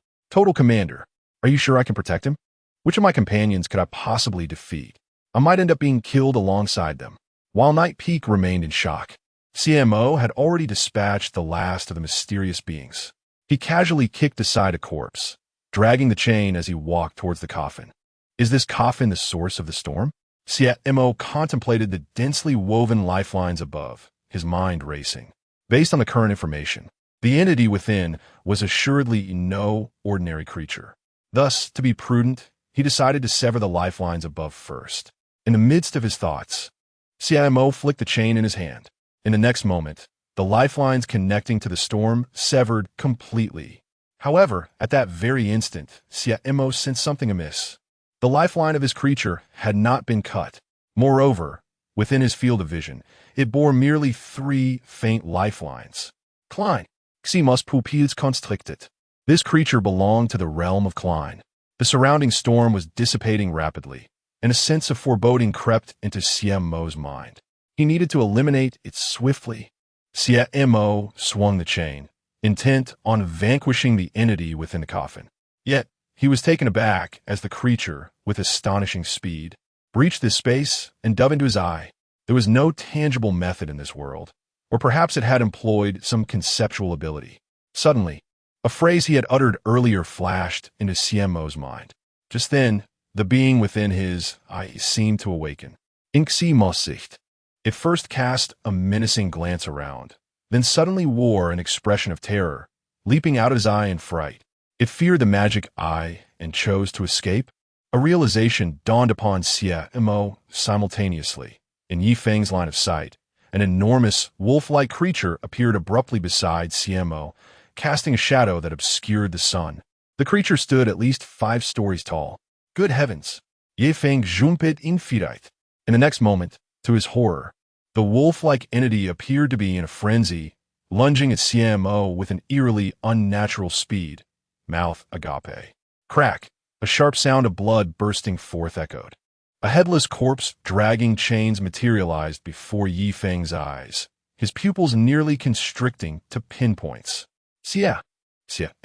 commander. Are you sure I can protect him? Which of my companions could I possibly defeat? I might end up being killed alongside them. While Night Peak remained in shock, Xie Mo had already dispatched the last of the mysterious beings. He casually kicked aside a corpse, dragging the chain as he walked towards the coffin. Is this coffin the source of the storm? Xie Mo contemplated the densely woven lifelines above, his mind racing. Based on the current information, the entity within was assuredly no ordinary creature. Thus, to be prudent, he decided to sever the lifelines above first. In the midst of his thoughts, Xie Mo flicked the chain in his hand. In the next moment, the lifelines connecting to the storm severed completely, However, at that very instant, Xie Mo sensed something amiss. The lifeline of his creature had not been cut. Moreover, within his field of vision, it bore merely 3 faint lifelines. Klein, Xie Mo's pupilles constricted. This creature belonged to the realm of Klein. The surrounding storm was dissipating rapidly, and a sense of foreboding crept into Xie Mo's mind. He needed to eliminate it swiftly. Xie Mo swung the chain, intent on vanquishing the entity within the coffin. Yet, he was taken aback as the creature, with astonishing speed, breached this space and dove into his eye. There was no tangible method in this world, or perhaps it had employed some conceptual ability. Suddenly, a phrase he had uttered earlier flashed into Xie Mo's mind. Just then, the being within his eye seemed to awaken. In Xie Mo's Sicht, it first cast a menacing glance around, then suddenly wore an expression of terror, leaping out of his eye in fright. It feared the magic eye and chose to escape. A realization dawned upon Xie Mo simultaneously. In Yi Feng's line of sight, an enormous, wolf-like creature appeared abruptly beside Xie Mo, casting a shadow that obscured the sun. The creature stood at least 5 stories tall. Good heavens! Yi Feng jumped in fright. In the next moment, to his horror, the wolf-like entity appeared to be in a frenzy, lunging at Xie Mo with an eerily unnatural speed. Mouth agape. Crack! A sharp sound of blood bursting forth echoed. A headless corpse dragging chains materialized before Yi Feng's eyes, his pupils nearly constricting to pinpoints. Xie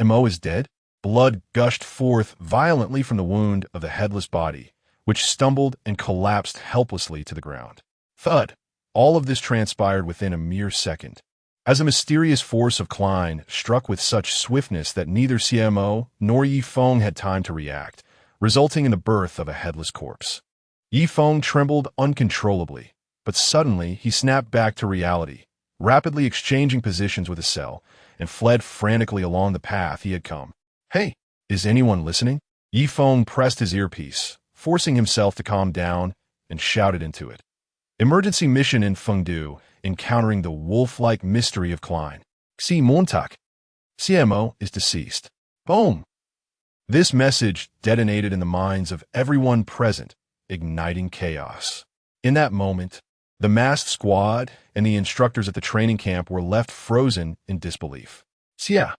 Mo is dead? Blood gushed forth violently from the wound of the headless body, which stumbled and collapsed helplessly to the ground. Thud! All of this transpired within a mere second, as a mysterious force of Klein struck with such swiftness that neither Xie Mo nor Yi Feng had time to react, resulting in the birth of a headless corpse. Yi Feng trembled uncontrollably, but suddenly he snapped back to reality, rapidly exchanging positions with the cell, and fled frantically along the path he had come. Hey, is anyone listening? Yi Feng pressed his earpiece, forcing himself to calm down, and shouted into it. Emergency mission in Fengdu, encountering the wolf-like mystery of Klein. Xie Montag. Xie Mo is deceased. Boom! This message detonated in the minds of everyone present, igniting chaos. In that moment, the masked squad and the instructors at the training camp were left frozen in disbelief. Xie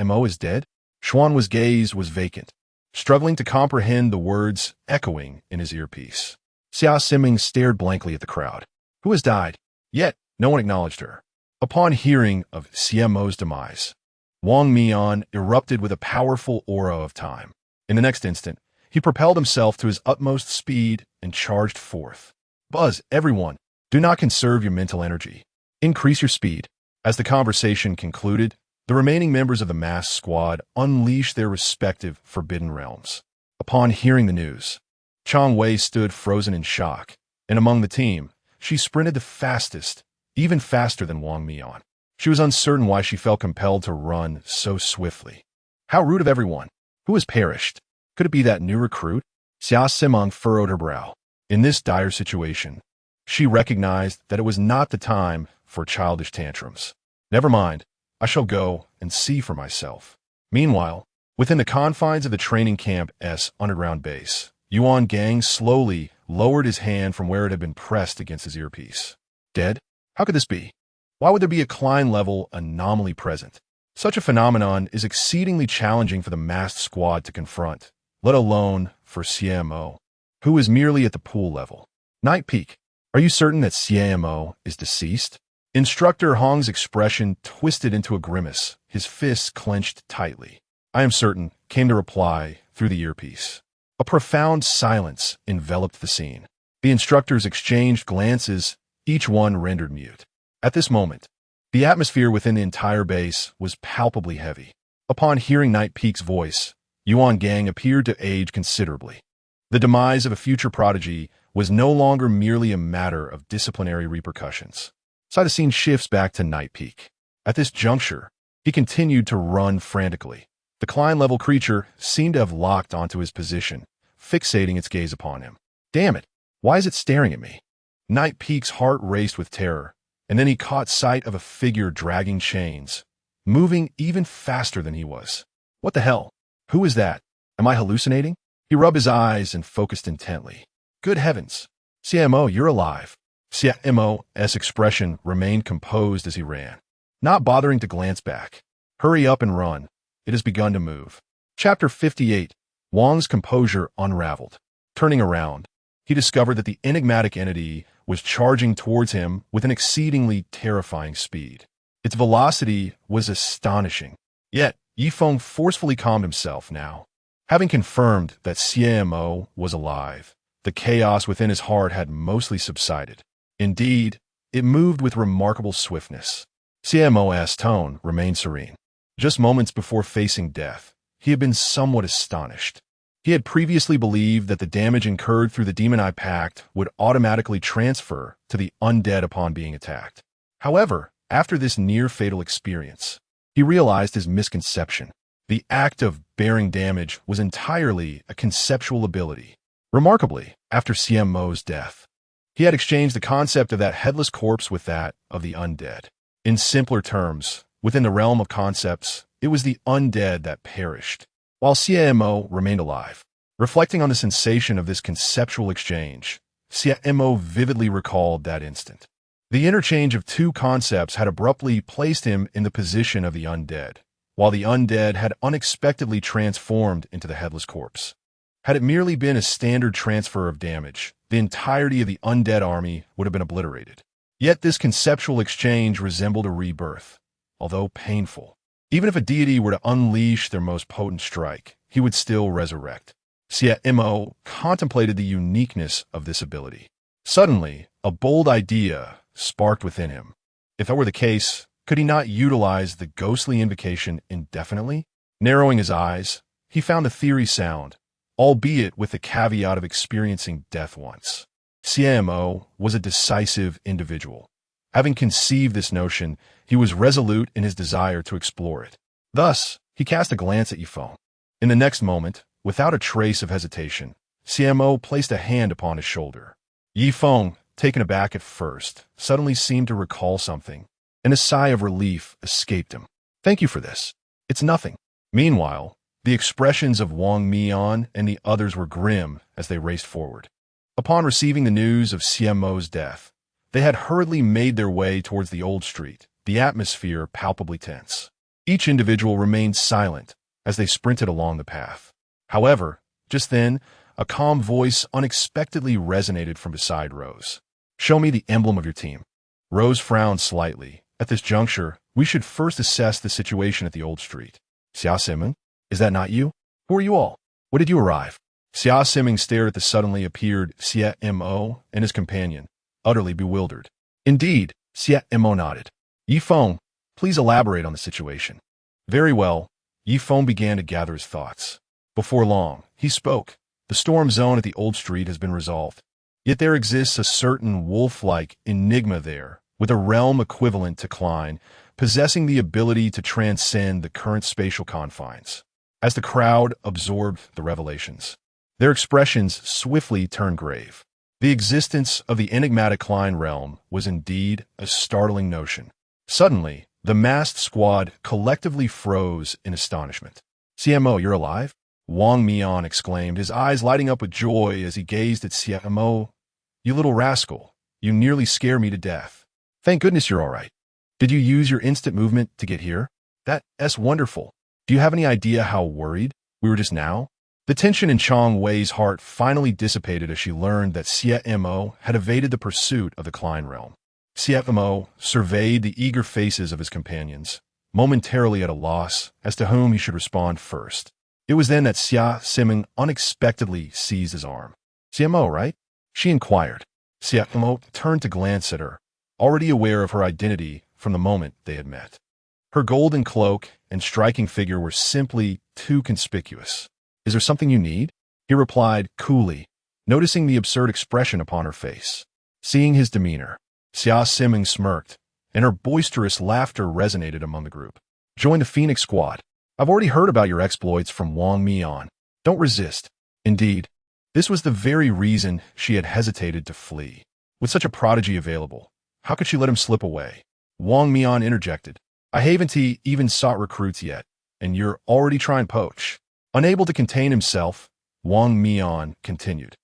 Mo is dead? Xuan's gaze was vacant, struggling to comprehend the words echoing in his earpiece. Xia Siming stared blankly at the crowd. Who has died? Yet, no one acknowledged her. Upon hearing of Xie Mo's demise, Wang Mian erupted with a powerful aura of time. In the next instant, he propelled himself to his utmost speed and charged forth. Buzz, everyone, do not conserve your mental energy. Increase your speed. As the conversation concluded, the remaining members of the masked squad unleashed their respective forbidden realms. Upon hearing the news, Chang Wei stood frozen in shock, and among the team, she sprinted the fastest, even faster than Wang Mian. She was uncertain why she felt compelled to run so swiftly. How rude of everyone! Who has perished? Could it be that new recruit? Xia Simong furrowed her brow. In this dire situation, she recognized that it was not the time for childish tantrums. Never mind, I shall go and see for myself. Meanwhile, within the confines of the training camp's underground base, Yuan Gang slowly lowered his hand from where it had been pressed against his earpiece. Dead? How could this be? Why would there be a Klein-level anomaly present? Such a phenomenon is exceedingly challenging for the masked squad to confront, let alone for Xie Mo, who is merely at the pool level. Night Peak, are you certain that Xie Mo is deceased? Instructor Hong's expression twisted into a grimace, his fists clenched tightly. I am certain, came the reply through the earpiece. A profound silence enveloped the scene. The instructors exchanged glances, each one rendered mute. At this moment, the atmosphere within the entire base was palpably heavy. Upon hearing Night Peak's voice, Yuan Gang appeared to age considerably. The demise of a future prodigy was no longer merely a matter of disciplinary repercussions. So the scene shifts back to Night Peak. At this juncture, he continued to run frantically. The Klein-level creature seemed to have locked onto his position, fixating its gaze upon him. Damn it, why is it staring at me? Night Peak's heart raced with terror, and then he caught sight of a figure dragging chains, moving even faster than he was. What the hell? Who is that? Am I hallucinating? He rubbed his eyes and focused intently. Good heavens. Xie Mo, you're alive. Xie Mo's expression remained composed as he ran, not bothering to glance back. Hurry up and run. It has begun to move. Chapter 58. Wang's composure unraveled. Turning around, he discovered that the enigmatic entity was charging towards him with an exceedingly terrifying speed. Its velocity was astonishing. Yet, Yifeng forcefully calmed himself now. Having confirmed that Xie Mo was alive, the chaos within his heart had mostly subsided. Indeed, it moved with remarkable swiftness. Xie Mo's tone remained serene. Just moments before facing death, he had been somewhat astonished. He had previously believed that the damage incurred through the Demon Eye Pact would automatically transfer to the undead upon being attacked. However, after this near-fatal experience, he realized his misconception. The act of bearing damage was entirely a conceptual ability. Remarkably, after Xie Mo's death, he had exchanged the concept of that headless corpse with that of the undead. In simpler terms, within the realm of concepts, it was the undead that perished, while Xie Mo remained alive. Reflecting on the sensation of this conceptual exchange, Xie Mo vividly recalled that instant. The interchange of two concepts had abruptly placed him in the position of the undead, while the undead had unexpectedly transformed into the headless corpse. Had it merely been a standard transfer of damage, the entirety of the undead army would have been obliterated. Yet this conceptual exchange resembled a rebirth, although painful. Even if a deity were to unleash their most potent strike, he would still resurrect. Xie Mo contemplated the uniqueness of this ability. Suddenly, a bold idea sparked within him. If that were the case, could he not utilize the ghostly invocation indefinitely? Narrowing his eyes, he found the theory sound, albeit with the caveat of experiencing death once. Xie Mo was a decisive individual. Having conceived this notion, he was resolute in his desire to explore it. Thus, he cast a glance at Yifeng. In the next moment, without a trace of hesitation, Xie Mo placed a hand upon his shoulder. Yifeng, taken aback at first, suddenly seemed to recall something, and a sigh of relief escaped him. Thank you for this. It's nothing. Meanwhile, the expressions of Wang Mian and the others were grim as they raced forward. Upon receiving the news of Xie Mo's death, they had hurriedly made their way towards the old street, the atmosphere palpably tense. Each individual remained silent as they sprinted along the path. However, just then, a calm voice unexpectedly resonated from beside Rose. Show me the emblem of your team. Rose frowned slightly. At this juncture, we should first assess the situation at the old street. Xiaonan, is that not you? Who are you all? When did you arrive? Xiaonan stared at the suddenly appeared Xie Mo and his companion, utterly bewildered. Indeed, Xie Mo nodded. Yifeng, please elaborate on the situation. Very well. Yifeng began to gather his thoughts. Before long, he spoke. The storm zone at the old street has been resolved. Yet there exists a certain wolf-like enigma there, with a realm equivalent to Klein, possessing the ability to transcend the current spatial confines. As the crowd absorbed the revelations, their expressions swiftly turned grave. The existence of the enigmatic Klein realm was indeed a startling notion. Suddenly, the masked squad collectively froze in astonishment. Xie Mo, you're alive? Wang Mian exclaimed, his eyes lighting up with joy as he gazed at Xie Mo. You little rascal, you nearly scare me to death. Thank goodness you're all right. Did you use your instant movement to get here? That's wonderful. Do you have any idea how worried we were just now? The tension in Chong Wei's heart finally dissipated as she learned that Xie Mo had evaded the pursuit of the Klein realm. Xie Mo surveyed the eager faces of his companions, momentarily at a loss as to whom he should respond first. It was then that Xiaonan unexpectedly seized his arm. Xie Mo, right? She inquired. Xie Mo turned to glance at her, already aware of her identity from the moment they had met. Her golden cloak and striking figure were simply too conspicuous. Is there something you need? He replied coolly, noticing the absurd expression upon her face. Seeing his demeanor, Xiaonan smirked, and her boisterous laughter resonated among the group. Join the Phoenix Squad. I've already heard about your exploits from Wang Mian. Don't resist. Indeed, this was the very reason she had hesitated to flee. With such a prodigy available, how could she let him slip away? Wang Mian interjected. I haven't even sought recruits yet, and you're already trying to poach. Unable to contain himself, Wang Mian continued.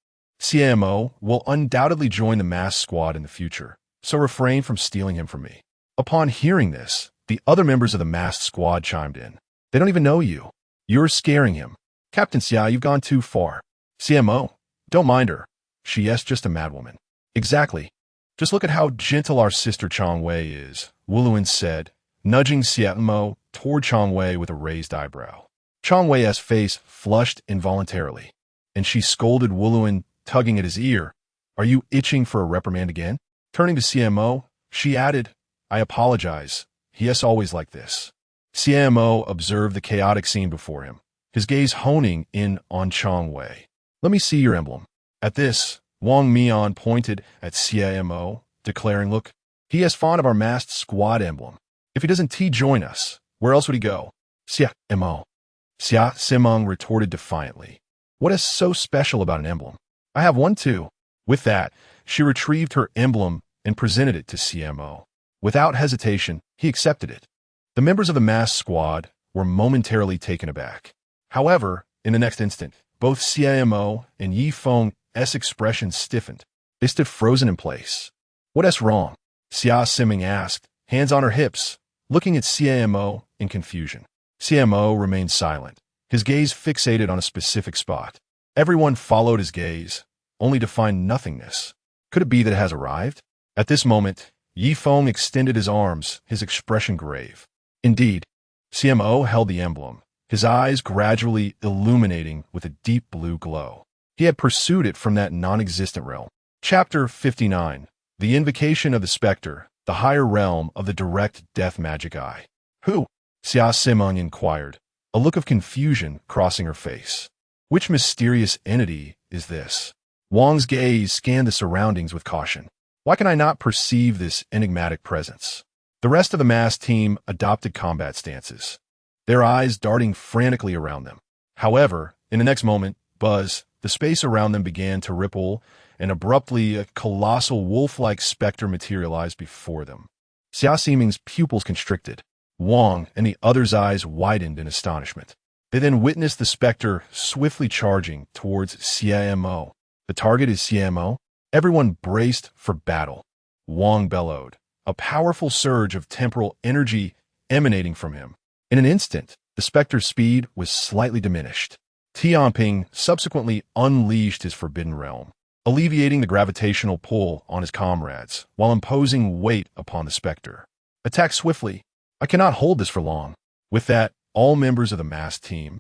Xie Mo will undoubtedly join the masked squad in the future, so refrain from stealing him from me. Upon hearing this, the other members of the masked squad chimed in. They don't even know you. You're scaring him. Captain Xia, you've gone too far. Xie Mo, don't mind her. She's just a madwoman. Exactly. Just look at how gentle our sister Chong Wei is, Wuluin said, nudging Xie Mo toward Chong Wei with a raised eyebrow. Chong Wei's face flushed involuntarily, and she scolded Wuluin, tugging at his ear. Are you itching for a reprimand again? Turning to Xie Mo, she added, I apologize. He is always like this. Xie Mo observed the chaotic scene before him, his gaze honing in on Chong Wei. Let me see your emblem. At this, Wang Mian pointed at Xie Mo, declaring, look, he is fond of our masked squad emblem. If he doesn't join us, where else would he go? Xie Mo. Xia Simeng retorted defiantly. What is so special about an emblem? I have one too. With that, she retrieved her emblem and presented it to Xie Mo. Without hesitation, he accepted it. The members of the masked squad were momentarily taken aback. However, in the next instant, both Xie Mo and Yi Feng's expression stiffened. They stood frozen in place. What is wrong? Xia Simeng asked, hands on her hips, looking at Xie Mo in confusion. Xie Mo remained silent, his gaze fixated on a specific spot. Everyone followed his gaze, only to find nothingness. Could it be that it has arrived? At this moment, Yi Feng extended his arms, his expression grave. Indeed, Xie Mo held the emblem, his eyes gradually illuminating with a deep blue glow. He had pursued it from that non-existent realm. Chapter 59. The Invocation of the Spectre, the Higher Realm of the Direct Death Magic Eye. Who? Xia Simeng inquired, a look of confusion crossing her face. Which mysterious entity is this? Wang's gaze scanned the surroundings with caution. Why can I not perceive this enigmatic presence? The rest of the masked team adopted combat stances, their eyes darting frantically around them. However, in the next moment, buzz, the space around them began to ripple, and abruptly a colossal wolf-like specter materialized before them. Xia Simeng's pupils constricted. Wang and the other's eyes widened in astonishment. They then witnessed the specter swiftly charging towards Xie Mo. The target is Xie Mo. Everyone braced for battle. Wang bellowed, a powerful surge of temporal energy emanating from him. In an instant, the specter's speed was slightly diminished. Tianping subsequently unleashed his forbidden realm, alleviating the gravitational pull on his comrades while imposing weight upon the specter. Attack swiftly. I cannot hold this for long. With that, all members of the masked team,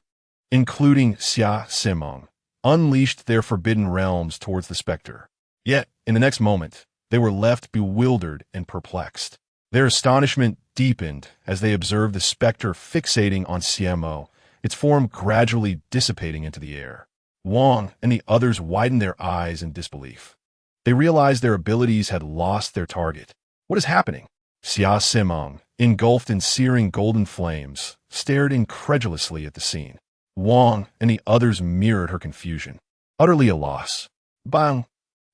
including Xia Simeng, unleashed their forbidden realms towards the specter. Yet, in the next moment, they were left bewildered and perplexed. Their astonishment deepened as they observed the specter fixating on Xie Mo, its form gradually dissipating into the air. Wang and the others widened their eyes in disbelief. They realized their abilities had lost their target. What is happening? Xia Simeng, engulfed in searing golden flames, stared incredulously at the scene. Wang and the others mirrored her confusion, utterly a loss. Bang!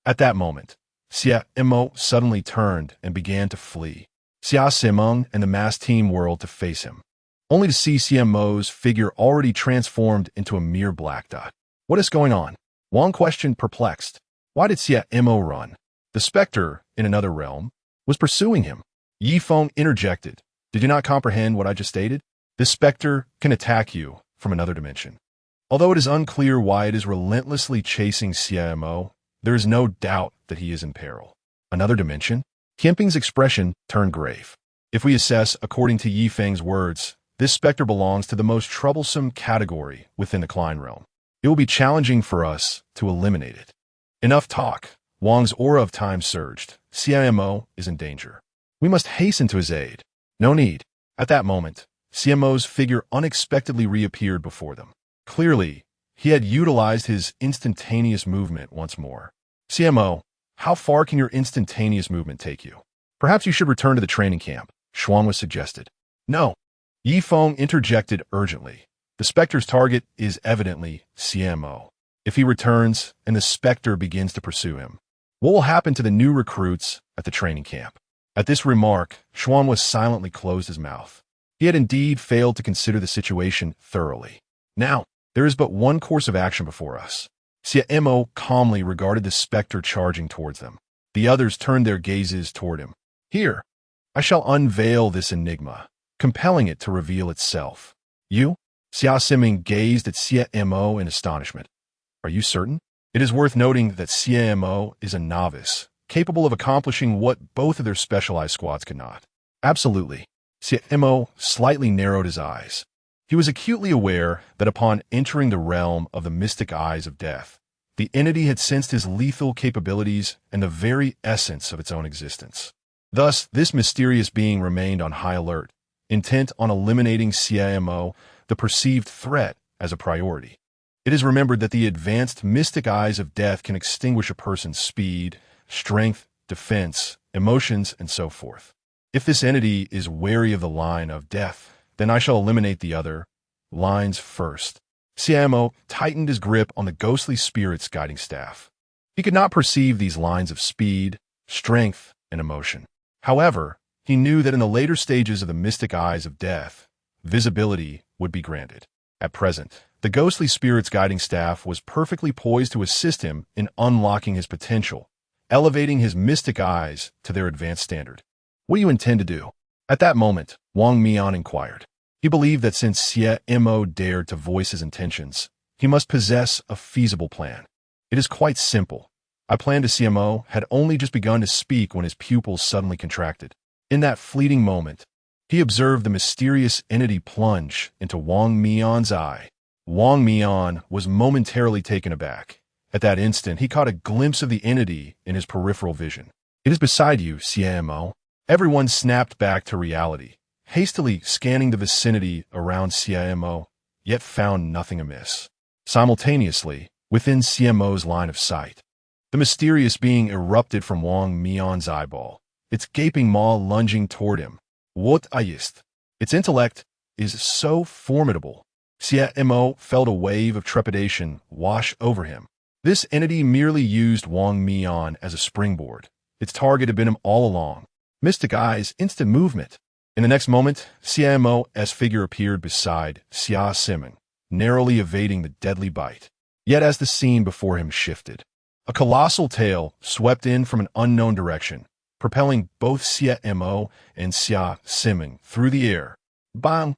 At that moment, Xie Mo suddenly turned and began to flee. Xia Simeng and the masked team whirled to face him, only to see Xie Mo's figure already transformed into a mere black dot. What is going on? Wang questioned, perplexed. Why did Xie Mo run? The specter, in another realm, was pursuing him. Yi Feng interjected. Did you not comprehend what I just stated? This specter can attack you from another dimension. Although it is unclear why it is relentlessly chasing Xie Mo, there is no doubt that he is in peril. Another dimension? Tianping's expression turned grave. If we assess according to Yi Feng's words, this specter belongs to the most troublesome category within the Klein realm. It will be challenging for us to eliminate it. Enough talk. Wang's aura of time surged. Xie Mo is in danger. We must hasten to his aid. No need. At that moment, Xie Mo's figure unexpectedly reappeared before them. Clearly, he had utilized his instantaneous movement once more. Xie Mo, how far can your instantaneous movement take you? Perhaps you should return to the training camp, Xuan was suggested. No. Yi Feng interjected urgently. The specter's target is evidently Xie Mo. If he returns and the specter begins to pursue him, what will happen to the new recruits at the training camp? At this remark, Xuan was silently closed his mouth. He had indeed failed to consider the situation thoroughly. Now, there is but one course of action before us. Xie Mo calmly regarded the specter charging towards them. The others turned their gazes toward him. Here, I shall unveil this enigma, compelling it to reveal itself. You? Xiaonan gazed at Xie Mo in astonishment. Are you certain? It is worth noting that Xie Mo is a novice, capable of accomplishing what both of their specialized squads could not. Absolutely. Xie Mo slightly narrowed his eyes. He was acutely aware that upon entering the realm of the mystic eyes of death, the entity had sensed his lethal capabilities and the very essence of its own existence. Thus, this mysterious being remained on high alert, intent on eliminating Xie Mo, the perceived threat, as a priority. It is remembered that the advanced mystic eyes of death can extinguish a person's speed, strength, defense, emotions, and so forth. If this entity is wary of the line of death, then I shall eliminate the other lines first. Xie Mo tightened his grip on the ghostly spirit's guiding staff. He could not perceive these lines of speed, strength, and emotion. However, he knew that in the later stages of the mystic eyes of death, visibility would be granted. At present, the ghostly spirit's guiding staff was perfectly poised to assist him in unlocking his potential, elevating his mystic eyes to their advanced standard. What do you intend to do? At that moment, Wang Mian inquired. He believed that since Xie Mo dared to voice his intentions, he must possess a feasible plan. It is quite simple. I planned to Xie Mo had only just begun to speak when his pupils suddenly contracted. In that fleeting moment, he observed the mysterious entity plunge into Wang Mian's eye. Wang Mian was momentarily taken aback. At that instant, he caught a glimpse of the entity in his peripheral vision. It is beside you, Xie Mo. Everyone snapped back to reality, hastily scanning the vicinity around Xie Mo, yet found nothing amiss. Simultaneously, within Xie Mo's line of sight, the mysterious being erupted from Wang Mian's eyeball, its gaping maw lunging toward him. What ist? Its intellect is so formidable. Xie Mo felt a wave of trepidation wash over him. This entity merely used Wang Mian as a springboard. Its target had been him all along. Mystic eyes, instant movement. In the next moment, Xie Mo's figure appeared beside Xiaonan, narrowly evading the deadly bite. Yet as the scene before him shifted, a colossal tail swept in from an unknown direction, propelling both Xie Mo and Xiaonan through the air. Bang!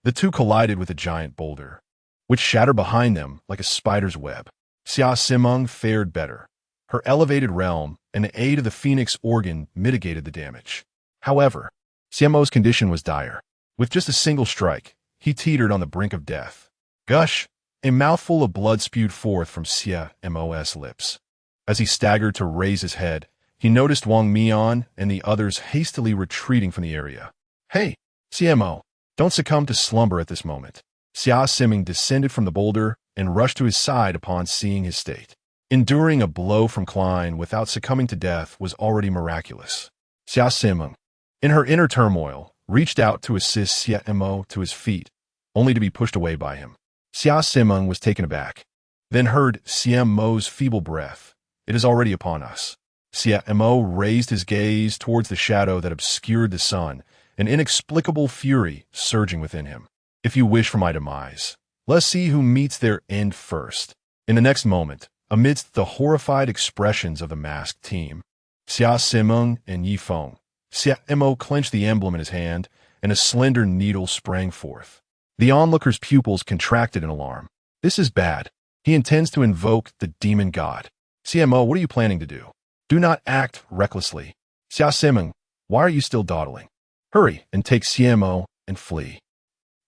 The two collided with a giant boulder, which shattered behind them like a spider's web. Xiaonan fared better. Her elevated realm and the aid of the phoenix organ mitigated the damage. However, Xie Mo's condition was dire. With just a single strike, he teetered on the brink of death. Gush! A mouthful of blood spewed forth from Xie Mo's lips. As he staggered to raise his head, he noticed Wang Mian and the others hastily retreating from the area. Hey, Xie Mo, don't succumb to slumber at this moment. Xiaonan descended from the boulder and rushed to his side upon seeing his state. Enduring a blow from Klein without succumbing to death was already miraculous. Xiaonan, in her inner turmoil, reached out to assist Xie Mo to his feet, only to be pushed away by him. Xiaonan was taken aback, then heard Xie Mo's feeble breath. It is already upon us. Xie Mo raised his gaze towards the shadow that obscured the sun, an inexplicable fury surging within him. If you wish for my demise, let's see who meets their end first. In the next moment, amidst the horrified expressions of the masked team, Xiaonan and Yifeng, Xie Mo clenched the emblem in his hand, and a slender needle sprang forth. The onlooker's pupils contracted in alarm. This is bad. He intends to invoke the demon god. Xie Mo, what are you planning to do? Do not act recklessly. Xiaonan, why are you still dawdling? Hurry and take Xie Mo and flee.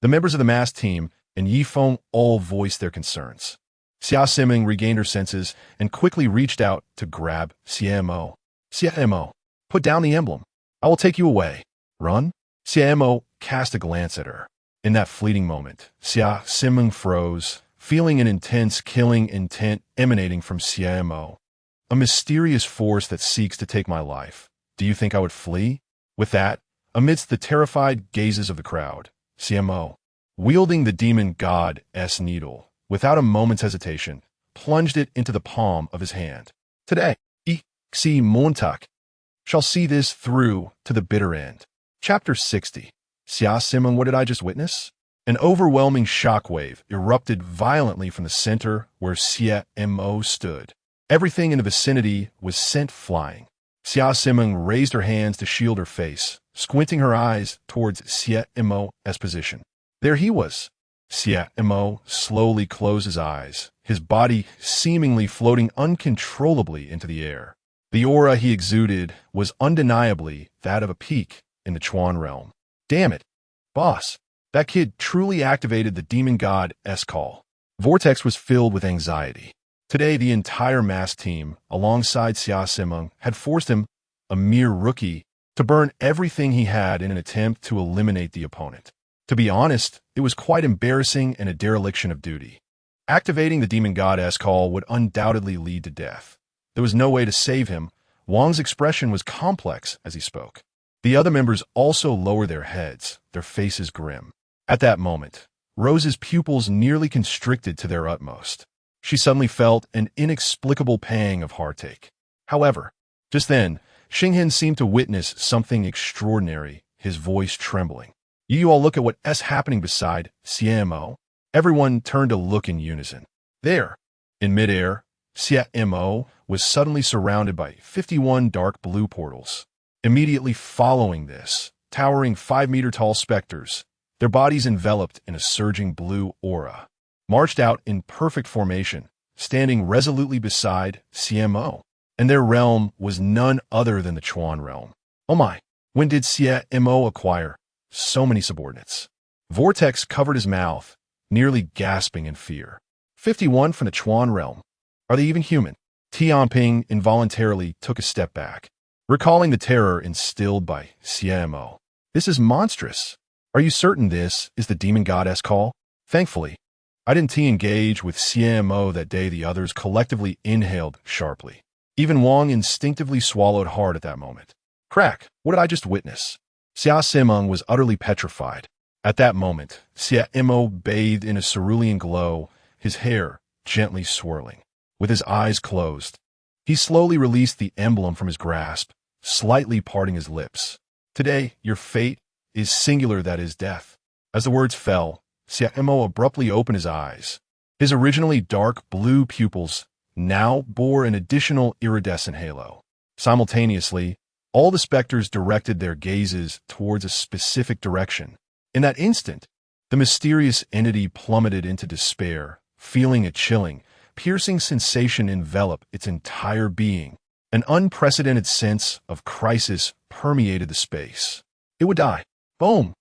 The members of the masked team and Yifeng all voiced their concerns. Xiaonan regained her senses and quickly reached out to grab Xie Mo. Xie Mo, put down the emblem. I will take you away. Run? Xie Mo cast a glance at her. In that fleeting moment, Xiaonan froze, feeling an intense killing intent emanating from Xie Mo. A mysterious force that seeks to take my life. Do you think I would flee? With that, amidst the terrified gazes of the crowd, Xie Mo, wielding the demon god's needle, without a moment's hesitation, plunged it into the palm of his hand. Today, Xie Mo shall see this through to the bitter end. Chapter 60. Xia Mo, what did I just witness? An overwhelming shockwave erupted violently from the center where Xie Mo stood. Everything in the vicinity was sent flying. Xia Mo raised her hands to shield her face, squinting her eyes towards Xie Mo's position. There he was. Xie Mo slowly closed his eyes, his body seemingly floating uncontrollably into the air. The aura he exuded was undeniably that of a peak in the Chuan realm. Damn it, boss. That kid truly activated the demon god's call. Vortex was filled with anxiety. Today, the entire mass team, alongside Xia Mo, had forced him, a mere rookie, to burn everything he had in an attempt to eliminate the opponent. To be honest, it was quite embarrassing and a dereliction of duty. Activating the demon god's call would undoubtedly lead to death. There was no way to save him. Wang's expression was complex as he spoke. The other members also lowered their heads, their faces grim. At that moment, Rose's pupils nearly constricted to their utmost. She suddenly felt an inexplicable pang of heartache. However, just then, Xinghen seemed to witness something extraordinary, his voice trembling. You all look at what's happening beside Xie Mo. Everyone turned to look in unison. There, in midair, Xie Mo was suddenly surrounded by 51 dark blue portals. Immediately following this, towering 5-meter-tall specters, their bodies enveloped in a surging blue aura, marched out in perfect formation, standing resolutely beside Xie Mo. And their realm was none other than the Chuan realm. Oh my, when did Xie Mo acquire so many subordinates? Vortex covered his mouth, nearly gasping in fear. 51 from the Chuan realm. Are they even human? Tianping involuntarily took a step back, recalling the terror instilled by Xie Mo. This is monstrous. Are you certain this is the demon god's call? Thankfully, I didn't engage with Xie Mo that day. The others collectively inhaled sharply. Even Wang instinctively swallowed hard at that moment. Crack, what did I just witness? Xia Mo was utterly petrified. At that moment, Xie Mo bathed in a cerulean glow, his hair gently swirling. With his eyes closed, he slowly released the emblem from his grasp, slightly parting his lips. Today, your fate is singular, that is death. As the words fell, Xie Mo abruptly opened his eyes. His originally dark blue pupils now bore an additional iridescent halo. Simultaneously, all the specters directed their gazes towards a specific direction. In that instant, the mysterious entity plummeted into despair, feeling a chilling, piercing sensation envelop its entire being. An unprecedented sense of crisis permeated the space. It would die. Boom!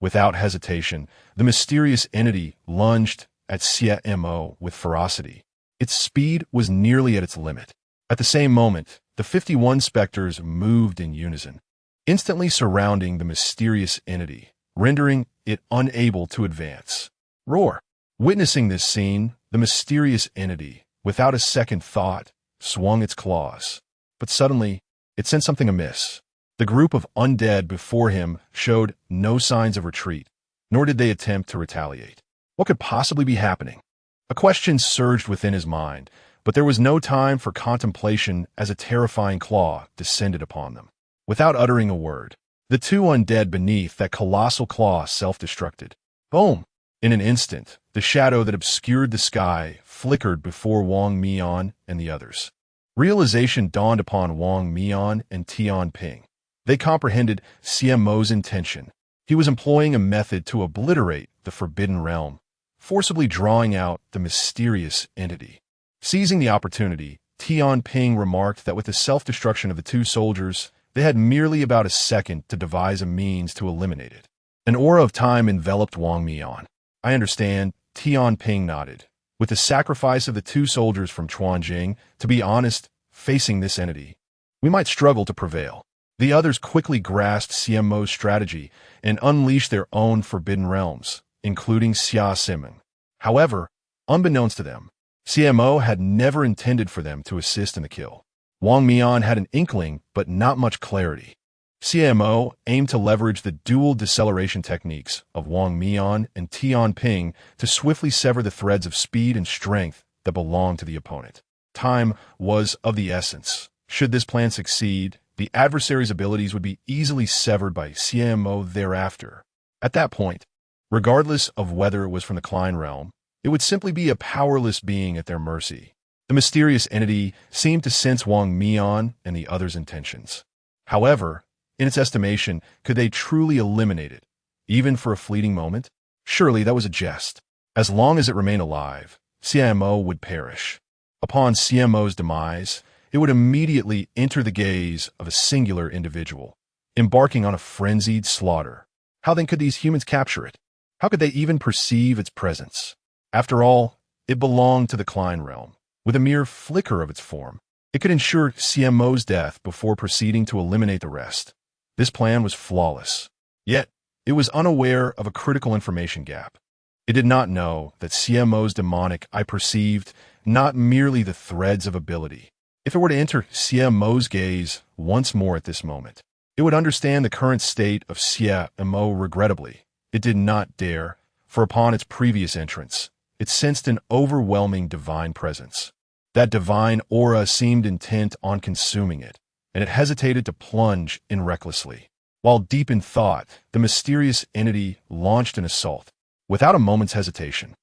Without hesitation, the mysterious entity lunged at Xie Mo with ferocity. Its speed was nearly at its limit. At the same moment, the 51 specters moved in unison, instantly surrounding the mysterious entity, rendering it unable to advance. Roar! Witnessing this scene, the mysterious entity, without a second thought, swung its claws. But suddenly, it sensed something amiss. The group of undead before him showed no signs of retreat, nor did they attempt to retaliate. What could possibly be happening? A question surged within his mind, but there was no time for contemplation as a terrifying claw descended upon them. Without uttering a word, the two undead beneath that colossal claw self-destructed. Boom! In an instant, the shadow that obscured the sky flickered before Wang Mian and the others. Realization dawned upon Wang Mian and Tianping. They comprehended Xie Mo's intention. He was employing a method to obliterate the Forbidden Realm, forcibly drawing out the mysterious entity. Seizing the opportunity, Tianping remarked that with the self-destruction of the two soldiers, they had merely about a second to devise a means to eliminate it. An aura of time enveloped Wang Mian. I understand, Tianping nodded. With the sacrifice of the two soldiers from Hongying, to be honest, facing this entity, we might struggle to prevail. The others quickly grasped Xie Mo's strategy and unleashed their own forbidden realms, including Xia Mo. However, unbeknownst to them, Xie Mo had never intended for them to assist in the kill. Wang Mian had an inkling, but not much clarity. Xie Mo aimed to leverage the dual deceleration techniques of Wang Mian and Tianping to swiftly sever the threads of speed and strength that belonged to the opponent. Time was of the essence. Should this plan succeed, The adversary's abilities would be easily severed by Xie Mo thereafter. At that point, regardless of whether it was from the Klein realm, it would simply be a powerless being at their mercy. The mysterious entity seemed to sense Wang Mian and the other's intentions. However, in its estimation, could they truly eliminate it, even for a fleeting moment? Surely that was a jest. As long as it remained alive, Xie Mo would perish. Upon Xie Mo's demise, it would immediately enter the gaze of a singular individual, embarking on a frenzied slaughter. How then could these humans capture it? How could they even perceive its presence? After all, it belonged to the Klein realm. With a mere flicker of its form, it could ensure Xie Mo's death before proceeding to eliminate the rest. This plan was flawless. Yet, it was unaware of a critical information gap. It did not know that Xie Mo's demonic eye perceived not merely the threads of ability. If it were to enter Xie Mo's gaze once more at this moment, it would understand the current state of Xie Mo. Regrettably, it did not dare, for upon its previous entrance, it sensed an overwhelming divine presence. That divine aura seemed intent on consuming it, and it hesitated to plunge in recklessly. While deep in thought, the mysterious entity launched an assault. Without a moment's hesitation,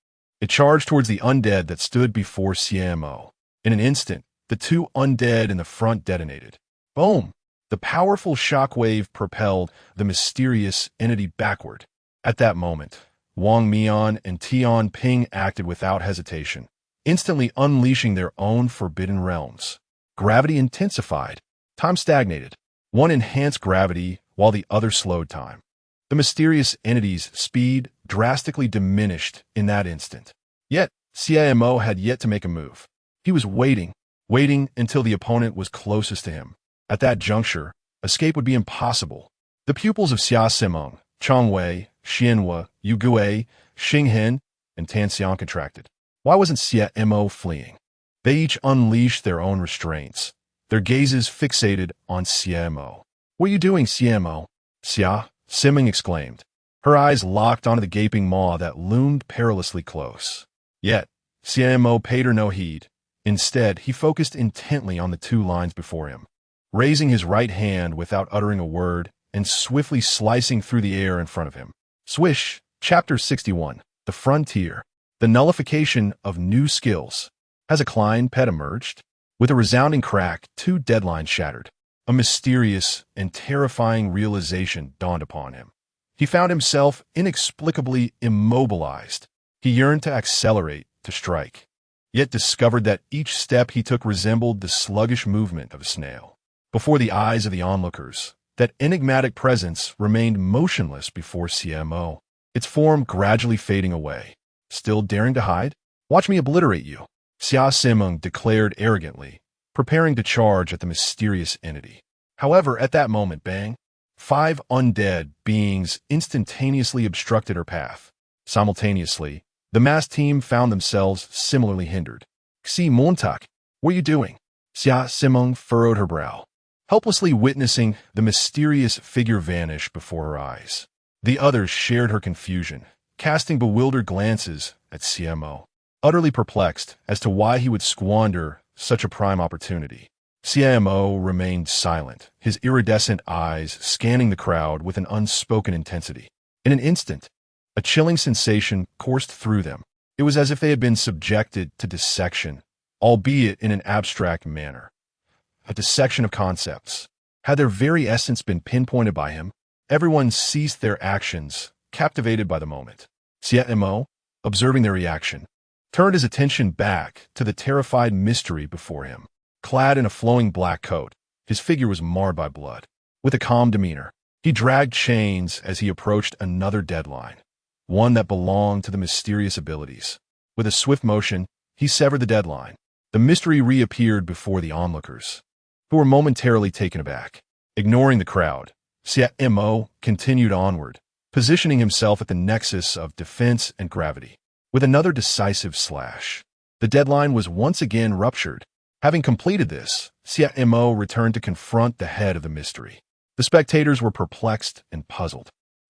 it charged towards the undead that stood before Xie Mo. In an instant, the two undead in the front detonated. Boom! The powerful shockwave propelled the mysterious entity backward. At that moment, Wang Mian and Tian Ping acted without hesitation, instantly unleashing their own forbidden realms. Gravity intensified. Time stagnated. One enhanced gravity while the other slowed time. The mysterious entity's speed drastically diminished in that instant. Yet, Xie Mo had yet to make a move. He was waiting until the opponent was closest to him. At that juncture, escape would be impossible. The pupils of Xia Mo, Chongwei, Xianhua, Yugue, Xinghen, and Tanxiang contracted. Why wasn't Xie Mo fleeing? They each unleashed their own restraints, their gazes fixated on Xie Mo. What are you doing, Xie Mo? Xia, Siming exclaimed. Her eyes locked onto the gaping maw that loomed perilously close. Yet, Xie Mo paid her no heed. Instead, he focused intently on the two lines before him, raising his right hand without uttering a word and swiftly slicing through the air in front of him. Swish, Chapter 61, The Frontier, the nullification of new skills. Has a Klein pet emerged? With a resounding crack, two deadlines shattered. A mysterious and terrifying realization dawned upon him. He found himself inexplicably immobilized. He yearned to accelerate, to strike, yet discovered that each step he took resembled the sluggish movement of a snail. Before the eyes of the onlookers, that enigmatic presence remained motionless before Xie Mo, its form gradually fading away. Still daring to hide? Watch me obliterate you, Xia Simeng declared arrogantly, preparing to charge at the mysterious entity. However, at that moment, bang, 5 undead beings instantaneously obstructed her path. Simultaneously, the masked team found themselves similarly hindered. Xie Montak, what are you doing? Xia Simeng furrowed her brow, helplessly witnessing the mysterious figure vanish before her eyes. The others shared her confusion, casting bewildered glances at Xie Mo, utterly perplexed as to why he would squander such a prime opportunity. Xie Mo remained silent, his iridescent eyes scanning the crowd with an unspoken intensity. In an instant, a chilling sensation coursed through them. It was as if they had been subjected to dissection, albeit in an abstract manner. A dissection of concepts. Had their very essence been pinpointed by him, everyone ceased their actions, captivated by the moment. Xie Mo, observing their reaction, turned his attention back to the terrified mystery before him. Clad in a flowing black coat, his figure was marred by blood. With a calm demeanor, he dragged chains as he approached another deadline, one that belonged to the mysterious abilities. With a swift motion, he severed the deadline. The mystery reappeared before the onlookers, who were momentarily taken aback. Ignoring the crowd, Xie Mo continued onward, positioning himself at the nexus of defense and gravity. With another decisive slash, the deadline was once again ruptured. Having completed this, Xie Mo returned to confront the head of the mystery. The spectators were perplexed and puzzled.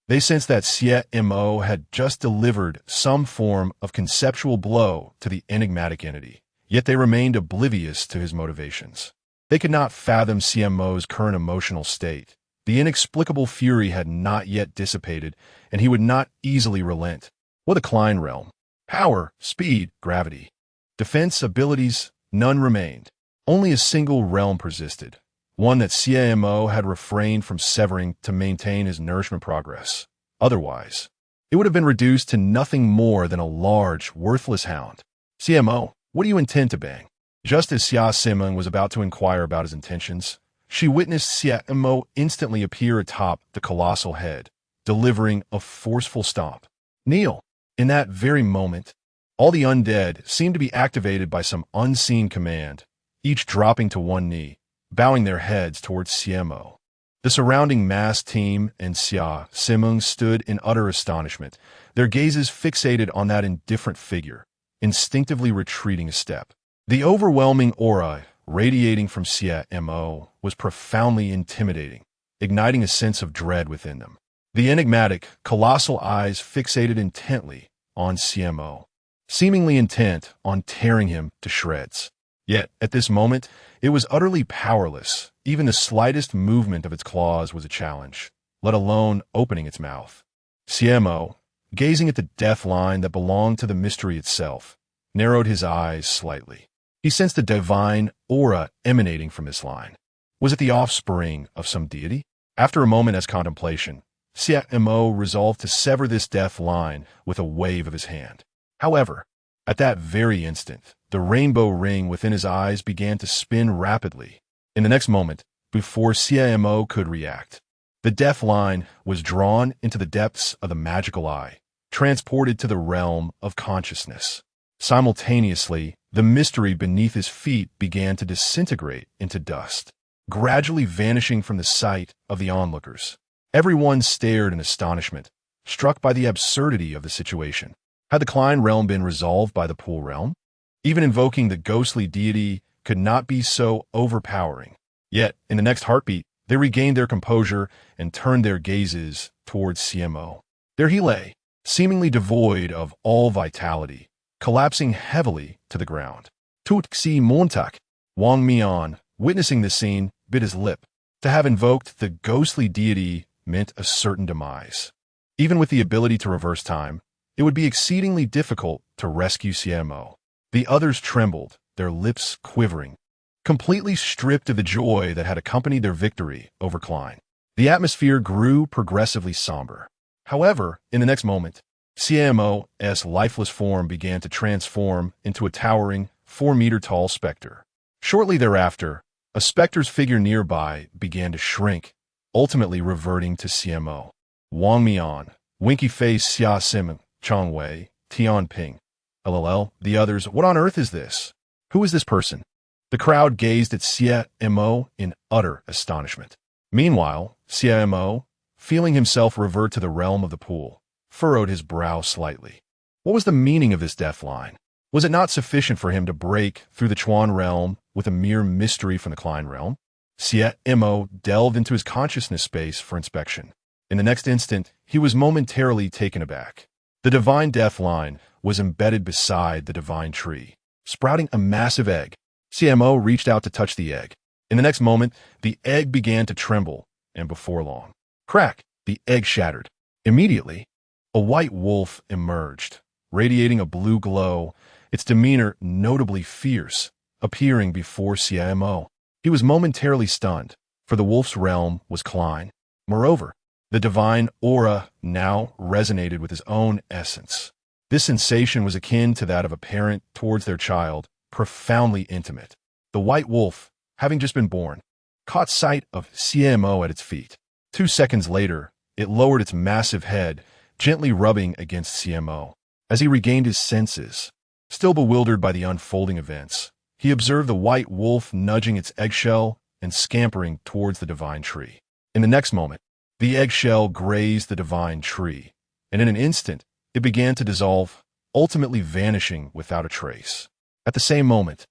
They sensed that Xie Mo had just delivered some form of conceptual blow to the enigmatic entity, yet they remained oblivious to his motivations. They could not fathom Xie Mo's current emotional state. The inexplicable fury had not yet dissipated, and he would not easily relent. What a Klein realm. Power, speed, gravity. Defense, abilities, none remained. Only a single realm persisted, one that Xie Mo had refrained from severing to maintain his nourishment progress. Otherwise, it would have been reduced to nothing more than a large, worthless hound. Xie Mo, what do you intend to bang? Just as Xiaonan was about to inquire about his intentions, she witnessed Xie Mo instantly appear atop the colossal head, delivering a forceful stomp. Kneel. In that very moment, all the undead seemed to be activated by some unseen command, each dropping to one knee, bowing their heads towards Xie Mo. The surrounding mass team and Xiaonan stood in utter astonishment, their gazes fixated on that indifferent figure, instinctively retreating a step. The overwhelming aura radiating from Xie Mo was profoundly intimidating, igniting a sense of dread within them. The enigmatic, colossal eyes fixated intently on Xie Mo, seemingly intent on tearing him to shreds. Yet, at this moment, it was utterly powerless. Even the slightest movement of its claws was a challenge, let alone opening its mouth. Xie Mo, gazing at the death line that belonged to the mystery itself, narrowed his eyes slightly. He sensed a divine aura emanating from this line. Was it the offspring of some deity? After a moment's contemplation, Xie Mo resolved to sever this death line with a wave of his hand. However, at that very instant, the rainbow ring within his eyes began to spin rapidly. In the next moment, before Xie Mo could react, the death line was drawn into the depths of the magical eye, transported to the realm of consciousness. Simultaneously, the mystery beneath his feet began to disintegrate into dust, gradually vanishing from the sight of the onlookers. Everyone stared in astonishment, struck by the absurdity of the situation. Had the Klein realm been resolved by the Pool realm? Even invoking the ghostly deity could not be so overpowering. Yet, in the next heartbeat, they regained their composure and turned their gazes towards Xie Mo. There he lay, seemingly devoid of all vitality, collapsing heavily to the ground. Tut Xie Montak, Wang Mian, witnessing this scene, bit his lip. To have invoked the ghostly deity meant a certain demise. Even with the ability to reverse time, it would be exceedingly difficult to rescue Xie Mo. The others trembled, their lips quivering, completely stripped of the joy that had accompanied their victory over Klein. The atmosphere grew progressively somber. However, in the next moment, Xie Mo's lifeless form began to transform into a towering, 4-meter-tall specter. Shortly thereafter, a specter's figure nearby began to shrink, ultimately reverting to Xie Mo. Wang Mian, Winky Face Xia Sim, Chong Wei, Tian Ping. LLL, the others, what on earth is this? Who is this person? The crowd gazed at Xie Mo in utter astonishment. Meanwhile, Xie Mo, feeling himself revert to the realm of the pool, furrowed his brow slightly. What was the meaning of this death line? Was it not sufficient for him to break through the Chuan realm with a mere mystery from the Klein realm? Xie Mo delved into his consciousness space for inspection. In the next instant, he was momentarily taken aback. The divine death line was embedded beside the divine tree, sprouting a massive egg. Xie Mo reached out to touch the egg. In the next moment, the egg began to tremble, and before long, crack, the egg shattered. Immediately, a white wolf emerged, radiating a blue glow, its demeanor notably fierce, appearing before Xie Mo. He was momentarily stunned, for the wolf's realm was Klein. Moreover, the divine aura now resonated with his own essence. This sensation was akin to that of a parent towards their child, profoundly intimate. The white wolf, having just been born, caught sight of Xie Mo at its feet. 2 seconds later, it lowered its massive head, gently rubbing against Xie Mo. As he regained his senses, still bewildered by the unfolding events, he observed the white wolf nudging its eggshell and scampering towards the divine tree. In the next moment, the eggshell grazed the divine tree, and in an instant, it began to dissolve, ultimately vanishing without a trace. At the same moment,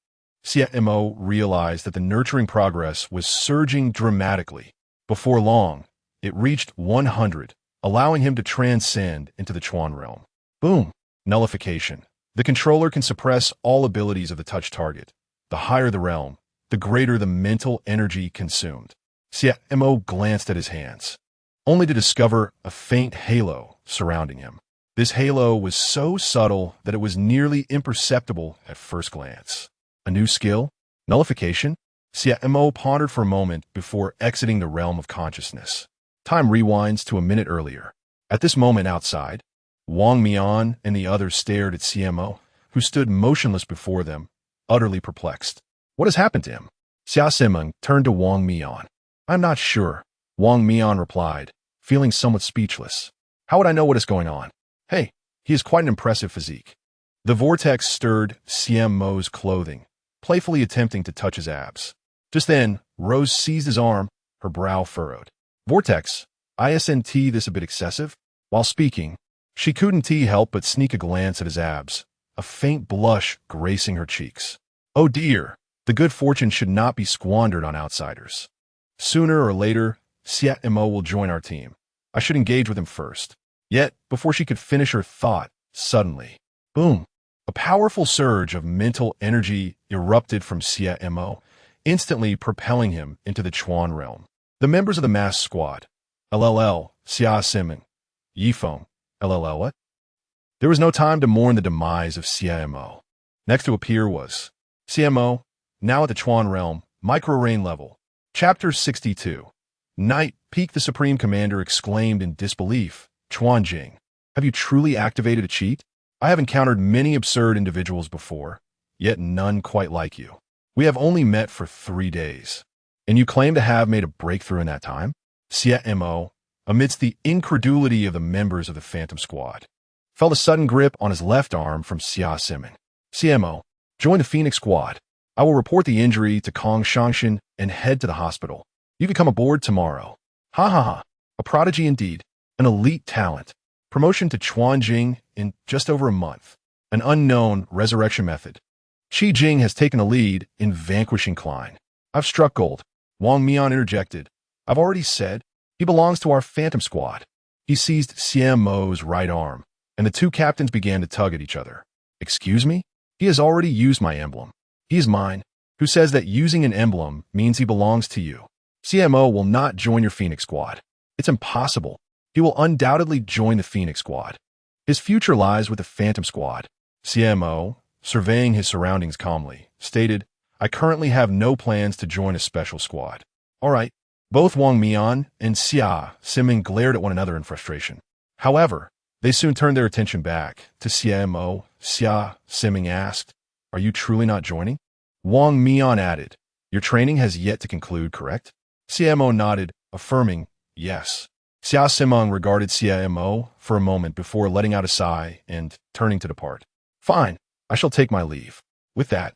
Xie Mo realized that the nurturing progress was surging dramatically. Before long, it reached 100, allowing him to transcend into the Chuan realm. Boom! Nullification. The controller can suppress all abilities of the touch target. The higher the realm, the greater the mental energy consumed. Xie Mo glanced at his hands, only to discover a faint halo surrounding him. This halo was so subtle that it was nearly imperceptible at first glance. A new skill? Nullification? Xie Mo pondered for a moment before exiting the realm of consciousness. Time rewinds to a minute earlier. At this moment outside, Wang Mian and the others stared at Xie Mo, who stood motionless before them, utterly perplexed. What has happened to him? Xiaonan turned to Wang Mian. I'm not sure, Wang Mian replied, feeling somewhat speechless. How would I know what is going on? Hey, he has quite an impressive physique. The vortex stirred Xie Mo's clothing, playfully attempting to touch his abs. Just then, Rose seized his arm, her brow furrowed. Vortex, isn't this a bit excessive? While speaking, she couldn't help but sneak a glance at his abs, a faint blush gracing her cheeks. Oh dear, the good fortune should not be squandered on outsiders. Sooner or later, Xie Mo will join our team. I should engage with him first. Yet, before she could finish her thought, suddenly, boom, a powerful surge of mental energy erupted from Xie Mo, instantly propelling him into the Chuan realm. The members of the mass squad, LLL, Xiaonan, Yifeng, LLL what? There was no time to mourn the demise of Xie Mo. Next to appear was Xie Mo, now at the Chuan realm, micro-rain level. Chapter 62. Night Peak. The Supreme Commander exclaimed in disbelief. Hongying, have you truly activated a cheat? I have encountered many absurd individuals before, yet none quite like you. We have only met for 3 days, and you claim to have made a breakthrough in that time? Xie Mo, amidst the incredulity of the members of the Phantom Squad, felt a sudden grip on his left arm from Xiaonan. Xie Mo, join the Phoenix Squad. I will report the injury to Kong Shangshan and head to the hospital. You can come aboard tomorrow. Ha ha ha, a prodigy indeed. An elite talent. Promotion to Hongying in just over a month. An unknown resurrection method. Qi Jing has taken a lead in vanquishing Klein. I've struck gold. Wang Mian interjected. I've already said, he belongs to our Phantom Squad. He seized Xie Mo's right arm, and the two captains began to tug at each other. Excuse me? He has already used my emblem. He is mine. Who says that using an emblem means he belongs to you? Xie Mo will not join your Phoenix Squad. It's impossible. He will undoubtedly join the Phoenix Squad. His future lies with the Phantom Squad. Xie Mo, surveying his surroundings calmly, stated, I currently have no plans to join a special squad. All right. Both Wang Mian and Xiaonan glared at one another in frustration. However, they soon turned their attention back to Xie Mo. Xiaonan asked, Are you truly not joining? Wang Mian added, Your training has yet to conclude, correct? Xie Mo nodded, affirming, Yes. Xiaonan regarded Xie Mo for a moment before letting out a sigh and turning to depart. Fine, I shall take my leave. With that,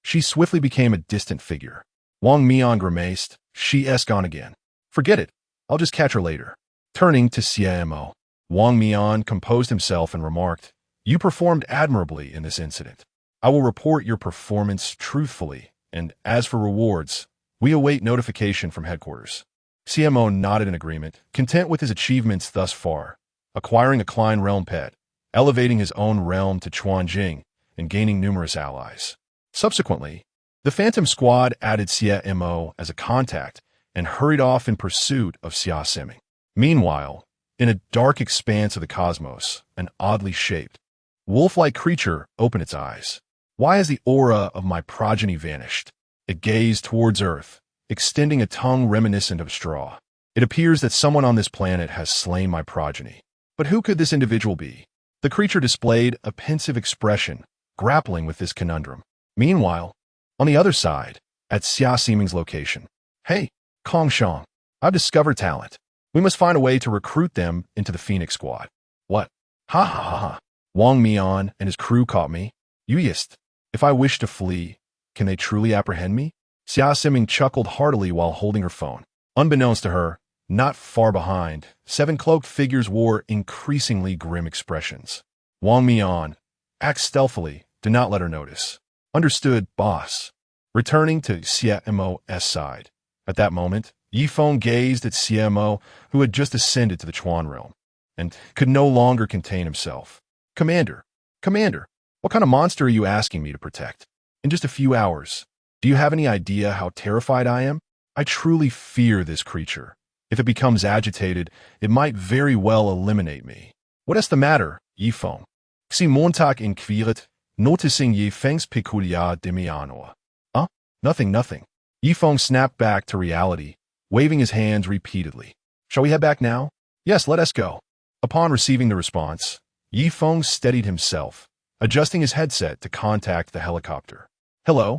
she swiftly became a distant figure. Wang Mian grimaced, She's gone again. Forget it, I'll just catch her later. Turning to Xie Mo, Wang Mian composed himself and remarked, You performed admirably in this incident. I will report your performance truthfully, and as for rewards, we await notification from headquarters. Xie Mo nodded in agreement, content with his achievements thus far, acquiring a Klein realm pet, elevating his own realm to Hongying, and gaining numerous allies. Subsequently, the Phantom Squad added Xie Mo as a contact and hurried off in pursuit of Xiaonan. Meanwhile, in a dark expanse of the cosmos, an oddly shaped, wolf-like creature opened its eyes. Why has the aura of my progeny vanished? It gazed towards Earth, extending a tongue reminiscent of straw. It appears that someone on this planet has slain my progeny. But who could this individual be? The creature displayed a pensive expression, grappling with this conundrum. Meanwhile, on the other side, at Xiaosiming's location, Hey, Kongshang, I've discovered talent. We must find a way to recruit them into the Phoenix Squad. What? Ha ha ha ha. Wang Mian and his crew caught me. Yuyist, if I wish to flee, can they truly apprehend me? Xiaosiming chuckled heartily while holding her phone. Unbeknownst to her, not far behind, 7 cloaked figures wore increasingly grim expressions. Wang Mian, act stealthily, do not let her notice. Understood, boss. Returning to Xie Mo's side. At that moment, Yifeng gazed at Xie Mo, who had just ascended to the Chuan realm, and could no longer contain himself. Commander, what kind of monster are you asking me to protect? In just a few hours, Do you have any idea how terrified I am? I truly fear this creature. If it becomes agitated, it might very well eliminate me. What is the matter, Yifeng? Si Montag inquirit, noticing Ye Feng's peculiar demiano. Nothing. Yifeng snapped back to reality, waving his hands repeatedly. Shall we head back now? Yes, let us go. Upon receiving the response, Yifeng steadied himself, adjusting his headset to contact the helicopter. Hello?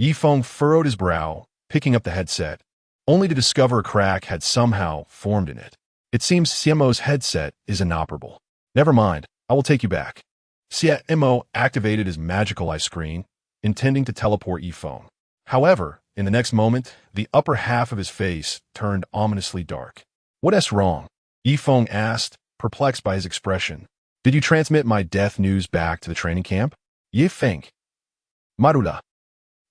Yifeng furrowed his brow, picking up the headset, only to discover a crack had somehow formed in it. It seems Xie Mo's headset is inoperable. Never mind, I will take you back. Xie Mo activated his magical eye screen, intending to teleport Yifeng. However, in the next moment, the upper half of his face turned ominously dark. What is wrong? Yifeng asked, perplexed by his expression. Did you transmit my death news back to the training camp? Yifeng. Marula.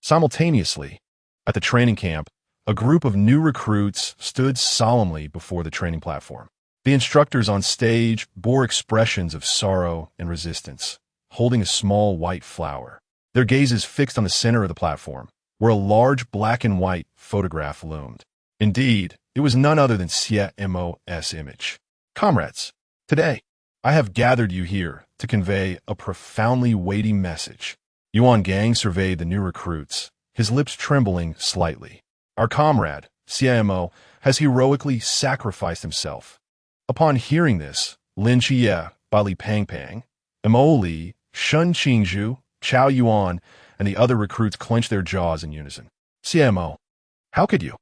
Simultaneously, at the training camp, a group of new recruits stood solemnly before the training platform. The instructors on stage bore expressions of sorrow and resistance, holding a small white flower. Their gazes fixed on the center of the platform, where a large black and white photograph loomed. Indeed, it was none other than Xie Mo's image. Comrades, today, I have gathered you here to convey a profoundly weighty message. Hongying surveyed the new recruits, his lips trembling slightly. Our comrade, Xie Mo, has heroically sacrificed himself. Upon hearing this, Lin Chie, Bali Pangpang, Mo Li, Shun Qingzhu, Chao Yuan, and the other recruits clenched their jaws in unison. Xie Mo, how could you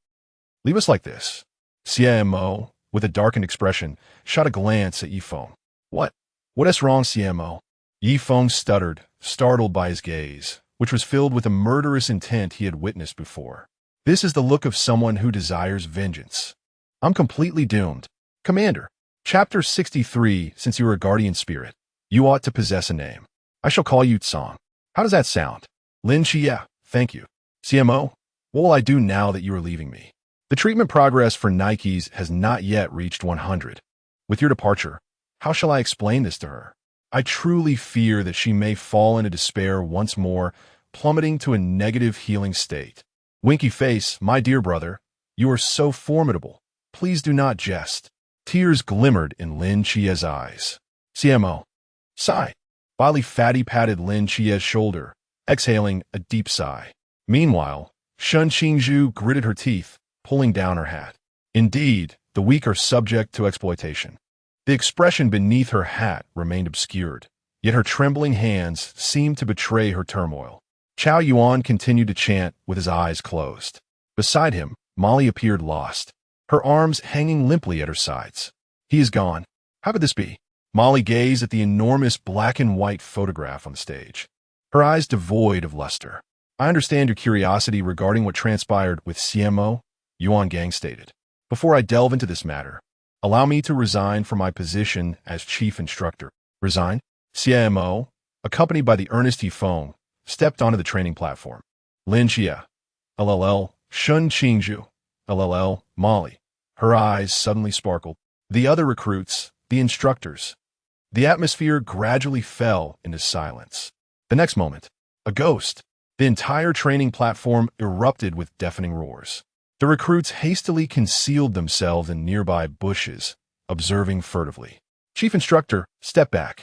leave us like this? Xie Mo, with a darkened expression, shot a glance at Yifeng. What is wrong, Xie Mo? Yifeng stuttered, startled by his gaze, which was filled with a murderous intent he had witnessed before. This is the look of someone who desires vengeance. I'm completely doomed. Commander, Chapter 63, since you are a guardian spirit, you ought to possess a name. I shall call you Tsong. How does that sound? Lin Chie, thank you. Xie Mo, what will I do now that you are leaving me? The treatment progress for Nikes has not yet reached 100. With your departure, how shall I explain this to her? I truly fear that she may fall into despair once more, plummeting to a negative healing state. Winky face, my dear brother, you are so formidable. Please do not jest. Tears glimmered in Lin Chie's eyes. Xie Mo, sigh. Bali Fatty patted Lin Chie's shoulder, exhaling a deep sigh. Meanwhile, Shun Qingzhu gritted her teeth, pulling down her hat. Indeed, the weak are subject to exploitation. The expression beneath her hat remained obscured, yet her trembling hands seemed to betray her turmoil. Chao Yuan continued to chant with his eyes closed. Beside him, Molly appeared lost, her arms hanging limply at her sides. He is gone. How could this be? Molly gazed at the enormous black and white photograph on the stage, her eyes devoid of luster. I understand your curiosity regarding what transpired with Xie Mo, Hongying stated. Before I delve into this matter, allow me to resign from my position as chief instructor. Resign? Xie Mo, accompanied by the earnest Yifeng, stepped onto the training platform. Lin Chie, LLL, Shun Qingzhu, LLL, Molly. Her eyes suddenly sparkled. The other recruits, the instructors. The atmosphere gradually fell into silence. The next moment, a ghost. The entire training platform erupted with deafening roars. The recruits hastily concealed themselves in nearby bushes, observing furtively. Chief Instructor, step back.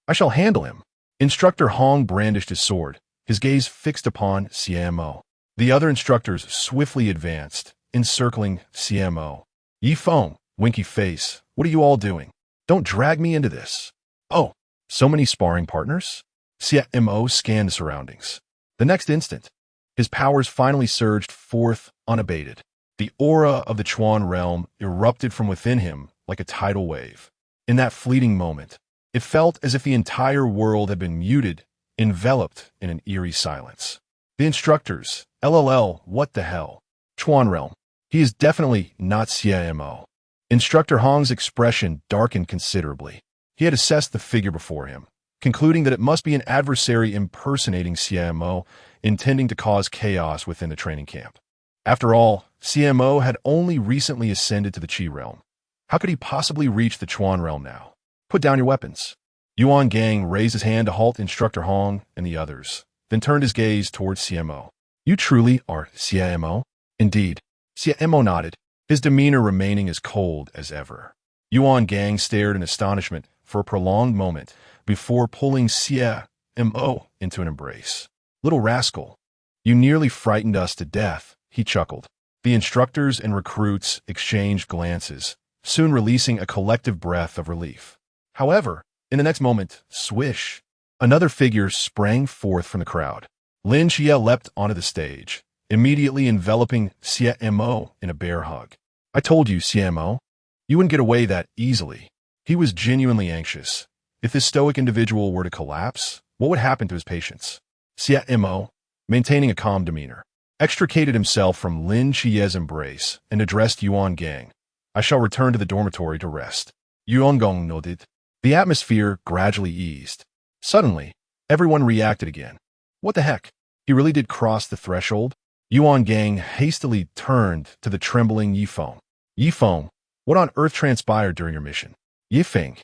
I shall handle him. Instructor Hong brandished his sword, his gaze fixed upon Xie Mo. The other instructors swiftly advanced, encircling Xie Mo. Yifeng, winky face, what are you all doing? Don't drag me into this. Oh, so many sparring partners? Xie Mo scanned the surroundings. The next instant, his powers finally surged forth unabated. The aura of the Chuan realm erupted from within him like a tidal wave. In that fleeting moment, it felt as if the entire world had been muted, enveloped in an eerie silence. The instructors, LLL, what the hell? Chuan realm. He is definitely not Xie Mo. Instructor Hong's expression darkened considerably. He had assessed the figure before him, concluding that it must be an adversary impersonating Xie Mo, intending to cause chaos within the training camp. After all, Xie Mo had only recently ascended to the Qi realm. How could he possibly reach the Chuan realm now? Put down your weapons. Hongying raised his hand to halt Instructor Hong and the others, then turned his gaze towards Xie Mo. You truly are Xie Mo? Indeed. Xie Mo nodded, his demeanor remaining as cold as ever. Gang stared in astonishment for a prolonged moment before pulling Xie Mo into an embrace. Little rascal, you nearly frightened us to death, he chuckled. The instructors and recruits exchanged glances, soon releasing a collective breath of relief. However, in the next moment, swish, another figure sprang forth from the crowd. Lin Xie leapt onto the stage, immediately enveloping Xie Mo in a bear hug. I told you, Xie Mo, you wouldn't get away that easily. He was genuinely anxious. If this stoic individual were to collapse, what would happen to his patients? Xie Mo, maintaining a calm demeanor, extricated himself from Lin Xie's embrace and addressed Gang. I shall return to the dormitory to rest. Gang nodded. The atmosphere gradually eased. Suddenly, everyone reacted again. What the heck? He really did cross the threshold? Gang hastily turned to the trembling Yifeng. Yifeng, what on earth transpired during your mission? Yifeng,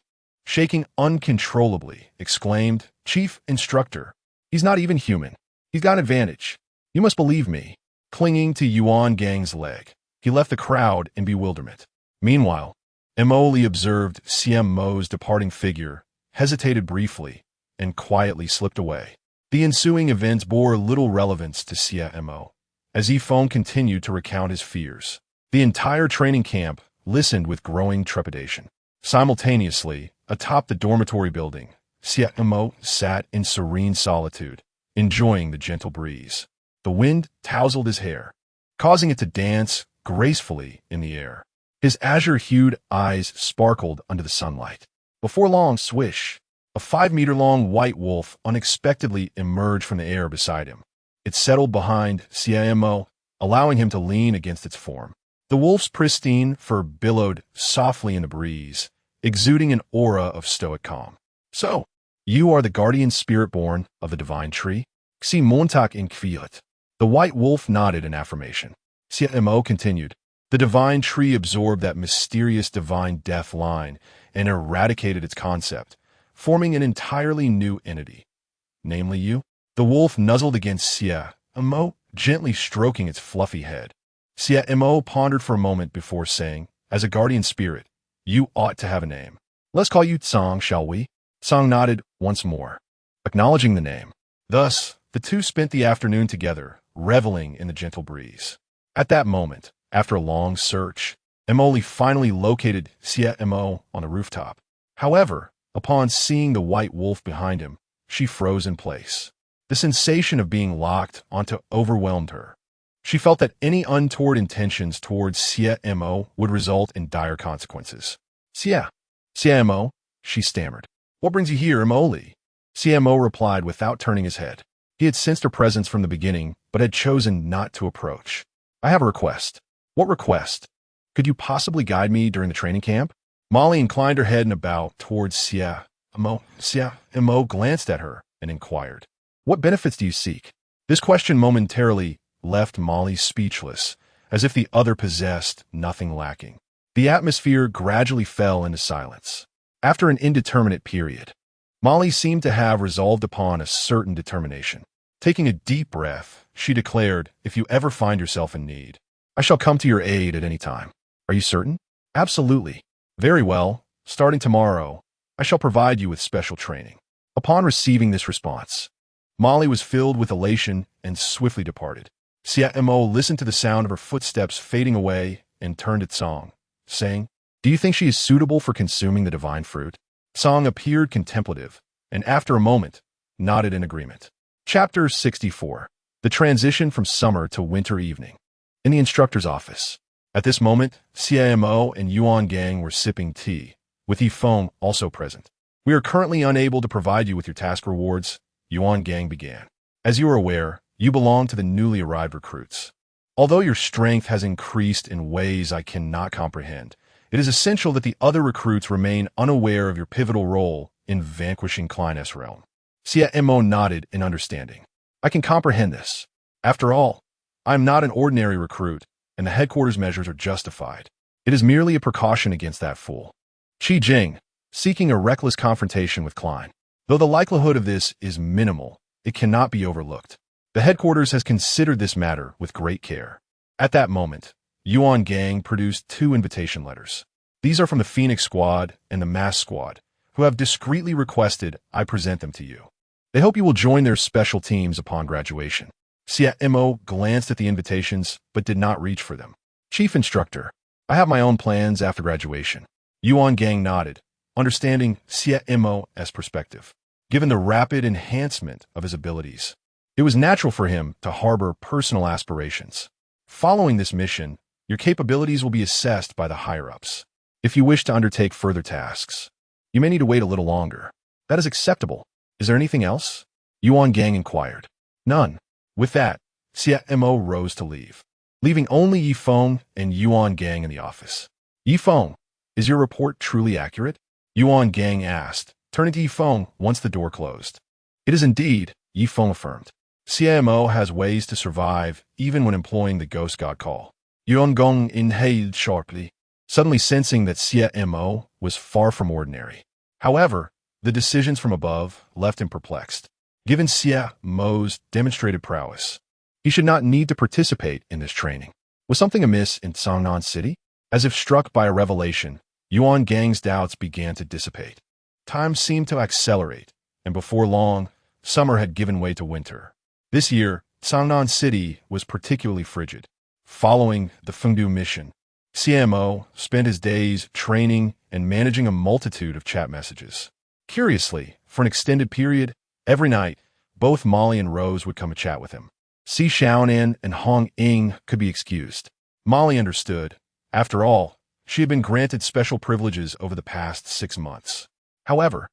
shaking uncontrollably, exclaimed, Chief Instructor, he's not even human. He's got an advantage. You must believe me. Clinging to Gang's leg, he left the crowd in bewilderment. Meanwhile, Emily observed Xie Mo's departing figure, hesitated briefly, and quietly slipped away. The ensuing events bore little relevance to Xie Mo, as Yifeng continued to recount his fears. The entire training camp listened with growing trepidation. Simultaneously, atop the dormitory building, Xie Mo sat in serene solitude, enjoying the gentle breeze. The wind tousled his hair, causing it to dance gracefully in the air. His azure-hued eyes sparkled under the sunlight. Before long, swish, a 5-meter-long white wolf unexpectedly emerged from the air beside him. It settled behind Xie Mo, allowing him to lean against its form. The wolf's pristine fur billowed softly in the breeze, exuding an aura of stoic calm. So, you are the guardian spirit born of the divine tree? Xie Montak in Kviot. The white wolf nodded in affirmation. Xie Mo continued. The divine tree absorbed that mysterious divine death line and eradicated its concept, forming an entirely new entity. Namely you? The wolf nuzzled against Xie Mo, gently stroking its fluffy head. Xie Mo pondered for a moment before saying, as a guardian spirit, you ought to have a name. Let's call you Tsang, shall we? Tsang nodded once more, acknowledging the name. Thus, the two spent the afternoon together, reveling in the gentle breeze. At that moment, after a long search, Emily finally located Xie Mo on the rooftop. However, upon seeing the white wolf behind him, she froze in place. The sensation of being locked onto overwhelmed her. She felt that any untoward intentions towards Xie Mo would result in dire consequences. Xie Mo, she stammered. What brings you here, Emily? Xie Mo replied without turning his head. He had sensed her presence from the beginning, but had chosen not to approach. I have a request. What request? Could you possibly guide me during the training camp? Molly inclined her head in a bow towards Xie Mo. Xie Mo glanced at her and inquired, what benefits do you seek? This question momentarily left Molly speechless, as if the other possessed nothing lacking. The atmosphere gradually fell into silence. After an indeterminate period, Molly seemed to have resolved upon a certain determination. Taking a deep breath, she declared, if you ever find yourself in need, I shall come to your aid at any time. Are you certain? Absolutely. Very well. Starting tomorrow, I shall provide you with special training. Upon receiving this response, Molly was filled with elation and swiftly departed. Xie Mo listened to the sound of her footsteps fading away and turned to Tsang, saying, do you think she is suitable for consuming the divine fruit? Tsang appeared contemplative, and after a moment, nodded in agreement. Chapter 64. The transition from summer to winter evening. In the instructor's office. At this moment, Xie Mo and Gang were sipping tea, with Yifeng also present. We are currently unable to provide you with your task rewards, Gang began. As you are aware, you belong to the newly arrived recruits. Although your strength has increased in ways I cannot comprehend, it is essential that the other recruits remain unaware of your pivotal role in vanquishing Klein's realm. Xie Mo nodded in understanding. I can comprehend this. After all, I am not an ordinary recruit, and the headquarters measures are justified. It is merely a precaution against that fool. Qi Jing, seeking a reckless confrontation with Klein. Though the likelihood of this is minimal, it cannot be overlooked. The headquarters has considered this matter with great care. At that moment, Hongying produced 2 invitation letters. These are from the Phoenix Squad and the Mass Squad, who have discreetly requested I present them to you. They hope you will join their special teams upon graduation. Xie Mo glanced at the invitations, but did not reach for them. Chief Instructor, I have my own plans after graduation. Hongying nodded, understanding Xie Mo's perspective. Given the rapid enhancement of his abilities, it was natural for him to harbor personal aspirations. Following this mission, your capabilities will be assessed by the higher-ups. If you wish to undertake further tasks, you may need to wait a little longer. That is acceptable. Is there anything else? Hongying inquired. None. With that, Xie Mo rose to leave, leaving only Yifeng and Hongying in the office. Yifeng, is your report truly accurate? Hongying asked, turning to Yifeng once the door closed. It is indeed, Yifeng affirmed. Xie Mo has ways to survive even when employing the ghost god call. Hongying inhaled sharply, suddenly sensing that Xie Mo was far from ordinary. However, the decisions from above left him perplexed. Given Xie Mo's demonstrated prowess, he should not need to participate in this training. Was something amiss in Xiaonan City? As if struck by a revelation, Hongying's doubts began to dissipate. Time seemed to accelerate, and before long, summer had given way to winter. This year, Xiaonan City was particularly frigid. Following the Fengdu mission, Xie Mo spent his days training and managing a multitude of chat messages. Curiously, for an extended period, every night, both Molly and Rose would come to chat with him. Xiaonan and Hong Ying could be excused. Molly understood. After all, she had been granted special privileges over the past 6 months. However,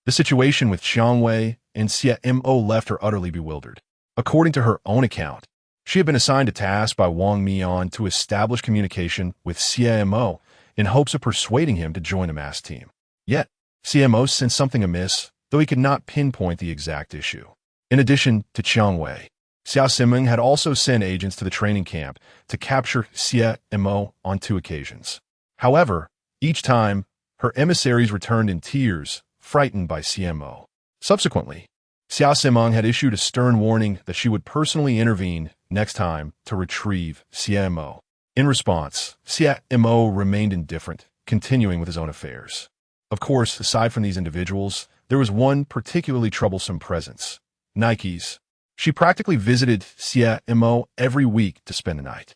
the situation with Xiangwei and Xie Mo left her utterly bewildered. According to her own account, she had been assigned a task by Wang Mian to establish communication with Xie Mo in hopes of persuading him to join the mass team. Yet, Xie Mo sensed something amiss, though he could not pinpoint the exact issue. In addition to Xiangwei, Xiaonan had also sent agents to the training camp to capture Xie Mo on 2 occasions. However, each time, her emissaries returned in tears, frightened by Xie Mo. Subsequently, Xiaonan had issued a stern warning that she would personally intervene next time to retrieve Xie Mo. In response, Xie Mo remained indifferent, continuing with his own affairs. Of course, aside from these individuals, there was one particularly troublesome presence: Nike's. She practically visited Xie Mo every week to spend the night.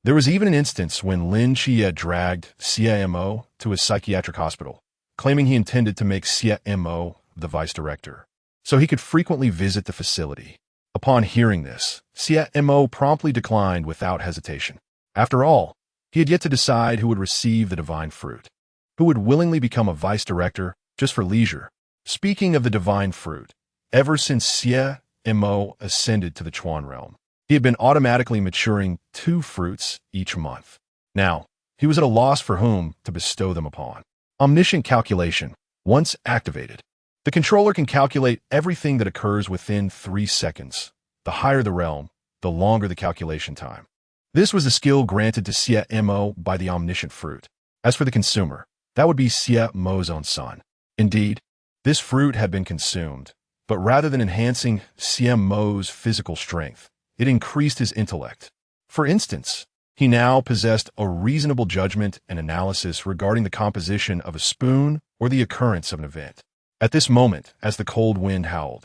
There was even an instance when Lin Xie dragged Xie Mo to a psychiatric hospital, claiming he intended to make Xie Mo the vice director, so he could frequently visit the facility. Upon hearing this, Xie Mo promptly declined without hesitation. After all, he had yet to decide who would receive the divine fruit, who would willingly become a vice director just for leisure. Speaking of the divine fruit, ever since Xie Mo ascended to the Chuan realm, he had been automatically maturing 2 fruits each month. Now, he was at a loss for whom to bestow them upon. Omniscient calculation. Once activated, the controller can calculate everything that occurs within 3 seconds. The higher the realm, the longer the calculation time. This was the skill granted to Xie Mo by the omniscient fruit. As for the consumer, that would be Xie Mo's own son. Indeed, this fruit had been consumed, but rather than enhancing Xie Mo's physical strength, it increased his intellect. For instance, he now possessed a reasonable judgment and analysis regarding the composition of a spoon or the occurrence of an event. At this moment, as the cold wind howled,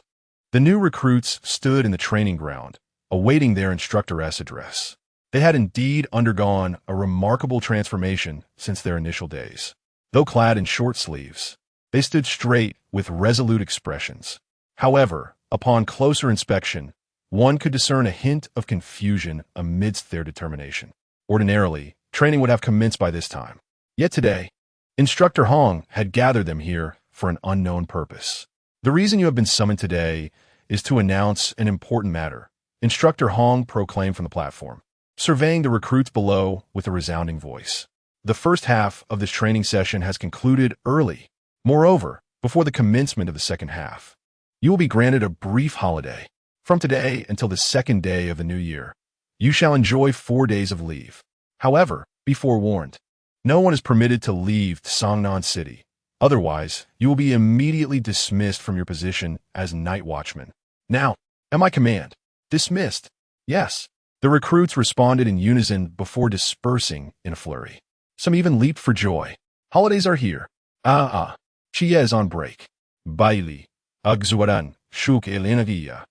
the new recruits stood in the training ground, awaiting their instructoress address. They had indeed undergone a remarkable transformation since their initial days. Though clad in short sleeves, they stood straight with resolute expressions. However, upon closer inspection, one could discern a hint of confusion amidst their determination. Ordinarily, training would have commenced by this time. Yet today, Instructor Hong had gathered them here for an unknown purpose. The reason you have been summoned today is to announce an important matter, Instructor Hong proclaimed from the platform, surveying the recruits below with a resounding voice. The first half of this training session has concluded early. Moreover, before the commencement of the second half, you will be granted a brief holiday. From today until the 2nd day of the new year, you shall enjoy 4 days of leave. However, be forewarned, no one is permitted to leave Xiaonan City. Otherwise, you will be immediately dismissed from your position as night watchman. Now, at my command, Dismissed. Yes. The recruits responded in unison before dispersing in a flurry. Some even leaped for joy. Holidays are here. Xie is on break. Bailey. Xiaonan. Shuk Elinavia.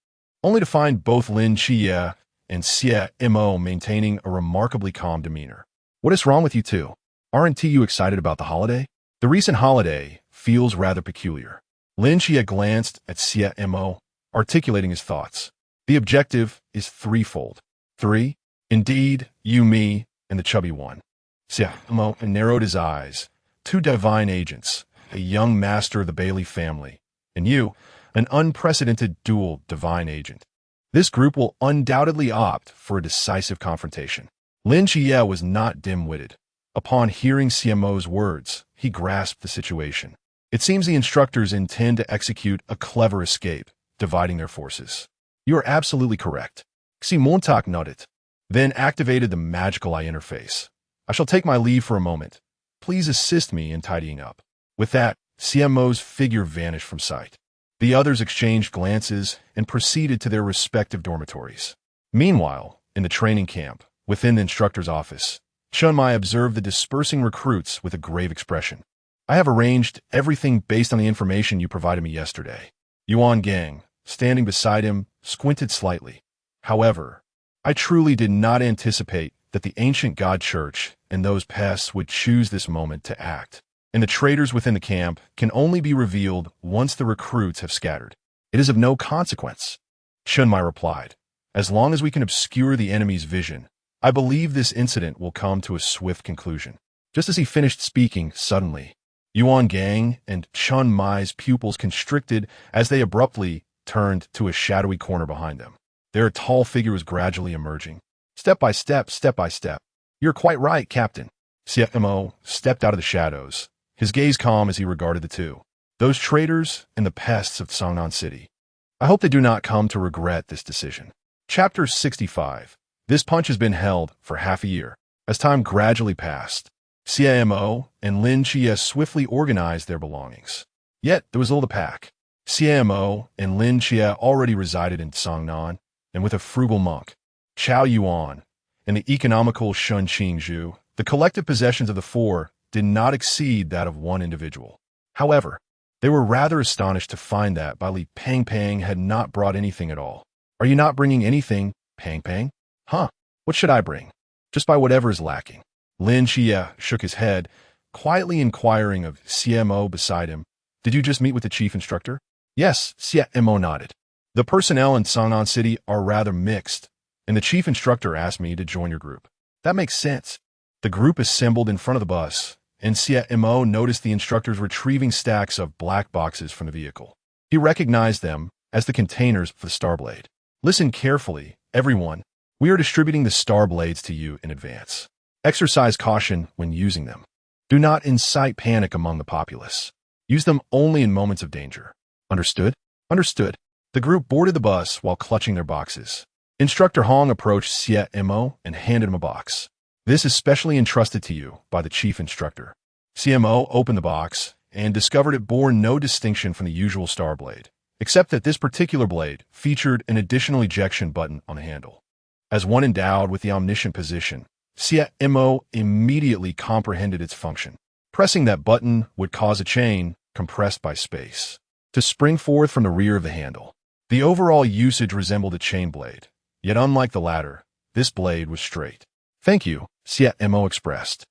Only to find both Lin Xie and Xie Mo maintaining a remarkably calm demeanor. What is wrong with you two? Aren't you excited about the holiday? The recent holiday feels rather peculiar. Lin Xie glanced at Xie Mo, articulating his thoughts. The objective is threefold. 3? Indeed, you, me, and the chubby one. Xie Mo narrowed his eyes. 2 divine agents, a young master of the Bailey family, and you, an unprecedented dual divine agent. This group will undoubtedly opt for a decisive confrontation. Lin Xie was not dim-witted. Upon hearing Xie Mo's words, he grasped the situation. It seems the instructors intend to execute a clever escape, dividing their forces. You are absolutely correct. Xie Mo nodded, then activated the magical eye interface. I shall take my leave for a moment. Please assist me in tidying up. With that, Xie Mo's figure vanished from sight. The others exchanged glances and proceeded to their respective dormitories. Meanwhile, in the training camp, within the instructor's office, Chun Mai observed the dispersing recruits with a grave expression. I have arranged everything based on the information you provided me yesterday. Yuan Gang, standing beside him, squinted slightly. However, I truly did not anticipate that the ancient God Church and those pests would choose this moment to act. And the traitors within the camp can only be revealed once the recruits have scattered. It is of no consequence. Chun Mai replied. As long as we can obscure the enemy's vision, I believe this incident will come to a swift conclusion. Just as he finished speaking, suddenly, Yuan Gang and Chun Mai's pupils constricted as they abruptly turned to a shadowy corner behind them. Their tall figure was gradually emerging. Step by step, step by step. You're quite right, Captain. Xie Mo stepped out of the shadows, his gaze calm as he regarded the two. Those traitors and the pests of Xiaonan City. I hope they do not come to regret this decision. Chapter 65. This punch has been held for half a year. As time gradually passed, Xie Mo and Lin Xie swiftly organized their belongings. Yet there was little to pack. Xie Mo and Lin Xie already resided in Xiaonan, and with a frugal monk, Chao Yuan, and the economical Shun Qingzhu, the collective possessions of the four did not exceed that of one individual. However, they were rather astonished to find that Bali Pang Pang had not brought anything at all. Are you not bringing anything, Pang Pang? Huh, what should I bring? Just buy whatever is lacking. Lin Xie shook his head, quietly inquiring of Xie Mo beside him. Did you just meet with the chief instructor? Yes, Xie Mo nodded. The personnel in Xiaonan City are rather mixed, and the chief instructor asked me to join your group. That makes sense. The group assembled in front of the bus, and Xie Mo noticed the instructors retrieving stacks of black boxes from the vehicle. He recognized them as the containers for the Starblade. Listen carefully, everyone. We are distributing the Starblades to you in advance. Exercise caution when using them. Do not incite panic among the populace. Use them only in moments of danger. Understood? Understood. The group boarded the bus while clutching their boxes. Instructor Hong approached Xie Mo and handed him a box. This is specially entrusted to you by the chief instructor. Xie Mo opened the box and discovered it bore no distinction from the usual Starblade, except that this particular blade featured an additional ejection button on the handle. As one endowed with the omniscient position, Xie Mo immediately comprehended its function. Pressing that button would cause a chain, compressed by space, to spring forth from the rear of the handle. The overall usage resembled a chain blade, yet unlike the latter, this blade was straight. Thank you, Xie Mo expressed,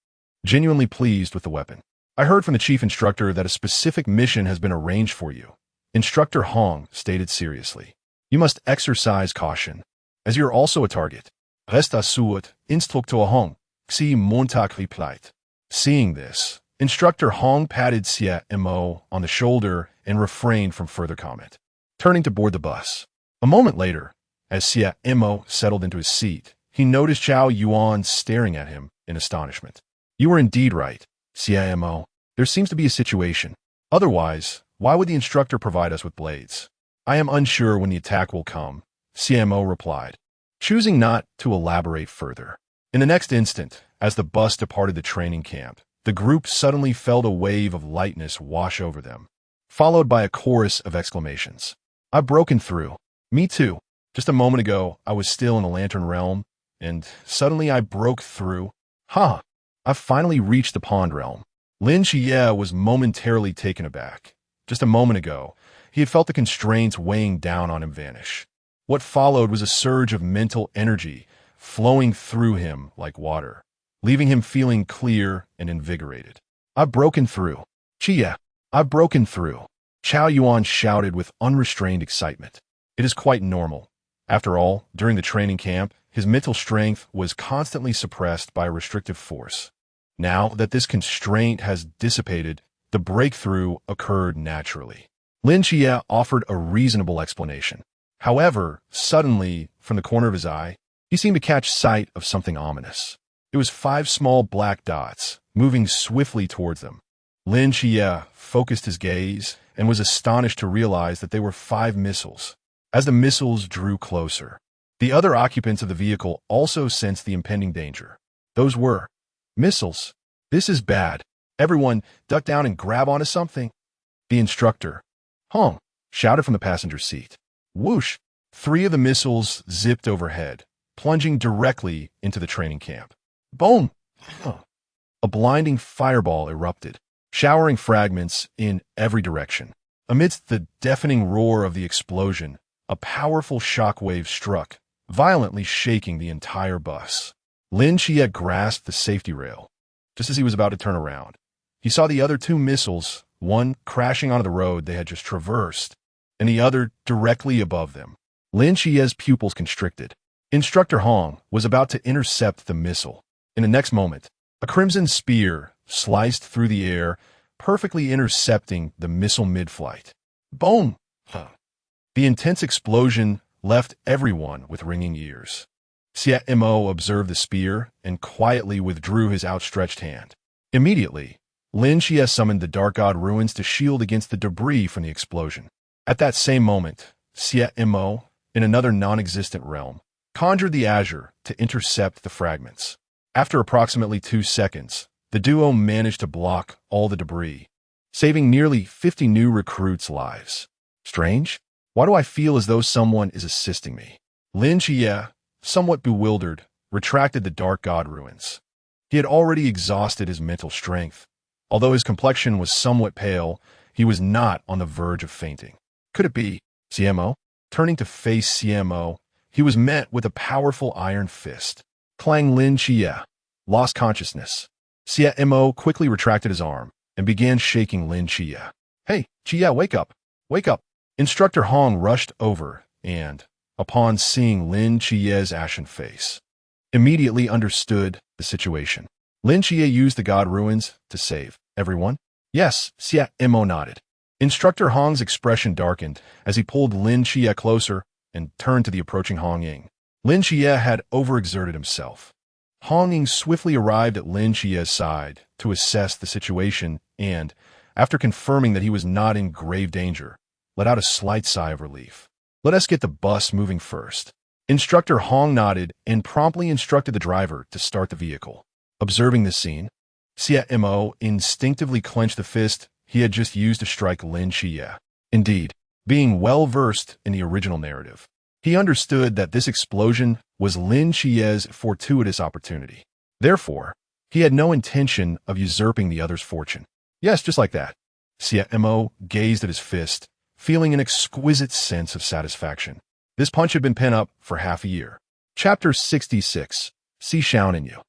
genuinely pleased with the weapon. I heard from the chief instructor that a specific mission has been arranged for you. Instructor Hong stated seriously. You must exercise caution, as you are also a target. Reste assured, Instructor Hong, Xie Mo replied. Seeing this, Instructor Hong patted Xie Mo on the shoulder and refrained from further comment. Turning to board the bus. A moment later, as Xie Mo settled into his seat, he noticed Chao Yuan staring at him in astonishment. You were indeed right, Xie Mo. There seems to be a situation. Otherwise, why would the instructor provide us with blades? I am unsure when the attack will come, Xie Mo replied, choosing not to elaborate further. In the next instant, as the bus departed the training camp, the group suddenly felt a wave of lightness wash over them, followed by a chorus of exclamations. I've broken through. Me too. Just a moment ago, I was still in the lantern realm, and suddenly I broke through. Ha! I've finally reached the pond realm. Lin Xie was momentarily taken aback. Just a moment ago, he had felt the constraints weighing down on him vanish. What followed was a surge of mental energy flowing through him like water, leaving him feeling clear and invigorated. I've broken through. Xie, I've broken through. Xiaonan shouted with unrestrained excitement. It is quite normal. After all, during the training camp, his mental strength was constantly suppressed by a restrictive force. Now that this constraint has dissipated, the breakthrough occurred naturally. Lin Xie offered a reasonable explanation. However, suddenly, from the corner of his eye, he seemed to catch sight of something ominous. It was 5 small black dots, moving swiftly towards them. Lin Xie focused his gaze and was astonished to realize that they were 5 missiles. As the missiles drew closer, the other occupants of the vehicle also sensed the impending danger. Those were missiles. This is bad. Everyone, duck down and grab onto something. The instructor, Hong, shouted from the passenger seat. Whoosh! 3 of the missiles zipped overhead, plunging directly into the training camp. Boom! A blinding fireball erupted, showering fragments in every direction. Amidst the deafening roar of the explosion, a powerful shockwave struck, violently shaking the entire bus. Lin Xie grasped the safety rail. Just as he was about to turn around, he saw the other 2 missiles, one crashing onto the road they had just traversed, and the other directly above them. Lin Xie's pupils constricted. Instructor Hong was about to intercept the missile. In the next moment, a crimson spear sliced through the air, perfectly intercepting the missile mid-flight. Boom! The intense explosion left everyone with ringing ears. Xie Mo observed the spear and quietly withdrew his outstretched hand. Immediately, Lin Xie summoned the Dark God ruins to shield against the debris from the explosion. At that same moment, Xie Mo, in another non-existent realm, conjured the azure to intercept the fragments. After approximately 2 seconds, the duo managed to block all the debris, saving nearly 50 new recruits' lives. Strange? Why do I feel as though someone is assisting me? Lin Xie, somewhat bewildered, retracted the Dark God ruins. He had already exhausted his mental strength. Although his complexion was somewhat pale, he was not on the verge of fainting. Could it be Xie Mo? Turning to face Xie Mo, he was met with a powerful iron fist. Clang. Lin Xie lost consciousness. Xie Mo quickly retracted his arm and began shaking Lin Xie. Hey, Xie, wake up! Wake up! Instructor Hong rushed over and, upon seeing Lin Xie's ashen face, immediately understood the situation. Lin Xie used the God ruins to save everyone? Yes, Xie Mo nodded. Instructor Hong's expression darkened as he pulled Lin Xie closer and turned to the approaching Hong Ying. Lin Xie had overexerted himself. Hong Ying swiftly arrived at Lin Xie's side to assess the situation and, after confirming that he was not in grave danger, let out a slight sigh of relief. Let us get the bus moving first. Instructor Hong nodded and promptly instructed the driver to start the vehicle. Observing this scene, Xie Mo instinctively clenched the fist he had just used to strike Lin Xie. Indeed, being well-versed in the original narrative, he understood that this explosion was Lin Xie's fortuitous opportunity. Therefore, he had no intention of usurping the other's fortune. Yes, just like that. Xie Mo gazed at his fist, feeling an exquisite sense of satisfaction. This punch had been pent up for half a year. Chapter 66. See Xiaonan you.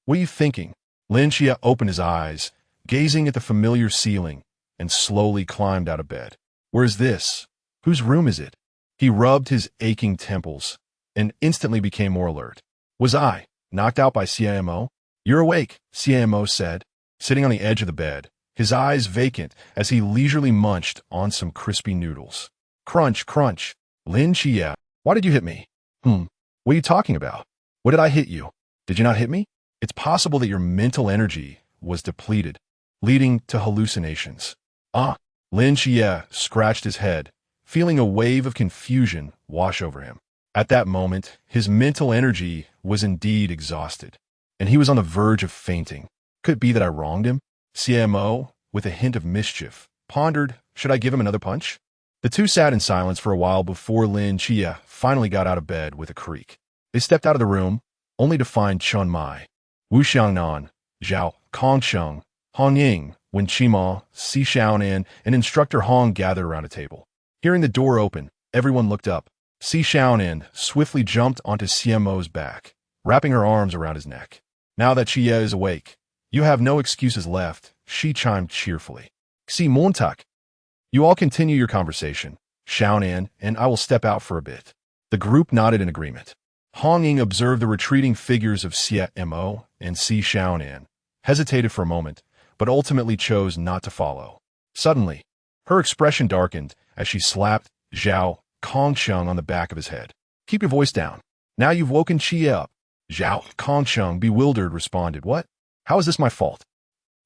What are you thinking? Lin Xie opened his eyes, gazing at the familiar ceiling, and slowly climbed out of bed. Where is this? Whose room is it? He rubbed his aching temples and instantly became more alert. Was I knocked out by Xie Mo? You're awake, Xie Mo said, sitting on the edge of the bed, his eyes vacant as he leisurely munched on some crispy noodles. Crunch, crunch. Lin Xie, why did you hit me? What are you talking about? What did I hit you? Did you not hit me? It's possible that your mental energy was depleted, leading to hallucinations. Lin Xie scratched his head, feeling a wave of confusion wash over him. At that moment, his mental energy was indeed exhausted, and he was on the verge of fainting. Could it be that I wronged him? Xie Mo, with a hint of mischief, pondered, should I give him another punch? The two sat in silence for a while before Lin Xie finally got out of bed with a creak. They stepped out of the room, only to find Chun Mai, Wu Xiaonan, Zhao Kongsheng, Hong Ying, when Xie Mo, Xiaonan, and instructor Hong gathered around a table. Hearing the door open, everyone looked up. Xiaonan swiftly jumped onto Xie Mo's back, wrapping her arms around his neck. Now that Xie is awake, you have no excuses left, she chimed cheerfully. Xie Montak. You all continue your conversation, Xiaonan, and I will step out for a bit. The group nodded in agreement. Hongying observed the retreating figures of Xie Mo and Xiaonan, hesitated for a moment, but ultimately chose not to follow. Suddenly, her expression darkened as she slapped Zhao Kongsheng on the back of his head. Keep your voice down. Now you've woken Xie up. Zhao Kongsheng, bewildered, responded, What? How is this my fault?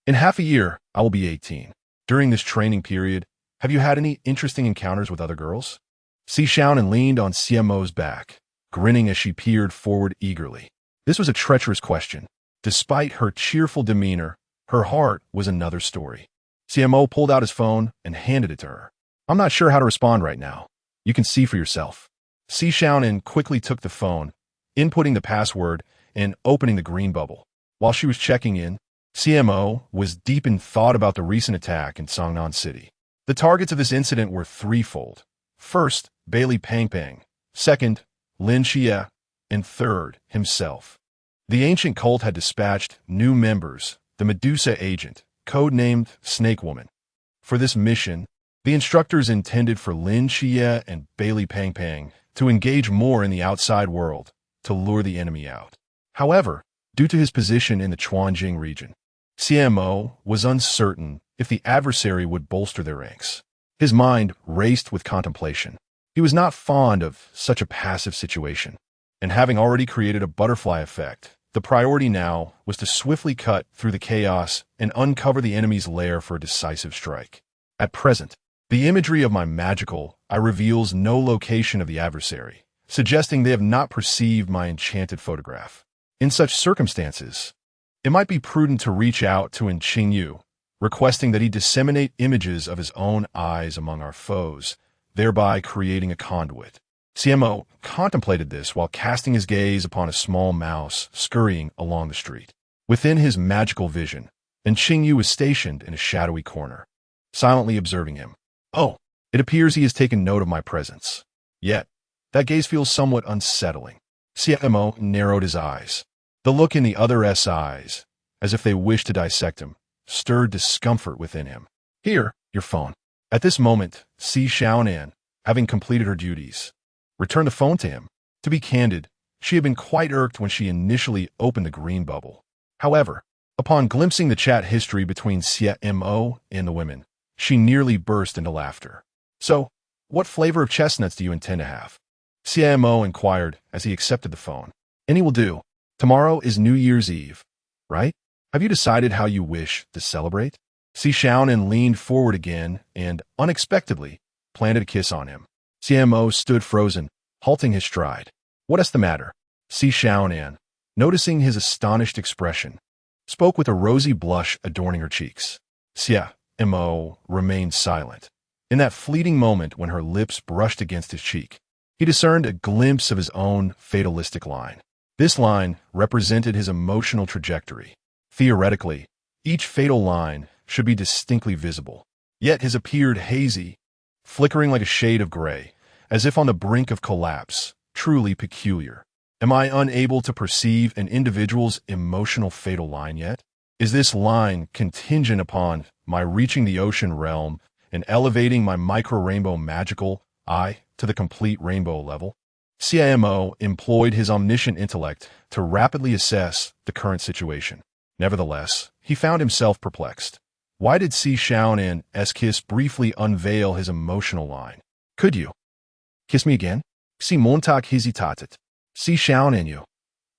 In half a year, I will be 18. During this training period, have you had any interesting encounters with other girls? Xiaonan leaned on Xie Mo's back, grinning as she peered forward eagerly. This was a treacherous question. Despite her cheerful demeanor, her heart was another story. Xie Mo pulled out his phone and handed it to her. I'm not sure how to respond right now. You can see for yourself. Xiaonan quickly took the phone, inputting the password and opening the green bubble. While she was checking in, Xie Mo was deep in thought about the recent attack in Xiaonan City. The targets of this incident were threefold. First, Bailey Pangpang. Second, Lin Xie. And third, himself. The ancient cult had dispatched new members, the Medusa agent, codenamed Snake Woman. For this mission, the instructors intended for Lin Xie and Bailey Pangpang to engage more in the outside world, to lure the enemy out. However, due to his position in the Hongying region, Xie Mo was uncertain if the adversary would bolster their ranks. His mind raced with contemplation. He was not fond of such a passive situation, and having already created a butterfly effect, the priority now was to swiftly cut through the chaos and uncover the enemy's lair for a decisive strike. At present, the imagery of my magical eye reveals no location of the adversary, suggesting they have not perceived my enchanted photograph. In such circumstances, it might be prudent to reach out to Qingyu, requesting that he disseminate images of his own eyes among our foes, thereby creating a conduit. Xie Mo contemplated this while casting his gaze upon a small mouse scurrying along the street. Within his magical vision, Qingyu was stationed in a shadowy corner, silently observing him. Oh, it appears he has taken note of my presence. Yet, that gaze feels somewhat unsettling. Xie Mo narrowed his eyes. The look in the other's eyes, as if they wished to dissect him, stirred discomfort within him. Here, your phone. At this moment, Xiaonan, having completed her duties, returned the phone to him. To be candid, she had been quite irked when she initially opened the green bubble. However, upon glimpsing the chat history between Xie Mo and the women, she nearly burst into laughter. So, what flavor of chestnuts do you intend to have? Xie Mo inquired as he accepted the phone. Any will do. Tomorrow is New Year's Eve, right? Have you decided how you wish to celebrate? Xiaonan leaned forward again and, unexpectedly, planted a kiss on him. Xie Mo stood frozen, halting his stride. What is the matter? Xiaonan, noticing his astonished expression, spoke with a rosy blush adorning her cheeks. Xie Mo remained silent. In that fleeting moment when her lips brushed against his cheek, he discerned a glimpse of his own fatalistic line. This line represented his emotional trajectory. Theoretically, each fatal line should be distinctly visible. Yet his appeared hazy, flickering like a shade of gray, as if on the brink of collapse, truly peculiar. Am I unable to perceive an individual's emotional fatal line yet? Is this line contingent upon my reaching the ocean realm and elevating my micro-rainbow magical eye to the complete rainbow level? Xie Mo employed his omniscient intellect to rapidly assess the current situation. Nevertheless, he found himself perplexed. Why did Xiaonan's kiss briefly unveil his emotional line? Could you kiss me again? Xie Montak hesitated. Xiaonan,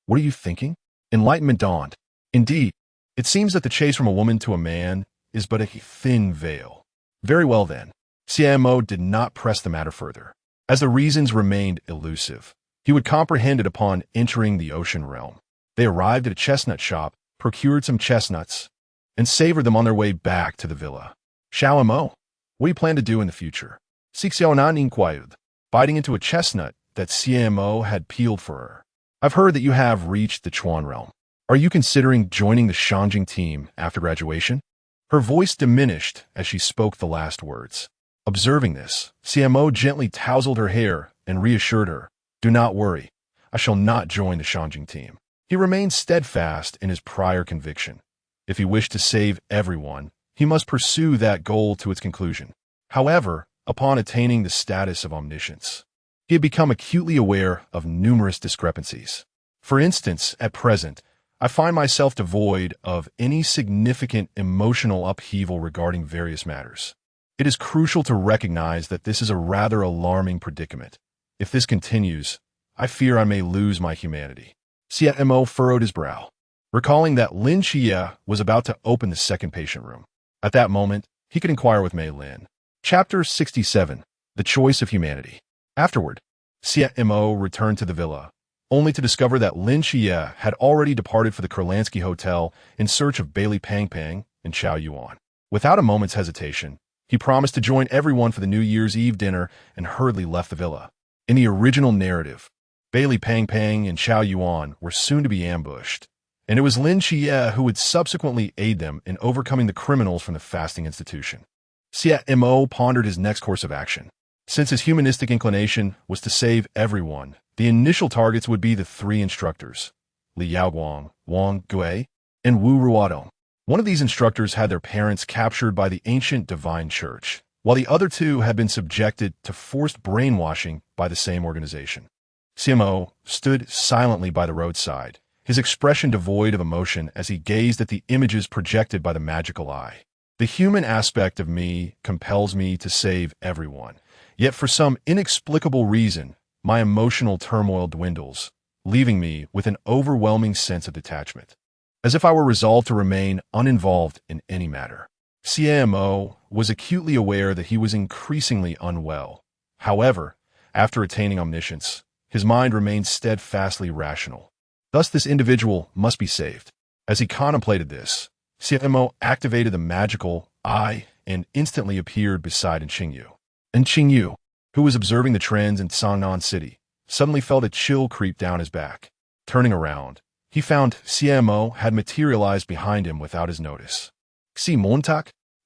what are you thinking? Enlightenment dawned. Indeed, it seems that the chase from a woman to a man is but a thin veil. Very well then. Xie Mo did not press the matter further, as the reasons remained elusive. He would comprehend it upon entering the ocean realm. They arrived at a chestnut shop, procured some chestnuts, and savored them on their way back to the villa. Xiao Mo, what do you plan to do in the future? Xiaonan inquired, biting into a chestnut that Xie Mo had peeled for her. I've heard that you have reached the Chuan realm. Are you considering joining the Hongying team after graduation? Her voice diminished as she spoke the last words. Observing this, Xie Mo gently tousled her hair and reassured her, "Do not worry, I shall not join the Hongying team." He remained steadfast in his prior conviction. If he wished to save everyone, he must pursue that goal to its conclusion. However, upon attaining the status of omniscience, he had become acutely aware of numerous discrepancies. For instance, at present, I find myself devoid of any significant emotional upheaval regarding various matters. It is crucial to recognize that this is a rather alarming predicament. If this continues, I fear I may lose my humanity. Xie Mo furrowed his brow, recalling that Lin Xie was about to open the second patient room. At that moment, he could inquire with Mei Lin. Chapter 67. The Choice of Humanity. Afterward, Xie Mo returned to the villa, only to discover that Lin Xie had already departed for the Kurlansky Hotel in search of Bailey Pang Pang and Xiao Yuan. Without a moment's hesitation, he promised to join everyone for the New Year's Eve dinner and hurriedly left the villa. In the original narrative, Bailey Pang Pang and Xiao Yuan were soon to be ambushed, and it was Lin Xie who would subsequently aid them in overcoming the criminals from the fasting institution. Xie Mo pondered his next course of action. Since his humanistic inclination was to save everyone, the initial targets would be the three instructors, Li Yaoguang, Wang Gui, and Wu Ruodong. One of these instructors had their parents captured by the ancient divine church, while the other two had been subjected to forced brainwashing by the same organization. Xie Mo stood silently by the roadside, his expression devoid of emotion as he gazed at the images projected by the magical eye. The human aspect of me compels me to save everyone, yet for some inexplicable reason, my emotional turmoil dwindles, leaving me with an overwhelming sense of detachment, as if I were resolved to remain uninvolved in any matter. Xie Mo was acutely aware that he was increasingly unwell. However, after attaining omniscience, his mind remained steadfastly rational. Thus this individual must be saved. As he contemplated this, Xie Mo activated the magical eye and instantly appeared beside Xingyu. Xingyu, who was observing the trends in Xiaonan city, suddenly felt a chill creep down his back. Turning around, he found Xie Mo had materialized behind him without his notice. Xie Mo,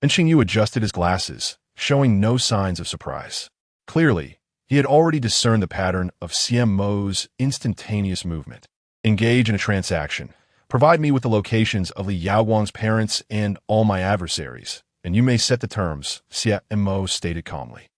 Xingyu adjusted his glasses, showing no signs of surprise. Clearly, he had already discerned the pattern of Xie Mo's instantaneous movement. Engage in a transaction. Provide me with the locations of Li Yaoguang's parents and all my adversaries, and you may set the terms, Xie Mo stated calmly.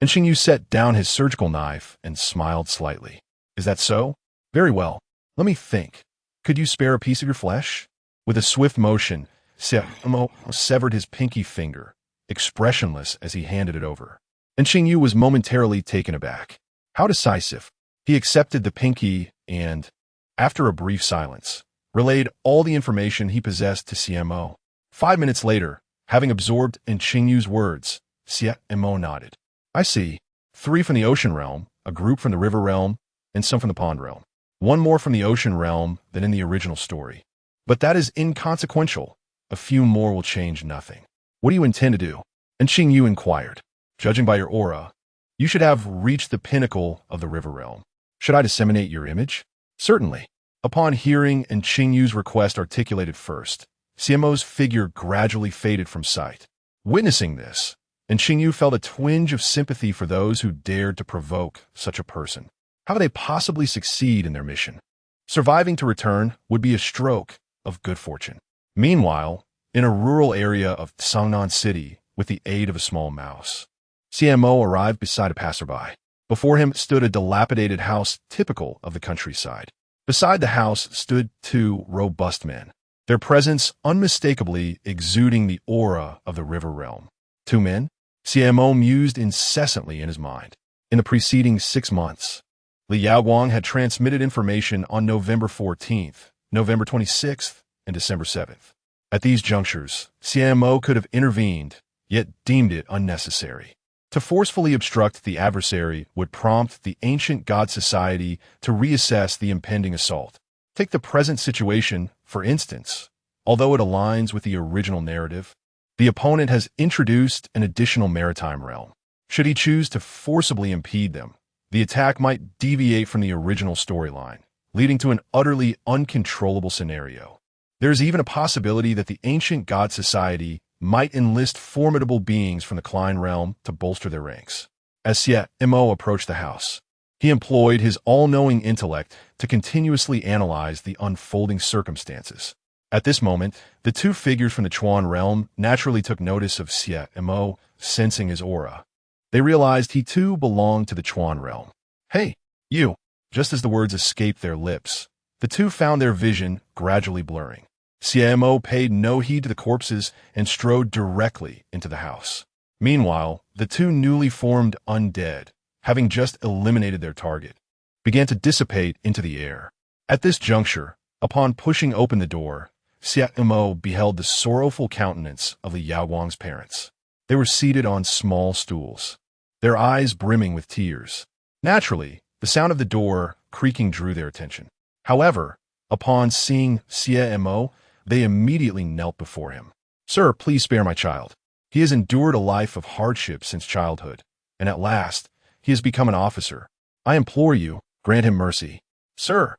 Xingyu set down his surgical knife and smiled slightly. Is that so? Very well. Let me think. Could you spare a piece of your flesh? With a swift motion, Xie Mo severed his pinky finger, expressionless as he handed it over. Xingyu was momentarily taken aback. How decisive. He accepted the pinky and, after a brief silence, relayed all the information he possessed to Xie Mo. 5 minutes later, having absorbed Xingyu's words, Xie Mo nodded. I see. 3 from the ocean realm, a group from the river realm, and some from the pond realm. 1 more from the ocean realm than in the original story. But that is inconsequential. A few more will change nothing. What do you intend to do? Xingyu inquired. Judging by your aura, you should have reached the pinnacle of the river realm. Should I disseminate your image? Certainly. Upon hearing Xingyu's request articulated first, Xie Mo's figure gradually faded from sight. Witnessing this, Xingyu felt a twinge of sympathy for those who dared to provoke such a person. How would they possibly succeed in their mission? Surviving to return would be a stroke of good fortune. Meanwhile, in a rural area of Xiaonan city, with the aid of a small mouse, Xie Mo arrived beside a passerby. Before him stood a dilapidated house typical of the countryside. Beside the house stood 2 robust men, their presence unmistakably exuding the aura of the river realm. 2 men? Xie Mo mused incessantly in his mind. In the preceding 6 months, Li Yaoguang had transmitted information on November 14th, November 26th, and December 7th. At these junctures, Xie Mo could have intervened, yet deemed it unnecessary. To forcefully obstruct the adversary would prompt the ancient god society to reassess the impending assault. Take the present situation, for instance. Although it aligns with the original narrative, the opponent has introduced an additional maritime realm. Should he choose to forcibly impede them, the attack might deviate from the original storyline, leading to an utterly uncontrollable scenario. There's even a possibility that the ancient god society might enlist formidable beings from the Klein realm to bolster their ranks. As Xie Mo approached the house, he employed his all-knowing intellect to continuously analyze the unfolding circumstances. At this moment, the two figures from the Chuan realm naturally took notice of Xie Mo, sensing his aura. They realized he too belonged to the Chuan realm. "Hey, you!" Just as the words escaped their lips, the two found their vision gradually blurring. Xie Mo paid no heed to the corpses and strode directly into the house. Meanwhile, the two newly formed undead, having just eliminated their target, began to dissipate into the air. At this juncture, upon pushing open the door, Xie Mo beheld the sorrowful countenance of Li Yaowang's parents. They were seated on small stools, their eyes brimming with tears. Naturally, the sound of the door creaking drew their attention. However, upon seeing Xie Mo, they immediately knelt before him. "Sir, please spare my child. He has endured a life of hardship since childhood, and at last, he has become an officer. I implore you, grant him mercy. Sir,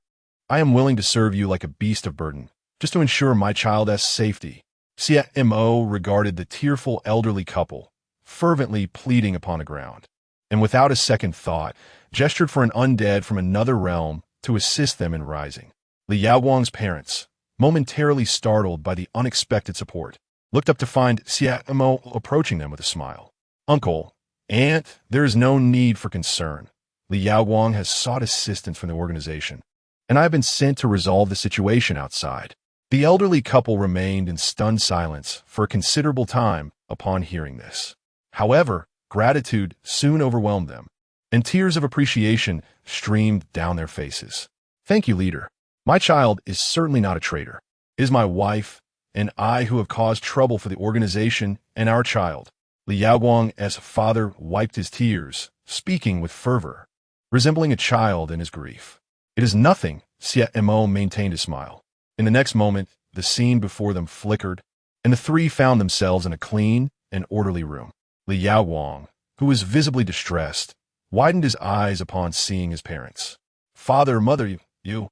I am willing to serve you like a beast of burden, just to ensure my child's safety." Xie Mo regarded the tearful elderly couple, fervently pleading upon the ground, and without a second thought, gestured for an undead from another realm to assist them in rising. Li Yaowang's parents, momentarily startled by the unexpected support, looked up to find Xie Mo approaching them with a smile. "Uncle, Aunt, there is no need for concern. Li Yaowang has sought assistance from the organization, and I have been sent to resolve the situation outside." The elderly couple remained in stunned silence for a considerable time upon hearing this. However, gratitude soon overwhelmed them, and tears of appreciation streamed down their faces. "Thank you, leader. My child is certainly not a traitor. It is my wife and I who have caused trouble for the organization and our child." Li Yaowang's father wiped his tears, speaking with fervor, resembling a child in his grief. "It is nothing," Xie Mo maintained a smile. In the next moment, the scene before them flickered, and the three found themselves in a clean and orderly room. Li Yaowang, who was visibly distressed, widened his eyes upon seeing his parents. "Father, mother, you...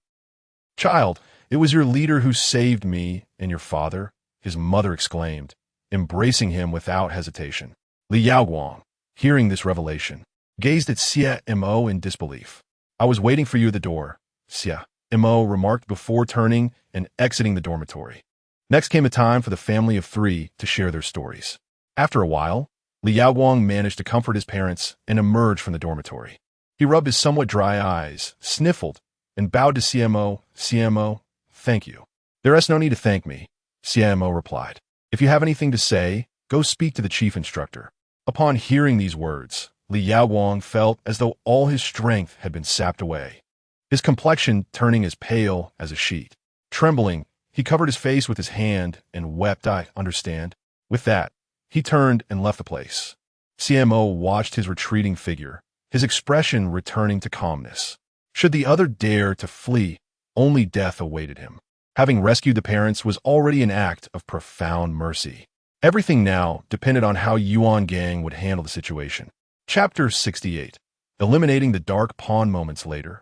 Child, it was your leader who saved me and your father," his mother exclaimed, embracing him without hesitation. Li Yaowang, hearing this revelation, gazed at Xie Mo in disbelief. "I was waiting for you at the door," Xie Mo remarked before turning and exiting the dormitory. Next came a time for the family of three to share their stories. After a while, Li Yaowang managed to comfort his parents and emerged from the dormitory. He rubbed his somewhat dry eyes, sniffled, and bowed to Xie Mo. "Xie Mo, thank you." "There is no need to thank me," Xie Mo replied. "If you have anything to say, go speak to the chief instructor." Upon hearing these words, Li Yaowang felt as though all his strength had been sapped away, his complexion turning as pale as a sheet. Trembling, he covered his face with his hand and wept. "I understand." With that, he turned and left the place. Xie Mo watched his retreating figure, his expression returning to calmness. Should the other dare to flee, only death awaited him. Having rescued the parents was already an act of profound mercy. Everything now depended on how Yuan Gang would handle the situation. Chapter 68. Eliminating the dark pawn moments later.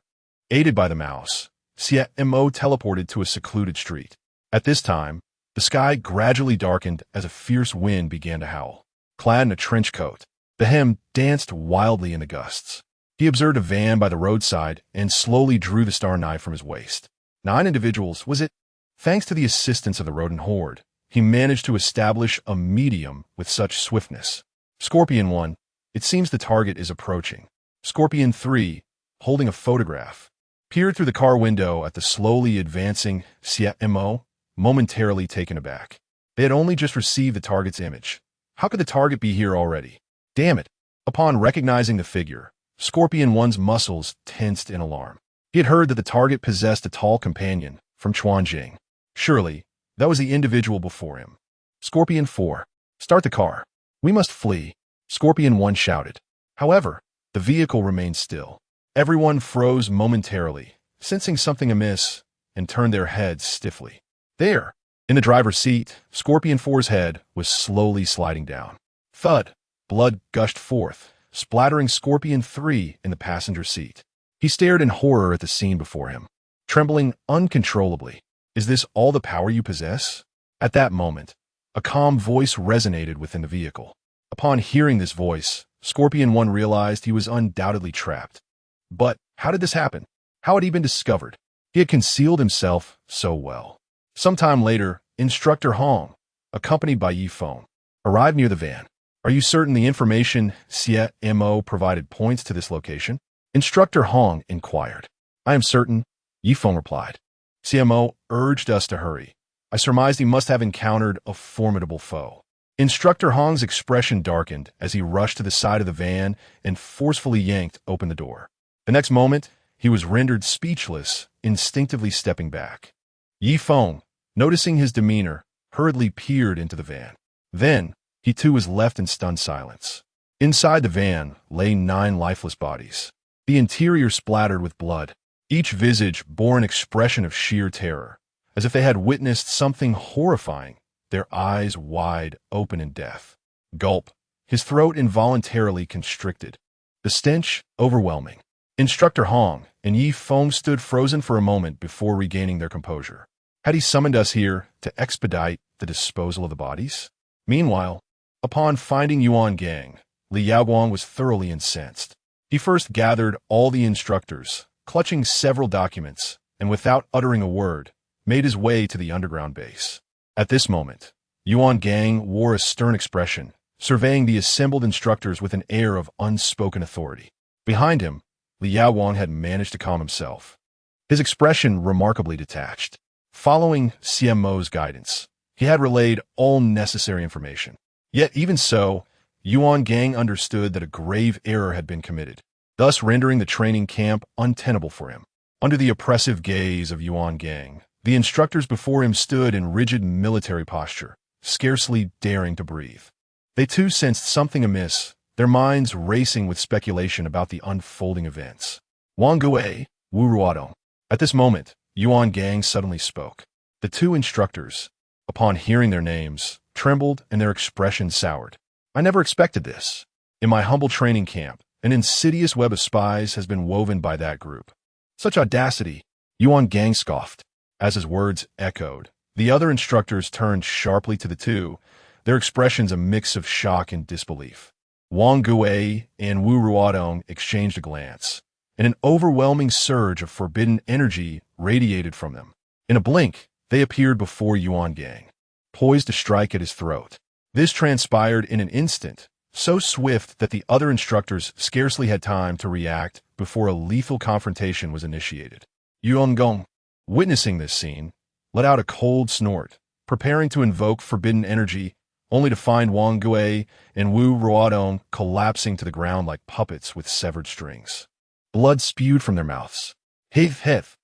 Aided by the mouse, Xie Mo teleported to a secluded street. At this time, the sky gradually darkened as a fierce wind began to howl. Clad in a trench coat, the hem danced wildly in the gusts. He observed a van by the roadside and slowly drew the star knife from his waist. 9 individuals, was it? Thanks to the assistance of the rodent horde, he managed to establish a medium with such swiftness. Scorpion 1, it seems the target is approaching. Scorpion 3, holding a photograph, peered through the car window at the slowly advancing Xie Mo, momentarily taken aback. They had only just received the target's image. How could the target be here already? Damn it! Upon recognizing the figure, Scorpion 1's muscles tensed in alarm. He had heard that the target possessed a tall companion from Hongying. Surely, that was the individual before him. Scorpion 4, start the car. We must flee, Scorpion 1 shouted. However, the vehicle remained still. Everyone froze momentarily, sensing something amiss, and turned their heads stiffly. There, in the driver's seat, Scorpion 4's head was slowly sliding down. Thud, blood gushed forth, splattering Scorpion 3 in the passenger seat. He stared in horror at the scene before him, trembling uncontrollably. Is this all the power you possess? At that moment, a calm voice resonated within the vehicle. Upon hearing this voice, Scorpion 1 realized he was undoubtedly trapped. But how did this happen? How had he been discovered? He had concealed himself so well. Sometime later, Instructor Hong, accompanied by Yi Feng, arrived near the van. Are you certain the information Xie Mo provided points to this location? Instructor Hong inquired. I am certain, Yi Feng replied. Xie Mo urged us to hurry. I surmised he must have encountered a formidable foe. Instructor Hong's expression darkened as he rushed to the side of the van and forcefully yanked open the door. The next moment, he was rendered speechless, instinctively stepping back. Yi Feng, noticing his demeanor, hurriedly peered into the van. Then, he too was left in stunned silence. Inside the van lay 9 lifeless bodies. The interior splattered with blood. Each visage bore an expression of sheer terror, as if they had witnessed something horrifying, their eyes wide open in death. Gulp. His throat involuntarily constricted. The stench overwhelming. Instructor Hong and Yi Feng stood frozen for a moment before regaining their composure. Had he summoned us here to expedite the disposal of the bodies? Meanwhile, upon finding Yuan Gang, Li Yaoguang was thoroughly incensed. He first gathered all the instructors, clutching several documents, and without uttering a word, made his way to the underground base. At this moment, Yuan Gang wore a stern expression, surveying the assembled instructors with an air of unspoken authority. Behind him, Li Yaoguang had managed to calm himself, his expression remarkably detached. Following Xie Mo's guidance, he had relayed all necessary information. Yet even so, Yuan Gang understood that a grave error had been committed, thus rendering the training camp untenable for him. Under the oppressive gaze of Yuan Gang, the instructors before him stood in rigid military posture, scarcely daring to breathe. They too sensed something amiss, their minds racing with speculation about the unfolding events. Wang Gui, Wu Ruodong. At this moment, Yuan Gang suddenly spoke. The 2 instructors, upon hearing their names, trembled and their expressions soured. I never expected this. In my humble training camp, an insidious web of spies has been woven by that group. Such audacity, Yuan Gang scoffed. As his words echoed, the other instructors turned sharply to the 2, their expressions a mix of shock and disbelief. Wang Gui and Wu Ruodong exchanged a glance, and an overwhelming surge of forbidden energy radiated from them. In a blink, they appeared before Yuan Gang, poised to strike at his throat. This transpired in an instant, so swift that the other instructors scarcely had time to react before a lethal confrontation was initiated. Yuan Gong, witnessing this scene, let out a cold snort, preparing to invoke forbidden energy, only to find Wang Gui and Wu Ruodong collapsing to the ground like puppets with severed strings. Blood spewed from their mouths. Hith.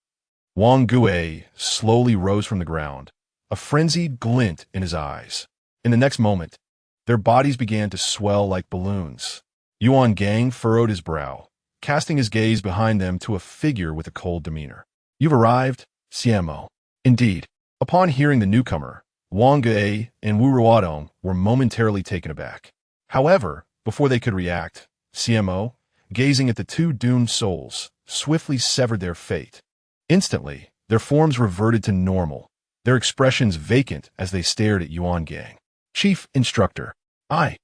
Wang Gui slowly rose from the ground, a frenzied glint in his eyes. In the next moment, their bodies began to swell like balloons. Yuan Gang furrowed his brow, casting his gaze behind them to a figure with a cold demeanor. You've arrived, Xie Mo. Indeed. Upon hearing the newcomer, Wang Gui and Wu Ruodong were momentarily taken aback. However, before they could react, Xie Mo, gazing at the 2 doomed souls, swiftly severed their fate. Instantly, their forms reverted to normal, their expressions vacant as they stared at Yuan Gang. Chief Instructor. I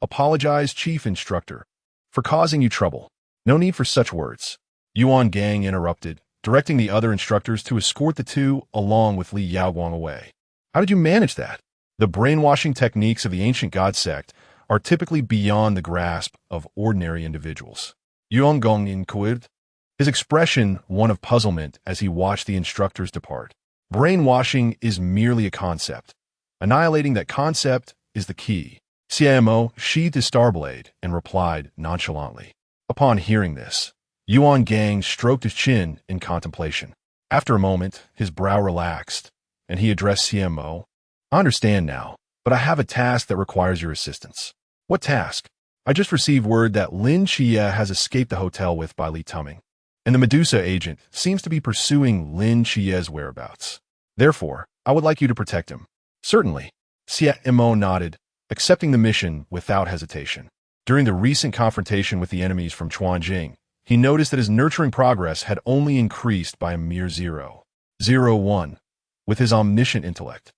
apologize, Chief Instructor, for causing you trouble. No need for such words. Yuan Gang interrupted, directing the other instructors to escort the 2 along with Li Yaoguang away. How did you manage that? The brainwashing techniques of the ancient god sect are typically beyond the grasp of ordinary individuals. Yuan Gong inquired, his expression one of puzzlement as he watched the instructors depart. Brainwashing is merely a concept. Annihilating that concept is the key. Xie Mo sheathed his star blade and replied nonchalantly. Upon hearing this, Yuan Gang stroked his chin in contemplation. After a moment, his brow relaxed, and he addressed Xie Mo. I understand now, but I have a task that requires your assistance. What task? I just received word that Lin Xie has escaped the hotel with by Li Tuming, and the Medusa agent seems to be pursuing Lin Xie's whereabouts. Therefore, I would like you to protect him. Certainly. Xie Mo nodded, accepting the mission without hesitation. During the recent confrontation with the enemies from Hongying, he noticed that his nurturing progress had only increased by a mere 0.01. With his omniscient intellect,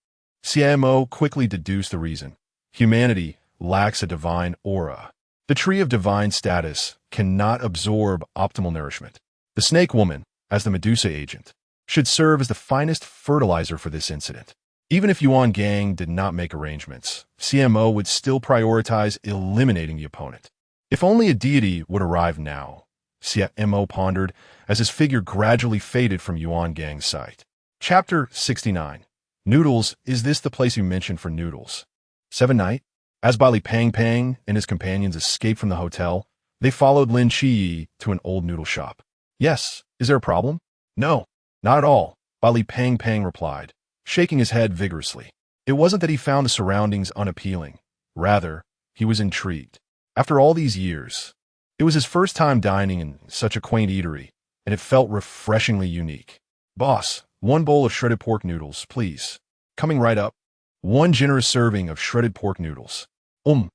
Xie Mo quickly deduced the reason. Humanity lacks a divine aura. The tree of divine status cannot absorb optimal nourishment. The snake woman, as the Medusa agent, should serve as the finest fertilizer for this incident. Even if Hongying did not make arrangements, Xie Mo would still prioritize eliminating the opponent. If only a deity would arrive now, Xie Mo pondered as his figure gradually faded from Hongying's sight. Chapter 69. Noodles, is this the place you mentioned for noodles? 7 night. As Bali Pang Pang and his companions escaped from the hotel, they followed Lin Qi to an old noodle shop. Yes, is there a problem? No, not at all, Bali Pang Pang replied, shaking his head vigorously. It wasn't that he found the surroundings unappealing. Rather, he was intrigued. After all these years, it was his first time dining in such a quaint eatery, and it felt refreshingly unique. Boss, 1 bowl of shredded pork noodles, please. Coming right up. 1 generous serving of shredded pork noodles. I'll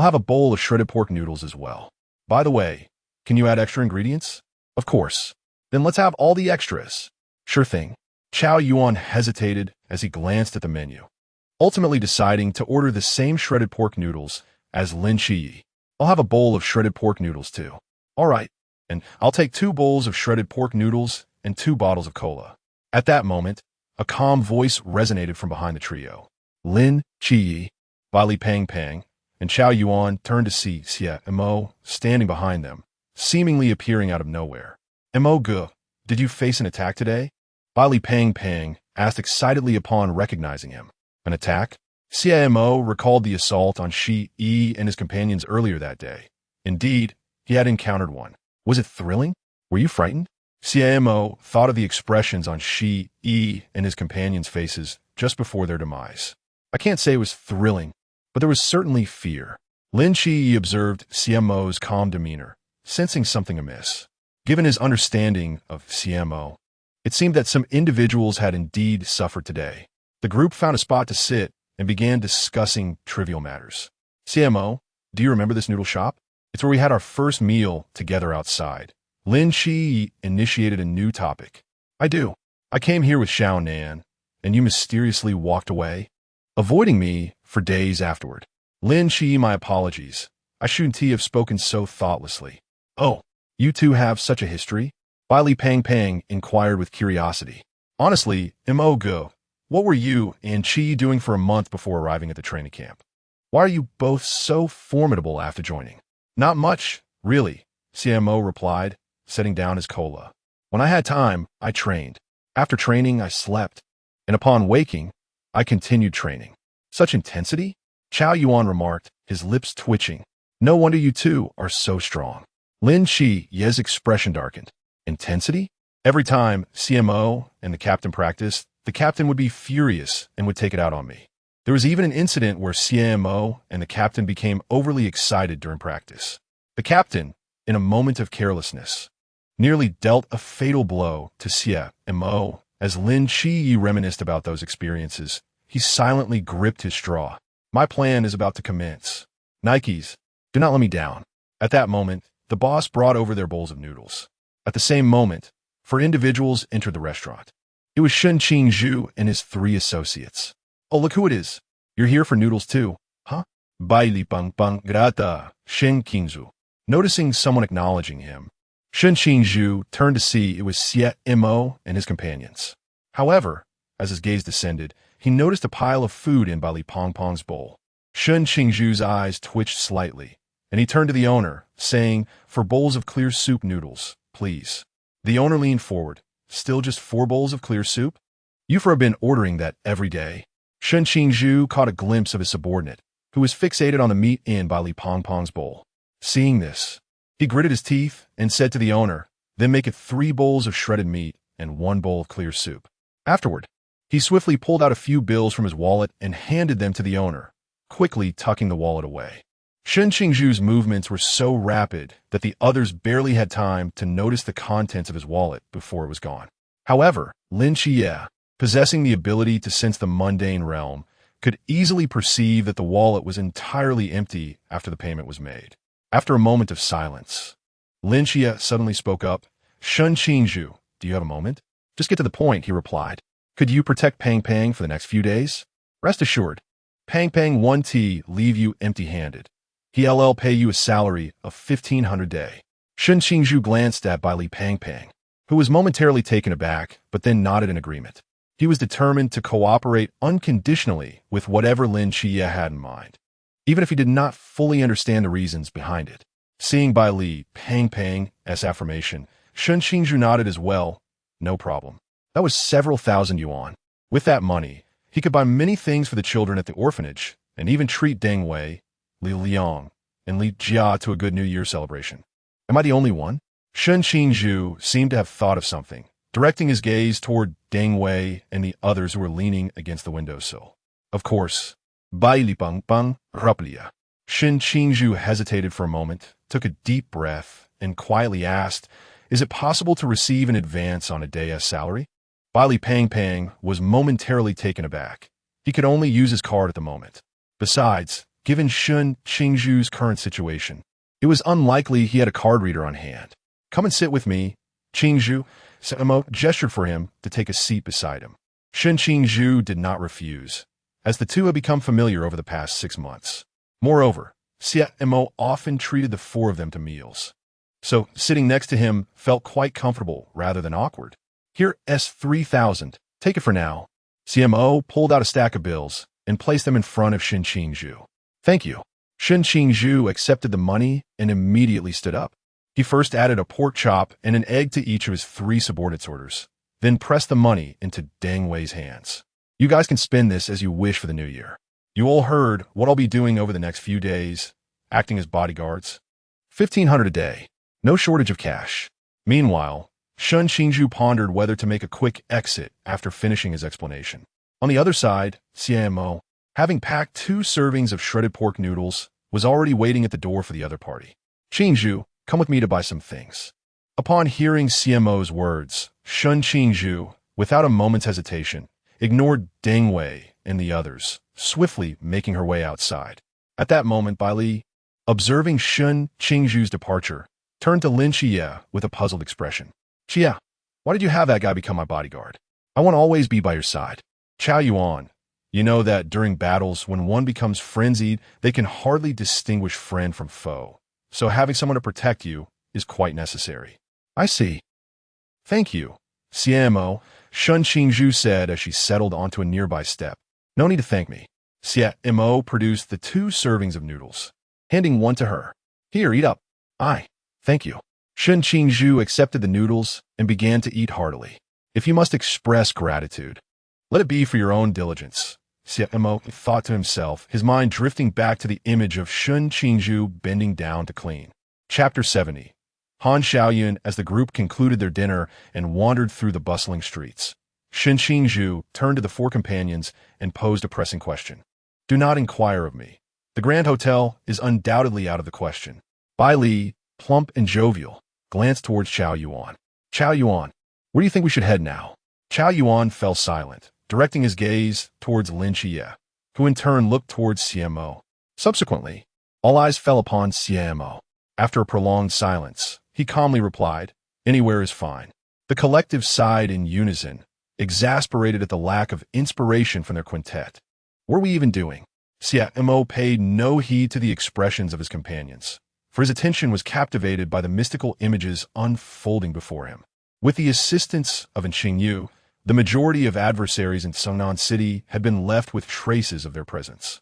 have a bowl of shredded pork noodles as well. By the way, can you add extra ingredients? Of course. Then let's have all the extras. Sure thing. Chow Yuan hesitated as he glanced at the menu, ultimately deciding to order the same shredded pork noodles as Lin Qi. I'll have a bowl of shredded pork noodles too. All right, and I'll take 2 bowls of shredded pork noodles and 2 bottles of cola. At that moment, a calm voice resonated from behind the trio. Lin Qi, Bali Pang Pang, and Chow Yuan turned to see Xie Mo standing behind them, seemingly appearing out of nowhere. Mo, did you face an attack today? Bali Pang Pang asked excitedly upon recognizing him. An attack? Xie Mo recalled the assault on Xi Yi and his companions earlier that day. Indeed, he had encountered one. Was it thrilling? Were you frightened? Xie Mo thought of the expressions on Xi Yi and his companions' faces just before their demise. I can't say it was thrilling, but there was certainly fear. Lin Qi observed Xie Mo's calm demeanor, sensing something amiss. Given his understanding of Xie Mo, it seemed that some individuals had indeed suffered today. The group found a spot to sit and began discussing trivial matters. Xie Mo, do you remember this noodle shop? It's where we had our first meal together outside. Lin Qi initiated a new topic. I do. I came here with Xiaonan, and you mysteriously walked away, avoiding me for days afterward. Lin Qi, my apologies. I shouldn't have spoken so thoughtlessly. Oh, you two have such a history? Bali Pang Pang inquired with curiosity. Honestly, Mo, what were you and Qi doing for a month before arriving at the training camp? Why are you both so formidable after joining? Not much, really, Xie Mo replied, setting down his cola. When I had time, I trained. After training, I slept. And upon waking, I continued training. Such intensity? Chow Yuan remarked, his lips twitching. No wonder you two are so strong. Lin Qi's expression darkened. Intensity? Every time Xie Mo and the captain practiced, the captain would be furious and would take it out on me. There was even an incident where Xie Mo and the captain became overly excited during practice. The captain, in a moment of carelessness, nearly dealt a fatal blow to Xie Mo. As Lin Qi reminisced about those experiences, he silently gripped his straw. My plan is about to commence. Nikes, do not let me down. At that moment, the boss brought over their bowls of noodles. At the same moment, 4 individuals entered the restaurant. It was Shen Qingzhu and his 3 associates. Oh, look who it is. You're here for noodles too, huh? Baili Pang Pang Grata, Shen Qingzhu. Noticing someone acknowledging him, Shen Qingzhu turned to see it was Xie Mo and his companions. However, as his gaze descended, he noticed a pile of food in Bali Pong Pong's bowl. Shen Qingzhu's eyes twitched slightly, and he turned to the owner, saying, 4 bowls of clear soup noodles, please. The owner leaned forward. Still just 4 bowls of clear soup? You've been ordering that every day. Shen Qingzhu caught a glimpse of his subordinate, who was fixated on the meat in Bali Pong Pong's bowl. Seeing this, he gritted his teeth and said to the owner, then make it 3 bowls of shredded meat and 1 bowl of clear soup. Afterward, he swiftly pulled out a few bills from his wallet and handed them to the owner, quickly tucking the wallet away. Shen Qingzhu's movements were so rapid that the others barely had time to notice the contents of his wallet before it was gone. However, Lin Qi, possessing the ability to sense the mundane realm, could easily perceive that the wallet was entirely empty after the payment was made. After a moment of silence, Lin Xie suddenly spoke up. Shun Qingzhu, do you have a moment? Just get to the point, he replied. Could you protect Pang Pang for the next few days? Rest assured, Pang Pang won't leave you empty-handed. He'll pay you a salary of 1,500 a day. Shun Qingzhu glanced at Bai Li Pang Pang, who was momentarily taken aback, but then nodded in agreement. He was determined to cooperate unconditionally with whatever Lin Xie had in mind, even if he did not fully understand the reasons behind it. Seeing Bai Li Pang Pang's affirmation, Shun Qingzhu nodded as well. No problem. That was several thousand yuan. With that money, he could buy many things for the children at the orphanage, and even treat Deng Wei, Li Liang, and Li Jia to a good New Year celebration. Am I the only one? Shun Qingzhu seemed to have thought of something, directing his gaze toward Deng Wei and the others who were leaning against the windowsill. Of course. Bai Li Pang Pang, Raplia. Shun Qingzhu hesitated for a moment, took a deep breath, and quietly asked, is it possible to receive an advance on a day's salary? Bai Li Pang Pang was momentarily taken aback. He could only use his card at the moment. Besides, given Shun Qingzhu's current situation, it was unlikely he had a card reader on hand. Come and sit with me. Qingzhu, Xie Mo gestured for him to take a seat beside him. Shun Qingzhu did not refuse, as the two had become familiar over the past 6 months. Moreover, Xie Mo often treated the four of them to meals, so sitting next to him felt quite comfortable rather than awkward. Here, S3,000. Take it for now. Xie Mo pulled out a stack of bills and placed them in front of Shun Qingzhu. Thank you. Shun Qingzhu accepted the money and immediately stood up. He first added a pork chop and an egg to each of his 3 subordinates' orders, then pressed the money into Deng Wei's hands. You guys can spend this as you wish for the new year. You all heard what I'll be doing over the next few days, acting as bodyguards. 1,500 a day. No shortage of cash. Meanwhile, Shun Qingzhu pondered whether to make a quick exit after finishing his explanation. On the other side, Xie Mo, having packed 2 servings of shredded pork noodles, was already waiting at the door for the other party. Qingzhu, come with me to buy some things. Upon hearing Xie Mo's words, Shun Qingzhu, without a moment's hesitation, ignored Deng Wei and the others, swiftly making her way outside. At that moment, Bai Li, observing Shun Qingzhu's departure, turned to Lin Xie with a puzzled expression. Xie, why did you have that guy become my bodyguard? I want to always be by your side. Chao Yuan, you know that during battles, when one becomes frenzied, they can hardly distinguish friend from foe. So having someone to protect you is quite necessary. I see. Thank you, Xie Mo, Shun Qingzhu said as she settled onto a nearby step. No need to thank me. Xie Mo produced the 2 servings of noodles, handing one to her. Here, eat up. Thank you. Shun Qingzhu accepted the noodles and began to eat heartily. If you must express gratitude, let it be for your own diligence, Xie Mo thought to himself, his mind drifting back to the image of Shun Qingzhu bending down to clean. Chapter 70. Han Xiaoyan as the group concluded their dinner and wandered through the bustling streets. Shun Qingzhu turned to the 4 companions and posed a pressing question. Do not inquire of me. The Grand Hotel is undoubtedly out of the question. Bai Li, plump and jovial, glanced towards Chao Yuan. Chao Yuan, where do you think we should head now? Chao Yuan fell silent, directing his gaze towards Lin Xie, who in turn looked towards Xie Mo. Subsequently, all eyes fell upon Xie Mo. After a prolonged silence, he calmly replied, anywhere is fine. The collective sighed in unison, exasperated at the lack of inspiration from their quintet. What were we even doing? Xie Mo paid no heed to the expressions of his companions, for his attention was captivated by the mystical images unfolding before him. With the assistance of Xingyu, the majority of adversaries in Xiaonan City had been left with traces of their presence.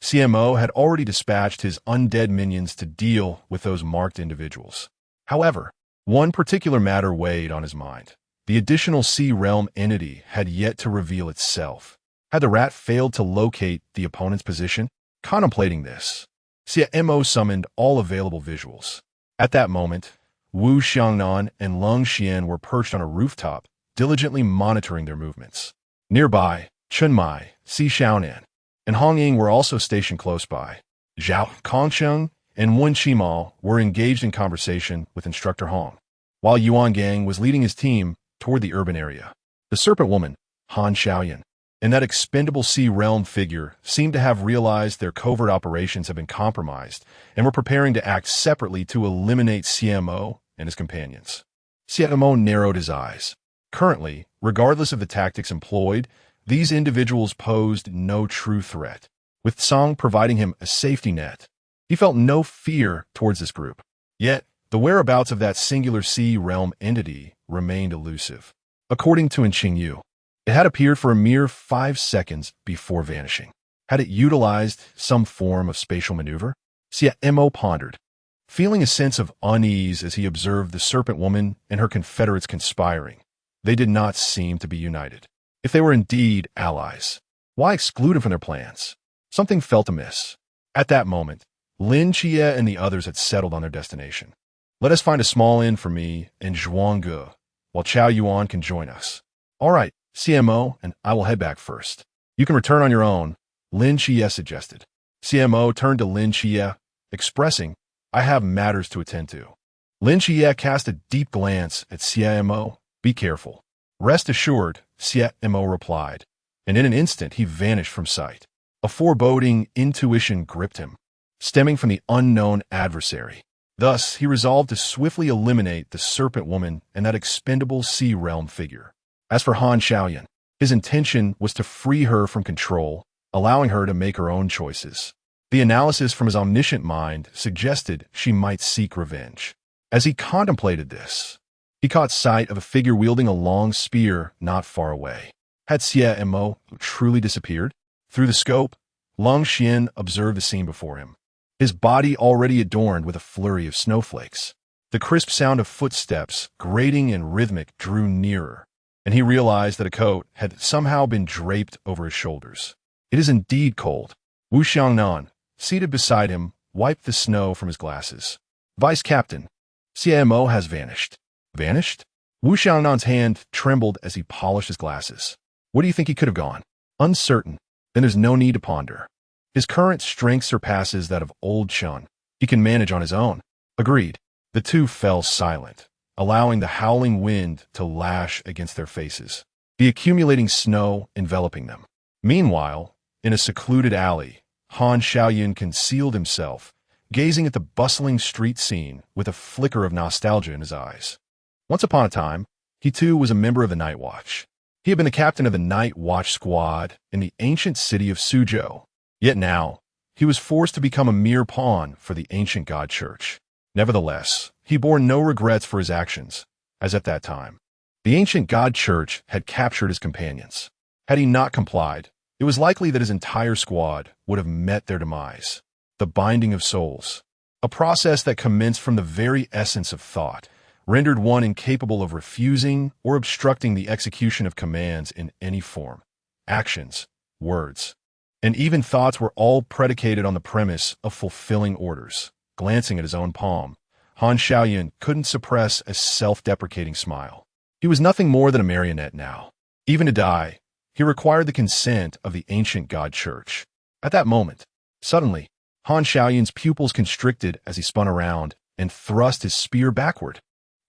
Xie Mo had already dispatched his undead minions to deal with those marked individuals. However, one particular matter weighed on his mind. The additional Sea Realm entity had yet to reveal itself. Had the rat failed to locate the opponent's position? Contemplating this, Xie Mo summoned all available visuals. At that moment, Wu Xiaonan and Leng Xian were perched on a rooftop, diligently monitoring their movements. Nearby, Chunmai, Xiaonan, and Hongying were also stationed close by. Zhao Kongsheng and Wen Qimao were engaged in conversation with Instructor Hong, while Yuan Gang was leading his team toward the urban area. The serpent woman, Han Xiaoyan, and that expendable Sea Realm figure seemed to have realized their covert operations had been compromised and were preparing to act separately to eliminate Xie Mo and his companions. Xie Mo narrowed his eyes. Currently, regardless of the tactics employed, these individuals posed no true threat, with Song providing him a safety net. He felt no fear towards this group. Yet, the whereabouts of that singular Sea Realm entity remained elusive. According to Yu, it had appeared for a mere 5 seconds before vanishing. Had it utilized some form of spatial maneuver? Xie Mo pondered, feeling a sense of unease as he observed the serpent woman and her confederates conspiring. They did not seem to be united. If they were indeed allies, why exclude them from their plans? Something felt amiss. At that moment, Lin Chia and the others had settled on their destination. Let us find a small inn for me in Zhuangge, while Chao Yuan can join us. All right, Xie Mo, and I will head back first. You can return on your own, Lin Chia suggested. Xie Mo turned to Lin Chia, expressing, I have matters to attend to. Lin Chia cast a deep glance at Xie Mo. Be careful. Rest assured, Xie Mo replied, and in an instant he vanished from sight. A foreboding intuition gripped him, stemming from the unknown adversary. Thus, he resolved to swiftly eliminate the serpent woman and that expendable Sea Realm figure. As for Han Xiaoyan, his intention was to free her from control, allowing her to make her own choices. The analysis from his omniscient mind suggested she might seek revenge. As he contemplated this, he caught sight of a figure wielding a long spear not far away. Had Xie Mo truly disappeared? Through the scope, Long Xian observed the scene before him, his body already adorned with a flurry of snowflakes. The crisp sound of footsteps, grating and rhythmic, drew nearer, and he realized that a coat had somehow been draped over his shoulders. It is indeed cold. Wu Xiaonan, seated beside him, wiped the snow from his glasses. Vice Captain, Xie Mo has vanished. Vanished? Wu Xiaonan's hand trembled as he polished his glasses. Where do you think he could have gone? Uncertain. Then there's no need to ponder. His current strength surpasses that of old Chun. He can manage on his own. Agreed. The two fell silent, allowing the howling wind to lash against their faces, the accumulating snow enveloping them. Meanwhile, in a secluded alley, Han Xiaoyan concealed himself, gazing at the bustling street scene with a flicker of nostalgia in his eyes. Once upon a time, he too was a member of the Night Watch. He had been the captain of the Night Watch squad in the ancient city of Suzhou. Yet now, he was forced to become a mere pawn for the ancient God Church. Nevertheless, he bore no regrets for his actions, as at that time. The ancient God Church had captured his companions. Had he not complied, it was likely that his entire squad would have met their demise. The binding of souls, a process that commenced from the very essence of thought, rendered one incapable of refusing or obstructing the execution of commands in any form. Actions, words, and even thoughts were all predicated on the premise of fulfilling orders. Glancing at his own palm, Han Xiaoyan couldn't suppress a self-deprecating smile. He was nothing more than a marionette now. Even to die, he required the consent of the ancient God Church. At that moment, suddenly, Han Xiaoyan's pupils constricted as he spun around and thrust his spear backward.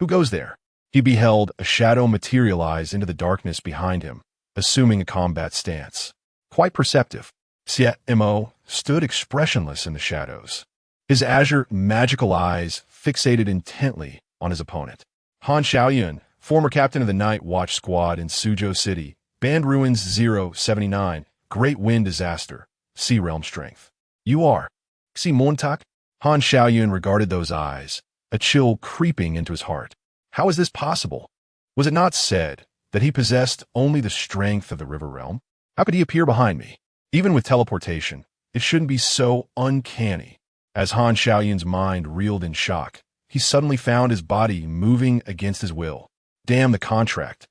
Who goes there? He beheld a shadow materialize into the darkness behind him, assuming a combat stance. Quite perceptive, Xie Mo stood expressionless in the shadows, his azure, magical eyes fixated intently on his opponent. Han Xiaoyan, former captain of the Night Watch squad in Suzhou City, Band Ruins 079, Great Wind Disaster, Sea Realm Strength. You are Xie Montak? Han Xiaoyan regarded those eyes, a chill creeping into his heart. How is this possible? Was it not said that he possessed only the strength of the River Realm? How could he appear behind me? Even with teleportation, it shouldn't be so uncanny. As Han Xiaoyan's mind reeled in shock, he suddenly found his body moving against his will. Damn the contract.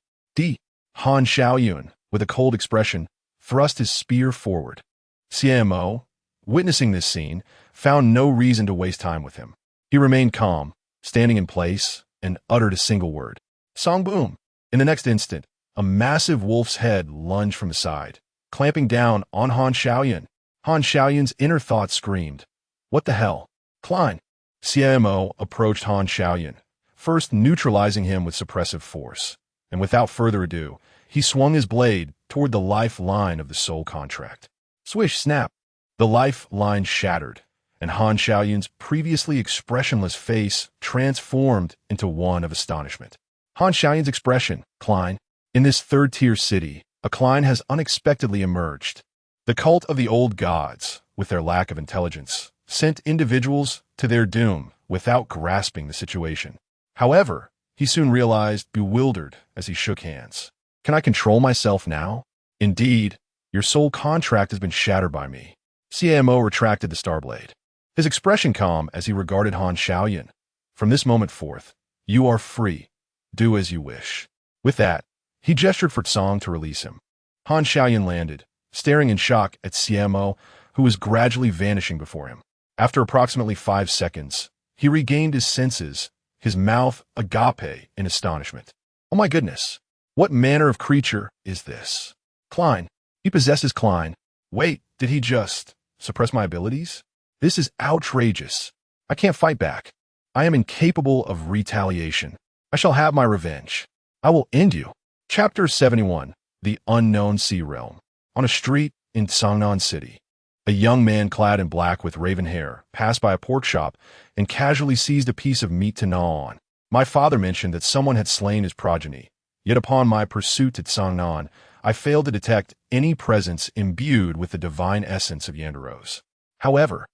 Han Xiaoyan, with a cold expression, thrust his spear forward. Xie Mo, witnessing this scene, found no reason to waste time with him. He remained calm, standing in place, and uttered a single word. Song boom! In the next instant, a massive wolf's head lunged from the side, clamping down on Han Xiaoyan. Han Xiaoyan's inner thoughts screamed, "What the hell? Klein!" Xie Mo approached Han Xiaoyan, first neutralizing him with suppressive force, and without further ado, he swung his blade toward the lifeline of the soul contract. Swish, snap. The lifeline shattered, and Han Xiaoyun's previously expressionless face transformed into one of astonishment. Han Xiaoyun's expression, Klein. In this third-tier city, a Klein has unexpectedly emerged. The cult of the old gods, with their lack of intelligence, sent individuals to their doom without grasping the situation. However, he soon realized, bewildered as he shook hands. Can I control myself now? Indeed, your soul contract has been shattered by me. Xie Mo retracted the starblade. His expression calm as he regarded Han Xiaoyun. From this moment forth, you are free. Do as you wish. With that, he gestured for Tsang to release him. Han Xiaoyun landed, staring in shock at Xie Mo, who was gradually vanishing before him. After approximately 5 seconds, he regained his senses, his mouth agape in astonishment. Oh my goodness! What manner of creature is this? Klein. He possesses Klein. Wait, did he just suppress my abilities? This is outrageous. I can't fight back. I am incapable of retaliation. I shall have my revenge. I will end you. Chapter 71. The Unknown Sea Realm. On a street in Xiaonan City, a young man clad in black with raven hair passed by a pork shop and casually seized a piece of meat to gnaw on. My father mentioned that someone had slain his progeny, yet upon my pursuit to Xiaonan, I failed to detect any presence imbued with the divine essence of Yanderos. However,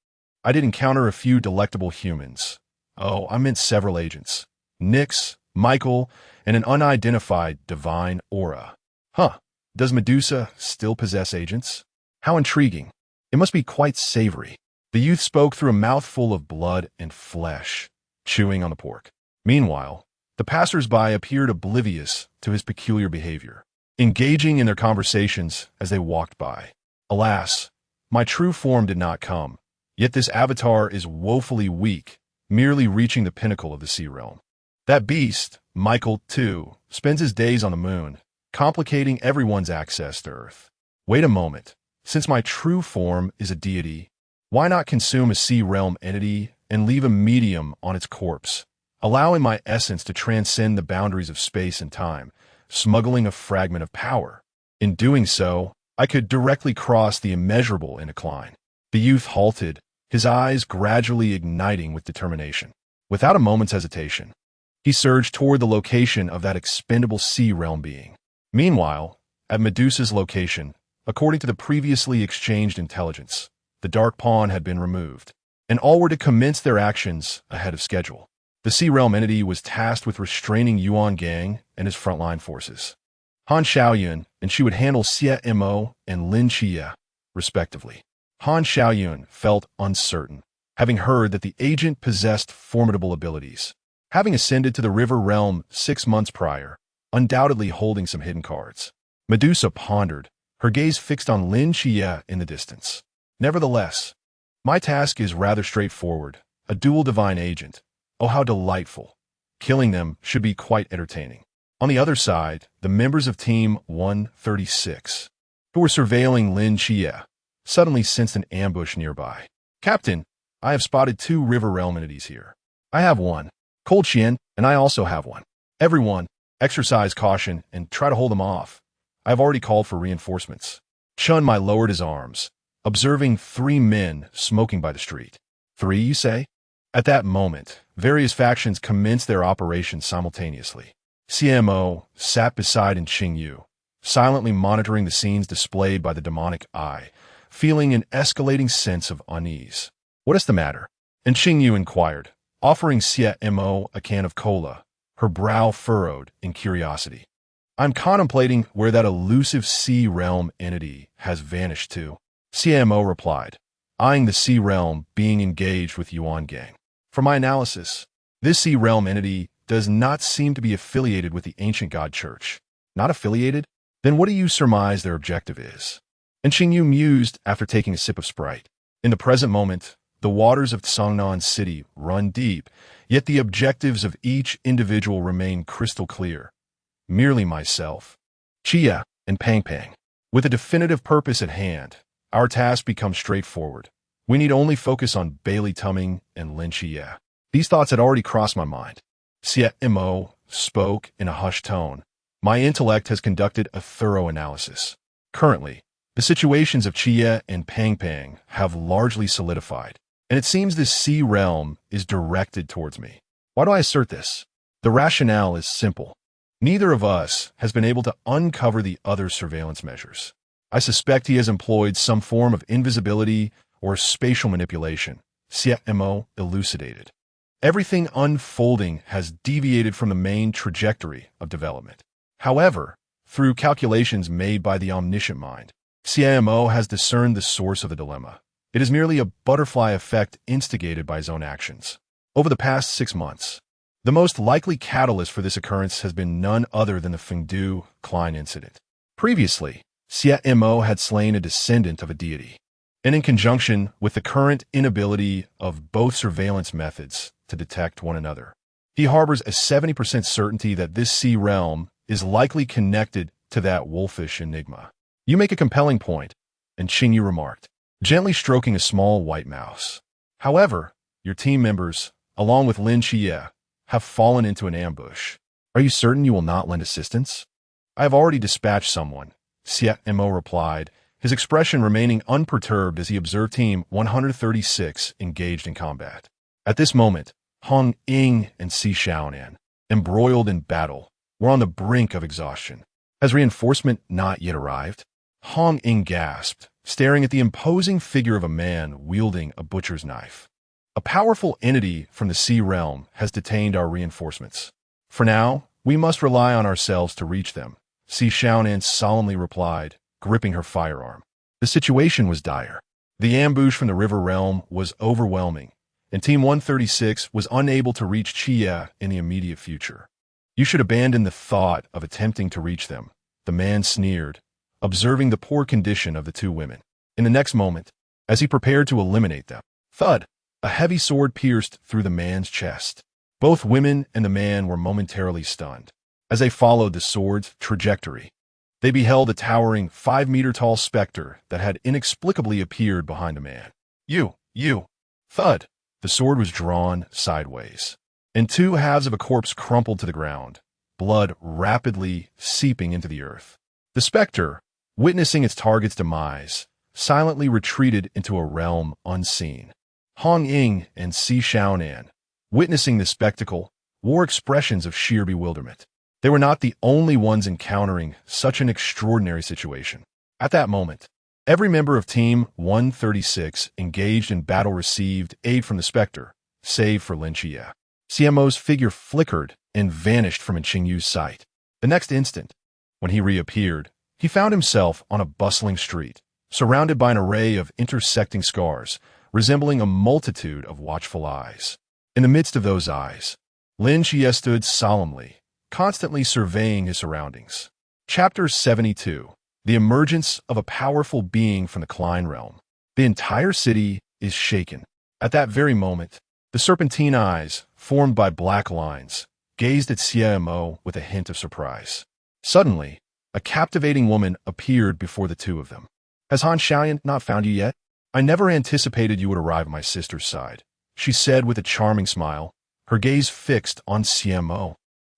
I did encounter a few delectable humans. Oh, I meant several agents. Nyx, Michael, and an unidentified divine aura. Huh, does Medusa still possess agents? How intriguing. It must be quite savory. The youth spoke through a mouthful of blood and flesh, chewing on the pork. Meanwhile, the passers-by appeared oblivious to his peculiar behavior, engaging in their conversations as they walked by. Alas, my true form did not come, yet this avatar is woefully weak, merely reaching the pinnacle of the sea realm. That beast, Michael, too, spends his days on the moon, complicating everyone's access to Earth. Wait a moment. Since my true form is a deity, why not consume a sea realm entity and leave a medium on its corpse, allowing my essence to transcend the boundaries of space and time, smuggling a fragment of power? In doing so, I could directly cross the immeasurable in a Klein. The youth halted, his eyes gradually igniting with determination. Without a moment's hesitation, he surged toward the location of that expendable sea realm being. Meanwhile, at Medusa's location, according to the previously exchanged intelligence, the Dark Pawn had been removed, and all were to commence their actions ahead of schedule. The Sea Realm entity was tasked with restraining Yuan Gang and his frontline forces. Han Xiaoyun and she would handle Xie Mo and Lin Xie, respectively. Han Xiaoyun felt uncertain, having heard that the agent possessed formidable abilities, having ascended to the River Realm 6 months prior, undoubtedly holding some hidden cards. Medusa pondered, her gaze fixed on Lin Xie in the distance. Nevertheless, my task is rather straightforward, a dual divine agent. Oh, how delightful. Killing them should be quite entertaining. On the other side, the members of Team 136, who were surveilling Lin Xie, suddenly sensed an ambush nearby. Captain, I have spotted 2 River Realm entities here. I have one. Cold Xian, and I also have one. Everyone, exercise caution and try to hold them off. I have already called for reinforcements. Chun Mai lowered his arms, observing 3 men smoking by the street. 3, you say? At that moment, various factions commenced their operations simultaneously. Xie Mo sat beside Qing Yu, silently monitoring the scenes displayed by the demonic eye, feeling an escalating sense of unease. What is the matter? And Qing Yu inquired, offering Xie Mo a can of cola, her brow furrowed in curiosity. I'm contemplating where that elusive sea realm entity has vanished to. Xie Mo replied, eyeing the sea realm being engaged with Yuan Gang. From my analysis, this sea realm entity does not seem to be affiliated with the ancient god church. Not affiliated? Then what do you surmise their objective is? And Qing Yu mused after taking a sip of Sprite. In the present moment, the waters of Xiaonan City run deep, yet the objectives of each individual remain crystal clear. Merely myself, Chia, and Pang Pang. With a definitive purpose at hand, our task becomes straightforward. We need only focus on Bailey Tumming and Lin Xie. These thoughts had already crossed my mind. Xie Mo spoke in a hushed tone. My intellect has conducted a thorough analysis. Currently, the situations of Xie and Pang have largely solidified, and it seems this sea realm is directed towards me. Why do I assert this? The rationale is simple. Neither of us has been able to uncover the other's surveillance measures. I suspect he has employed some form of invisibility or spatial manipulation, Xie Mo elucidated. Everything unfolding has deviated from the main trajectory of development. However, through calculations made by the omniscient mind, Xie Mo has discerned the source of the dilemma. It is merely a butterfly effect instigated by his own actions. Over the past 6 months, the most likely catalyst for this occurrence has been none other than the Fengdu Klein incident. Previously, Xie Mo had slain a descendant of a deity, and in conjunction with the current inability of both surveillance methods to detect one another, he harbors a 70% certainty that this sea realm is likely connected to that wolfish enigma. You make a compelling point, and Xingyu remarked, gently stroking a small white mouse. However, your team members, along with Lin Xie, have fallen into an ambush. Are you certain you will not lend assistance? I have already dispatched someone, Xie Mo replied, his expression remaining unperturbed as he observed Team 136 engaged in combat. At this moment, Hong Ying and Xiaonan, embroiled in battle, were on the brink of exhaustion. Has reinforcement not yet arrived? Hong Ying gasped, staring at the imposing figure of a man wielding a butcher's knife. A powerful entity from the sea realm has detained our reinforcements. For now, we must rely on ourselves to reach them, Xiaonan solemnly replied, gripping her firearm. The situation was dire. The ambush from the river realm was overwhelming, and Team 136 was unable to reach Xie in the immediate future. You should abandon the thought of attempting to reach them, the man sneered, observing the poor condition of the two women. In the next moment, as he prepared to eliminate them, thud, a heavy sword pierced through the man's chest. Both women and the man were momentarily stunned. As they followed the sword's trajectory, they beheld a towering 5-meter-tall specter that had inexplicably appeared behind the man. You! Thud! The sword was drawn sideways, and 2 halves of a corpse crumpled to the ground, blood rapidly seeping into the earth. The specter, witnessing its target's demise, silently retreated into a realm unseen. Hong Ying and Xiaonan, witnessing this spectacle, wore expressions of sheer bewilderment. They were not the only ones encountering such an extraordinary situation. At that moment, every member of Team 136 engaged in battle received aid from the specter, save for Lin Xie. Xie Mo's figure flickered and vanished from Qingyu's sight. The next instant, when he reappeared, he found himself on a bustling street, surrounded by an array of intersecting scars, resembling a multitude of watchful eyes. In the midst of those eyes, Lin Xie stood solemnly, constantly surveying his surroundings. Chapter 72. The emergence of a powerful being from the Klein realm. The entire city is shaken. At that very moment, the serpentine eyes, formed by black lines, gazed at Xie Mo with a hint of surprise. Suddenly, a captivating woman appeared before the two of them. Has Han Xiaoyan not found you yet? I never anticipated you would arrive at my sister's side, she said with a charming smile, her gaze fixed on Xie Mo,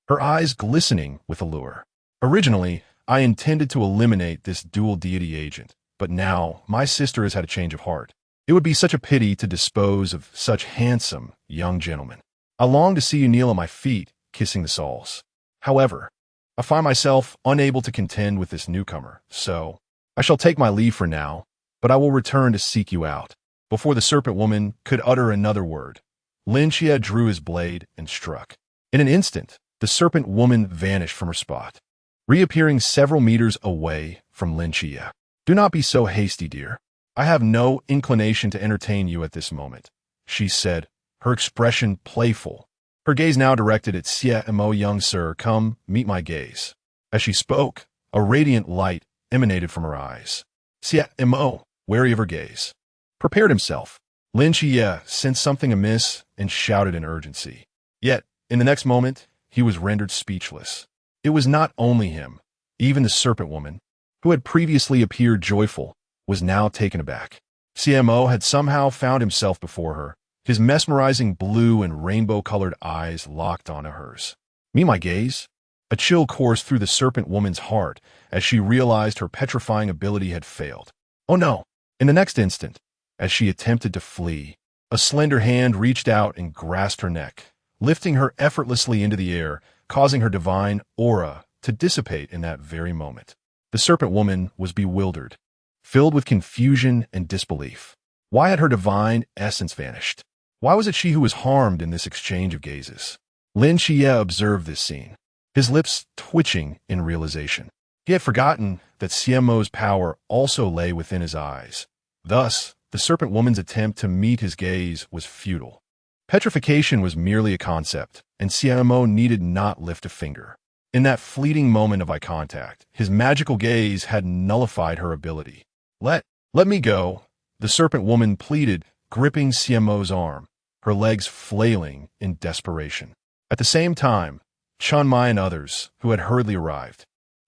her eyes glistening with allure. Originally, I intended to eliminate this dual deity agent, but now my sister has had a change of heart. It would be such a pity to dispose of such handsome young gentlemen. I long to see you kneel at my feet, kissing the soles. However, I find myself unable to contend with this newcomer, so I shall take my leave for now, but I will return to seek you out. Before the serpent woman could utter another word, Lin Xie drew his blade and struck. In an instant, the serpent woman vanished from her spot, reappearing several meters away from Lin Xie. Do not be so hasty, dear. I have no inclination to entertain you at this moment, she said, her expression playful. Her gaze now directed at Xie Mo. Young sir, come, meet my gaze. As she spoke, a radiant light emanated from her eyes. Xie Mo, wary of her gaze, prepared himself. Lin Xie sensed something amiss and shouted in urgency. Yet, in the next moment, he was rendered speechless. It was not only him. Even the serpent woman, who had previously appeared joyful, was now taken aback. Xie Mo had somehow found himself before her, his mesmerizing blue and rainbow-colored eyes locked onto hers. Meet my gaze? A chill coursed through the serpent woman's heart as she realized her petrifying ability had failed. Oh no! In the next instant, as she attempted to flee, a slender hand reached out and grasped her neck, lifting her effortlessly into the air, causing her divine aura to dissipate in that very moment. The serpent woman was bewildered, filled with confusion and disbelief. Why had her divine essence vanished? Why was it she who was harmed in this exchange of gazes? Lin Xie observed this scene, his lips twitching in realization. He had forgotten that Xie Mo's power also lay within his eyes. Thus, the serpent woman's attempt to meet his gaze was futile. Petrification was merely a concept, and Xie Mo needed not lift a finger. In that fleeting moment of eye contact, his magical gaze had nullified her ability. Let me go, the serpent woman pleaded, gripping Xie Mo's arm, her legs flailing in desperation. At the same time, Chun Mai and others, who had hurriedly arrived,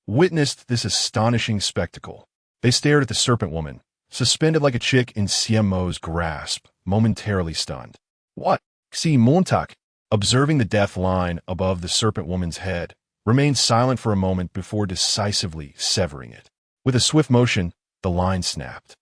witnessed this astonishing spectacle. They stared at the serpent woman, suspended like a chick in Xie Mo's grasp, momentarily stunned. What? Xie Montak, observing the death line above the serpent woman's head, remained silent for a moment before decisively severing it. With a swift motion, the line snapped.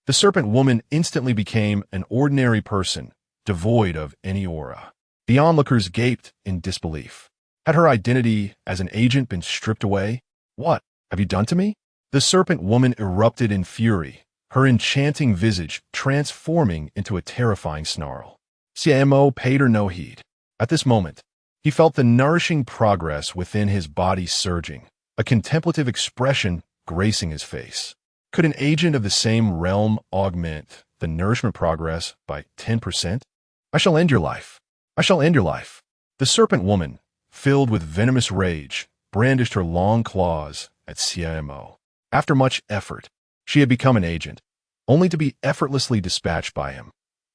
The serpent woman instantly became an ordinary person, devoid of any aura. The onlookers gaped in disbelief. Had her identity as an agent been stripped away? What have you done to me? The serpent woman erupted in fury, her enchanting visage transforming into a terrifying snarl. Xie Mo paid her no heed. At this moment, he felt the nourishing progress within his body surging, a contemplative expression gracing his face. Could an agent of the same realm augment the nourishment progress by 10%? I shall end your life. I shall end your life. The serpent woman, filled with venomous rage, brandished her long claws at Xie Mo. After much effort, she had become an agent, only to be effortlessly dispatched by him.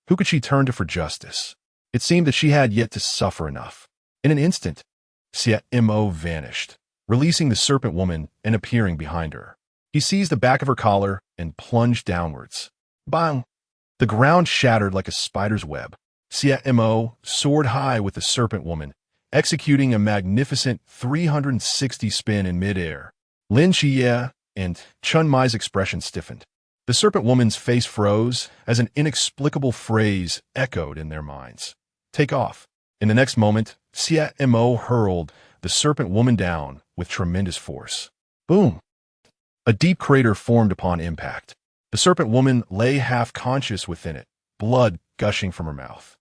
Who could she turn to for justice? It seemed that she had yet to suffer enough. In an instant, Xie Mo vanished, releasing the serpent woman and appearing behind her. He seized the back of her collar and plunged downwards. Bang! The ground shattered like a spider's web. Xie Mo soared high with the serpent woman, executing a magnificent 360 spin in midair. Lin Xie and Chun Mai's expression stiffened. The serpent woman's face froze as an inexplicable phrase echoed in their minds. Take off. In the next moment, Xie Mo hurled the serpent woman down with tremendous force. Boom! A deep crater formed upon impact. The serpent woman lay half-conscious within it, blood gushing from her mouth.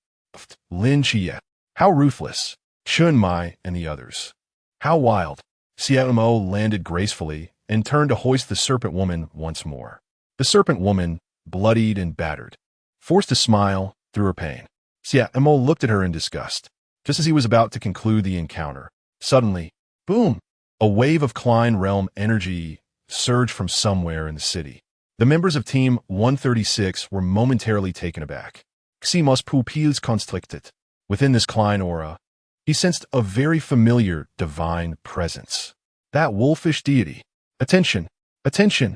Lin Xie. How ruthless. Chun Mai and the others. How wild. Xie Mo landed gracefully and turned to hoist the serpent woman once more. The serpent woman, bloodied and battered, forced a smile through her pain. Xie Mo looked at her in disgust. Just as he was about to conclude the encounter, suddenly, boom! A wave of Klein Realm energy surged from somewhere in the city. The members of Team 136 were momentarily taken aback. Xie Mo's pupils constricted. Within this Klein aura, he sensed a very familiar divine presence. That wolfish deity. Attention! Attention!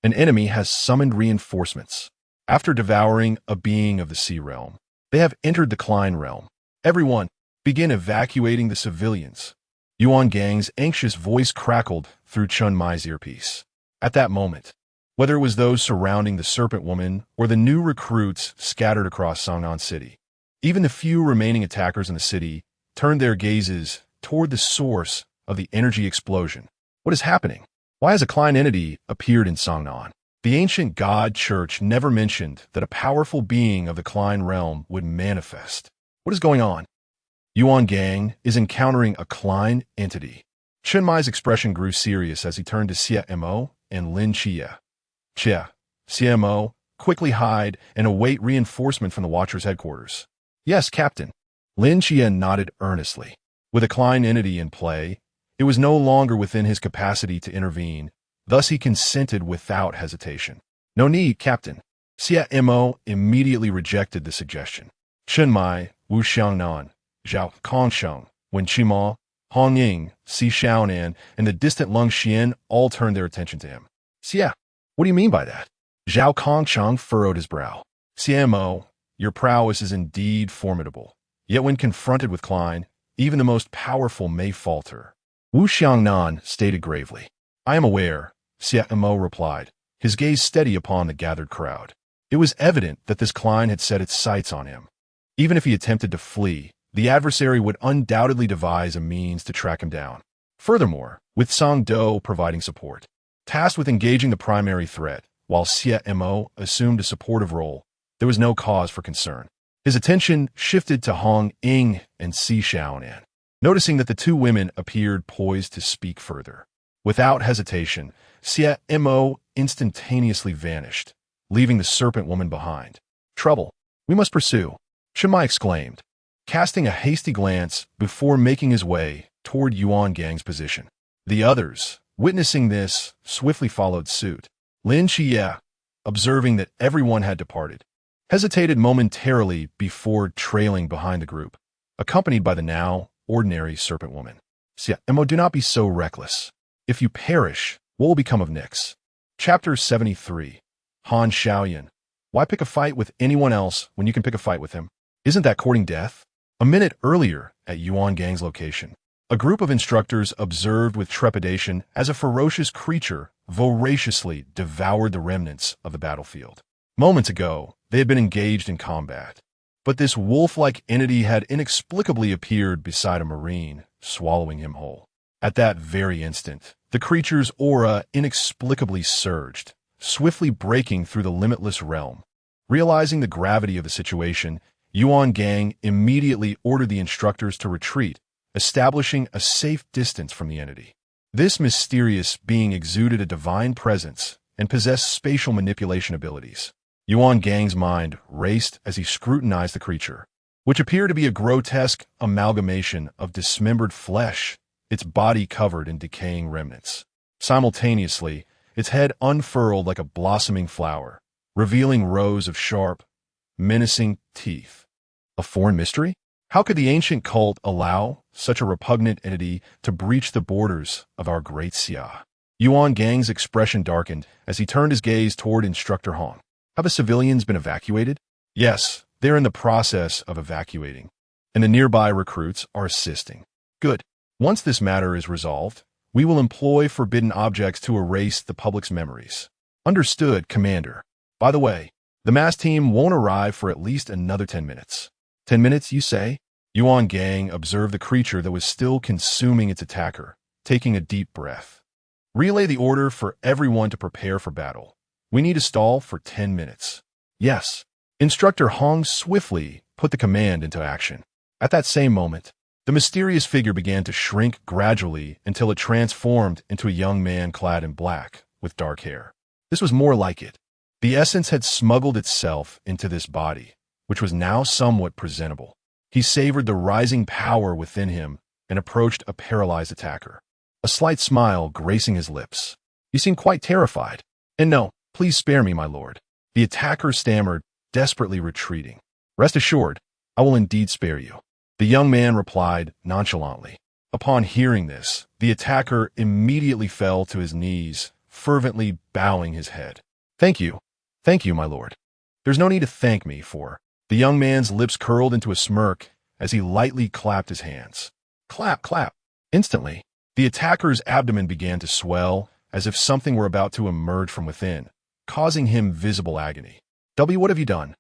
An enemy has summoned reinforcements. After devouring a being of the Sea Realm, they have entered the Klein Realm. Everyone, begin evacuating the civilians. Yuan Gang's anxious voice crackled through Chun Mai's earpiece. At that moment, whether it was those surrounding the serpent woman or the new recruits scattered across Xiaonan City, even the few remaining attackers in the city turned their gazes toward the source of the energy explosion. What is happening? Why has a Klein entity appeared in Xiaonan? The ancient god church never mentioned that a powerful being of the Klein realm would manifest. What is going on? Yuan Gang is encountering a Klein entity. Chun Mai's expression grew serious as he turned to Xie Mo and Lin Xie. Xie Mo, quickly hide and await reinforcement from the Watcher's headquarters. Yes, Captain. Lin Xie nodded earnestly. With a Klein entity in play, it was no longer within his capacity to intervene, thus he consented without hesitation. No need, Captain. Xie Mo immediately rejected the suggestion. Chun Mai, Wu Xiaonan, Zhao Kongsheng, Wen Qimo, Hong Ying, Xiaonan, and the distant Lung Xian all turned their attention to him. Xie, what do you mean by that? Zhao Kongsheng furrowed his brow. Xie Mo, your prowess is indeed formidable. Yet when confronted with Klein, even the most powerful may falter. Wu Xiaonan stated gravely. I am aware, Xie Mo replied, his gaze steady upon the gathered crowd. It was evident that this Klein had set its sights on him. Even if he attempted to flee, the adversary would undoubtedly devise a means to track him down. Furthermore, with Song Do providing support, tasked with engaging the primary threat, while Xie Mo assumed a supportive role, there was no cause for concern. His attention shifted to Hong Ying and Xiaonan, noticing that the two women appeared poised to speak further. Without hesitation, Xie Mo instantaneously vanished, leaving the serpent woman behind. Trouble. We must pursue, Xie Mo exclaimed, casting a hasty glance before making his way toward Hongying's position. The others, witnessing this, swiftly followed suit. Lin Xie, observing that everyone had departed, hesitated momentarily before trailing behind the group, accompanied by the now ordinary serpent woman. Xie Mo, do not be so reckless. If you perish, what will become of Nix? Chapter 73. Han Xiaoyan. Why pick a fight with anyone else when you can pick a fight with him? Isn't that courting death? A minute earlier, at Hongying's location, a group of instructors observed with trepidation as a ferocious creature voraciously devoured the remnants of the battlefield. Moments ago, they had been engaged in combat, but this wolf-like entity had inexplicably appeared beside a marine, swallowing him whole. At that very instant, the creature's aura inexplicably surged, swiftly breaking through the limitless realm. Realizing the gravity of the situation, Hongying immediately ordered the instructors to retreat, establishing a safe distance from the entity. This mysterious being exuded a divine presence and possessed spatial manipulation abilities. Hongying's mind raced as he scrutinized the creature, which appeared to be a grotesque amalgamation of dismembered flesh, its body covered in decaying remnants. Simultaneously, its head unfurled like a blossoming flower, revealing rows of sharp, menacing teeth. A foreign mystery? How could the ancient cult allow such a repugnant entity to breach the borders of our great Xia? Hongying's expression darkened as he turned his gaze toward Instructor Hong. Have the civilians been evacuated? Yes, they're in the process of evacuating, and the nearby recruits are assisting. Good. Once this matter is resolved, we will employ forbidden objects to erase the public's memories. Understood, Commander. By the way, the mass team won't arrive for at least another 10 minutes. 10 minutes, you say? Hongying observed the creature that was still consuming its attacker, taking a deep breath. Relay the order for everyone to prepare for battle. We need a stall for 10 minutes. Yes. Instructor Hong swiftly put the command into action. At that same moment, the mysterious figure began to shrink gradually until it transformed into a young man clad in black, with dark hair. This was more like it. The essence had smuggled itself into this body, which was now somewhat presentable. He savored the rising power within him and approached a paralyzed attacker, a slight smile gracing his lips. You seem quite terrified. And no, please spare me, my lord. The attacker stammered, desperately retreating. Rest assured, I will indeed spare you. The young man replied nonchalantly. Upon hearing this, the attacker immediately fell to his knees, fervently bowing his head. Thank you, my lord. There's no need to thank me for. The young man's lips curled into a smirk as he lightly clapped his hands. Clap, clap. Instantly, the attacker's abdomen began to swell as if something were about to emerge from within, causing him visible agony. What have you done?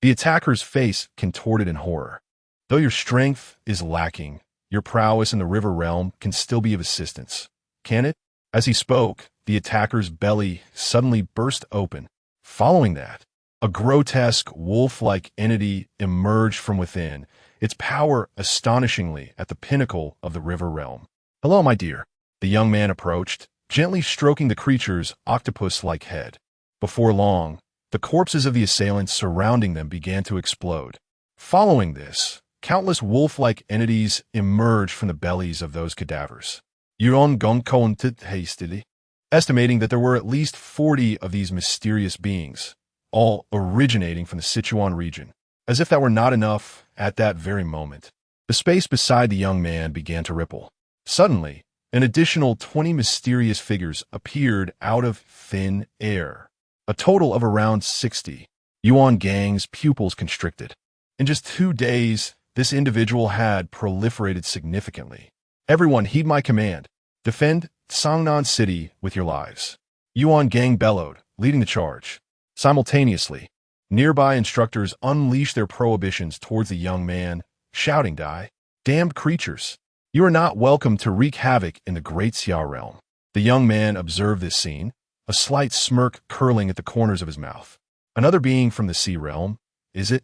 The attacker's face contorted in horror. Though your strength is lacking, your prowess in the river realm can still be of assistance. Can it? As he spoke, the attacker's belly suddenly burst open. Following that, a grotesque, wolf-like entity emerged from within, its power astonishingly at the pinnacle of the river realm. Hello, my dear. The young man approached, gently stroking the creature's octopus-like head. Before long, the corpses of the assailants surrounding them began to explode. Following this, countless wolf-like entities emerged from the bellies of those cadavers. Hastily, estimating that there were at least 40 of these mysterious beings, all originating from the Sichuan region. As if that were not enough, at that very moment, the space beside the young man began to ripple. Suddenly, an additional 20 mysterious figures appeared out of thin air. A total of around 60. Hongying's pupils constricted. In just 2 days, this individual had proliferated significantly. Everyone heed my command. Defend Xiaonan City with your lives. Yuan Gang bellowed, leading the charge. Simultaneously, nearby instructors unleashed their prohibitions towards the young man, shouting, "Die! Damned creatures! You are not welcome to wreak havoc in the great Xia realm." The young man observed this scene, a slight smirk curling at the corners of his mouth. Another being from the Sea realm, is it?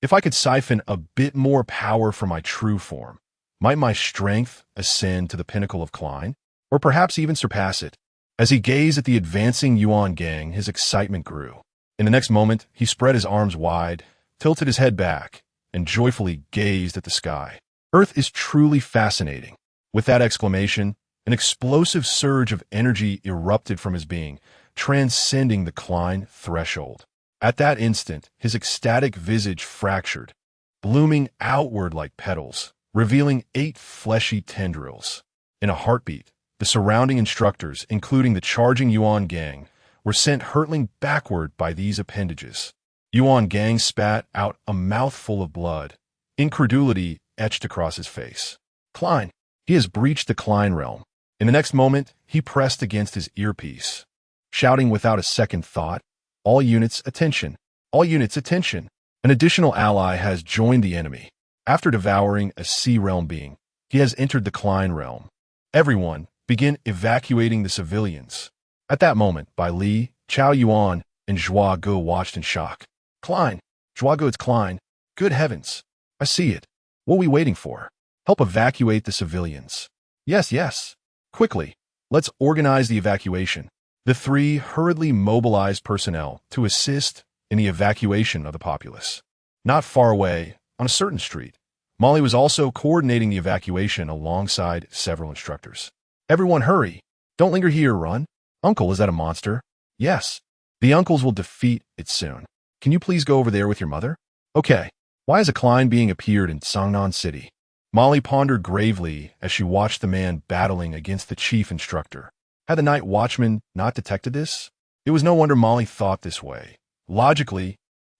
If I could siphon a bit more power from my true form, might my strength ascend to the pinnacle of Klein, or perhaps even surpass it? As he gazed at the advancing Yuan Gang, his excitement grew. In the next moment, he spread his arms wide, tilted his head back, and joyfully gazed at the sky. Earth is truly fascinating. With that exclamation, an explosive surge of energy erupted from his being, transcending the Klein threshold. At that instant, his ecstatic visage fractured, blooming outward like petals, revealing 8 fleshy tendrils. In a heartbeat, the surrounding instructors, including the charging Yuan Gang, were sent hurtling backward by these appendages. Yuan Gang spat out a mouthful of blood, incredulity etched across his face. Klein, he has breached the Klein realm. In the next moment, he pressed against his earpiece, shouting without a second thought, "All units, attention! All units, attention! An additional ally has joined the enemy. After devouring a Sea realm being, he has entered the Klein realm. Everyone, begin evacuating the civilians." At that moment, Bai Li, Chao Yuan, and Zhua Ge watched in shock. Klein! Zhua Ge, it's Klein! Good heavens! I see it. What are we waiting for? Help evacuate the civilians. Yes, yes. Quickly, let's organize the evacuation. The 3 hurriedly mobilized personnel to assist in the evacuation of the populace. Not far away, on a certain street, Molly was also coordinating the evacuation alongside several instructors. Everyone hurry! Don't linger here, run! Uncle, is that a monster? Yes. The uncles will defeat it soon. Can you please go over there with your mother? Okay. Why has a Klein being appeared in Xiaonan City? Molly pondered gravely as she watched the man battling against the chief instructor. Had the night watchman not detected this? It was no wonder Molly thought this way. Logically,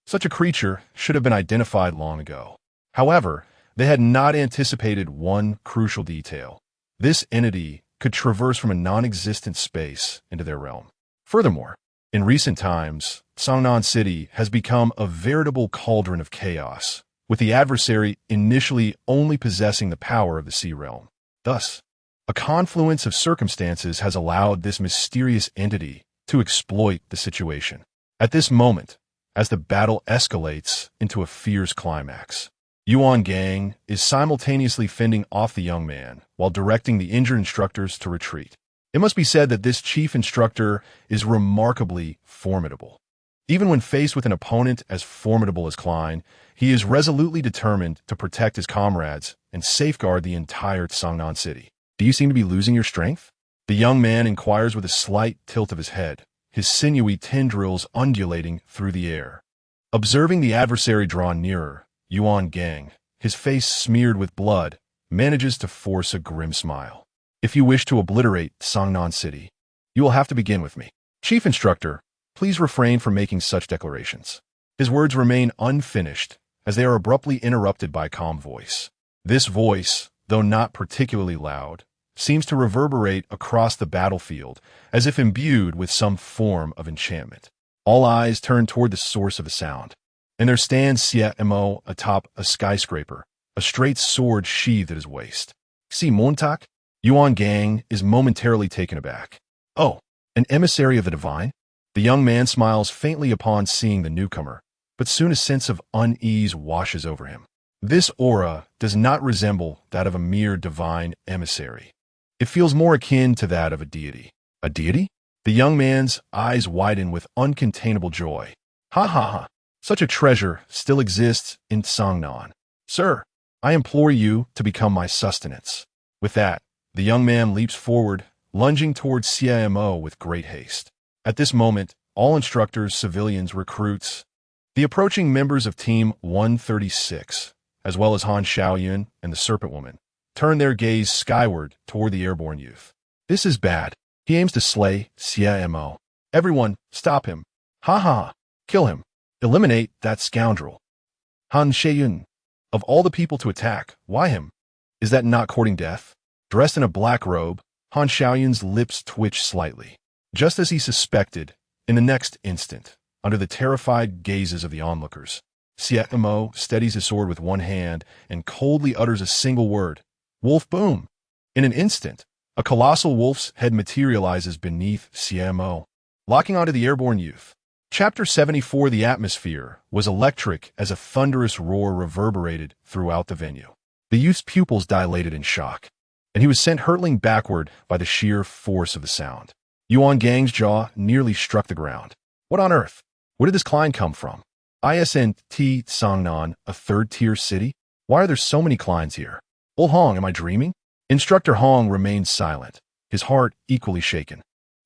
such a creature should have been identified long ago. However, they had not anticipated one crucial detail. This entity could traverse from a non-existent space into their realm. Furthermore, in recent times, Xiaonan City has become a veritable cauldron of chaos, with the adversary initially only possessing the power of the Sea realm. Thus, a confluence of circumstances has allowed this mysterious entity to exploit the situation. At this moment, as the battle escalates into a fierce climax, Yuan Gang is simultaneously fending off the young man while directing the injured instructors to retreat. It must be said that this chief instructor is remarkably formidable. Even when faced with an opponent as formidable as Klein, he is resolutely determined to protect his comrades and safeguard the entire Xiaonan city. Do you seem to be losing your strength? The young man inquires with a slight tilt of his head, his sinewy tendrils undulating through the air. Observing the adversary draw nearer, Yuan Gang, his face smeared with blood, manages to force a grim smile. If you wish to obliterate Xiaonan City, you will have to begin with me. Chief Instructor, please refrain from making such declarations. His words remain unfinished as they are abruptly interrupted by a calm voice. This voice, though not particularly loud, seems to reverberate across the battlefield as if imbued with some form of enchantment. All eyes turn toward the source of the sound, and there stands Xie Mo atop a skyscraper, a straight sword sheathed at his waist. Xie Mo, Yuan Gang is momentarily taken aback. Oh, an emissary of the divine? The young man smiles faintly upon seeing the newcomer, but soon a sense of unease washes over him. This aura does not resemble that of a mere divine emissary. It feels more akin to that of a deity. A deity? The young man's eyes widen with uncontainable joy. Ha ha ha! Such a treasure still exists in Xiaonan. Sir, I implore you to become my sustenance. With that, the young man leaps forward, lunging towards Xie Mo with great haste. At this moment, all instructors, civilians, recruits, the approaching members of Team 136, as well as Han Xiaoyan and the Serpent Woman, turn their gaze skyward toward the airborne youth. This is bad. He aims to slay Xie Mo. Everyone, stop him. Ha ha! Kill him. Eliminate that scoundrel. Han Xiaoyan. Of all the people to attack, why him? Is that not courting death? Dressed in a black robe, Han Xiaoyan's lips twitched slightly. Just as he suspected, in the next instant, under the terrified gazes of the onlookers, Xie Mo steadies his sword with one hand and coldly utters a single word, "Wolf boom!" In an instant, a colossal wolf's head materializes beneath Xie Mo, locking onto the airborne youth. Chapter 74. The atmosphere was electric as a thunderous roar reverberated throughout the venue. The youth's pupils dilated in shock, and he was sent hurtling backward by the sheer force of the sound. Yuan Gang's jaw nearly struck the ground. What on earth? Where did this Klein come from? Isn't Xiaonan a third-tier city? Why are there so many Kleins here? Old Hong, am I dreaming? Instructor Hong remained silent, his heart equally shaken.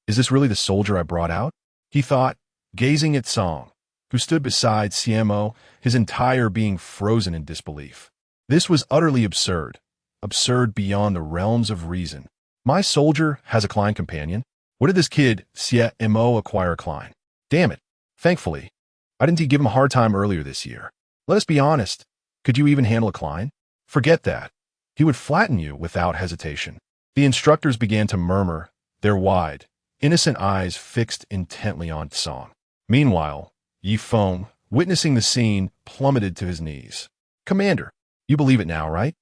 Is this really the soldier I brought out? He thought, gazing at Song, who stood beside Xie Mo, his entire being frozen in disbelief. This was utterly absurd. Absurd beyond the realms of reason. My soldier has a Klein companion? What did this kid, Xie Mo, acquire a Klein? Damn it. Thankfully. Why didn't he give him a hard time earlier this year? Let us be honest. Could you even handle a Klein? Forget that. He would flatten you without hesitation. The instructors began to murmur, their wide, innocent eyes fixed intently on Song. Meanwhile, Yi Feng, witnessing the scene, plummeted to his knees. Commander, you believe it now, right?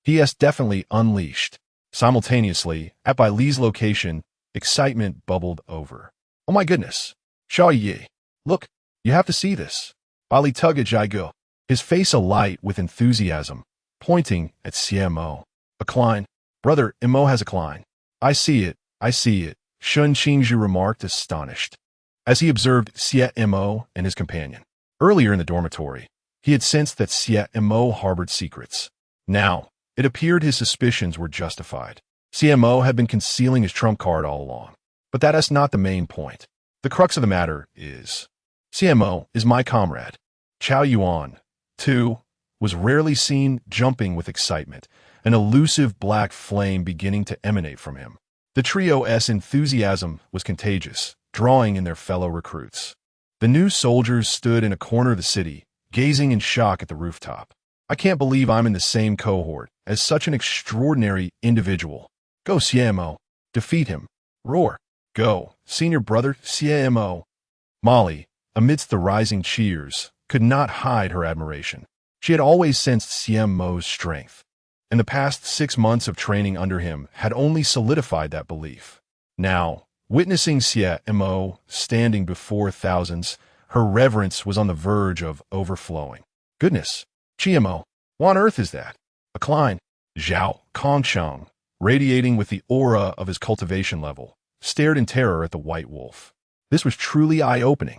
P.S. definitely unleashed. Simultaneously, at Bai Li's location, excitement bubbled over. Oh my goodness. Xiao Yi. Look, you have to see this. Bai Li tugged at Jai Gu, his face alight with enthusiasm, pointing at Xie Mo. A Klein. Brother, Mo has a Klein. I see it, I see it, Shun Qingzhu remarked, astonished, as he observed Xie Mo and his companion. Earlier in the dormitory, he had sensed that Xie Mo harbored secrets. Now, it appeared his suspicions were justified. Xie Mo had been concealing his trump card all along. But that is not the main point. The crux of the matter is, Xie Mo is my comrade. Chao Yuan, too, was rarely seen jumping with excitement, an elusive black flame beginning to emanate from him. The trio's enthusiasm was contagious, drawing in their fellow recruits. The new soldiers stood in a corner of the city, gazing in shock at the rooftop. I can't believe I'm in the same cohort as such an extraordinary individual. Go, Xie Mo. Defeat him. Roar. Go, senior brother Xie Mo. Molly, amidst the rising cheers, could not hide her admiration. She had always sensed Xie Mo's strength, and the past 6 months of training under him had only solidified that belief. Now, witnessing Xie Mo standing before thousands, her reverence was on the verge of overflowing. Goodness, Xie Mo, what on earth is that? A Klein. Zhao Kongsheng, radiating with the aura of his cultivation level, stared in terror at the white wolf. This was truly eye-opening.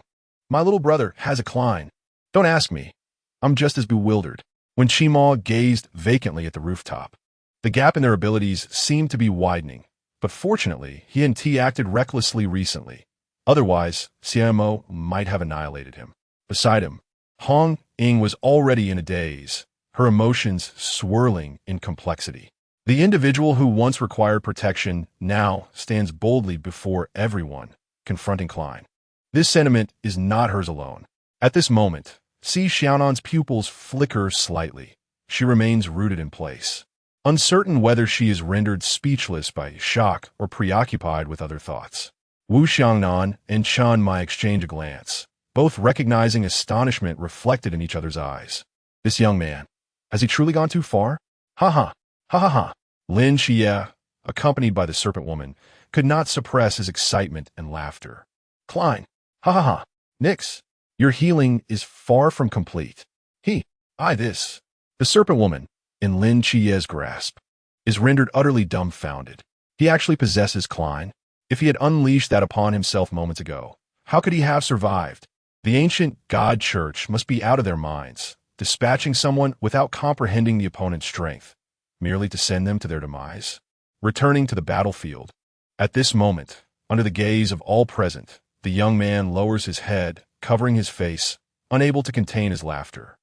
My little brother has a Klein. Don't ask me. I'm just as bewildered. When Xie Mo gazed vacantly at the rooftop, the gap in their abilities seemed to be widening, but fortunately, he and T acted recklessly recently. Otherwise, Xie Mo might have annihilated him. Beside him, Hong Ying was already in a daze, her emotions swirling in complexity. The individual who once required protection now stands boldly before everyone, confronting Klein. This sentiment is not hers alone. At this moment, see Xiaonan's pupils flicker slightly. She remains rooted in place, uncertain whether she is rendered speechless by shock or preoccupied with other thoughts. Wu Xiaonan and Chen Mai exchange a glance, both recognizing astonishment reflected in each other's eyes. This young man, has he truly gone too far? Ha ha, ha ha ha. Lin Xie, accompanied by the serpent woman, could not suppress his excitement and laughter. Klein, ha ha ha, nix. Your healing is far from complete. This. The serpent woman, in Lin Xie's grasp, is rendered utterly dumbfounded. He actually possesses Klein. If he had unleashed that upon himself moments ago, how could he have survived? The ancient God Church must be out of their minds, dispatching someone without comprehending the opponent's strength, merely to send them to their demise. Returning to the battlefield. At this moment, under the gaze of all present, the young man lowers his head, covering his face, unable to contain his laughter.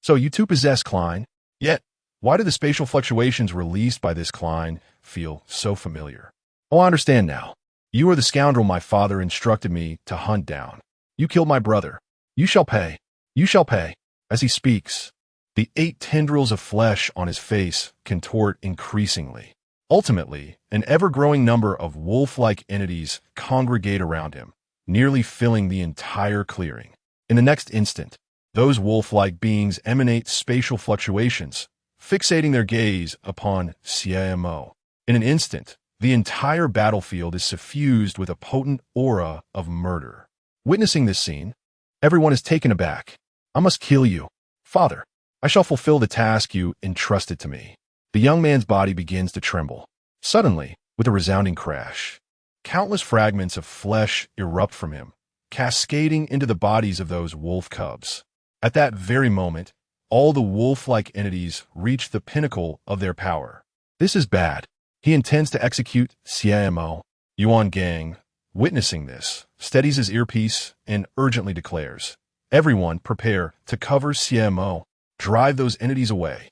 So you two possess Klein? Yet, why do the spatial fluctuations released by this Klein feel so familiar? Oh, I understand now. You are the scoundrel my father instructed me to hunt down. You killed my brother. You shall pay. You shall pay. As he speaks, The 8 tendrils of flesh on his face contort increasingly. Ultimately, an ever-growing number of wolf-like entities congregate around him, nearly filling the entire clearing. In the next instant, those wolf-like beings emanate spatial fluctuations, fixating their gaze upon Xie Mo. In an instant, the entire battlefield is suffused with a potent aura of murder. Witnessing this scene, everyone is taken aback. "I must kill you, Father. I shall fulfill the task you entrusted to me." The young man's body begins to tremble. Suddenly, with a resounding crash, countless fragments of flesh erupt from him, cascading into the bodies of those wolf cubs. At that very moment, all the wolf-like entities reach the pinnacle of their power. This is bad. He intends to execute Xie Mo. Hongying, witnessing this, steadies his earpiece and urgently declares, "Everyone prepare to cover Xie Mo. Drive those entities away."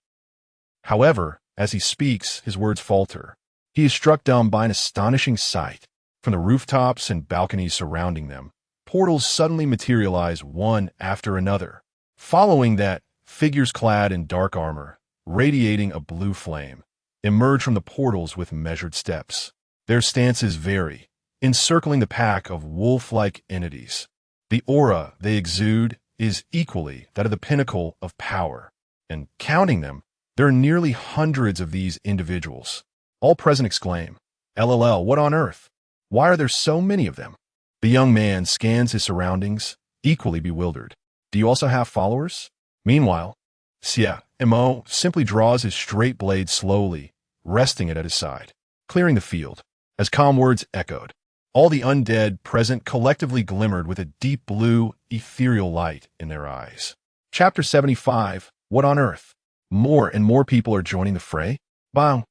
However, as he speaks, his words falter. He is struck dumb by an astonishing sight. From the rooftops and balconies surrounding them, portals suddenly materialize one after another. Following that, figures clad in dark armor, radiating a blue flame, emerge from the portals with measured steps. Their stances vary, encircling the pack of wolf-like entities. The aura they exude is equally that of the pinnacle of power, and counting them, there are nearly hundreds of these individuals. All present exclaim, "LLL, what on earth? Why are there so many of them?" The young man scans his surroundings, equally bewildered. "Do you also have followers?" Meanwhile, Xie Mo simply draws his straight blade slowly, resting it at his side, clearing the field. As calm words echoed, all the undead present collectively glimmered with a deep blue, ethereal light in their eyes. Chapter 75, What on Earth? More and more people are joining the fray. Bang!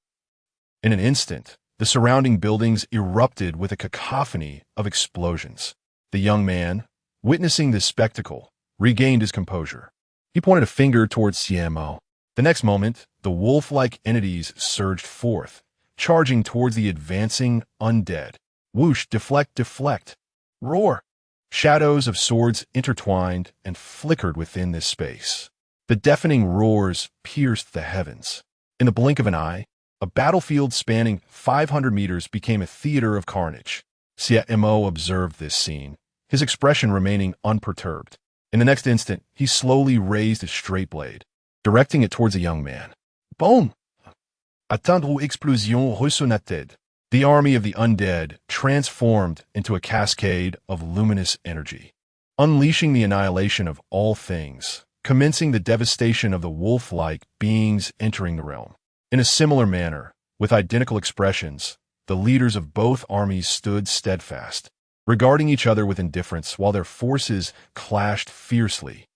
In an instant, the surrounding buildings erupted with a cacophony of explosions. The young man, witnessing this spectacle, regained his composure. He pointed a finger towards Xie Mo. The next moment, the wolf-like entities surged forth, charging towards the advancing undead. Whoosh, deflect, deflect. Roar! Shadows of swords intertwined and flickered within this space. The deafening roars pierced the heavens. In the blink of an eye, a battlefield spanning 500 meters became a theater of carnage. Xie Mo observed this scene, his expression remaining unperturbed. In the next instant, he slowly raised his straight blade, directing it towards the young man. Boom! Atteindre explosion ressonated. The army of the undead transformed into a cascade of luminous energy, unleashing the annihilation of all things, commencing the devastation of the wolf-like beings entering the realm. In a similar manner, with identical expressions, the leaders of both armies stood steadfast, regarding each other with indifference while their forces clashed fiercely.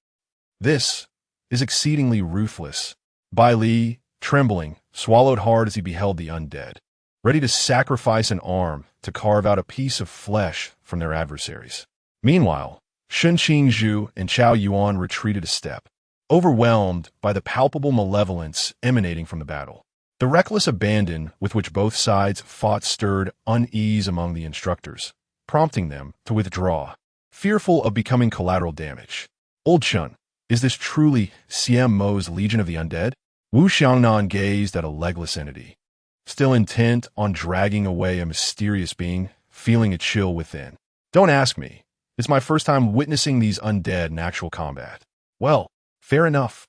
This is exceedingly ruthless. Bai Li, trembling, swallowed hard as he beheld the undead, ready to sacrifice an arm to carve out a piece of flesh from their adversaries. Meanwhile, Shun Qingzhu and Chao Yuan retreated a step, overwhelmed by the palpable malevolence emanating from the battle. The reckless abandon with which both sides fought stirred unease among the instructors, prompting them to withdraw, fearful of becoming collateral damage. Old Shun, is this truly Xie Mo's Legion of the Undead? Wu Xiaonan gazed at a legless entity, still intent on dragging away a mysterious being, feeling a chill within. Don't ask me. It's my first time witnessing these undead in actual combat. Well, fair enough.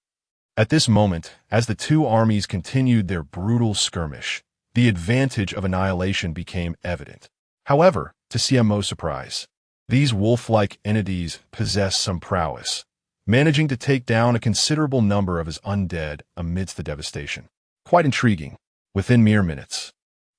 At this moment, as the two armies continued their brutal skirmish, the advantage of annihilation became evident. However, to Xie Mo's surprise, these wolf-like entities possessed some prowess, managing to take down a considerable number of his undead amidst the devastation. Quite intriguing. Within mere minutes,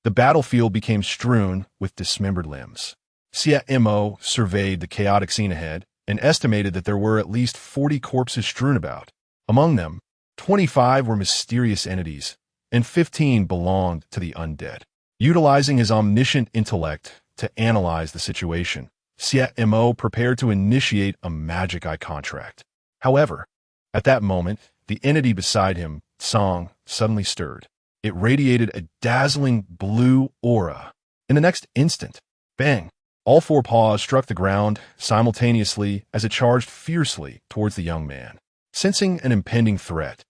the battlefield became strewn with dismembered limbs. Xie Mo surveyed the chaotic scene ahead and estimated that there were at least 40 corpses strewn about. Among them, 25 were mysterious entities, and 15 belonged to the undead. Utilizing his omniscient intellect to analyze the situation, Xie Mo prepared to initiate a magic eye contract. However, at that moment, the entity beside him, Song, suddenly stirred. It radiated a dazzling blue aura. In the next instant, bang! All four paws struck the ground simultaneously as it charged fiercely towards the young man. Sensing an impending threat,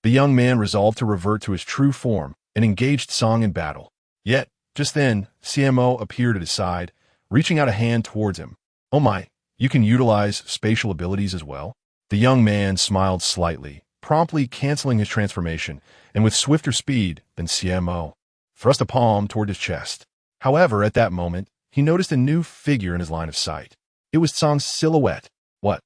The young man resolved to revert to his true form and engaged Song in battle. Yet, just then, Xie Mo appeared at his side, reaching out a hand towards him. "Oh my, you can utilize spatial abilities as well?" The young man smiled slightly, promptly canceling his transformation, and with swifter speed than Xie Mo, thrust a palm toward his chest. However, at that moment, he noticed a new figure in his line of sight. It was Song's silhouette. What?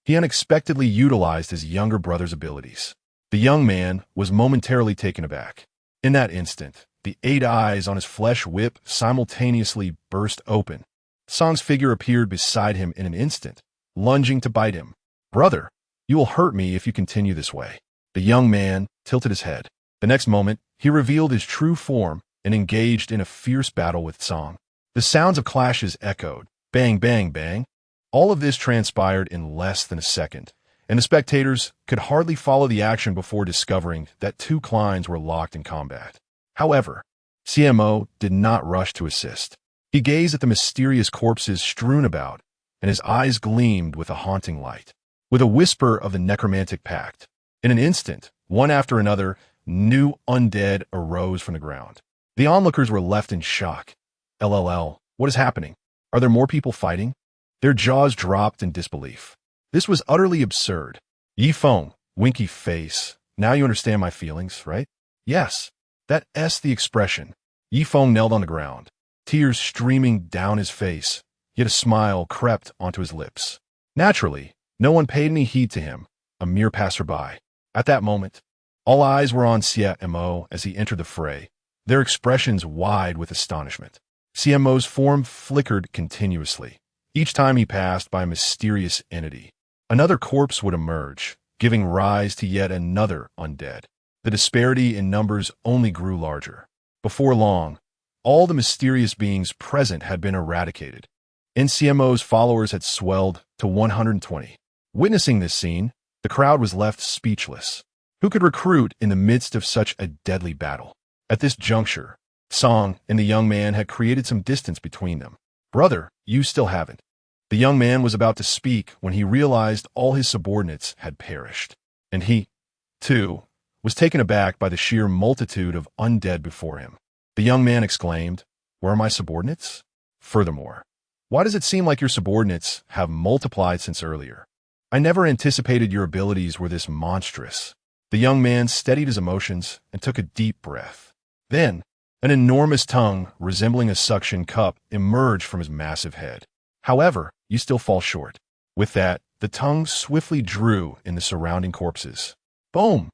He unexpectedly utilized his younger brother's abilities. The young man was momentarily taken aback. In that instant, the 8 eyes on his flesh whip simultaneously burst open. Song's figure appeared beside him in an instant, lunging to bite him. "Brother, you will hurt me if you continue this way." The young man tilted his head. The next moment, he revealed his true form and engaged in a fierce battle with Song. The sounds of clashes echoed. Bang, bang, bang. All of this transpired in less than a second, and the spectators could hardly follow the action before discovering that 2 clines were locked in combat. However, Xie Mo did not rush to assist. He gazed at the mysterious corpses strewn about, and his eyes gleamed with a haunting light. With a whisper of the necromantic pact, in an instant, one after another, new undead arose from the ground. The onlookers were left in shock. LLL, what is happening? Are there more people fighting? Their jaws dropped in disbelief. This was utterly absurd. Yi Feng, winky face. Now you understand my feelings, right? Yes. That S the expression. Yi Feng knelt on the ground, tears streaming down his face, yet a smile crept onto his lips. Naturally, no one paid any heed to him, a mere passerby. At that moment, all eyes were on Xie Mo as he entered the fray, their expressions wide with astonishment. Xie Mo's form flickered continuously. Each time he passed by a mysterious entity, another corpse would emerge, giving rise to yet another undead. The disparity in numbers only grew larger. Before long, all the mysterious beings present had been eradicated, and Xie Mo's followers had swelled to 120. Witnessing this scene, the crowd was left speechless. Who could recruit in the midst of such a deadly battle? At this juncture, Song and the young man had created some distance between them. "Brother, you still haven't." The young man was about to speak when he realized all his subordinates had perished, and he, too, was taken aback by the sheer multitude of undead before him. The young man exclaimed, "Where are my subordinates? Furthermore, why does it seem like your subordinates have multiplied since earlier? I never anticipated your abilities were this monstrous." The young man steadied his emotions and took a deep breath. Then, an enormous tongue resembling a suction cup emerged from his massive head. "However, you still fall short." With that, the tongue swiftly drew in the surrounding corpses. Boom!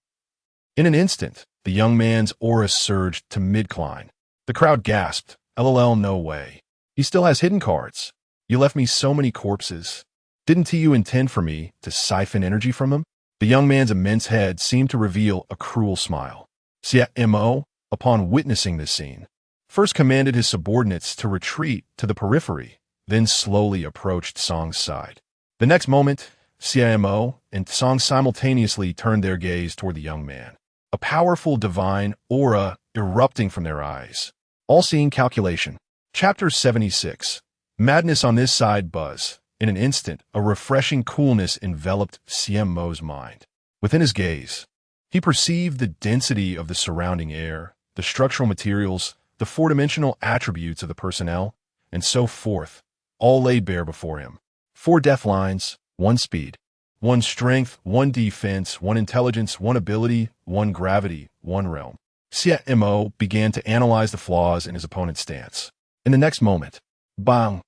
In an instant, the young man's aura surged to mid-cline. The crowd gasped. LLL, no way. He still has hidden cards. You left me so many corpses. Didn't you intend for me to siphon energy from them? The young man's immense head seemed to reveal a cruel smile. Xie Mo, upon witnessing this scene, first commanded his subordinates to retreat to the periphery, then slowly approached Song's side. The next moment, Xie Mo and Song simultaneously turned their gaze toward the young man, a powerful divine aura erupting from their eyes. All-seeing calculation. Chapter 76. Madness on this side buzz. In an instant, a refreshing coolness enveloped Xie Mo's mind. Within his gaze, he perceived the density of the surrounding air, the structural materials, the four-dimensional attributes of the personnel, and so forth, all laid bare before him. 4 death lines, 1 speed, 1 strength, 1 defense, 1 intelligence, 1 ability, 1 gravity, 1 realm. Xie Mo began to analyze the flaws in his opponent's stance. In the next moment, bang!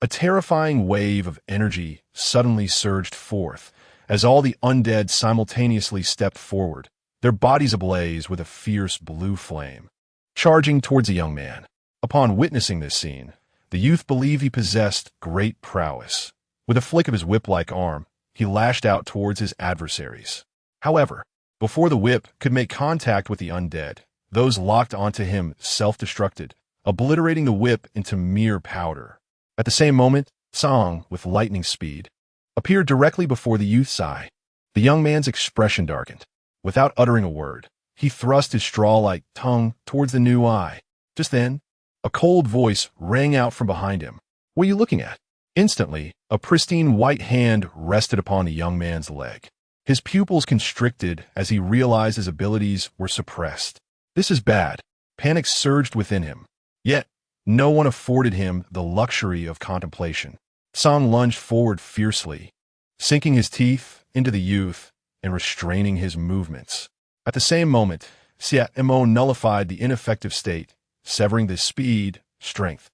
A terrifying wave of energy suddenly surged forth as all the undead simultaneously stepped forward, their bodies ablaze with a fierce blue flame, charging towards the young man. Upon witnessing this scene, the youth believed he possessed great prowess. With a flick of his whip-like arm, he lashed out towards his adversaries. However, before the whip could make contact with the undead, those locked onto him self-destructed, obliterating the whip into mere powder. At the same moment, Song, with lightning speed, appeared directly before the youth's eye. The young man's expression darkened. Without uttering a word, he thrust his straw-like tongue towards the new eye. Just then, a cold voice rang out from behind him. "What are you looking at?" Instantly, a pristine white hand rested upon the young man's leg. His pupils constricted as he realized his abilities were suppressed. This is bad. Panic surged within him. Yet, no one afforded him the luxury of contemplation. Song lunged forward fiercely, sinking his teeth into the youth and restraining his movements. At the same moment, Xie Mo nullified the ineffective state, severing the speed, strength,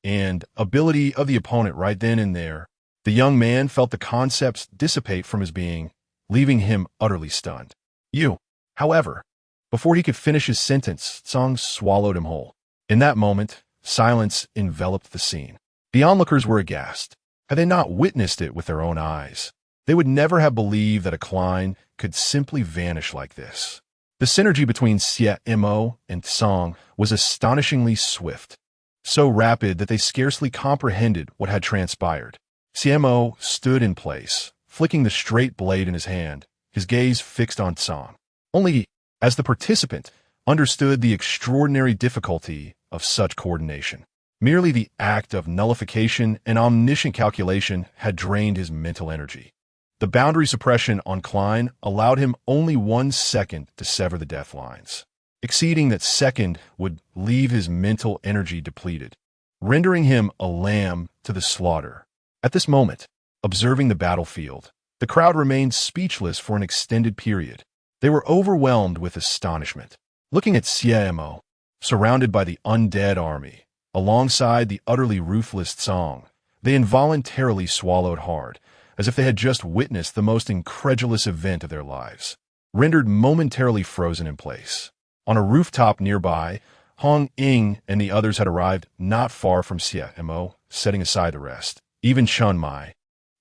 and ability of the opponent right then and there. The young man felt the concepts dissipate from his being, leaving him utterly stunned. However, before he could finish his sentence, Song swallowed him whole. In that moment, silence enveloped the scene. The onlookers were aghast. Had they not witnessed it with their own eyes, they would never have believed that a Klein could simply vanish like this. The synergy between Xie Mo and Song was astonishingly swift, so rapid that they scarcely comprehended what had transpired. Xie Mo stood in place, flicking the straight blade in his hand, his gaze fixed on Song. Only he, as the participant, understood the extraordinary difficulty of such coordination. Merely the act of nullification and omniscient calculation had drained his mental energy. The boundary suppression on Klein allowed him only 1 second to sever the death lines. Exceeding that second would leave his mental energy depleted, rendering him a lamb to the slaughter. At this moment, observing the battlefield, the crowd remained speechless for an extended period. They were overwhelmed with astonishment. Looking at Xie Mo, surrounded by the undead army, alongside the utterly ruthless Song, they involuntarily swallowed hard, as if they had just witnessed the most incredulous event of their lives, rendered momentarily frozen in place. On a rooftop nearby, Hong Ying and the others had arrived not far from Xie Mo, setting aside the rest. Even Chun Mai,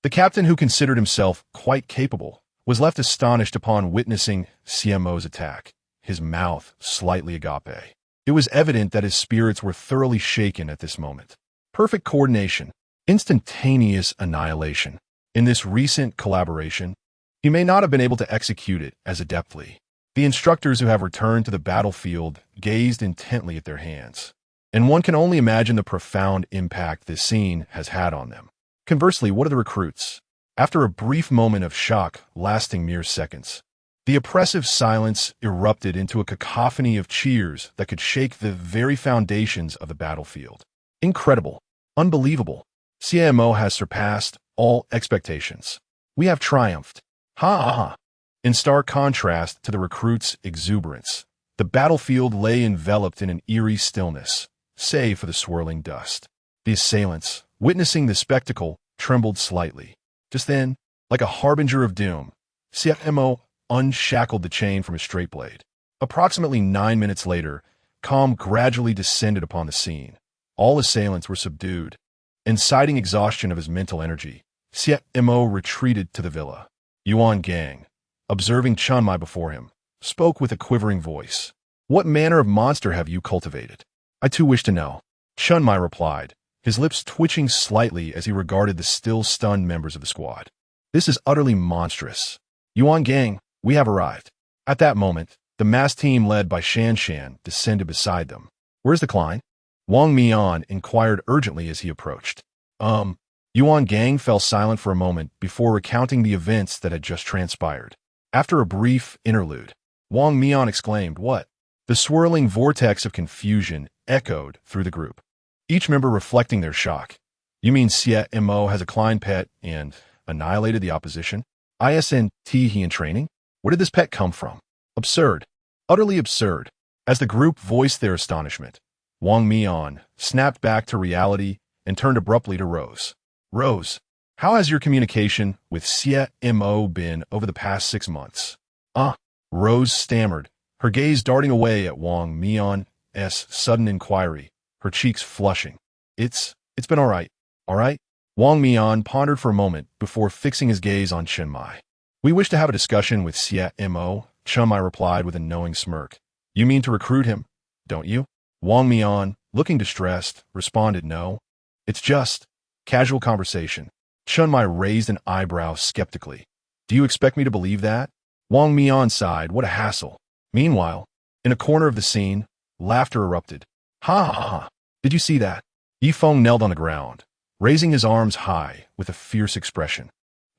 the captain who considered himself quite capable, was left astonished upon witnessing Xie Mo's attack, his mouth slightly agape. It was evident that his spirits were thoroughly shaken at this moment. Perfect coordination, instantaneous annihilation. In this recent collaboration, he may not have been able to execute it as adeptly. The instructors who have returned to the battlefield gazed intently at their hands, and one can only imagine the profound impact this scene has had on them. Conversely, what of the recruits? After a brief moment of shock lasting mere seconds, the oppressive silence erupted into a cacophony of cheers that could shake the very foundations of the battlefield. Incredible. Unbelievable. Xie Mo has surpassed all expectations. We have triumphed. Ha ha ha. In stark contrast to the recruits' exuberance, the battlefield lay enveloped in an eerie stillness, save for the swirling dust. The assailants, witnessing the spectacle, trembled slightly. Just then, like a harbinger of doom, Xie Mo unshackled the chain from his straight blade. Approximately 9 minutes later, calm gradually descended upon the scene. All assailants were subdued. Inciting exhaustion of his mental energy, Xie Mo retreated to the villa. Yuan Gang, observing Chun Mai before him, spoke with a quivering voice. What manner of monster have you cultivated? I too wish to know. Chun Mai replied, his lips twitching slightly as he regarded the still stunned members of the squad. This is utterly monstrous. Yuan Gang, we have arrived. At that moment, the mass team led by Shan Shan descended beside them. Where's the Klein? Wang Mian inquired urgently as he approached. Yuan Gang fell silent for a moment before recounting the events that had just transpired. After a brief interlude, Wang Mian exclaimed, What? The swirling vortex of confusion echoed through the group, each member reflecting their shock. You mean Xie Mo has a Klein pet and annihilated the opposition? ISNT he in training? Where did this pet come from? Absurd. Utterly absurd. As the group voiced their astonishment, Wang Mian snapped back to reality and turned abruptly to Rose. Rose, how has your communication with Xie Mo been over the past 6 months? Rose stammered, her gaze darting away at Wang Mian's sudden inquiry, her cheeks flushing. It's been all right. All right? Wang Mian pondered for a moment before fixing his gaze on Chun Mai. We wish to have a discussion with Xie Mo, Chun Mai replied with a knowing smirk. You mean to recruit him, don't you? Wang Mian, looking distressed, responded no. It's just casual conversation. Chun Mai raised an eyebrow skeptically. Do you expect me to believe that? Wang Mian sighed, what a hassle. Meanwhile, in a corner of the scene, laughter erupted. Ha ha ha. Did you see that? Yifeng knelt on the ground, raising his arms high with a fierce expression.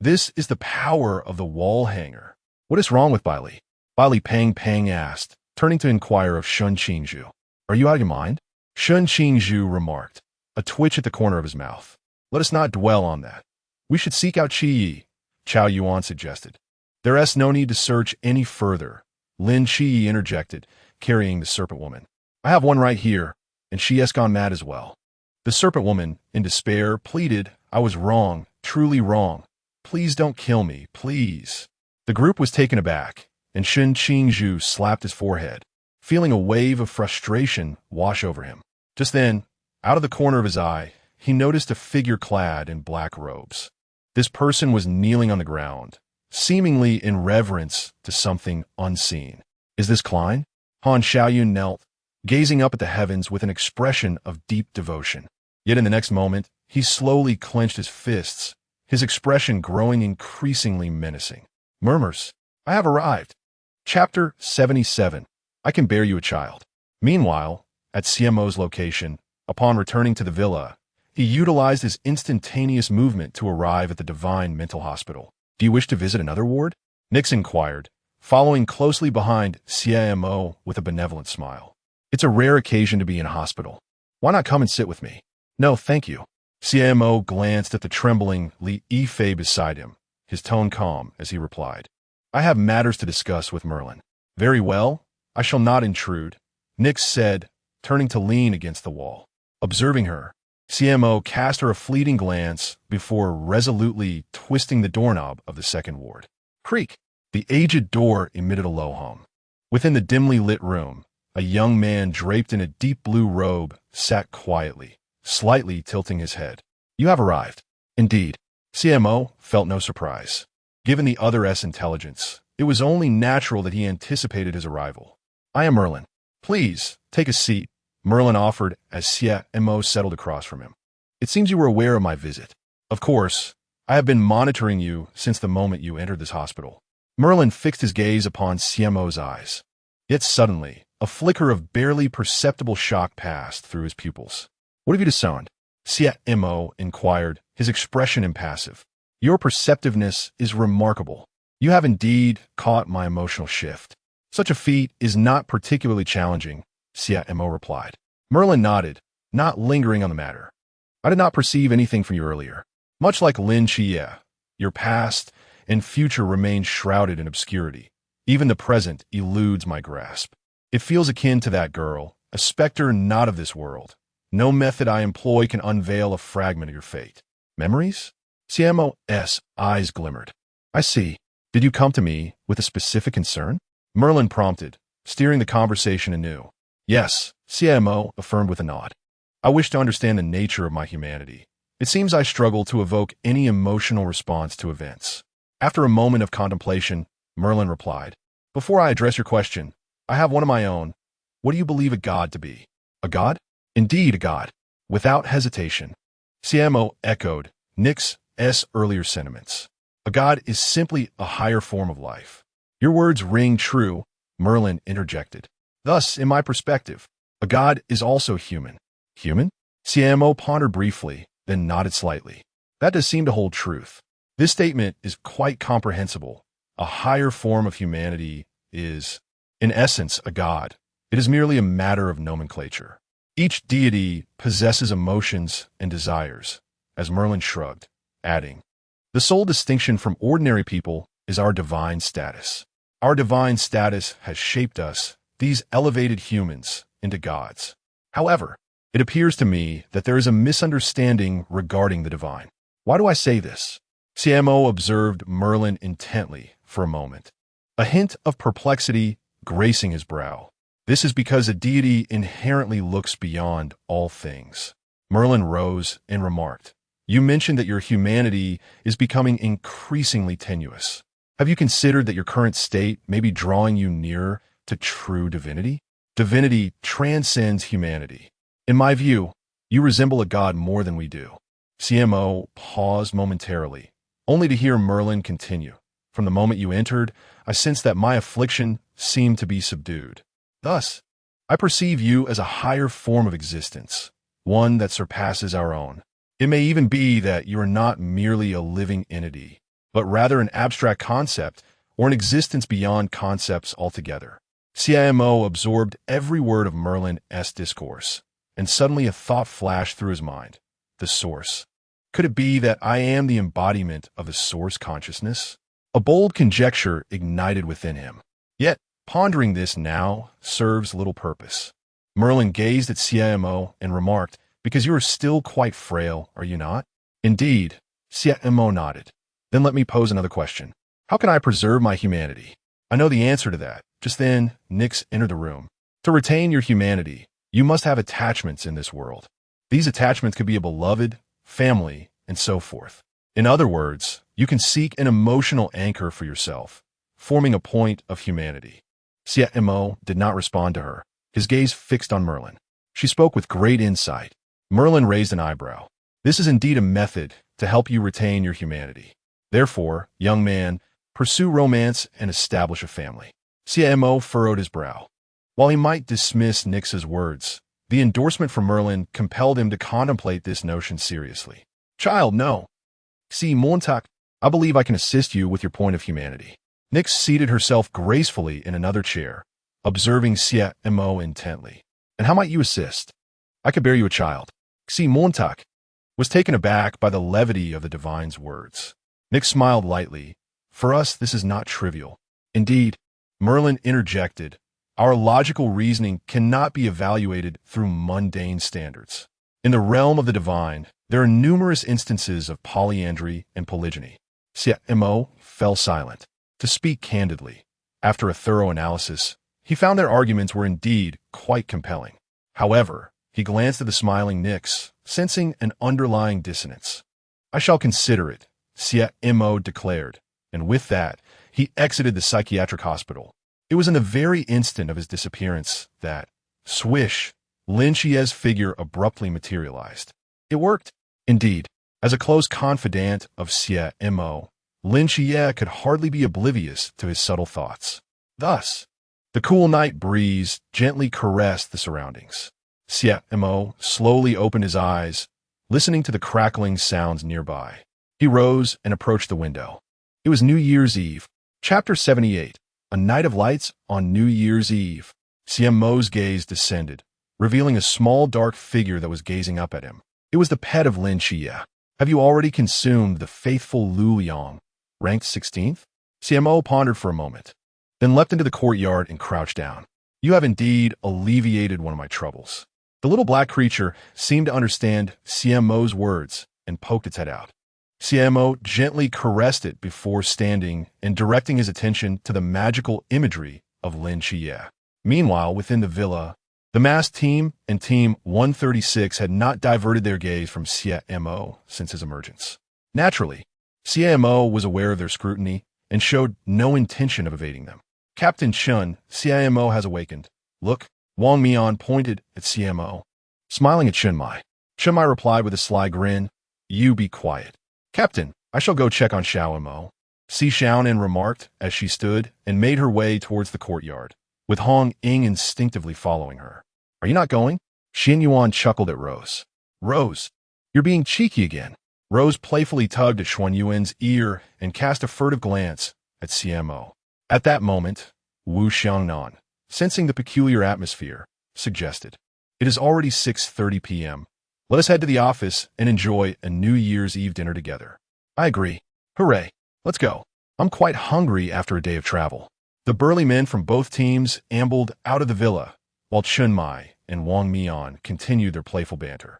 This is the power of the wall hanger. What is wrong with Bailey? Bailey Pang Pang asked, turning to inquire of Shun Qingzhu. Are you out of your mind? Shun Qingzhu remarked, a twitch at the corner of his mouth. Let us not dwell on that. We should seek out Qi Yi, Chao Yuan suggested. There is no need to search any further, Lin Qi interjected, carrying the serpent woman. I have one right here, and she has gone mad as well. The serpent woman, in despair, pleaded, I was wrong, truly wrong. Please don't kill me, please. The group was taken aback, and Shun Qingzhu slapped his forehead, feeling a wave of frustration wash over him. Just then, out of the corner of his eye, he noticed a figure clad in black robes. This person was kneeling on the ground, seemingly in reverence to something unseen. Is this Klein? Han Xiaoyun knelt, gazing up at the heavens with an expression of deep devotion. Yet in the next moment, he slowly clenched his fists, his expression growing increasingly menacing. Murmurs, I have arrived. Chapter 77. I can bear you a child. Meanwhile, at Xie Mo's location, upon returning to the villa, he utilized his instantaneous movement to arrive at the Divine Mental Hospital. Do you wish to visit another ward? Nix inquired, following closely behind Xie Mo with a benevolent smile. It's a rare occasion to be in a hospital. Why not come and sit with me? No, thank you. Xie Mo glanced at the trembling Li Yifei beside him, his tone calm as he replied. I have matters to discuss with Merlin. Very well, I shall not intrude, Nix said, turning to lean against the wall. Observing her, Xie Mo cast her a fleeting glance before resolutely twisting the doorknob of the second ward. Creak! The aged door emitted a low hum. Within the dimly lit room, a young man draped in a deep blue robe sat quietly, slightly tilting his head. You have arrived. Indeed. Xie Mo felt no surprise. Given the other's intelligence, it was only natural that he anticipated his arrival. I am Merlin. Please, take a seat, Merlin offered as Xie Mo settled across from him. It seems you were aware of my visit. Of course, I have been monitoring you since the moment you entered this hospital. Merlin fixed his gaze upon Xie Mo's eyes. Yet suddenly, a flicker of barely perceptible shock passed through his pupils. What have you discerned? Xie Mo inquired, his expression impassive. Your perceptiveness is remarkable. You have indeed caught my emotional shift. Such a feat is not particularly challenging, Xie Mo replied. Merlin nodded, not lingering on the matter. I did not perceive anything from you earlier. Much like Lin Qie, your past and future remain shrouded in obscurity. Even the present eludes my grasp. It feels akin to that girl, a specter not of this world. No method I employ can unveil a fragment of your fate. Memories? Xie Mo's eyes glimmered. I see. Did you come to me with a specific concern? Merlin prompted, steering the conversation anew. Yes, Xie Mo affirmed with a nod. I wish to understand the nature of my humanity. It seems I struggle to evoke any emotional response to events. After a moment of contemplation, Merlin replied, Before I address your question, I have one of my own. What do you believe a god to be? A god? Indeed, a god. Without hesitation. Xie Mo echoed Nix's earlier sentiments. A god is simply a higher form of life. Your words ring true, Merlin interjected. Thus, in my perspective, a god is also human. Human? Xie Mo pondered briefly, then nodded slightly. That does seem to hold truth. This statement is quite comprehensible. A higher form of humanity is, in essence, a god. It is merely a matter of nomenclature. Each deity possesses emotions and desires, as Merlin shrugged, adding, the sole distinction from ordinary people is our divine status. Our divine status has shaped us, these elevated humans, into gods. However, it appears to me that there is a misunderstanding regarding the divine. Why do I say this? Xie Mo observed Merlin intently for a moment, a hint of perplexity gracing his brow. This is because a deity inherently looks beyond all things. Merlin rose and remarked, You mentioned that your humanity is becoming increasingly tenuous. Have you considered that your current state may be drawing you nearer to true divinity? Divinity transcends humanity. In my view, you resemble a god more than we do. Xie Mo paused momentarily, only to hear Merlin continue. From the moment you entered, I sensed that my affliction seemed to be subdued. Thus, I perceive you as a higher form of existence, one that surpasses our own. It may even be that you are not merely a living entity, but rather an abstract concept or an existence beyond concepts altogether. Xie Mo absorbed every word of Merlin's discourse, and suddenly a thought flashed through his mind. The source. Could it be that I am the embodiment of the source consciousness? A bold conjecture ignited within him. Yet, pondering this now serves little purpose. Merlin gazed at Xie Mo and remarked, "Because you are still quite frail, are you not?" "Indeed," Xie Mo nodded. "Then let me pose another question. How can I preserve my humanity?" "I know the answer to that." Just then, Nix entered the room. "To retain your humanity, you must have attachments in this world. These attachments could be a beloved, family, and so forth. In other words, you can seek an emotional anchor for yourself, forming a point of humanity." Xie Mo did not respond to her, his gaze fixed on Merlin. She spoke with great insight. Merlin raised an eyebrow. "This is indeed a method to help you retain your humanity. Therefore, young man, pursue romance and establish a family." Xie Mo furrowed his brow. While he might dismiss Nix's words, the endorsement from Merlin compelled him to contemplate this notion seriously. "Child, no. Xie Mo, I believe I can assist you with your point of humanity." Nix seated herself gracefully in another chair, observing Xie Mo intently. "And how might you assist?" "I could bear you a child." Xie Mo was taken aback by the levity of the divine's words. Nix smiled lightly. "For us, this is not trivial." "Indeed," Merlin interjected, "our logical reasoning cannot be evaluated through mundane standards. In the realm of the divine, there are numerous instances of polyandry and polygyny." Xie Mo fell silent. To speak candidly, after a thorough analysis, he found their arguments were indeed quite compelling. However, he glanced at the smiling Nix, sensing an underlying dissonance. "I shall consider it," Xie Mo declared, and with that, he exited the psychiatric hospital. It was in the very instant of his disappearance that, swish, Lin Xie's figure abruptly materialized. It worked. Indeed, as a close confidant of Xie Mo, Lin Xie could hardly be oblivious to his subtle thoughts. Thus, the cool night breeze gently caressed the surroundings. Xie Mo slowly opened his eyes, listening to the crackling sounds nearby. He rose and approached the window. It was New Year's Eve. Chapter 78, A Night of Lights on New Year's Eve. Xie Mo's gaze descended, revealing a small dark figure that was gazing up at him. It was the pet of Lin Xie. "Have you already consumed the faithful Lu Liang, ranked 16th? Xie Mo pondered for a moment, then leapt into the courtyard and crouched down. "You have indeed alleviated one of my troubles." The little black creature seemed to understand Xie Mo's words and poked its head out. Xie Mo gently caressed it before standing and directing his attention to the magical imagery of Lin Xie. Meanwhile, within the villa, the masked team and Team 136 had not diverted their gaze from Xie Mo since his emergence. Naturally, Xie Mo was aware of their scrutiny and showed no intention of evading them. "Captain Chun, Xie Mo has awakened. Look." Wang Mian pointed at Xie Mo, smiling at Chun Mai. Chun Mai replied with a sly grin, "You be quiet." "Captain, I shall go check on Xiaonan," Xiaonan remarked as she stood and made her way towards the courtyard, with Hong Ying instinctively following her. "Are you not going?" Xin Yuan chuckled at Rose. "Rose, you're being cheeky again." Rose playfully tugged at Xuan Yuan's ear and cast a furtive glance at Xie Mo. At that moment, Wu Xiangnan, sensing the peculiar atmosphere, suggested, "It is already 6:30 p.m. Let us head to the office and enjoy a New Year's Eve dinner together." "I agree. Hooray. Let's go. I'm quite hungry after a day of travel." The burly men from both teams ambled out of the villa, while Chun Mai and Wang Mian continued their playful banter.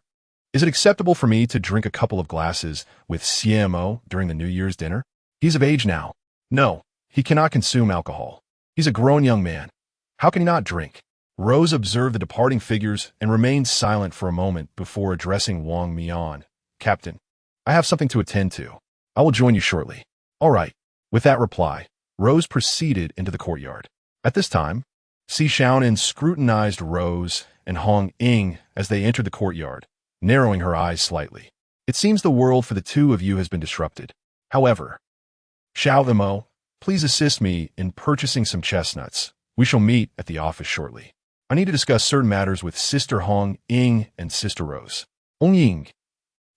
"Is it acceptable for me to drink a couple of glasses with Xie Mo during the New Year's dinner? He's of age now." "No, he cannot consume alcohol. He's a grown young man. How can he not drink?" Rose observed the departing figures and remained silent for a moment before addressing Wang Mian. "Captain, I have something to attend to. I will join you shortly." "All right." With that reply, Rose proceeded into the courtyard. At this time, Xiaonan scrutinized Rose and Hong Ying as they entered the courtyard, narrowing her eyes slightly. "It seems the world for the two of you has been disrupted. However, Xiao Mo, please assist me in purchasing some chestnuts. We shall meet at the office shortly. I need to discuss certain matters with Sister Hong Ying and Sister Rose." "Hongying."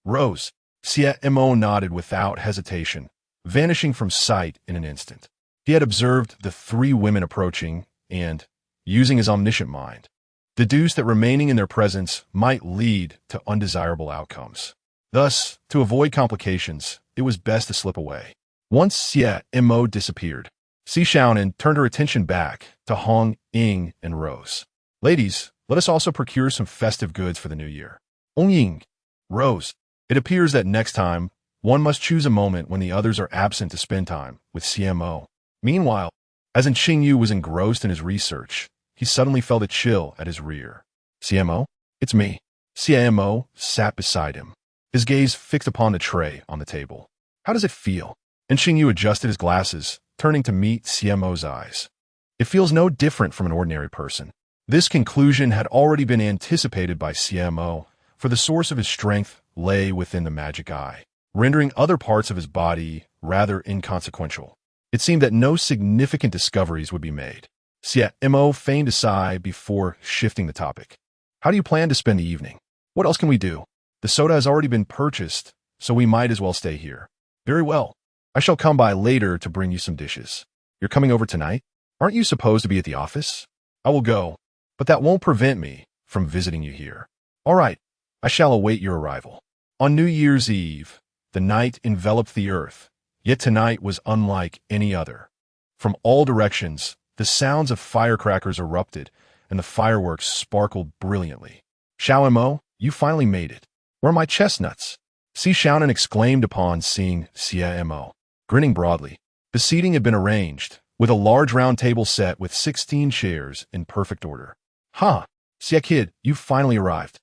"Rose." Xie Mo nodded without hesitation, vanishing from sight in an instant. He had observed the three women approaching and, using his omniscient mind, deduced that remaining in their presence might lead to undesirable outcomes. Thus, to avoid complications, it was best to slip away. Once Xie Mo disappeared, Xiaonan turned her attention back to Hong Ying and Rose. Ladies, let us also procure some festive goods for the new year. Hongying. Rose. It appears that next time, one must choose a moment when the others are absent to spend time with Xie Mo. Meanwhile, as Xingyu was engrossed in his research, he suddenly felt a chill at his rear. Xie Mo? It's me. Xie Mo sat beside him, his gaze fixed upon the tray on the table. How does it feel? And Xingyu adjusted his glasses, turning to meet Xie Mo's eyes. It feels no different from an ordinary person. This conclusion had already been anticipated by Xie Mo, for the source of his strength lay within the magic eye, rendering other parts of his body rather inconsequential. It seemed that no significant discoveries would be made. Xie Mo feigned a sigh before shifting the topic. How do you plan to spend the evening? What else can we do? The soda has already been purchased, so we might as well stay here. Very well. I shall come by later to bring you some dishes. You're coming over tonight? Aren't you supposed to be at the office? I will go, but that won't prevent me from visiting you here. All right, I shall await your arrival. On New Year's Eve, the night enveloped the earth, yet tonight was unlike any other. From all directions, the sounds of firecrackers erupted, and the fireworks sparkled brilliantly. Xiao, you finally made it. Where are my chestnuts? Xiaonan exclaimed upon seeing Xie Mo. Grinning broadly, the seating had been arranged, with a large round table set with 16 chairs in perfect order. Ha! Xie kid, you've finally arrived.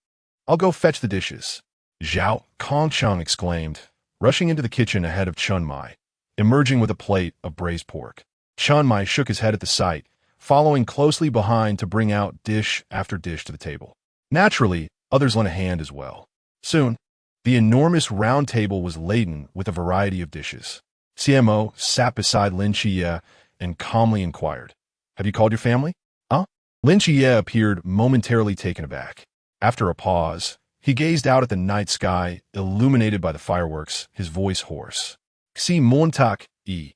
I'll go fetch the dishes. Zhao Kongcheng exclaimed, rushing into the kitchen ahead of Chun Mai, emerging with a plate of braised pork. Chun Mai shook his head at the sight, following closely behind to bring out dish after dish to the table. Naturally, others lent a hand as well. Soon, the enormous round table was laden with a variety of dishes. Xie Mo sat beside Lin Xie and calmly inquired, "Have you called your family?" Huh? Lin Xie appeared momentarily taken aback. After a pause, he gazed out at the night sky, illuminated by the fireworks, his voice hoarse. Xie Montak E.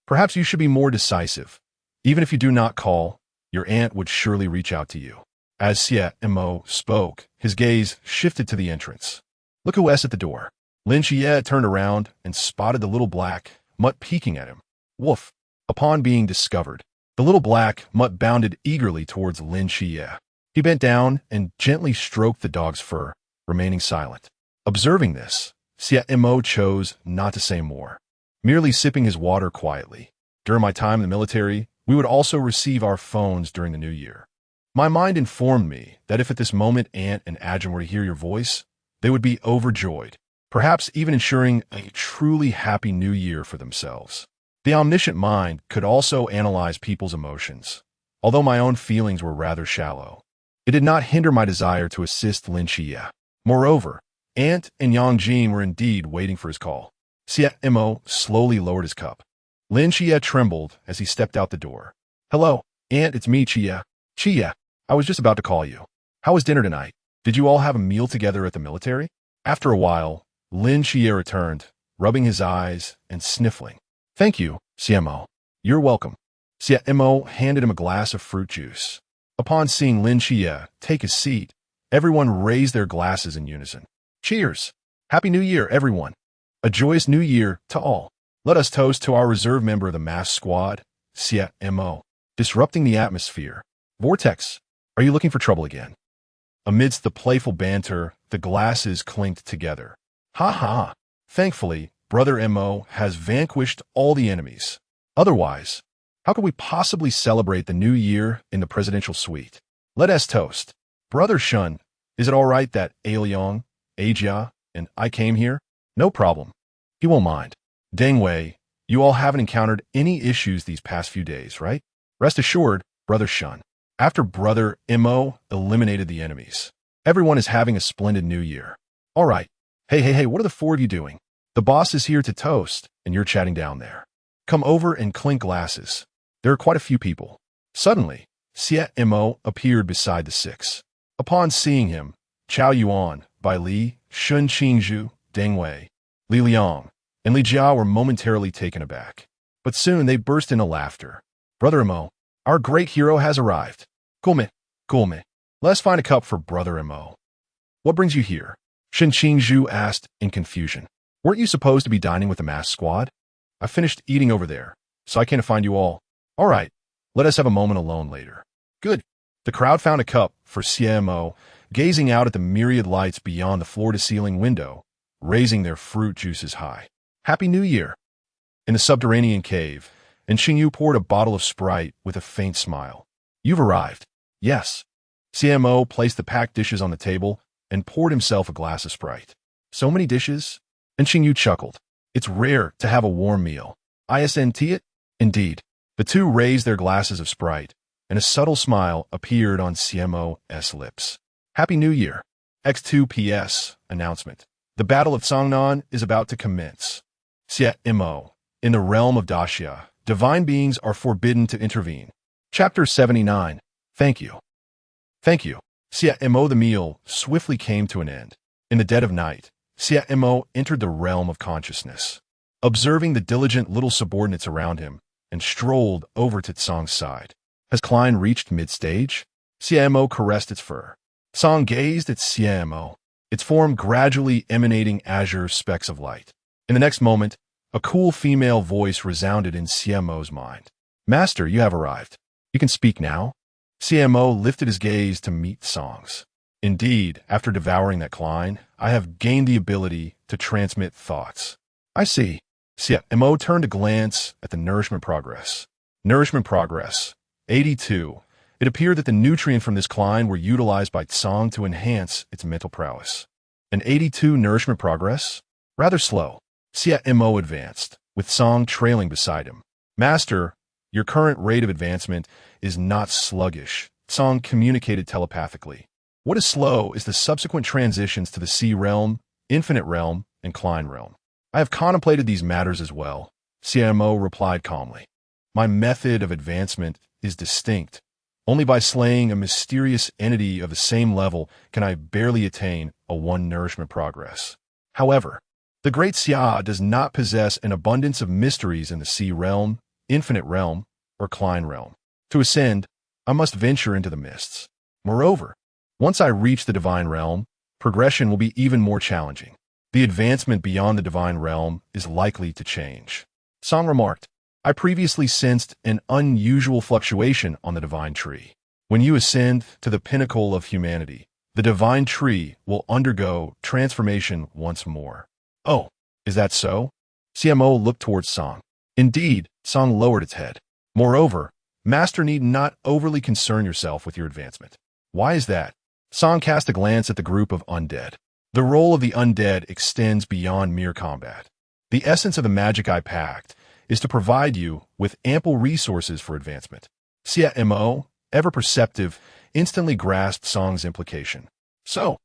Perhaps you should be more decisive. Even if you do not call, your aunt would surely reach out to you. As Xie Mo spoke, his gaze shifted to the entrance. Look who's at the door. Lin Xie turned around and spotted the little black mutt peeking at him. Woof! Upon being discovered, the little black mutt bounded eagerly towards Lin Xie. He bent down and gently stroked the dog's fur, remaining silent. Observing this, Xie Mo chose not to say more, merely sipping his water quietly. During my time in the military, we would also receive our phones during the new year. My mind informed me that if at this moment Aunt and Ajahn were to hear your voice, they would be overjoyed, perhaps even ensuring a truly happy new year for themselves. The omniscient mind could also analyze people's emotions, although my own feelings were rather shallow. It did not hinder my desire to assist Lin Xie. Moreover, Aunt and Hongying were indeed waiting for his call. Xie Mo slowly lowered his cup. Lin Xie trembled as he stepped out the door. Hello, Aunt, it's me, Xie. Xie, I was just about to call you. How was dinner tonight? Did you all have a meal together at the military? After a while, Lin Xie returned, rubbing his eyes and sniffling. Thank you, Xie Mo. You're welcome. Xie Mo handed him a glass of fruit juice. Upon seeing Lin Xie take his seat, everyone raised their glasses in unison. Cheers! Happy New Year, everyone! A joyous New Year to all. Let us toast to our reserve member of the mass squad, Xie Mo. Disrupting the atmosphere. Vortex, are you looking for trouble again? Amidst the playful banter, the glasses clinked together. Ha ha! Thankfully, Brother Mo has vanquished all the enemies. Otherwise, how could we possibly celebrate the new year in the presidential suite? Let us toast. Brother Shun, is it all right that Ailiang, Ajia, and I came here? No problem. He won't mind. Deng Wei, you all haven't encountered any issues these past few days, right? Rest assured, Brother Shun. After Brother Mo eliminated the enemies, everyone is having a splendid new year. All right. Hey, what are the four of you doing? The boss is here to toast, and you're chatting down there. Come over and clink glasses. There are quite a few people. Suddenly, Xie Mo appeared beside the six. Upon seeing him, Chao Yuan, Bai Li, Shun Qingzhu, Deng Wei, Li Liang, and Li Jia were momentarily taken aback. But soon they burst into laughter. Brother Mo, our great hero has arrived. Gulme, Gulme. Let's find a cup for Brother Mo. What brings you here? Shen Qingzhu asked in confusion. Weren't you supposed to be dining with the masked squad? I finished eating over there, so I can't find you all. All right, let us have a moment alone later. Good. The crowd found a cup for Xie Mo, gazing out at the myriad lights beyond the floor-to-ceiling window, raising their fruit juices high. Happy New Year! In the subterranean cave, and Xingyu poured a bottle of Sprite with a faint smile. You've arrived. Yes. Xie Mo placed the packed dishes on the table and poured himself a glass of Sprite. So many dishes? And Xingyu chuckled. It's rare to have a warm meal. Isn't it? Indeed. The two raised their glasses of Sprite, and a subtle smile appeared on Xie Mo's lips. Happy New Year. X2PS announcement. The Battle of Xiaonan is about to commence. Xie Mo. In the realm of Daxia, divine beings are forbidden to intervene. Chapter 79. Thank you. Thank you. Xie Mo. The meal swiftly came to an end. In the dead of night, Xie Mo entered the realm of consciousness, observing the diligent little subordinates around him, and strolled over to Tsong's side. Has Klein reached mid-stage? Xie Mo caressed its fur. Tsong gazed at Xie Mo, its form gradually emanating azure specks of light. In the next moment, a cool female voice resounded in Xie Mo's mind. Master, you have arrived. You can speak now? Xie Mo lifted his gaze to meet Tsong's. Indeed, after devouring that Klein, I have gained the ability to transmit thoughts. I see. Xie Mo turned to glance at the nourishment progress. Nourishment progress. 82. It appeared that the nutrient from this Klein were utilized by Tsong to enhance its mental prowess. An 82 nourishment progress? Rather slow. Xie Mo advanced, with Tsong trailing beside him. Master, your current rate of advancement is not sluggish, Tsong communicated telepathically. What is slow is the subsequent transitions to the Sea Realm, Infinite Realm, and Klein Realm. I have contemplated these matters as well, Xie Mo replied calmly. My method of advancement is distinct. Only by slaying a mysterious entity of the same level can I barely attain a 1 nourishment progress. However, the Great Xia does not possess an abundance of mysteries in the Sea Realm, Infinite Realm, or Klein Realm. To ascend, I must venture into the mists. Moreover, once I reach the Divine Realm, progression will be even more challenging. The advancement beyond the Divine Realm is likely to change. Song remarked, I previously sensed an unusual fluctuation on the Divine Tree. When you ascend to the pinnacle of humanity, the Divine Tree will undergo transformation once more. Oh, is that so? Xie Mo looked towards Song. Indeed, Song lowered its head. Moreover, Master need not overly concern yourself with your advancement. Why is that? Song cast a glance at the group of undead. The role of the undead extends beyond mere combat. The essence of the magic I packed is to provide you with ample resources for advancement. Xie Mo, ever perceptive, instantly grasped Song's implication. So,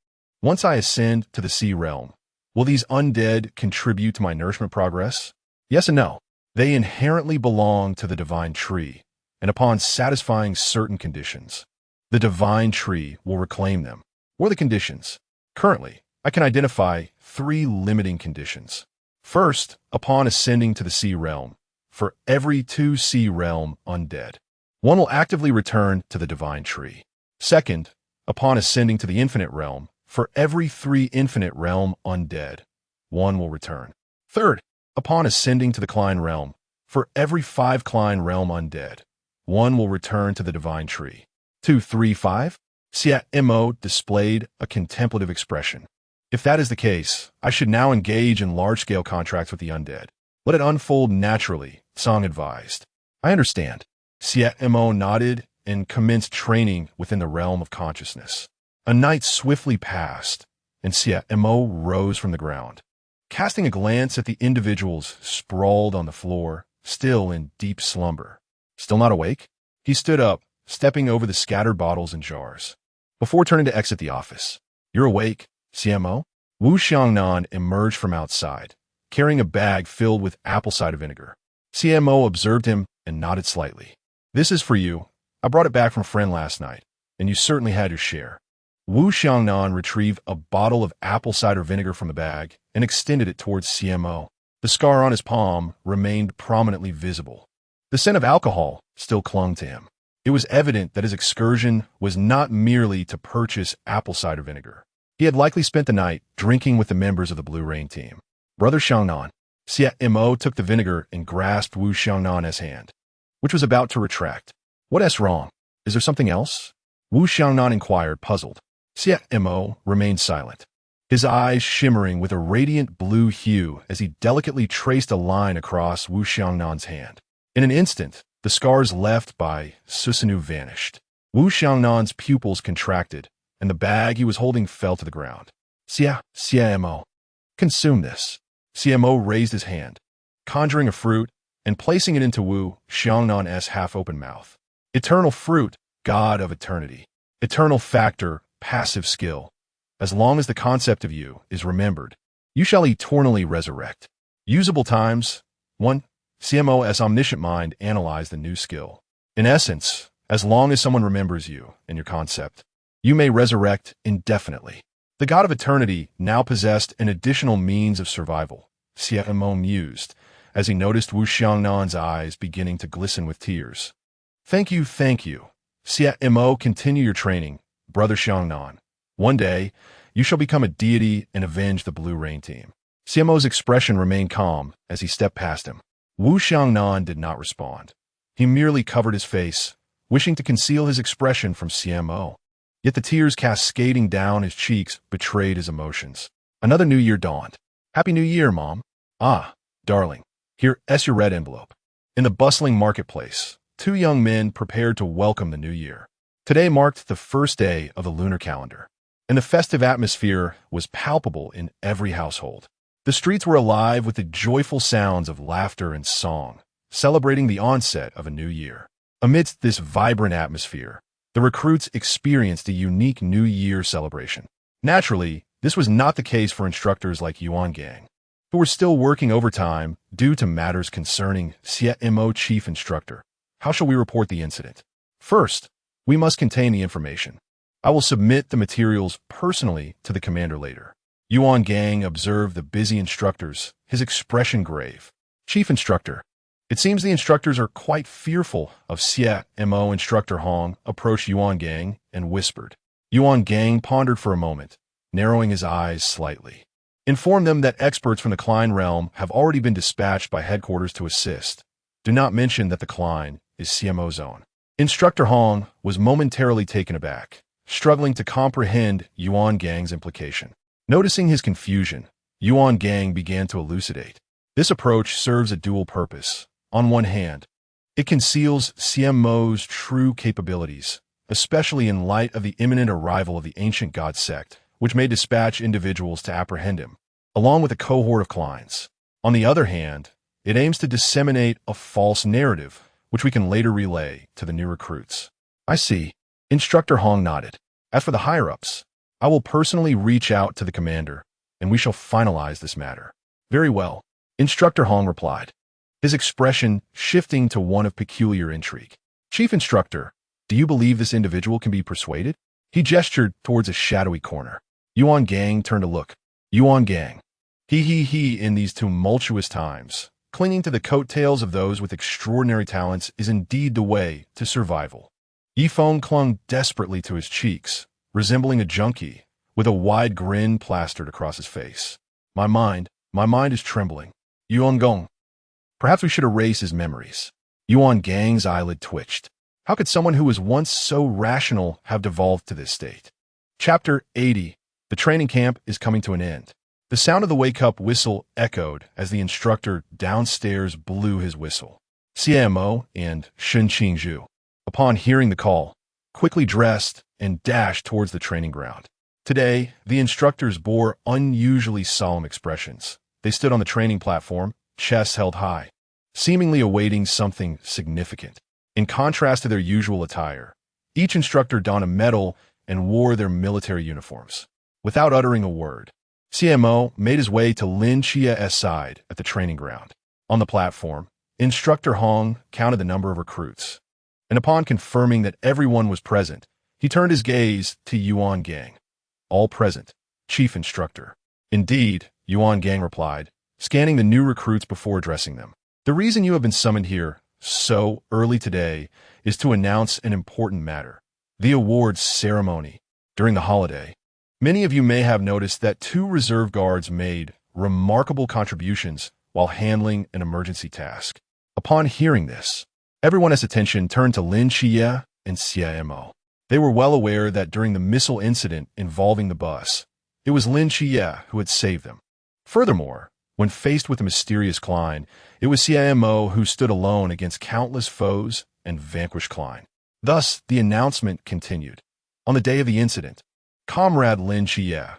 once I ascend to the Sea Realm, will these undead contribute to my nourishment progress? Yes and no. They inherently belong to the Divine Tree, and upon satisfying certain conditions, the Divine Tree will reclaim them. What are the conditions? Currently, I can identify 3 limiting conditions. First, upon ascending to the Sea Realm, for every 2 Sea Realm undead, 1 will actively return to the Divine Tree. Second, upon ascending to the Infinite Realm, for every 3 Infinite Realm undead, 1 will return. Third, upon ascending to the Klein Realm, for every 5 Klein Realm undead, 1 will return to the Divine Tree. 2, 3, 5? Xie Mo displayed a contemplative expression. If that is the case, I should now engage in large-scale contracts with the undead. Let it unfold naturally, Song advised. I understand. Xie Mo nodded and commenced training within the realm of consciousness. A night swiftly passed, and Xie Mo rose from the ground. Casting a glance at the individuals sprawled on the floor, still in deep slumber. Still not awake? He stood up, stepping over the scattered bottles and jars. Before turning to exit the office, You're awake, Xie Mo? Wu Xiaonan emerged from outside, carrying a bag filled with apple cider vinegar. Xie Mo observed him and nodded slightly. This is for you. I brought it back from a friend last night, and you certainly had your share. Wu Xiaonan retrieved a bottle of apple cider vinegar from the bag and extended it towards Xie Mo. The scar on his palm remained prominently visible. The scent of alcohol still clung to him. It was evident that his excursion was not merely to purchase apple cider vinegar. He had likely spent the night drinking with the members of the Blue Rain team. Brother Xiaonan. Xie Mo took the vinegar and grasped Wu Xiaonan's hand, which was about to retract. What's wrong? Is there something else? Wu Xiaonan inquired, puzzled. Xie Mo remained silent, his eyes shimmering with a radiant blue hue as he delicately traced a line across Wu Xiaonan's hand. In an instant, the scars left by Susanu vanished. Wu Xiaonan's pupils contracted, and the bag he was holding fell to the ground. Xie Mo. Consume this. Xie Mo raised his hand, conjuring a fruit and placing it into Wu Xiaonan's half-open mouth. Eternal fruit, god of eternity. Eternal factor, passive skill. As long as the concept of you is remembered, you shall eternally resurrect. Usable times, 1. Xie Mo's omniscient mind analyzed the new skill. In essence, as long as someone remembers you and your concept, you may resurrect indefinitely. The god of eternity now possessed an additional means of survival, Xie Mo mused, as he noticed Wu Xiaonan's eyes beginning to glisten with tears. Thank you. Xie Mo, continue your training, Brother Xiaonan. One day, you shall become a deity and avenge the Blue Rain team. Xie Mo's expression remained calm as he stepped past him. Wu Xiaonan did not respond. He merely covered his face, wishing to conceal his expression from Xie Mo. Yet the tears cascading down his cheeks betrayed his emotions. Another new year dawned. Happy New Year, Mom. Ah, darling, here's your red envelope. In the bustling marketplace, two young men prepared to welcome the new year. Today marked the first day of the lunar calendar, and the festive atmosphere was palpable in every household. The streets were alive with the joyful sounds of laughter and song, celebrating the onset of a new year. Amidst this vibrant atmosphere, the recruits experienced a unique New Year celebration. Naturally, this was not the case for instructors like Hongying, who were still working overtime due to matters concerning Xie Mo chief instructor. How shall we report the incident? First, we must contain the information. I will submit the materials personally to the commander later. Hongying observed the busy instructors, his expression grave. Chief instructor. It seems the instructors are quite fearful of Xie Mo. Instructor Hong approached Hongying and whispered. Hongying pondered for a moment, narrowing his eyes slightly. Inform them that experts from the Klein realm have already been dispatched by headquarters to assist. Do not mention that the Klein is Xie Mo's own. Instructor Hong was momentarily taken aback, struggling to comprehend Hongying's implication. Noticing his confusion, Hongying began to elucidate. This approach serves a dual purpose. On one hand, it conceals Xie Mo's true capabilities, especially in light of the imminent arrival of the ancient god sect, which may dispatch individuals to apprehend him, along with a cohort of Kleins. On the other hand, it aims to disseminate a false narrative, which we can later relay to the new recruits. I see. Instructor Hong nodded. As for the higher-ups, I will personally reach out to the commander, and we shall finalize this matter. Very well. Instructor Hong replied, his expression shifting to one of peculiar intrigue. Chief Instructor, do you believe this individual can be persuaded? He gestured towards a shadowy corner. Hongying turned to look. Hongying. He, in these tumultuous times, clinging to the coattails of those with extraordinary talents is indeed the way to survival. Yifeng clung desperately to his cheeks, resembling a junkie, with a wide grin plastered across his face. My mind is trembling. Yuangong. Perhaps we should erase his memories. Hongying's eyelid twitched. How could someone who was once so rational have devolved to this state? Chapter 80. The training camp is coming to an end. The sound of the wake-up whistle echoed as the instructor downstairs blew his whistle. Xie Mo and Shen Qingzhu, upon hearing the call, quickly dressed and dashed towards the training ground. Today, the instructors bore unusually solemn expressions. They stood on the training platform, chests held high, seemingly awaiting something significant. In contrast to their usual attire, each instructor donned a medal and wore their military uniforms. Without uttering a word, Xie Mo made his way to Lin Chia's side at the training ground. On the platform, Instructor Hong counted the number of recruits, and upon confirming that everyone was present, he turned his gaze to Hongying. All present, Chief Instructor. Indeed, Hongying replied. scanning the new recruits before addressing them. The reason you have been summoned here so early today is to announce an important matter: the awards ceremony. During the holiday, many of you may have noticed that 2 reserve guards made remarkable contributions while handling an emergency task. Upon hearing this, everyone's attention turned to Lin Xie and Xie Mo. They were well aware that during the missile incident involving the bus, it was Lin Xie who had saved them. Furthermore, when faced with a mysterious Klein, it was Xie Mo who stood alone against countless foes and vanquished Klein. Thus, the announcement continued. On the day of the incident, Comrade Lin Xie,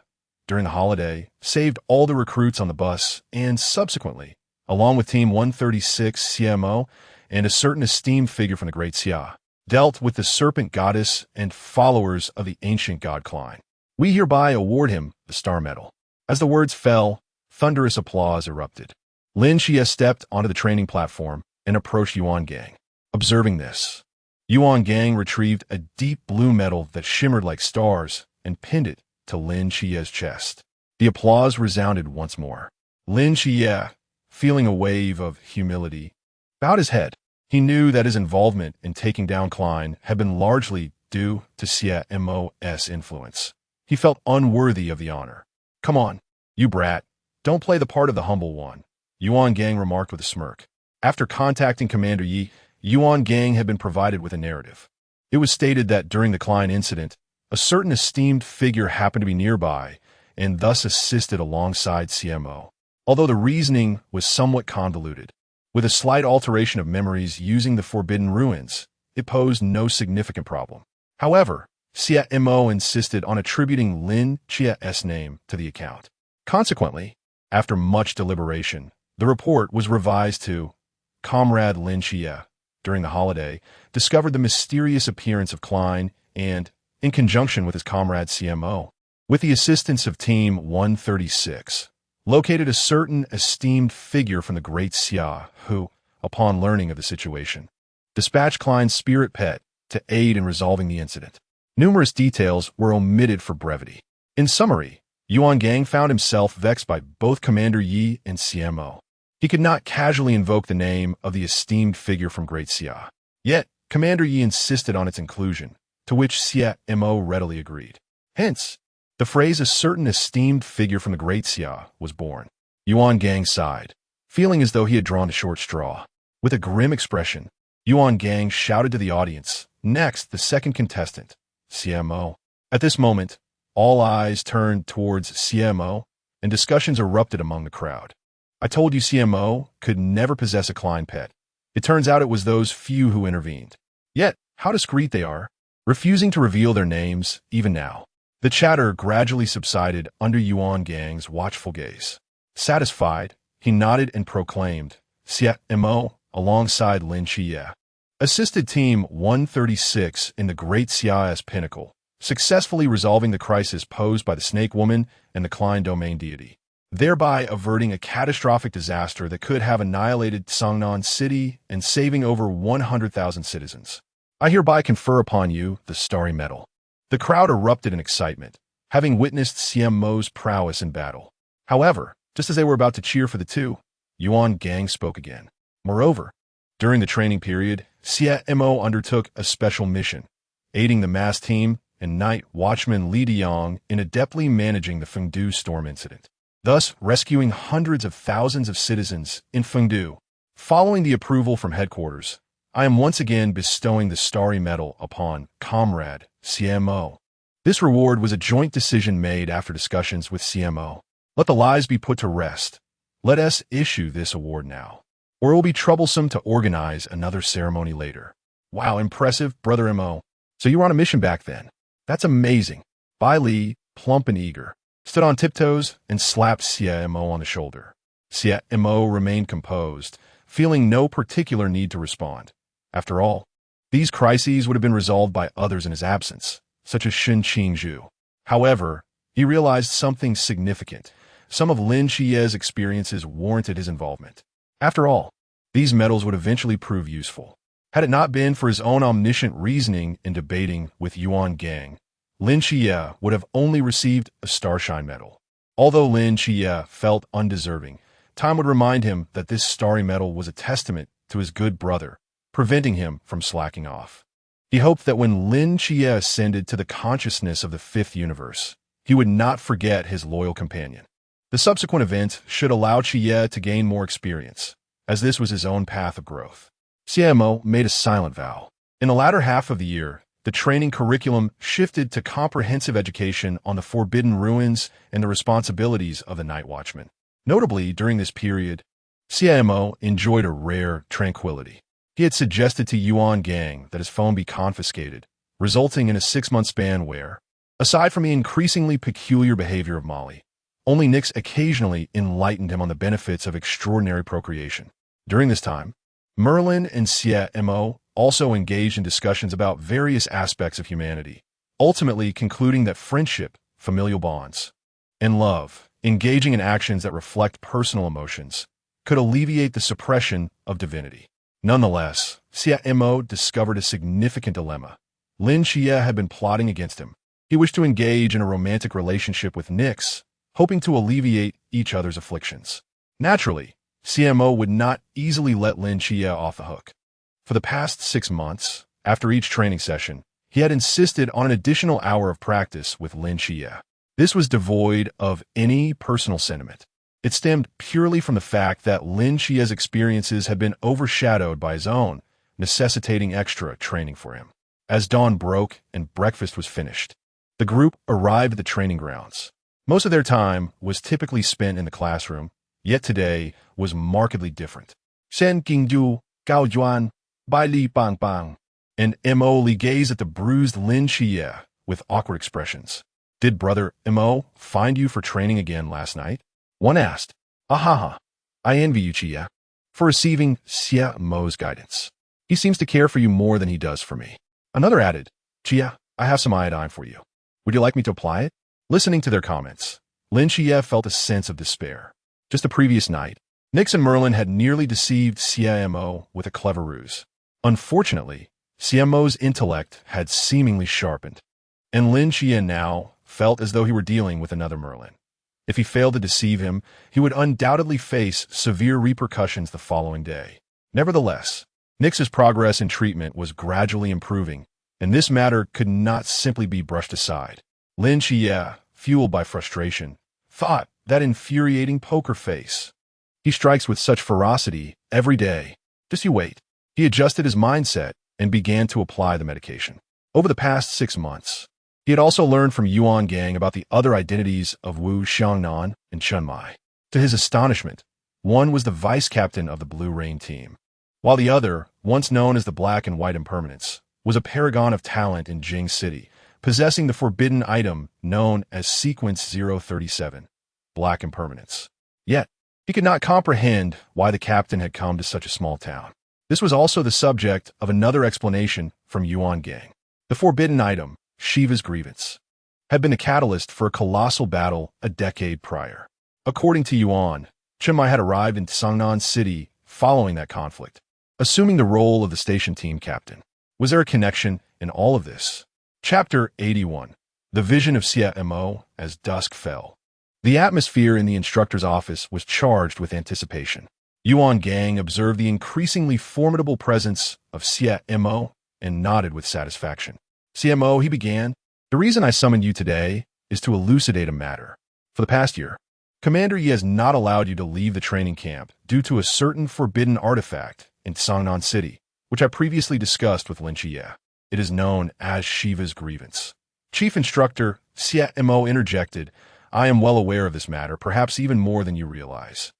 during the holiday, saved all the recruits on the bus and subsequently, along with Team 136 Xie Mo and a certain esteemed figure from the Great Xia, dealt with the serpent goddess and followers of the ancient god Klein. We hereby award him the Star Medal. As the words fell, thunderous applause erupted. Lin Xie stepped onto the training platform and approached Yuan Gang. Observing this, Yuan Gang retrieved a deep blue medal that shimmered like stars and pinned it to Lin Xie's chest. The applause resounded once more. Lin Xie, feeling a wave of humility, bowed his head. He knew that his involvement in taking down Klein had been largely due to Xie Mo's influence. He felt unworthy of the honor. "Come on, you brat. Don't play the part of the humble one," Yuan Gang remarked with a smirk. After contacting Commander Yi, Yuan Gang had been provided with a narrative. It was stated that during the Klein incident, a certain esteemed figure happened to be nearby and thus assisted alongside Xie Mo. Although the reasoning was somewhat convoluted, with a slight alteration of memories using the forbidden ruins, it posed no significant problem. However, Xie Mo insisted on attributing Lin Xie's name to the account. Consequently, after much deliberation, the report was revised to Comrade Lin Xie, during the holiday, discovered the mysterious appearance of Klein and, in conjunction with his comrade Xie Mo, with the assistance of Team 136, located a certain esteemed figure from the Great Xia who, upon learning of the situation, dispatched Klein's spirit pet to aid in resolving the incident. Numerous details were omitted for brevity. In summary, Yuan Gang found himself vexed by both Commander Yi and Xie Mo. He could not casually invoke the name of the esteemed figure from Great Xia. Yet, Commander Yi insisted on its inclusion, to which Xie Mo readily agreed. Hence, the phrase "a certain esteemed figure from the Great Xia" was born. Yuan Gang sighed, feeling as though he had drawn a short straw. With a grim expression, Yuan Gang shouted to the audience, "Next, the second contestant, Xie Mo." At this moment, all eyes turned towards Xie Mo, and discussions erupted among the crowd. "I told you Xie Mo could never possess a Klein pet. It turns out it was those few who intervened. Yet, how discreet they are, refusing to reveal their names, even now." The chatter gradually subsided under Yuan Gang's watchful gaze. Satisfied, he nodded and proclaimed, "Xie Mo, alongside Lin Xie, assisted Team 136 in the Great Xia's pinnacle, successfully resolving the crisis posed by the Snake Woman and the Klein Domain deity, thereby averting a catastrophic disaster that could have annihilated Xiaonan City and saving over 100,000 citizens. I hereby confer upon you the Starry Medal." The crowd erupted in excitement, having witnessed Xie Mo's prowess in battle. However, just as they were about to cheer for the two, Yuan Gang spoke again. Moreover, during the training period, Xie Mo undertook a special mission, aiding the mass team and night watchman Li Diyang in adeptly managing the Fengdu storm incident, thus rescuing hundreds of thousands of citizens in Fengdu. Following the approval from headquarters, I am once again bestowing the Starry Medal upon Comrade Xie Mo. This reward was a joint decision made after discussions with Xie Mo. Let the lies be put to rest. Let us issue this award now, or it will be troublesome to organize another ceremony later. Wow, impressive, Brother Mo. So you were on a mission back then. That's amazing. Bai Li, plump and eager, stood on tiptoes and slapped Xie Mo on the shoulder. Xie Mo remained composed, feeling no particular need to respond. After all, these crises would have been resolved by others in his absence, such as Shen Qingzhu. However, he realized something significant. Some of Lin Xie's experiences warranted his involvement. After all, these medals would eventually prove useful. Had it not been for his own omniscient reasoning in debating with Yuan Gang, Lin Xie would have only received a Starshine medal. Although Lin Xie felt undeserving, Time would remind him that this starry medal was a testament to his good brother, preventing him from slacking off. He hoped that when Lin Xie ascended to the consciousness of the fifth universe, he would not forget his loyal companion. The subsequent event should allow Xie to gain more experience, as this was his own path of growth. Xie Mo made a silent vow. In the latter half of the year, the training curriculum shifted to comprehensive education on the forbidden ruins and the responsibilities of the night watchman. Notably, during this period, Xie Mo enjoyed a rare tranquility. He had suggested to Hongying that his phone be confiscated, resulting in a 6-month span where, aside from the increasingly peculiar behavior of Molly, only Nix occasionally enlightened him on the benefits of extraordinary procreation. During this time, Merlin and Xie Mo also engaged in discussions about various aspects of humanity, ultimately concluding that friendship, familial bonds, and love, engaging in actions that reflect personal emotions, could alleviate the suppression of divinity. Nonetheless, Xie Mo discovered a significant dilemma. Lin Xie had been plotting against him. He wished to engage in a romantic relationship with Nix, hoping to alleviate each other's afflictions. Naturally, Xie Mo would not easily let Lin Xie off the hook. For the past 6 months, after each training session, he had insisted on an additional hour of practice with Lin Xie. This was devoid of any personal sentiment. It stemmed purely from the fact that Lin Xie's experiences had been overshadowed by his own, necessitating extra training for him. As dawn broke and breakfast was finished, the group arrived at the training grounds. Most of their time was typically spent in the classroom, yet today was markedly different. Shen Qingyu, Gao Yuan, Bai Li Bang Bang, and Mo Li gazed at the bruised Lin Xie with awkward expressions. Did Brother Mo find you for training again last night? One asked. Ahaha, I envy you, Xie, for receiving Xie Mo's guidance. He seems to care for you more than he does for me. Another added, Xie, I have some iodine for you. Would you like me to apply it? Listening to their comments, Lin Xie felt a sense of despair. Just the previous night, Nix and Merlin had nearly deceived Xie Mo with a clever ruse. Unfortunately, Xie Mo's intellect had seemingly sharpened, and Lin Xie now felt as though he were dealing with another Merlin. If he failed to deceive him, he would undoubtedly face severe repercussions the following day. Nevertheless, Nix's progress in treatment was gradually improving, and this matter could not simply be brushed aside. Lin Xie, fueled by frustration, thought, that infuriating poker face. He strikes with such ferocity every day. Just you wait. He adjusted his mindset and began to apply the medication. Over the past 6 months, he had also learned from Hongying about the other identities of Wu Xiaonan and Chen Mai. To his astonishment, one was the vice captain of the Blue Rain team, while the other, once known as the Black and White Impermanence, was a paragon of talent in Jing City, possessing the forbidden item known as Sequence 037, Black Impermanence. Yet, he could not comprehend why the captain had come to such a small town. This was also the subject of another explanation from Hongying. The forbidden item, Shiva's grievance, had been a catalyst for a colossal battle a decade prior. According to Yuan, Chen Mai had arrived in Xiaonan City following that conflict, assuming the role of the station team captain. Was there a connection in all of this? Chapter 81. The Vision of Xie Mo as Dusk Fell. The atmosphere in the instructor's office was charged with anticipation. Hongying observed the increasingly formidable presence of Xie Mo and nodded with satisfaction. Xie Mo, he began, the reason I summoned you today is to elucidate a matter. For the past year, Commander Yi has not allowed you to leave the training camp due to a certain forbidden artifact in Xiaonan City, which I previously discussed with Lin Xie. It is known as Shiva's grievance. Chief Instructor Xie Mo interjected, I am well aware of this matter, perhaps even more than you realize.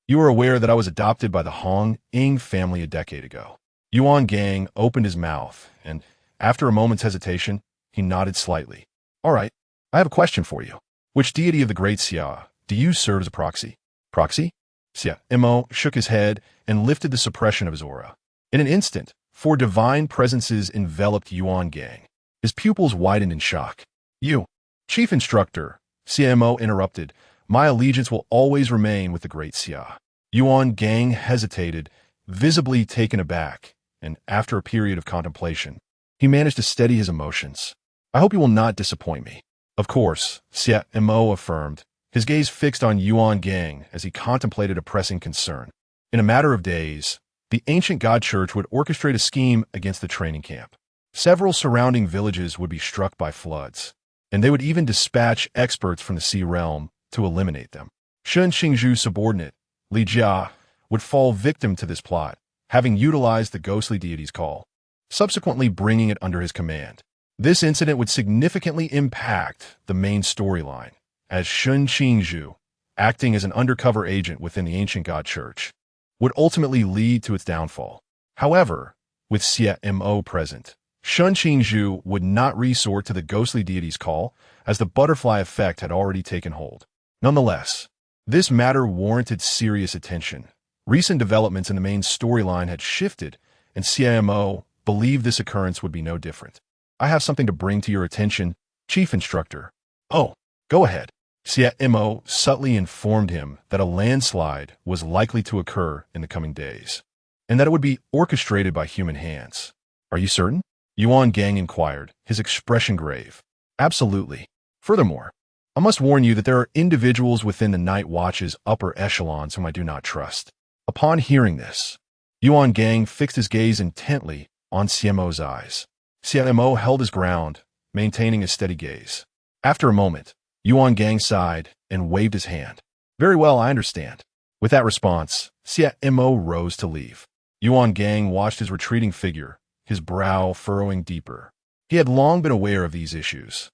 You are aware that I was adopted by the Hong Ying family a decade ago. Hongying opened his mouth, and after a moment's hesitation, he nodded slightly. All right, I have a question for you. Which deity of the great Xia do you serve as a proxy? Proxy? Xie Mo shook his head and lifted the suppression of his aura. In an instant, 4 divine presences enveloped Hongying. His pupils widened in shock. You, Chief Instructor, Xie Mo interrupted, my allegiance will always remain with the great Xia. Hongying hesitated, visibly taken aback, and after a period of contemplation, he managed to steady his emotions. I hope you will not disappoint me. Of course, Xie Mo affirmed, his gaze fixed on Gang as he contemplated a pressing concern. In a matter of days, the ancient god church would orchestrate a scheme against the training camp. Several surrounding villages would be struck by floods, and they would even dispatch experts from the sea realm to eliminate them. Shun Xingzhu's subordinate, Li Jia, would fall victim to this plot, having utilized the ghostly deity's call, subsequently bringing it under his command. This incident would significantly impact the main storyline, as Shun Xingzhu, acting as an undercover agent within the ancient god church, would ultimately lead to its downfall. However, with Xie Mo present, Shun Xingzhu would not resort to the ghostly deity's call, as the butterfly effect had already taken hold. Nonetheless, this matter warranted serious attention. Recent developments in the main storyline had shifted, and Xie Mo believed this occurrence would be no different. I have something to bring to your attention, Chief Instructor. Oh, go ahead. Xie Mo subtly informed him that a landslide was likely to occur in the coming days, and that it would be orchestrated by human hands. Are you certain? Gang inquired, his expression grave. Absolutely. Furthermore, I must warn you that there are individuals within the Night Watch's upper echelons whom I do not trust. Upon hearing this, Gang fixed his gaze intently on Xie Mo's eyes. Xie Mo held his ground, maintaining a steady gaze. After a moment, Gang sighed and waved his hand. Very well, I understand. With that response, Xie Mo rose to leave. Gang watched his retreating figure, his brow furrowing deeper. He had long been aware of these issues.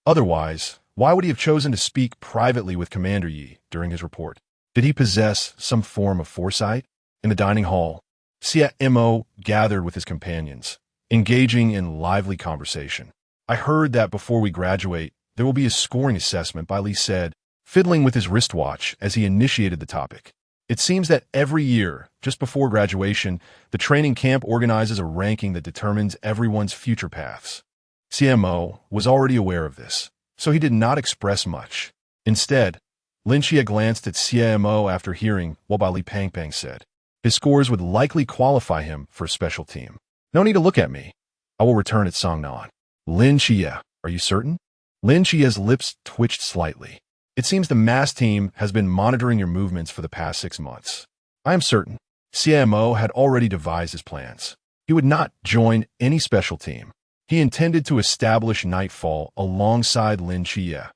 Otherwise, why would he have chosen to speak privately with Commander Yi during his report? Did he possess some form of foresight? In the dining hall, Xie Mo gathered with his companions, engaging in lively conversation. I heard that before we graduate, there will be a scoring assessment, Li said, fiddling with his wristwatch as he initiated the topic. It seems that every year, just before graduation, the training camp organizes a ranking that determines everyone's future paths. Xie Mo was already aware of this, so he did not express much. Instead, Lin Xie glanced at Xie Mo after hearing what Li Pangpang said. His scores would likely qualify him for a special team. No need to look at me. I will return at Xiaonan. Lin Xie, are you certain? Lin Xie's lips twitched slightly. It seems the mass team has been monitoring your movements for the past 6 months. I am certain. Xie Mo had already devised his plans. He would not join any special team. He intended to establish Nightfall alongside Lin Xie,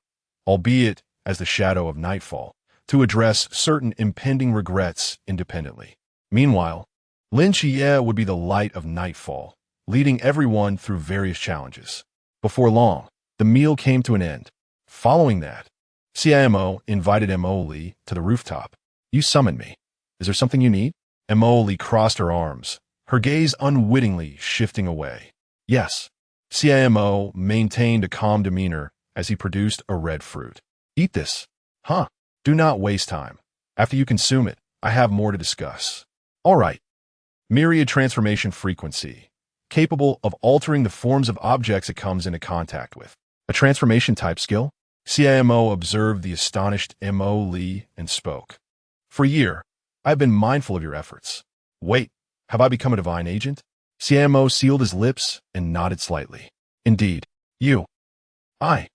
albeit as the shadow of Nightfall, to address certain impending regrets independently. Meanwhile, Lin Xie would be the light of Nightfall, leading everyone through various challenges. Before long, the meal came to an end. Following that, Xie Mo invited Mo Li to the rooftop. You summoned me. Is there something you need? Mo Li crossed her arms, her gaze unwittingly shifting away. Yes. Xie Mo maintained a calm demeanor as he produced a red fruit. Eat this. Huh. Do not waste time. After you consume it, I have more to discuss. All right. Myriad transformation frequency, capable of altering the forms of objects it comes into contact with. A transformation type skill? Xie Mo observed the astonished Mo Li and spoke. For a year, I have been mindful of your efforts. Wait, have I become a divine agent? Xie Mo sealed his lips and nodded slightly. Indeed, you. I.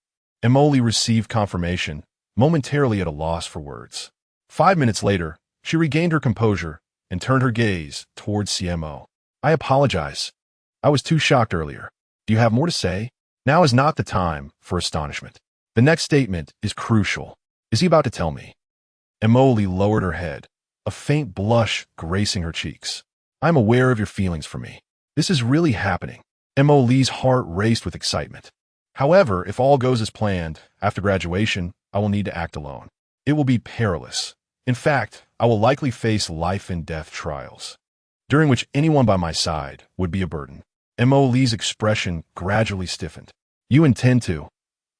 Mo Li received confirmation, momentarily at a loss for words. 5 minutes later, she regained her composure and turned her gaze towards Xie Mo. I apologize. I was too shocked earlier. Do you have more to say? Now is not the time for astonishment. The next statement is crucial. Is he about to tell me? Mo Li lowered her head, a faint blush gracing her cheeks. I'm aware of your feelings for me. This is really happening. Mo Li's heart raced with excitement. However, if all goes as planned, after graduation, I will need to act alone. It will be perilous. In fact, I will likely face life and death trials, during which anyone by my side would be a burden. Mo Li's expression gradually stiffened. You intend to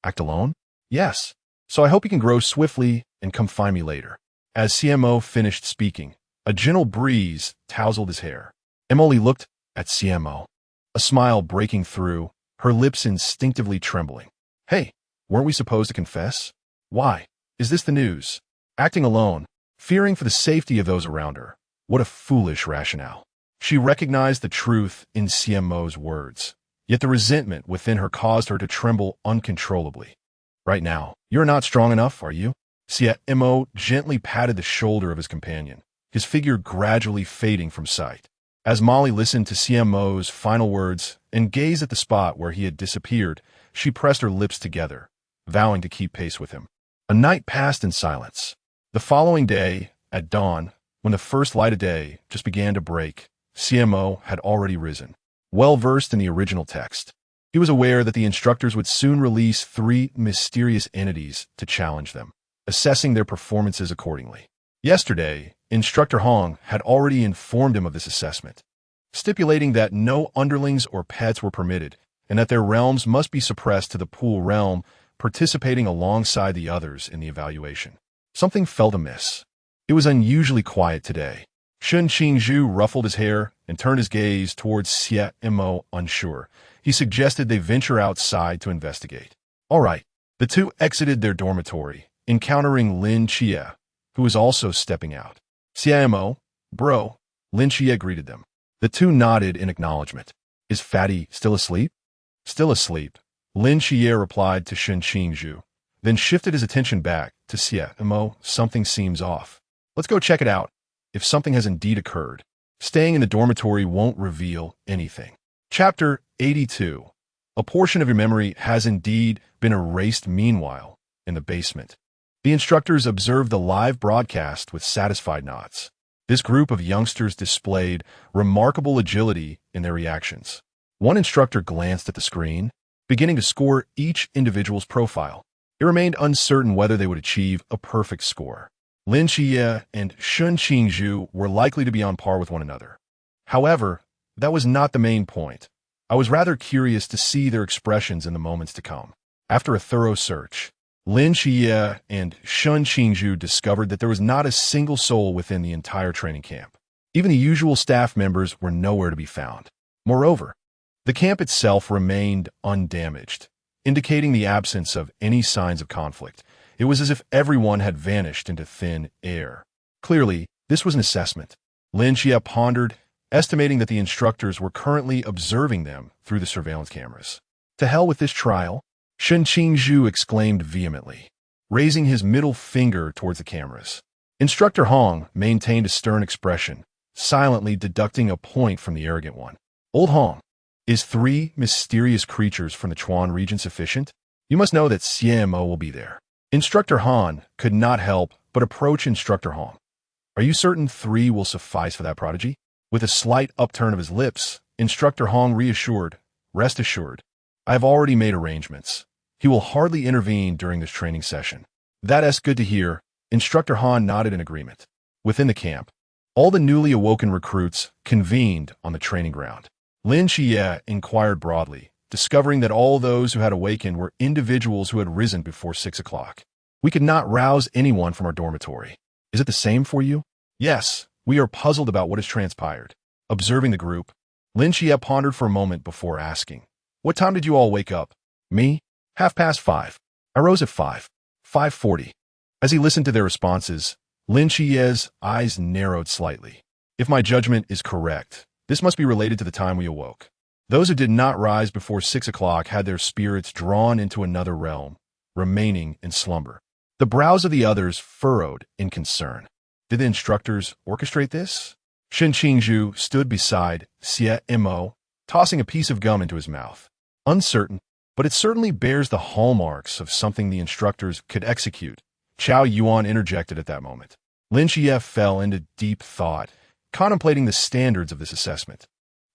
act alone? Yes. So I hope you can grow swiftly and come find me later. As Xie Mo finished speaking, a gentle breeze tousled his hair. Mo Li looked at Xie Mo, a smile breaking through, her lips instinctively trembling. Hey, weren't we supposed to confess? Why? Is this the news? Acting alone, fearing for the safety of those around her. What a foolish rationale. She recognized the truth in Xie Mo's words, yet the resentment within her caused her to tremble uncontrollably. Right now, you're not strong enough, are you? Xie Mo gently patted the shoulder of his companion, his figure gradually fading from sight. As Molly listened to Xie Mo's final words and gazed at the spot where he had disappeared, she pressed her lips together, vowing to keep pace with him. A night passed in silence. The following day, at dawn, when the first light of day just began to break, Xie Mo had already risen. Well versed in the original text, he was aware that the instructors would soon release 3 mysterious entities to challenge them, assessing their performances accordingly. Yesterday, Instructor Hong had already informed him of this assessment, stipulating that no underlings or pets were permitted and that their realms must be suppressed to the pool realm, participating alongside the others in the evaluation. Something felt amiss. It was unusually quiet today. Shun Qingzhu ruffled his hair and turned his gaze towards Xie Mo, unsure. He suggested they venture outside to investigate. All right. The two exited their dormitory, encountering Lin Xie, who was also stepping out. Xie Mo, bro, Lin Xie greeted them. The two nodded in acknowledgement. Is Fatty still asleep? Still asleep, Lin Xie replied to Shun Qingzhu, then shifted his attention back to Xie Mo. Something seems off. Let's go check it out. If something has indeed occurred, staying in the dormitory won't reveal anything. Chapter 82. A portion of your memory has indeed been erased. Meanwhile, in the basement, the instructors observed the live broadcast with satisfied nods. This group of youngsters displayed remarkable agility in their reactions. One instructor glanced at the screen, beginning to score each individual's profile. It remained uncertain whether they would achieve a perfect score. Lin Xie and Shun Qingzhu were likely to be on par with one another. However, that was not the main point. I was rather curious to see their expressions in the moments to come. After a thorough search, Lin Xie and Shun Qingzhu discovered that there was not a single soul within the entire training camp. Even the usual staff members were nowhere to be found. Moreover, the camp itself remained undamaged, indicating the absence of any signs of conflict. It was as if everyone had vanished into thin air. Clearly, this was an assessment. Lin Xie pondered, estimating that the instructors were currently observing them through the surveillance cameras. To hell with this trial, Shun Qingzhu exclaimed vehemently, raising his middle finger towards the cameras. Instructor Hong maintained a stern expression, silently deducting a point from the arrogant one. Old Hong, is 3 mysterious creatures from the Chuan region sufficient? You must know that Xie Mo will be there. Instructor Han could not help but approach Instructor Hong. Are you certain 3 will suffice for that prodigy? With a slight upturn of his lips, Instructor Hong reassured, rest assured, I have already made arrangements. He will hardly intervene during this training session. That's good to hear. Instructor Han nodded in agreement. Within the camp, all the newly awoken recruits convened on the training ground. Lin Xie inquired broadly, discovering that all those who had awakened were individuals who had risen before 6 o'clock. We could not rouse anyone from our dormitory. Is it the same for you? Yes, we are puzzled about what has transpired. Observing the group, Lin Xie pondered for a moment before asking, what time did you all wake up? Me? 5:30. I rose at 5:40. As he listened to their responses, Lin Xie's eyes narrowed slightly. If my judgment is correct, this must be related to the time we awoke. Those who did not rise before 6 o'clock had their spirits drawn into another realm, remaining in slumber. The brows of the others furrowed in concern. Did the instructors orchestrate this? Shun Qingzhu stood beside Xie Mo, tossing a piece of gum into his mouth. Uncertain, but it certainly bears the hallmarks of something the instructors could execute. Chao Yuan interjected at that moment. Lin Xie fell into deep thought, contemplating the standards of this assessment.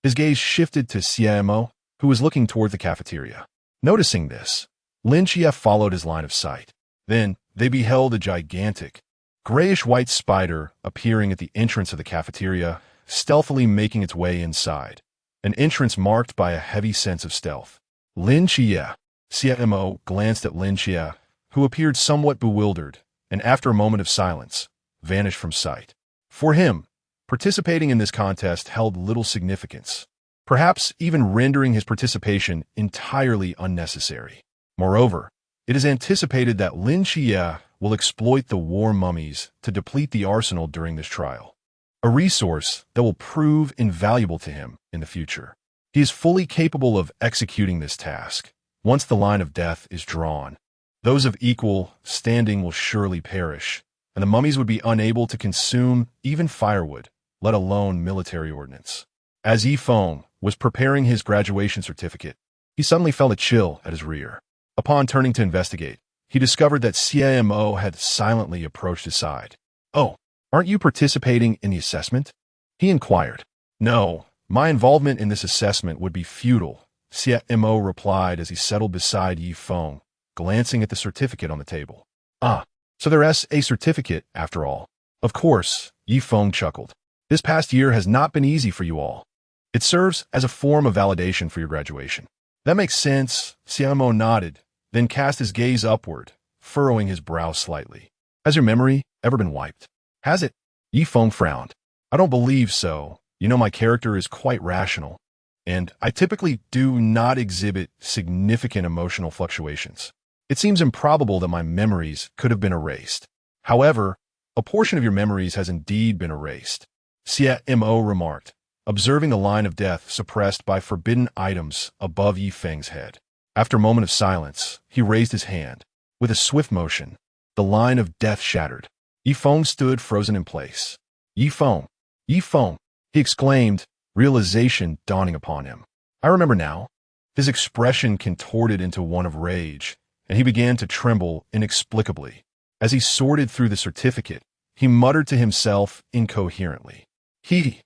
His gaze shifted to Xie Mo, who was looking toward the cafeteria. Noticing this, Lin Xie followed his line of sight. Then they beheld a gigantic, grayish-white spider appearing at the entrance of the cafeteria, stealthily making its way inside, an entrance marked by a heavy sense of stealth. Lin Xie. Xie Mo glanced at Lin Xie, who appeared somewhat bewildered, and after a moment of silence, vanished from sight. For him, participating in this contest held little significance, perhaps even rendering his participation entirely unnecessary. Moreover, it is anticipated that Lin Xie will exploit the war mummies to deplete the arsenal during this trial, a resource that will prove invaluable to him in the future. He is fully capable of executing this task once the line of death is drawn. Those of equal standing will surely perish, and the mummies would be unable to consume even firewood, let alone military ordnance. As Yi Feng was preparing his graduation certificate, he suddenly felt a chill at his rear. Upon turning to investigate, he discovered that Xie Mo had silently approached his side. "Oh, aren't you participating in the assessment?" he inquired. "No, my involvement in this assessment would be futile," Xie Mo replied as he settled beside Yi Feng, glancing at the certificate on the table. "Ah, so there's a certificate after all." "Of course," Yi Feng chuckled. "This past year has not been easy for you all. It serves as a form of validation for your graduation." "That makes sense," Xie Mo nodded, then cast his gaze upward, furrowing his brow slightly. "Has your memory ever been wiped?" "Has it?" Yi Feng frowned. "I don't believe so. You know, my character is quite rational, and I typically do not exhibit significant emotional fluctuations. It seems improbable that my memories could have been erased. However, a portion of your memories has indeed been erased," Xie Mo remarked, observing the line of death suppressed by forbidden items above Yi Feng's head. After a moment of silence, he raised his hand. With a swift motion, the line of death shattered. Yi Feng stood frozen in place. "Yi Feng! Yi Feng!" he exclaimed, realization dawning upon him. "I remember now." His expression contorted into one of rage, and he began to tremble inexplicably. As he sorted through the certificate, he muttered to himself incoherently.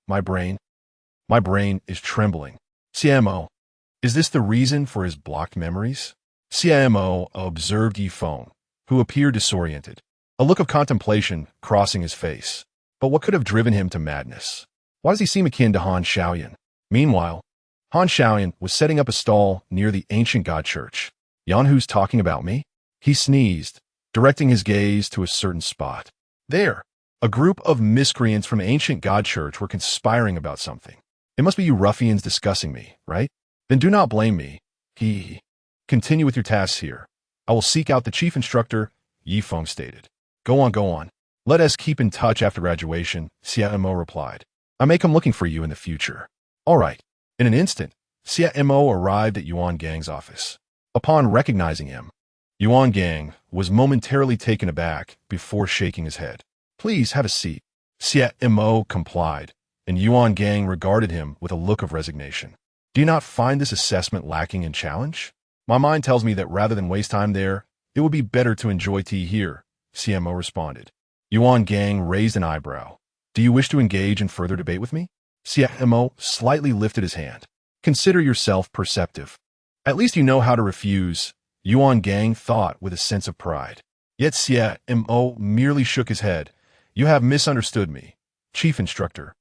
My brain is trembling. Xie Mo, is this the reason for his blocked memories?" Xie Mo observed Yi Feng, who appeared disoriented, a look of contemplation crossing his face. But what could have driven him to madness? Why does he seem akin to Han Xiaoyan? Meanwhile, Han Xiaoyan was setting up a stall near the ancient god church. "Yan Hu's talking about me?" He sneezed, directing his gaze to a certain spot. There, a group of miscreants from the ancient god church were conspiring about something. "It must be you ruffians discussing me, right? Then do not blame me. Continue with your tasks here. I will seek out the chief instructor," Yi Feng stated. Go on. Let us keep in touch after graduation," Xie Mo replied. "I may come looking for you in the future." "All right." In an instant, Xie Mo arrived at Yuan Gang's office. Upon recognizing him, Yuan Gang was momentarily taken aback before shaking his head. "Please have a seat." Xie Mo complied, and Yuan Gang regarded him with a look of resignation. "Do you not find this assessment lacking in challenge?" "My mind tells me that rather than waste time there, it would be better to enjoy tea here," Xie Mo responded. Yuan Gang raised an eyebrow. "Do you wish to engage in further debate with me?" Xie Mo slightly lifted his hand. "Consider yourself perceptive. At least you know how to refuse," Yuan Gang thought with a sense of pride. Yet Xie Mo merely shook his head. "You have misunderstood me, chief instructor."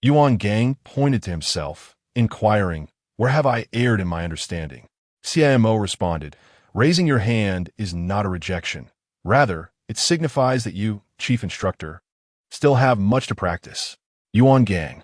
Yuan Gang pointed to himself, inquiring, "Where have I erred in my understanding?" Xie Mo responded, "Raising your hand is not a rejection. Rather, it signifies that you, chief instructor, still have much to practice." Yuan Gang,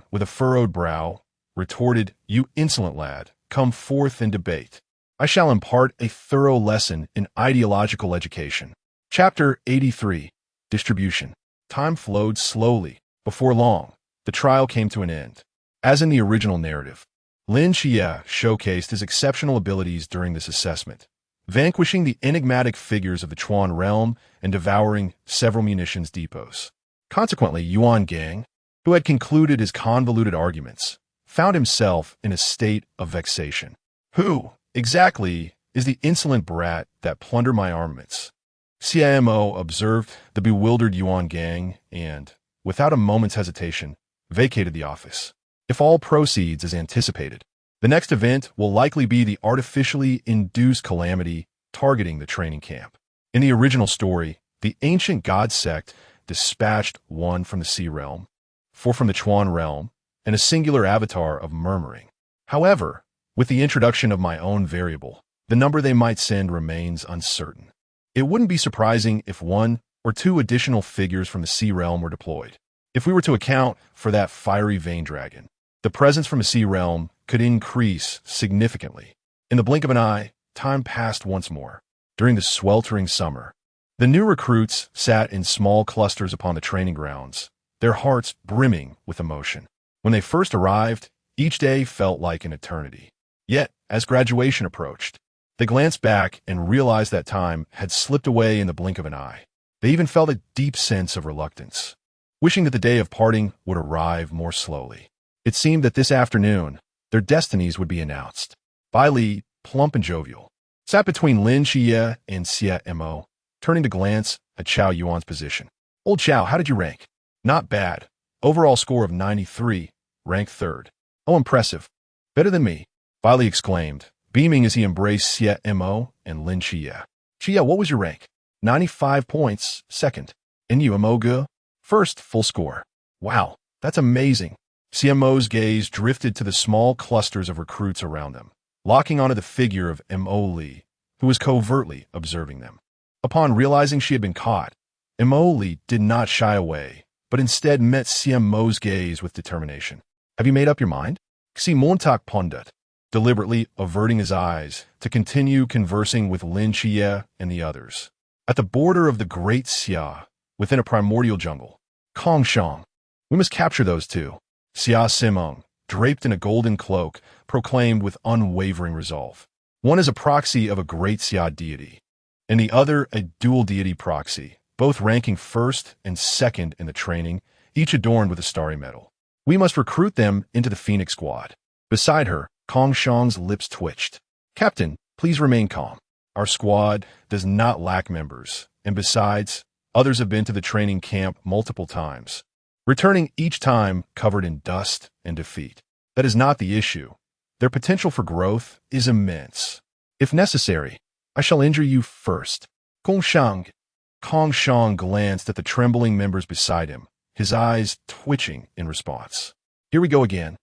with a furrowed brow, retorted, "You insolent lad, come forth and debate. I shall impart a thorough lesson in ideological education." Chapter 83. Distribution. Time flowed slowly. Before long, the trial came to an end. As in the original narrative, Lin Xie showcased his exceptional abilities during this assessment, vanquishing the enigmatic figures of the Chuan realm and devouring several munitions depots. Consequently, Yuan Gang, who had concluded his convoluted arguments, found himself in a state of vexation. "Who, exactly, is the insolent brat that plundered my armaments?" Xie Mo observed the bewildered Yuan Gang and, without a moment's hesitation, vacated the office. If all proceeds as anticipated, the next event will likely be the artificially induced calamity targeting the training camp. In the original story, the ancient god sect dispatched one from the Sea realm, 4 from the Chuan realm, and a singular avatar of murmuring. However, with the introduction of my own variable, the number they might send remains uncertain. It wouldn't be surprising if 1 or 2 additional figures from the Sea realm were deployed. If we were to account for that fiery vein dragon, the presence from the Sea realm could increase significantly. In the blink of an eye, time passed once more. During the sweltering summer, the new recruits sat in small clusters upon the training grounds, their hearts brimming with emotion. When they first arrived, each day felt like an eternity. Yet, as graduation approached, They glanced back and realized that time had slipped away in the blink of an eye. They even felt a deep sense of reluctance, wishing that the day of parting would arrive more slowly. It seemed that this afternoon, their destinies would be announced. Bai Li, plump and jovial, sat between Lin Xie and Xie Mo, turning to glance at Xiao Yuan's position. Old Xiao, how did you rank? Not bad. Overall score of 93, ranked third. Oh, impressive. Better than me, Bai Li exclaimed, beaming as he embraced Xie Mo and Lin Xie. Xie, what was your rank? 95 points, second. And you, Mo, first, full score. Wow, that's amazing. Xie Mo's gaze drifted to the small clusters of recruits around them, locking onto the figure of Mo Li, who was covertly observing them. Upon realizing she had been caught, Mo Li did not shy away, but instead met Xie Mo's gaze with determination. Have you made up your mind? Xie Montak pondered, deliberately averting his eyes to continue conversing with Lin Xie and the others. At the border of the Great Xia, within a primordial jungle, Kong Shang. We must capture those two. Xia Simeng, draped in a golden cloak, proclaimed with unwavering resolve. One is a proxy of a great Xia deity, and the other a dual deity proxy, both ranking first and second in the training, each adorned with a starry medal. We must recruit them into the Phoenix Squad. Beside her, Kong Shang's lips twitched. Captain, please remain calm. Our squad does not lack members, and besides, others have been to the training camp multiple times, returning each time covered in dust and defeat. That is not the issue. Their potential for growth is immense. If necessary, I shall injure you first. Kong Shang glanced at the trembling members beside him, his eyes twitching in response. Here we go again.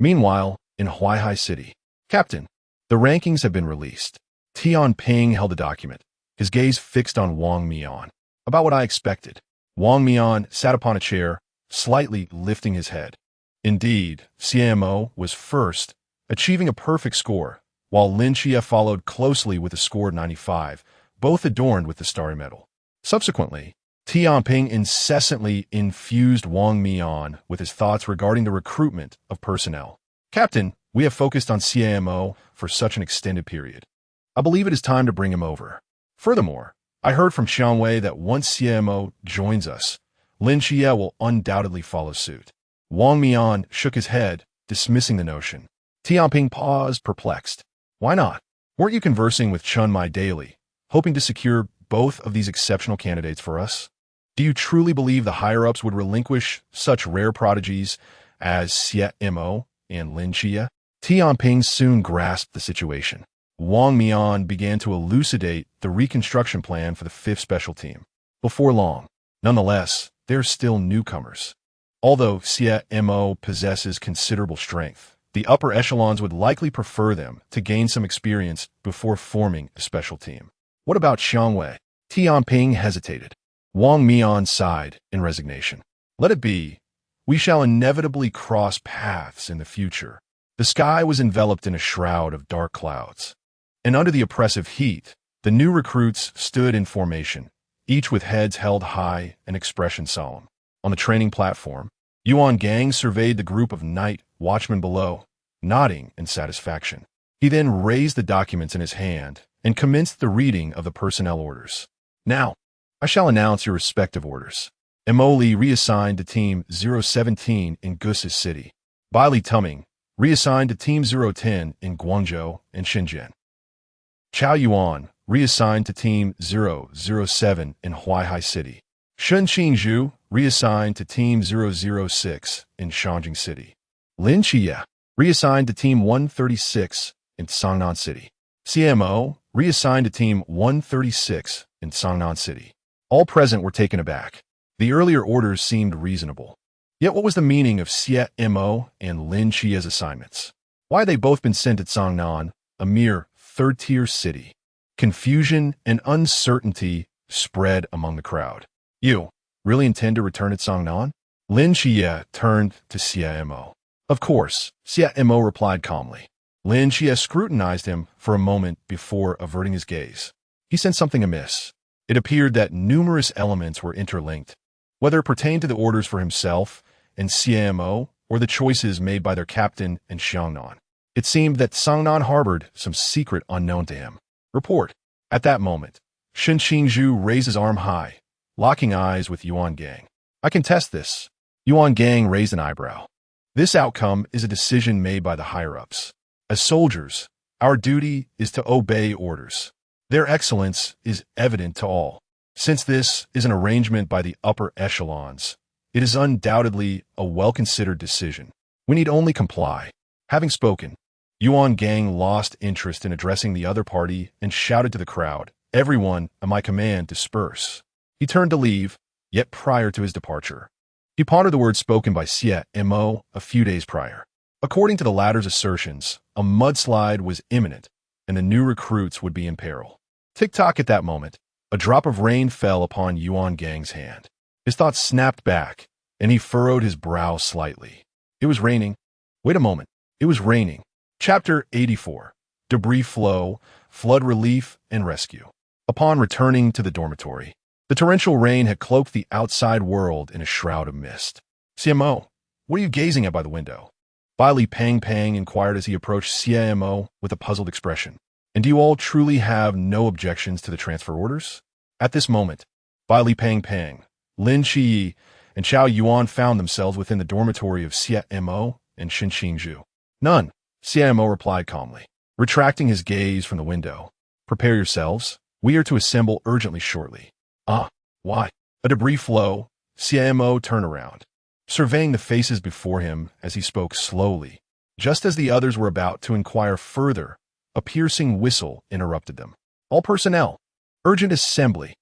Meanwhile, in Huaihai City, Captain, the rankings have been released. Tian Ping held the document, his gaze fixed on Wang Mian. About what I expected. Wang Mian sat upon a chair, slightly lifting his head. Indeed, Xie Mo was first, achieving a perfect score, while Lin Xie followed closely with a score of 95, both adorned with the starry medal. Subsequently, Tian Ping incessantly infused Wang Mian with his thoughts regarding the recruitment of personnel. Captain, we have focused on Xie Mo for such an extended period. I believe it is time to bring him over. Furthermore, I heard from Xianwei that once Xie Mo joins us, Lin Xie will undoubtedly follow suit. Wang Mian shook his head, dismissing the notion. Tianping paused, perplexed. Why not? Weren't you conversing with Chun Mai daily, hoping to secure both of these exceptional candidates for us? Do you truly believe the higher-ups would relinquish such rare prodigies as Xie Mo and Lin Xie? Tianping soon grasped the situation. Wang Mian began to elucidate the reconstruction plan for the 5th Special Team. Before long, nonetheless, they're still newcomers. Although Xie Mo possesses considerable strength, the upper echelons would likely prefer them to gain some experience before forming a special team. What about Xiangwei? Tianping hesitated. Wang Mian sighed in resignation. Let it be. We shall inevitably cross paths in the future. The sky was enveloped in a shroud of dark clouds, and under the oppressive heat, the new recruits stood in formation, each with heads held high and expression solemn. On the training platform, Yuan Gang surveyed the group of night watchmen below, nodding in satisfaction. He then raised the documents in his hand and commenced the reading of the personnel orders. Now, I shall announce your respective orders. Mo Li reassigned to Team 017 in Gusis City. Bai Li Tuming reassigned to Team 010 in Guangzhou and Shenzhen. Chao Yuan reassigned to Team 007 in Huaihai City. Shen Qingzhu reassigned to Team 006 in Shangjing City. Lin Xie reassigned to Team 136 in Xiaonan City. Xie Mo reassigned to Team 136 in Xiaonan City. All present were taken aback. The earlier orders seemed reasonable. Yet what was the meaning of Xie Mo and Lin Xie's assignments? Why had they both been sent to Xiaonan, a mere third-tier city? Confusion and uncertainty spread among the crowd. You really intend to return to Xiaonan? Lin Xie turned to Xie Mo. Of course, Xie Mo replied calmly. Lin Xie scrutinized him for a moment before averting his gaze. He sensed something amiss. It appeared that numerous elements were interlinked, whether it pertained to the orders for himself and Xie Mo or the choices made by their captain and Xiaonan. It seemed that Xiaonan harbored some secret unknown to him. Report. At that moment, Shen Qingzhu raised his arm high, locking eyes with Yuan Gang. I can test this. Yuan Gang raised an eyebrow. This outcome is a decision made by the higher-ups. As soldiers, our duty is to obey orders. Their excellence is evident to all. Since this is an arrangement by the upper echelons, it is undoubtedly a well-considered decision. We need only comply. Having spoken, Yuan Gang lost interest in addressing the other party and shouted to the crowd, "Everyone, at my command, disperse." He turned to leave, yet prior to his departure, he pondered the words spoken by Xie Mo a few days prior. According to the latter's assertions, a mudslide was imminent, and the new recruits would be in peril. Tick-tock at that moment, a drop of rain fell upon Yuan Gang's hand. His thoughts snapped back, and he furrowed his brow slightly. It was raining. Wait a moment. It was raining. Chapter 84. Debris Flow, Flood Relief, and Rescue. Upon returning to the dormitory, the torrential rain had cloaked the outside world in a shroud of mist. Xie Mo, what are you gazing at by the window? Bai Li Pang Pang inquired as he approached Xie Mo with a puzzled expression. And do you all truly have no objections to the transfer orders? At this moment, Bai Li Pang Pang, Lin Qi, and Xiao Yuan found themselves within the dormitory of Xie Mo and Shen Qingzhu. None, Xie Mo replied calmly, retracting his gaze from the window. Prepare yourselves. We are to assemble urgently shortly. Ah, why? A debris flow. Xie Mo turned around, surveying the faces before him as he spoke slowly. Just as the others were about to inquire further, a piercing whistle interrupted them. All personnel, urgent assembly.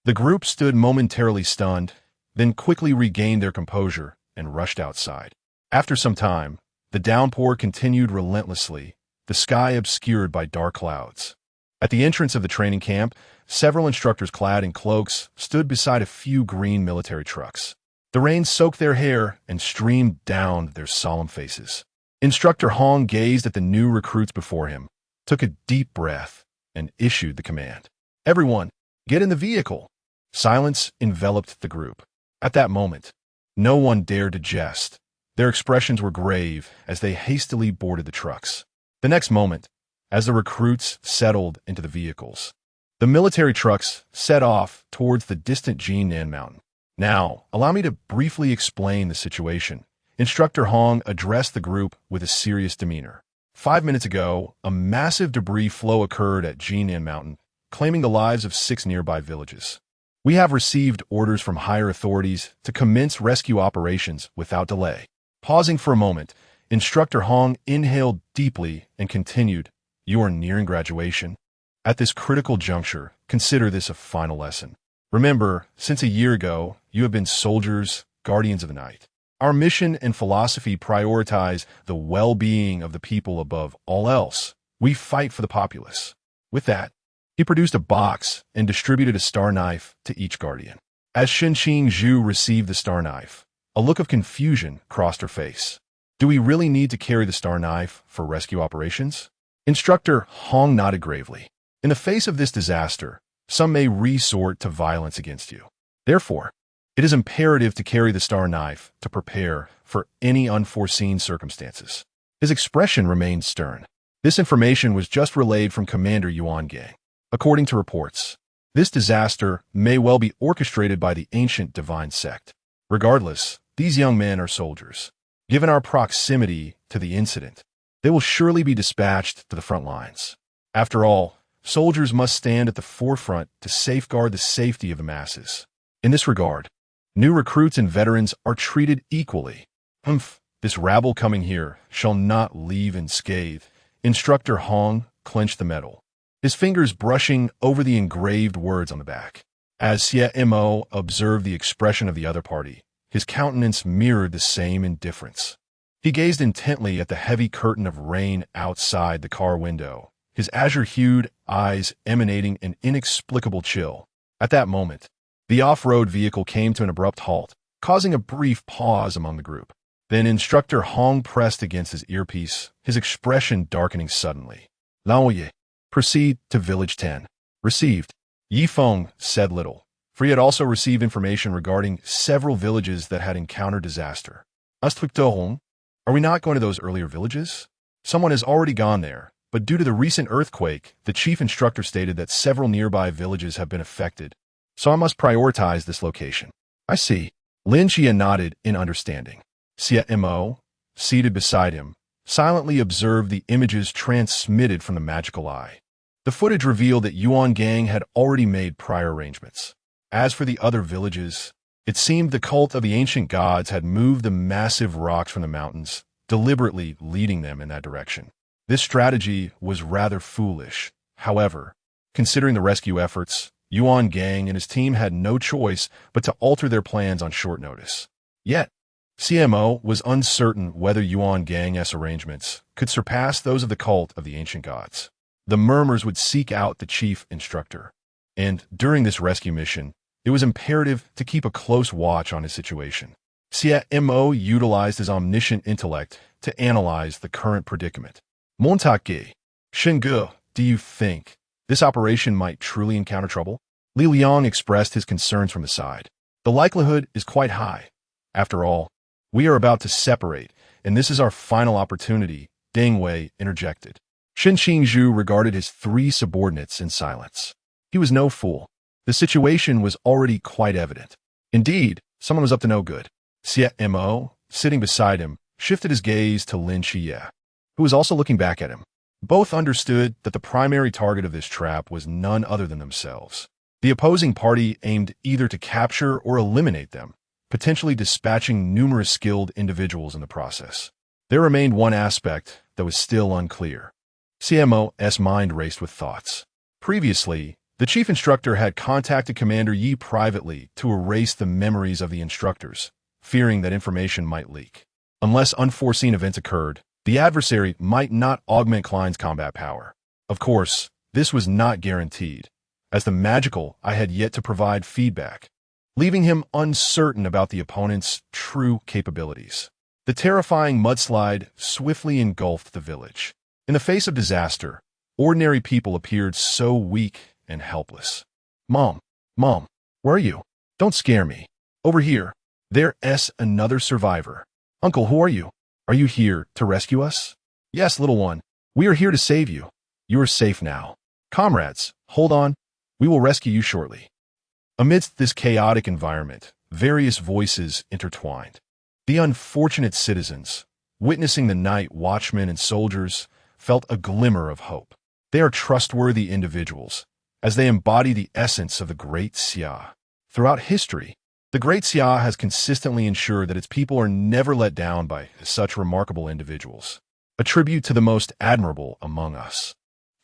The group stood momentarily stunned, then quickly regained their composure and rushed outside. After some time, the downpour continued relentlessly, the sky obscured by dark clouds. At the entrance of the training camp, several instructors clad in cloaks stood beside a few green military trucks. The rain soaked their hair and streamed down their solemn faces. Instructor Hong gazed at the new recruits before him, took a deep breath, and issued the command. Everyone, get in the vehicle. Silence enveloped the group. At that moment, no one dared to jest. Their expressions were grave as they hastily boarded the trucks. The next moment, as the recruits settled into the vehicles, the military trucks set off towards the distant Jinan mountain. Now, allow me to briefly explain the situation. Instructor Hong addressed the group with a serious demeanor. 5 minutes ago, a massive debris flow occurred at Jinan Mountain, claiming the lives of 6 nearby villages. We have received orders from higher authorities to commence rescue operations without delay. Pausing for a moment, Instructor Hong inhaled deeply and continued, "You are nearing graduation. At this critical juncture, consider this a final lesson. Remember, since a year ago, you have been soldiers, guardians of the night. Our mission and philosophy prioritize the well-being of the people above all else. We fight for the populace." With that, he produced a box and distributed a star knife to each guardian. As Shen Qingzhu received the star knife, a look of confusion crossed her face. Do we really need to carry the star knife for rescue operations? Instructor Hong nodded gravely. In the face of this disaster, some may resort to violence against you. Therefore, it is imperative to carry the star knife to prepare for any unforeseen circumstances. His expression remained stern. This information was just relayed from Commander Yuan Gang. According to reports, this disaster may well be orchestrated by the ancient divine sect. Regardless, these young men are soldiers. Given our proximity to the incident, they will surely be dispatched to the front lines. After all, soldiers must stand at the forefront to safeguard the safety of the masses. In this regard, new recruits and veterans are treated equally. This rabble coming here shall not leave unscathed. Instructor Hong clenched the metal, his fingers brushing over the engraved words on the back. As Xie Mo observed the expression of the other party, his countenance mirrored the same indifference. He gazed intently at the heavy curtain of rain outside the car window, his azure-hued eyes emanating an inexplicable chill. At that moment, the off-road vehicle came to an abrupt halt, causing a brief pause among the group. Then Instructor Hong pressed against his earpiece, his expression darkening suddenly. "Laoye, proceed to Village 10. Received." Yi Feng said little, for he had also received information regarding several villages that had encountered disaster. "Are we not going to those earlier villages? Someone has already gone there, but due to the recent earthquake, the chief instructor stated that several nearby villages have been affected, so I must prioritize this location. I see. Lin Xie nodded in understanding. Xie Mo, seated beside him, silently observed the images transmitted from the magical eye. The footage revealed that Hongying had already made prior arrangements. As for the other villages, it seemed the cult of the ancient gods had moved the massive rocks from the mountains, deliberately leading them in that direction. This strategy was rather foolish. However, considering the rescue efforts, Hongying and his team had no choice but to alter their plans on short notice. Yet, Xie Mo was uncertain whether Hongying's arrangements could surpass those of the cult of the ancient gods. The murmurs would seek out the chief instructor, and during this rescue mission, it was imperative to keep a close watch on his situation. Xie Mo utilized his omniscient intellect to analyze the current predicament. Montake, Shingu, do you think this operation might truly encounter trouble? Li Liang expressed his concerns from the side. The likelihood is quite high. After all, we are about to separate, and this is our final opportunity, Ding Wei interjected. Shen Qingzhu regarded his three subordinates in silence. He was no fool. The situation was already quite evident. Indeed, someone was up to no good. Xie Mo, sitting beside him, shifted his gaze to Lin Xie, who was also looking back at him. Both understood that the primary target of this trap was none other than themselves. The opposing party aimed either to capture or eliminate them, potentially dispatching numerous skilled individuals in the process. There remained one aspect that was still unclear. Xie Mo's mind raced with thoughts. Previously, the chief instructor had contacted Commander Yi privately to erase the memories of the instructors, fearing that information might leak. Unless unforeseen events occurred, the adversary might not augment Klein's combat power. Of course, this was not guaranteed, as the magical eye had yet to provide feedback, leaving him uncertain about the opponent's true capabilities. The terrifying mudslide swiftly engulfed the village. In the face of disaster, ordinary people appeared so weak and helpless. Mom, where are you? Don't scare me. Over here. There's another survivor. Uncle, who are you? Are you here to rescue us? Yes, little one. We are here to save you. You are safe now. Comrades, hold on. We will rescue you shortly. Amidst this chaotic environment, various voices intertwined. The unfortunate citizens, witnessing the night watchmen and soldiers, felt a glimmer of hope. They are trustworthy individuals, as they embody the essence of the Great Xia. Throughout history, the Great Xia has consistently ensured that its people are never let down by such remarkable individuals. A tribute to the most admirable among us.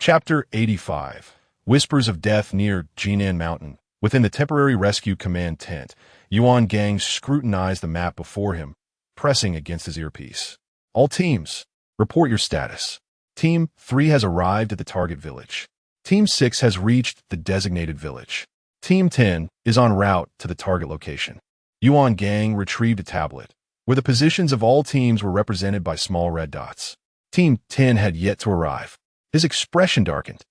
Chapter 85. Whispers of Death near Jinan Mountain. Within the temporary rescue command tent, Hongying scrutinized the map before him, pressing against his earpiece. All teams, report your status. Team 3 has arrived at the target village. Team 6 has reached the designated village. Team 10 is en route to the target location. Hongying retrieved a tablet, where the positions of all teams were represented by small red dots. Team 10 had yet to arrive. His expression darkened.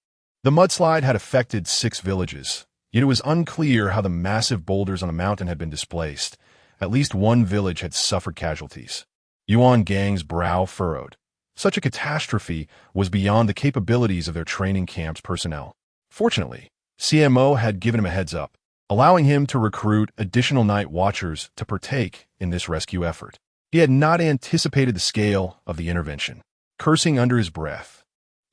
The mudslide had affected 6 villages, yet it was unclear how the massive boulders on the mountain had been displaced. At least one village had suffered casualties. Hongying's brow furrowed. Such a catastrophe was beyond the capabilities of their training camp's personnel. Fortunately, Xie Mo had given him a heads up, allowing him to recruit additional night watchers to partake in this rescue effort. He had not anticipated the scale of the intervention. Cursing under his breath,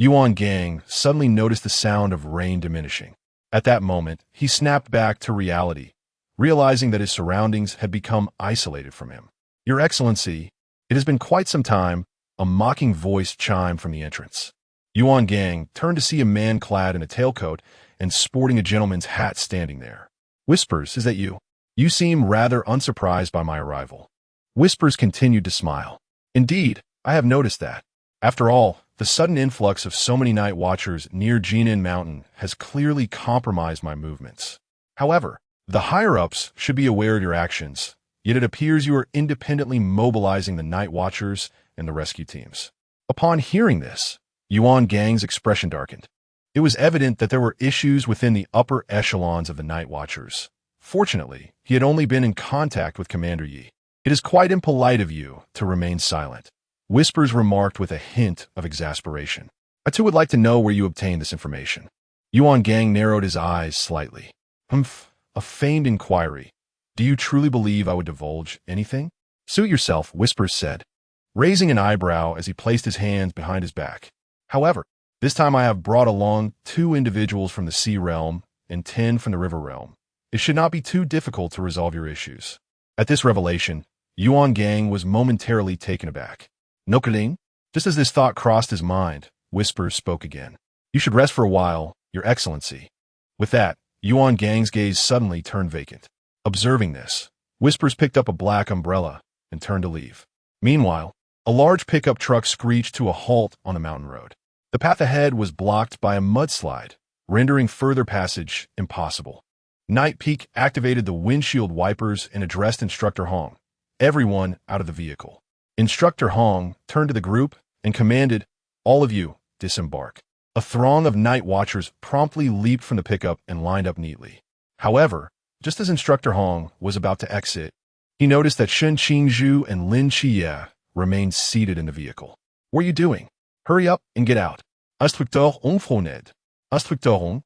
Hongying suddenly noticed the sound of rain diminishing. At that moment, he snapped back to reality, realizing that his surroundings had become isolated from him. Your Excellency, it has been quite some time. A mocking voice chimed from the entrance. Hongying turned to see a man clad in a tailcoat and sporting a gentleman's hat standing there. Whispers, is that you? You seem rather unsurprised by my arrival. Whispers continued to smile. Indeed, I have noticed that. After all, the sudden influx of so many night watchers near Jinan Mountain has clearly compromised my movements. However, the higher-ups should be aware of your actions, yet it appears you are independently mobilizing the night watchers and the rescue teams. Upon hearing this, Hongying's expression darkened. It was evident that there were issues within the upper echelons of the night watchers. Fortunately, he had only been in contact with Commander Yi. It is quite impolite of you to remain silent. Whispers remarked with a hint of exasperation. I too would like to know where you obtained this information. Yuan Gang narrowed his eyes slightly. Humph, a feigned inquiry. Do you truly believe I would divulge anything? Suit yourself, Whispers said, raising an eyebrow as he placed his hands behind his back. However, this time I have brought along 2 individuals from the sea realm and 10 from the river realm. It should not be too difficult to resolve your issues. At this revelation, Yuan Gang was momentarily taken aback. Nokeling? Just as this thought crossed his mind, Whispers spoke again. You should rest for a while, Your Excellency. With that, Yuan Gang's gaze suddenly turned vacant. Observing this, Whispers picked up a black umbrella and turned to leave. Meanwhile, a large pickup truck screeched to a halt on the mountain road. The path ahead was blocked by a mudslide, rendering further passage impossible. Night Peak activated the windshield wipers and addressed Instructor Hong. Everyone out of the vehicle. Instructor Hong turned to the group and commanded, all of you, disembark. A throng of night watchers promptly leaped from the pickup and lined up neatly. However, just as Instructor Hong was about to exit, he noticed that Shen Qingzhu and Lin Qiye remained seated in the vehicle. What are you doing? Hurry up and get out. Instructeur Hong. Instructeur Hong.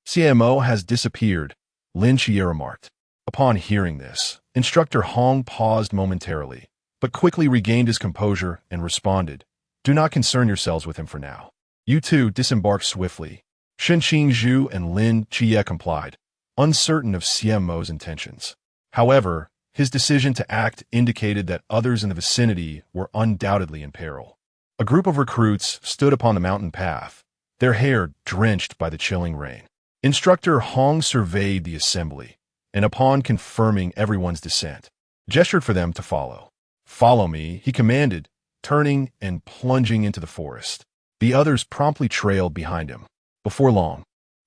Xie Mo has disappeared, Lin Qiye remarked. Upon hearing this, Instructor Hong paused momentarily, but quickly regained his composure and responded, do not concern yourselves with him for now. You two disembarked swiftly. Shen Qingzhu and Lin Qiye complied, uncertain of Xie Mo's intentions. However, his decision to act indicated that others in the vicinity were undoubtedly in peril. A group of recruits stood upon the mountain path, their hair drenched by the chilling rain. Instructor Hong surveyed the assembly, and upon confirming everyone's descent, gestured for them to follow. Follow me, he commanded, turning and plunging into the forest. The others promptly trailed behind him. Before long,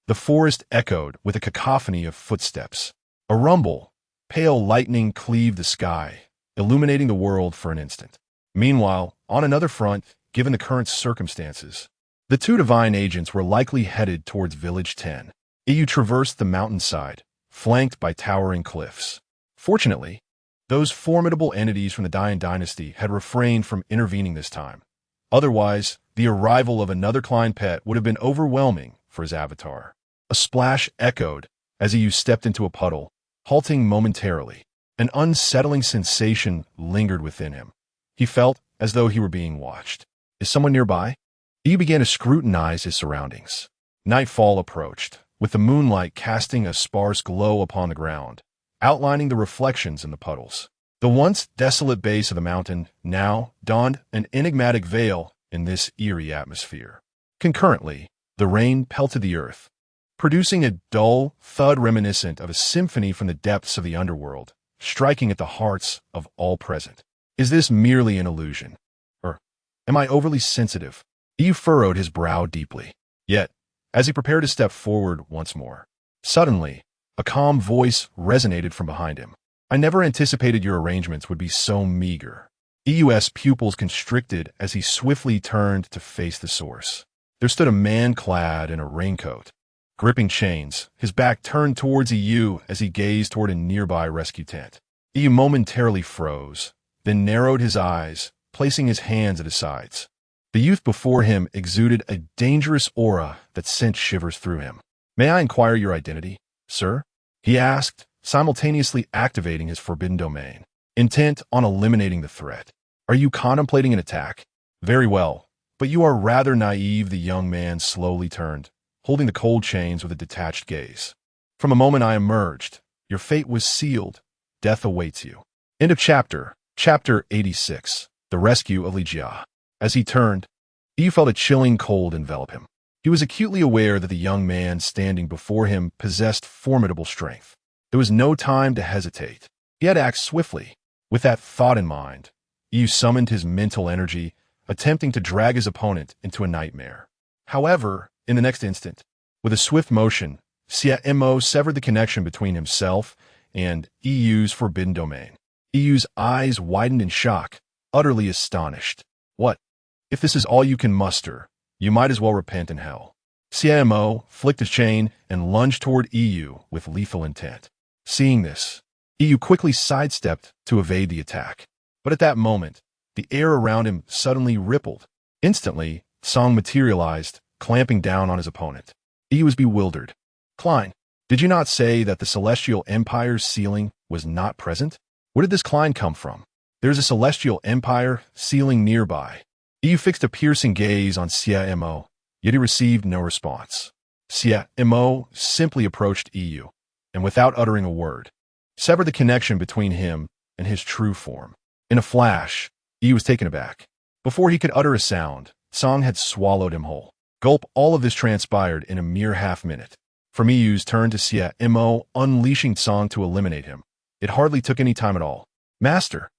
the forest echoed with a cacophony of footsteps. A rumble, pale lightning cleaved the sky, illuminating the world for an instant. Meanwhile, on another front, given the current circumstances, the 2 divine agents were likely headed towards Village 10. EU traversed the mountainside, flanked by towering cliffs. Fortunately, those formidable entities from the Dian dynasty had refrained from intervening this time. Otherwise, the arrival of another Klein pet would have been overwhelming for his avatar. A splash echoed as EU stepped into a puddle, halting momentarily. An unsettling sensation lingered within him. He felt as though he were being watched. Is someone nearby? EU began to scrutinize his surroundings. Nightfall approached, with the moonlight casting a sparse glow upon the ground, outlining the reflections in the puddles. The once desolate base of the mountain now donned an enigmatic veil in this eerie atmosphere. Concurrently, the rain pelted the earth, producing a dull thud reminiscent of a symphony from the depths of the underworld, striking at the hearts of all present. Is this merely an illusion? Or am I overly sensitive? He furrowed his brow deeply. Yet, as he prepared to step forward once more, suddenly, a calm voice resonated from behind him. I never anticipated your arrangements would be so meager. EU's pupils constricted as he swiftly turned to face the source. There stood a man clad in a raincoat, gripping chains, his back turned towards EU as he gazed toward a nearby rescue tent. EU momentarily froze, then narrowed his eyes, placing his hands at his sides. The youth before him exuded a dangerous aura that sent shivers through him. May I inquire your identity, sir? He asked, simultaneously activating his forbidden domain, intent on eliminating the threat. Are you contemplating an attack? Very well, but you are rather naive, the young man slowly turned, holding the cold chains with a detached gaze. From the moment I emerged, your fate was sealed. Death awaits you. End of chapter. Chapter 86. The Rescue of Li Jia. As he turned, he felt a chilling cold envelop him. He was acutely aware that the young man standing before him possessed formidable strength. There was no time to hesitate. He had to act swiftly. With that thought in mind, Yu summoned his mental energy, attempting to drag his opponent into a nightmare. However, in the next instant, with a swift motion, Xie Mo severed the connection between himself and EU's forbidden domain. EU's eyes widened in shock, utterly astonished. What? If this is all you can muster, you might as well repent in hell. Xie Mo flicked his chain and lunged toward EU with lethal intent. Seeing this, EU quickly sidestepped to evade the attack. But at that moment, the air around him suddenly rippled. Instantly, Song materialized, clamping down on his opponent. He was bewildered. Klein, did you not say that the Celestial Empire's ceiling was not present? Where did this Klein come from? There's a Celestial Empire ceiling nearby. He fixed a piercing gaze on Xie Mo, yet he received no response. Xie Mo simply approached EU, and without uttering a word, severed the connection between him and his true form. In a flash, he was taken aback. Before he could utter a sound, Song had swallowed him whole. Gulp, all of this transpired in a mere half-minute. From EU's turn to Xie Mo, unleashing Song to eliminate him. It hardly took any time at all. Master,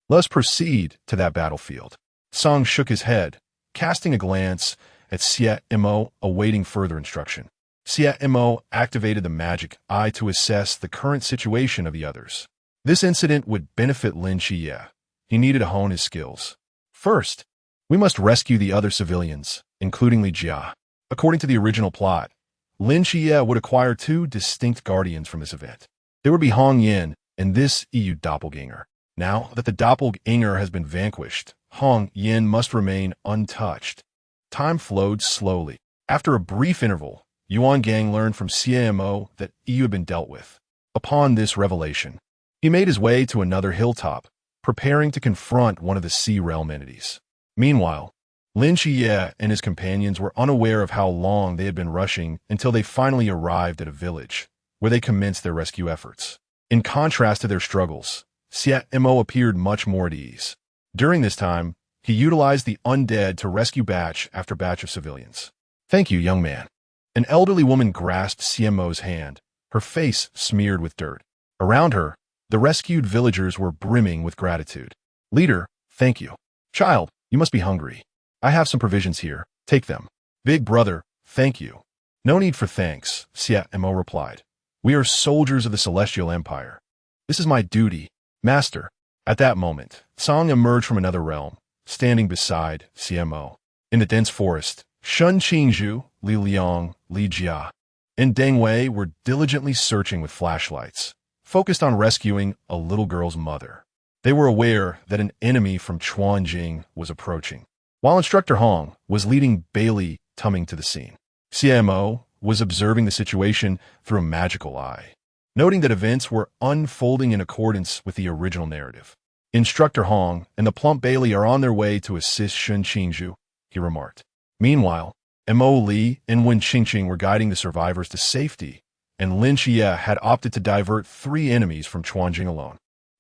let us proceed to that battlefield. Song shook his head, casting a glance at Xie Mo, awaiting further instruction. Xie Mo activated the magic eye to assess the current situation of the others. This incident would benefit Lin Xie. He needed to hone his skills. First, we must rescue the other civilians, including Li Jia. According to the original plot, Lin Xie would acquire two distinct guardians from this event. There would be Hong Ying and this EU doppelganger. Now that the doppelganger has been vanquished, Hong Ying must remain untouched. Time flowed slowly. After a brief interval, Yuan Gang learned from Xie Mo that EU had been dealt with. Upon this revelation, he made his way to another hilltop, preparing to confront one of the Sea Realm entities. Meanwhile, Lin Xie and his companions were unaware of how long they had been rushing until they finally arrived at a village, where they commenced their rescue efforts. In contrast to their struggles, Xie Mo appeared much more at ease. During this time, he utilized the undead to rescue batch after batch of civilians. Thank you, young man. An elderly woman grasped Xie Mo's hand, her face smeared with dirt. Around her, the rescued villagers were brimming with gratitude. Leader, thank you. Child, you must be hungry. I have some provisions here. Take them. Big brother, thank you. No need for thanks, Xie Mo replied. We are soldiers of the Celestial Empire. This is my duty, master. At that moment, Song emerged from another realm, standing beside Xie Mo. In the dense forest, Shun Qingzhu, Li Liang, Li Jia, and Deng Wei were diligently searching with flashlights, focused on rescuing a little girl's mother. They were aware that an enemy from Hongying was approaching, while Instructor Hong was leading Bailey Tumming to the scene. Xie Mo was observing the situation through a magical eye, noting that events were unfolding in accordance with the original narrative. Instructor Hong and the plump Bailey are on their way to assist Shun Qingzhu, he remarked. Meanwhile, Mo Li and Wen Qingqing were guiding the survivors to safety, and Lin Xie had opted to divert 3 enemies from Hongying alone.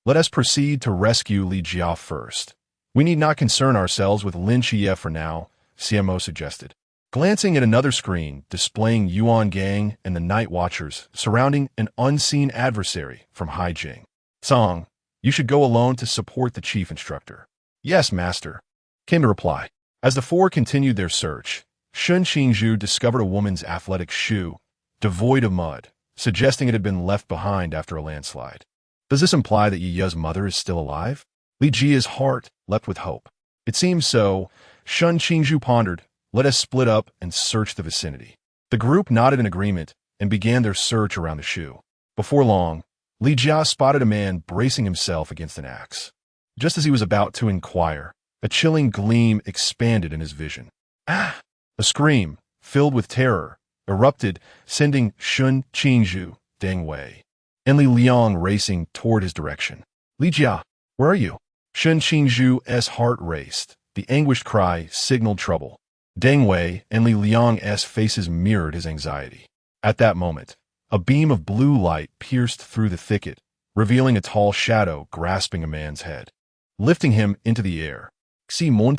Let us proceed to rescue Li Jia first. We need not concern ourselves with Lin Xie for now, Xie Mo suggested. Glancing at another screen displaying Yuan Gang and the Night Watchers surrounding an unseen adversary from Haijing. Song, you should go alone to support the chief instructor. Yes, master, came the reply. As the 4 continued their search, Shun Qingzhu discovered a woman's athletic shoe, devoid of mud, suggesting it had been left behind after a landslide. Does this imply that Yi Ye's mother is still alive? Li Jia's heart leapt with hope. It seems so. Shun Qingzhu pondered. Let us split up and search the vicinity. The group nodded in agreement and began their search around the shoe. Before long, Li Jia spotted a man bracing himself against an axe. Just as he was about to inquire, a chilling gleam expanded in his vision. Ah! A scream, filled with terror, erupted, sending Shun Qingzhu, Deng Wei, and Li Liang racing toward his direction. Li Jia, where are you? Shun Qingzhu's heart raced. The anguished cry signaled trouble. Deng Wei and Li Liang's faces mirrored his anxiety. At that moment, a beam of blue light pierced through the thicket, revealing a tall shadow grasping a man's head, lifting him into the air. Xie Mo?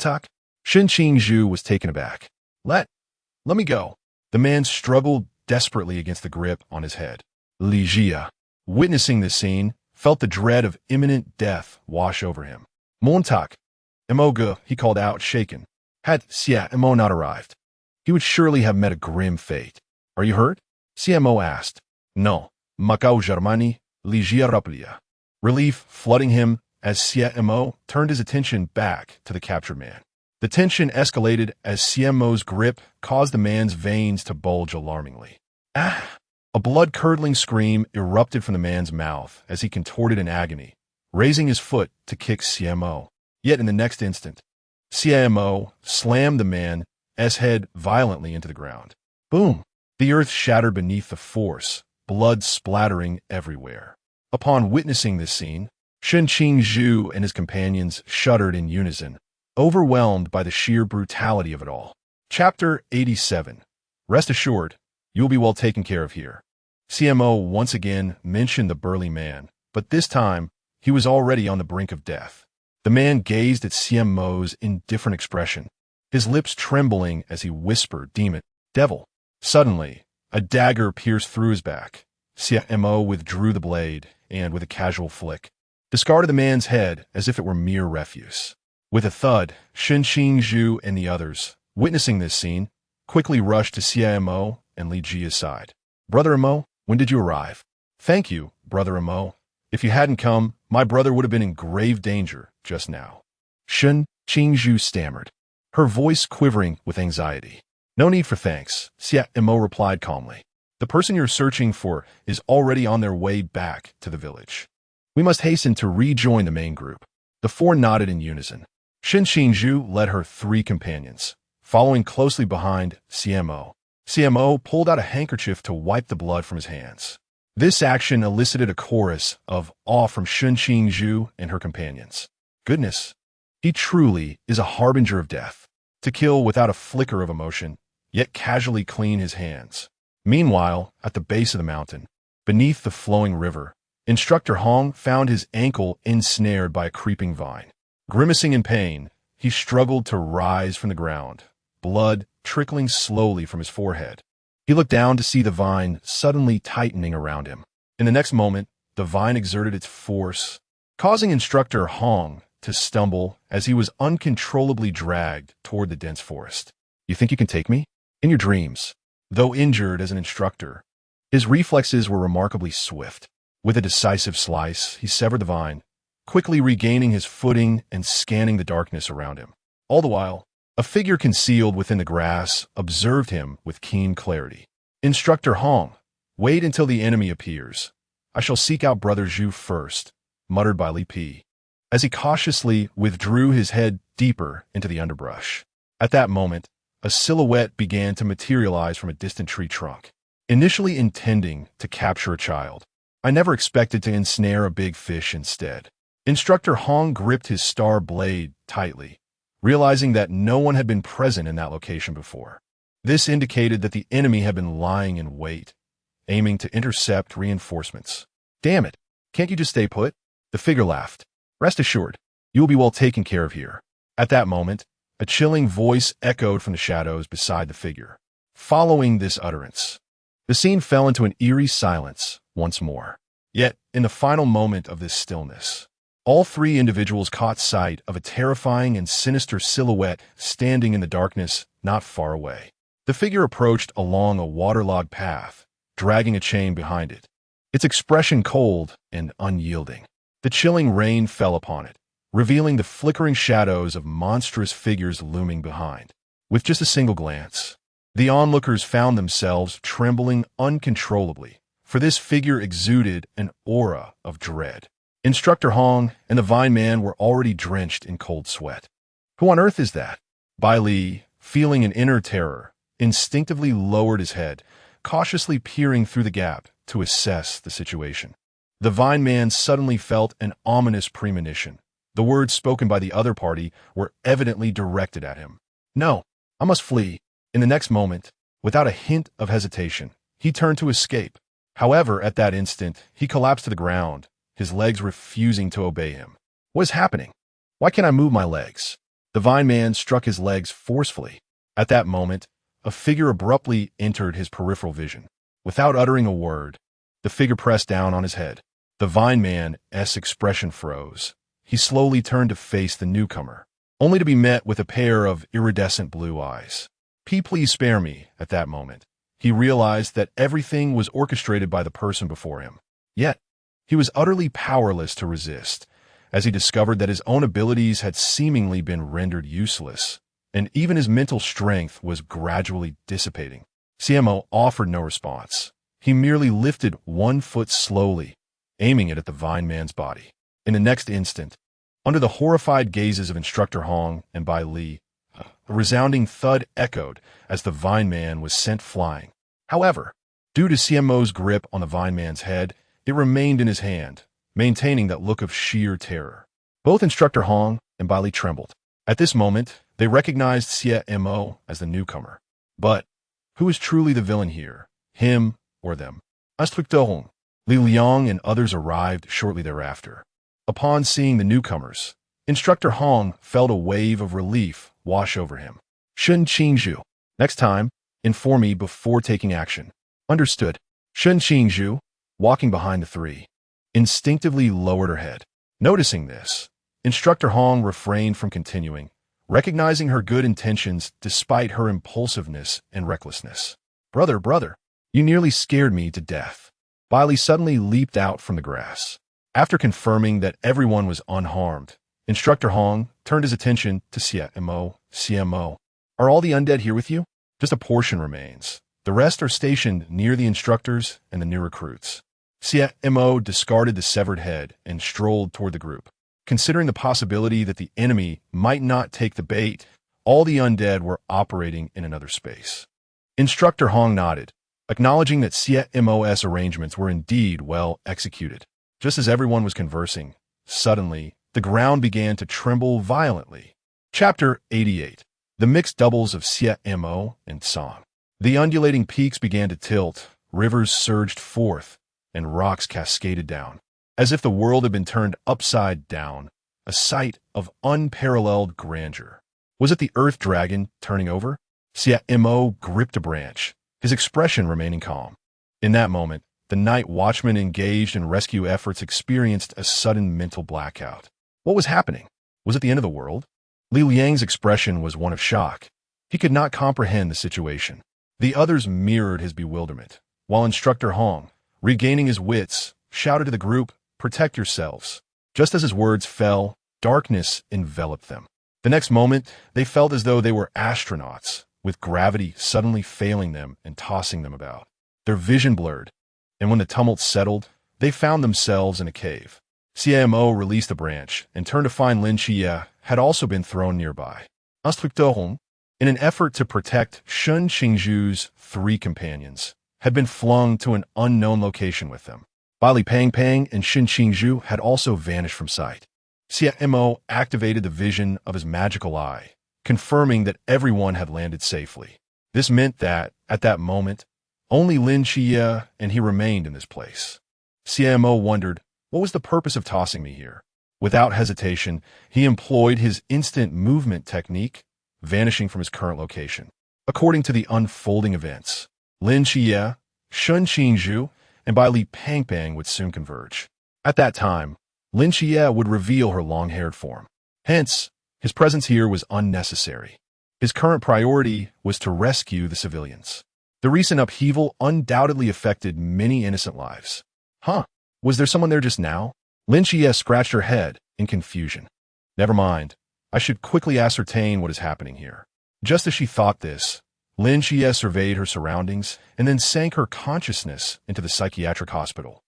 Shun Qingzhu was taken aback. Let me go. The man struggled desperately against the grip on his head. Li Jia, witnessing this scene, felt the dread of imminent death wash over him. Montak, Emoga, he called out, shaken. Had Xie Mo not arrived, he would surely have met a grim fate. Are you hurt? Xie Mo asked. No. Macau Germani, Li Jia Raplia. Relief flooding him as Xie Mo turned his attention back to the captured man. The tension escalated as Xie Mo's grip caused the man's veins to bulge alarmingly. Ah! A blood-curdling scream erupted from the man's mouth as he contorted in agony, raising his foot to kick Xie Mo. Yet in the next instant, Xie Mo slammed the man head violently into the ground. Boom! The earth shattered beneath the force, blood splattering everywhere. Upon witnessing this scene, Shen Qingzhu and his companions shuddered in unison, overwhelmed by the sheer brutality of it all. Chapter 87. Rest assured, you will be well taken care of here. Xie Mo once again mentioned the burly man, but this time he was already on the brink of death. The man gazed at Xie Mo's indifferent expression, his lips trembling as he whispered, "Demon, devil." Suddenly, a dagger pierced through his back. Xie Mo withdrew the blade and, with a casual flick, discarded the man's head as if it were mere refuse. With a thud, Shen Qingzhu and the others, witnessing this scene, quickly rushed to Xie Mo and Li Ji aside. "Brother Mo, when did you arrive?" "Thank you, Brother Mo. If you hadn't come, my brother would have been in grave danger just now." Shen Qingzhu stammered, her voice quivering with anxiety. "No need for thanks," Xie Mo replied calmly. "The person you're searching for is already on their way back to the village. We must hasten to rejoin the main group." The four nodded in unison. Shen Qingzhu led her three companions, following closely behind Xie Mo. Xie Mo pulled out a handkerchief to wipe the blood from his hands. This action elicited a chorus of awe from Shen Qingzhu and her companions. Goodness, he truly is a harbinger of death. To kill without a flicker of emotion, yet casually clean his hands. Meanwhile, at the base of the mountain, beneath the flowing river, Instructor Hong found his ankle ensnared by a creeping vine. Grimacing in pain, he struggled to rise from the ground, blood trickling slowly from his forehead. He looked down to see the vine suddenly tightening around him. In the next moment, the vine exerted its force, causing Instructor Hong to stumble as he was uncontrollably dragged toward the dense forest. "You think you can take me?" In your dreams. Though injured as an instructor, his reflexes were remarkably swift. With a decisive slice, he severed the vine, quickly regaining his footing and scanning the darkness around him. All the while, a figure concealed within the grass observed him with keen clarity. "Instructor Hong, wait until the enemy appears. I shall seek out Brother Zhu first," muttered by Li Pi, as he cautiously withdrew his head deeper into the underbrush. At that moment, a silhouette began to materialize from a distant tree trunk. Initially intending to capture a child, I never expected to ensnare a big fish instead. Instructor Hong gripped his star blade tightly, realizing that no one had been present in that location before. This indicated that the enemy had been lying in wait, aiming to intercept reinforcements. "Damn it, can't you just stay put?" The figure laughed. "Rest assured, you will be well taken care of here." At that moment, a chilling voice echoed from the shadows beside the figure. Following this utterance, the scene fell into an eerie silence once more. Yet, in the final moment of this stillness, all three individuals caught sight of a terrifying and sinister silhouette standing in the darkness not far away. The figure approached along a waterlogged path, dragging a chain behind it, its expression cold and unyielding. The chilling rain fell upon it, revealing the flickering shadows of monstrous figures looming behind. With just a single glance, the onlookers found themselves trembling uncontrollably, for this figure exuded an aura of dread. Instructor Hong and the Vine Man were already drenched in cold sweat. "Who on earth is that?" Bai Li, feeling an inner terror, instinctively lowered his head, cautiously peering through the gap to assess the situation. The Vine Man suddenly felt an ominous premonition. The words spoken by the other party were evidently directed at him. "No, I must flee." In the next moment, without a hint of hesitation, he turned to escape. However, at that instant, he collapsed to the ground, his legs refusing to obey him. "What is happening? Why can't I move my legs?" The Vine Man struck his legs forcefully. At that moment, a figure abruptly entered his peripheral vision. Without uttering a word, the figure pressed down on his head. The Vine Man's expression froze. He slowly turned to face the newcomer, only to be met with a pair of iridescent blue eyes. Please spare me." At that moment, he realized that everything was orchestrated by the person before him. Yet, he was utterly powerless to resist, as he discovered that his own abilities had seemingly been rendered useless, and even his mental strength was gradually dissipating. Xie Mo offered no response. He merely lifted one foot slowly, aiming it at the Vine Man's body. In the next instant, under the horrified gazes of Instructor Hong and Bai Li, A resounding thud echoed as the Vine Man was sent flying. However, due to Xie Mo's grip on the Vine Man's head, it remained in his hand, maintaining that look of sheer terror. Both Instructor Hong and Bai Li trembled. At this moment, they recognized Xie Mo as the newcomer. But who is truly the villain here, him or them? Instructor Hong, Li Liang and others arrived shortly thereafter. Upon seeing the newcomers, Instructor Hong felt a wave of relief wash over him. Shun Qingzhu. Next time, inform me before taking action. Understood. Shun Qingzhu, walking behind the three, instinctively lowered her head. Noticing this, Instructor Hong refrained from continuing, recognizing her good intentions despite her impulsiveness and recklessness. Brother, you nearly scared me to death. Bai Li suddenly leaped out from the grass. After confirming that everyone was unharmed, Instructor Hong turned his attention to Xie Mo. Are all the undead here with you? Just a portion remains. The rest are stationed near the instructors and the new recruits. Xie Mo discarded the severed head and strolled toward the group. Considering the possibility that the enemy might not take the bait, all the undead were operating in another space. Instructor Hong nodded, acknowledging that Xie Mo's arrangements were indeed well executed. Just as everyone was conversing, suddenly, the ground began to tremble violently. Chapter 88. The mixed doubles of Xie Mo and Song. The undulating peaks began to tilt, rivers surged forth, and rocks cascaded down. As if the world had been turned upside down, a sight of unparalleled grandeur. Was it the Earth Dragon turning over? Xie Mo gripped a branch, his expression remaining calm. In that moment, the night watchman engaged in rescue efforts experienced a sudden mental blackout. What was happening? Was it the end of the world? Li Liang's expression was one of shock. He could not comprehend the situation. The others mirrored his bewilderment, while Instructor Hong, regaining his wits, shouted to the group, "Protect yourselves." Just as his words fell, darkness enveloped them. The next moment, they felt as though they were astronauts, with gravity suddenly failing them and tossing them about. Their vision blurred, and when the tumult settled, they found themselves in a cave. Xie Mo released a branch and turned to find Lin Xie had also been thrown nearby. Instructor Hong, in an effort to protect Shun Qingzhu's three companions, had been flung to an unknown location with them. Bai Li Pang and Shun Qingzhu had also vanished from sight. Xie Mo activated the vision of his magical eye, confirming that everyone had landed safely. This meant that, at that moment, only Lin Xie and he remained in this place. Xie Mo wondered, what was the purpose of tossing me here? Without hesitation, he employed his instant movement technique, vanishing from his current location. According to the unfolding events, Lin Xie, Shun Qingzhu, and Bai Li Pang would soon converge. At that time, Lin Xie would reveal her long-haired form. Hence, his presence here was unnecessary. His current priority was to rescue the civilians. The recent upheaval undoubtedly affected many innocent lives. Was there someone there just now? Lin Xie scratched her head in confusion. Never mind. I should quickly ascertain what is happening here. Just as she thought this, Lin Xie surveyed her surroundings and then sank her consciousness into the psychiatric hospital.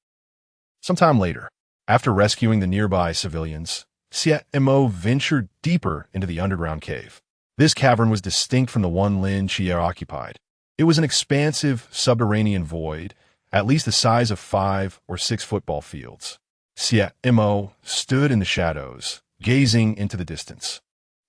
Sometime later, after rescuing the nearby civilians, Xie Mo ventured deeper into the underground cave. This cavern was distinct from the one Lin Xie occupied. It was an expansive subterranean void, at least the size of 5 or 6 football fields. Xie Mo stood in the shadows, gazing into the distance,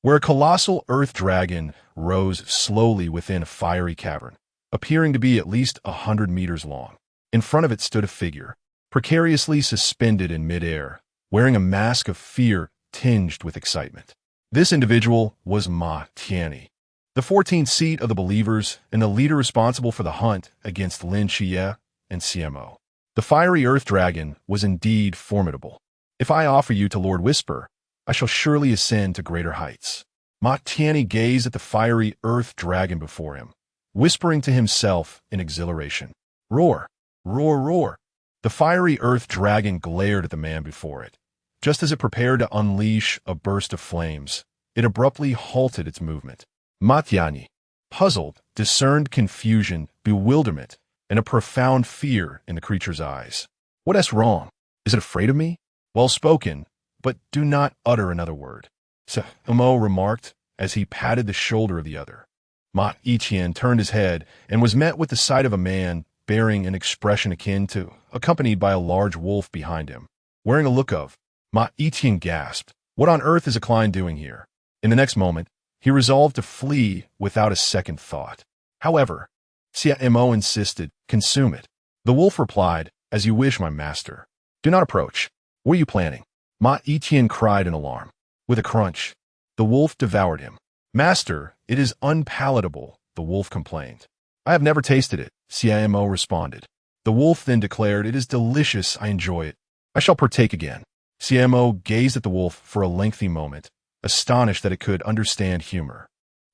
where a colossal earth dragon rose slowly within a fiery cavern, appearing to be at least 100 meters long. In front of it stood a figure, precariously suspended in midair, wearing a mask of fear tinged with excitement. This individual was Ma Tianyi, the 14th seat of the believers and the leader responsible for the hunt against Lin Xie and Xie Mo. The fiery earth dragon was indeed formidable. If I offer you to Lord Whisper, I shall surely ascend to greater heights. Ma Tianyi gazed at the fiery earth dragon before him, whispering to himself in exhilaration. Roar, roar, roar. The fiery earth dragon glared at the man before it. Just as it prepared to unleash a burst of flames, it abruptly halted its movement. Ma Tianyi, puzzled, discerned confusion, bewilderment, and a profound fear in the creature's eyes. What is wrong? Is it afraid of me? Well spoken, but do not utter another word. Xie Mo remarked, as he patted the shoulder of the other. Ma Yiqian turned his head and was met with the sight of a man bearing an expression akin to, accompanied by a large wolf behind him. Wearing a look of, Ma Yiqian gasped, "What on earth is a Klein doing here?" In the next moment, he resolved to flee without a second thought. However, Xie Mo insisted, "Consume it." The wolf replied, "As you wish, my master. Do not approach. What are you planning?" Ma Yiqian cried in alarm. With a crunch, the wolf devoured him. "Master, it is unpalatable," the wolf complained. "I have never tasted it," Xie Mo responded. The wolf then declared, "It is delicious, I enjoy it. I shall partake again." Xie Mo gazed at the wolf for a lengthy moment, astonished that it could understand humor.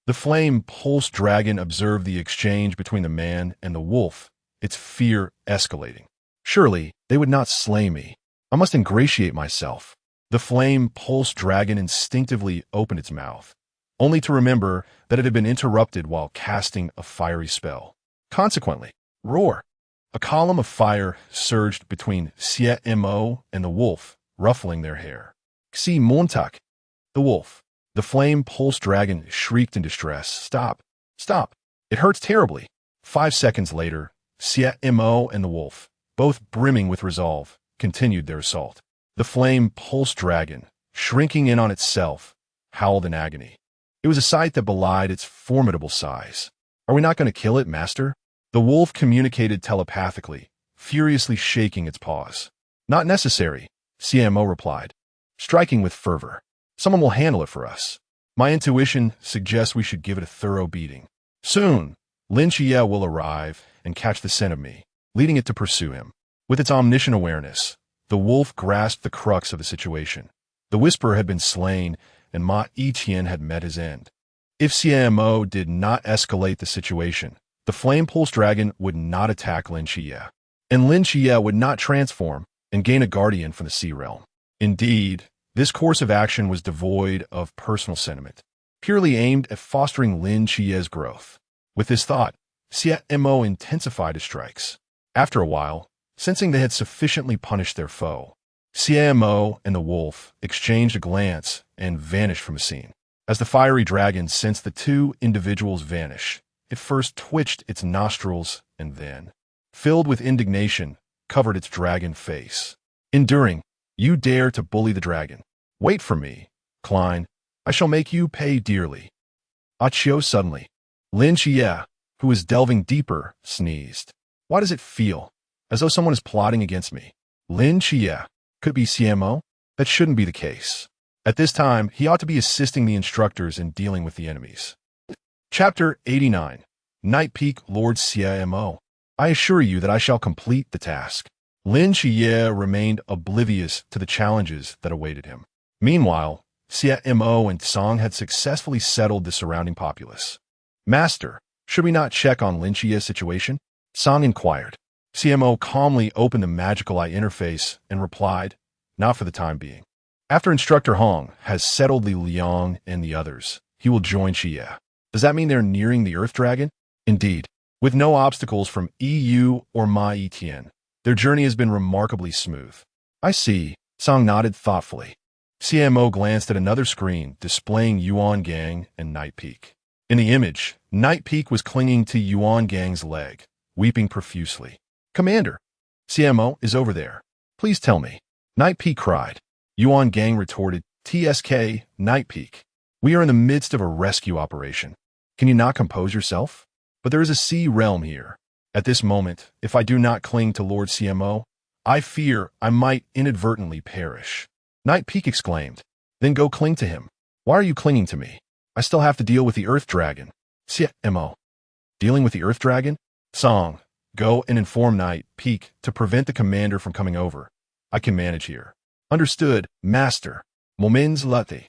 The flame-pulsed dragon observed the exchange between the man and the wolf, its fear escalating. "Surely, they would not slay me. I must ingratiate myself." The flame-pulsed dragon instinctively opened its mouth, only to remember that it had been interrupted while casting a fiery spell. Consequently, roar! A column of fire surged between Xie Mo and the wolf, ruffling their hair. Xie Mo, the wolf. The flame-pulsed dragon shrieked in distress. "Stop! Stop! It hurts terribly." 5 seconds later, Xie Mo and the wolf, both brimming with resolve, continued their assault. The flame-pulsed dragon, shrinking in on itself, howled in agony. It was a sight that belied its formidable size. "Are we not going to kill it, master?" The wolf communicated telepathically, furiously shaking its paws. "Not necessary," Xie Mo replied, striking with fervor. "Someone will handle it for us. My intuition suggests we should give it a thorough beating. Soon, Lin Xie will arrive and catch the scent of me, leading it to pursue him." With its omniscient awareness, the wolf grasped the crux of the situation. The whisperer had been slain, and Ma Yiqian had met his end. If Xie Mo did not escalate the situation, the flame-pulsed dragon would not attack Lin Xie, and Lin Xie would not transform and gain a guardian from the sea realm. Indeed, this course of action was devoid of personal sentiment, purely aimed at fostering Lin Xie's growth. With this thought, Xie Mo intensified his strikes. After a while, sensing they had sufficiently punished their foe, Xie Mo and the wolf exchanged a glance and vanished from the scene. As the fiery dragon sensed the two individuals vanish, it first twitched its nostrils and then, filled with indignation, covered its dragon face. Enduring, "You dare to bully the dragon. Wait for me, Klein. I shall make you pay dearly." Achio suddenly. Lin Xie, who was delving deeper, sneezed. "Why does it feel as though someone is plotting against me?" Lin Xie. Could be Xie Mo? That shouldn't be the case. At this time, he ought to be assisting the instructors in dealing with the enemies. Chapter 89. Night Peak Lord Xie Mo. "I assure you that I shall complete the task." Lin Xie remained oblivious to the challenges that awaited him. Meanwhile, Xie Mo and Song had successfully settled the surrounding populace. "Master, should we not check on Lin Xie's situation?" Song inquired. Xie Mo calmly opened the magical eye interface and replied, "Not for the time being. After Instructor Hong has settled the Liang and the others, he will join Xie." "Does that mean they're nearing the Earth Dragon?" "Indeed. With no obstacles from EU or Ma Yiqian, their journey has been remarkably smooth." "I see." Song nodded thoughtfully. Xie Mo glanced at another screen displaying Yuan Gang and Night Peak. In the image, Night Peak was clinging to Yuan Gang's leg, weeping profusely. "Commander, Xie Mo is over there. Please tell me." Night Peak cried. Yuan Gang retorted, "TSK, Night Peak. We are in the midst of a rescue operation. Can you not compose yourself? But there is a sea realm here. At this moment, if I do not cling to Lord Xie Mo, I fear I might inadvertently perish." Night Peak exclaimed. "Then go cling to him." "Why are you clinging to me? I still have to deal with the Earth Dragon." Xie Mo. "Dealing with the Earth Dragon?" Song. "Go and inform Night Peak to prevent the commander from coming over. I can manage here." "Understood, Master." Momins Luthi.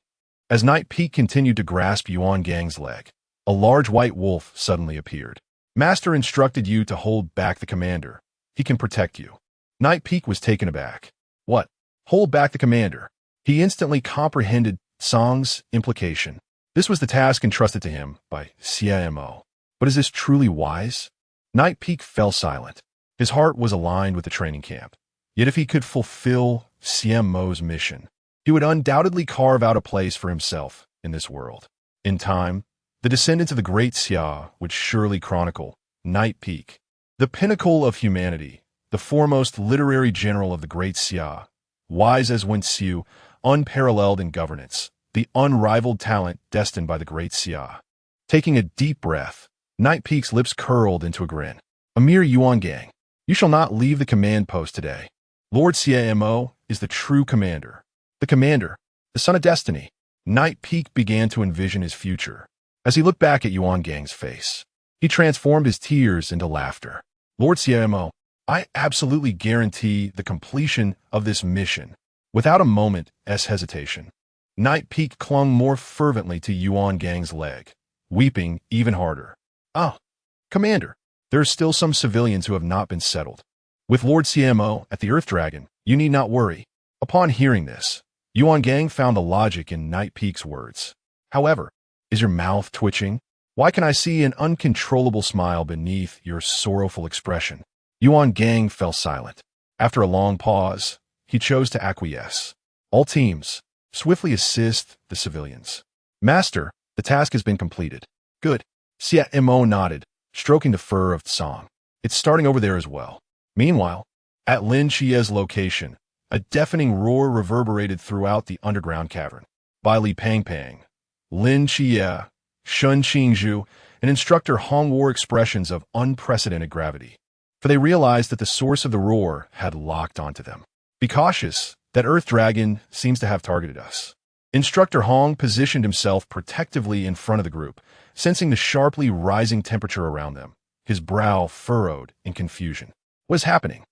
As Night Peak continued to grasp Yuan Gang's leg, a large white wolf suddenly appeared. "Master instructed you to hold back the commander. He can protect you." Night Peak was taken aback. "What? Hold back the commander?" He instantly comprehended Song's implication. This was the task entrusted to him by Xie Mo. But is this truly wise? Night Peak fell silent. His heart was aligned with the training camp. Yet if he could fulfill Xie Mo's mission, he would undoubtedly carve out a place for himself in this world. In time, the descendants of the great Xia would surely chronicle Night Peak, the pinnacle of humanity, the foremost literary general of the great Xia, wise as Wen Xiu, unparalleled in governance, the unrivaled talent destined by the great Xia. Taking a deep breath, Night Peak's lips curled into a grin. Emir Yuangang, you shall not leave the command post today. Lord Xie Mo is the true commander. The commander, the son of destiny. Night Peak began to envision his future. As he looked back at Yuangang's face, he transformed his tears into laughter. Lord Xie Mo, I absolutely guarantee the completion of this mission. Without a moment's hesitation, Night Peak clung more fervently to Yuangang's leg, weeping even harder. Oh, Commander, there are still some civilians who have not been settled. With Lord Xie Mo at the Earth Dragon, you need not worry. Upon hearing this, Yuangang found the logic in Night Peak's words. However, is your mouth twitching? Why can I see an uncontrollable smile beneath your sorrowful expression? Yuangang fell silent. After a long pause, he chose to acquiesce. All teams, swiftly assist the civilians. Master, the task has been completed. Good. Xie Mo nodded, stroking the fur of Tsang. It's starting over there as well. Meanwhile, at Lin Chie's location, a deafening roar reverberated throughout the underground cavern. By Li Pangpang, Lin Chie, Shun Qingzhu, and instructor Hong wore expressions of unprecedented gravity, for they realized that the source of the roar had locked onto them. Be cautious, that Earth Dragon seems to have targeted us. Instructor Hong positioned himself protectively in front of the group, sensing the sharply rising temperature around them, his brow furrowed in confusion. What is happening?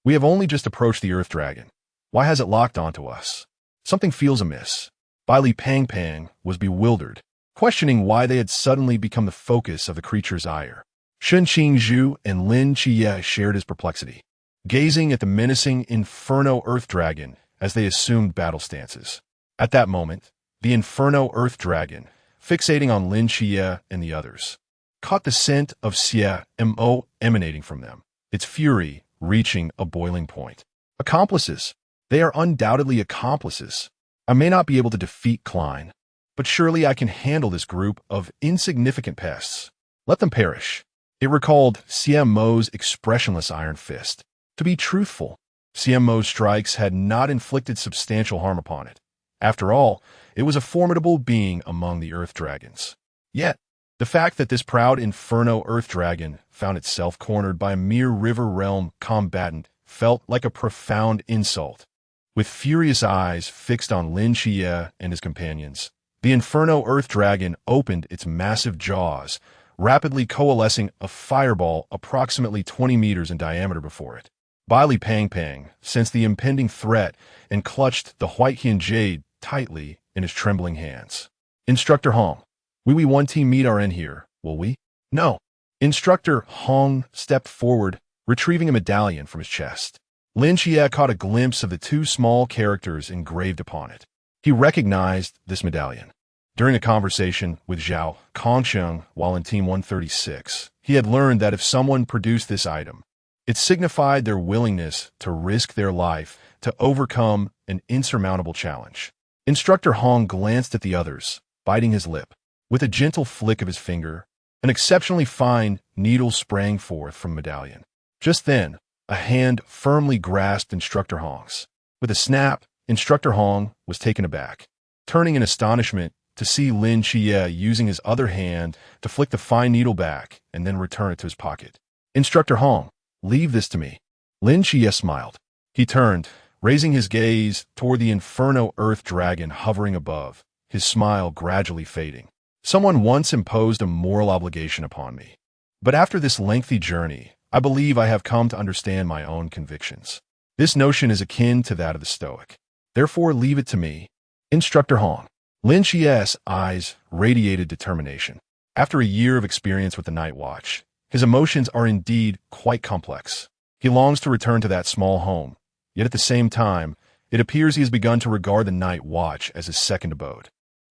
We have only just approached the Earth Dragon. Why has it locked onto us? Something feels amiss. Bai Li Pangpang was bewildered, questioning why they had suddenly become the focus of the creature's ire. Shun Qingzhu and Lin Chie shared his perplexity, gazing at the menacing Inferno Earth Dragon as they assumed battle stances. At that moment, the Inferno Earth Dragon, fixating on Lin Chie and the others, caught the scent of Xie Mo emanating from them, its fury reaching a boiling point. Accomplices. They are undoubtedly accomplices. I may not be able to defeat Klein, but surely I can handle this group of insignificant pests. Let them perish. It recalled Xie Mo's expressionless iron fist. To be truthful, Xie Mo's strikes had not inflicted substantial harm upon it. After all, it was a formidable being among the Earth Dragons. Yet, the fact that this proud Inferno Earth Dragon found itself cornered by a mere River Realm combatant felt like a profound insult. With furious eyes fixed on Lin Chie and his companions, the Inferno Earth Dragon opened its massive jaws, rapidly coalescing a fireball approximately 20 meters in diameter before it. Bai Li Pangpang sensed the impending threat and clutched the White Hian Jade tightly in his trembling hands. Instructor Hong, we one team meet our end here, will we? No. Instructor Hong stepped forward, retrieving a medallion from his chest. Lin Chie caught a glimpse of the two small characters engraved upon it. He recognized this medallion. During a conversation with Zhao Kongsheng while in Team 136, he had learned that if someone produced this item, it signified their willingness to risk their life to overcome an insurmountable challenge. Instructor Hong glanced at the others, biting his lip. With a gentle flick of his finger, an exceptionally fine needle sprang forth from the medallion. Just then, a hand firmly grasped Instructor Hong's. With a snap, Instructor Hong was taken aback, turning in astonishment to see Lin Chie using his other hand to flick the fine needle back and then return it to his pocket. Instructor Hong, leave this to me. Lin Chie smiled. He turned, raising his gaze toward the Inferno Earth Dragon hovering above, his smile gradually fading. Someone once imposed a moral obligation upon me. But after this lengthy journey, I believe I have come to understand my own convictions. This notion is akin to that of the Stoic. Therefore, leave it to me. Instructor Hong. Lin Chie's eyes radiated determination. After a year of experience with the Night Watch, his emotions are indeed quite complex. He longs to return to that small home, yet at the same time, it appears he has begun to regard the Night Watch as his second abode.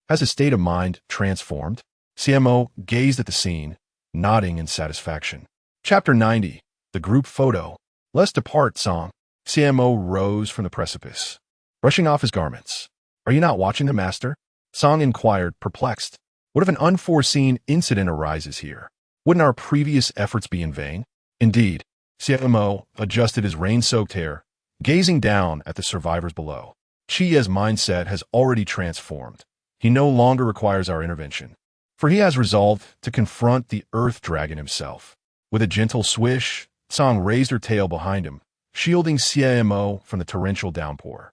Has his state of mind transformed? Xie Mo gazed at the scene, nodding in satisfaction. Chapter 90. The Group Photo. Let's depart, Song. Xie Mo rose from the precipice, brushing off his garments. Are you not watching the master? Song inquired, perplexed. What if an unforeseen incident arises here? Wouldn't our previous efforts be in vain? Indeed, Xie Mo adjusted his rain-soaked hair, gazing down at the survivors below. Xie's mindset has already transformed. He no longer requires our intervention, for he has resolved to confront the Earth Dragon himself. With a gentle swish, Song raised her tail behind him, shielding Xie Mo from the torrential downpour.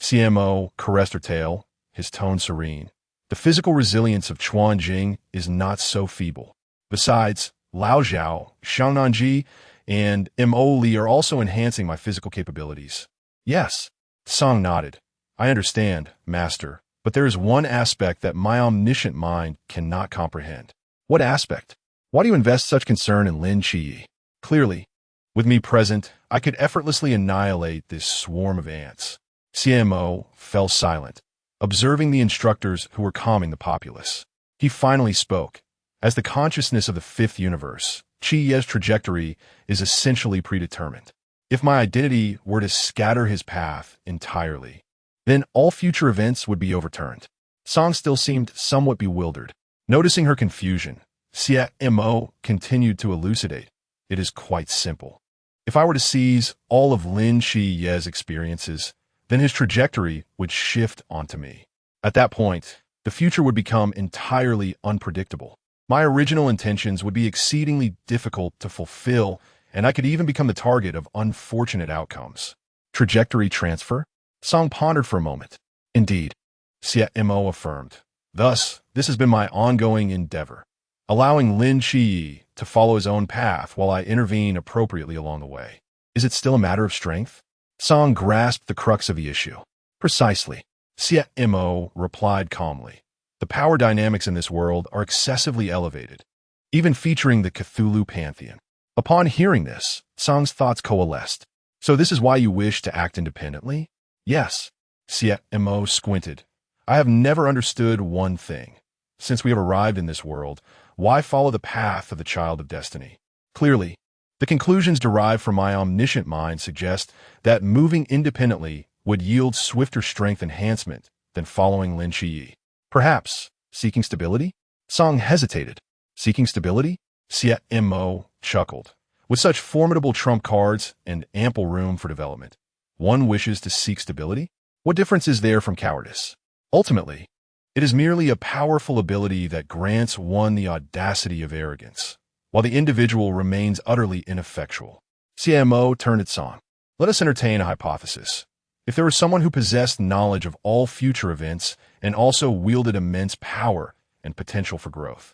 Xie Mo caressed her tail, his tone serene. The physical resilience of Hongying is not so feeble. Besides, Lao Zhao, Xiaonan and Mo Li are also enhancing my physical capabilities. Yes, Song nodded. I understand, Master, but there is one aspect that my omniscient mind cannot comprehend. What aspect? Why do you invest such concern in Lin Qi? Clearly, with me present, I could effortlessly annihilate this swarm of ants. Xie Mo fell silent, observing the instructors who were calming the populace. He finally spoke. As the consciousness of the fifth universe, Qi's trajectory is essentially predetermined. If my identity were to scatter his path entirely, then all future events would be overturned. Song still seemed somewhat bewildered. Noticing her confusion, Xie Mo continued to elucidate. It is quite simple. If I were to seize all of Lin Qi's experiences, then his trajectory would shift onto me. At that point, the future would become entirely unpredictable. My original intentions would be exceedingly difficult to fulfill, and I could even become the target of unfortunate outcomes. Trajectory transfer? Song pondered for a moment. Indeed, Xie Mo affirmed. Thus, this has been my ongoing endeavor, allowing Lin Qi to follow his own path while I intervene appropriately along the way. Is it still a matter of strength? Song grasped the crux of the issue. Precisely, Xie Mo replied calmly. The power dynamics in this world are excessively elevated, even featuring the Cthulhu pantheon. Upon hearing this, Song's thoughts coalesced. So this is why you wish to act independently? Yes. Xie Mo squinted. I have never understood one thing. Since we have arrived in this world, why follow the path of the child of destiny? Clearly, the conclusions derived from my omniscient mind suggest that moving independently would yield swifter strength enhancement than following Lin Qi. Perhaps seeking stability? Song hesitated. Seeking stability? Xie Mo chuckled. With such formidable trump cards and ample room for development, one wishes to seek stability? What difference is there from cowardice? Ultimately, it is merely a powerful ability that grants one the audacity of arrogance, while the individual remains utterly ineffectual. Xie Mo turned at Song. Let us entertain a hypothesis. If there was someone who possessed knowledge of all future events and also wielded immense power and potential for growth,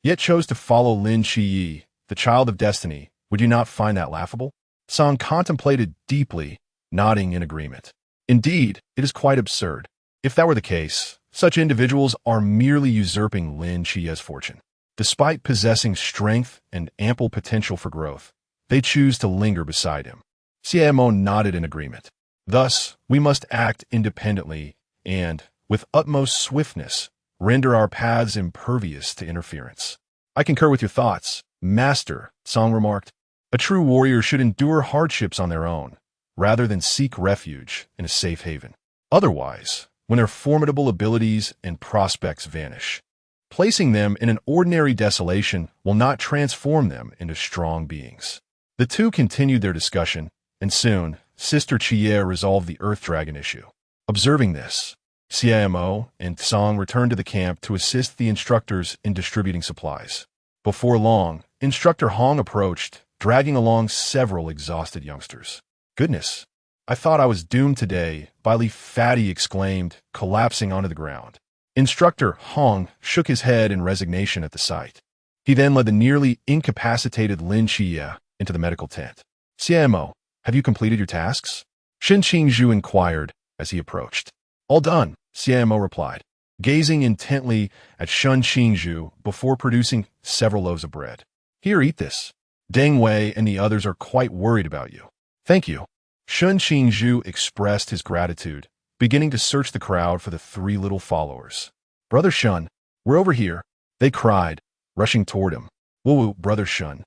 yet chose to follow Lin Qi, the child of destiny, would you not find that laughable? Song contemplated deeply, nodding in agreement. Indeed, it is quite absurd. If that were the case, such individuals are merely usurping Lin Qi's fortune. Despite possessing strength and ample potential for growth, they choose to linger beside him. Xie Mo nodded in agreement. Thus, we must act independently and, with utmost swiftness, render our paths impervious to interference. I concur with your thoughts, Master, Song remarked. A true warrior should endure hardships on their own, rather than seek refuge in a safe haven. Otherwise, when their formidable abilities and prospects vanish, placing them in an ordinary desolation will not transform them into strong beings. The two continued their discussion, and soon, Sister Xie resolved the Earth Dragon issue. Observing this, Xie Mo and Song returned to the camp to assist the instructors in distributing supplies. Before long, Instructor Hong approached, dragging along several exhausted youngsters. Goodness, I thought I was doomed today, Billy Fatty exclaimed, collapsing onto the ground. Instructor Hong shook his head in resignation at the sight. He then led the nearly incapacitated Lin Qi into the medical tent. Xie Mo, have you completed your tasks? Shen Qingzhu inquired as he approached. All done, Xie Mo replied, gazing intently at Shen Qingzhu before producing several loaves of bread. Here, eat this. Deng Wei and the others are quite worried about you. Thank you. Shen Qingzhu expressed his gratitude, beginning to search the crowd for the three little followers. Brother Shen, we're over here, they cried, rushing toward him. Woo, Brother Shen,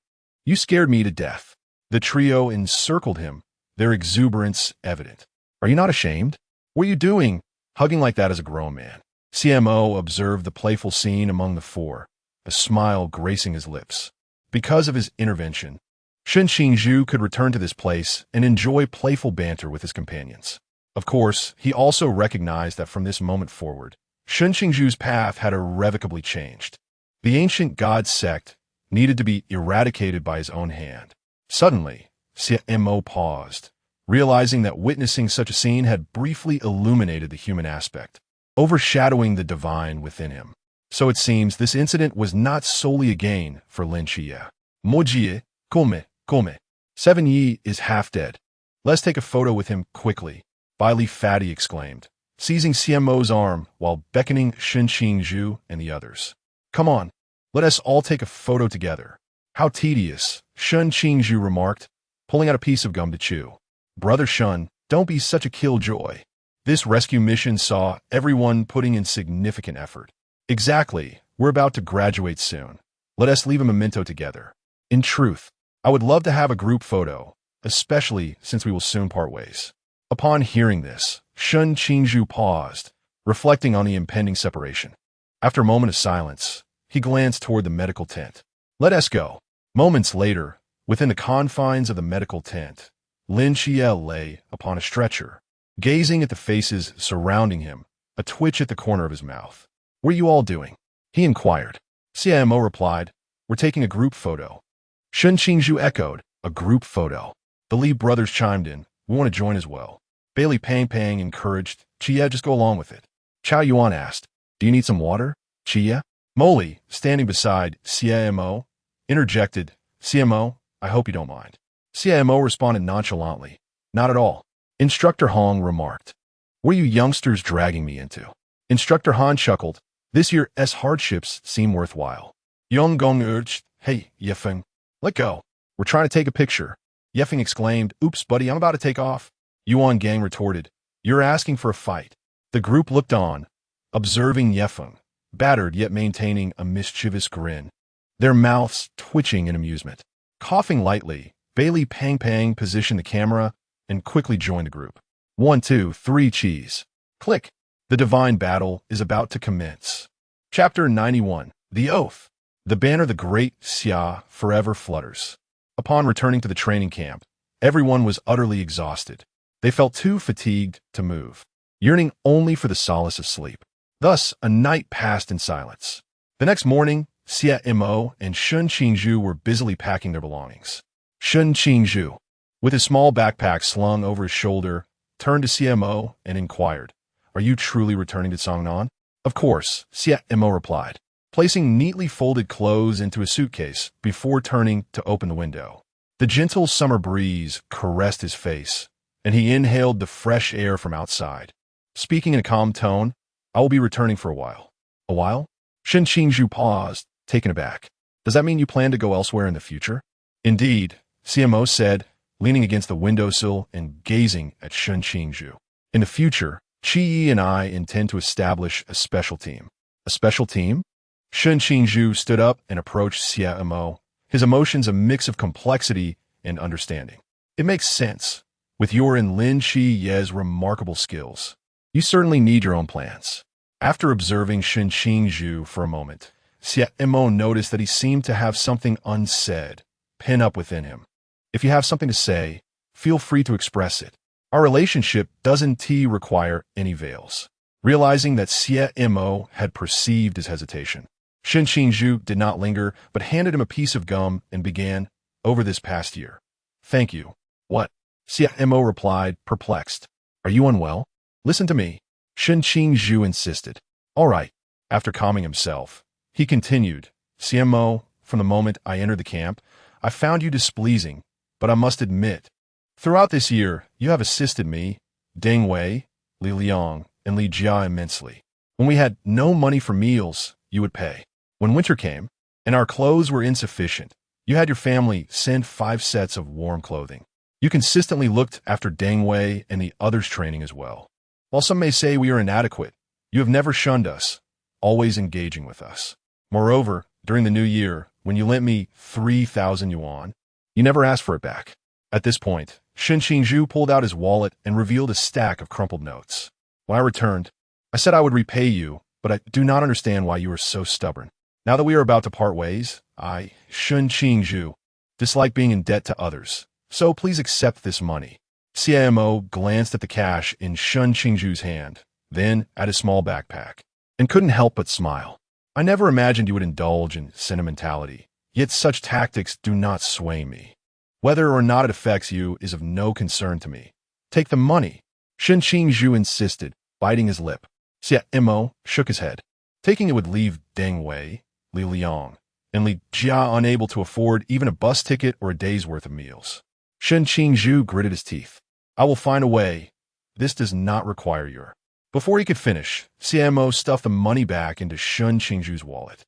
you scared me to death. The trio encircled him, their exuberance evident. Are you not ashamed? What are you doing, hugging like that as a grown man? Xie Mo observed the playful scene among the four, a smile gracing his lips. Because of his intervention, Shen Qingzhu could return to this place and enjoy playful banter with his companions. Of course, he also recognized that from this moment forward, Shen Qingzhu's path had irrevocably changed. The ancient god sect needed to be eradicated by his own hand. Suddenly, Xie Mo paused, realizing that witnessing such a scene had briefly illuminated the human aspect, overshadowing the divine within him. So it seems this incident was not solely a gain for Lin Xie. Mojie, come. 7 Yi is half dead. Let's take a photo with him quickly, Bai Li Fatty exclaimed, seizing Xie Mo's arm while beckoning Shen Qingzhu and the others. Come on, let us all take a photo together. How tedious, Shen Qingzhu remarked, pulling out a piece of gum to chew. Brother Shun, don't be such a killjoy. This rescue mission saw everyone putting in significant effort. Exactly, we're about to graduate soon. Let us leave a memento together. In truth, I would love to have a group photo, especially since we will soon part ways. Upon hearing this, Shen Qingzhu paused, reflecting on the impending separation. After a moment of silence, he glanced toward the medical tent. Let us go. Moments later, within the confines of the medical tent, Lin Xie lay upon a stretcher, gazing at the faces surrounding him, a twitch at the corner of his mouth. What are you all doing? He inquired. Xie Mo replied, We're taking a group photo. Shen Qingzhu echoed, a group photo. The Li brothers chimed in, we want to join as well. Bailey Pang encouraged, Chia, just go along with it. Chao Yuan asked, do you need some water, Chia? Molly, standing beside Xie Mo, interjected, Xie Mo, I hope you don't mind. Xie Mo responded nonchalantly, not at all. Instructor Hong remarked, what are you youngsters dragging me into? Instructor Han chuckled, this year's hardships seem worthwhile. Yong Gong urged, hey, Yefeng, let go. We're trying to take a picture. Yefeng exclaimed, oops, buddy, I'm about to take off. Yuan Gang retorted, you're asking for a fight. The group looked on, observing Yefeng, battered yet maintaining a mischievous grin, their mouths twitching in amusement. Coughing lightly, Bailey Pang positioned the camera and quickly joined the group. 1, 2, 3, cheese. Click. The divine battle is about to commence. Chapter 91. The Oath. The banner of the great Xia forever flutters. Upon returning to the training camp, everyone was utterly exhausted. They felt too fatigued to move, yearning only for the solace of sleep. Thus, a night passed in silence. The next morning, Xie Mo and Shen Qingzhu were busily packing their belongings. Shen Qingzhu, with his small backpack slung over his shoulder, turned to Xie Mo and inquired, are you truly returning to Xiaonan? Of course, Xie Mo replied, placing neatly folded clothes into a suitcase before turning to open the window. The gentle summer breeze caressed his face, and he inhaled the fresh air from outside. Speaking in a calm tone, I will be returning for a while. A while? Shen Qingzhu paused, taken aback. Does that mean you plan to go elsewhere in the future? Indeed, Xie Mo said, leaning against the windowsill and gazing at Shen Qingzhu. In the future, Qi Yi and I intend to establish a special team. A special team? Shen Qingzhu stood up and approached Xie Mo, his emotions a mix of complexity and understanding. It makes sense. With your and Lin Xie's remarkable skills, you certainly need your own plans. After observing Shen Qingzhu for a moment, Xie Mo noticed that he seemed to have something unsaid, pent up within him. If you have something to say, feel free to express it. Our relationship doesn't require any veils. Realizing that Xie Mo had perceived his hesitation, Shen Qingzhu did not linger, but handed him a piece of gum and began, over this past year. Thank you. What? Xie Mo replied, perplexed. Are you unwell? Listen to me. Shen Qingzhu insisted. All right. After calming himself, he continued, Xie Mo, from the moment I entered the camp, I found you displeasing, but I must admit, throughout this year, you have assisted me, Deng Wei, Li Liang, and Li Jia immensely. When we had no money for meals, you would pay. When winter came, and our clothes were insufficient, you had your family send 5 sets of warm clothing. You consistently looked after Deng Wei and the others' training as well. While some may say we are inadequate, you have never shunned us, always engaging with us. Moreover, during the new year, when you lent me 3,000 yuan, you never asked for it back. At this point, Shen Qingzhu pulled out his wallet and revealed a stack of crumpled notes. When I returned, I said I would repay you, but I do not understand why you are so stubborn. Now that we are about to part ways, I, Shun Qingzhu, dislike being in debt to others, so please accept this money. Xie Mo glanced at the cash in Shun Qingzhu's hand, then at his small backpack, and couldn't help but smile. I never imagined you would indulge in sentimentality, yet such tactics do not sway me. Whether or not it affects you is of no concern to me. Take the money, Shun Qingzhu insisted, biting his lip. Xie Mo shook his head. Taking it would leave Deng Wei, Li Liang, and Li Jia unable to afford even a bus ticket or a day's worth of meals. Shun Qingzhu gritted his teeth. I will find a way. This does not require your... Before he could finish, Xie Mo stuffed the money back into Shun Qingzhu's wallet.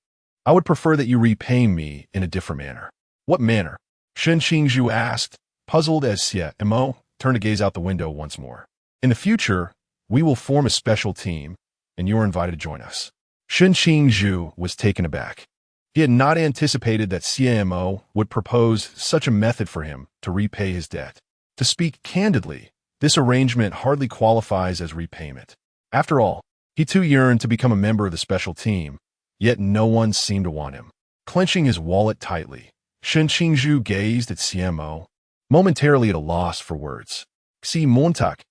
I would prefer that you repay me in a different manner. What manner? Shun Qingzhu asked, puzzled as Xie Mo turned to gaze out the window once more. In the future, we will form a special team, and you are invited to join us. Shun Qingzhu was taken aback. He had not anticipated that Xie Mo would propose such a method for him to repay his debt. To speak candidly, this arrangement hardly qualifies as repayment. After all, he too yearned to become a member of the special team, yet no one seemed to want him. Clenching his wallet tightly, Shun Qingzhu gazed at Xie Mo, momentarily at a loss for words. Xie Montak.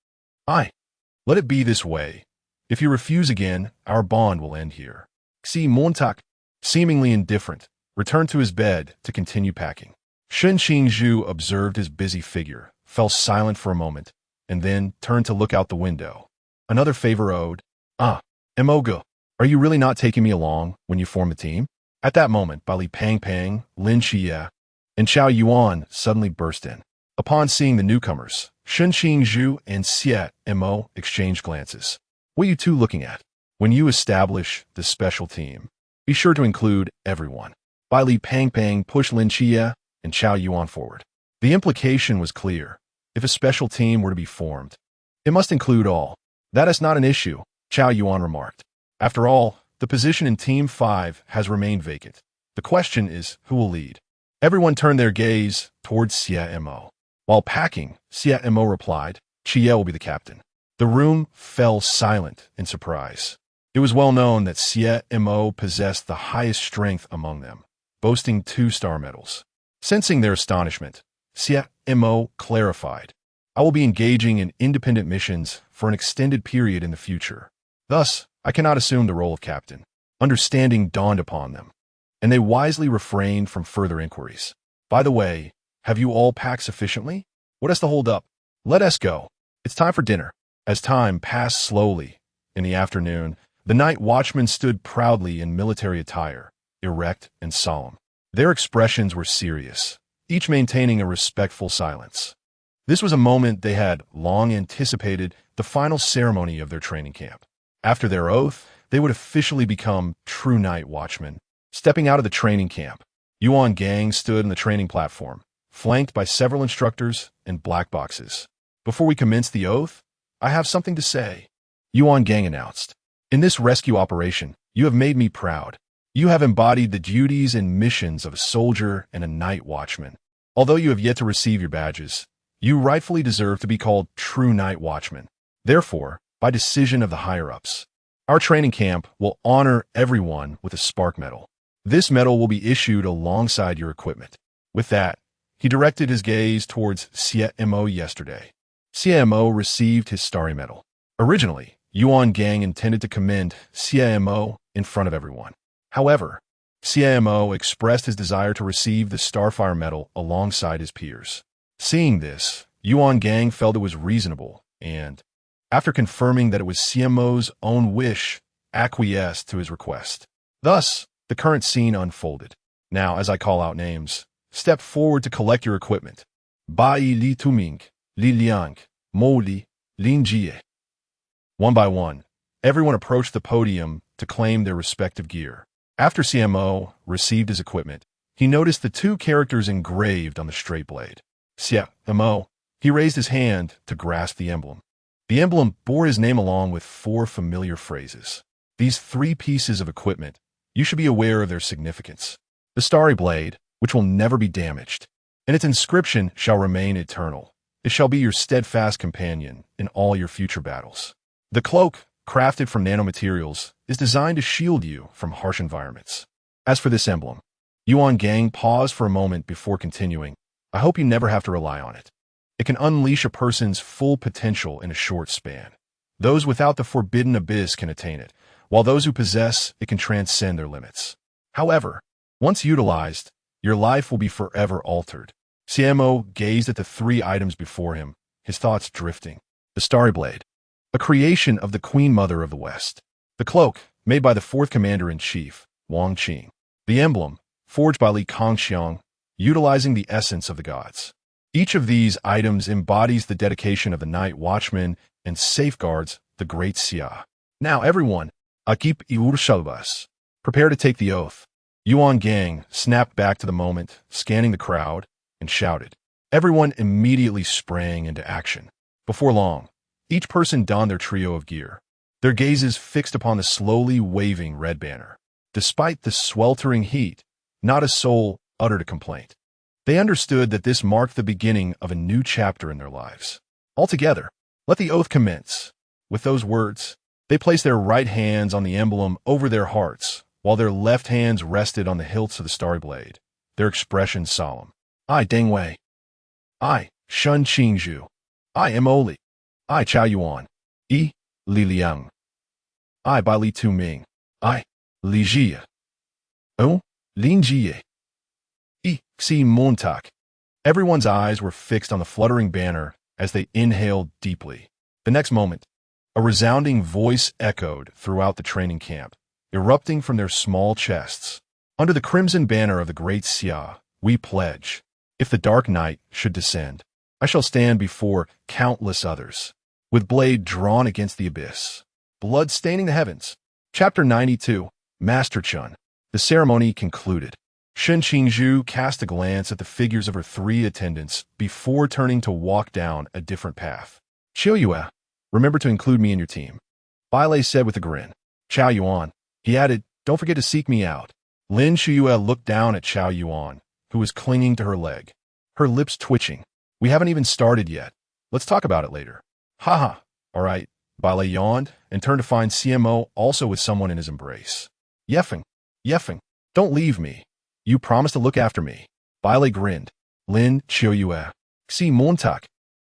Let it be this way. If you refuse again, our bond will end here. Xie Montak, seemingly indifferent, returned to his bed to continue packing. Shun Qingzhu observed his busy figure, fell silent for a moment, and then turned to look out the window. Another favor owed. Emoga, are you really not taking me along when you form the team? At that moment, Bali Pang Pang, Lin Xie, and Xiao Yuan suddenly burst in. Upon seeing the newcomers, Shun Qingzhu and Xie Mo exchanged glances. What are you two looking at? When you establish the special team, be sure to include everyone. Bali Pang Pang pushed Lin Xie and Xiao Yuan forward. The implication was clear. If a special team were to be formed, it must include all. That is not an issue, Xiao Yuan remarked. After all, the position in Team 5 has remained vacant. The question is who will lead. Everyone turned their gaze towards Xie Mo. While packing, Xie Mo replied, Xie will be the captain. The room fell silent in surprise. It was well known that Xie Mo possessed the highest strength among them, boasting 2 star medals. Sensing their astonishment, Xie Mo clarified, I will be engaging in independent missions for an extended period in the future. Thus, I cannot assume the role of captain. Understanding dawned upon them, and they wisely refrained from further inquiries. By the way, have you all packed sufficiently? What has to hold up? Let us go. It's time for dinner. As time passed slowly, in the afternoon, the night watchmen stood proudly in military attire, erect and solemn. Their expressions were serious, each maintaining a respectful silence. This was a moment they had long anticipated, the final ceremony of their training camp. After their oath, they would officially become true night watchmen. Stepping out of the training camp, Yuan Gang stood on the training platform, flanked by several instructors and black boxes. Before we commence the oath, I have something to say, Yuan Gang announced. In this rescue operation, you have made me proud. You have embodied the duties and missions of a soldier and a night watchman. Although you have yet to receive your badges, you rightfully deserve to be called true night watchmen. Therefore, by decision of the higher-ups, our training camp will honor everyone with a spark medal. This medal will be issued alongside your equipment. With that, he directed his gaze towards Xie Mo yesterday. Xie Mo received his starry medal. Originally, Yuan Gang intended to commend Xie Mo in front of everyone. However, Xie Mo expressed his desire to receive the Starfire medal alongside his peers. Seeing this, Yuan Gang felt it was reasonable and, after confirming that it was Xie Mo's own wish, acquiesced to his request. Thus, the current scene unfolded. Now, as I call out names, step forward to collect your equipment. Bai Li Tuming, Li Liang, Mo Li, Lin Jie. One by one, everyone approached the podium to claim their respective gear. After Xie Mo received his equipment, he noticed the 2 characters engraved on the straight blade. Xie Mo, he raised his hand to grasp the emblem. The emblem bore his name along with 4 familiar phrases. These 3 pieces of equipment, you should be aware of their significance. The starry blade, which will never be damaged, and its inscription shall remain eternal. It shall be your steadfast companion in all your future battles. The cloak, crafted from nanomaterials, is designed to shield you from harsh environments. As for this emblem, Hongying paused for a moment before continuing. I hope you never have to rely on it. It can unleash a person's full potential in a short span. Those without the forbidden abyss can attain it, while those who possess it can transcend their limits. However, once utilized, your life will be forever altered. Xie Mo gazed at the 3 items before him, his thoughts drifting. The Starry Blade, a creation of the Queen Mother of the West. The cloak, made by the 4th Commander-in-Chief, Wang Qing. The emblem, forged by Li Kongxiang, utilizing the essence of the gods. Each of these items embodies the dedication of the Night Watchman and safeguards the Great Xia. Now everyone, Akip Iurshalbas, prepare to take the oath. Hongying snapped back to the moment, scanning the crowd, and shouted. Everyone immediately sprang into action. Before long, each person donned their trio of gear, their gazes fixed upon the slowly waving red banner. Despite the sweltering heat, not a soul uttered a complaint. They understood that this marked the beginning of a new chapter in their lives. Altogether, let the oath commence. With those words, they placed their right hands on the emblem over their hearts, while their left hands rested on the hilts of the Starry Blade, their expression solemn. I, Deng Wei. I, Shun Qingzhu. I, Emoli. I, Chao Yuan. I, Li Liang. I, Bai Li Tu Ming. I, Li Jie. Oh, Lin Jie. I, Xie Mo. Everyone's eyes were fixed on the fluttering banner as they inhaled deeply. The next moment, a resounding voice echoed throughout the training camp, erupting from their small chests. Under the crimson banner of the Great Xia, we pledge, if the dark night should descend, I shall stand before countless others, with blade drawn against the abyss, blood staining the heavens. Chapter 92, Master Chun. The ceremony concluded. Shen Qingzhu cast a glance at the figures of her 3 attendants before turning to walk down a different path. Qiu Yue, remember to include me in your team. Bai Lei said with a grin. Chao Yuan, he added, don't forget to seek me out. Lin Shuyue looked down at Chao Yuan, who was clinging to her leg, her lips twitching. We haven't even started yet. Let's talk about it later. Haha, all right. Bai Lei yawned and turned to find Xie Mo also with someone in his embrace. Yeffing, don't leave me. You promised to look after me. Bai Lei grinned. Lin Qiuyue. Xie Mo.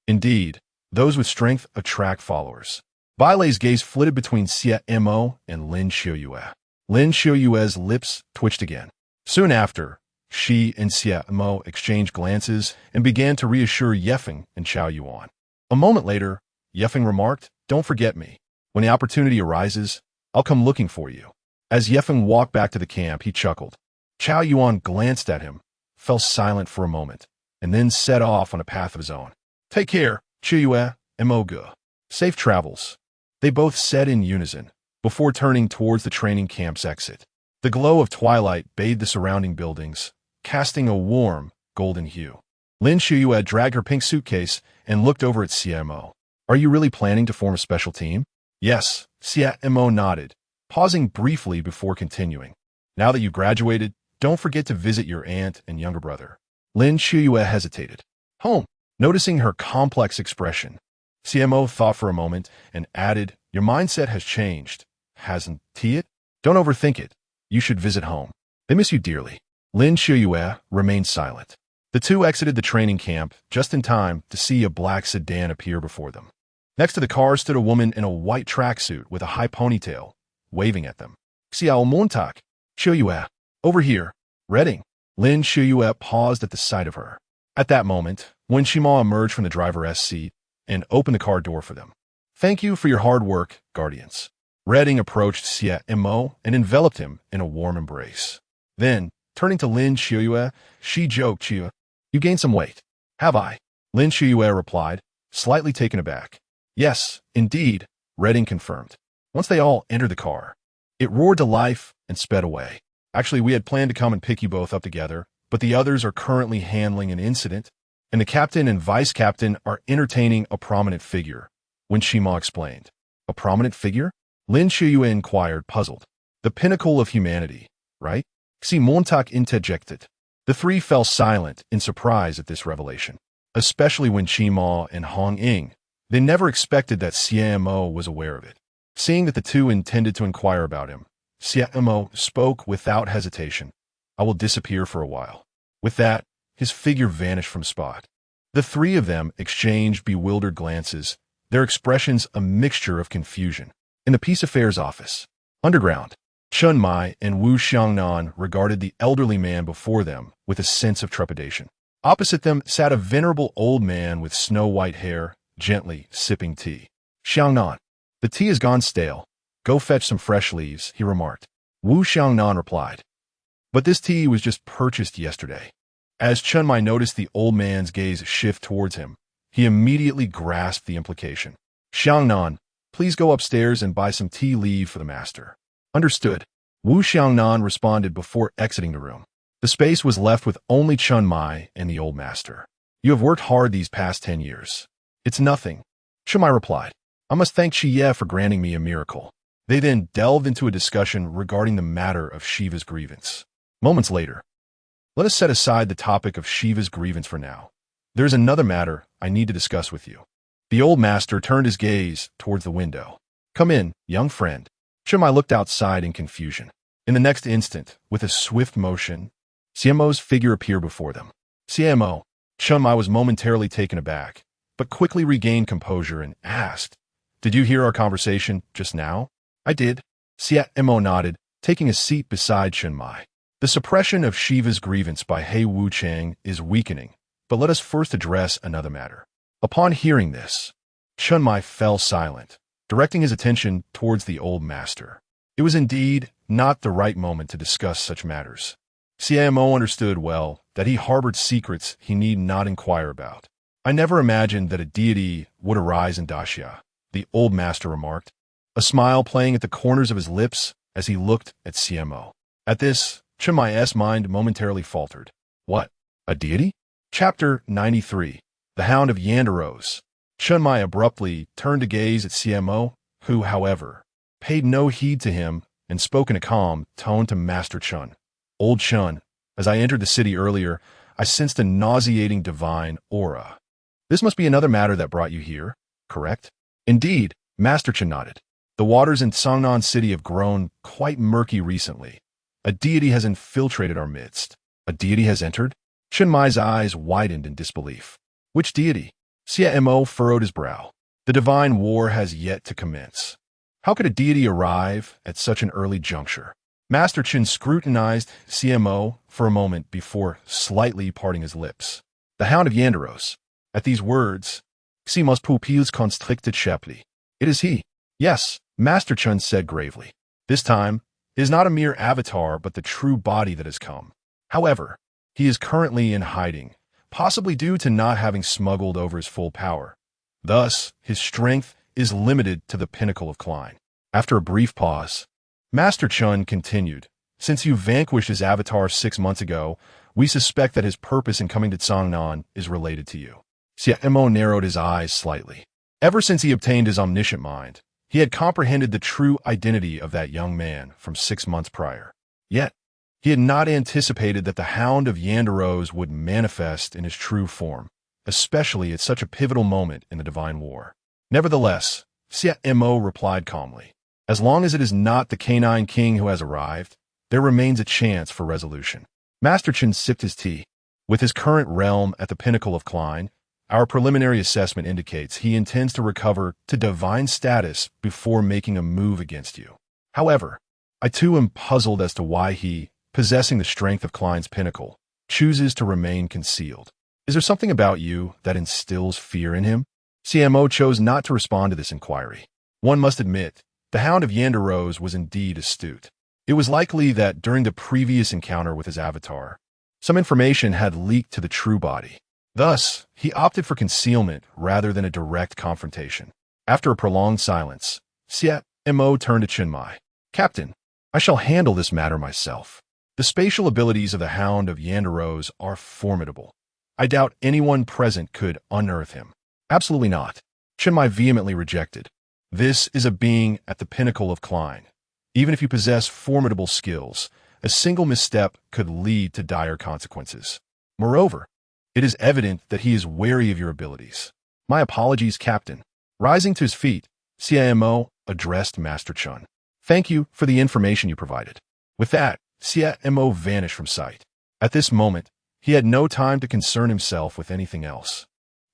Indeed, those with strength attract followers. Bai Lei's gaze flitted between Xie Mo and Lin Qiuyue. Lin Qiuyue's lips twitched again. Soon after, she and Xie Mo exchanged glances and began to reassure Yeffing and Chao Yuan. A moment later, Yeffing remarked, don't forget me. When the opportunity arises, I'll come looking for you. As Yeffing walked back to the camp, he chuckled. Chao Yuan glanced at him, fell silent for a moment, and then set off on a path of his own. Take care, Qiuyue and Moge. Safe travels. They both said in unison, before turning towards the training camp's exit. The glow of twilight bathed the surrounding buildings, casting a warm, golden hue. Lin Qiuyue dragged her pink suitcase and looked over at Xie Mo. Are you really planning to form a special team? Yes, Xie Mo nodded, pausing briefly before continuing. Now that you graduated, don't forget to visit your aunt and younger brother. Lin Qiuyue hesitated. Home. Noticing her complex expression, Xie Mo thought for a moment and added, your mindset has changed, hasn't it? Don't overthink it. You should visit home. They miss you dearly. Lin Qiuyue remained silent. The two exited the training camp just in time to see a black sedan appear before them. Next to the car stood a woman in a white tracksuit with a high ponytail, waving at them. Xiao Montak. Qiuyue. Over here. Redding. Lin Qiuyue paused at the sight of her. At that moment, Wen Shima emerged from the driver's seat and opened the car door for them. Thank you for your hard work, Guardians. Redding approached Xie Mo and enveloped him in a warm embrace. Then, turning to Lin Qiuyue, she joked, Qiuyue, you gained some weight. Have I? Lin Qiuyue replied, slightly taken aback. Yes, indeed, Redding confirmed. Once they all entered the car, it roared to life and sped away. Actually, we had planned to come and pick you both up together, but the others are currently handling an incident, and the captain and vice captain are entertaining a prominent figure, Wen Shima explained. A prominent figure? Lin Qiuyue inquired, puzzled. The pinnacle of humanity, right? Xie Montak interjected. The 3 fell silent in surprise at this revelation, especially when Shima and Hong Ying. They never expected that Xie Mo was aware of it. Seeing that the two intended to inquire about him, Xie Mo spoke without hesitation. I will disappear for a while. With that, his figure vanished from spot. The three of them exchanged bewildered glances, their expressions a mixture of confusion. In the Peace Affairs office, underground, Chun Mai and Wu Xiaonan regarded the elderly man before them with a sense of trepidation. Opposite them sat a venerable old man with snow-white hair, gently sipping tea. Xiaonan, the tea has gone stale. Go fetch some fresh leaves, he remarked. Wu Xiaonan replied. But this tea was just purchased yesterday. As Chun Mai noticed the old man's gaze shift towards him, he immediately grasped the implication. Xiaonan, please go upstairs and buy some tea leaf for the master. Understood. Wu Xiaonan responded before exiting the room. The space was left with only Chun Mai and the old master. You have worked hard these past 10 years. It's nothing. Chun Mai replied. I must thank Xie for granting me a miracle. They then delved into a discussion regarding the matter of Shiva's grievance. Moments later, let us set aside the topic of Shiva's grievance for now. There is another matter I need to discuss with you. The old master turned his gaze towards the window. Come in, young friend. Chun Mai looked outside in confusion. In the next instant, with a swift motion, Xie Mo's figure appeared before them. Xie Mo. Chun Mai was momentarily taken aback, but quickly regained composure and asked, Did you hear our conversation just now? I did. Xie Mo nodded, taking a seat beside Chun Mai. The suppression of Shiva's grievance by He Wuchang is weakening, but let us first address another matter. Upon hearing this, Chun Mai fell silent, directing his attention towards the old master. It was indeed not the right moment to discuss such matters. Xie Mo understood well that he harbored secrets he need not inquire about. I never imagined that a deity would arise in Daxia, the old master remarked, a smile playing at the corners of his lips as he looked at Xie Mo. At this, Chun Mai's mind momentarily faltered. What? A deity? Chapter 93. The Hound of Yanderos. Chun Mai abruptly turned to gaze at Xie Mo, who, however, paid no heed to him and spoke in a calm tone to Master Chun. Old Chun, as I entered the city earlier, I sensed a nauseating divine aura. This must be another matter that brought you here, correct? Indeed, Master Chun nodded. The waters in Xiaonan city have grown quite murky recently. A deity has infiltrated our midst. A deity has entered? Chun Mai's eyes widened in disbelief. Which deity? Xie Mo furrowed his brow. The divine war has yet to commence. How could a deity arrive at such an early juncture? Master Chun scrutinized Xie Mo for a moment before slightly parting his lips. The Hound of Yanderos. At these words, Xie Mo's pupils constricted sharply. It is he. Yes, Master Chun said gravely. This time, it is not a mere avatar but the true body that has come. However, he is currently in hiding, possibly due to not having smuggled over his full power. Thus, his strength is limited to the pinnacle of Klein. After a brief pause, Master Chun continued, Since you vanquished his avatar 6 months ago, we suspect that his purpose in coming to Xiaonan is related to you. Xie Mo narrowed his eyes slightly. Ever since he obtained his omniscient mind, he had comprehended the true identity of that young man from 6 months prior. Yet, he had not anticipated that the Hound of Yanderos would manifest in his true form, especially at such a pivotal moment in the divine war. Nevertheless, Xie Mo replied calmly, As long as it is not the canine king who has arrived, there remains a chance for resolution. Master Chun sipped his tea. With his current realm at the pinnacle of Klein, our preliminary assessment indicates he intends to recover to divine status before making a move against you. However, I too am puzzled as to why he, possessing the strength of Klein's pinnacle, chooses to remain concealed. Is there something about you that instills fear in him? Xie Mo chose not to respond to this inquiry. One must admit, the Hound of Yanderos was indeed astute. It was likely that during the previous encounter with his avatar, some information had leaked to the true body. Thus, he opted for concealment rather than a direct confrontation. After a prolonged silence, Xie Mo turned to Chun Mai. Captain, I shall handle this matter myself. The spatial abilities of the Hound of Yanderos are formidable. I doubt anyone present could unearth him. Absolutely not. Chun Mai vehemently rejected. This is a being at the pinnacle of Klein. Even if you possess formidable skills, a single misstep could lead to dire consequences. Moreover, it is evident that he is wary of your abilities. My apologies, Captain. Rising to his feet, Xie Mo addressed Master Chun. Thank you for the information you provided. With that, Xie Mo vanished from sight. At this moment, he had no time to concern himself with anything else.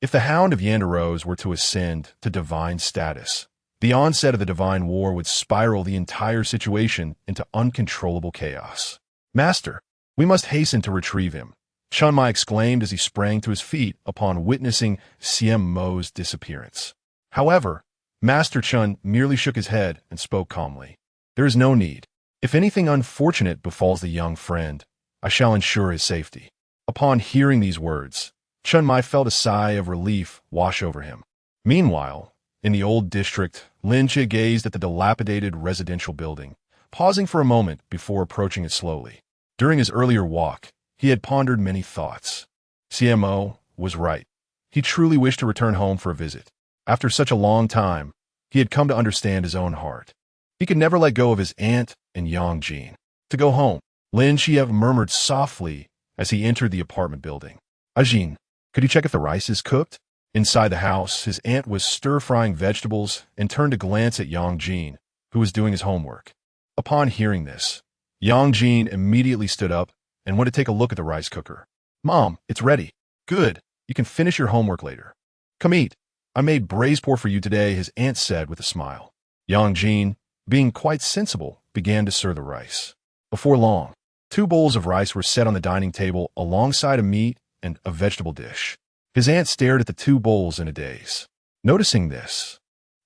If the Hound of Yanderos were to ascend to divine status, the onset of the divine war would spiral the entire situation into uncontrollable chaos. Master, we must hasten to retrieve him, Chun Mai exclaimed as he sprang to his feet upon witnessing Xie Mo's disappearance. However, Master Chun merely shook his head and spoke calmly. There is no need. If anything unfortunate befalls the young friend, I shall ensure his safety. Upon hearing these words, Chun Mai felt a sigh of relief wash over him. Meanwhile, in the old district, Lin Xie gazed at the dilapidated residential building, pausing for a moment before approaching it slowly. During his earlier walk, he had pondered many thoughts. Xie Mo was right. He truly wished to return home for a visit. After such a long time, he had come to understand his own heart. He could never let go of his aunt and Hongying. To go home, Lin Xie murmured softly as he entered the apartment building. Ajin, could you check if the rice is cooked? Inside the house, his aunt was stir-frying vegetables and turned to glance at Hongying, who was doing his homework. Upon hearing this, Hongying immediately stood up and went to take a look at the rice cooker. Mom, it's ready. Good. You can finish your homework later. Come eat. I made braised pork for you today, his aunt said with a smile. Hongying, being quite sensible, began to stir the rice. Before long, 2 bowls of rice were set on the dining table alongside a meat and a vegetable dish. His aunt stared at the 2 bowls in a daze. Noticing this,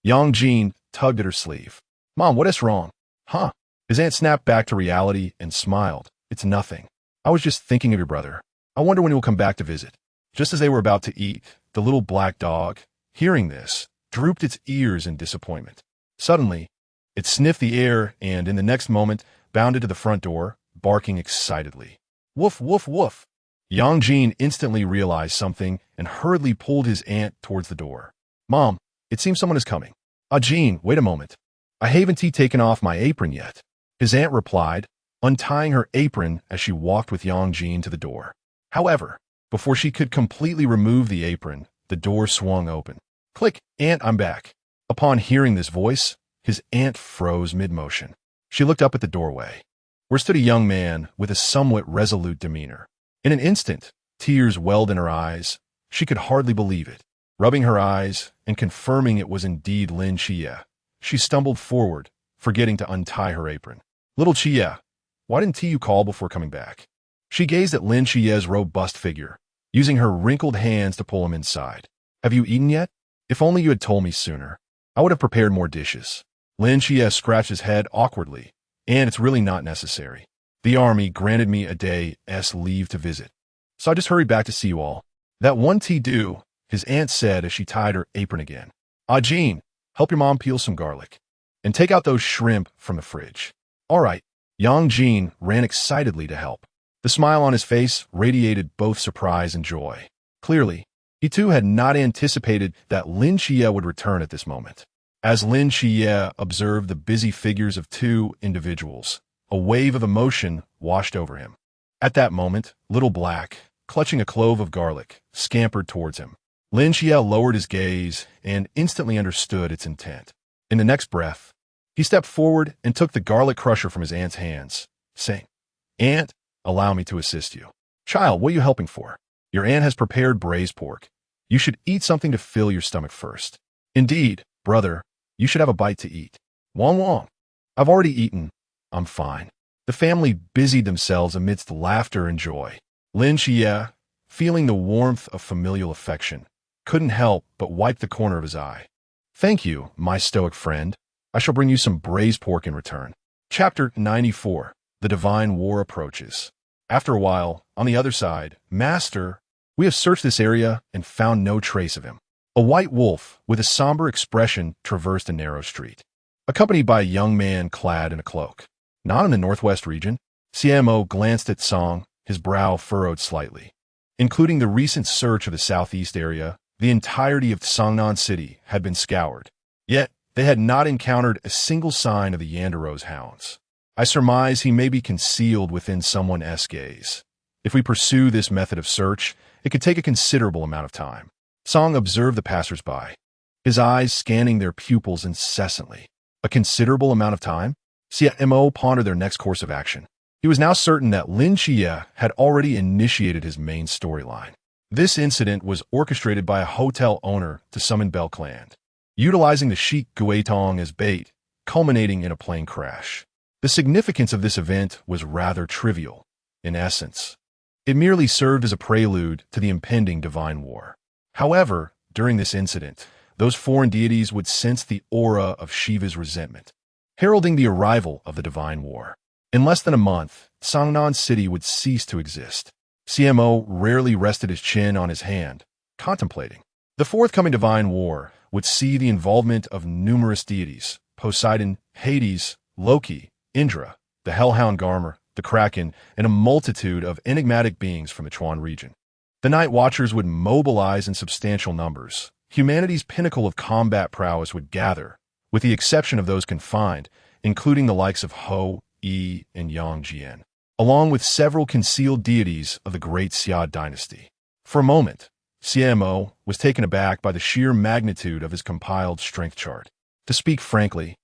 Hongying tugged at her sleeve. Mom, what is wrong? Huh? His aunt snapped back to reality and smiled. It's nothing. I was just thinking of your brother. I wonder when he will come back to visit. Just as they were about to eat, the little black dog, hearing this, drooped its ears in disappointment. Suddenly, it sniffed the air and, in the next moment, bounded to the front door, barking excitedly. Woof, woof, woof. Hongying instantly realized something and hurriedly pulled his aunt towards the door. Mom, it seems someone is coming. Jean, wait a moment. I haven't taken off my apron yet. His aunt replied, untying her apron as she walked with Hongying to the door. However, before she could completely remove the apron, the door swung open. Click, Aunt, I'm back. Upon hearing this voice, his aunt froze mid-motion. She looked up at the doorway, where stood a young man with a somewhat resolute demeanor. In an instant, tears welled in her eyes. She could hardly believe it. Rubbing her eyes and confirming it was indeed Lin Xie, she stumbled forward, forgetting to untie her apron. Little Xie, why didn't you call before coming back? She gazed at Lin Xie's robust figure, using her wrinkled hands to pull him inside. Have you eaten yet? If only you had told me sooner. I would have prepared more dishes. Lin Xie scratched his head awkwardly, and it's really not necessary. The army granted me a day's leave to visit, so I just hurried back to see you all. That one do, his aunt said as she tied her apron again. Jean, help your mom peel some garlic, and take out those shrimp from the fridge. All right. Hongying ran excitedly to help. The smile on his face radiated both surprise and joy. Clearly, he too had not anticipated that Lin Xie would return at this moment. As Lin Xie observed the busy figures of 2 individuals, a wave of emotion washed over him. At that moment, Little Black, clutching a clove of garlic, scampered towards him. Lin Xie lowered his gaze and instantly understood its intent. In the next breath, he stepped forward and took the garlic crusher from his aunt's hands, saying, Aunt, allow me to assist you. Child, what are you helping for? Your aunt has prepared braised pork. You should eat something to fill your stomach first. Indeed, brother, you should have a bite to eat. Wong Wong. I've already eaten. I'm fine. The family busied themselves amidst laughter and joy. Lin Xie, feeling the warmth of familial affection, couldn't help but wipe the corner of his eye. Thank you, my stoic friend. I shall bring you some braised pork in return. Chapter 94. The Divine War Approaches. After a while, on the other side, Master, we have searched this area and found no trace of him. A white wolf with a somber expression traversed a narrow street, accompanied by a young man clad in a cloak. Not in the northwest region. Xie Mo glanced at Song, his brow furrowed slightly. Including the recent search of the southeast area, the entirety of Xiaonan city had been scoured. Yet, they had not encountered a single sign of the Yanderos hounds. I surmise he may be concealed within someone's gaze. If we pursue this method of search, it could take a considerable amount of time. Song observed the passers-by, his eyes scanning their pupils incessantly. A considerable amount of time? Xie Mo pondered their next course of action. He was now certain that Lin Xie had already initiated his main storyline. This incident was orchestrated by a hotel owner to summon Bel Clan, utilizing the Sheik Guitong as bait, culminating in a plane crash. The significance of this event was rather trivial. In essence, it merely served as a prelude to the impending divine war. However, during this incident, those foreign deities would sense the aura of Shiva's resentment, heralding the arrival of the divine war. In less than a month, Xiaonan city would cease to exist. Xie Mo rarely rested his chin on his hand, contemplating. The forthcoming divine war would see the involvement of numerous deities: Poseidon, Hades, Loki, Indra, the Hellhound Garmer, the Kraken, and a multitude of enigmatic beings from the Chuan region. The Night Watchers would mobilize in substantial numbers. Humanity's pinnacle of combat prowess would gather, with the exception of those confined, including the likes of Ho, Yi, and Yang Jian, along with several concealed deities of the great Xia dynasty. For a moment, Xie Mo was taken aback by the sheer magnitude of his compiled strength chart. To speak frankly,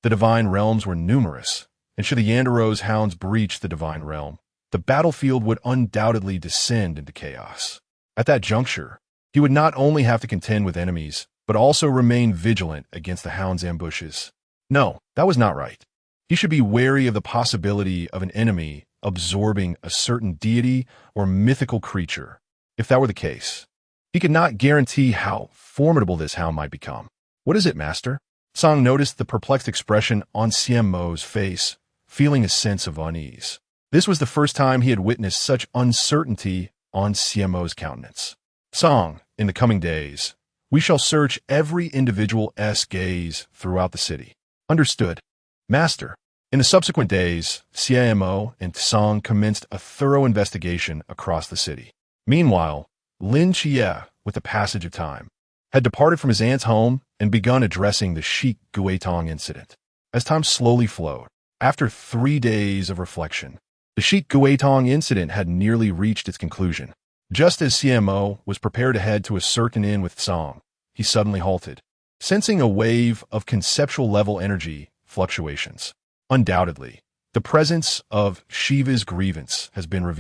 the divine realms were numerous, and should the Yandaro's hounds breach the divine realm, the battlefield would undoubtedly descend into chaos. At that juncture, he would not only have to contend with enemies, but also remain vigilant against the hounds' ambushes. No, that was not right. He should be wary of the possibility of an enemy absorbing a certain deity or mythical creature. If that were the case, he could not guarantee how formidable this hound might become. "What is it, master?" Song noticed the perplexed expression on Xie Mo's face, feeling a sense of unease. This was the first time he had witnessed such uncertainty on Xie Mo's countenance. "Song, in the coming days, we shall search every individual's gaze throughout the city." "Understood, master." In the subsequent days, Xie Mo and Song commenced a thorough investigation across the city. Meanwhile, Lin Xie, with the passage of time, had departed from his aunt's home and begun addressing the Sheik Guitong incident. As time slowly flowed, after 3 days of reflection, the Sheik Guitong incident had nearly reached its conclusion. Just as Xie Mo was prepared to head to a certain inn with Song, he suddenly halted, sensing a wave of conceptual level energy fluctuations. Undoubtedly, the presence of Shiva's grievance has been revealed.